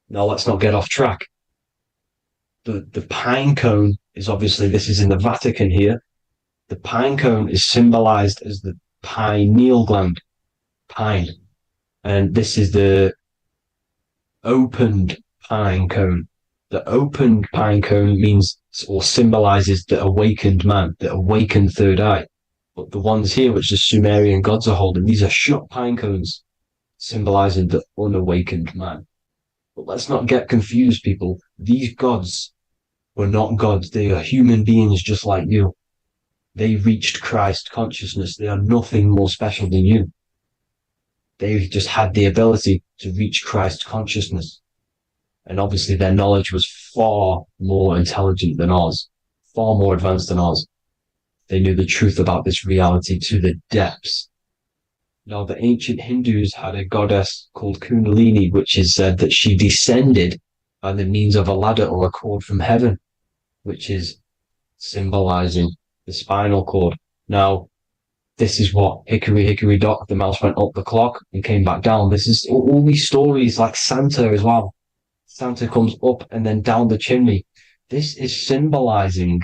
Now let's not get off track. The pine cone is obviously, this is in the Vatican here. The pine cone is symbolized as the pineal gland, pine. And this is the opened pine cone. The opened pine cone means, or symbolizes, the awakened man, the awakened third eye. But the ones here, which the Sumerian gods are holding, these are shut pine cones, symbolizing the unawakened man. But let's not get confused, people. These gods were not gods. They are human beings just like you. They reached Christ consciousness. They are nothing more special than you. They just had the ability to reach Christ consciousness. And obviously their knowledge was far more intelligent than ours, far more advanced than ours. They knew the truth about this reality to the depths. Now, the ancient Hindus had a goddess called Kundalini, which is said that she descended by the means of a ladder or a cord from heaven, which is symbolizing the spinal cord. Now, this is what hickory, hickory dock, the mouse went up the clock and came back down. This is all these stories, like Santa as well. Santa comes up and then down the chimney. This is symbolizing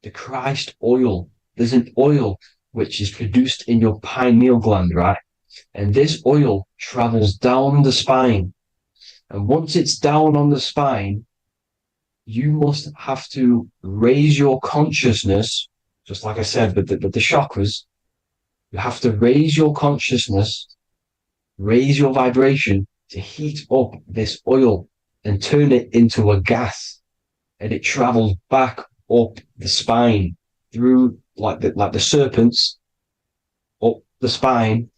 the Christ oil. There's an oil which is produced in your pineal gland, right? And this oil travels down the spine. And once it's down on the spine, you must have to raise your consciousness, just like I said, with the chakras. You have to raise your consciousness, raise your vibration to heat up this oil and turn it into a gas. And it travels back up the spine through like the serpents up the spine,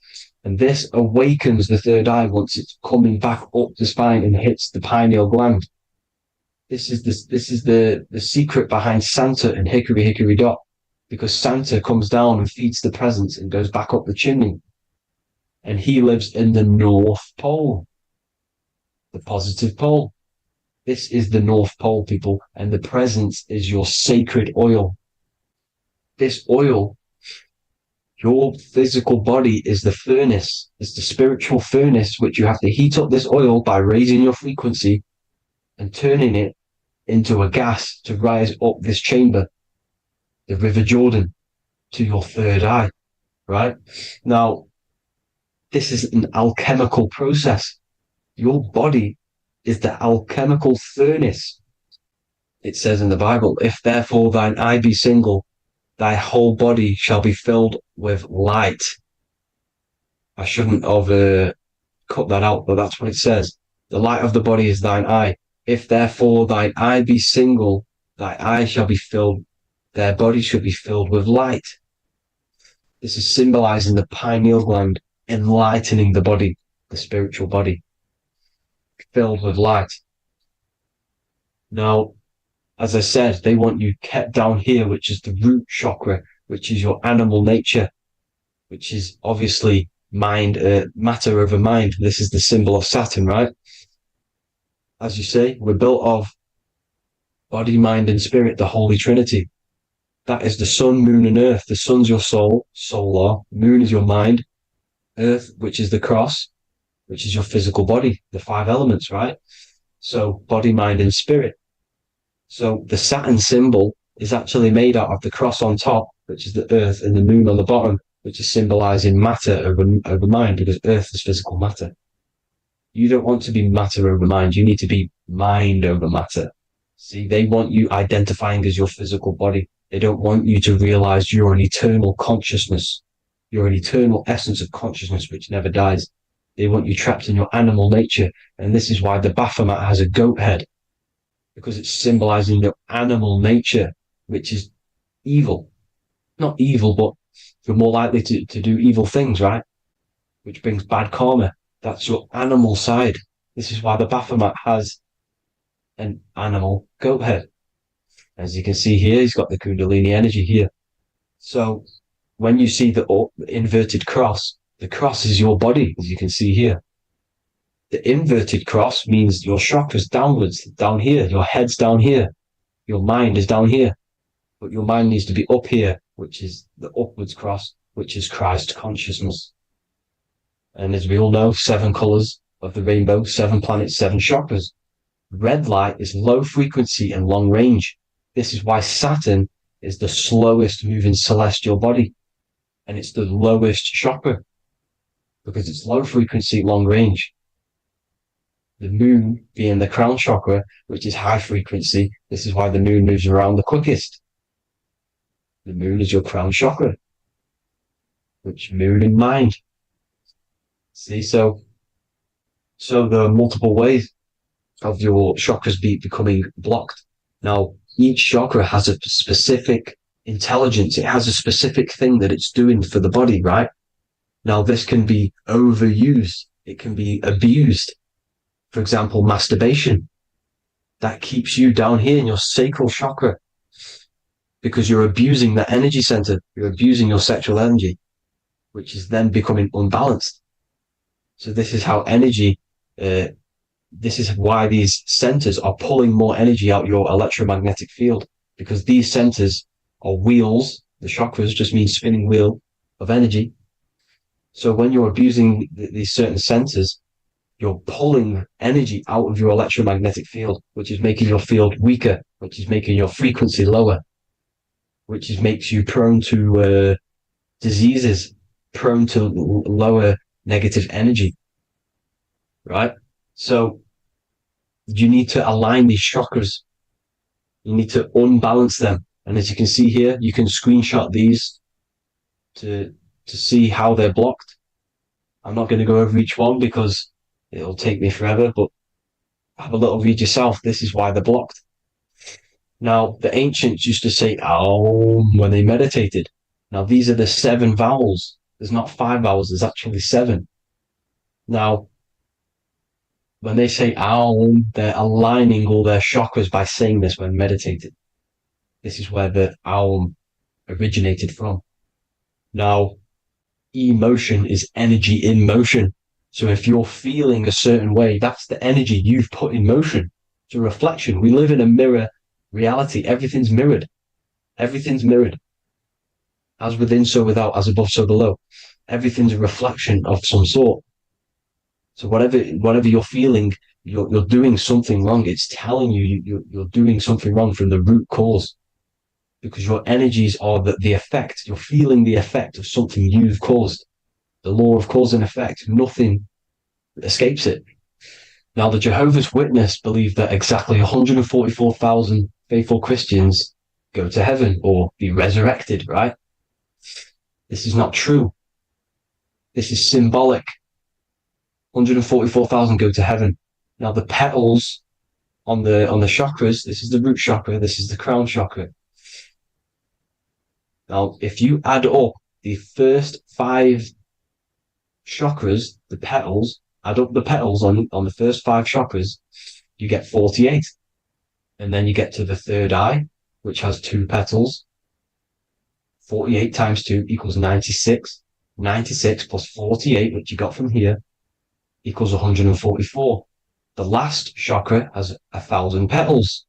and this awakens the third eye once it's coming back up the spine and hits the pineal gland. This is the secret behind Santa and hickory hickory dock, because Santa comes down and feeds the presents and goes back up the chimney, and he lives in the North Pole, the positive pole. This is the North Pole, people, and the presence is your sacred oil. This oil, your physical body is the furnace. It's the spiritual furnace, which you have to heat up this oil by raising your frequency and turning it into a gas to rise up this chamber, the River Jordan, to your third eye, right? Now, this is an alchemical process. Your body is the alchemical furnace. It says in the Bible, if therefore thine eye be single, thy whole body shall be filled with light. I shouldn't have cut that out, but that's what it says. The light of the body is thine eye. If therefore thine eye be single, thy eye shall be filled, their body shall be filled with light. This is symbolizing the pineal gland, enlightening the body, the spiritual body, filled with light. Now, as I said, they want you kept down here, which is the root chakra, which is your animal nature, which is obviously matter over mind. This is the symbol of Saturn, right? As you say, we're built of body, mind, and spirit, the Holy Trinity. That is the sun, moon, and earth. The sun's your soul, solar. Moon is your mind. Earth, which is the cross, which is your physical body, the 5 elements, right? So body, mind, and spirit. So the Saturn symbol is actually made out of the cross on top, which is the earth, and the moon on the bottom, which is symbolizing matter over mind, because earth is physical matter. You don't want to be matter over mind. You need to be mind over matter. See, they want you identifying as your physical body. They don't want you to realize you're an eternal consciousness. You're an eternal essence of consciousness which never dies. They want you trapped in your animal nature. And this is why the Baphomet has a goat head, because it's symbolizing your animal nature, which is evil. Not evil, but you're more likely to do evil things, right? Which brings bad karma. That's your animal side. This is why the Baphomet has an animal goat head. As you can see here, he's got the Kundalini energy here. So when you see the inverted cross, the cross is your body, as you can see here. The inverted cross means your chakras downwards, down here. Your head's down here. Your mind is down here. But your mind needs to be up here, which is the upwards cross, which is Christ consciousness. And as we all know, 7 colors of the rainbow, 7 planets, 7 chakras. Red light is low frequency and long range. This is why Saturn is the slowest moving celestial body. And it's the lowest chakra, because it's low frequency, long range. The moon being the crown chakra, which is high frequency. This is why the moon moves around the quickest. The moon is your crown chakra, which moon in mind. See, so there are multiple ways of your chakras becoming blocked. Now, each chakra has a specific intelligence. It has a specific thing that it's doing for the body, right? Now, this can be overused. It can be abused. For example, masturbation. That keeps you down here in your sacral chakra, because you're abusing that energy center. You're abusing your sexual energy, which is then becoming unbalanced. So this is how energy, this is why these centers are pulling more energy out your electromagnetic field, because these centers are wheels. The chakras just mean spinning wheel of energy. So when you're abusing these certain centers, you're pulling energy out of your electromagnetic field, which is making your field weaker, which is making your frequency lower, which makes you prone to diseases, prone to lower negative energy, right? So you need to align these chakras. You need to unbalance them. And as you can see here, you can screenshot these to see how they're blocked. I'm not going to go over each one because it'll take me forever, but have a little read yourself. This is why they're blocked. Now, the ancients used to say Aum when they meditated. Now, these are the 7 vowels. There's not 5 vowels, there's actually 7. Now, when they say Aum, they're aligning all their chakras by saying this when meditated. This is where the Aum originated from. Now, emotion is energy in motion. So if you're feeling a certain way, that's the energy you've put in motion. It's a reflection. We live in a mirror reality. Everything's mirrored. Everything's mirrored. As within, so without, as above, so below. Everything's a reflection of some sort. So whatever you're feeling, you're doing something wrong. It's telling you you're doing something wrong from the root cause, because your energies are the effect. You're feeling the effect of something you've caused. The law of cause and effect. Nothing escapes it. Now, the Jehovah's Witness believe that exactly 144,000 faithful Christians go to heaven or be resurrected, right? This is not true. This is symbolic. 144,000 go to heaven. Now, the petals on the chakras, this is the root chakra, this is the crown chakra. Now, if you add up the first 5 chakras, the petals, add up the petals on the first 5 chakras, you get 48. And then you get to the third eye, which has 2 petals. 48 times 2 equals 96. 96 plus 48, which you got from here, equals 144. The last chakra has 1,000 petals.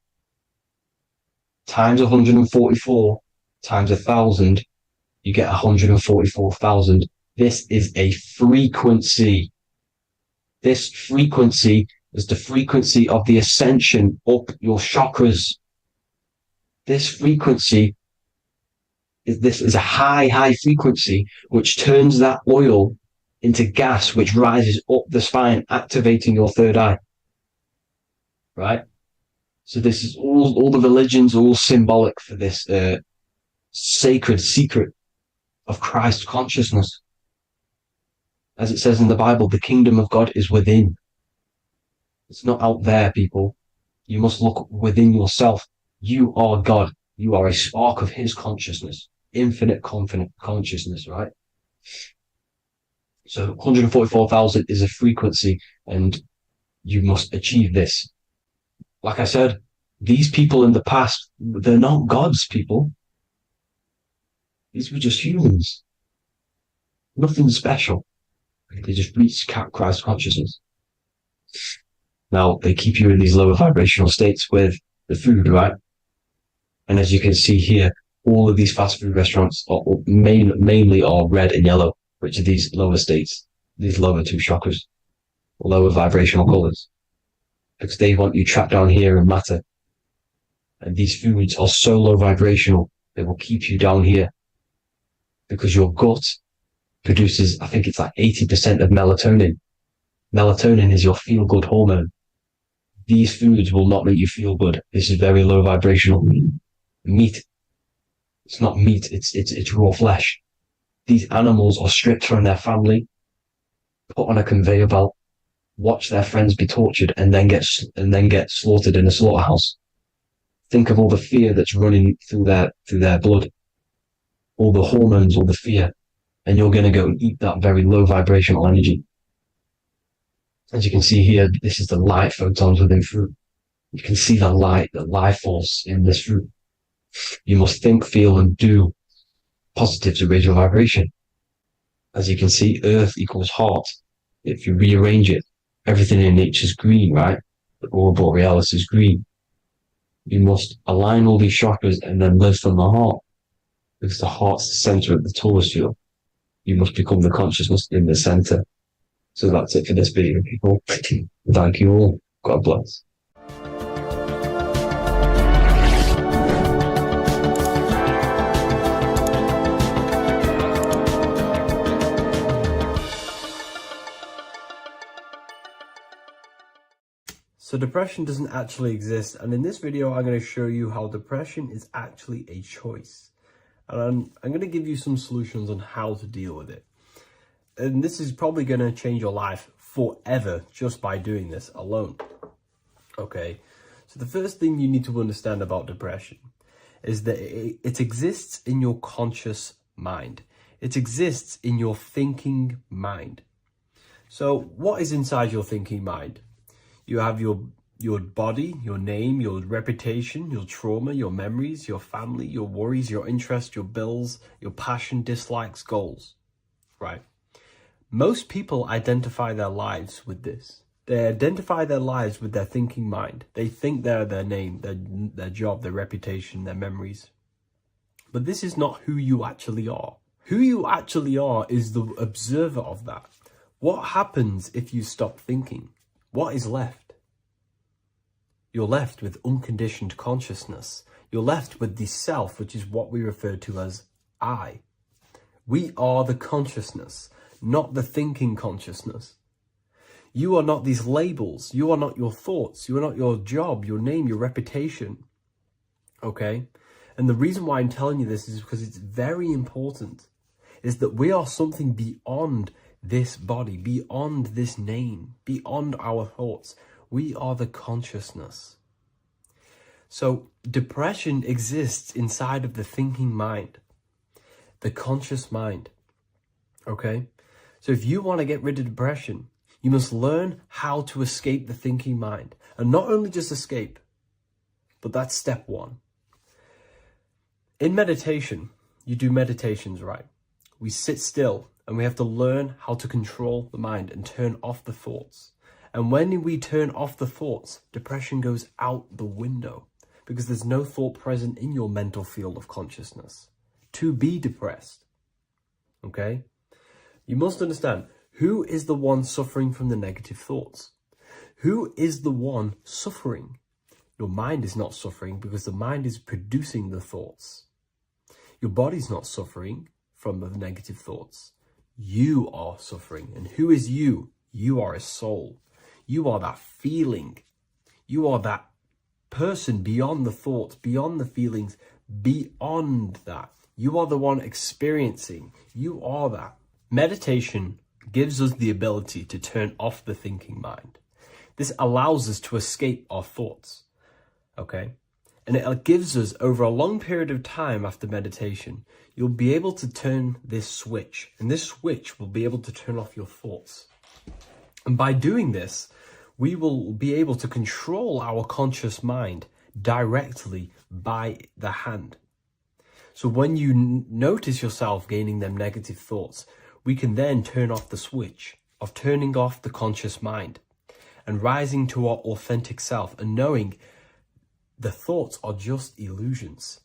Times 144 times 1,000, you get 144,000. This is a frequency. This frequency is the frequency of the ascension up your chakras. This frequency is a high frequency, which turns that oil into gas, which rises up the spine, activating your third eye. Right? So this is all the religions are all symbolic for this sacred secret of Christ consciousness. As it says in the Bible, the kingdom of God is within. It's not out there, people. You must look within yourself. You are God. You are a spark of his consciousness, infinite consciousness, right? So 144,000 is a frequency, and you must achieve this. Like I said, these people in the past, they're not gods, people. These were just humans. Nothing special. They just reach Christ consciousness. Now, they keep you in these lower vibrational states with the food, right? And as you can see here, all of these fast food restaurants are mainly are red and yellow, which are these lower states, these lower two chakras, lower vibrational colors, because they want you trapped down here in matter. And these foods are so low vibrational, they will keep you down here, because your gut produces, I think it's like 80% of melatonin. Melatonin is your feel-good hormone. These foods will not make you feel good. This is very low vibrational. Meat. It's not meat, it's raw flesh. These animals are stripped from their family, put on a conveyor belt, watch their friends be tortured, and then get slaughtered in a slaughterhouse. Think of all the fear that's running through their blood, all the hormones, all the fear, and you're going to go and eat that very low vibrational energy. As you can see here, this is the light photons within fruit. You can see the life force in this fruit. You must think, feel, and do positive to raise your vibration. As you can see, earth equals heart. If you rearrange it, everything in nature is green, right? The aurora borealis is green. You must align all these chakras and then live from the heart, because the heart's the center of the Taurus field. You must become the consciousness in the center. So that's it for this video, people. Thank you all. God bless. So depression doesn't actually exist, and in this video I'm going to show you how depression is actually a choice. And I'm going to give you some solutions on how to deal with it. And this is probably going to change your life forever just by doing this alone. Okay, so the first thing you need to understand about depression is that it exists in your conscious mind. It exists in your thinking mind. So what is inside your thinking mind? You have your body, your name, your reputation, your trauma, your memories, your family, your worries, your interests, your bills, your passion, dislikes, goals, right? Most people identify their lives with this. They identify their lives with their thinking mind. They think they're their name, their job, their reputation, their memories. But this is not who you actually are. Who you actually are is the observer of that. What happens if you stop thinking? What is left? You're left with unconditioned consciousness. You're left with the self, which is what we refer to as I. We are the consciousness, not the thinking consciousness. You are not these labels. You are not your thoughts. You are not your job, your name, your reputation. Okay? And the reason why I'm telling you this is because it's very important, is that we are something beyond this body, beyond this name, beyond our thoughts. We are the consciousness. So depression exists inside of the thinking mind, the conscious mind. Okay? So if you want to get rid of depression, you must learn how to escape the thinking mind. And not only just escape, but that's step one. In meditation, you do meditations, right? We sit still and we have to learn how to control the mind and turn off the thoughts. And when we turn off the thoughts, depression goes out the window, because there's no thought present in your mental field of consciousness to be depressed. Okay? You must understand, who is the one suffering from the negative thoughts? Who is the one suffering? Your mind is not suffering, because the mind is producing the thoughts. Your body's not suffering from the negative thoughts. You are suffering. And who is you? You are a soul. You are that feeling. You are that person beyond the thoughts, beyond the feelings, beyond that. You are the one experiencing. You are that. Meditation gives us the ability to turn off the thinking mind. This allows us to escape our thoughts. Okay? And it gives us, over a long period of time after meditation, you'll be able to turn this switch. And this switch will be able to turn off your thoughts. And by doing this, we will be able to control our conscious mind directly by the hand. So when you notice yourself gaining them negative thoughts, we can then turn off the switch of turning off the conscious mind and rising to our authentic self and knowing the thoughts are just illusions.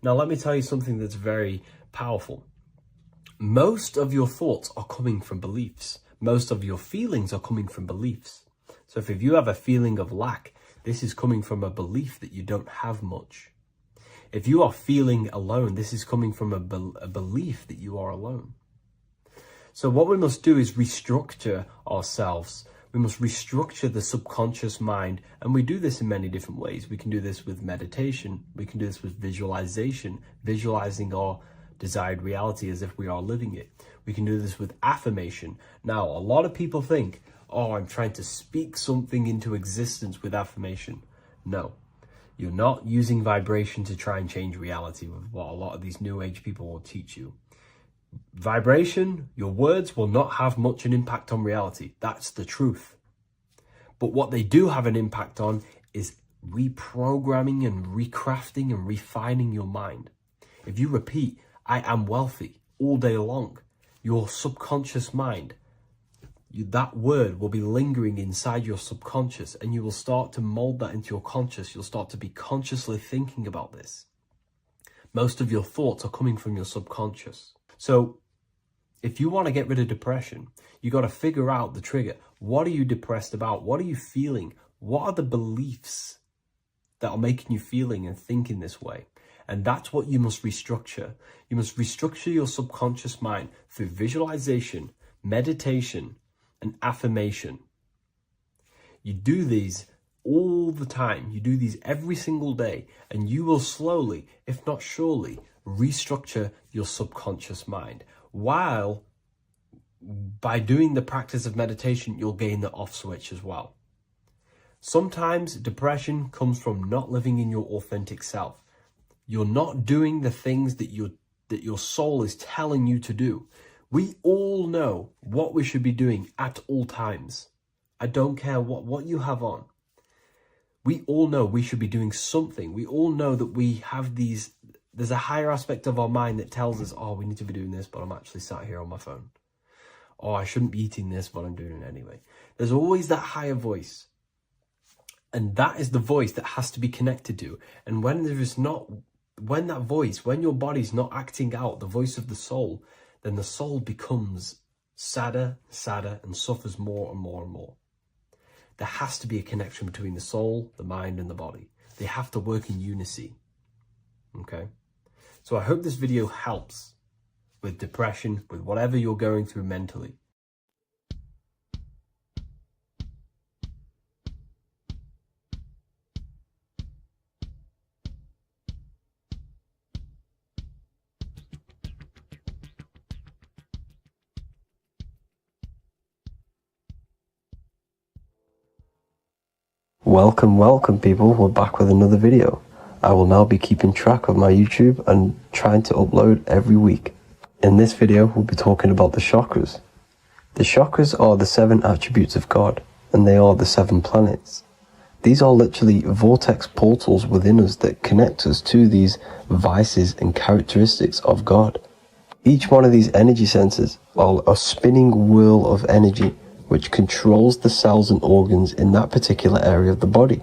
Now, let me tell you something that's very powerful. Most of your thoughts are coming from beliefs. Most of your feelings are coming from beliefs. So if you have a feeling of lack, this is coming from a belief that you don't have much. If you are feeling alone, this is coming from a belief that you are alone. So what we must do is restructure ourselves. We must restructure the subconscious mind, and we do this in many different ways. We can do this with meditation. We can do this with visualization, visualizing our desired reality as if we are living it. We can do this with affirmation. Now, a lot of people think, oh, I'm trying to speak something into existence with affirmation. No, you're not using vibration to try and change reality with what a lot of these new age people will teach you. Vibration, your words will not have much an impact on reality. That's the truth. But what they do have an impact on is reprogramming and recrafting and refining your mind. If you repeat, I am wealthy all day long, your subconscious mind, that word will be lingering inside your subconscious, and you will start to mold that into your conscious. You'll start to be consciously thinking about this. Most of your thoughts are coming from your subconscious. So if you want to get rid of depression, you got to figure out the trigger. What are you depressed about? What are you feeling? What are the beliefs that are making you feeling and thinking this way? And that's what you must restructure. You must restructure your subconscious mind through visualization, meditation, and affirmation. You do these all the time. You do these every single day, and you will slowly, if not surely, restructure your subconscious mind. While by doing the practice of meditation, you'll gain the off switch as well. Sometimes depression comes from not living in your authentic self. You're not doing the things that your soul is telling you to do. We all know what we should be doing at all times. I don't care what you have on. We all know we should be doing something. We all know that we have there's a higher aspect of our mind that tells us, oh, we need to be doing this, but I'm actually sat here on my phone. Oh, I shouldn't be eating this, but I'm doing it anyway. There's always that higher voice. And that is the voice that has to be connected to. And when your body's not acting out the voice of the soul, then the soul becomes sadder, and suffers more and more and more. There has to be a connection between the soul, the mind, and the body. They have to work in unison. Okay? So I hope this video helps with depression, with whatever you're going through mentally. Welcome people, we're back with another video. I will now be keeping track of my YouTube and trying to upload every week. In this video, we'll be talking about the chakras. The chakras are the 7 attributes of God, and they are the 7 planets. These are literally vortex portals within us that connect us to these vices and characteristics of God. Each one of these energy centers are a spinning whirl of energy which controls the cells and organs in that particular area of the body.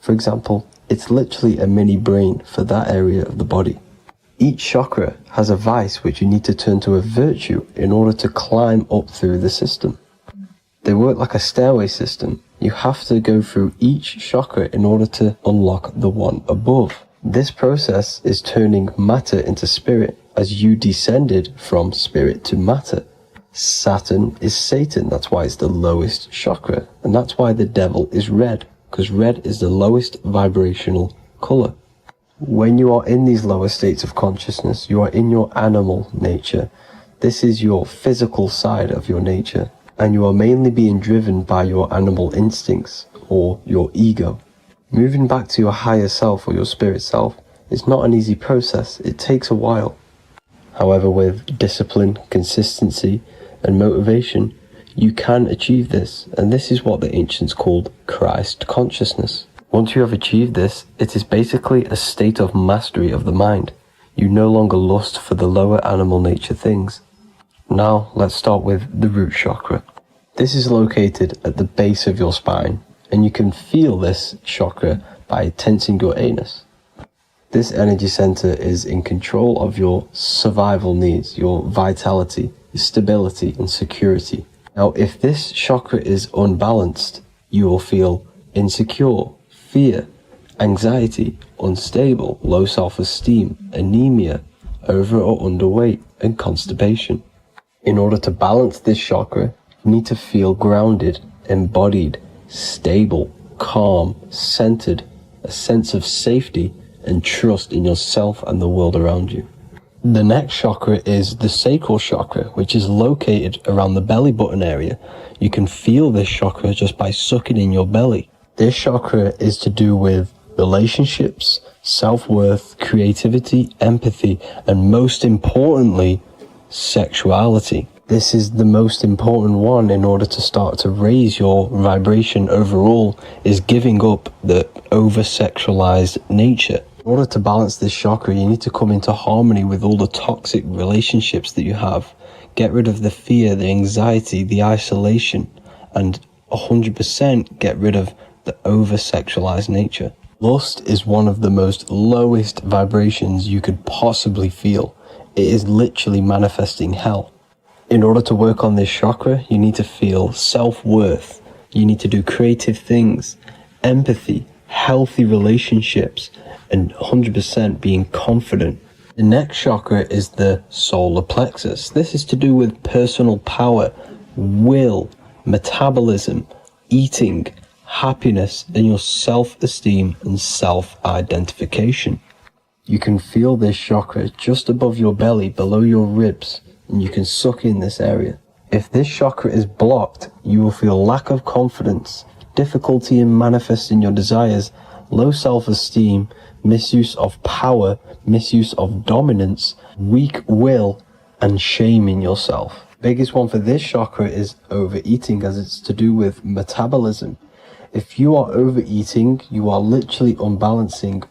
For example, it's literally a mini brain for that area of the body. Each chakra has a vice which you need to turn to a virtue in order to climb up through the system. They work like a stairway system. You have to go through each chakra in order to unlock the one above. This process is turning matter into spirit as you descended from spirit to matter. Saturn is Satan, that's why it's the lowest chakra, and that's why the devil is red, because red is the lowest vibrational color. When you are in these lower states of consciousness, you are in your animal nature. This is your physical side of your nature, and you are mainly being driven by your animal instincts or your ego. Moving back to your higher self or your spirit self is not an easy process. It takes a while. However, with discipline, consistency, and motivation, you can achieve this, and this is what the ancients called Christ consciousness. Once you have achieved this, it is basically a state of mastery of the mind. You no longer lust for the lower animal nature things. Now, let's start with the root chakra. This is located at the base of your spine, and you can feel this chakra by tensing your anus. This energy center is in control of your survival needs, your vitality, stability, and security. Now, if this chakra is unbalanced, you will feel insecure, fear, anxiety, unstable, low self-esteem, anemia, over or underweight, and constipation. In order to balance this chakra, you need to feel grounded, embodied, stable, calm, centered, a sense of safety, and trust in yourself and the world around you. The next chakra is the sacral chakra, which is located around the belly button area. You can feel this chakra just by sucking in your belly. This chakra is to do with relationships, self-worth, creativity, empathy, and most importantly, sexuality. This is the most important one in order to start to raise your vibration overall, is giving up the over-sexualized nature. In order to balance this chakra, you need to come into harmony with all the toxic relationships that you have. Get rid of the fear, the anxiety, the isolation, and 100% get rid of the over-sexualized nature. Lust is one of the most lowest vibrations you could possibly feel. It is literally manifesting hell. In order to work on this chakra, you need to feel self-worth. You need to do creative things, empathy, healthy relationships, and 100% being confident. The next chakra is the solar plexus. This is to do with personal power, will, metabolism, eating, happiness, and your self-esteem and self-identification. You can feel this chakra just above your belly, below your ribs, and you can suck in this area. If this chakra is blocked, you will feel lack of confidence, difficulty in manifesting your desires, low self-esteem, misuse of power, misuse of dominance, weak will, and shame in yourself. Biggest one for this chakra is overeating, as it's to do with metabolism. If you are overeating, you are literally unbalancing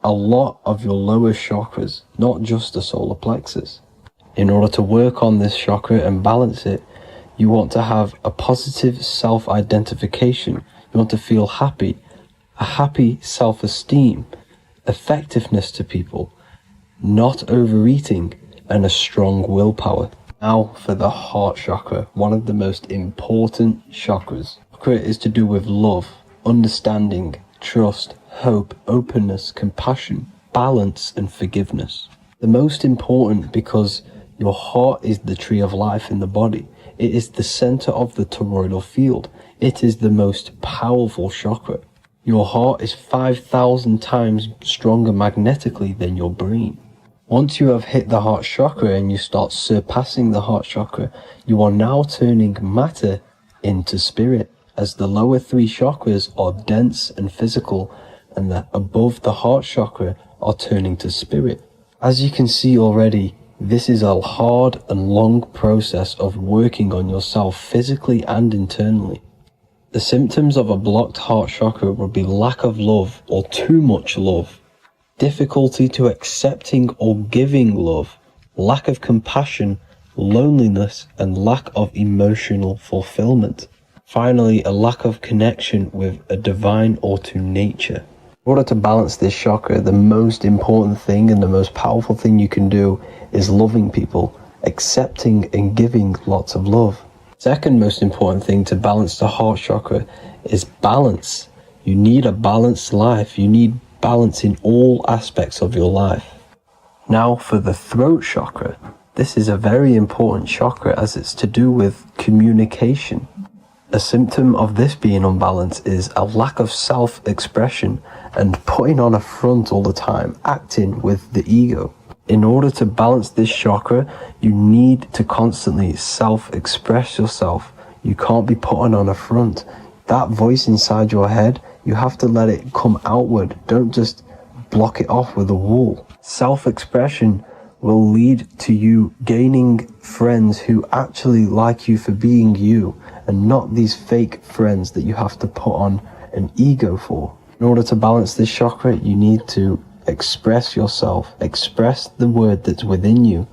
a lot of your lower chakras, not just the solar plexus. In order to work on this chakra and balance it, you want to have a positive self-identification. You want to feel happy, a happy self-esteem, effectiveness to people, not overeating, and a strong willpower. Now for the heart chakra, one of the most important chakras. Chakra is to do with love, understanding, trust, hope, openness, compassion, balance, and forgiveness. The most important because your heart is the tree of life in the body. It is the center of the toroidal field. It is the most powerful chakra. Your heart is 5,000 times stronger magnetically than your brain. Once you have hit the heart chakra and you start surpassing the heart chakra, you are now turning matter into spirit, as the lower three chakras are dense and physical, and the above the heart chakra are turning to spirit. As you can see already, this is a hard and long process of working on yourself physically and internally. The symptoms of a blocked heart chakra would be lack of love or too much love, difficulty to accepting or giving love, lack of compassion, loneliness, and lack of emotional fulfillment. Finally, a lack of connection with a divine or to nature. In order to balance this chakra, the most important thing and the most powerful thing you can do is loving people, accepting and giving lots of love. Second most important thing to balance the heart chakra is balance. You need a balanced life. You need balance in all aspects of your life. Now for the throat chakra. This is a very important chakra as it's to do with communication. A symptom of this being unbalanced is a lack of self-expression and putting on a front all the time, acting with the ego. In order to balance this chakra, you need to constantly self-express yourself. You can't be putting on a front. That voice inside your head, you have to let it come outward. Don't just block it off with a wall. Self-expression will lead to you gaining friends who actually like you for being you and not these fake friends that you have to put on an ego for. In order to balance this chakra, you need to express yourself, express the word that's within you.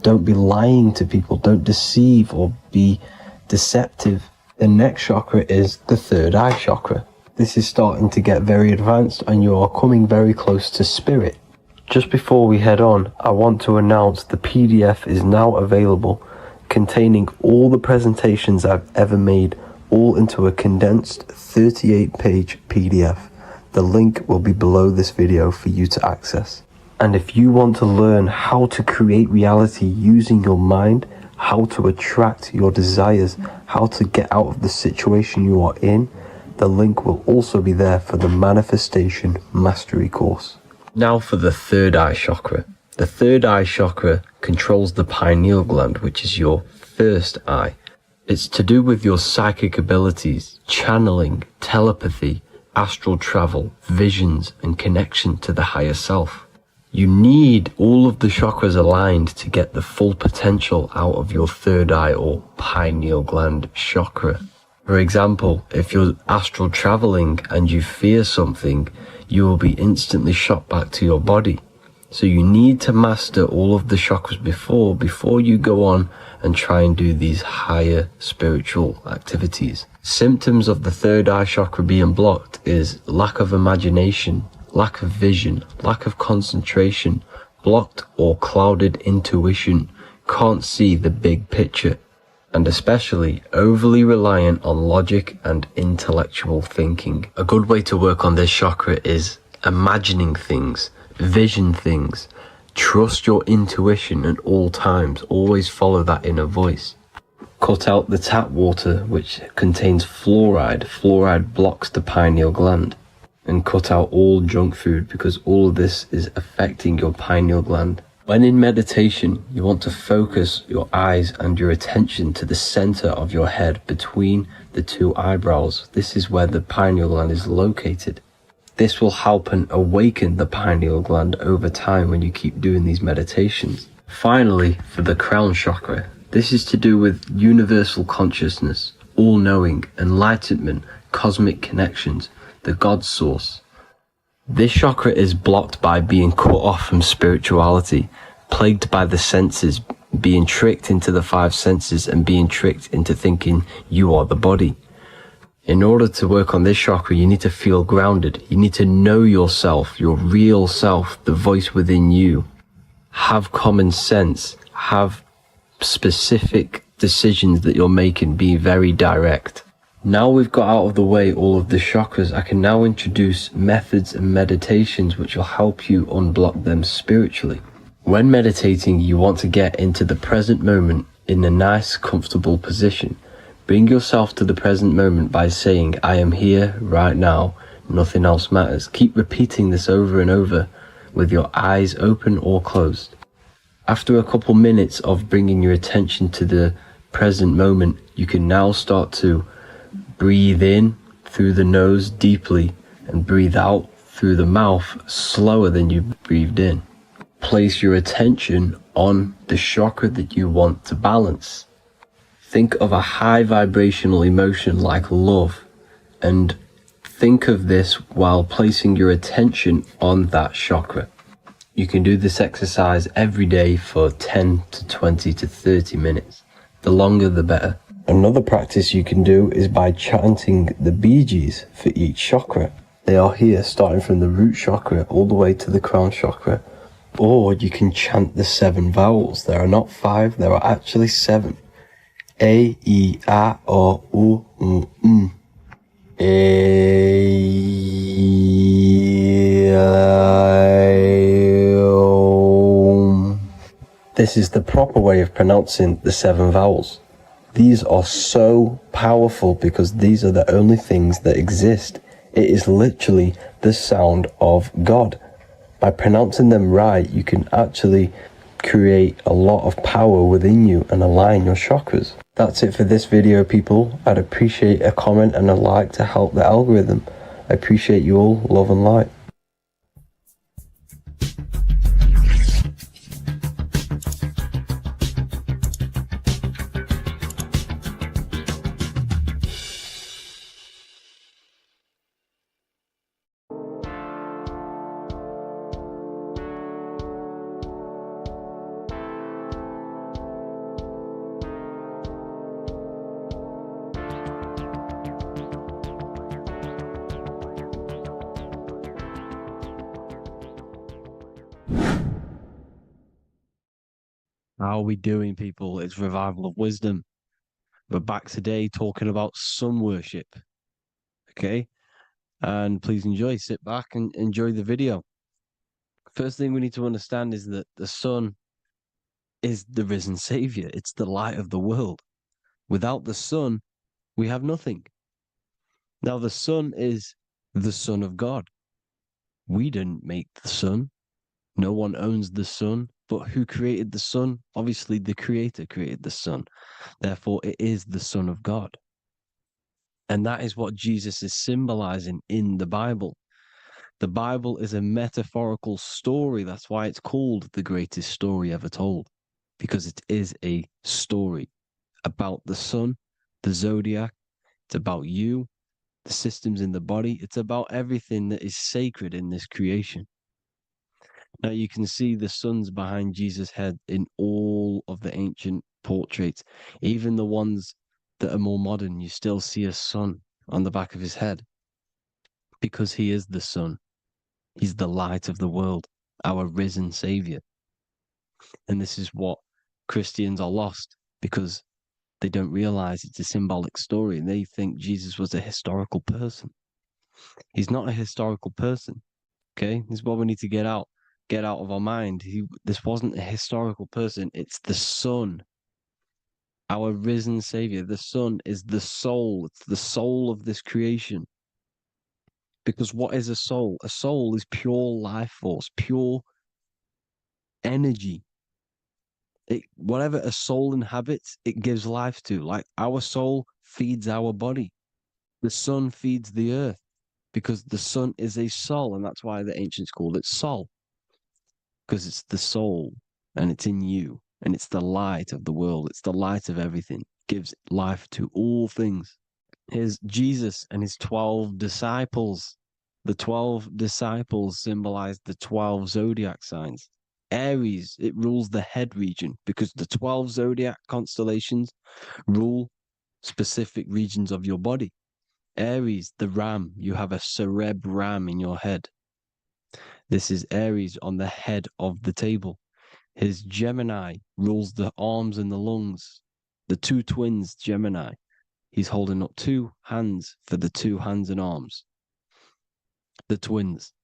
Don't be lying to people, don't deceive or be deceptive. The next chakra is the third eye chakra. This is starting to get very advanced and you are coming very close to spirit. Just before we head on, I want to announce the PDF is now available, containing all the presentations I've ever made, all into a condensed 38-page PDF. The link will be below this video for you to access. And if you want to learn how to create reality using your mind, how to attract your desires, how to get out of the situation you are in, the link will also be there for the Manifestation Mastery course. Now for the third eye chakra. The third eye chakra controls the pineal gland, which is your first eye. It's to do with your psychic abilities, channeling, telepathy, astral travel, visions, and connection to the higher self. You need all of the chakras aligned to get the full potential out of your third eye or pineal gland chakra. For example, if you're astral traveling and you fear something, you will be instantly shot back to your body. So you need to master all of the chakras before you go on and try and do these higher spiritual activities. Symptoms of the third eye chakra being blocked is lack of imagination, lack of vision, lack of concentration, blocked or clouded intuition, can't see the big picture, and especially overly reliant on logic and intellectual thinking. A good way to work on this chakra is imagining things, vision things. Trust your intuition at all times. Always follow that inner voice. Cut out the tap water which contains fluoride. Fluoride blocks the pineal gland. And cut out all junk food because all of this is affecting your pineal gland. When in meditation, you want to focus your eyes and your attention to the center of your head between the two eyebrows. This is where the pineal gland is located. This will help and awaken the pineal gland over time when you keep doing these meditations. Finally, for the crown chakra, this is to do with universal consciousness, all-knowing, enlightenment, cosmic connections, the God source. This chakra is blocked by being cut off from spirituality, plagued by the senses, being tricked into the five senses and being tricked into thinking you are the body. In order to work on this chakra, you need to feel grounded. You need to know yourself, your real self, the voice within you. Have common sense, have specific decisions that you're making, be very direct. Now we've got out of the way all of the chakras, I can now introduce methods and meditations which will help you unblock them spiritually. When meditating, you want to get into the present moment in a nice, comfortable position. Bring yourself to the present moment by saying, I am here right now, nothing else matters. Keep repeating this over and over with your eyes open or closed. After a couple minutes of bringing your attention to the present moment, you can now start to breathe in through the nose deeply and breathe out through the mouth slower than you breathed in. Place your attention on the chakra that you want to balance. Think of a high vibrational emotion like love and think of this while placing your attention on that chakra. You can do this exercise every day for 10 to 20 to 30 minutes. The longer the better. Another practice you can do is by chanting the Bee Gees for each chakra. They are here starting from the root chakra all the way to the crown chakra. Or you can chant the 7 vowels. There are not 5, there are actually 7. A, E, A, O, U, M. This is the proper way of pronouncing the 7 vowels. These are so powerful because these are the only things that exist. It is literally the sound of God. By pronouncing them right, you can actually create a lot of power within you and align your chakras. That's it for this video, people. I'd appreciate a comment and a like to help the algorithm. I appreciate you all. Love and light. How are we doing, people? It's Revival of Wisdom. We're back today talking about sun worship. Okay? And please enjoy, sit back and enjoy the video. First thing we need to understand is that the sun is the risen savior. It's the light of the world. Without the sun, we have nothing. Now, the sun is the Son of God. We didn't make the sun. No one owns the sun. But who created the sun? Obviously, the Creator created the sun. Therefore, it is the Son of God. And that is what Jesus is symbolizing in the Bible. The Bible is a metaphorical story. That's why it's called the greatest story ever told, because it is a story about the sun, the zodiac. It's about you, the systems in the body. It's about everything that is sacred in this creation. Now you can see the suns behind Jesus' head in all of the ancient portraits, even the ones that are more modern. You still see a sun on the back of his head because he is the sun. He's the light of the world, our risen savior. And this is what Christians are lost because they don't realize it's a symbolic story and they think Jesus was a historical person. He's not a historical person. Okay, this is what we need to get out of our mind. This wasn't a historical person. It's the Son, our risen Savior. The Son is the soul. It's the soul of this creation. Because what is a soul? A soul is pure life force, pure energy. Whatever a soul inhabits, it gives life to. Like our soul feeds our body. The sun feeds the earth because the sun is a soul, and that's why the ancients called it Sol. Because it's the soul and it's in you and it's the light of the world. It's the light of everything. It gives life to all things. Here's Jesus and his 12 disciples. The 12 disciples symbolize the 12 zodiac signs. Aries, it rules the head region because the 12 zodiac constellations rule specific regions of your body. Aries, the ram, you have a cerebrum in your head. This is Aries on the head of the table. His Gemini rules the arms and the lungs. The two twins, Gemini. He's holding up 2 hands for the 2 hands and arms. The twins.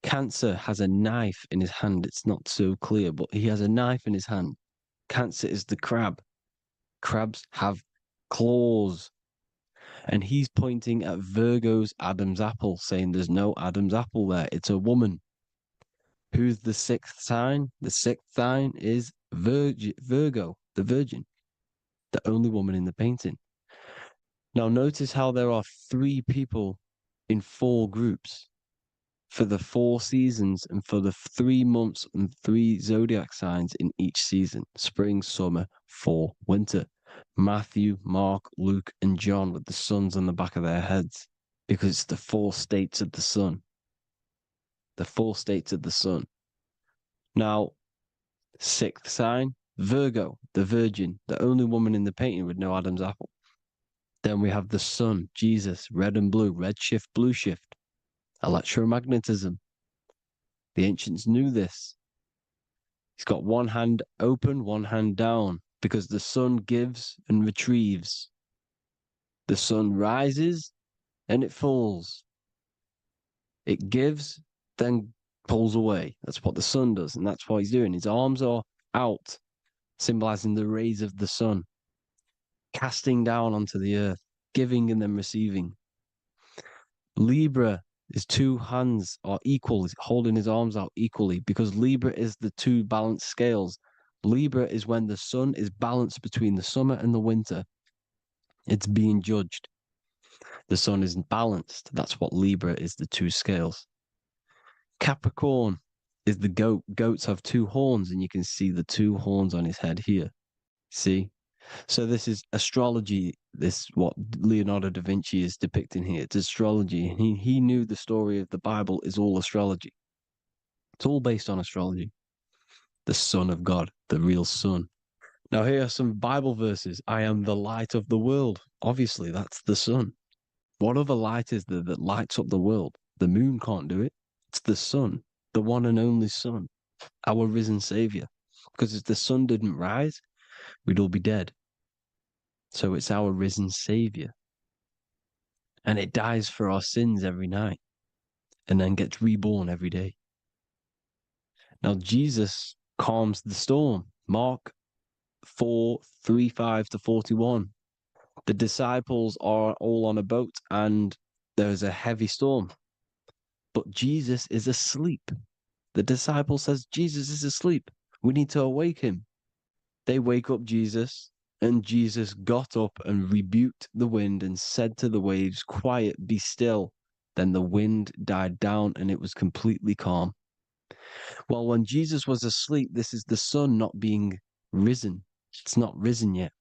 Cancer has a knife in his hand. It's not so clear, but he has a knife in his hand. Cancer is the crab. Crabs have claws. And he's pointing at Virgo's Adam's apple, saying there's no Adam's apple there. It's a woman. Who's the 6th sign? The 6th sign is Virgo, the Virgin, the only woman in the painting. Now notice how there are 3 people in 4 groups for the 4 seasons and for the 3 months and 3 zodiac signs in each season: spring, summer, fall, winter. Matthew, Mark, Luke, and John with the suns on the back of their heads, because it's the 4 states of the sun. The 4 states of the sun. Now, sixth sign, Virgo, the virgin, the only woman in the painting with no Adam's apple. Then we have the sun, Jesus, red and blue, red shift, blue shift, electromagnetism. The ancients knew this. He's got one hand open, one hand down, because the sun gives and retrieves. The sun rises and it falls. It gives, then pulls away. That's what the sun does, and that's what he's doing. His arms are out, symbolizing the rays of the sun, casting down onto the earth, giving and then receiving. Libra, his two hands are equal, he's holding his arms out equally, because Libra is the two balanced scales. Libra is when the sun is balanced between the summer and the winter. It's being judged. The sun isn't balanced. That's what Libra is, the two scales. Capricorn is the goat. Goats have two horns, and you can see the two horns on his head here. See? So this is astrology. This what Leonardo da Vinci is depicting here. It's astrology. He knew the story of the Bible is all astrology. It's all based on astrology. The Son of God, the real sun. Now here are some Bible verses. I am the light of the world. Obviously, that's the sun. What other light is there that lights up the world? The moon can't do it. It's the sun, the one and only sun, our risen Savior. Because if the sun didn't rise, we'd all be dead. So it's our risen Savior. And it dies for our sins every night and then gets reborn every day. Now, Jesus calms the storm. Mark 4:35-41. The disciples are all on a boat and there's a heavy storm. But Jesus is asleep. The disciple says, Jesus is asleep. We need to awake him. They wake up Jesus, and Jesus got up and rebuked the wind and said to the waves, quiet, be still. Then the wind died down and it was completely calm. Well, when Jesus was asleep, this is the sun not being risen. It's not risen yet.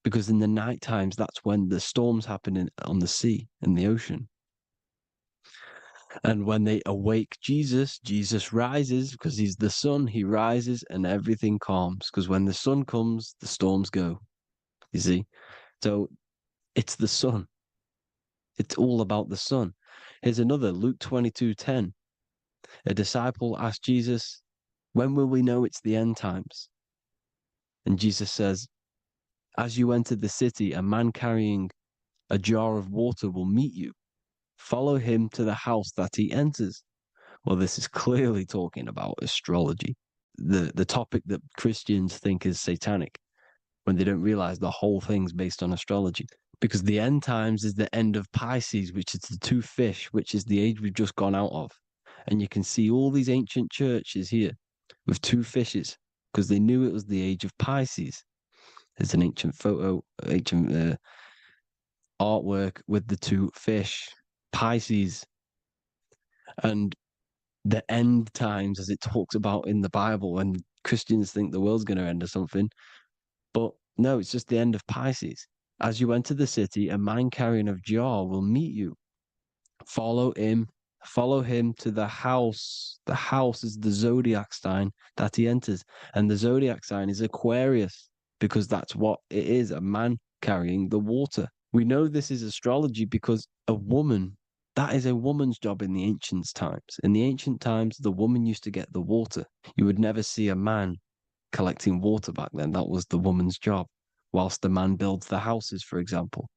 Because in the night times, that's when the storms happen on the sea, in the ocean. And when they awake Jesus, Jesus rises because he's the sun. He rises and everything calms. Because when the sun comes, the storms go. You see? So it's the sun. It's all about the sun. Here's another, Luke 22:10. A disciple asked Jesus, when will we know it's the end times? And Jesus says, as you enter the city, a man carrying a jar of water will meet you. Follow him to the house that he enters. Well, this is clearly talking about astrology, the topic that Christians think is satanic, when they don't realize the whole thing's based on astrology. Because the end times is the end of Pisces, which is the two fish, which is the age we've just gone out of. And you can see all these ancient churches here with two fishes, because they knew it was the age of Pisces. There's an ancient photo, ancient artwork with the two fish, Pisces. And the end times, as it talks about in the Bible, and Christians think the world's going to end or something. But no, it's just the end of Pisces. As you enter the city, a man carrying a jar will meet you. Follow him to the house. The house is the zodiac sign that he enters. And the zodiac sign is Aquarius, because that's what it is, a man carrying the water. We know this is astrology because a woman, that is a woman's job in the ancient times. In the ancient times, the woman used to get the water. You would never see a man collecting water back then. That was the woman's job, whilst the man builds the houses, for example.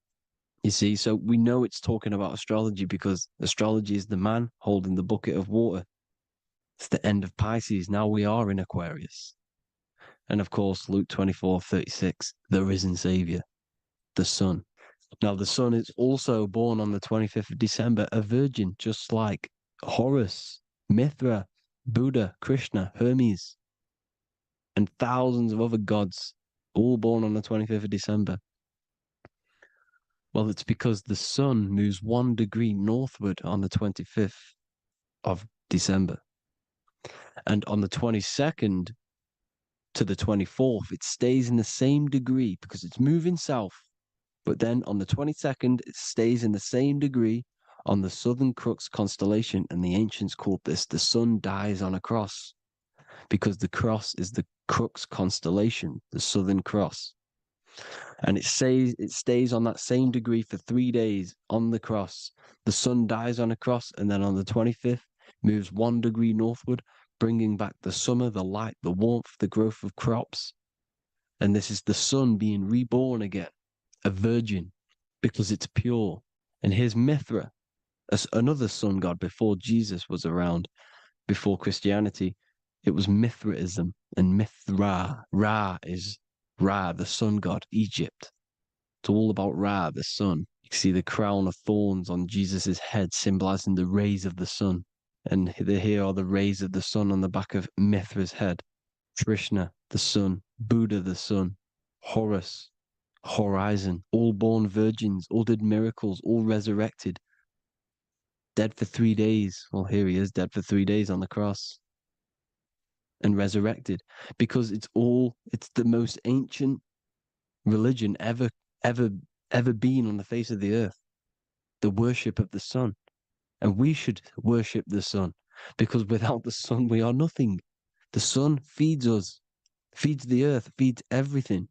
You see, so we know it's talking about astrology because astrology is the man holding the bucket of water. It's the end of Pisces. Now we are in Aquarius. And of course, Luke 24:36, the risen Savior, the sun. Now, the sun is also born on the 25th of December, a virgin, just like Horus, Mithra, Buddha, Krishna, Hermes, and thousands of other gods, all born on the 25th of December. Well, it's because the sun moves 1 degree northward on the 25th of December. And on the 22nd to the 24th, it stays in the same degree because it's moving south. But then on the 22nd, it stays in the same degree on the Southern Crux constellation, and the ancients called this the sun dies on a cross, because the cross is the crux constellation, the Southern Cross. And it stays on that same degree for 3 days on the cross. The sun dies on a cross, and then on the 25th moves 1 degree northward, bringing back the summer, the light, the warmth, the growth of crops. And this is the sun being reborn again, a virgin, because it's pure. And here's Mithra, another sun god before Jesus was around, before Christianity. It was Mithraism, and Mithra, Ra is Ra, the sun god, Egypt. It's all about Ra, the sun. You can see the crown of thorns on Jesus' head, symbolizing the rays of the sun. And here are the rays of the sun on the back of Mithra's head. Krishna, the sun. Buddha, the sun. Horus, horizon. All born virgins, all did miracles, all resurrected. Dead for 3 days. Well, here he is, dead for 3 days on the cross. And resurrected. Because it's the most ancient religion ever been on the face of the earth. The worship of the sun. And we should worship the sun, because without the sun we are nothing. The sun feeds us, feeds the earth, feeds everything.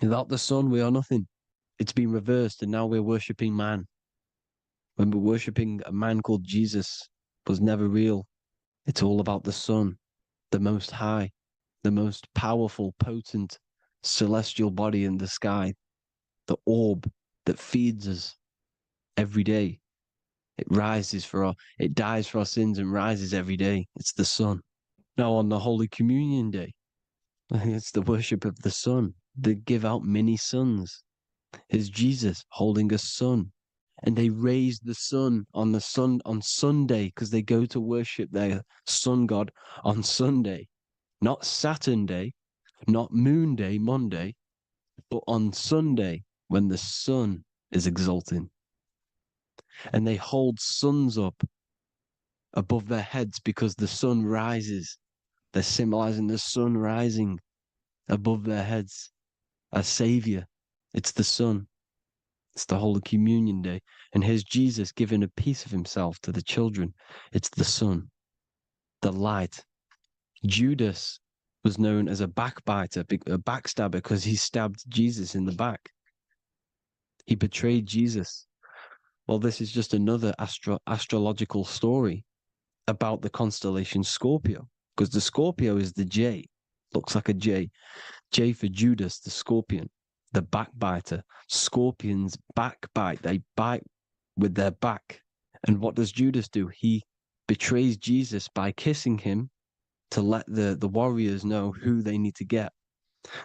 Without the sun we are nothing. It's been reversed, and now we're worshipping man. When we're worshipping a man called Jesus, was never real. It's all about the sun, the most high, the most powerful, potent, celestial body in the sky, the orb that feeds us every day. It dies for our sins and rises every day. It's the sun. Now on the Holy Communion Day, it's the worship of the sun. They give out many suns. It's Jesus holding a sun. And they raise the sun on Sunday, because they go to worship their sun god on Sunday. Not Saturn Day, not Moon Day, Monday, but on Sunday when the sun is exalting. And they hold suns up above their heads because the sun rises. They're symbolizing the sun rising above their heads as Savior. It's the sun. It's the Holy Communion Day. And here's Jesus giving a piece of himself to the children. It's the sun, the light. Judas was known as a backbiter, a backstabber, because he stabbed Jesus in the back. He betrayed Jesus. Well, this is just another astrological story about the constellation Scorpio, because the Scorpio is the J, looks like a J. J for Judas, the scorpion, the backbiter. Scorpions backbite, they bite with their back. And what does Judas do? He betrays Jesus by kissing him to let the warriors know who they need to get.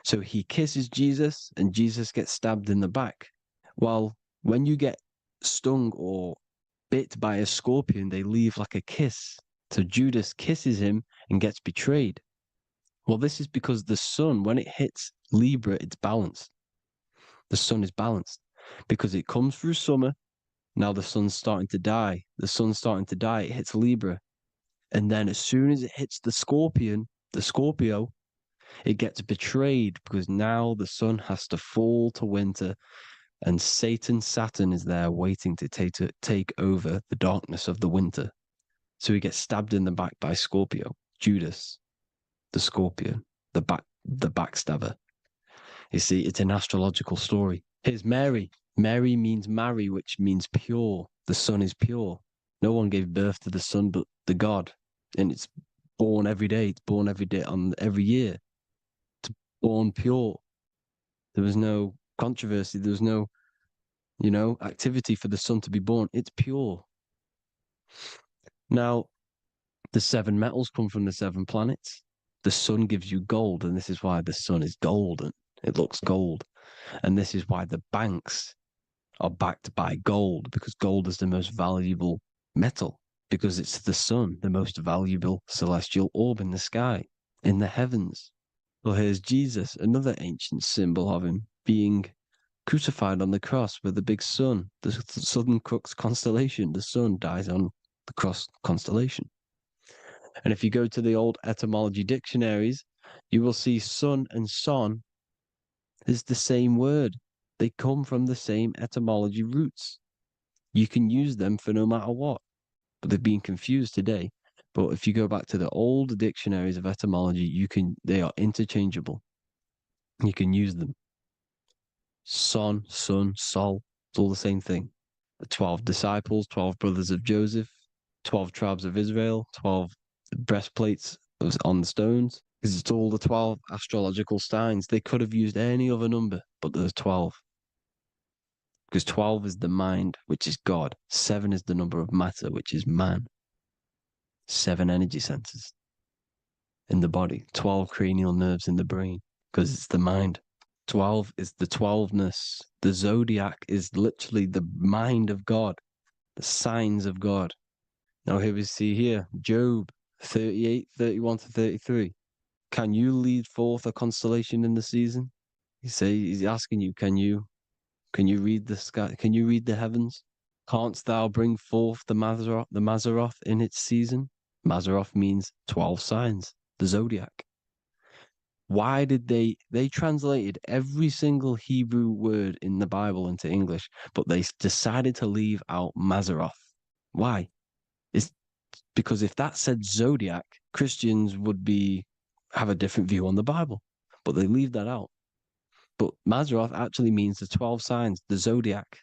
So he kisses Jesus, and Jesus gets stabbed in the back. Well, when you get stung or bit by a scorpion, they leave like a kiss. So Judas kisses him and gets betrayed. Well, this is because the sun, when it hits Libra, it's balanced. The sun is balanced because it comes through summer. Now the sun's starting to die. The sun's starting to die. It hits Libra. And then as soon as it hits the Scorpio, it gets betrayed, because now the sun has to fall to winter. And Saturn is there waiting to take over the darkness of the winter. So he gets stabbed in the back by Scorpio, Judas, the scorpion, the backstabber. You see, it's an astrological story. Here's Mary. Mary means marry, which means pure. The sun is pure. No one gave birth to the sun but the God. And it's born every day. It's born every day on every year. It's born pure. There was no controversy. There was no, activity for the sun to be born. It's pure. Now, the 7 metals come from the 7 planets. The sun gives you gold, and this is why the sun is golden. It looks gold. And this is why the banks are backed by gold, because gold is the most valuable metal, because it's the sun, the most valuable celestial orb in the sky, in the heavens. Well, here's Jesus, another ancient symbol of him being crucified on the cross with the big sun, the southern crux constellation. The sun dies on the cross constellation. And if you go to the old etymology dictionaries, you will see sun and son is the same word. They come from the same etymology roots. You can use them for no matter what, but they've been confused today. But if you go back to the old dictionaries of etymology, they are interchangeable. You can use them. Son, sun, sol, it's all the same thing. The 12 disciples, 12 brothers of Joseph, 12 tribes of Israel, 12 breastplates on the stones, because it's all the 12 astrological signs. They could have used any other number, but there's 12. Because 12 is the mind, which is God. 7 is the number of matter, which is man. 7 energy centers in the body, 12 cranial nerves in the brain, because it's the mind. 12 is the 12ness. The zodiac is literally the mind of God, the signs of God. Now here we see here, Job 38, 31 to 33. Can you lead forth a constellation in the season? He's asking you, can you read the sky? Can you read the heavens? Canst thou bring forth the Mazzaroth in its season? Mazzaroth means 12 signs, the zodiac. Why did they translated every single Hebrew word in the Bible into English, but they decided to leave out Mazzaroth? Why? It's because if that said zodiac, Christians would have a different view on the Bible, but they leave that out. But Mazzaroth actually means the 12 signs, the zodiac,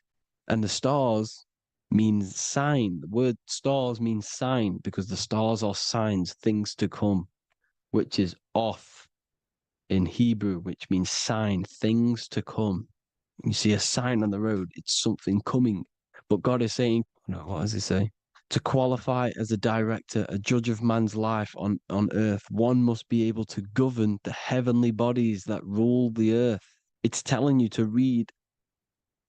and the stars means sign. The word stars means sign because the stars are signs, things to come, which is off in Hebrew, which means sign, things to come. You see a sign on the road, it's something coming. But God is saying, no, what does he say? To qualify as a director, a judge of man's life on earth, one must be able to govern the heavenly bodies that rule the earth. It's telling you to read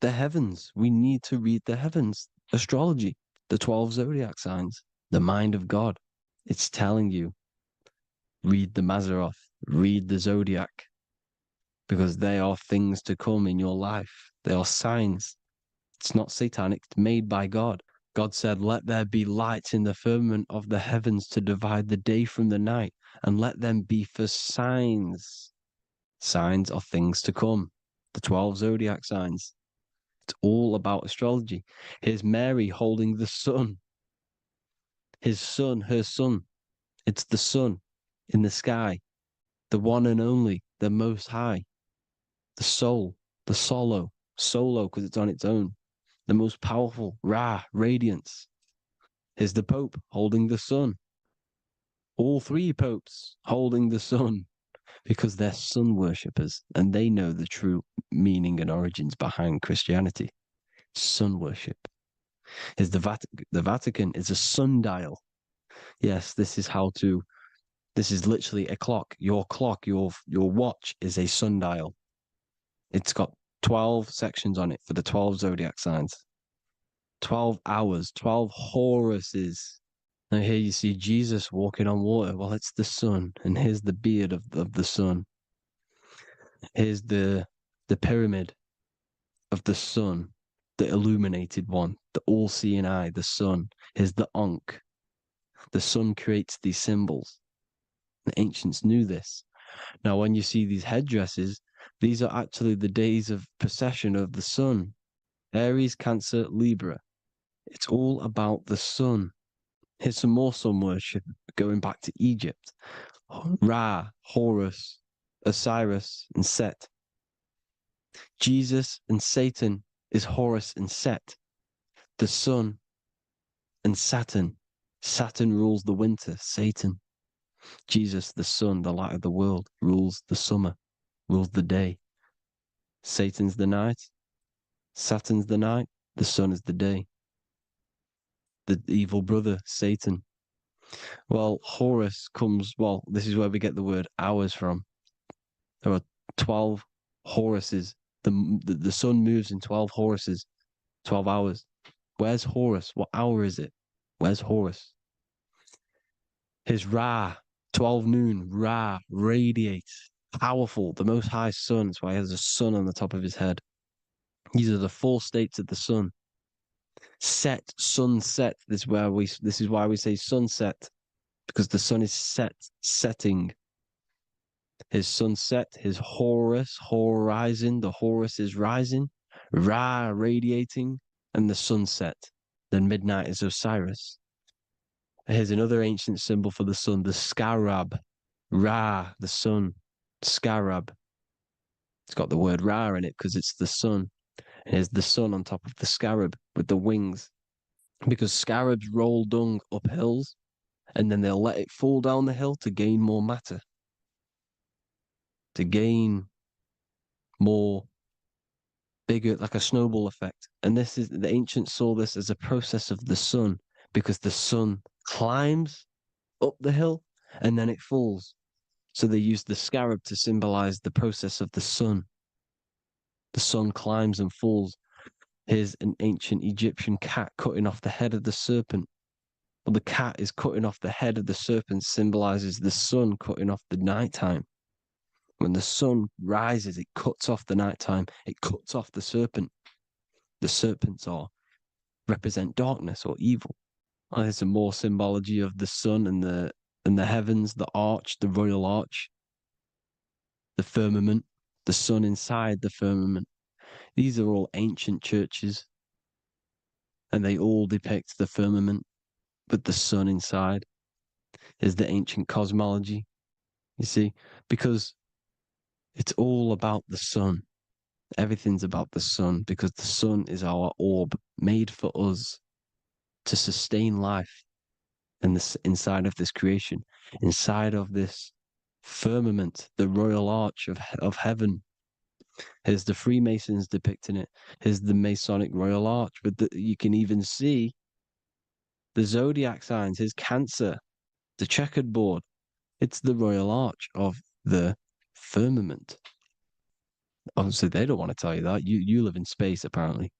the heavens. We need to read the heavens. Astrology, the 12 zodiac signs, the mind of God. It's telling you, read the Mazzaroth, read the zodiac, because they are things to come in your life. They are signs. It's not satanic, it's made by God. God said, let there be lights in the firmament of the heavens to divide the day from the night, and let them be for signs. Signs are things to come. The 12 zodiac signs. It's all about astrology. Here's Mary holding the sun. His son, her son. It's the sun in the sky. The one and only, the most high. The soul, the solo because it's on its own. The most powerful, Ra, radiance. Here's the Pope holding the sun. All 3 popes holding the sun because they're sun worshippers and they know the true meaning and origins behind Christianity. Sun worship. Here's the Vatican is a sundial. Yes, this is literally a clock. Your watch is a sundial. It's got 12 sections on it for the 12 zodiac signs. 12 hours, 12 Horuses. Now here you see Jesus walking on water. Well, it's the sun, and here's the beard of the sun. Here's the pyramid of the sun, the illuminated one, the all-seeing eye, the sun. Here's the Ankh. The sun creates these symbols. The ancients knew this. Now, when you see these headdresses, these are actually the days of precession of the sun. Aries, Cancer, Libra. It's all about the sun. Here's some more sun worship going back to Egypt. Ra, Horus, Osiris, and Set. Jesus and Satan is Horus and Set. The sun and Saturn. Saturn rules the winter, Satan. Jesus, the sun, the light of the world, rules the summer, rules the day. Satan's the night. Saturn's the night. The sun is the day. The evil brother, Satan. Well, Horus this is where we get the word hours from. There are 12 Horuses. The sun moves in 12 Horuses, 12 hours. Where's Horus? What hour is it? Where's Horus? His Ra, 12 noon, Ra, radiates, powerful, the most high sun. That's why he has a sun on the top of his head. These are the 4 states of the sun. Set, sunset. This is why we say sunset, because the sun is setting. His sunset, his Horus, horizon. The Horus is rising, Ra radiating, and the sunset. Then midnight is Osiris. Here's another ancient symbol for the sun, the scarab. Ra, the sun. Scarab. It's got the word Ra in it because it's the sun. And here's the sun on top of the scarab with the wings. Because scarabs roll dung up hills and then they'll let it fall down the hill to gain more matter, to gain more bigger, like a snowball effect. And this is, the ancients saw this as a process of the sun, because the sun climbs up the hill and then it falls. So they used the scarab to symbolize the process of the sun. The sun climbs and falls. Here's an ancient Egyptian cat cutting off the head of the serpent. Well, the cat is cutting off the head of the serpent, symbolizes the sun cutting off the nighttime. When the sun rises, it cuts off the nighttime. It cuts off the serpent. The serpents represent darkness or evil. Oh, there's some more symbology of the sun and the heavens, the arch, the royal arch, the firmament, the sun inside the firmament. These are all ancient churches, and they all depict the firmament with the sun inside. Is the ancient cosmology, you see, because it's all about the sun. Everything's about the sun, because the sun is our orb made for us to sustain life in this, inside of this creation, inside of this firmament, the royal arch of heaven. Here's the Freemasons depicting it. Here's the Masonic royal arch. But you can even see the zodiac signs. Here's Cancer, the checkered board. It's the royal arch of the firmament. Obviously, they don't want to tell you that. You live in space, apparently.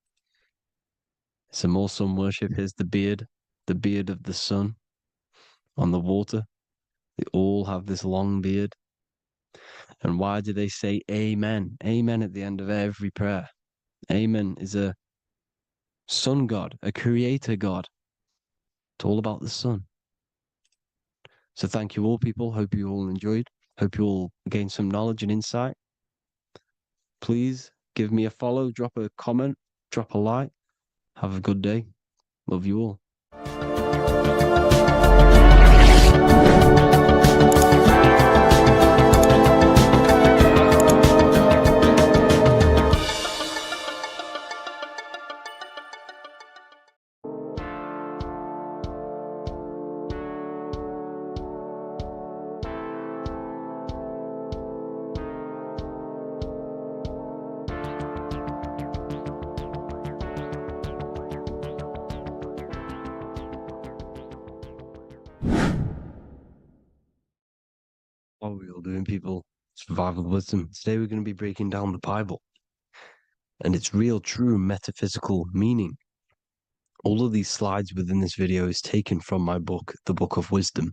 Some more sun worship. Here's the beard of the sun on the water. They all have this long beard. And why do they say amen? Amen at the end of every prayer. Amen is a sun god, a creator god. It's all about the sun. So thank you all, people. Hope you all enjoyed. Hope you all gained some knowledge and insight. Please give me a follow, drop a comment, drop a like. Have a good day. Love you all. What are we all doing, people? Survival wisdom. Today we're going to be breaking down the Bible and its real, true metaphysical meaning. All of these slides within this video is taken from my book, The Book of Wisdom.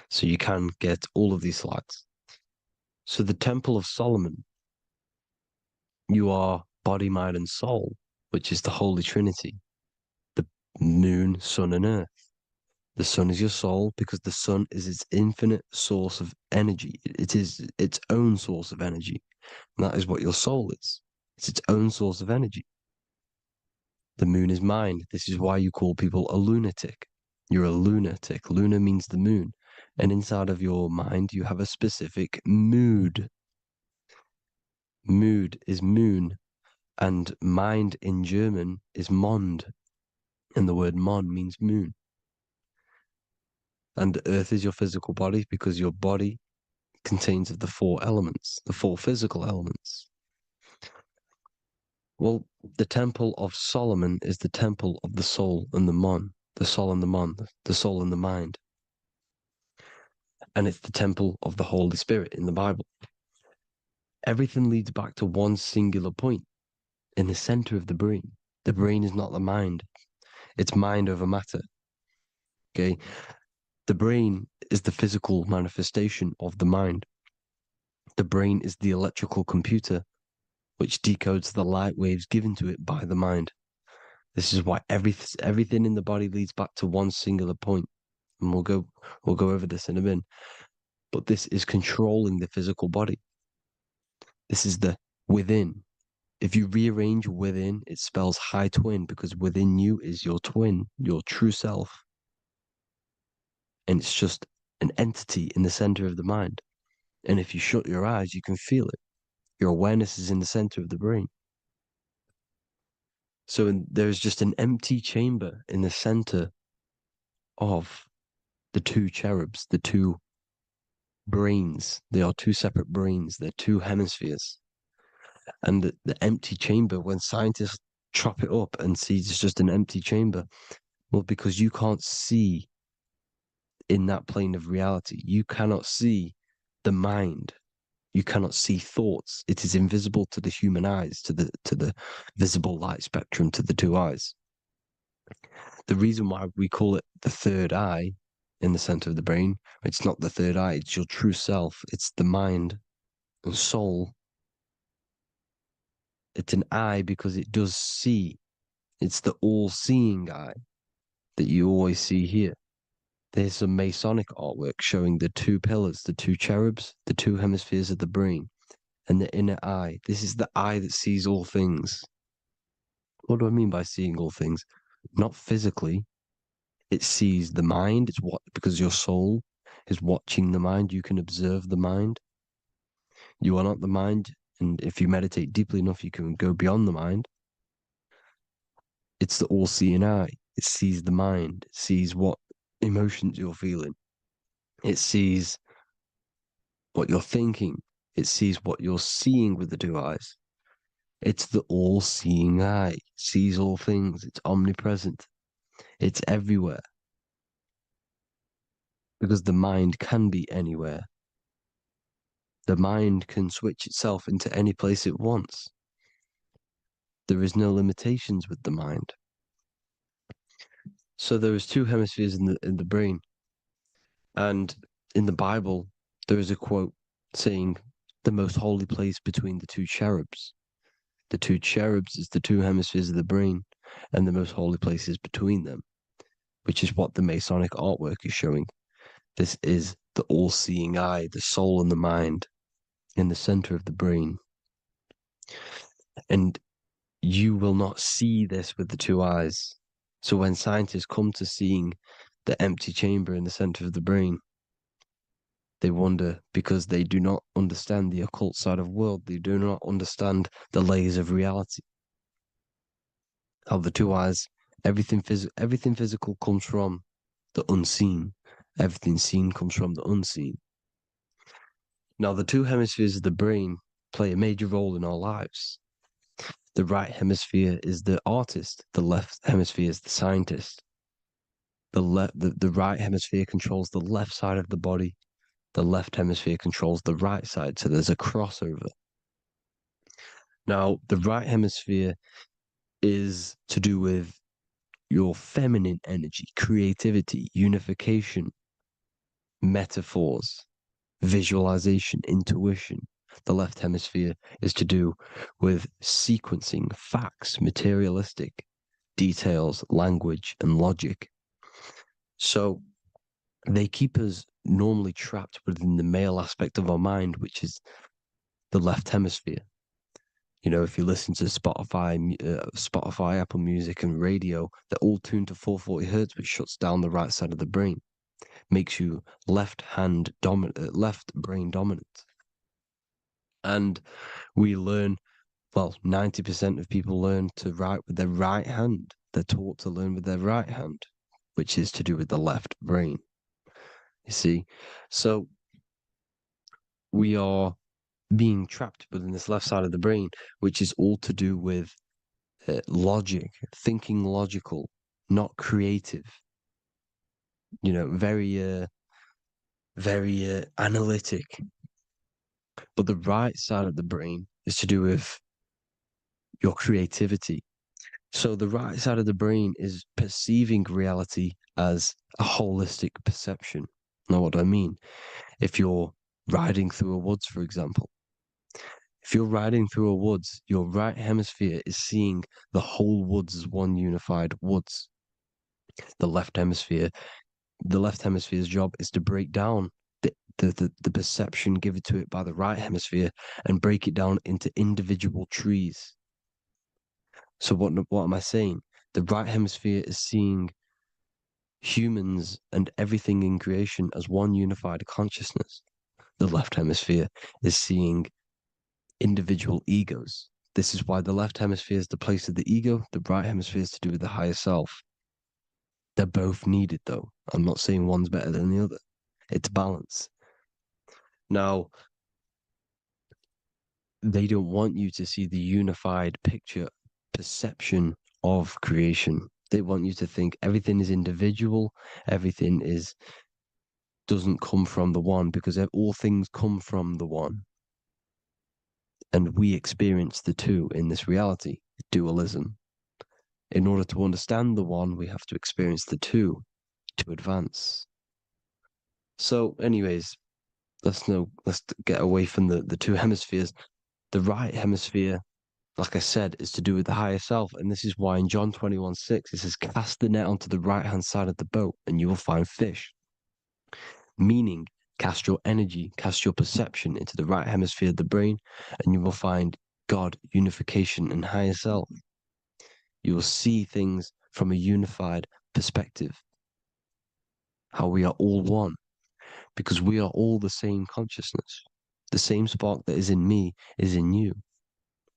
So you can get all of these slides. So the Temple of Solomon, you are body, mind, and soul, which is the Holy Trinity. The moon, sun, and earth. The sun is your soul because the sun is its infinite source of energy. It is its own source of energy. And that is what your soul is. It's its own source of energy. The moon is mind. This is why you call people a lunatic. You're a lunatic. Luna means the moon. And inside of your mind, you have a specific mood. Mood is moon. And mind in German is Mond. And the word Mon means moon. And earth is your physical body because your body contains of the four elements, the four physical elements. Well, the Temple of Solomon is the temple of the soul and the mon, the soul and the mon, the soul and the mind. And it's the temple of the Holy Spirit in the Bible. Everything leads back to one singular point in the center of the brain. The brain is not the mind. It's mind over matter. Okay? The brain is the physical manifestation of the mind. The brain is the electrical computer which decodes the light waves given to it by the mind. This is why everything in the body leads back to one singular point. And we'll go over this in a minute. But this is controlling the physical body. This is the within. If you rearrange within, it spells high twin because within you is your twin, your true self. and it's just an entity in the center of the mind. And if you shut your eyes, you can feel it. Your awareness is in the center of the brain. So there's just an empty chamber in the center of the two cherubs, the two brains. They are two separate brains. They're two hemispheres. And the empty chamber, when scientists chop it up and see it's just an empty chamber, well, because you can't see in that plane of reality, you cannot see the mind. You cannot see thoughts. It is invisible to the human eyes, to the visible light spectrum, to the two eyes. The reason why we call it the third eye in the center of the brain, it's not the third eye, it's your true self, it's the mind and soul. It's an eye because it does see. It's the all-seeing eye that you always see here. There's some Masonic artwork showing the two pillars, the two cherubs, the two hemispheres of the brain, and the inner eye. This is the eye that sees all things. What do I mean by seeing all things? Not physically. It sees the mind. It's what, because your soul is watching the mind. You can observe the mind. You are not the mind. And if you meditate deeply enough, you can go beyond the mind. It's the all-seeing eye. It sees the mind. It sees what emotions you're feeling. It sees what you're thinking. It sees what you're seeing with the two eyes. It's the all-seeing eye. It sees all things. It's omnipresent. It's everywhere. Because the mind can be anywhere. The mind can switch itself into any place it wants. There is no limitations with the mind. So there is two hemispheres in the brain. And in the Bible, there is a quote saying, the most holy place between the two cherubs. The two cherubs is the two hemispheres of the brain, and the most holy place is between them, which is what the Masonic artwork is showing. This is the all-seeing eye, the soul and the mind in the center of the brain. And you will not see this with the two eyes. So when scientists come to seeing the empty chamber in the center of the brain, they wonder because they do not understand the occult side of the world. They do not understand the layers of reality. How the two eyes, everything physical comes from the unseen. Everything seen comes from the unseen. Now, the two hemispheres of the brain play a major role in our lives. The right hemisphere is the artist. The left hemisphere is the scientist. The right hemisphere controls the left side of the body. The left hemisphere controls the right side. So there's a crossover. Now, the right hemisphere is to do with your feminine energy, creativity, unification, metaphors, visualization, intuition. The left hemisphere is to do with sequencing, facts, materialistic details, language, and logic. So they keep us normally trapped within the male aspect of our mind, which is the left hemisphere. You know, if you listen to Spotify, Apple Music, and radio, they're all tuned to 440 hertz, which shuts down the right side of the brain, makes you left brain dominant. And we learn, well, 90% of people learn to write with their right hand. They're taught to learn with their right hand, which is to do with the left brain. You see, so we are being trapped within this left side of the brain, which is all to do with logic, thinking logical, not creative. You know, very analytic. But the right side of the brain is to do with your creativity. So the right side of the brain is perceiving reality as a holistic perception. Now, what do I mean? If you're riding through a woods, for example, if you're riding through a woods, your right hemisphere is seeing the whole woods as one unified woods. The left hemisphere's job is to break down the perception given to it by the right hemisphere and break it down into individual trees. So what am I saying? The right hemisphere is seeing humans and everything in creation as one unified consciousness. The left hemisphere is seeing individual egos. This is why the left hemisphere is the place of the ego, the right hemisphere is to do with the higher self. They're both needed, though. I'm not saying one's better than the other. It's balance. Now, they don't want you to see the unified picture, perception of creation. They want you to think everything is individual, everything doesn't come from the one, because all things come from the one. And we experience the two in this reality, dualism. In order to understand the one, we have to experience the two to advance. So, anyways, let's get away from the two hemispheres. The right hemisphere, like I said, is to do with the higher self. And this is why in John 21:6, it says, cast the net onto the right-hand side of the boat and you will find fish. Meaning, cast your energy, cast your perception into the right hemisphere of the brain, and you will find God, unification, and higher self. You will see things from a unified perspective. How we are all one, because we are all the same consciousness. The same spark that is in me is in you.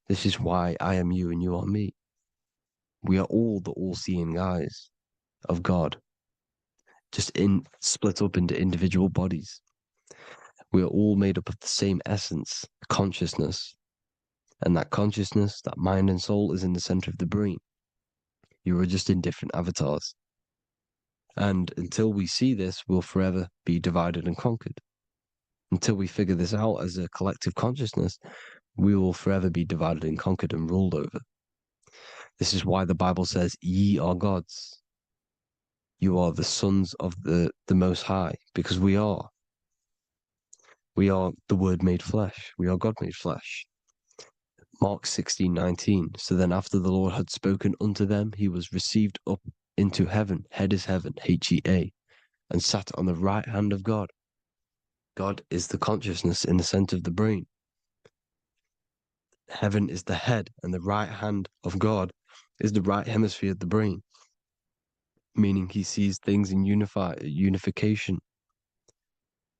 This is why I am you and you are me. We are all the all-seeing eyes of God, just split up into individual bodies. We are all made up of the same essence, consciousness. And that consciousness, that mind and soul, is in the center of the brain. You are just in different avatars. And until we see this, we'll forever be divided and conquered. Until we figure this out as a collective consciousness, we will forever be divided and conquered and ruled over. This is why the Bible says, ye are gods. You are the sons of the Most High, because we are. We are the Word made flesh. We are God made flesh. Mark 16:19. So then after the Lord had spoken unto them, he was received up into heaven, head is heaven, H-E-A, and sat on the right hand of God. God is the consciousness in the center of the brain. Heaven is the head, and the right hand of God is the right hemisphere of the brain, meaning he sees things in unification,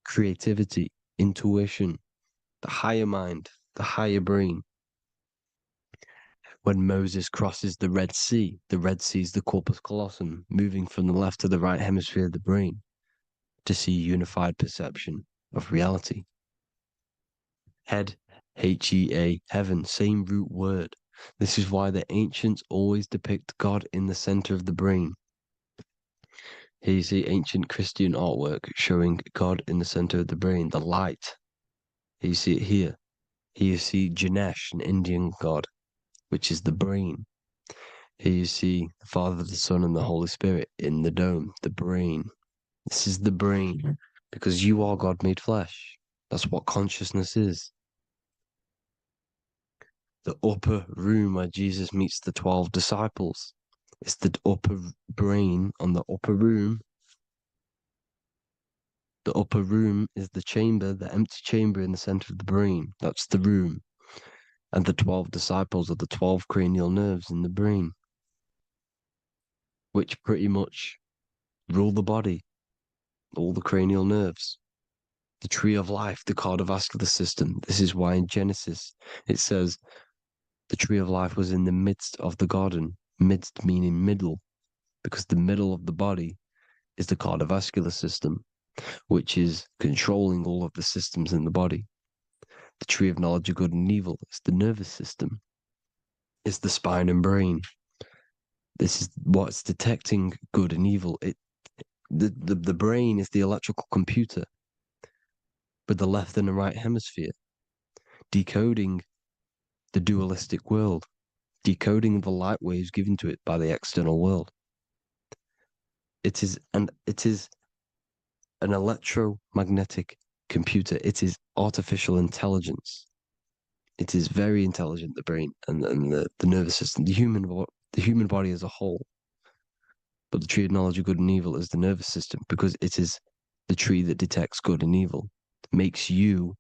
creativity, intuition, the higher mind, the higher brain. When Moses crosses the Red Sea is the corpus callosum, moving from the left to the right hemisphere of the brain to see unified perception of reality. Head, H-E-A, heaven, same root word. This is why the ancients always depict God in the center of the brain. Here you see ancient Christian artwork showing God in the center of the brain, the light. Here you see it here. Here you see Ganesh, an Indian god, which is the brain. Here you see the Father, the Son, and the Holy Spirit in the dome, the brain. This is the brain, because you are God made flesh. That's what consciousness is. The upper room where Jesus meets the 12 disciples. It's the upper brain on the upper room. The upper room is the chamber, the empty chamber in the center of the brain. That's the room. And the 12 disciples are the 12 cranial nerves in the brain, which pretty much rule the body, all the cranial nerves. The tree of life, the cardiovascular system. This is why in Genesis it says the tree of life was in the midst of the garden. Midst meaning middle, because the middle of the body is the cardiovascular system, which is controlling all of the systems in the body. The tree of knowledge of good and evil is the nervous system. It's the spine and brain. This is what's detecting good and evil. The brain is the electrical computer with the left and the right hemisphere, decoding the dualistic world, decoding the light waves given to it by the external world. It is an electromagnetic computer. It is artificial intelligence. It is very intelligent, the brain and the nervous system, the human body as a whole. But the tree of knowledge of good and evil is the nervous system, because it is the tree that detects good and evil, makes you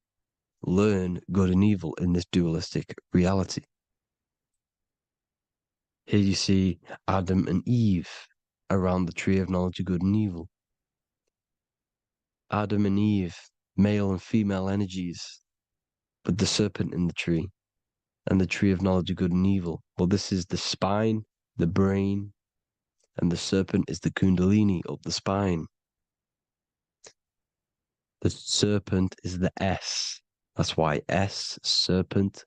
learn good and evil in this dualistic reality. Here you see Adam and Eve. around the tree of knowledge of good and evil. Adam and Eve, male and female energies, with the serpent in the tree, and the tree of knowledge of good and evil. Well, this is the spine, the brain, and the serpent is the kundalini up the spine. The serpent is the S. That's why S, serpent,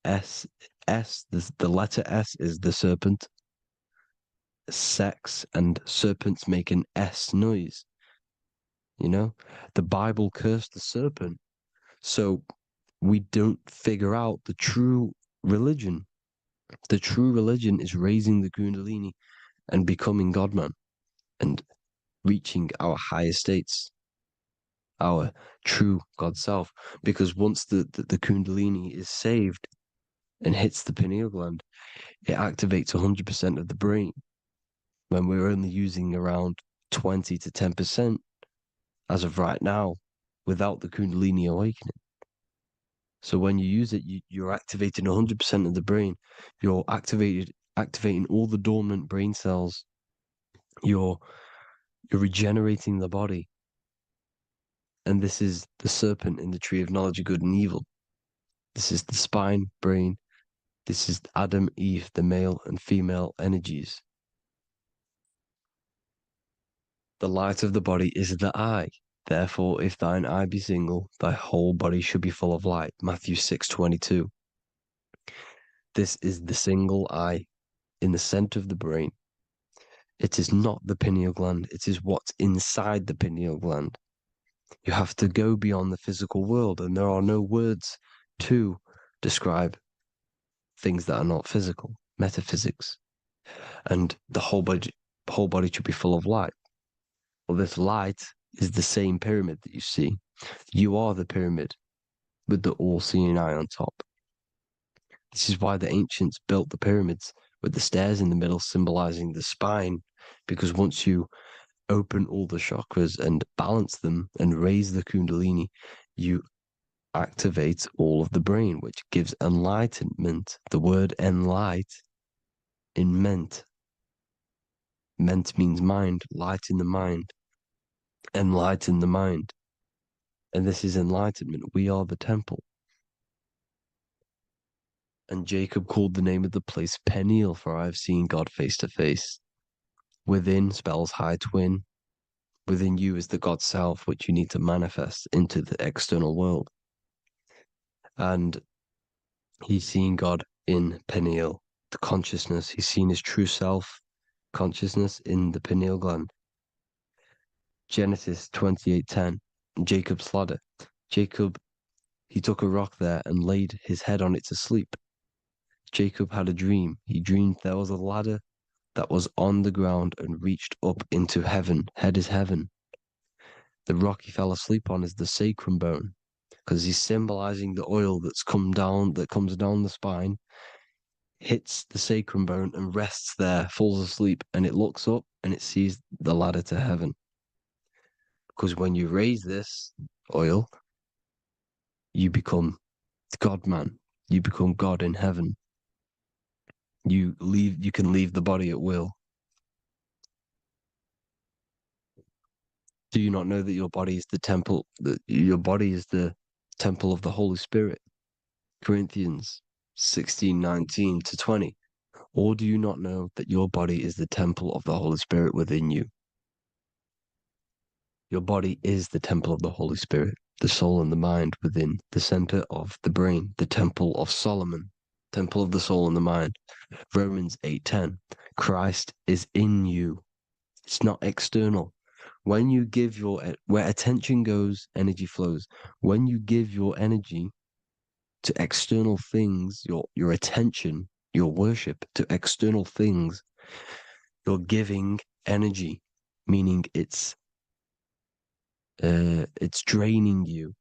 S, the letter S is the serpent. Sex and serpents make an S noise. You know, the Bible cursed the serpent. So we don't figure out the true religion. The true religion is raising the kundalini and becoming God-man and reaching our higher states, our true God self. Because once the kundalini is saved and hits the pineal gland, it activates 100% of the brain when we're only using around 20 to 10% as of right now without the kundalini awakening. So when you use it, you're activating 100% of the brain. You're activating all the dormant brain cells. You're regenerating the body. And this is the serpent in the tree of knowledge of good and evil. This is the spine, brain. This is Adam, Eve, the male and female energies. The light of the body is the eye. Therefore, if thine eye be single, thy whole body should be full of light. Matthew 6:22. This is the single eye in the center of the brain. It is not the pineal gland. It is what's inside the pineal gland. You have to go beyond the physical world, and there are no words to describe things that are not physical, metaphysics. And the whole body should be full of light. Well, this light is the same pyramid that you see. You are the pyramid with the all-seeing eye on top. This is why the ancients built the pyramids with the stairs in the middle symbolizing the spine, because once you open all the chakras and balance them and raise the kundalini, you activate all of the brain, which gives enlightenment. The word enlight in ment. Ment means mind, light in the mind. Enlighten the mind. And this is enlightenment. We are the temple. And Jacob called the name of the place Peniel, for I have seen God face to face. Within spells high twin. Within you is the God self, which you need to manifest into the external world. And he's seen God in Peniel, the consciousness. He's seen his true self, consciousness in the pineal gland. Genesis 28:10, Jacob's ladder. Jacob, he took a rock there and laid his head on it to sleep. Jacob had a dream. He dreamed there was a ladder that was on the ground and reached up into heaven. Head is heaven. The rock he fell asleep on is the sacrum bone, because he's symbolizing the oil that comes down the spine, hits the sacrum bone and rests there, falls asleep, and it looks up and it sees the ladder to heaven. Because when you raise this oil, you become God-man. You become God in heaven. You can leave the body at will. Do you not know that your body is the temple, that your body is the temple of the Holy Spirit? Corinthians 16:19-20. Or do you not know that your body is the temple of the Holy Spirit within you? Your body is the temple of the Holy Spirit, the soul and the mind within the center of the brain, the temple of Solomon, temple of the soul and the mind. Romans 8:10. Christ is in you. It's not external. When you give where attention goes, energy flows. When you give your energy to external things, your attention, your worship to external things, you're giving energy, meaning it's draining you,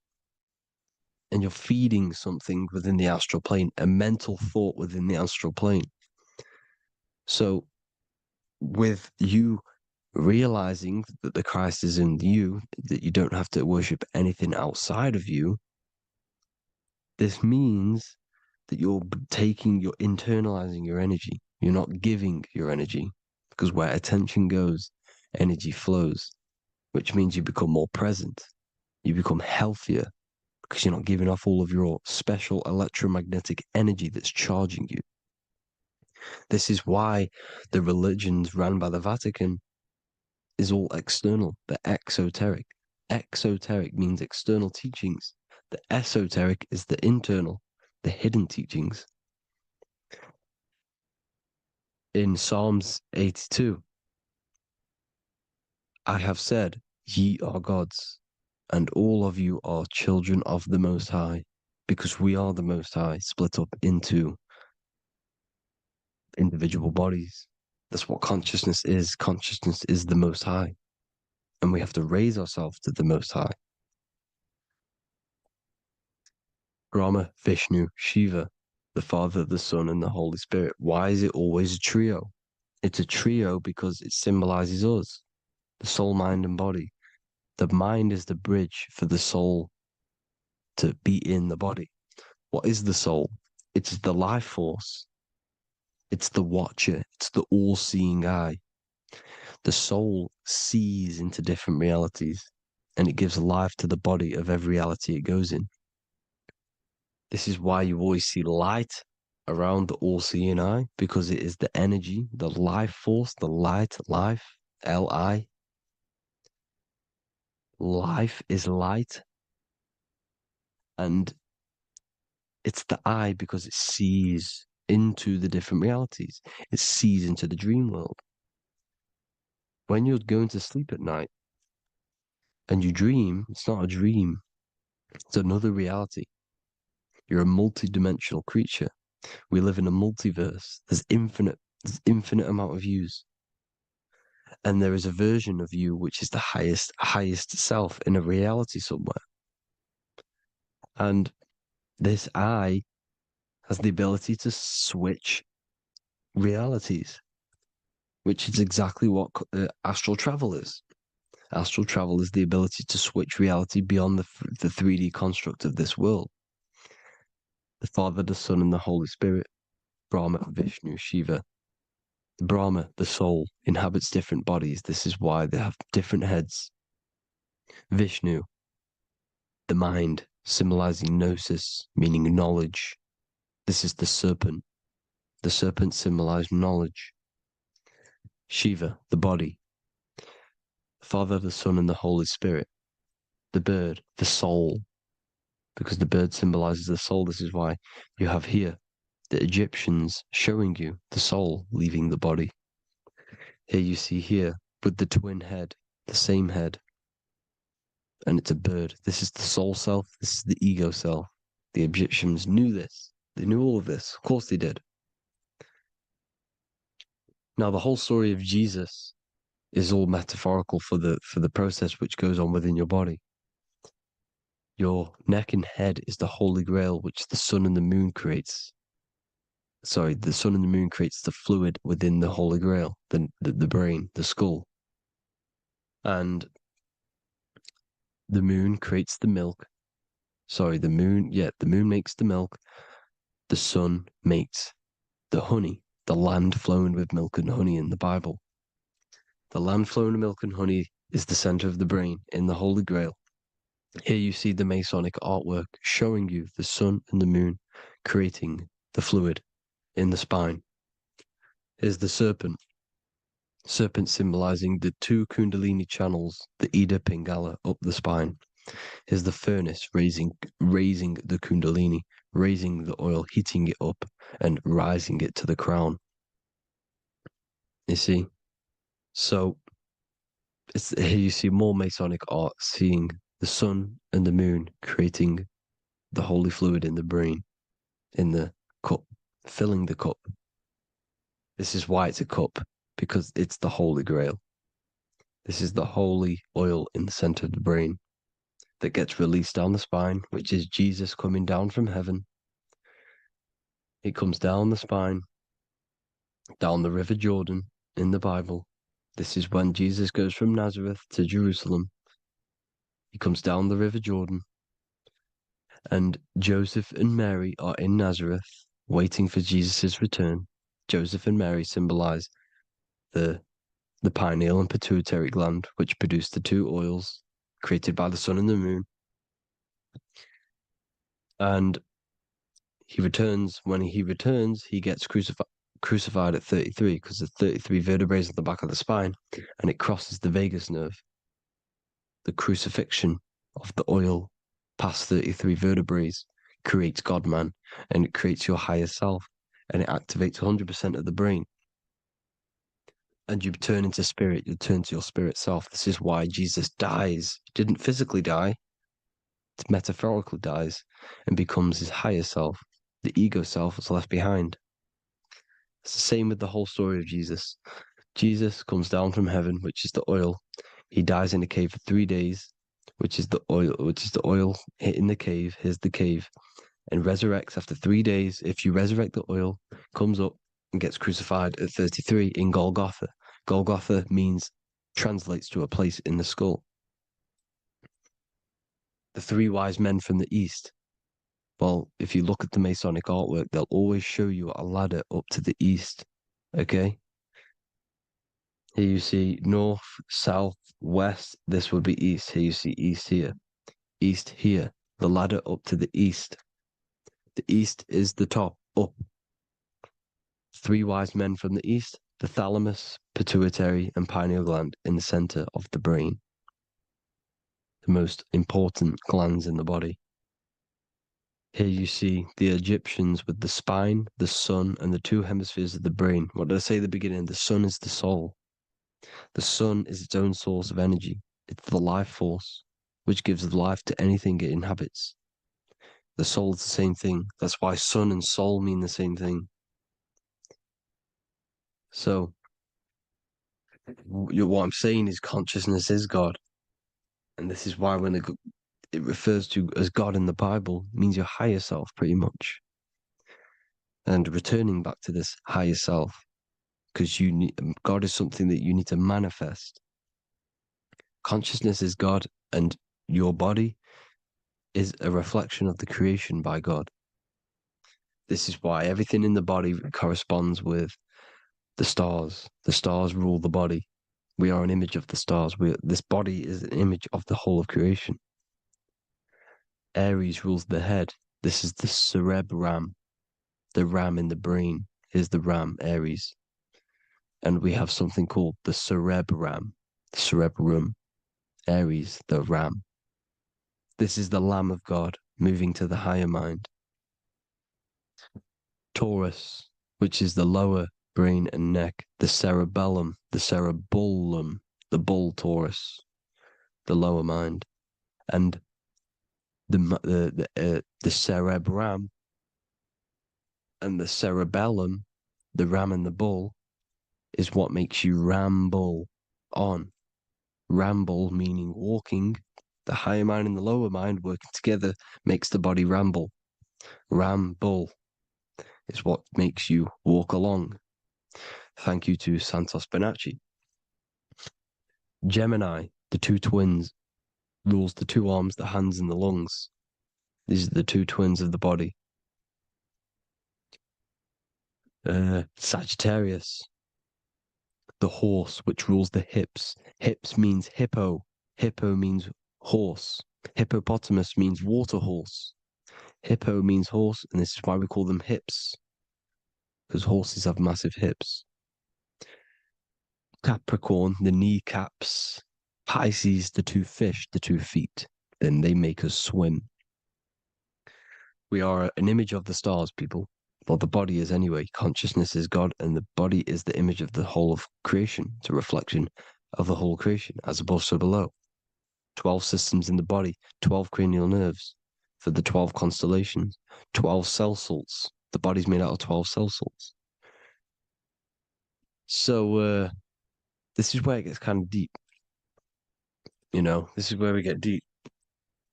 and you're feeding something within the astral plane, a mental thought within the astral plane. So with you realizing that the Christ is in you, that you don't have to worship anything outside of you, this means that you're internalizing your energy. You're not giving your energy. because where attention goes, energy flows, which means you become more present. You become healthier because you're not giving off all of your special electromagnetic energy that's charging you. This is why the religions run by the Vatican is all external. They're exoteric. Exoteric means external teachings. The esoteric is the internal, the hidden teachings. In Psalms 82, I have said, ye are gods, and all of you are children of the Most High, because we are the Most High, split up into individual bodies. That's what consciousness is. Consciousness is the Most High, and we have to raise ourselves to the Most High. Brahma, Vishnu, Shiva, the Father, the Son, and the Holy Spirit. Why is it always a trio? It's a trio because it symbolizes us, the soul, mind, and body. The mind is the bridge for the soul to be in the body. What is the soul? It's the life force. It's the watcher. It's the all-seeing eye. The soul sees into different realities, and it gives life to the body of every reality it goes in. This is why you always see light around the all-seeing eye, because it is the energy, the life force, the light, life, L-I. Life is light, and it's the eye because it sees into the different realities. It sees into the dream world. When you're going to sleep at night and you dream, it's not a dream. It's another reality. You're a multi-dimensional creature. We live in a multiverse. There's infinite amount of yous. And there is a version of you which is the highest self in a reality somewhere. And this I has the ability to switch realities, which is exactly what astral travel is. Astral travel is the ability to switch reality beyond the 3D construct of this world. The Father, the Son, and the Holy Spirit, Brahma, Vishnu, Shiva. Brahma, the soul, inhabits different bodies. This is why they have different heads. Vishnu, the mind, symbolizing gnosis, meaning knowledge. This is the serpent. The serpent symbolized knowledge. Shiva, the body. Father, the Son, and the Holy Spirit. The bird, the soul, because the bird symbolizes the soul. This is why you have here the Egyptians showing you the soul leaving the body. Here you see here with the twin head, the same head, and it's a bird. This is the soul self. This is the ego self. The Egyptians knew this. They knew all of this. Of course they did. Now the whole story of Jesus is all metaphorical for the process which goes on within your body. Your neck and head is the Holy Grail, which the sun and the moon creates. Sorry, the sun and the moon creates the fluid within the Holy Grail, the brain, the skull. And the moon creates the milk. Sorry, the moon makes the milk. The sun makes the honey, the land flowing with milk and honey in the Bible. The land flowing with milk and honey is the center of the brain in the Holy Grail. Here you see the Masonic artwork showing you the sun and the moon creating the fluid in the spine. Here's the serpent. Serpent symbolizing the two Kundalini channels, the Ida Pingala up the spine. Here's the furnace raising the Kundalini, raising the oil, heating it up, and rising it to the crown. You see? So here you see more Masonic art, seeing the sun and the moon creating the holy fluid in the brain, in the cup, filling the cup. This is why it's a cup, because it's the Holy Grail. This is the holy oil in the center of the brain that gets released down the spine, which is Jesus coming down from heaven. It comes down the spine, down the River Jordan in the Bible. This is when Jesus goes from Nazareth to Jerusalem. He comes down the River Jordan, and Joseph and Mary are in Nazareth waiting for Jesus' return. Joseph and Mary symbolize the the pineal and pituitary gland, which produce the two oils created by the sun and the moon. And when he returns, he gets crucified at 33 because there's 33 vertebrae at the back of the spine, and it crosses the vagus nerve. The crucifixion of the oil past 33 vertebrae creates God-man, and it creates your higher self, and it activates 100% of the brain. And you turn into spirit, you turn to your spirit self. This is why Jesus dies. He didn't physically die, it metaphorically dies and becomes his higher self. The ego self is left behind. It's the same with the whole story of Jesus. Jesus comes down from heaven, which is the oil. He dies in a cave for 3 days, which is the oil hitting the cave. Here's the cave, and resurrects after 3 days. If you resurrect the oil, comes up and gets crucified at 33 in Golgotha. Golgotha translates to a place in the skull. The three wise men from the east. Well, if you look at the Masonic artwork, they'll always show you a ladder up to the east. Okay? Here you see north, south, west. This would be east. Here you see east here. East here. The ladder up to the east. The east is the top, up. Three wise men from the east. The thalamus, pituitary, and pineal gland in the center of the brain. The most important glands in the body. Here you see the Egyptians with the spine, the sun, and the two hemispheres of the brain. What did I say at the beginning? The sun is the soul. The sun is its own source of energy. It's the life force, which gives life to anything it inhabits. The soul is the same thing. That's why sun and soul mean the same thing. So, what I'm saying is consciousness is God. And this is why when it refers to as God in the Bible, means your higher self, pretty much. And returning back to this higher self, because God is something that you need to manifest. Consciousness is God, and your body is a reflection of the creation by God. This is why everything in the body corresponds with the stars. The stars rule the body. We are an image of the stars. This body is an image of the whole of creation. Aries rules the head. This is the cerebrum, the ram in the brain. Here's the ram, Aries. And we have something called the cerebrum, Aries, the ram. This is the Lamb of God moving to the higher mind. Taurus, which is the lower brain and neck, the cerebellum, the bull Taurus, the lower mind, and the cerebrum and the cerebellum, the ram and the bull, is what makes you ramble on. Ramble meaning walking. The higher mind and the lower mind working together makes the body ramble. Ramble is what makes you walk along. Thank you to Santos Bonacci. Gemini, the two twins, rules the two arms, the hands, and the lungs. These are the two twins of the body. Sagittarius, the horse, which rules the hips. Hips means hippo. Hippo means horse. Hippopotamus means water horse. Hippo means horse, and this is why we call them hips, because horses have massive hips. Capricorn, the kneecaps. Pisces, the two fish, the 2 feet. Then they make us swim. We are an image of the stars, people. Well, the body is anyway. Consciousness is God, and the body is the image of the whole of creation. It's a reflection of the whole creation, as above, so below. 12 systems in the body, 12 cranial nerves for the 12 constellations, 12 cell salts. The body's made out of 12 cell salts. So, this is where it gets kind of deep. This is where we get deep.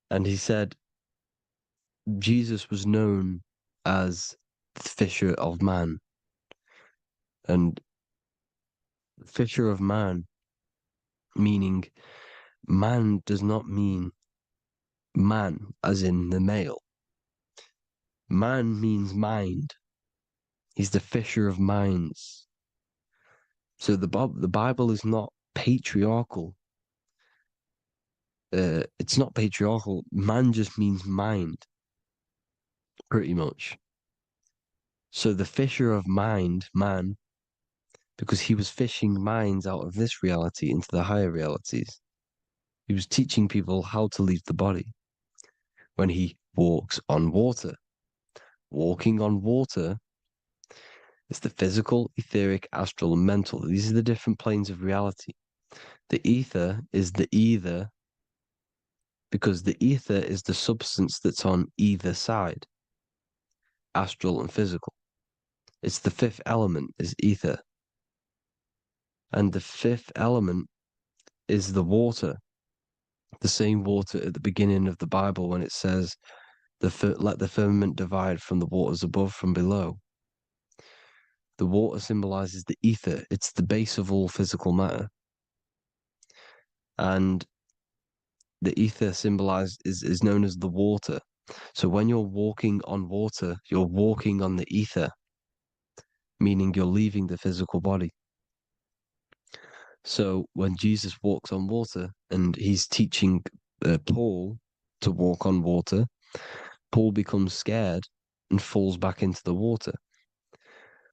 And he said Jesus was known as the fisher of man. And fisher of man, meaning man does not mean man as in the male. Man means mind. He's the fisher of minds. So the Bible is not patriarchal. It's not patriarchal. Man just means mind, pretty much. So the fisher of mind, man, because he was fishing minds out of this reality into the higher realities. He was teaching people how to leave the body when he walks on water. Walking on water is the physical, etheric, astral, and mental. These are the different planes of reality. The ether is the either, because the ether is the substance that's on either side, astral and physical. It's the fifth element, is ether. And the fifth element is the water, the same water at the beginning of the Bible when it says, let the firmament divide from the waters above from below. The water symbolizes the ether. It's the base of all physical matter. And the ether symbolized is known as the water. So when you're walking on water, you're walking on the ether, meaning you're leaving the physical body. So when Jesus walks on water and he's teaching Paul to walk on water, Paul becomes scared and falls back into the water.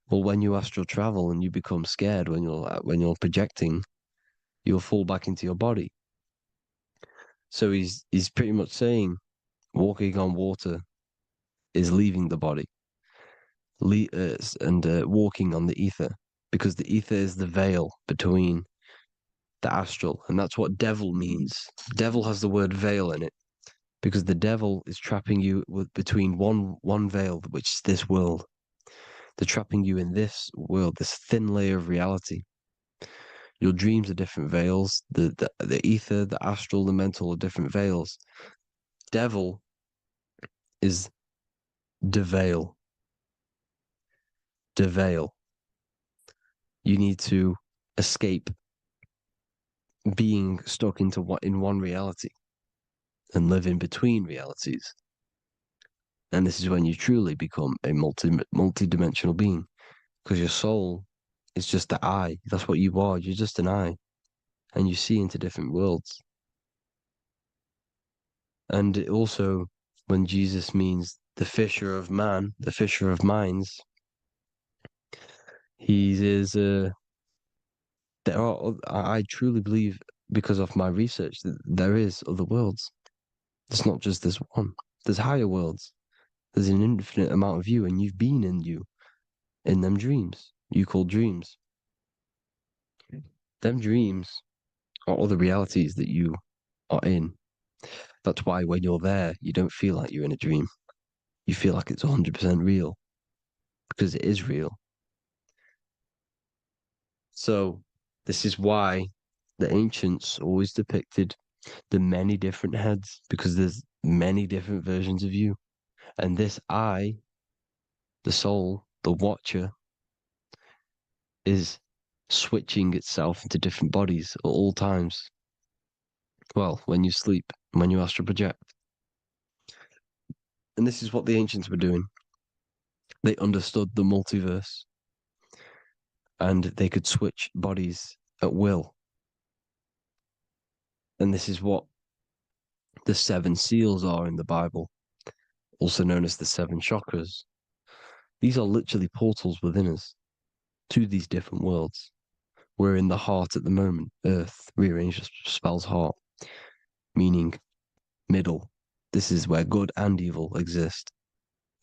Well, when you astral travel and you become scared when you're projecting, you'll fall back into your body. So he's pretty much saying walking on water is leaving the body, and walking on the ether, because the ether is the veil between the astral, and that's what devil means. Devil has the word veil in it, because the devil is trapping you between one veil, which is this world. They're trapping you in this world, this thin layer of reality. Your dreams are different veils. The ether, the astral, the mental are different veils. Devil is deveil. Deveil. You need to escape being stuck in one reality and live in between realities. And this is when you truly become a multi-dimensional being, because your soul is just the eye. That's what you are. You're just an eye, and you see into different worlds. And it also, when Jesus means the fisher of man, the fisher of minds, he is I truly believe, because of my research, that there is other worlds. It's not just this one. There's higher worlds. There's an infinite amount of you, and you've been in them dreams you call dreams. Them dreams are other realities that you are in. That's why when you're there, you don't feel like you're in a dream. You feel like it's 100% real, because it is real. So this is why the ancients always depicted the many different heads, because there's many different versions of you. And this I, the soul, the watcher, is switching itself into different bodies at all times. Well, when you sleep, when you astral project. And this is what the ancients were doing. They understood the multiverse, and they could switch bodies at will. And this is what the 7 seals are in the Bible, also known as the 7 chakras. These are literally portals within us to these different worlds. We're in the heart at the moment. Earth rearranged spells heart, meaning middle. This is where good and evil exist.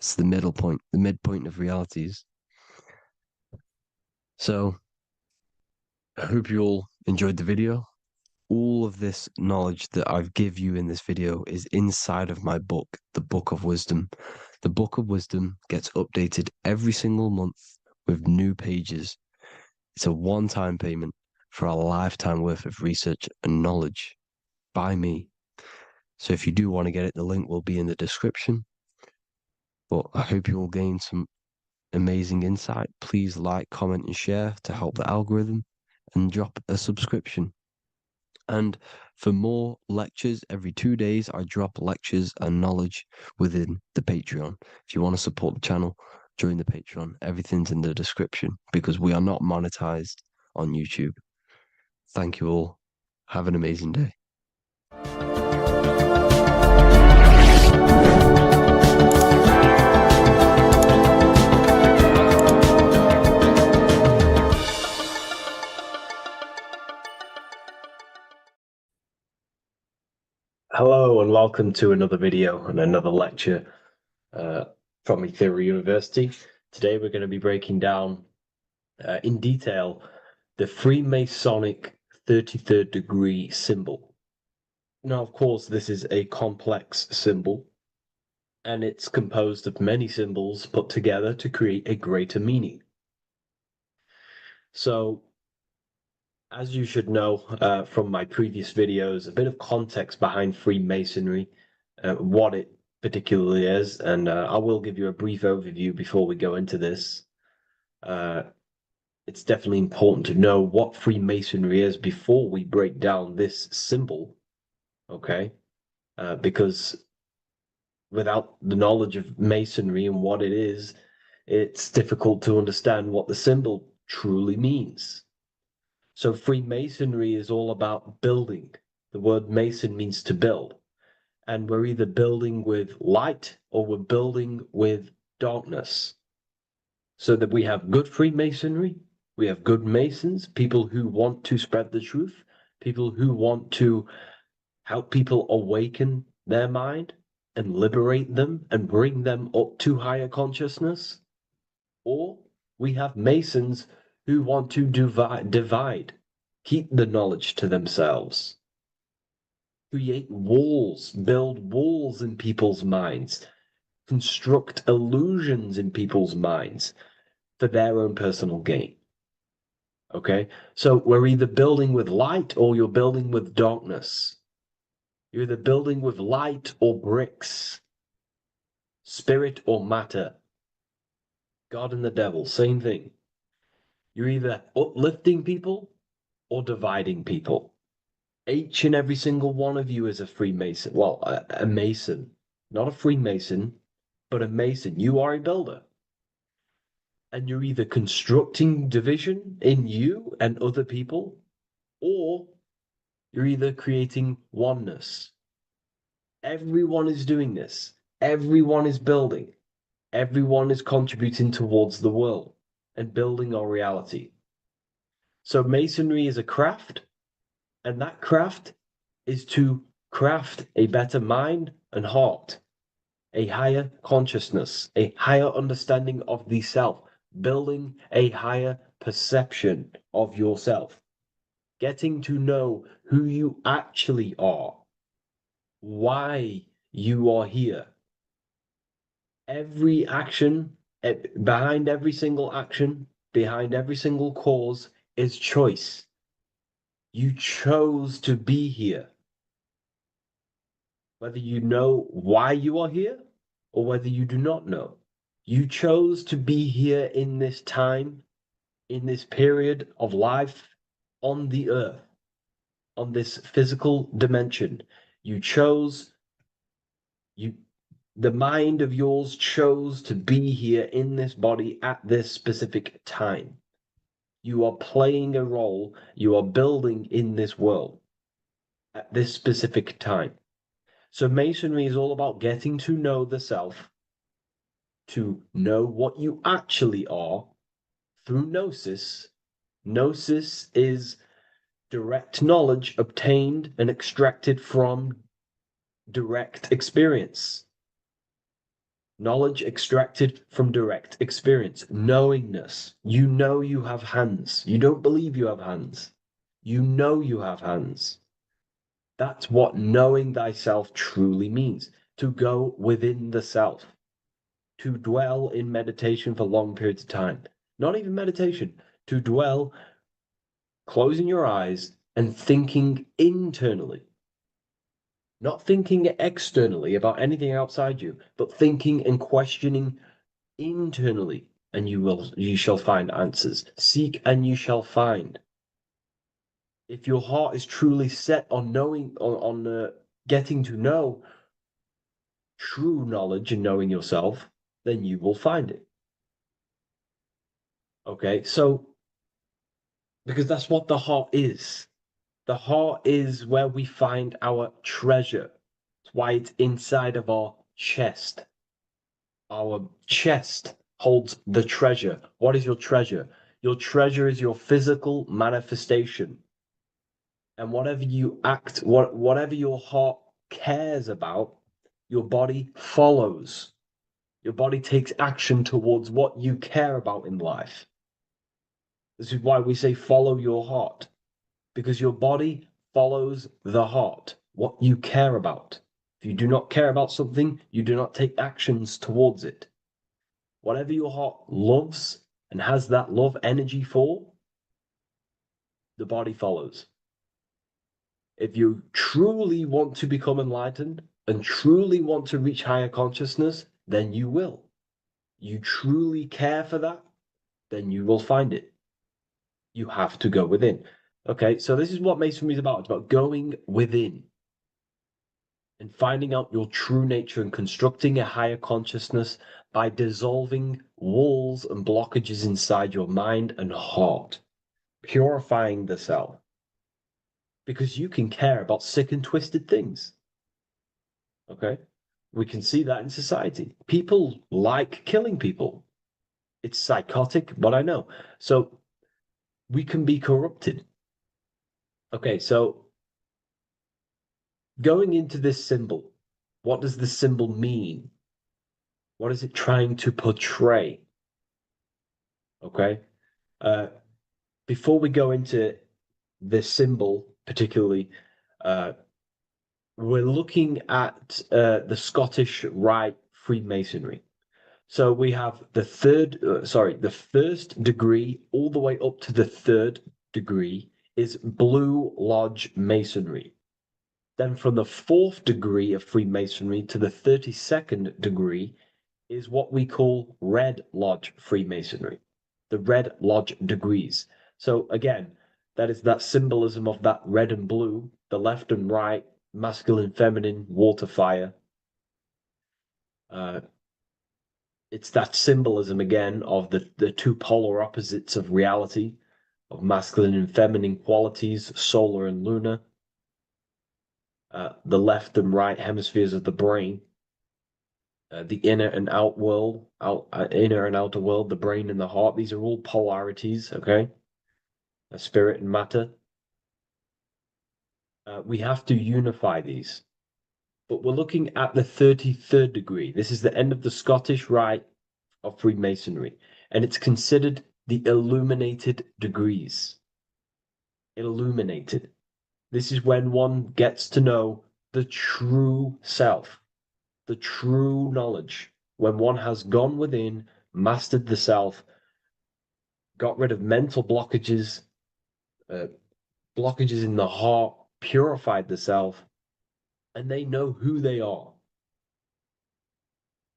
It's the middle point, the midpoint of realities. So I hope you all enjoyed the video. All of this knowledge that I've give you in this video is inside of my book, the Book of Wisdom. The Book of Wisdom gets updated every single month with new pages. It's a one-time payment for a lifetime worth of research and knowledge by me. So if you do want to get it, the link will be in the description. But I hope you will gain some amazing insight. Please like, comment, and share to help the algorithm, and drop a subscription. And for more lectures, every 2 days, I drop lectures and knowledge within the Patreon. If you want to support the channel, join the Patreon. Everything's in the description, because we are not monetized. on YouTube. Thank you all. Have an amazing day. Hello and welcome to another video and another lecture from Ethereum University. Today we're going to be breaking down in detail the Freemasonic 33rd degree symbol. Now, of course, this is a complex symbol, and it's composed of many symbols put together to create a greater meaning. So, as you should know from my previous videos, a bit of context behind Freemasonry, what it particularly is, and I will give you a brief overview before we go into this. It's definitely important to know what Freemasonry is before we break down this symbol, okay? Because without the knowledge of Masonry and what it is, it's difficult to understand what the symbol truly means. So Freemasonry is all about building. The word Mason means to build. And we're either building with light or we're building with darkness. So that we have good Freemasonry, we have good Masons, people who want to spread the truth, people who want to help people awaken their mind and liberate them and bring them up to higher consciousness. Or we have Masons who want to divide, keep the knowledge to themselves, create walls, build walls in people's minds, construct illusions in people's minds for their own personal gain. Okay, so we're either building with light or you're building with darkness. You're either building with light or bricks, spirit or matter. God and the devil, same thing. You're either uplifting people or dividing people. Each and every single one of you is a Freemason. Well, a Mason. Not a Freemason, but a Mason. You are a builder. And you're either constructing division in you and other people, or you're either creating oneness. Everyone is doing this. Everyone is building. Everyone is contributing towards the world and building our reality. So Masonry is a craft, and that craft is to craft a better mind and heart, a higher consciousness, a higher understanding of the self, building a higher perception of yourself, getting to know who you actually are, why you are here. Every action, behind every single action, behind every single cause is choice. You chose to be here. Whether you know why you are here or whether you do not know. You chose to be here in this time, in this period of life on the earth, on this physical dimension. You chose, the mind of yours chose to be here in this body at this specific time. You are playing a role, you are building in this world at this specific time. So Masonry is all about getting to know the self, to know what you actually are through gnosis. Gnosis is direct knowledge obtained and extracted from direct experience. Knowledge extracted from direct experience. Knowingness. You know you have hands. You don't believe you have hands. You know you have hands. That's what knowing thyself truly means. To go within the self. To dwell in meditation for long periods of time. Not even meditation. To dwell, closing your eyes and thinking internally. Not thinking externally about anything outside you, but thinking and questioning internally, and you shall find answers. Seek and you shall find. If your heart is truly set on knowing, on getting to know true knowledge and knowing yourself, then you will find it. Okay, so because that's what the heart is. The heart is where we find our treasure. That's why it's inside of our chest. Our chest holds the treasure. What is your treasure? Your treasure is your physical manifestation. And whatever you act, whatever your heart cares about, your body follows. Your body takes action towards what you care about in life. This is why we say follow your heart, because your body follows the heart, what you care about. If you do not care about something, you do not take actions towards it. Whatever your heart loves and has that love energy for, the body follows. If you truly want to become enlightened and truly want to reach higher consciousness, then you will. You truly care for that, then you will find it. You have to go within. Okay, so this is what Masonry is about. It's about going within and finding out your true nature and constructing a higher consciousness by dissolving walls and blockages inside your mind and heart, purifying the self. Because you can care about sick and twisted things. Okay? We can see that in society. People like killing people. It's psychotic, but I know. So we can be corrupted. Okay, so going into this symbol, what does this symbol mean? What is it trying to portray? Okay. Before we go into this symbol, particularly, we're looking at the Scottish Rite Freemasonry. So we have the the first degree all the way up to the third degree is Blue Lodge Masonry. Then from the fourth degree of Freemasonry to the 32nd degree is what we call Red Lodge Freemasonry, the Red Lodge degrees. So again, that is that symbolism of that red and blue, the left and right, masculine, feminine, water, fire. It's that symbolism again of the two polar opposites of reality, of masculine and feminine qualities, solar and lunar, the left and right hemispheres of the brain, the inner and out world, inner and outer world, the brain and the heart. These are all polarities, okay? Spirit and matter. We have to unify these. But we're looking at the 33rd degree. This is the end of the Scottish Rite of Freemasonry, and it's considered the illuminated degrees. Illuminated. This is when one gets to know the true self, the true knowledge, when one has gone within, mastered the self, got rid of mental blockages, blockages in the heart, purified the self, and they know who they are.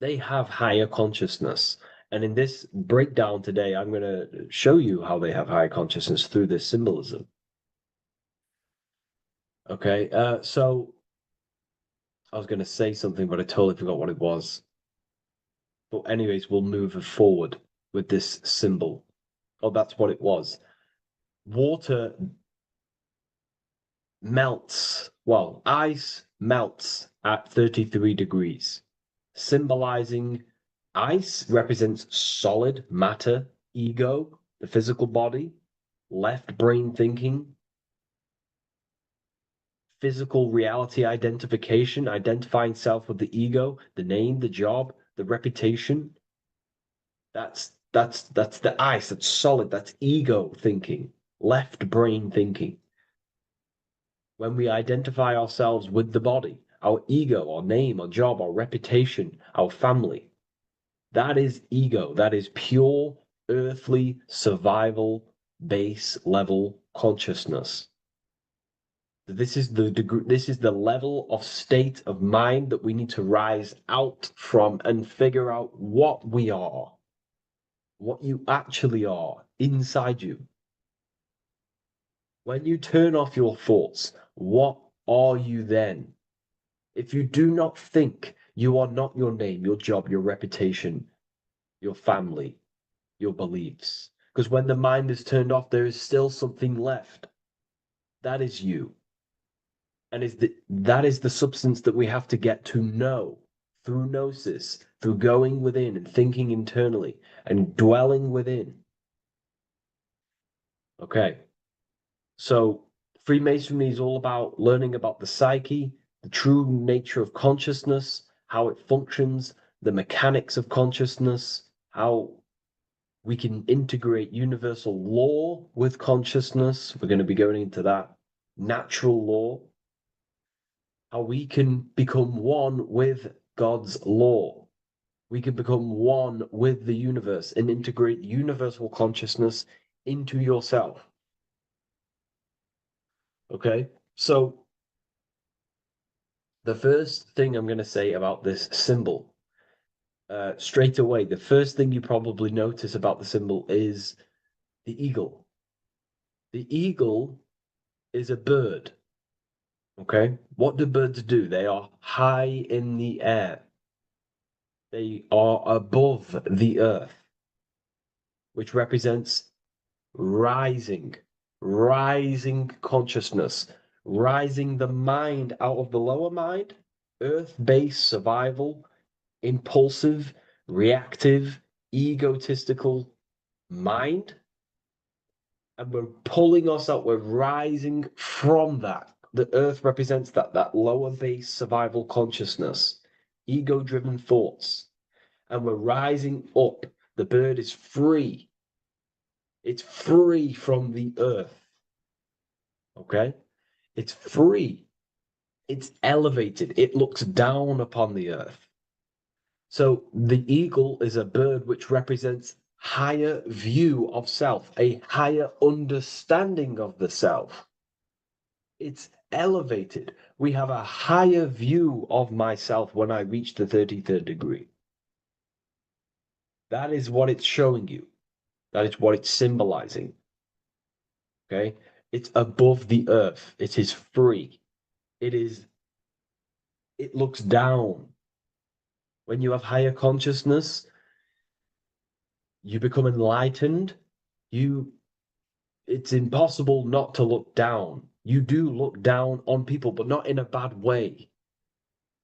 They have higher consciousness. And in this breakdown today, I'm going to show you how they have higher consciousness through this symbolism. Okay, so I was going to say something, but I totally forgot what it was. But anyways, we'll move forward with this symbol. Oh, that's what it was. Water melts, well, ice melts at 33 degrees, symbolizing ice represents solid matter, ego, the physical body, left brain thinking, physical reality identification, identifying self with the ego, the name, the job, the reputation. That's the ice, that's solid, that's ego thinking, left brain thinking. When we identify ourselves with the body, our ego, our name, our job, our reputation, our family, that is ego. That is pure earthly survival base level consciousness. This is the degree, this is the level of state of mind that we need to rise out from and figure out what we are, what you actually are inside you. When you turn off your thoughts, what are you then? If you do not think, you are not your name, your job, your reputation, your family, your beliefs. Because when the mind is turned off, there is still something left. That is you. And that is the substance that we have to get to know through gnosis, through going within and thinking internally and dwelling within. Okay. So Freemasonry is all about learning about the psyche, the true nature of consciousness, how it functions, the mechanics of consciousness, how we can integrate universal law with consciousness. We're going to be going into that. Natural law, how we can become one with God's law. We can become one with the universe and integrate universal consciousness into yourself. Okay, so the first thing I'm going to say about this symbol, straight away, the first thing you probably notice about the symbol is the eagle. The eagle is a bird. Okay, what do birds do? They are high in the air. They are above the earth, which represents rising, rising consciousness, rising the mind out of the lower mind, earth-based survival, impulsive, reactive, egotistical mind. And we're pulling us out, we're rising from that. The earth represents that lower base survival consciousness, ego-driven thoughts. And we're rising up. The bird is free. It's free from the earth. Okay? It's free. It's elevated. It looks down upon the earth. So the eagle is a bird which represents higher view of self, a higher understanding of the self. It's elevated. We have a higher view of myself when I reach the 33rd degree. That is what it's showing you. That is what it's symbolizing. Okay? It's above the earth. It is free. It looks down. When you have higher consciousness, you become enlightened. It's impossible not to look down. You do look down on people, but not in a bad way.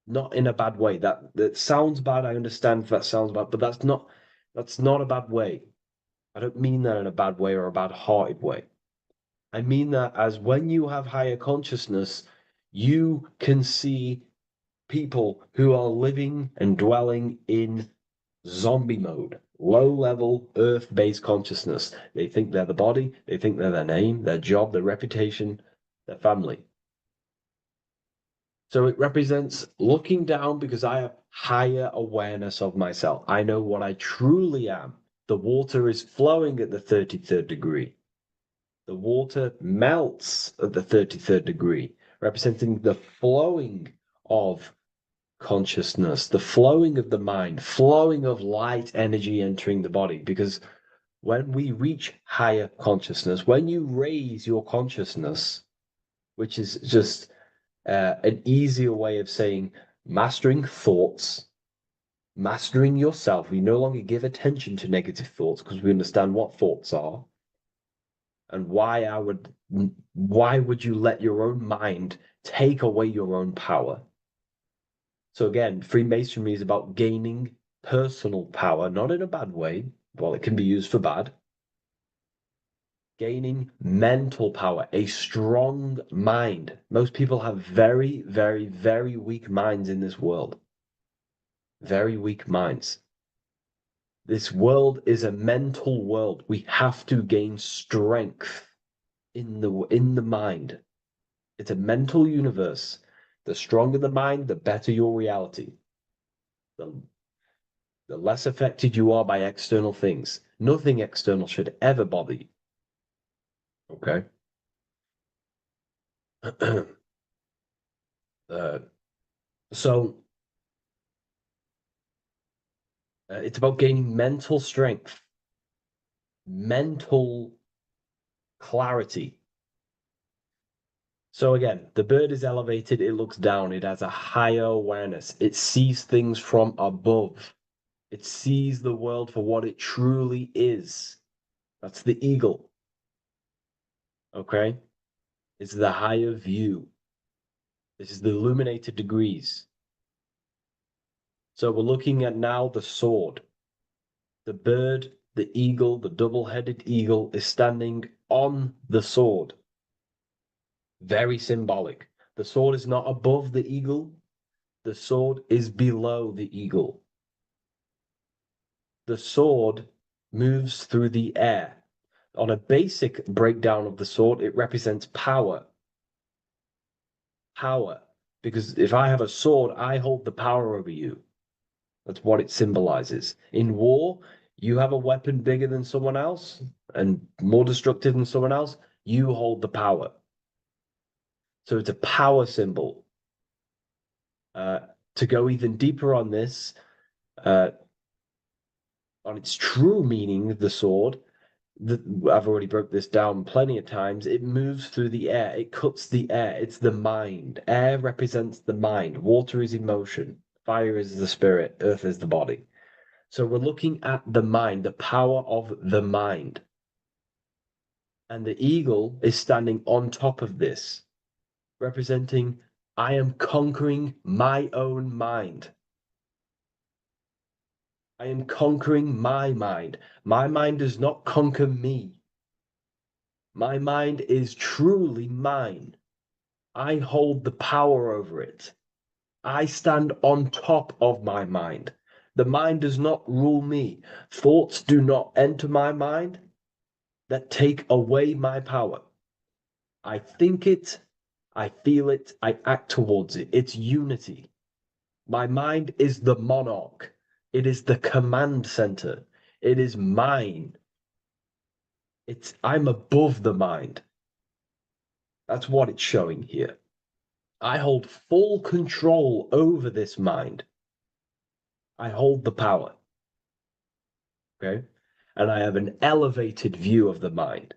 Not in a bad way. That sounds bad. I understand if that sounds bad, but that's not a bad way. I don't mean that in a bad way or a bad-hearted way. I mean that as when you have higher consciousness, you can see people who are living and dwelling in zombie mode, low-level earth-based consciousness. They think they're the body, they think they're their name, their job, their reputation, their family. So it represents looking down because I have higher awareness of myself. I know what I truly am. The water is flowing at the 33rd degree. The water melts at the 33rd degree, representing the flowing of consciousness, the flowing of the mind, flowing of light energy entering the body. Because when we reach higher consciousness, when you raise your consciousness, which is just an easier way of saying mastering thoughts, mastering yourself, we no longer give attention to negative thoughts because we understand what thoughts are. And why would you let your own mind take away your own power? So again, Freemasonry is about gaining personal power, not in a bad way, while it can be used for bad. Gaining mental power, a strong mind. Most people have very, very, very weak minds in this world. Very weak minds. This world is a mental world. We have to gain strength in the mind. It's a mental universe. The stronger the mind, the better your reality. The less affected you are by external things. Nothing external should ever bother you. Okay? So it's about gaining mental strength, mental clarity. So again, the bird is elevated, it looks down, it has a higher awareness, it sees things from above, it sees the world for what it truly is. That's the eagle. Okay? It's the higher view. This is the illuminated degrees. So we're looking at now the sword. The bird, the eagle, the double-headed eagle is standing on the sword. Very symbolic. The sword is not above the eagle. The sword is below the eagle. The sword moves through the air. On a basic breakdown of the sword, it represents power. Power. Because if I have a sword, I hold the power over you. That's what it symbolizes. In war, you have a weapon bigger than someone else and more destructive than someone else, you hold the power. So it's a power symbol. To go even deeper on this, on its true meaning, the sword, I've already broke this down plenty of times. It moves through the air. It cuts the air. It's the mind. Air represents the mind. Water is emotion. Fire is the spirit. Earth is the body. So we're looking at the mind, the power of the mind. And the eagle is standing on top of this, representing, I am conquering my own mind. I am conquering my mind. My mind does not conquer me. My mind is truly mine. I hold the power over it. I stand on top of my mind. The mind does not rule me. Thoughts do not enter my mind that take away my power. I think it, I feel it, I act towards it. It's unity. My mind is the monarch. It is the command center. It is mine. I'm above the mind. That's what it's showing here. I hold full control over this mind. I hold the power. Okay? And I have an elevated view of the mind.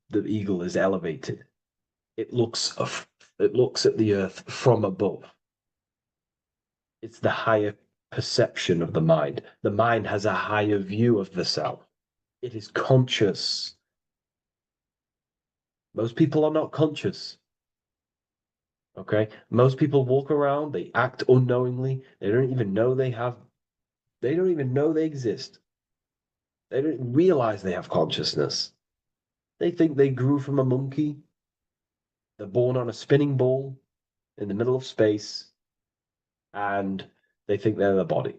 The eagle is elevated. It looks at the earth from above. It's the higher perception of the mind. The mind has a higher view of the self. It is conscious. Most people are not conscious. Okay? Most people walk around, they act unknowingly, they don't even know they exist. They don't realize they have consciousness. They think they grew from a monkey. They're born on a spinning ball in the middle of space, and they think they're the body.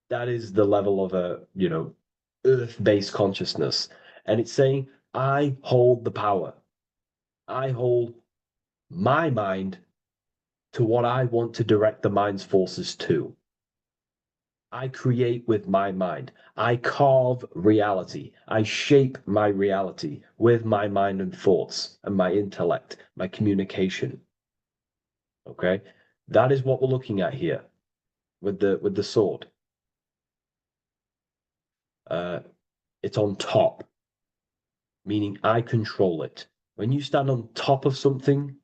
That is the level of earth-based consciousness. And it's saying, I hold the power. I hold my mind to what I want to direct the mind's forces to. I create with my mind. I carve reality. I shape my reality with my mind and thoughts and my intellect, my communication. Okay? That is what we're looking at here with the sword. It's on top, meaning I control it. When you stand on top of something,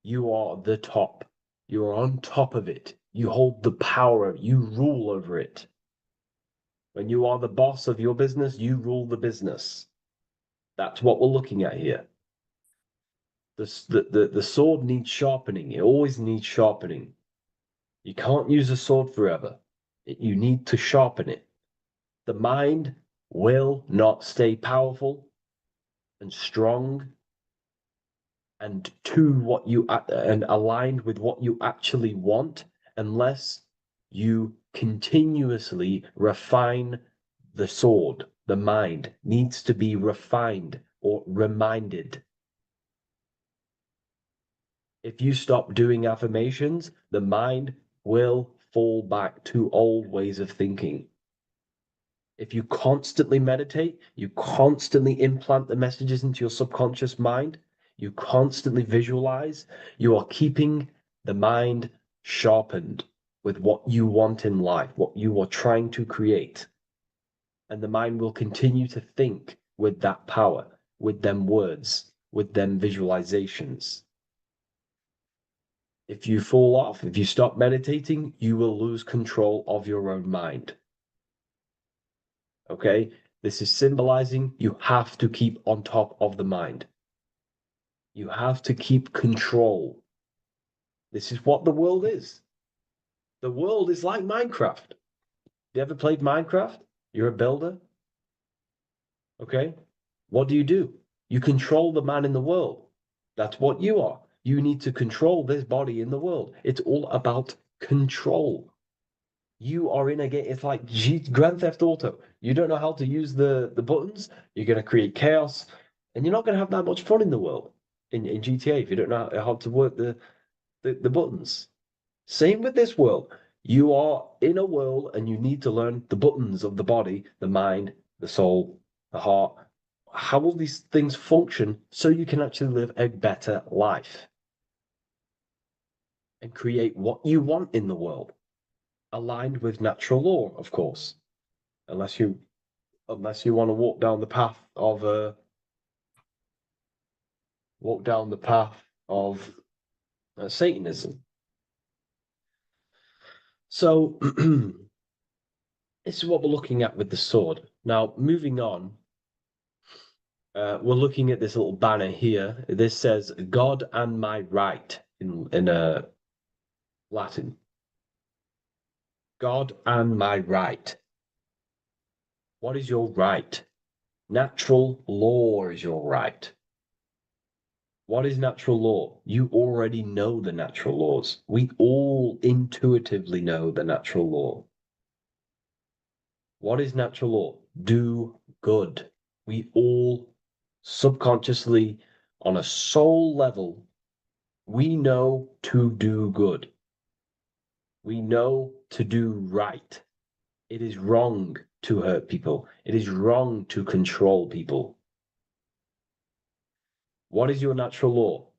you are the top. You are on top of it. You hold the power. You rule over it. When you are the boss of your business, you rule the business. That's what we're looking at here. The sword needs sharpening. It always needs sharpening. You can't use a sword forever. You need to sharpen it. The mind will not stay powerful and strong and and aligned with what you actually want unless you continuously refine the sword. The mind needs to be refined or reminded. If you stop doing affirmations, the mind will fall back to old ways of thinking. If you constantly meditate, you constantly implant the messages into your subconscious mind, you constantly visualize, you are keeping the mind sharpened with what you want in life, what you are trying to create. And the mind will continue to think with that power, with them words, with them visualizations. If you fall off, if you stop meditating, you will lose control of your own mind. Okay? This is symbolizing you have to keep on top of the mind. You have to keep control. This is what the world is. The world is like Minecraft. You ever played Minecraft? You're a builder. Okay? What do? You control the man in the world. That's what you are. You need to control this body in the world. It's all about control. You are in a game. It's like Grand Theft Auto. You don't know how to use the buttons. You're going to create chaos, and you're not going to have that much fun in the world in GTA if you don't know how to work the buttons. Same with this world. You are in a world, and you need to learn the buttons of the body, the mind, the soul, the heart. How will these things function so you can actually live a better life and create what you want in the world? Aligned with natural law, of course, unless you want to walk down the path of Satanism. So this is what we're looking at with the sword. Now, moving on, we're looking at this little banner here. This says "God and my right" in Latin. God and my right. What is your right? Natural law is your right. What is natural law? You already know the natural laws. We all intuitively know the natural law. What is natural law? Do good. We all subconsciously, on a soul level, we know to do good. We know to do right. It is wrong to hurt people. It is wrong to control people. What is your natural law?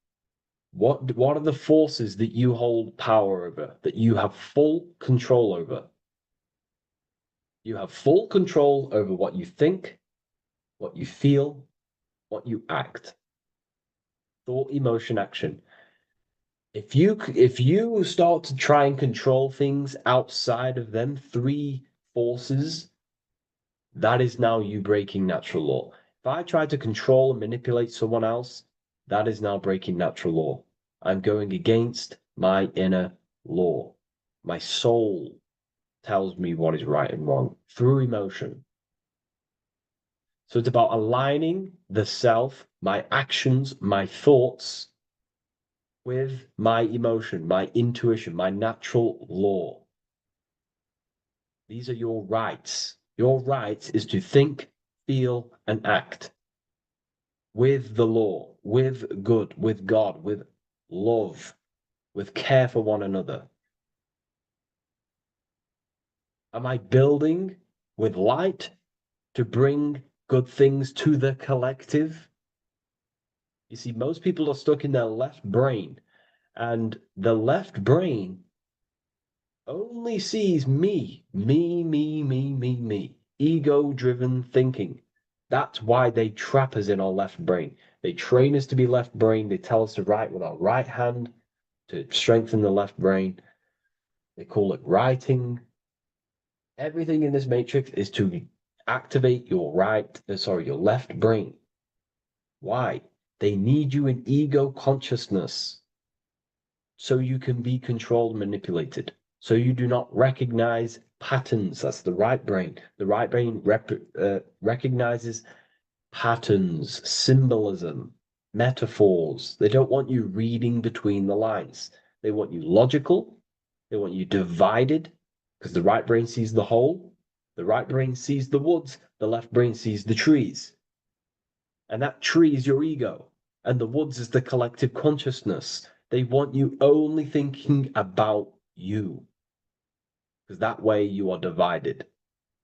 What are the forces that you hold power over, that you have full control over? You have full control over what you think, what you feel, what you act. Thought, emotion, action. If you start to try and control things outside of them three forces, that is now you breaking natural law. If I try to control and manipulate someone else, that is now breaking natural law. I'm going against my inner law. My soul tells me what is right and wrong through emotion. So it's about aligning the self, my actions, my thoughts with my emotion, my intuition, my natural law. These are your rights. Your rights is to think, feel, and act with the law, with good, with God, with love, with care for one another. Am I building with light to bring good things to the collective? You see, most people are stuck in their left brain, and the left brain only sees me, ego-driven thinking. That's why they trap us in our left brain. They train us to be left brain. They tell us to write with our right hand to strengthen the left brain. They call it writing. Everything in this matrix is to activate your your left brain. Why? They need you in ego consciousness so you can be controlled and manipulated. So you do not recognize patterns. That's the right brain. The right brain recognizes patterns, symbolism, metaphors. They don't want you reading between the lines. They want you logical. They want you divided, because the right brain sees the whole. The right brain sees the woods. The left brain sees the trees. And that tree is your ego. And the woods is the collective consciousness. They want you only thinking about you, because that way you are divided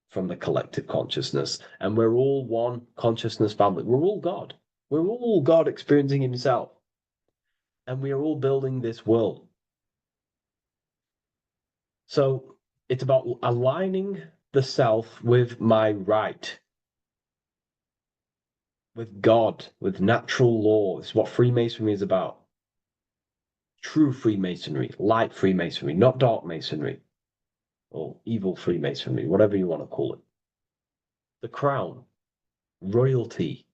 from the collective consciousness. And we're all one consciousness family. We're all God. We're all God experiencing himself. And we are all building this world. So it's about aligning the self with my right, with God, with natural law. It's what Freemasonry is about. True Freemasonry, light Freemasonry, not dark Masonry, or evil Freemasonry, whatever you want to call it. The crown. royalty.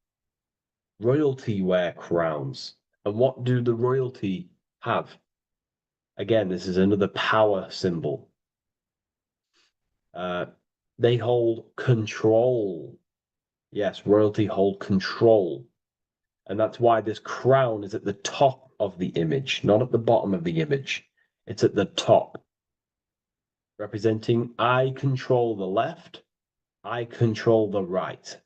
Royalty wear crowns. And what do the royalty have? Again, this is another power symbol. They hold control. Yes, royalty hold control. And that's why this crown is at the top of the image, not at the bottom of the image. It's at the top, representing I control the left, I control the right.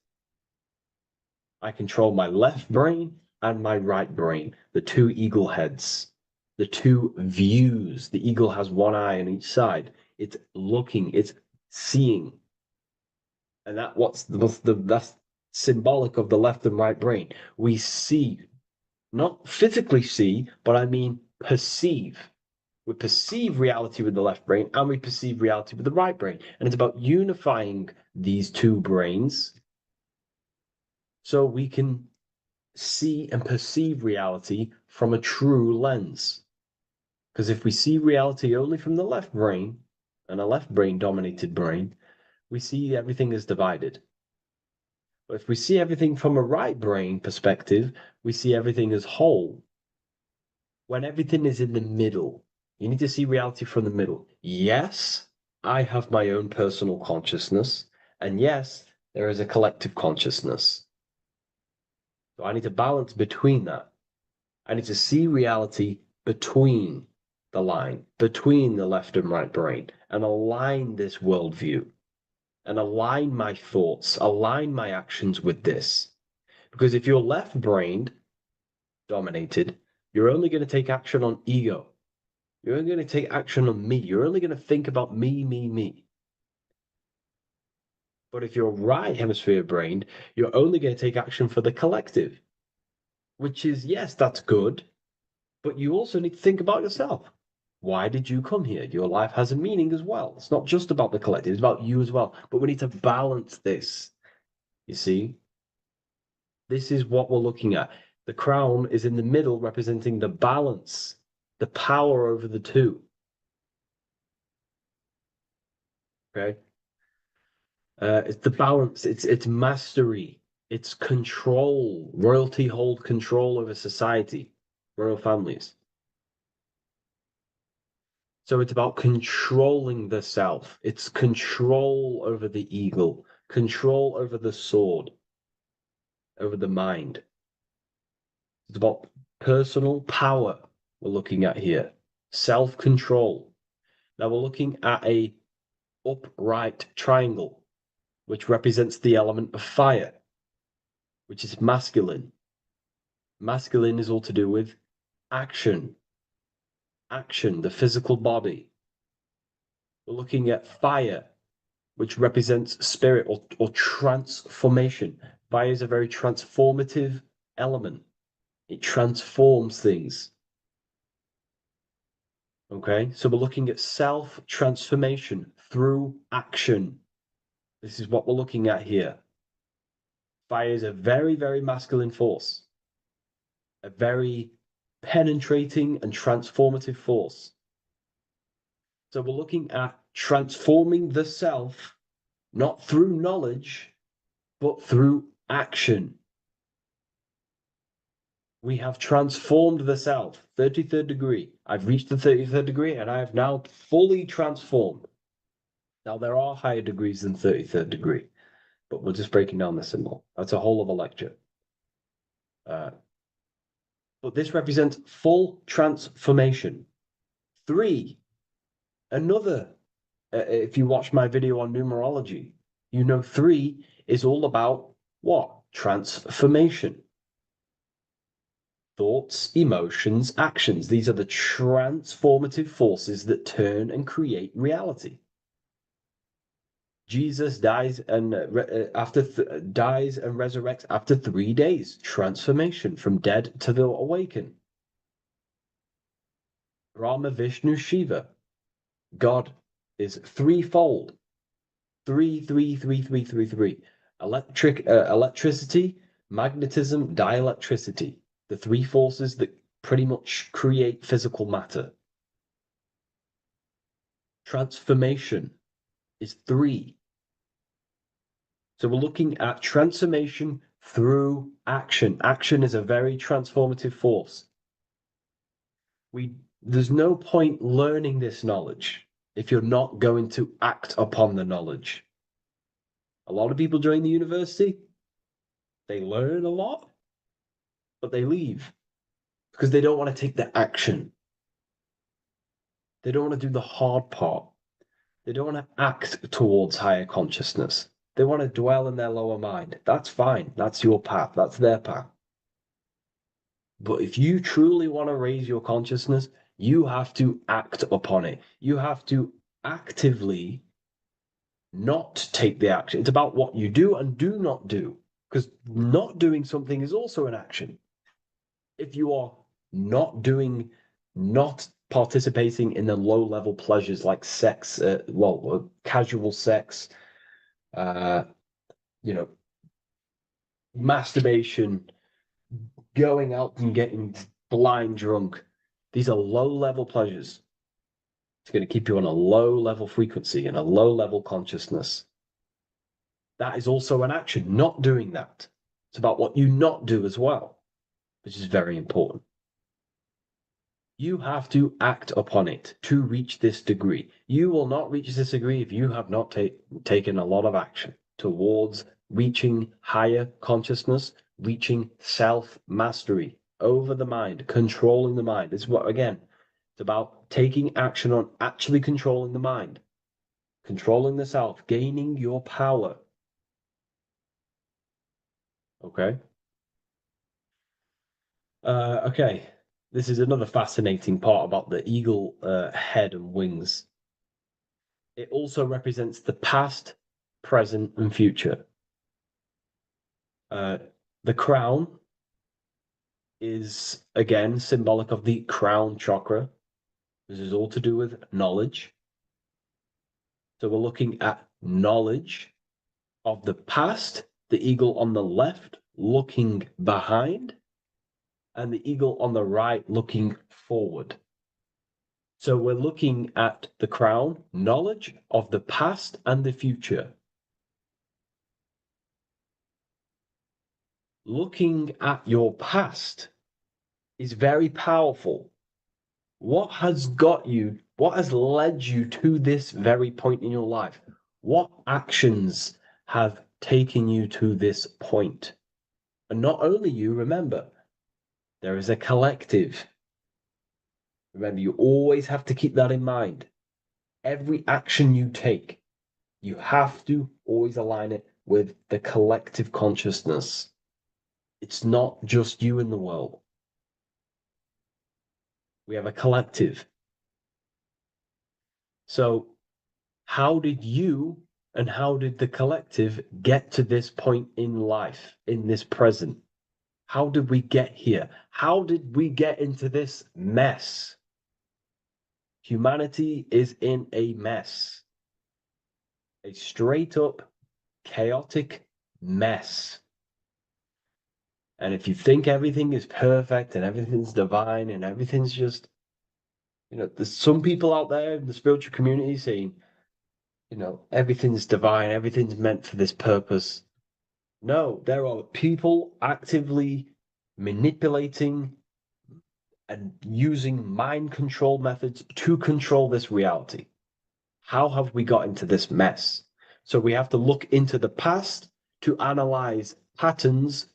I control my left brain and my right brain, the two eagle heads, the two views. The eagle has one eye on each side. It's looking, it's seeing. And that's symbolic of the left and right brain. We see, not physically see, but I mean perceive. We perceive reality with the left brain and we perceive reality with the right brain. And it's about unifying these two brains so we can see and perceive reality from a true lens. Because if we see reality only from the left brain, and a left brain dominated brain, we see everything as divided. But if we see everything from a right brain perspective, we see everything as whole. When everything is in the middle, you need to see reality from the middle. Yes, I have my own personal consciousness, and yes, there is a collective consciousness. So I need to balance between that. I need to see reality between the line, between the left and right brain, and align this worldview, and align my thoughts, align my actions with this. Because if you're left-brained dominated, you're only going to take action on ego. You're only going to take action on me. You're only going to think about me, me, me. But if you're right hemisphere brained, you're only going to take action for the collective, which is, yes, that's good, but you also need to think about yourself. Why did you come here? Your life has a meaning as well. It's not just about the collective, it's about you as well. But we need to balance this. You see? This is what we're looking at. The crown is in the middle, representing the balance, the power over the two. Okay? It's the balance, it's mastery, it's control. Royalty hold control over society, royal families. So it's about controlling the self. It's control over the eagle, control over the sword, over the mind. It's about personal power we're looking at here, self-control. Now we're looking at a upright triangle, which represents the element of fire, which is masculine. Masculine is all to do with action, the physical body. We're looking at fire, which represents spirit or transformation. Fire is a very transformative element. It transforms things. Okay, so we're looking at self-transformation through action. This is what we're looking at here. Fire is a very, very masculine force, a very penetrating and transformative force. So we're looking at transforming the self, not through knowledge, but through action. We have transformed the self, 33rd degree. I've reached the 33rd degree and I have now fully transformed. Now, there are higher degrees than 33rd degree, but we're just breaking down the symbol. That's a whole of a lecture. But this represents full transformation. 3, another, if you watch my video on numerology, you know 3 is all about what? Transformation. Thoughts, emotions, actions. These are the transformative forces that turn and create reality. Jesus dies and dies and resurrects after 3 days. Transformation from dead to the awakened. Brahma, Vishnu, Shiva. God is threefold. 3, 3, 3, 3, 3, 3. Electricity, magnetism, dielectricity. The 3 forces that pretty much create physical matter. Transformation is 3. So we're looking at transformation through action. Action is a very transformative force. There's no point learning this knowledge if you're not going to act upon the knowledge. A lot of people join the university, they learn a lot, but they leave because they don't want to take the action. They don't want to do the hard part. They don't want to act towards higher consciousness. They want to dwell in their lower mind. That's fine. That's your path. That's their path. But if you truly want to raise your consciousness, you have to act upon it. You have to actively not take the action. It's about what you do and do not do, because not doing something is also an action. If you are not participating in the low-level pleasures like sex, casual sex, masturbation, going out and getting blind drunk. These are low-level pleasures. It's going to keep you on a low-level frequency and a low-level consciousness. That is also an action, not doing that. It's about what you not do as well, which is very important. You have to act upon it to reach this degree. You will not reach this degree if you have not taken a lot of action towards reaching higher consciousness, reaching self-mastery over the mind, controlling the mind. This is what, again, it's about taking action on actually controlling the mind, controlling the self, gaining your power. Okay? Okay. This is another fascinating part about the eagle head and wings. It also represents the past, present, and future. The crown is, again, symbolic of the crown chakra. This is all to do with knowledge. So we're looking at knowledge of the past, the eagle on the left looking behind, and the eagle on the right looking forward. So we're looking at the crown, knowledge of the past and the future. Looking at your past is very powerful. What has led you to this very point in your life? What actions have taken you to this point? And not only you, remember, there is a collective. Remember, you always have to keep that in mind. Every action you take, you have to always align it with the collective consciousness. It's not just you in the world. We have a collective. So how did you and how did the collective get to this point in life, in this present? How did we get here? How did we get into this mess? Humanity is in a mess. A straight up chaotic mess. And if you think everything is perfect and everything's divine and everything's just, there's some people out there in the spiritual community saying, everything's divine, everything's meant for this purpose. No, there are people actively manipulating and using mind control methods to control this reality. How have we got into this mess? So we have to look into the past to analyze patterns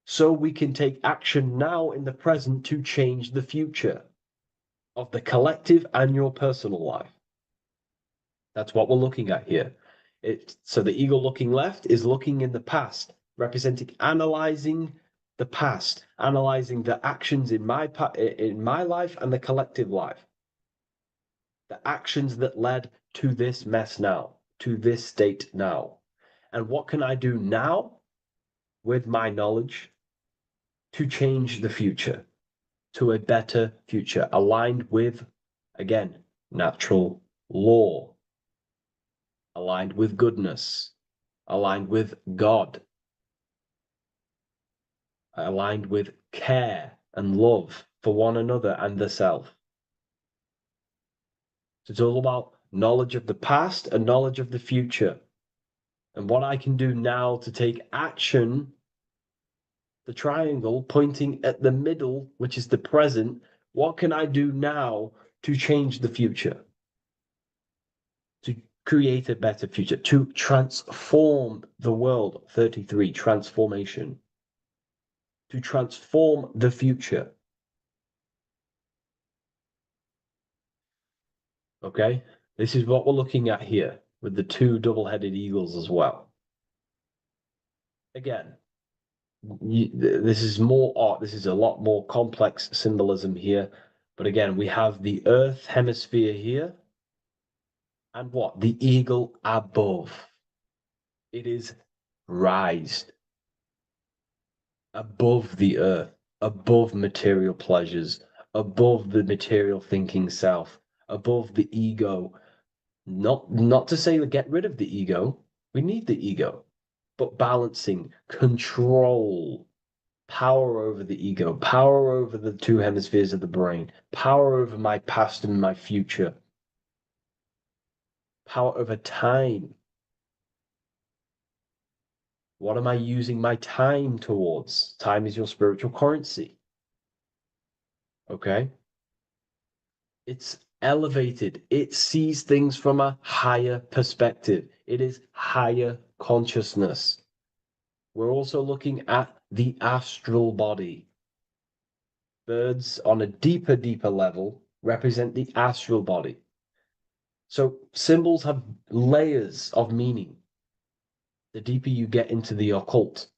so we can take action now in the present to change the future of the collective and your personal life. That's what we're looking at here. So the eagle looking left is looking in the past, representing analyzing the past, analyzing the actions in my life and the collective life. The actions that led to this mess now, to this state now. And what can I do now with my knowledge to change the future to a better future, aligned with, again, natural law, aligned with goodness, aligned with God, aligned with care and love for one another and the self. So it's all about knowledge of the past and knowledge of the future. And what I can do now to take action, the triangle pointing at the middle, which is the present, what can I do now to change the future? To create a better future, to transform the world. 33, transformation. To transform the future. Okay, this is what we're looking at here with the two double-headed eagles as well. Again, this is more art. This is a lot more complex symbolism here. But again, we have the Earth hemisphere here. And what? The eagle above. It is raised above the earth, above material pleasures, above the material thinking self, above the ego. Not to say to get rid of the ego. We need the ego, but balancing, control, power over the ego, power over the two hemispheres of the brain, power over my past and my future, power over time. What am I using my time towards? Time is your spiritual currency. Okay? It's elevated. It sees things from a higher perspective. It is higher consciousness. We're also looking at the astral body. Birds on a deeper, deeper level represent the astral body. So symbols have layers of meaning. The deeper you get into the occult.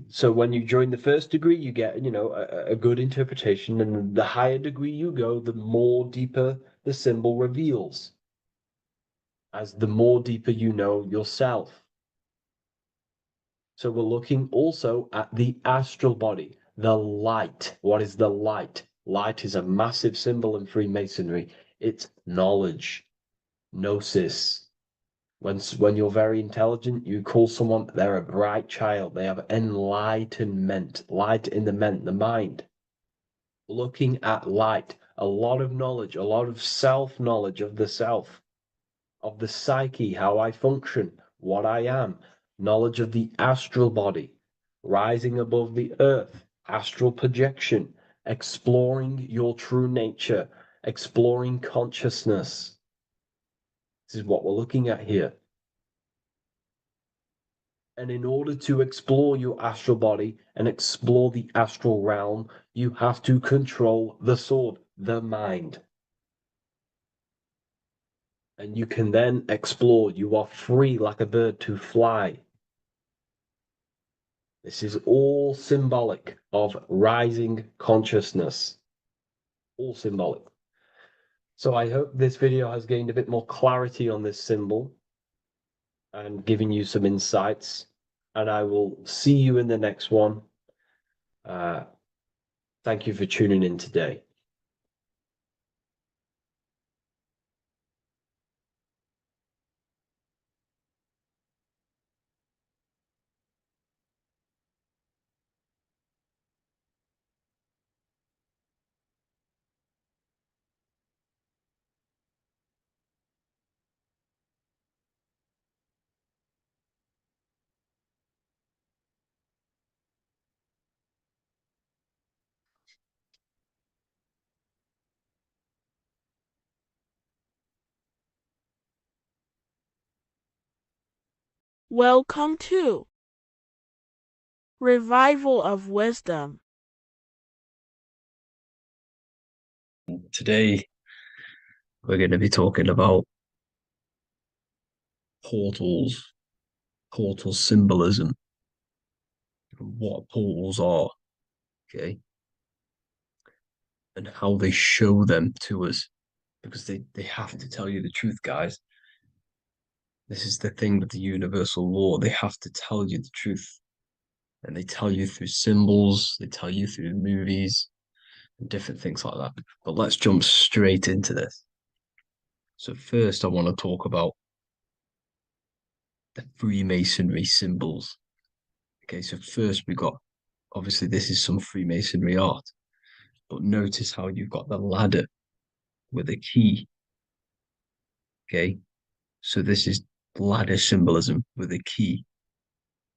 So when you join the first degree, you get, a good interpretation, and the higher degree you go, the more deeper the symbol reveals, as the more deeper you know yourself. So we're looking also at the astral body, the light. What is the light? Light is a massive symbol in Freemasonry. It's knowledge, gnosis. When you're very intelligent, you call someone, they're a bright child. They have enlightenment, light in the mind. Looking at light, a lot of knowledge, a lot of self-knowledge of the self, of the psyche, how I function, what I am, knowledge of the astral body, rising above the earth, astral projection, exploring your true nature, exploring consciousness. This is what we're looking at here. And in order to explore your astral body and explore the astral realm, you have to control the sword, the mind. And you can then explore. You are free like a bird to fly. This is all symbolic of rising consciousness. All symbolic. So I hope this video has gained a bit more clarity on this symbol and giving you some insights. And I will see you in the next one. Thank you for tuning in today. Welcome to Revival of Wisdom. Today, we're going to be talking about portals, portal symbolism, what portals are, okay, and how they show them to us, because they have to tell you the truth, guys. This is the thing with the universal law. They have to tell you the truth. And they tell you through symbols, they tell you through movies, and different things like that. But let's jump straight into this. So first, I want to talk about the Freemasonry symbols. Okay, so first we got, obviously this is some Freemasonry art, but notice how you've got the ladder with a key. Okay, so this is ladder symbolism with a key.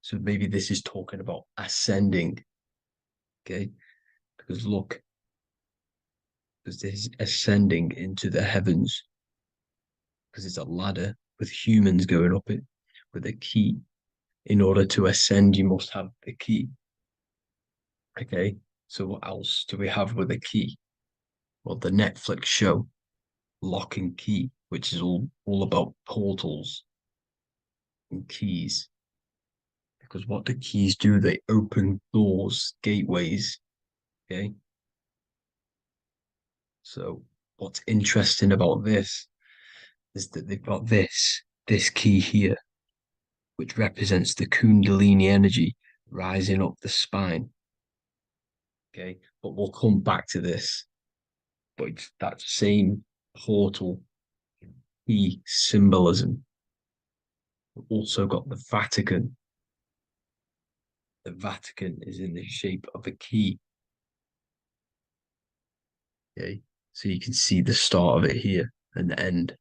So maybe this is talking about ascending. Okay. Because look, because this is ascending into the heavens. Because it's a ladder with humans going up it with a key. In order to ascend, you must have the key. Okay. So what else do we have with a key? Well, the Netflix show Lock and Key, which is all about portals and keys. Because what the keys do, they open doors, gateways. Okay. So what's interesting about this is that they've got this key here, which represents the Kundalini energy rising up the spine. Okay. But we'll come back to this. But it's that same portal key symbolism. We've also got the Vatican. The Vatican is in the shape of a key. Okay, so you can see the start of it here and the end.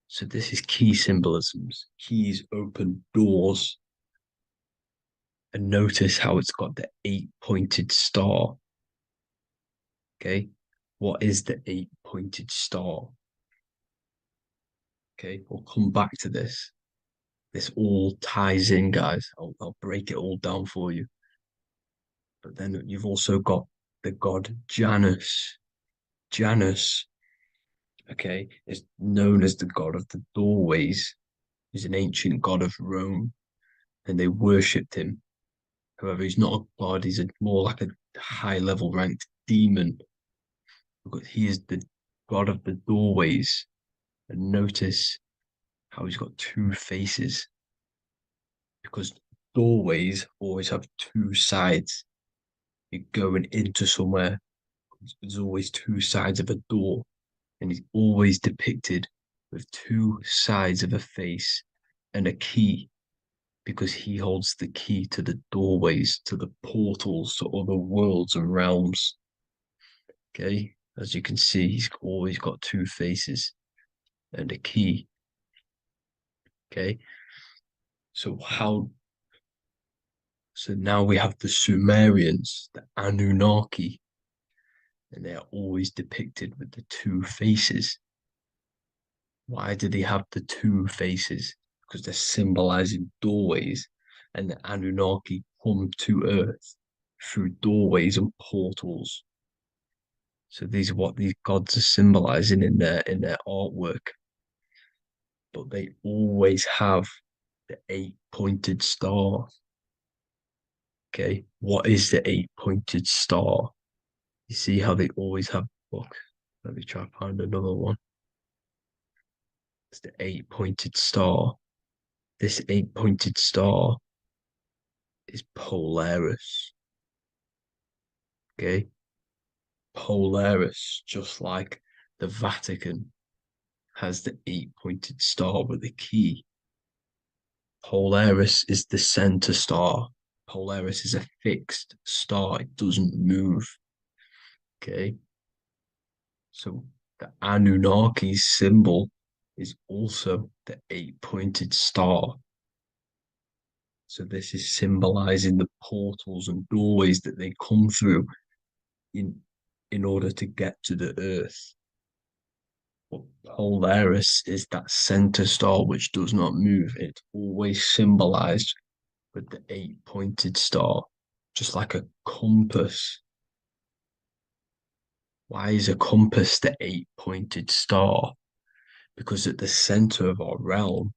So this is key symbolisms. Keys open doors. And notice how it's got the 8-pointed star. Okay, what is the 8-pointed star? Okay, we'll come back to this. This all ties in, guys. I'll break it all down for you. But then you've also got the god Janus. Janus, okay, is known as the god of the doorways. He's an ancient god of Rome, and they worshipped him. However, he's not a god, he's more like a high level ranked demon. Because he is the god of the doorways. And notice how he's got two faces. Because doorways always have two sides. You're going into somewhere, there's always two sides of a door. And he's always depicted with two sides of a face and a key, because he holds the key to the doorways, to the portals, to other worlds and realms. Okay, as you can see, he's always got two faces and a key. Okay, so now we have the Sumerians, the Anunnaki, and they are always depicted with the two faces. Why do they have the two faces? Because they're symbolizing doorways, and the Anunnaki come to Earth through doorways and portals. So these are what these gods are symbolizing in their artwork. But they always have the 8-pointed star. Okay, what is the 8-pointed star? You see how they always have. Look, let me try to find another one. It's the 8-pointed star. This 8-pointed star is Polaris. Okay, Polaris, just like the Vatican has the 8-pointed star with a key. Polaris is the center star. Polaris is a fixed star, it doesn't move. Okay, so the Anunnaki's symbol is also the 8-pointed star. So this is symbolizing the portals and doorways that they come through in order to get to the earth. But Polaris is that center star which does not move. It's always symbolized with the 8-pointed star, just like a compass. Why is a compass the 8-pointed star? Because at the center of our realm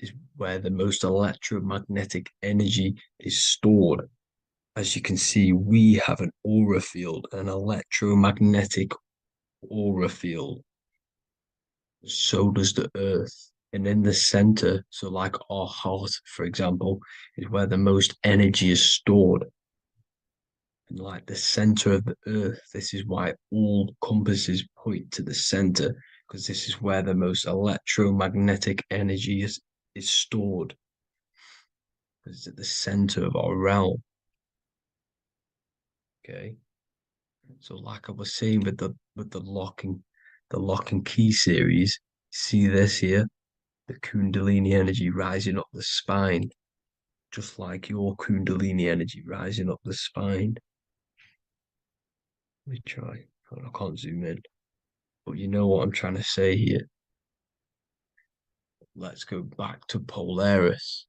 is where the most electromagnetic energy is stored. As you can see, we have an aura field, an electromagnetic aura field. So does the earth. And in the center, so like our heart, for example, is where the most energy is stored. And like the center of the earth, this is why all compasses point to the center, because this is where the most electromagnetic energy is stored. It's at the center of our realm. Okay. So like I was saying with the lock and key series, See this here? The Kundalini energy rising up the spine, just like your Kundalini energy rising up the spine. Let me try. I can't zoom in, but you know what I'm trying to say here. Let's go back to Polaris,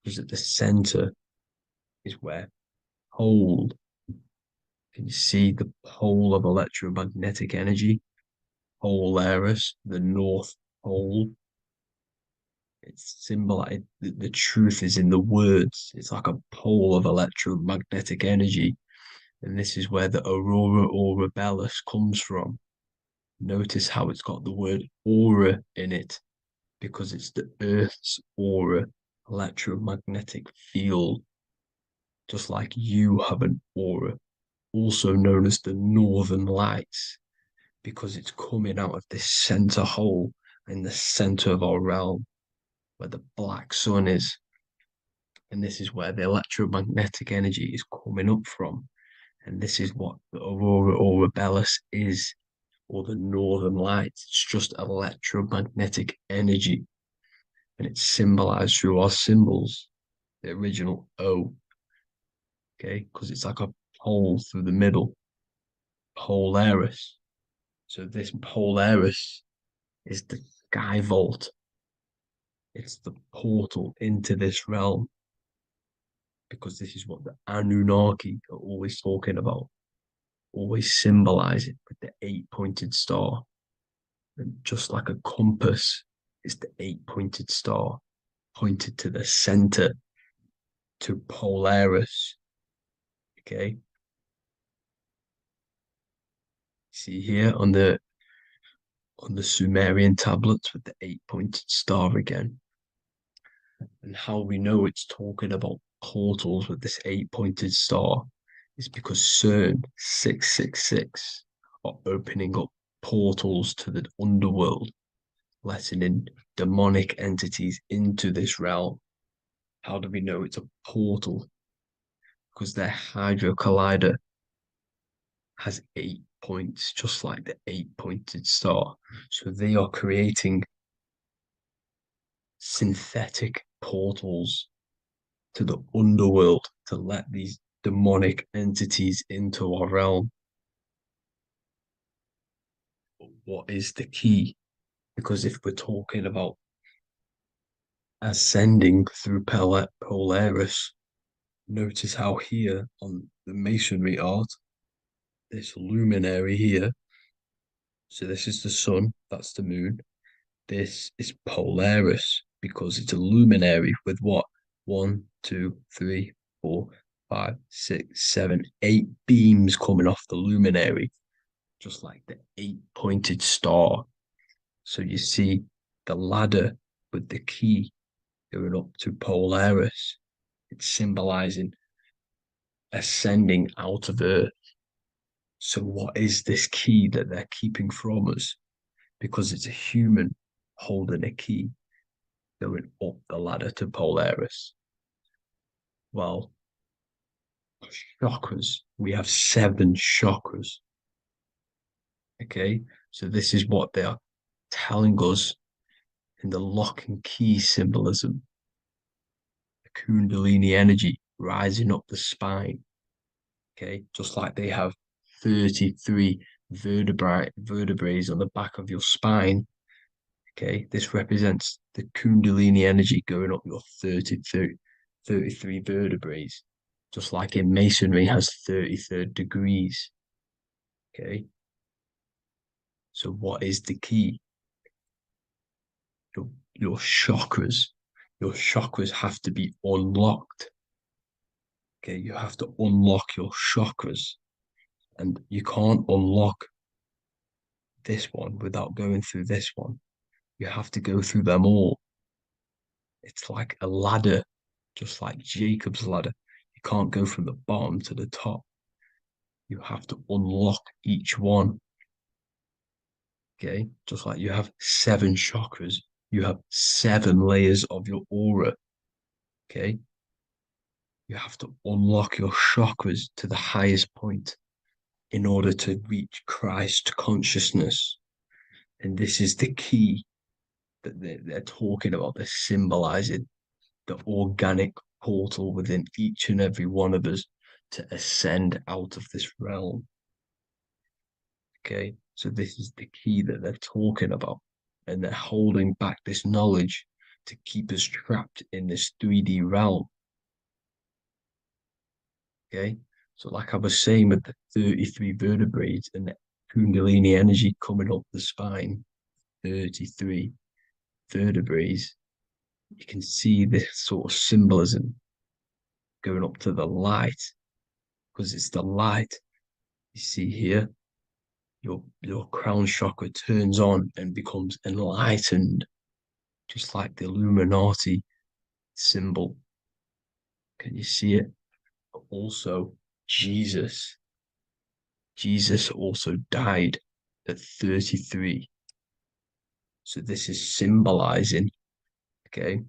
because at the center is where pole. Can you see the pole of electromagnetic energy? Polaris, the North Pole. It's symbolized. The truth is in the words. It's like a pole of electromagnetic energy. And this is where the aurora borealis comes from. Notice how it's got the word aura in it, because it's the Earth's aura, electromagnetic field. Just like you have an aura, also known as the northern lights, because it's coming out of this center hole in the center of our realm, where the black sun is. And this is where the electromagnetic energy is coming up from. And this is what the aurora borealis is, or the northern lights. It's just electromagnetic energy. And it's symbolized through our symbols, the original O. Okay, because it's like a hole through the middle. Polaris. So this Polaris is the sky vault. It's the portal into this realm, because this is what the Anunnaki are always talking about, always symbolize it with the 8-pointed star. And just like a compass is the 8-pointed star pointed to the center, to Polaris. Okay. See here on the Sumerian tablets with the 8-pointed star again. And how we know it's talking about portals with this 8-pointed star is because CERN 666 are opening up portals to the underworld, letting in demonic entities into this realm. How do we know it's a portal? Because their Hydra Collider has 8 points, just like the 8-pointed star. So they are creating synthetic portals to the underworld to let these demonic entities into our realm. But what is the key? Because if we're talking about ascending through Polaris, notice how here on the masonry art, this luminary here, so this is the sun, that's the moon, this is Polaris, because it's a luminary with what? 1, 2, 3, 4, 5, 6, 7, 8 beams coming off the luminary, just like the 8-pointed star. So you see the ladder with the key going up to Polaris. It's symbolizing ascending out of Earth. So what is this key that they're keeping from us? Because it's a human holding a key going up the ladder to Polaris. Well, chakras. We have 7 chakras. Okay, so this is what they are telling us in the lock and key symbolism. The Kundalini energy rising up the spine. Okay, just like they have 33 vertebrae on the back of your spine. Okay, this represents the Kundalini energy going up your 33 vertebrae, just like in masonry has 33rd degrees. Okay, so what is the key? Your chakras. Your chakras have to be unlocked. Okay, you have to unlock your chakras, and you can't unlock this one without going through this one. You have to go through them all. It's like a ladder, just like Jacob's ladder. You can't go from the bottom to the top. You have to unlock each one. Okay, just like you have 7 chakras, you have 7 layers of your aura. Okay, you have to unlock your chakras to the highest point in order to reach Christ consciousness. And this is the key that they're talking about. They're symbolizing the organic portal within each and every one of us to ascend out of this realm. Okay, so this is the key that they're talking about, and they're holding back this knowledge to keep us trapped in this 3D realm. Okay, so like I was saying with the 33 vertebrae and the Kundalini energy coming up the spine, 33 vertebrae, you can see this sort of symbolism going up to the light, because it's the light. You see here, your crown chakra turns on and becomes enlightened, just like the Illuminati symbol. Can you see it? But also, Jesus also died at 33. So this is symbolizing, okay?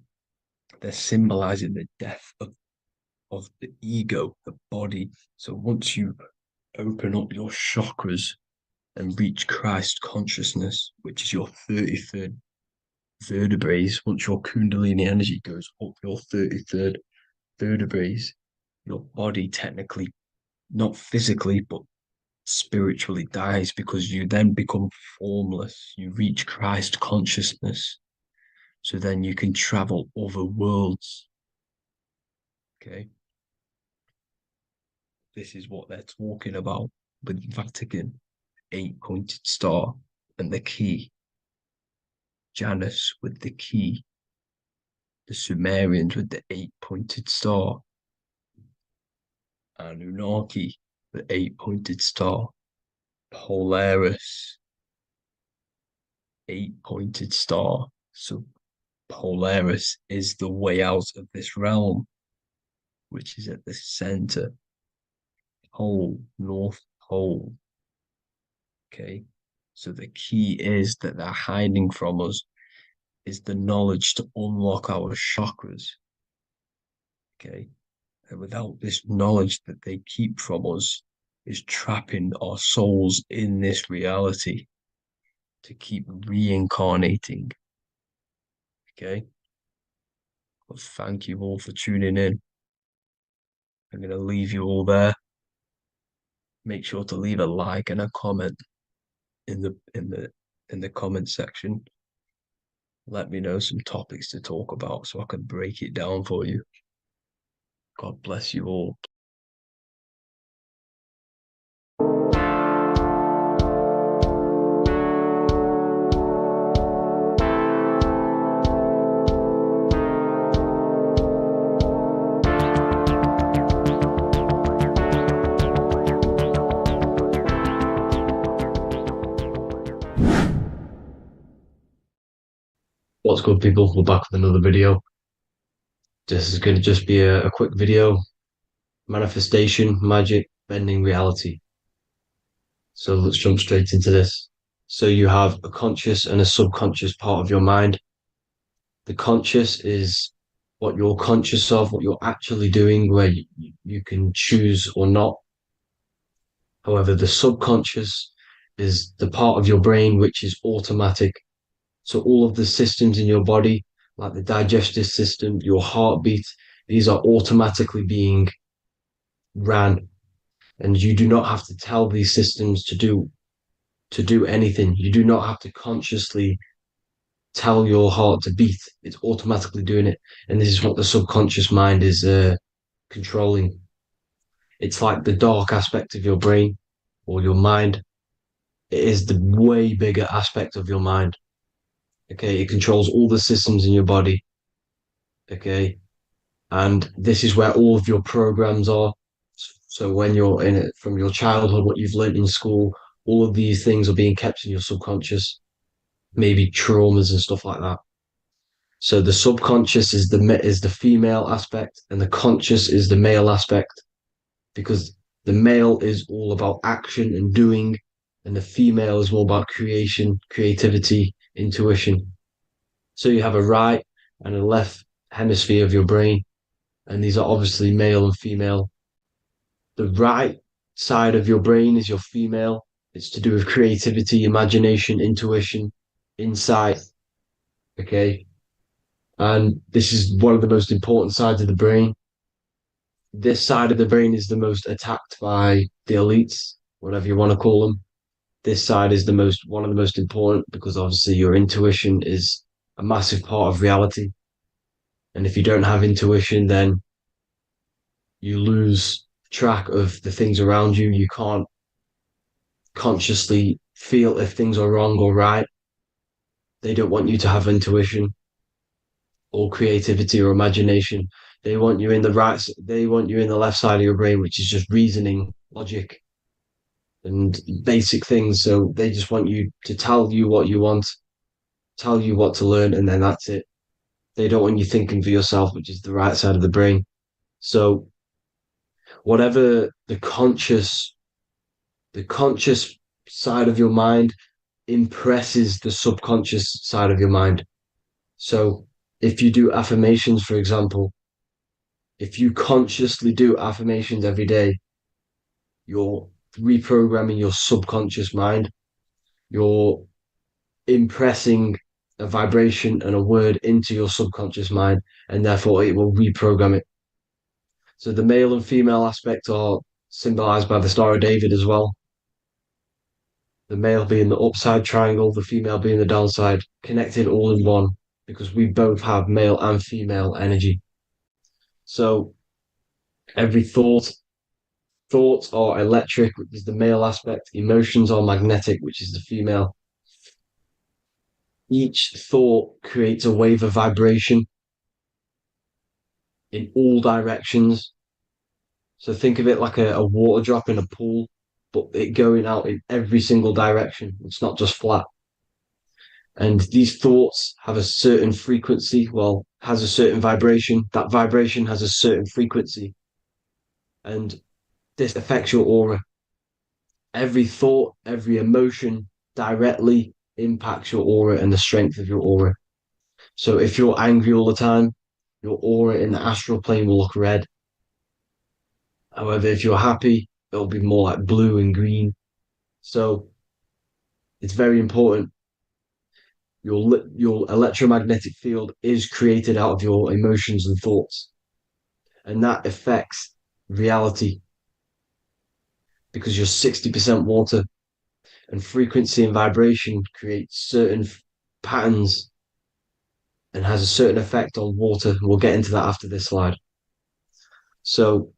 They're symbolizing the death of the ego, the body. So once you open up your chakras and reach Christ consciousness, which is your 33rd vertebrae, once your Kundalini energy goes up your 33rd vertebrae, your body technically, not physically, but spiritually dies, because you then become formless. You reach Christ consciousness. So then you can travel other worlds. Okay. This is what they're talking about with Vatican, 8-pointed star, and the key. Janus with the key. The Sumerians with the 8-pointed star. Anunnaki, the 8-pointed star. Polaris, 8-pointed star. So Polaris is the way out of this realm, which is at the center. Pole, North Pole. Okay, so the key is that they're hiding from us is the knowledge to unlock our chakras. Okay, and without this knowledge that they keep from us is trapping our souls in this reality to keep reincarnating. Okay, well, thank you all for tuning in. I'm going to leave you all there. Make sure to leave a like and a comment in the comment section. Let me know some topics to talk about so I can break it down for you. God bless you all. What's good, people? We're back with another video. This is going to just be a quick video. Manifestation, magic, bending reality. So let's jump straight into this. So you have a conscious and a subconscious part of your mind. The conscious is what you're conscious of, what you're actually doing, where you can choose or not. However, the subconscious is the part of your brain which is automatic. So all of the systems in your body, like the digestive system, your heartbeat, these are automatically being ran. And you do not have to tell these systems to do anything. You do not have to consciously tell your heart to beat. It's automatically doing it. And this is what the subconscious mind is controlling. It's like the dark aspect of your brain or your mind. It is the way bigger aspect of your mind. Okay, it controls all the systems in your body. Okay, and this is where all of your programs are. So when you're in it from your childhood, what you've learned in school, all of these things are being kept in your subconscious, maybe traumas and stuff like that. So the subconscious is the female aspect, and the conscious is the male aspect, because the male is all about action and doing, and the female is more about creation, creativity, intuition. So you have a right and a left hemisphere of your brain, and these are obviously male and female. The right side of your brain is your female. It's to do with creativity, imagination, intuition, insight. Okay. And this is one of the most important sides of the brain. This side of the brain is the most attacked by the elites, whatever you want to call them. This side is one of the most important because obviously your intuition is a massive part of reality. And if you don't have intuition, then you lose track of the things around you. You can't consciously feel if things are wrong or right. They don't want you to have intuition or creativity or imagination. They want you in they want you in the left side of your brain, which is just reasoning, logic, and basic things. So they just want you to tell you what you want, tell you what to learn, and then that's it. They don't want you thinking for yourself, which is the right side of the brain. So whatever the conscious side of your mind impresses the subconscious side of your mind. So if you do affirmations, for example, if you consciously do affirmations every day, you're reprogramming your subconscious mind. You're impressing a vibration and a word into your subconscious mind, and therefore it will reprogram it. So the male and female aspect are symbolized by the Star of David as well. The male being the upside triangle, the female being the downside, connected all in one, because we both have male and female energy. So every thoughts are electric, which is the male aspect. Emotions are magnetic, which is the female. Each thought creates a wave of vibration in all directions. So think of it like a water drop in a pool, but it going out in every single direction. It's not just flat. And these thoughts have a certain frequency, well, has a certain vibration. That vibration has a certain frequency. And this affects your aura. Every thought, every emotion directly impacts your aura and the strength of your aura. So if you're angry all the time, your aura in the astral plane will look red. However, if you're happy, it'll be more like blue and green. So it's very important. Your electromagnetic field is created out of your emotions and thoughts, and that affects reality because you're 60% water, and frequency and vibration create certain patterns and has a certain effect on water. We'll get into that after this slide. So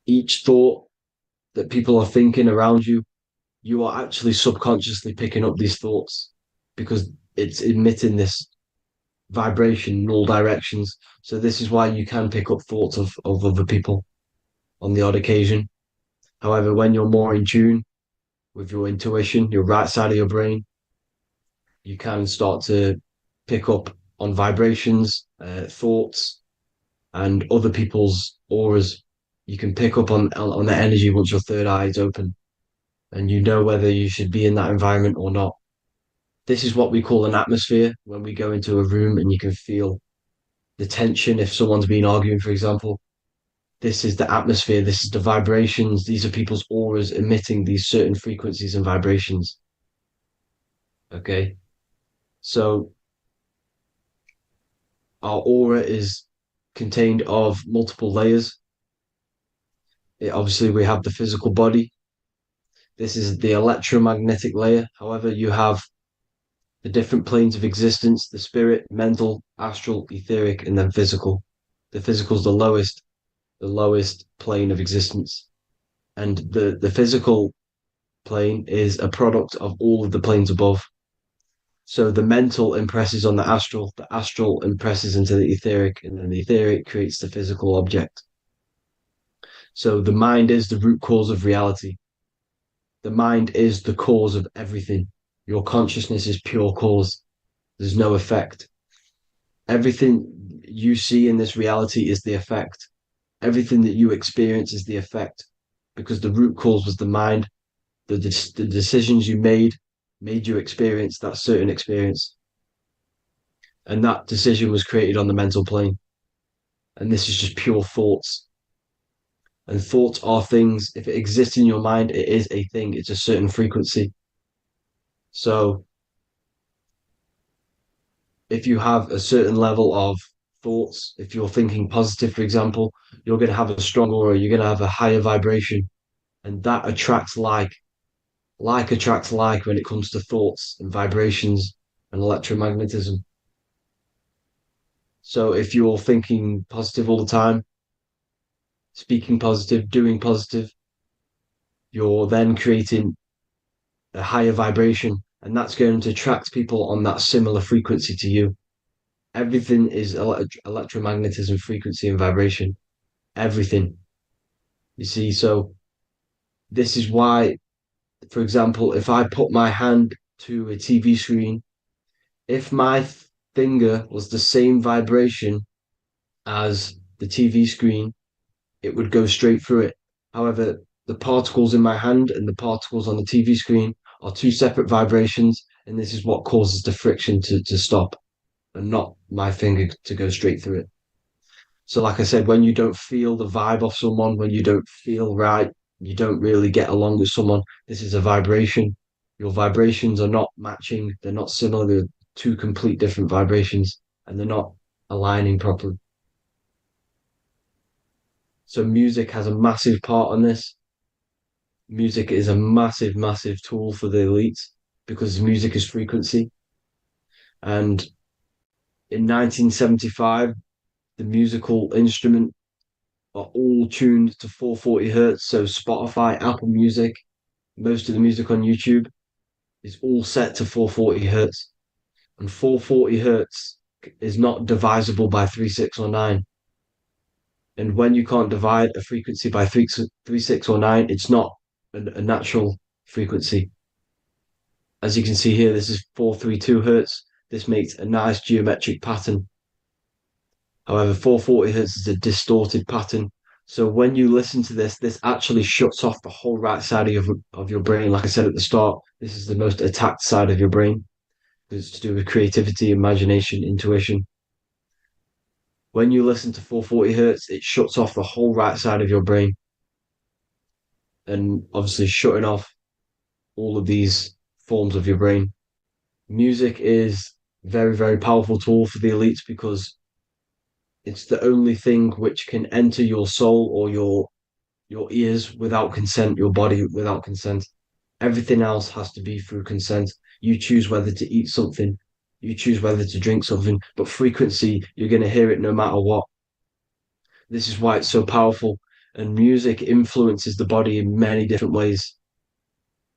each thought that people are thinking around you, you are actually subconsciously picking up these thoughts because it's emitting this vibration in all directions. So this is why you can pick up thoughts of other people on the odd occasion. However, when you're more in tune with your intuition, your right side of your brain, you can start to pick up on vibrations, thoughts, and other people's auras. You can pick up on the energy once your third eye is open, and you know whether you should be in that environment or not. This is what we call an atmosphere when we go into a room and you can feel the tension if someone's been arguing, for example. This is the atmosphere, this is the vibrations, these are people's auras emitting these certain frequencies and vibrations. Okay. So our aura is contained of multiple layers. Obviously, we have the physical body. This is the electromagnetic layer. However, you have the different planes of existence, the spirit, mental, astral, etheric, and then physical. The physical is the lowest plane of existence. And the physical plane is a product of all of the planes above. So the mental impresses on the astral impresses into the etheric, and then the etheric creates the physical object. So the mind is the root cause of reality. The mind is the cause of everything. Your consciousness is pure cause. There's no effect. Everything you see in this reality is the effect. Everything that you experience is the effect, because the root cause was the mind. The decisions you made you experience that certain experience. And that decision was created on the mental plane. And this is just pure thoughts. And thoughts are things. If it exists in your mind, it is a thing. It's a certain frequency. So if you have a certain level of thoughts, if you're thinking positive, for example, you're going to have a strong aura, you're going to have a higher vibration, and that attracts like. Like attracts like when it comes to thoughts and vibrations and electromagnetism. So if you're thinking positive all the time, speaking positive, doing positive, you're then creating a higher vibration, and that's going to attract people on that similar frequency to you. Everything is electromagnetism, frequency, and vibration. Everything. You see, so this is why, for example, if I put my hand to a TV screen, if my finger was the same vibration as the TV screen, it would go straight through it. However, the particles in my hand and the particles on the TV screen are two separate vibrations, and this is what causes the friction to stop and not my finger to go straight through it. So, like I said, when you don't feel the vibe of someone, when you don't feel right, you don't really get along with someone, this is a vibration. Your vibrations are not matching, they're not similar, they're two complete different vibrations, and they're not aligning properly. So music has a massive part on this. Music is a massive, massive tool for the elites because music is frequency. And in 1975, the musical instrument are all tuned to 440 hertz. So Spotify, Apple Music, most of the music on YouTube is all set to 440 hertz. And 440 hertz is not divisible by 3, 6, or 9. And when you can't divide a frequency by 3, 6, or 9, it's not a natural frequency. As you can see here, this is 432 hertz. This makes a nice geometric pattern. However, 440 hertz is a distorted pattern. So when you listen to this, this actually shuts off the whole right side of your brain. Like I said at the start, this is the most attacked side of your brain. It's to do with creativity, imagination, intuition. When you listen to 440 hertz, it shuts off the whole right side of your brain. And obviously shutting off all of these forms of your brain. Music is a very, very powerful tool for the elites because it's the only thing which can enter your soul or your ears without consent, your body without consent. Everything else has to be through consent. You choose whether to eat something, you choose whether to drink something, but frequency, you're going to hear it no matter what. This is why it's so powerful. And music influences the body in many different ways.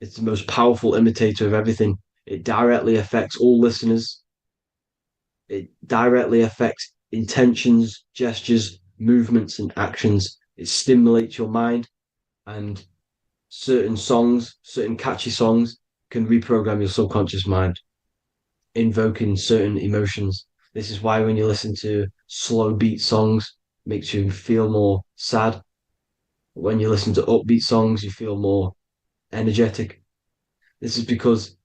It's the most powerful imitator of everything. It directly affects all listeners. It directly affects intentions, gestures, movements, and actions. It stimulates your mind, and certain songs, certain catchy songs, can reprogram your subconscious mind, invoking certain emotions. This is why when you listen to slow beat songs, it makes you feel more sad. When you listen to upbeat songs, you feel more energetic. This is because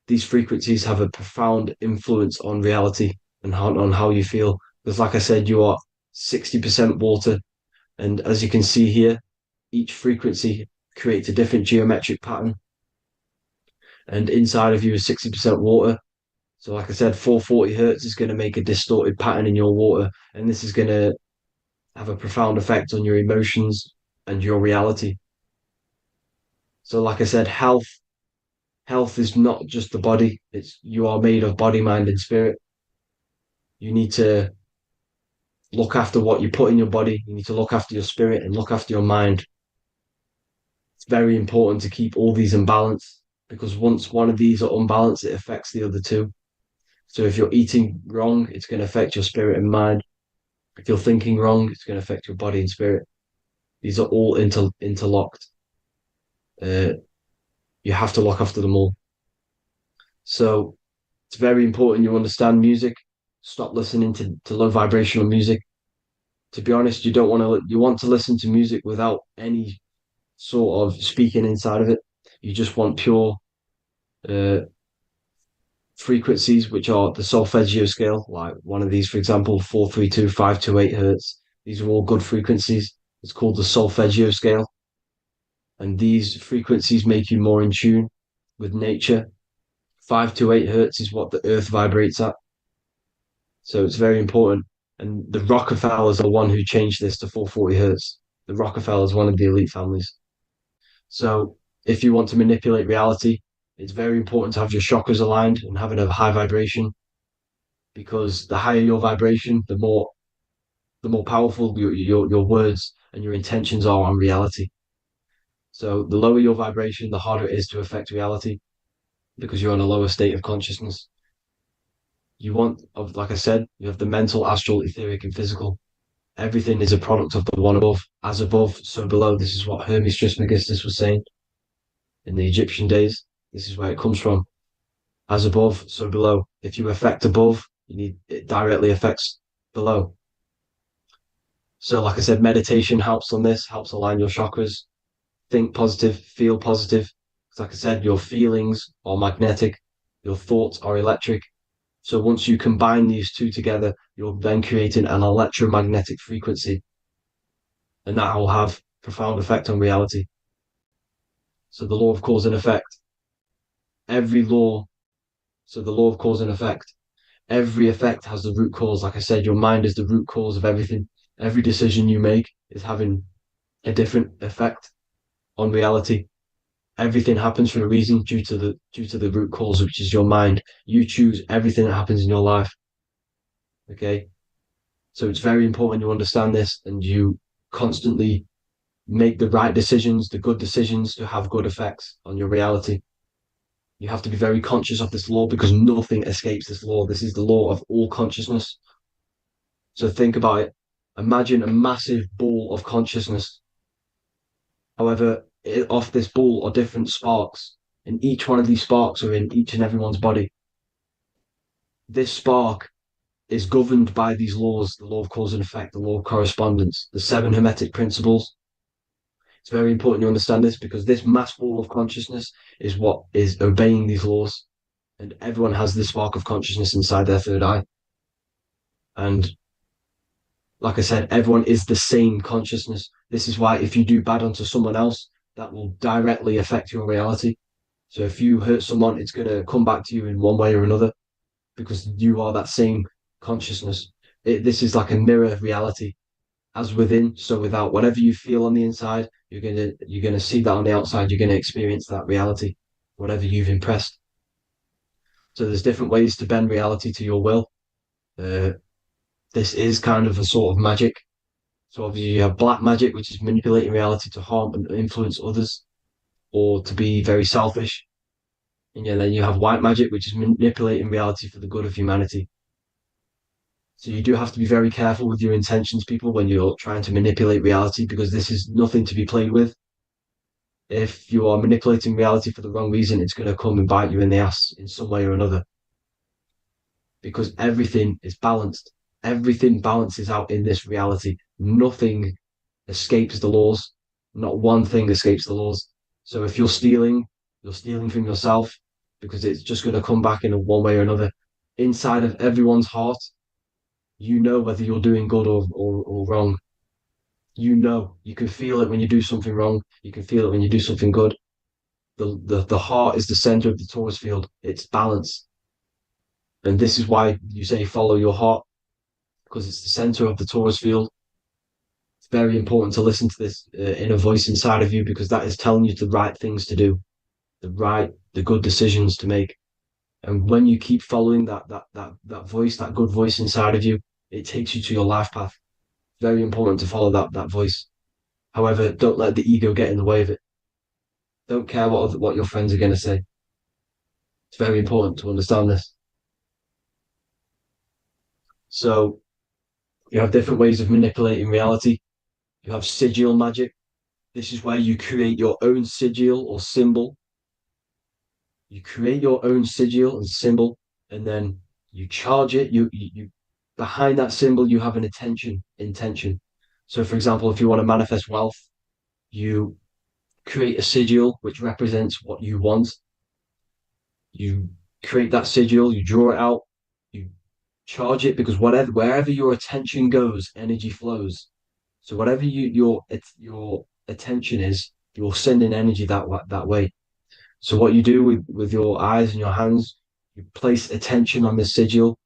these frequencies have a profound influence on reality and on how you feel. Because, like I said, you are 60% water. And as you can see here, each frequency creates a different geometric pattern. And inside of you is 60% water. So, like I said, 440 hertz is going to make a distorted pattern in your water. And this is going to have a profound effect on your emotions and your reality. So, like I said, health is not just the body. It's you are made of body, mind, and spirit. You need to look after what you put in your body. You need to look after your spirit and look after your mind. It's very important to keep all these in balance because once one of these are unbalanced, it affects the other two. So if you're eating wrong, it's going to affect your spirit and mind. If you're thinking wrong, it's going to affect your body and spirit. These are all interlocked. You have to look after them all. So it's very important you understand music. Stop listening to low vibrational music. To be honest, you want to listen to music without any sort of speaking inside of it. You just want pure uh, frequencies, which are the solfeggio scale, like one of these, for example, 432, 528 hertz. These are all good frequencies. It's called the solfeggio scale. And these frequencies make you more in tune with nature. 528 hertz is what the earth vibrates at. So it's very important. And the Rockefellers are the one who changed this to 440 hertz. The Rockefellers, one of the elite families. So if you want to manipulate reality, it's very important to have your chakras aligned and having a high vibration, because the higher your vibration, the more powerful your words and your intentions are on reality. So the lower your vibration, the harder it is to affect reality, because you're on a lower state of consciousness. You want, like I said, you have the mental, astral, etheric, and physical. Everything is a product of the one above. As above, so below. This is what Hermes Trismegistus was saying in the Egyptian days. This is where it comes from. As above, so below. If you affect above, it directly affects below. So, like I said, meditation helps on this, helps align your chakras. Think positive, feel positive. Like I said, your feelings are magnetic, your thoughts are electric. So once you combine these two together, you're then creating an electromagnetic frequency, and that will have profound effect on reality. So the law of cause and effect, every law, so the law of cause and effect, every effect has the root cause. Like I said, your mind is the root cause of everything. Every decision you make is having a different effect on reality. Everything happens for a reason due to the root cause, which is your mind. You choose everything that happens in your life. Okay. So it's very important you understand this and you constantly make the right decisions, the good decisions to have good effects on your reality. You have to be very conscious of this law, because nothing escapes this law. This is the law of all consciousness. So think about it. Imagine a massive ball of consciousness. However, off this ball are different sparks, and each one of these sparks are in each and everyone's body. This spark is governed by these laws, the law of cause and effect, the law of correspondence, the seven hermetic principles. It's very important you understand this, because this mass ball of consciousness is what is obeying these laws, and everyone has this spark of consciousness inside their third eye. And like I said, everyone is the same consciousness. This is why if you do bad onto someone else, that will directly affect your reality. So if you hurt someone, it's going to come back to you in one way or another, because you are that same consciousness. This is like a mirror reality. As within, so without. Whatever you feel on the inside, you're gonna see that on the outside. You're gonna experience that reality, whatever you've impressed. So there's different ways to bend reality to your will. This is kind of a sort of magic. So obviously you have black magic, which is manipulating reality to harm and influence others, or to be very selfish. And then you have white magic, which is manipulating reality for the good of humanity. So you do have to be very careful with your intentions, people, when you're trying to manipulate reality, because this is nothing to be played with. If you are manipulating reality for the wrong reason, it's going to come and bite you in the ass in some way or another. Because everything is balanced. Everything balances out in this reality. Nothing escapes the laws. Not one thing escapes the laws. So if you're stealing from yourself, because it's just going to come back in one way or another. Inside of everyone's heart, you know whether you're doing good or wrong. You can feel it when you do something wrong. You can feel it when you do something good. The heart is the center of the torus field. It's balance. And this is why you say follow your heart, because it's the center of the torus field. It's very important to listen to this inner voice inside of you, because that is telling you the right things to do, the good decisions to make. And when you keep following that voice, that good voice inside of you, it takes you to your life path. Very important to follow that voice. However, don't let the ego get in the way of it. Don't care what your friends are going to say. It's very important to understand this. So you have different ways of manipulating reality. You have sigil magic. This is where you create your own sigil or symbol. You create your own sigil and symbol, and then you charge it. You behind that symbol, you have an intention. So, for example, if you want to manifest wealth, you create a sigil which represents what you want. You create that sigil, you draw it out, you charge it, because wherever your attention goes, energy flows. So whatever your attention is, you're sending energy that way. So what you do with your eyes and your hands, you place attention on the sigil,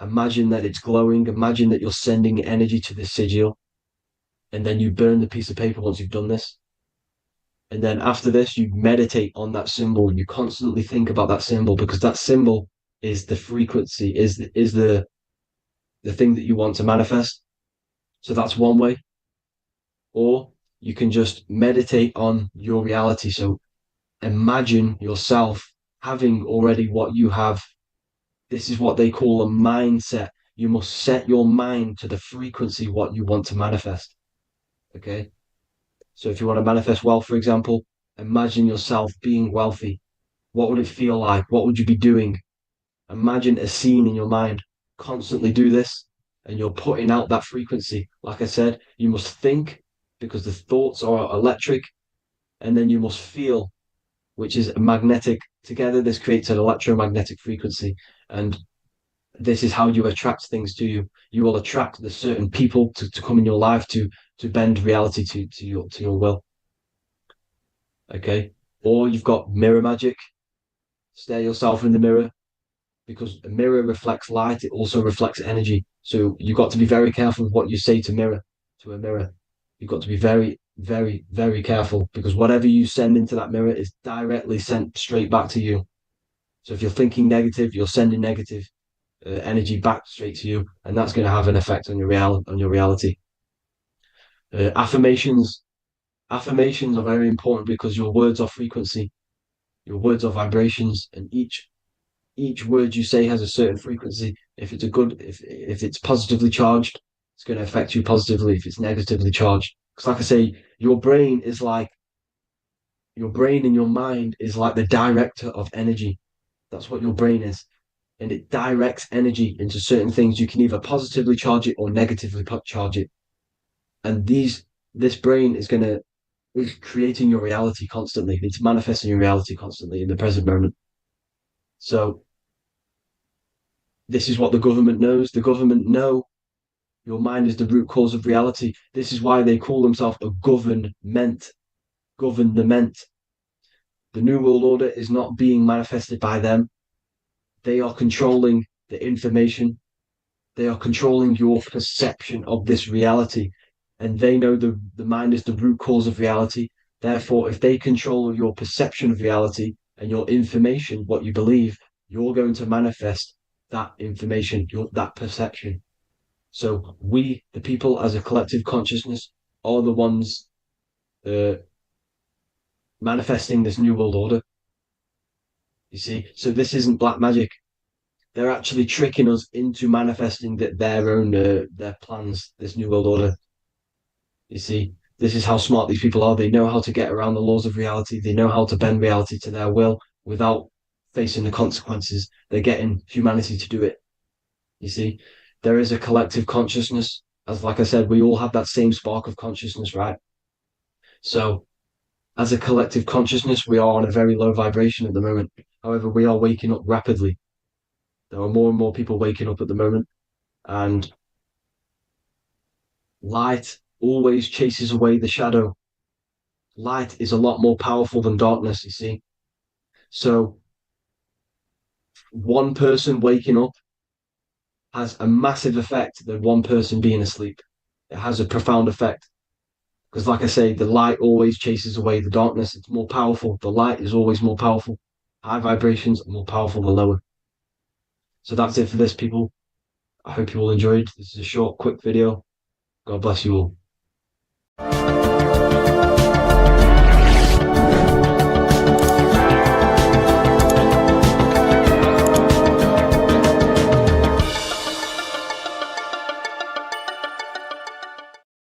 Imagine that it's glowing. Imagine that you're sending energy to the sigil. And then you burn the piece of paper once you've done this. And then after this, you meditate on that symbol. You constantly think about that symbol, because that symbol is the frequency, is the thing that you want to manifest. So that's one way. Or you can just meditate on your reality. So imagine yourself having already what you have. This is what they call a mindset. You must set your mind to the frequency what you want to manifest. Okay. So if you want to manifest wealth, for example, imagine yourself being wealthy. What would it feel like? What would you be doing? Imagine a scene in your mind. Constantly do this, and you're putting out that frequency. Like I said, you must think, because the thoughts are electric, and then you must feel, which is magnetic. Together, this creates an electromagnetic frequency, and this is how you attract things to you. You will attract the certain people to come in your life to bend reality to your will. Okay. Or you've got mirror magic. Stare yourself in the mirror, because a mirror reflects light. It also reflects energy. So you've got to be very careful with what you say to a mirror. You've got to be very, very, very careful, because whatever you send into that mirror is directly sent straight back to you. So if you're thinking negative, you're sending negative energy back straight to you, and that's going to have an effect on your reality. Affirmations are very important, because your words are frequency, your words are vibrations, and each word you say has a certain frequency. If it's if it's positively charged, it's going to affect you positively. If it's negatively charged, because like I say, your brain and your mind is like the director of energy. That's what your brain is. And it directs energy into certain things. You can either positively charge it or negatively charge it. And this brain is creating your reality constantly. It's manifesting your reality constantly in the present moment. So this is what the government knows. The government know your mind is the root cause of reality. This is why they call themselves a government. Government. The New World Order is not being manifested by them. They are controlling the information. They are controlling your perception of this reality. And they know the mind is the root cause of reality. Therefore, if they control your perception of reality and your information, what you believe, you're going to manifest that information, that perception. So we, the people as a collective consciousness, are the ones manifesting this New World Order. You see, so this isn't black magic. They're actually tricking us into manifesting their own their plans, this New World Order. You see, this is how smart these people are. They know how to get around the laws of reality. They know how to bend reality to their will without facing the consequences. They're getting humanity to do it. You see, there is a collective consciousness. As like I said, we all have that same spark of consciousness, right? So as a collective consciousness, we are on a very low vibration at the moment. However, we are waking up rapidly. There are more and more people waking up at the moment, and light always chases away the shadow. Light is a lot more powerful than darkness, you see. So one person waking up has a massive effect than one person being asleep. It has a profound effect. Because like I say, the light always chases away the darkness. It's more powerful. The light is always more powerful. High vibrations are more powerful than lower. So that's it for this, people. I hope you all enjoyed. This is a short, quick video. God bless you all.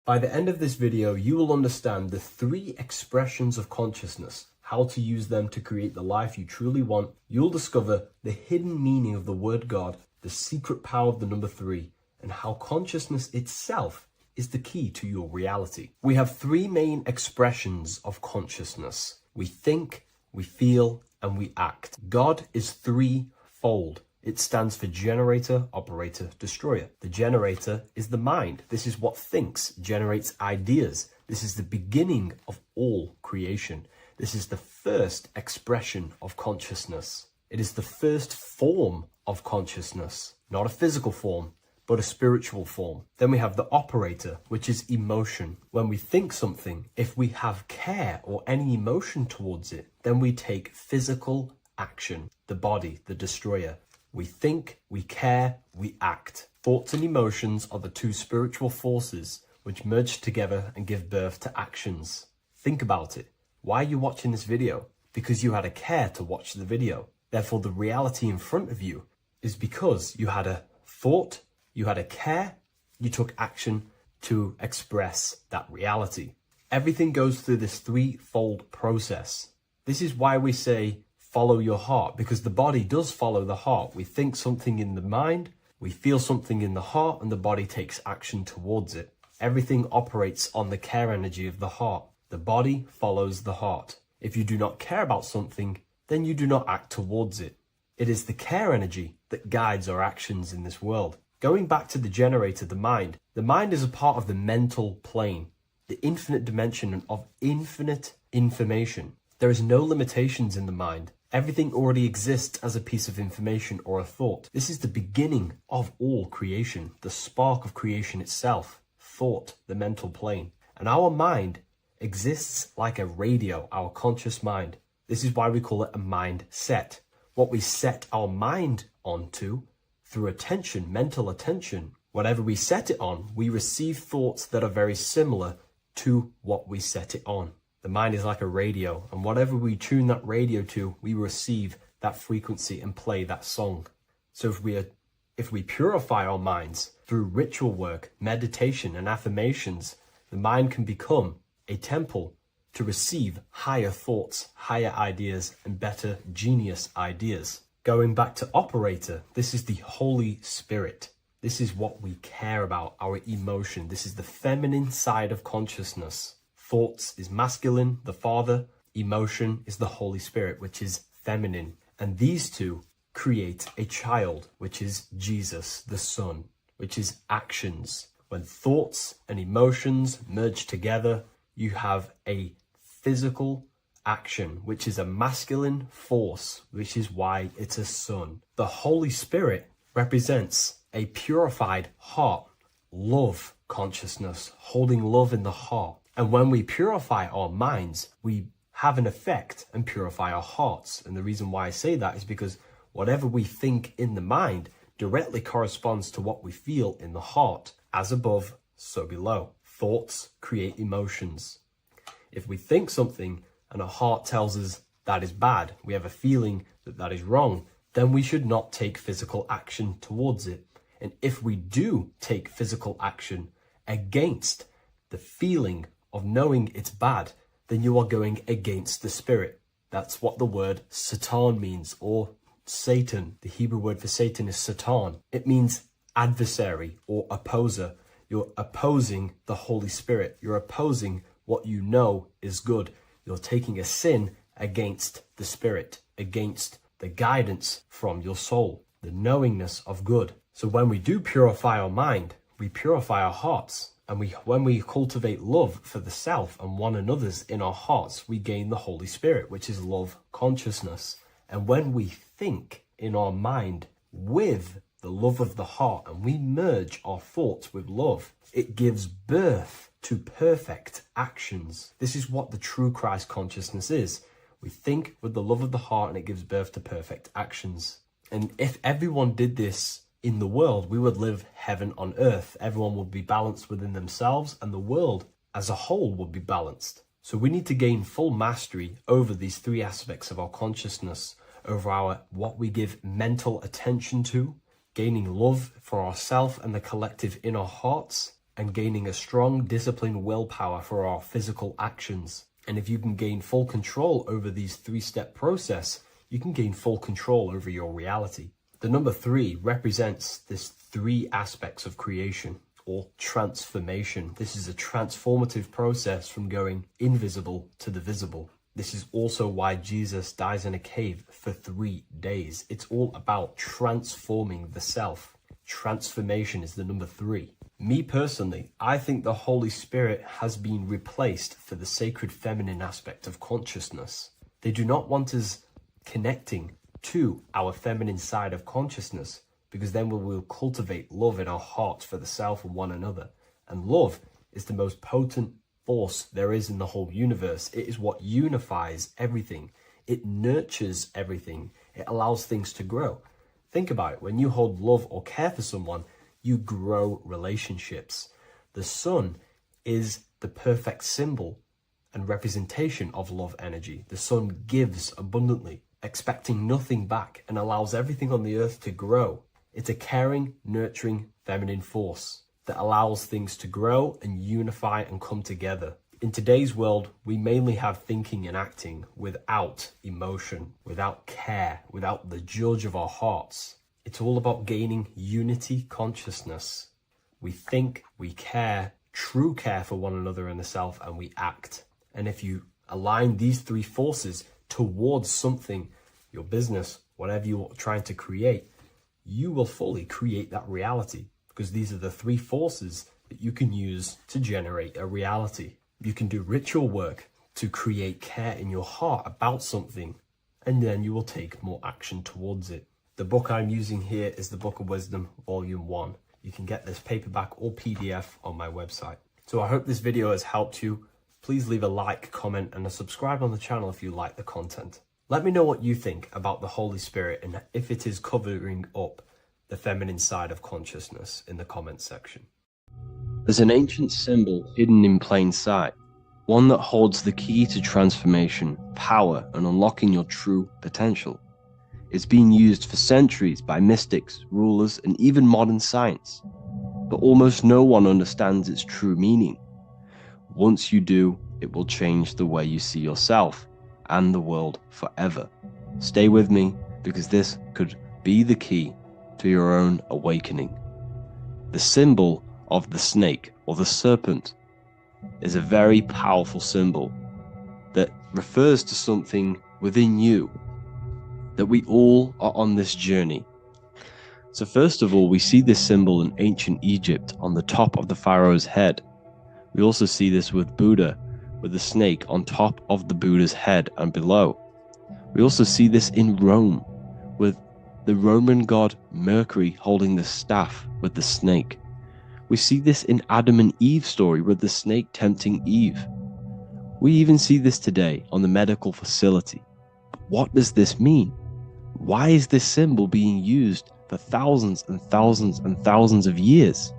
By the end of this video, you will understand the 3 expressions of consciousness, how to use them to create the life you truly want. You'll discover the hidden meaning of the word God, the secret power of the number 3, and how consciousness itself is the key to your reality. We have 3 main expressions of consciousness. We think, we feel, and we act. God is 3-fold. It stands for generator, operator, destroyer. The generator is the mind. This is what thinks, generates ideas. This is the beginning of all creation. This is the first expression of consciousness. It is the first form of consciousness. not a physical form, but a spiritual form. Then we have the operator, which is emotion. When we think something, if we have care or any emotion towards it, then we take physical action. The body, the destroyer. We think, we care, we act. Thoughts and emotions are the two spiritual forces which merge together and give birth to actions. Think about it. Why are you watching this video? Because you had a care to watch the video. Therefore, the reality in front of you is because you had a thought, you had a care, you took action to express that reality. Everything goes through this threefold process. This is why we say follow your heart, because the body does follow the heart. We think something in the mind, we feel something in the heart, and the body takes action towards it. Everything operates on the care energy of the heart. The body follows the heart. If you do not care about something, then you do not act towards it. It is the care energy that guides our actions in this world. Going back to the generator, the mind is a part of the mental plane, the infinite dimension of infinite information. There is no limitations in the mind. Everything already exists as a piece of information or a thought. This is the beginning of all creation, the spark of creation itself, thought, the mental plane. And our mind exists like a radio, our conscious mind. This is why we call it a mindset. What we set our mind onto through attention, mental attention, whatever we set it on, we receive thoughts that are very similar to what we set it on. The mind is like a radio, and whatever we tune that radio to, we receive that frequency and play that song. So if we purify our minds through ritual work, meditation, and affirmations, the mind can become a temple to receive higher thoughts, higher ideas, and better genius ideas. Going back to operator, this is the Holy Spirit. This is what we care about, our emotion. This is the feminine side of consciousness. Thoughts is masculine, the Father. Emotion is the Holy Spirit, which is feminine. And these two create a child, which is Jesus, the Son, which is actions. When thoughts and emotions merge together, you have a physical action, which is a masculine force, which is why it's a son. The Holy Spirit represents a purified heart, love consciousness, holding love in the heart. And when we purify our minds, we have an effect and purify our hearts. And the reason why I say that is because whatever we think in the mind directly corresponds to what we feel in the heart. As above, so below. Thoughts create emotions. If we think something and our heart tells us that is bad, we have a feeling that that is wrong, then we should not take physical action towards it. And if we do take physical action against the feeling of knowing it's bad, then you are going against the spirit. That's what the word Satan means, or Satan. The Hebrew word for Satan is Satan. It means adversary or opposer. You're opposing the Holy Spirit. You're opposing what you know is good. You're taking a sin against the Spirit, against the guidance from your soul, the knowingness of good. So when we do purify our mind, we purify our hearts. And when we cultivate love for the self and one another's in our hearts, we gain the Holy Spirit, which is love consciousness. And when we think in our mind with the love of the heart and we merge our thoughts with love, it gives birth to perfect actions. This is what the true Christ consciousness is. We think with the love of the heart and it gives birth to perfect actions. And if everyone did this in the world, we would live heaven on earth. Everyone would be balanced within themselves and the world as a whole would be balanced. So we need to gain full mastery over these three aspects of our consciousness, over our what we give mental attention to, gaining love for ourselves and the collective in our hearts, and gaining a strong disciplined willpower for our physical actions. And if you can gain full control over these three-step process, you can gain full control over your reality. The number 3 represents this 3 aspects of creation or transformation. This is a transformative process from going invisible to the visible. This is also why Jesus dies in a cave for 3 days. It's all about transforming the self. Transformation is the number 3. Me personally, I think the Holy Spirit has been replaced for the sacred feminine aspect of consciousness. They do not want us connecting to our feminine side of consciousness. because then we will cultivate love in our hearts for the self and one another. And love is the most potent force there is in the whole universe. It is what unifies everything. It nurtures everything. It allows things to grow. Think about it. When you hold love or care for someone, you grow relationships. The sun is the perfect symbol and representation of love energy. The sun gives abundantly, expecting nothing back, and allows everything on the earth to grow. It's a caring, nurturing, feminine force that allows things to grow and unify and come together. In today's world, we mainly have thinking and acting without emotion, without care, without the judge of our hearts. It's all about gaining unity consciousness. We think, we care, true care for one another and the self, and we act. And if you align these three forces towards something, your business, whatever you're trying to create, you will fully create that reality, because these are the three forces that you can use to generate a reality. You can do ritual work to create care in your heart about something, and then you will take more action towards it. The book I'm using here is the Book of Wisdom, Volume 1. You can get this paperback or PDF on my website. So I hope this video has helped you. Please leave a like, comment, and a subscribe on the channel if you like the content. Let me know what you think about the Holy Spirit and if it is covering up the feminine side of consciousness in the comments section. There's an ancient symbol hidden in plain sight, one that holds the key to transformation, power, and unlocking your true potential. It's been used for centuries by mystics, rulers, and even modern science, but almost no one understands its true meaning. Once you do, it will change the way you see yourself and the world forever. Stay with me, because this could be the key to your own awakening. The symbol of the snake, or the serpent, is a very powerful symbol that refers to something within you, that we all are on this journey. So first of all, we see this symbol in ancient Egypt on the top of the pharaoh's head. We also see this with Buddha, with the snake on top of the Buddha's head and below. We also see this in Rome, with the Roman god Mercury holding the staff with the snake. We see this in Adam and Eve's story with the snake tempting Eve. We even see this today on the medical facility. But what does this mean? Why is this symbol being used for thousands and thousands and thousands of years?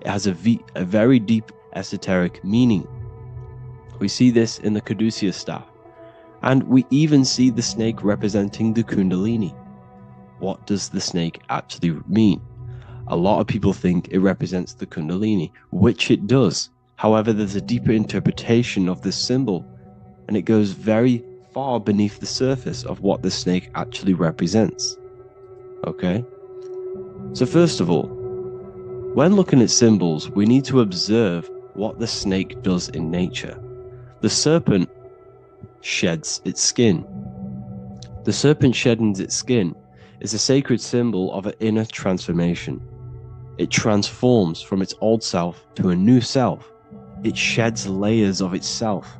It has a very deep esoteric meaning. We see this in the caduceus staff, and we even see the snake representing the kundalini. What does the snake actually mean? A lot of people think it represents the kundalini, which it does. However, there's a deeper interpretation of this symbol, and it goes very far beneath the surface of what the snake actually represents. Okay? So first of all, when looking at symbols, we need to observe what the snake does in nature. The serpent sheds its skin. The serpent shedding its skin is a sacred symbol of an inner transformation. It transforms from its old self to a new self. It sheds layers of itself.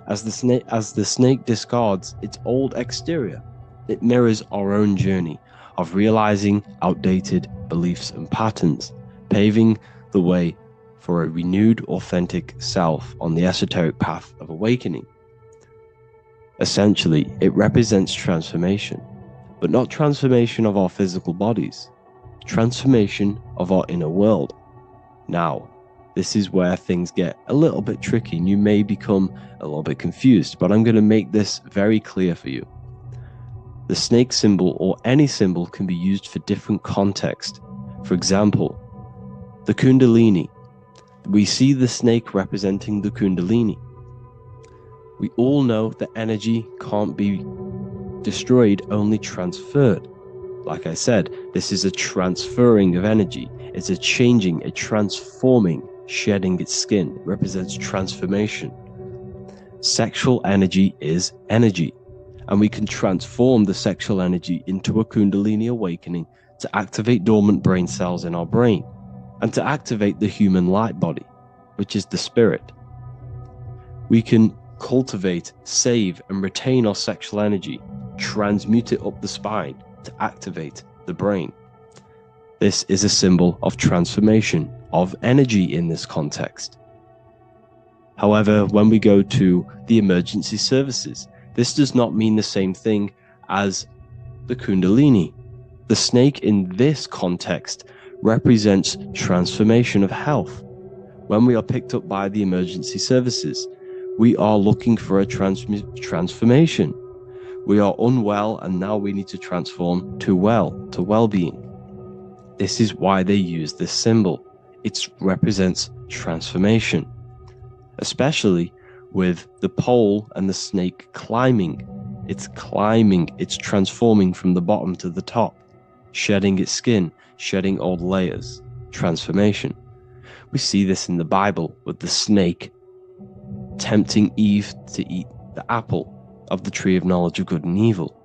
As the snake discards its old exterior, it mirrors our own journey of realizing outdated beliefs and patterns, paving the way for a renewed, authentic self on the esoteric path of awakening. Essentially, it represents transformation, but not transformation of our physical bodies, transformation of our inner world. Now, this is where things get a little bit tricky and you may become a little bit confused, but I'm going to make this very clear for you. The snake symbol, or any symbol, can be used for different contexts. For example, the kundalini. We see the snake representing the kundalini. We all know that energy can't be destroyed, only transferred. Like I said, this is a transferring of energy. It's a changing, a transforming, shedding its skin. It represents transformation. Sexual energy is energy, and we can transform the sexual energy into a kundalini awakening to activate dormant brain cells in our brain, and to activate the human light body, which is the spirit. We can cultivate, save, and retain our sexual energy, transmute it up the spine to activate the brain. This is a symbol of transformation, of energy in this context. However, when we go to the emergency services, this does not mean the same thing as the Kundalini. The snake in this context represents transformation of health. When we are picked up by the emergency services, we are looking for a transformation. We are unwell and now we need to transform to well-being. This is why they use this symbol. It represents transformation, especially with the pole and the snake climbing. It's climbing, it's transforming from the bottom to the top, shedding its skin, shedding old layers, transformation. We see this in the Bible with the snake tempting Eve to eat the apple of the tree of knowledge of good and evil.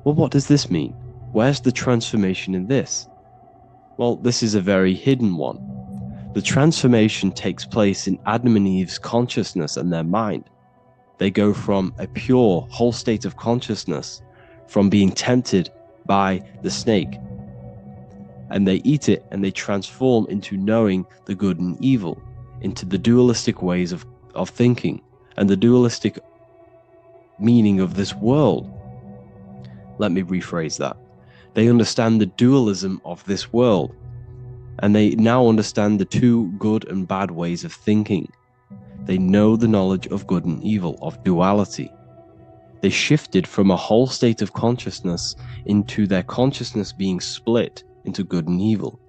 Well, what does this mean? Where's the transformation in this? Well, this is a very hidden one. The transformation takes place in Adam and Eve's consciousness and their mind. They go from a pure, whole state of consciousness, from being tempted by the snake, and they eat it and they transform into knowing the good and evil, into the dualistic ways of thinking and the dualistic meaning of this world. Let me rephrase that. They understand the dualism of this world, and they now understand the two good and bad ways of thinking. They know the knowledge of good and evil, of duality. They shifted from a whole state of consciousness into their consciousness being split into good and evil.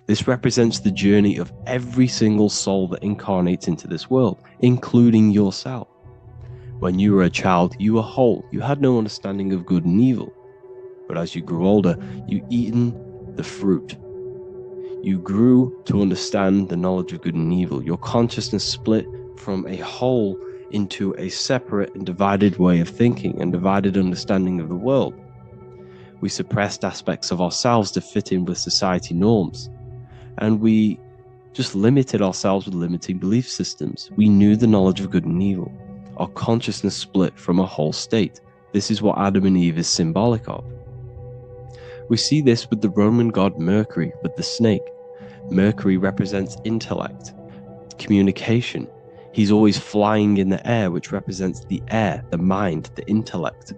This represents the journey of every single soul that incarnates into this world, including yourself. When you were a child, you were whole. You had no understanding of good and evil. But as you grew older, you eaten the fruit. You grew to understand the knowledge of good and evil. Your consciousness split from a whole into a separate and divided way of thinking and divided understanding of the world. We suppressed aspects of ourselves to fit in with society norms. And we just limited ourselves with limiting belief systems. We knew the knowledge of good and evil. Our consciousness split from a whole state. This is what Adam and Eve is symbolic of. We see this with the Roman god Mercury, with the snake. Mercury represents intellect, communication. He's always flying in the air, which represents the air, the mind, the intellect.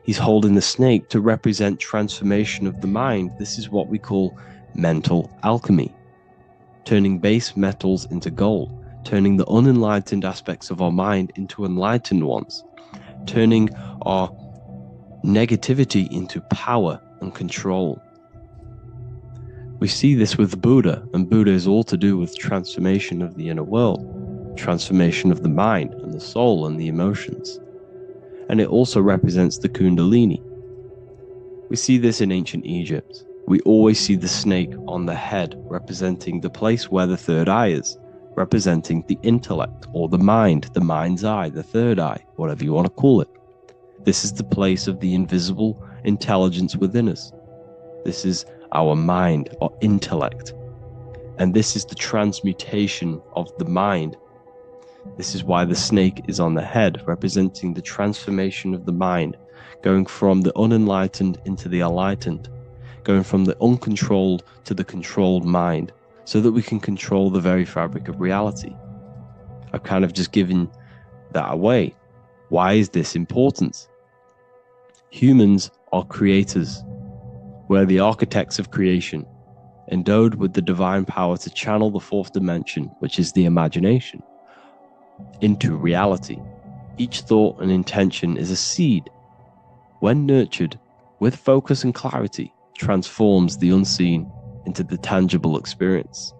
He's holding the snake to represent transformation of the mind. This is what we call mental alchemy, turning base metals into gold, turning the unenlightened aspects of our mind into enlightened ones, turning our negativity into power and control. We see this with Buddha, and Buddha is all to do with transformation of the inner world, transformation of the mind and the soul and the emotions. And it also represents the Kundalini. We see this in ancient Egypt. We always see the snake on the head, representing the place where the third eye is, representing the intellect or the mind's eye, the third eye, whatever you want to call it. This is the place of the invisible intelligence within us. This is our mind or intellect. And this is the transmutation of the mind. This is why the snake is on the head, representing the transformation of the mind, going from the unenlightened into the enlightened, going from the uncontrolled to the controlled mind, so that we can control the very fabric of reality. I've kind of just given that away. Why is this important? Humans are creators. We're the architects of creation, endowed with the divine power to channel the fourth dimension, which is the imagination, into reality. Each thought and intention is a seed. When nurtured with focus and clarity, transforms the unseen into the tangible experience.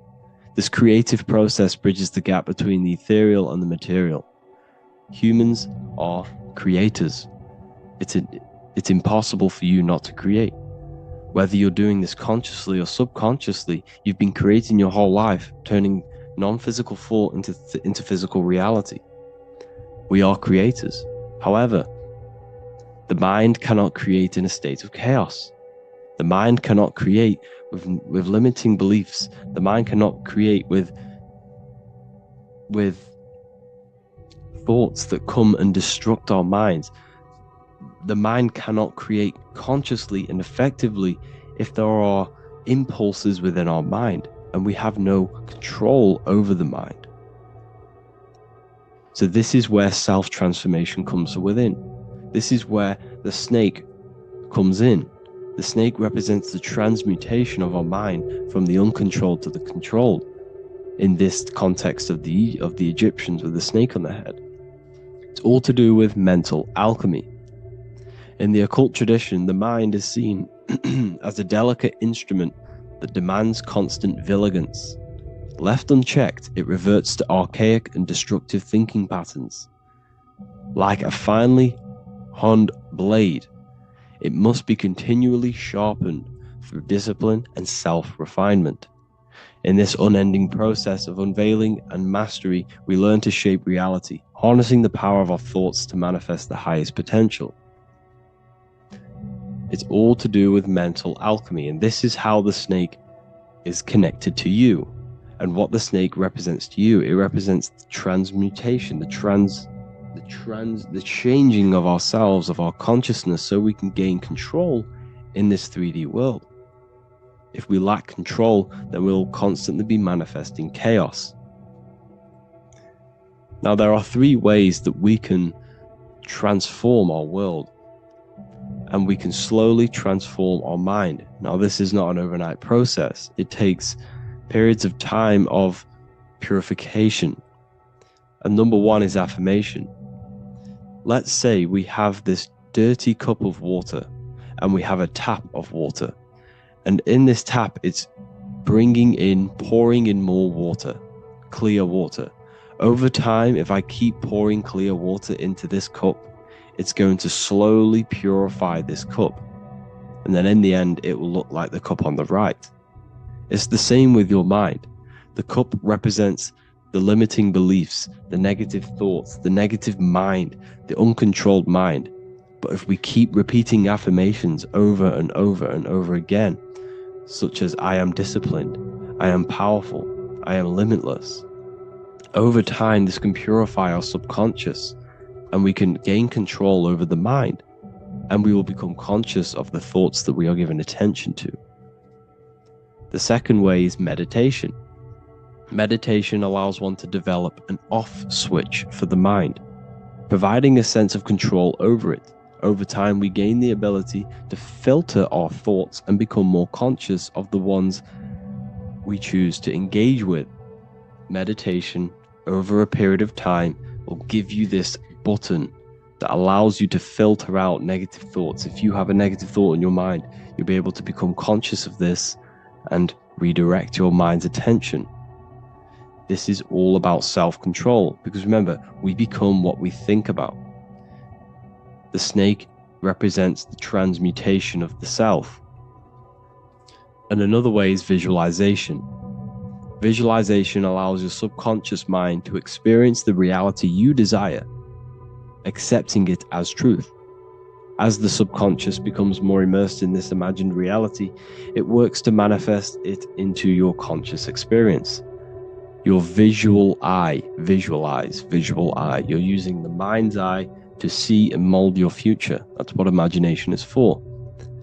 This creative process bridges the gap between the ethereal and the material. Humans are creators. It's impossible for you not to create. Whether you're doing this consciously or subconsciously, you've been creating your whole life, turning non-physical thought into physical reality. We are creators. However, the mind cannot create in a state of chaos. The mind cannot create with limiting beliefs. The mind cannot create with thoughts that come and destruct our minds. The mind cannot create consciously and effectively if there are impulses within our mind, and we have no control over the mind. So this is where self-transformation comes from within. This is where the snake comes in. The snake represents the transmutation of our mind from the uncontrolled to the controlled. In this context of the Egyptians with the snake on their head. It's all to do with mental alchemy. In the occult tradition, the mind is seen as a delicate instrument that demands constant vigilance. Left unchecked, it reverts to archaic and destructive thinking patterns. Like a finely honed blade, it must be continually sharpened through discipline and self-refinement. In this unending process of unveiling and mastery, we learn to shape reality, harnessing the power of our thoughts to manifest the highest potential. It's all to do with mental alchemy, and this is how the snake is connected to you. And what the snake represents to you, it represents the transmutation, the changing of ourselves, of our consciousness, so we can gain control in this 3D world. If we lack control, then we'll constantly be manifesting chaos. Now, there are 3 ways that we can transform our world, and we can slowly transform our mind. Now, this is not an overnight process. It takes periods of time of purification. And number 1 is affirmation. Let's say we have this dirty cup of water, and we have a tap of water. And in this tap, it's pouring in more water, clear water. Over time, if I keep pouring clear water into this cup, it's going to slowly purify this cup. And then in the end, it will look like the cup on the right. It's the same with your mind. The cup represents the limiting beliefs, the negative thoughts, the negative mind, the uncontrolled mind. But if we keep repeating affirmations over and over and over again, such as I am disciplined, I am powerful, I am limitless. Over time, this can purify our subconscious, and we can gain control over the mind, and we will become conscious of the thoughts that we are giving attention to. The second way is meditation. Meditation allows one to develop an off switch for the mind, providing a sense of control over it. Over time, we gain the ability to filter our thoughts and become more conscious of the ones we choose to engage with. Meditation, over a period of time, will give you this button that allows you to filter out negative thoughts. If you have a negative thought in your mind, you'll be able to become conscious of this and redirect your mind's attention. This is all about self-control, because remember, we become what we think about. The snake represents the transmutation of the self. And another way is visualization. Visualization allows your subconscious mind to experience the reality you desire, accepting it as truth. As the subconscious becomes more immersed in this imagined reality, it works to manifest it into your conscious experience. Your visual eye, visual eye. You're using the mind's eye to see and mold your future. That's what imagination is for,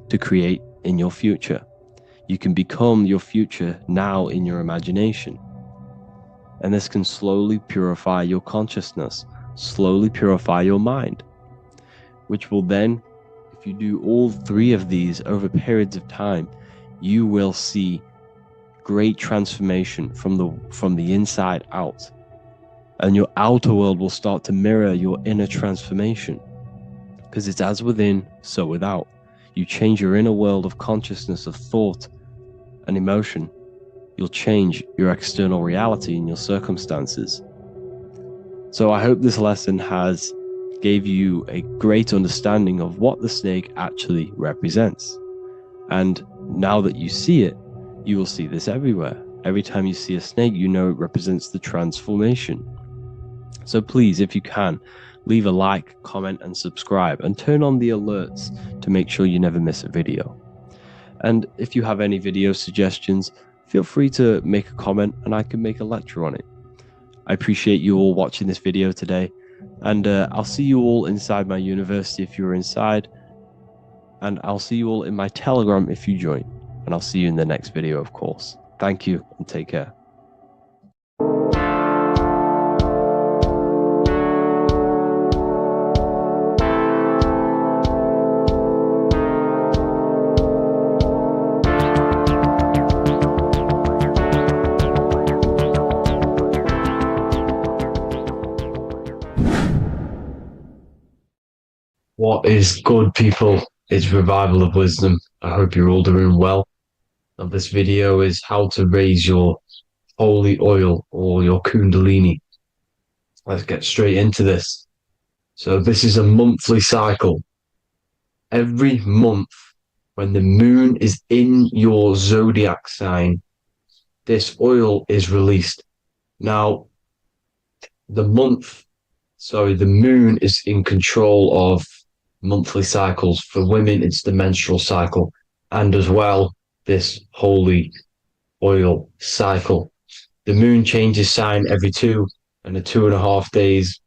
to create in your future. You can become your future now in your imagination. And this can slowly purify your consciousness, slowly purify your mind, which will then, if you do all 3 of these over periods of time, you will see great transformation from the inside out. And your outer world will start to mirror your inner transformation, because it's as within, so without. You change your inner world of consciousness, of thought and emotion, you'll change your external reality and your circumstances. So I hope this lesson has gave you a great understanding of what the snake actually represents. And now that you see it, you will see this everywhere. Every time you see a snake, you know it represents the transformation. So please, if you can, leave a like, comment, and subscribe, and turn on the alerts to make sure you never miss a video. And if you have any video suggestions, feel free to make a comment and I can make a lecture on it. I appreciate you all watching this video today, and I'll see you all inside my university if you're inside, and I'll see you all in my Telegram if you join. and I'll see you in the next video, of course. Thank you and take care. What is good, people? It's Revival of Wisdom. I hope you're all doing well. And this video is how to raise your holy oil or your kundalini. Let's get straight into this. So this is a monthly cycle. Every month, when the moon is in your zodiac sign, this oil is released. Now, the moon is in control of monthly cycles. For women, it's the menstrual cycle, and as well, this holy oil cycle. The moon changes sign every 2.5 days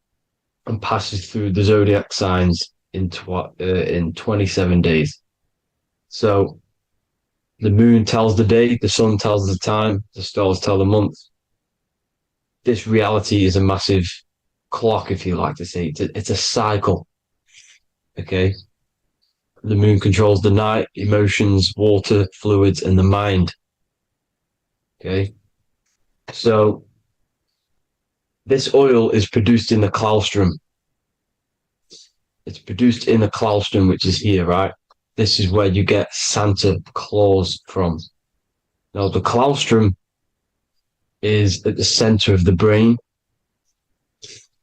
and passes through the zodiac signs in 27 days. So the moon tells the day, the sun tells the time, the stars tell the month. This reality is a massive clock, if you like to say. It's a cycle. Okay. The moon controls the night, emotions, water, fluids, and the mind. Okay. So this oil is produced in the claustrum. It's produced in the claustrum, which is here, right? This is where you get Santa Claus from. Now, the claustrum is at the center of the brain,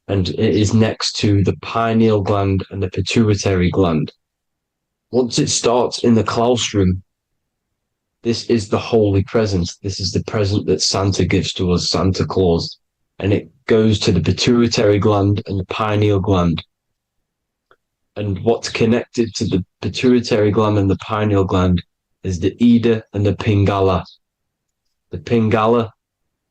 and it is next to the pineal gland and the pituitary gland. Once it starts in the claustrum, this is the holy present. This is the present that Santa gives to us, Santa Claus. And it goes to the pituitary gland and the pineal gland. And what's connected to the pituitary gland and the pineal gland is the Ida and the Pingala. The Pingala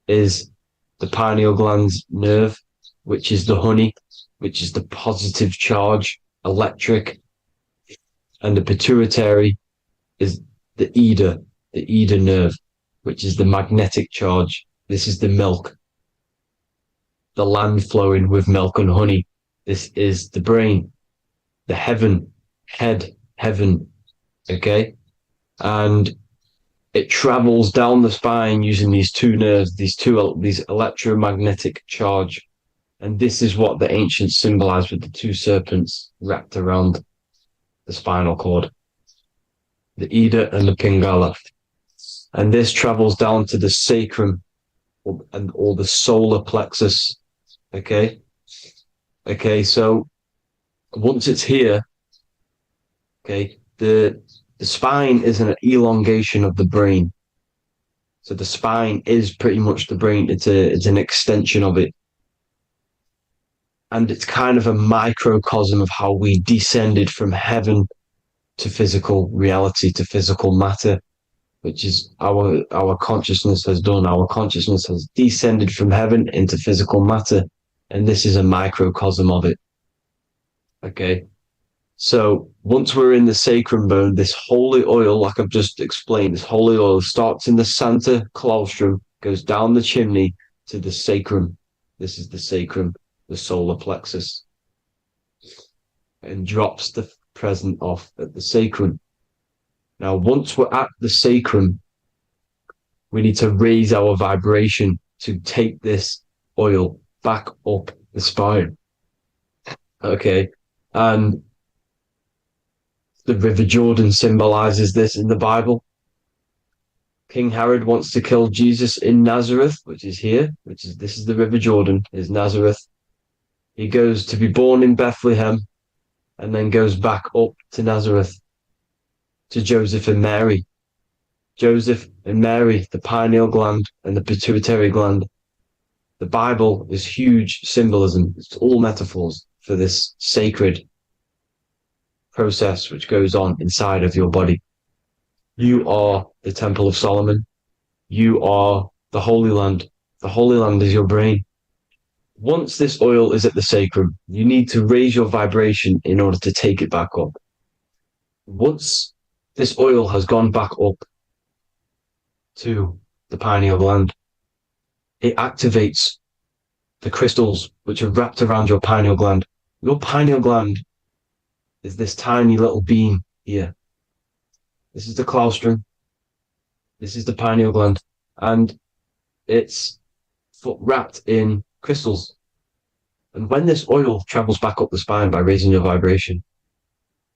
is the pineal gland's nerve, which is the honey, which is the positive charge, electric. And the pituitary is the Ida nerve, which is the magnetic charge. This is the milk, the land flowing with milk and honey. This is the brain, the heaven, okay? And it travels down the spine using these two nerves, these electromagnetic charge. And this is what the ancients symbolized with the two serpents wrapped around the spinal cord, the Ida and the Pingala. And this travels down to the sacrum or the solar plexus. Okay. So once it's here, okay, the spine is an elongation of the brain. So the spine is pretty much the brain. It's an extension of it. And it's kind of a microcosm of how we descended from heaven to physical reality, to physical matter, which is our consciousness has done. Our consciousness has descended from heaven into physical matter. And this is a microcosm of it. Okay. So once we're in the sacrum bone, this holy oil, like I've just explained, this holy oil starts in the Santa Claustrum, goes down the chimney to the sacrum. This is the sacrum, the solar plexus, and drops the present off at the sacrum. Now, once we're at the sacrum, we need to raise our vibration to take this oil back up the spine. Okay. And the River Jordan symbolizes this in the Bible. King Herod wants to kill Jesus in Nazareth, which is here, this is the River Jordan, is Nazareth. He goes to be born in Bethlehem and then goes back up to Nazareth to Joseph and Mary. Joseph and Mary, the pineal gland and the pituitary gland. The Bible is huge symbolism. It's all metaphors for this sacred process which goes on inside of your body. You are the Temple of Solomon. You are the Holy Land. The Holy Land is your brain. Once this oil is at the sacrum, you need to raise your vibration in order to take it back up. Once this oil has gone back up, to the pineal gland. It activates the crystals which are wrapped around your pineal gland. Your pineal gland is this tiny little beam here. This is the claustrum. This is the pineal gland. And it's wrapped in crystals. And when this oil travels back up the spine by raising your vibration,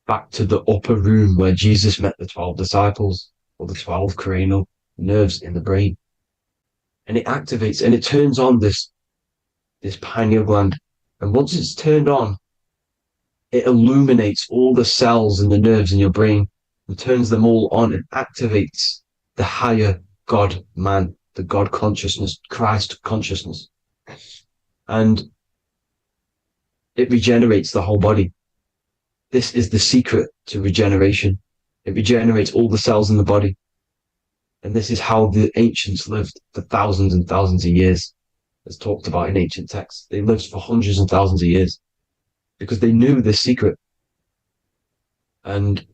back to the upper room where Jesus met the 12 disciples, or the 12 cranial nerves in the brain, and it activates and it turns on this pineal gland. And once it's turned on, it illuminates all the cells and the nerves in your brain and turns them all on and activates the higher God man, the God consciousness, Christ consciousness. And it regenerates the whole body. This is the secret to regeneration. It regenerates all the cells in the body. And this is how the ancients lived for thousands and thousands of years, as talked about in ancient texts. They lived for hundreds and thousands of years because they knew this secret. And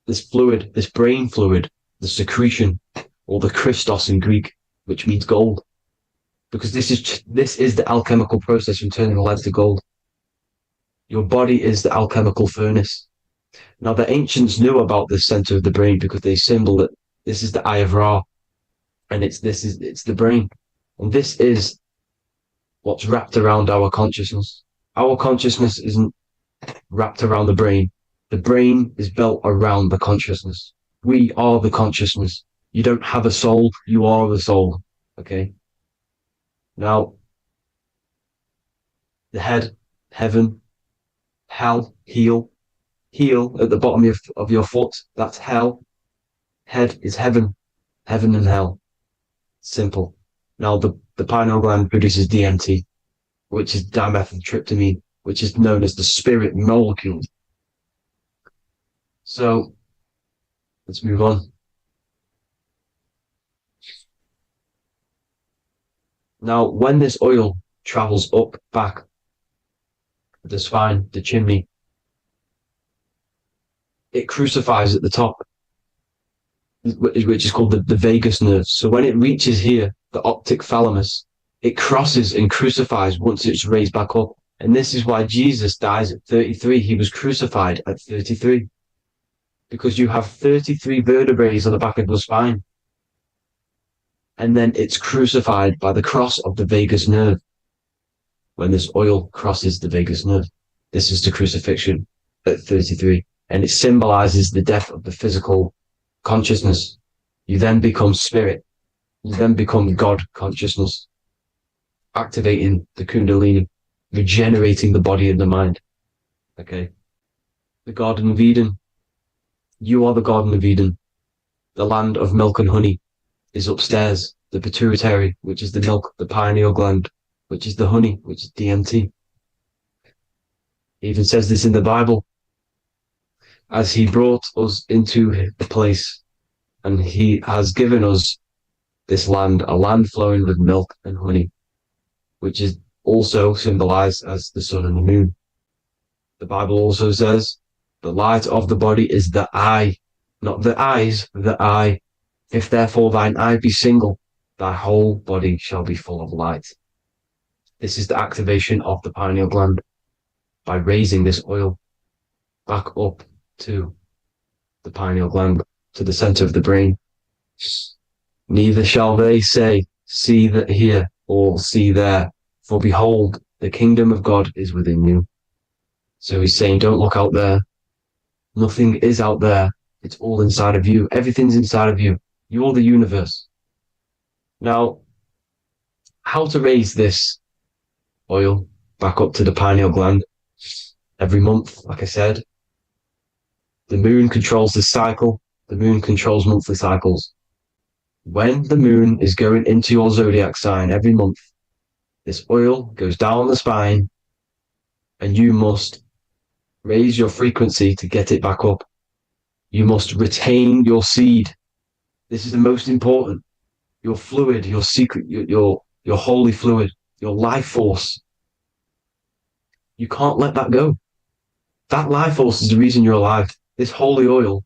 this fluid, this brain fluid, the secretion, or the Christos in Greek, which means gold, because this is the alchemical process from turning lead to gold. Your body is the alchemical furnace. Now, the ancients knew about this center of the brain because they symboled it. This is the eye of Ra, and it's the brain. And this is what's wrapped around our consciousness. Our consciousness isn't wrapped around the brain. The brain is built around the consciousness. We are the consciousness. You don't have a soul, you are the soul. Okay? Now, the head, heaven, hell, heel at the bottom of your foot, that's hell. Head is heaven and hell. Simple. Now, the pineal gland produces DMT, which is dimethyltryptamine, which is known as the spirit molecule. So, let's move on. Now, when this oil travels up, back, the spine, the chimney, it crucifies at the top, which is called the vagus nerve. So when it reaches here, the optic thalamus, it crosses and crucifies once it's raised back up. And this is why Jesus dies at 33. He was crucified at 33. Because you have 33 vertebrae on the back of the spine. And then it's crucified by the cross of the vagus nerve. When this oil crosses the vagus nerve, this is the crucifixion at 33. And it symbolizes the death of the physical consciousness. You then become spirit. You then become God consciousness, activating the Kundalini, regenerating the body and the mind. Okay. The Garden of Eden. You are the Garden of Eden. The land of milk and honey is upstairs. The pituitary, which is the milk, the pineal gland, which is the honey, which is DMT. It even says this in the Bible. As he brought us into the place, and he has given us this land, a land flowing with milk and honey, which is also symbolized as the sun and the moon. The Bible also says, the light of the body is the eye, not the eyes, the eye. If therefore thine eye be single, thy whole body shall be full of light. This is the activation of the pineal gland by raising this oil back up to the pineal gland, to the center of the brain. Neither shall they say, see that here, or see there, for behold, the kingdom of God is within you. So he's saying, don't look out there. Nothing is out there. It's all inside of you. Everything's inside of you. You're the universe. Now, how to raise this oil back up to the pineal gland? Every month, like I said. The moon controls the cycle. The moon controls monthly cycles. When the moon is going into your zodiac sign every month, this oil goes down the spine and you must raise your frequency to get it back up. You must retain your seed. This is the most important. Your fluid, your secret, your holy fluid, your life force. You can't let that go. That life force is the reason you're alive. This holy oil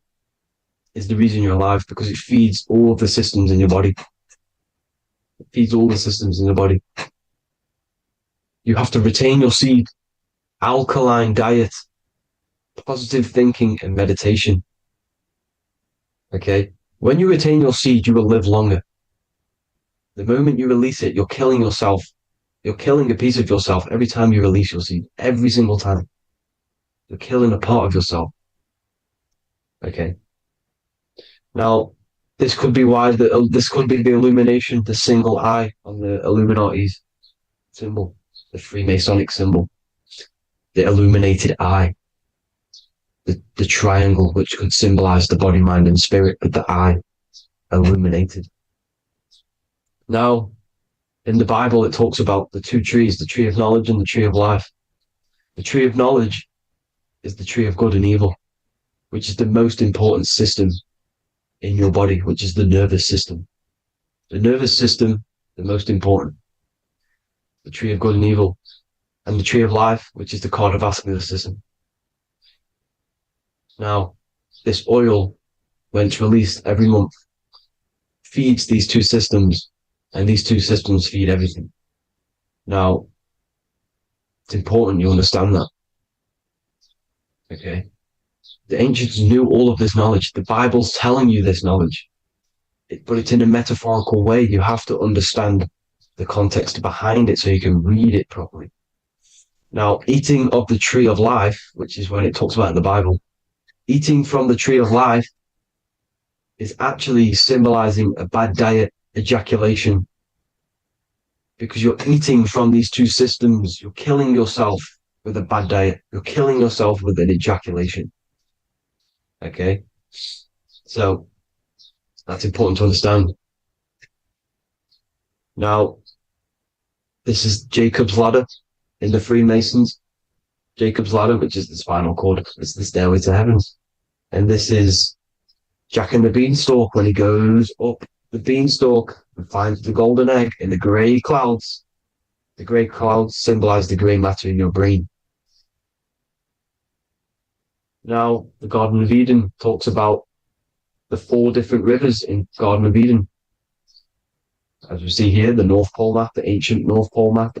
is the reason you're alive, because it feeds all of the systems in your body. It feeds all the systems in your body. You have to retain your seed, alkaline diet, positive thinking, and meditation. Okay? When you retain your seed, you will live longer. The moment you release it, you're killing yourself. You're killing a piece of yourself every time you release your seed. Every single time. You're killing a part of yourself. Okay? Now, this could be why this could be the illumination, the single eye on the Illuminati's symbol, the Freemasonic symbol, the illuminated eye, the triangle, which could symbolize the body, mind, and spirit, but the eye illuminated. Now, in the Bible, it talks about the two trees, the tree of knowledge and the tree of life. The tree of knowledge is the tree of good and evil, which is the most important system in your body, which is the nervous system. The nervous system, the most important. The tree of good and evil, and the tree of life, which is the cardiovascular system. Now, this oil, when it's released every month, feeds these two systems, and these two systems feed everything. Now, it's important you understand that. Okay? The ancients knew all of this knowledge. The Bible's telling you this knowledge. But it's in a metaphorical way. You have to understand the context behind it so you can read it properly. Now, eating of the tree of life, which is when it talks about in the Bible, eating from the tree of life is actually symbolizing a bad diet, ejaculation, because you're eating from these two systems. You're killing yourself with a bad diet. You're killing yourself with an ejaculation. Okay? So, that's important to understand. Now, this is Jacob's ladder in the Freemasons. Jacob's ladder, which is the spinal cord, it's the stairway to heaven. And this is Jack and the Beanstalk when he goes up the beanstalk and finds the golden egg in the grey clouds. The grey clouds symbolize the grey matter in your brain. Now, the Garden of Eden talks about the 4 different rivers in Garden of Eden. As we see here, the North Pole map, the ancient North Pole map,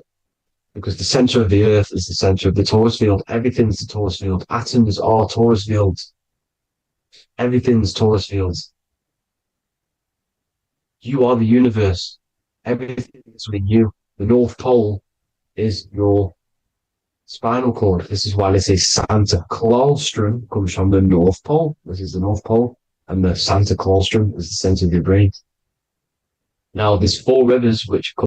because the center of the earth is the center of the torus field. Everything's the torus field. Atoms are torus fields. Everything's torus fields. You are the universe. Everything is within you. The North Pole is your spinal cord. This is why they say Santa Claustrum comes from the North Pole. This is the North Pole. And the Santa Claustrum is the center of your brain. Now, there's 4 rivers which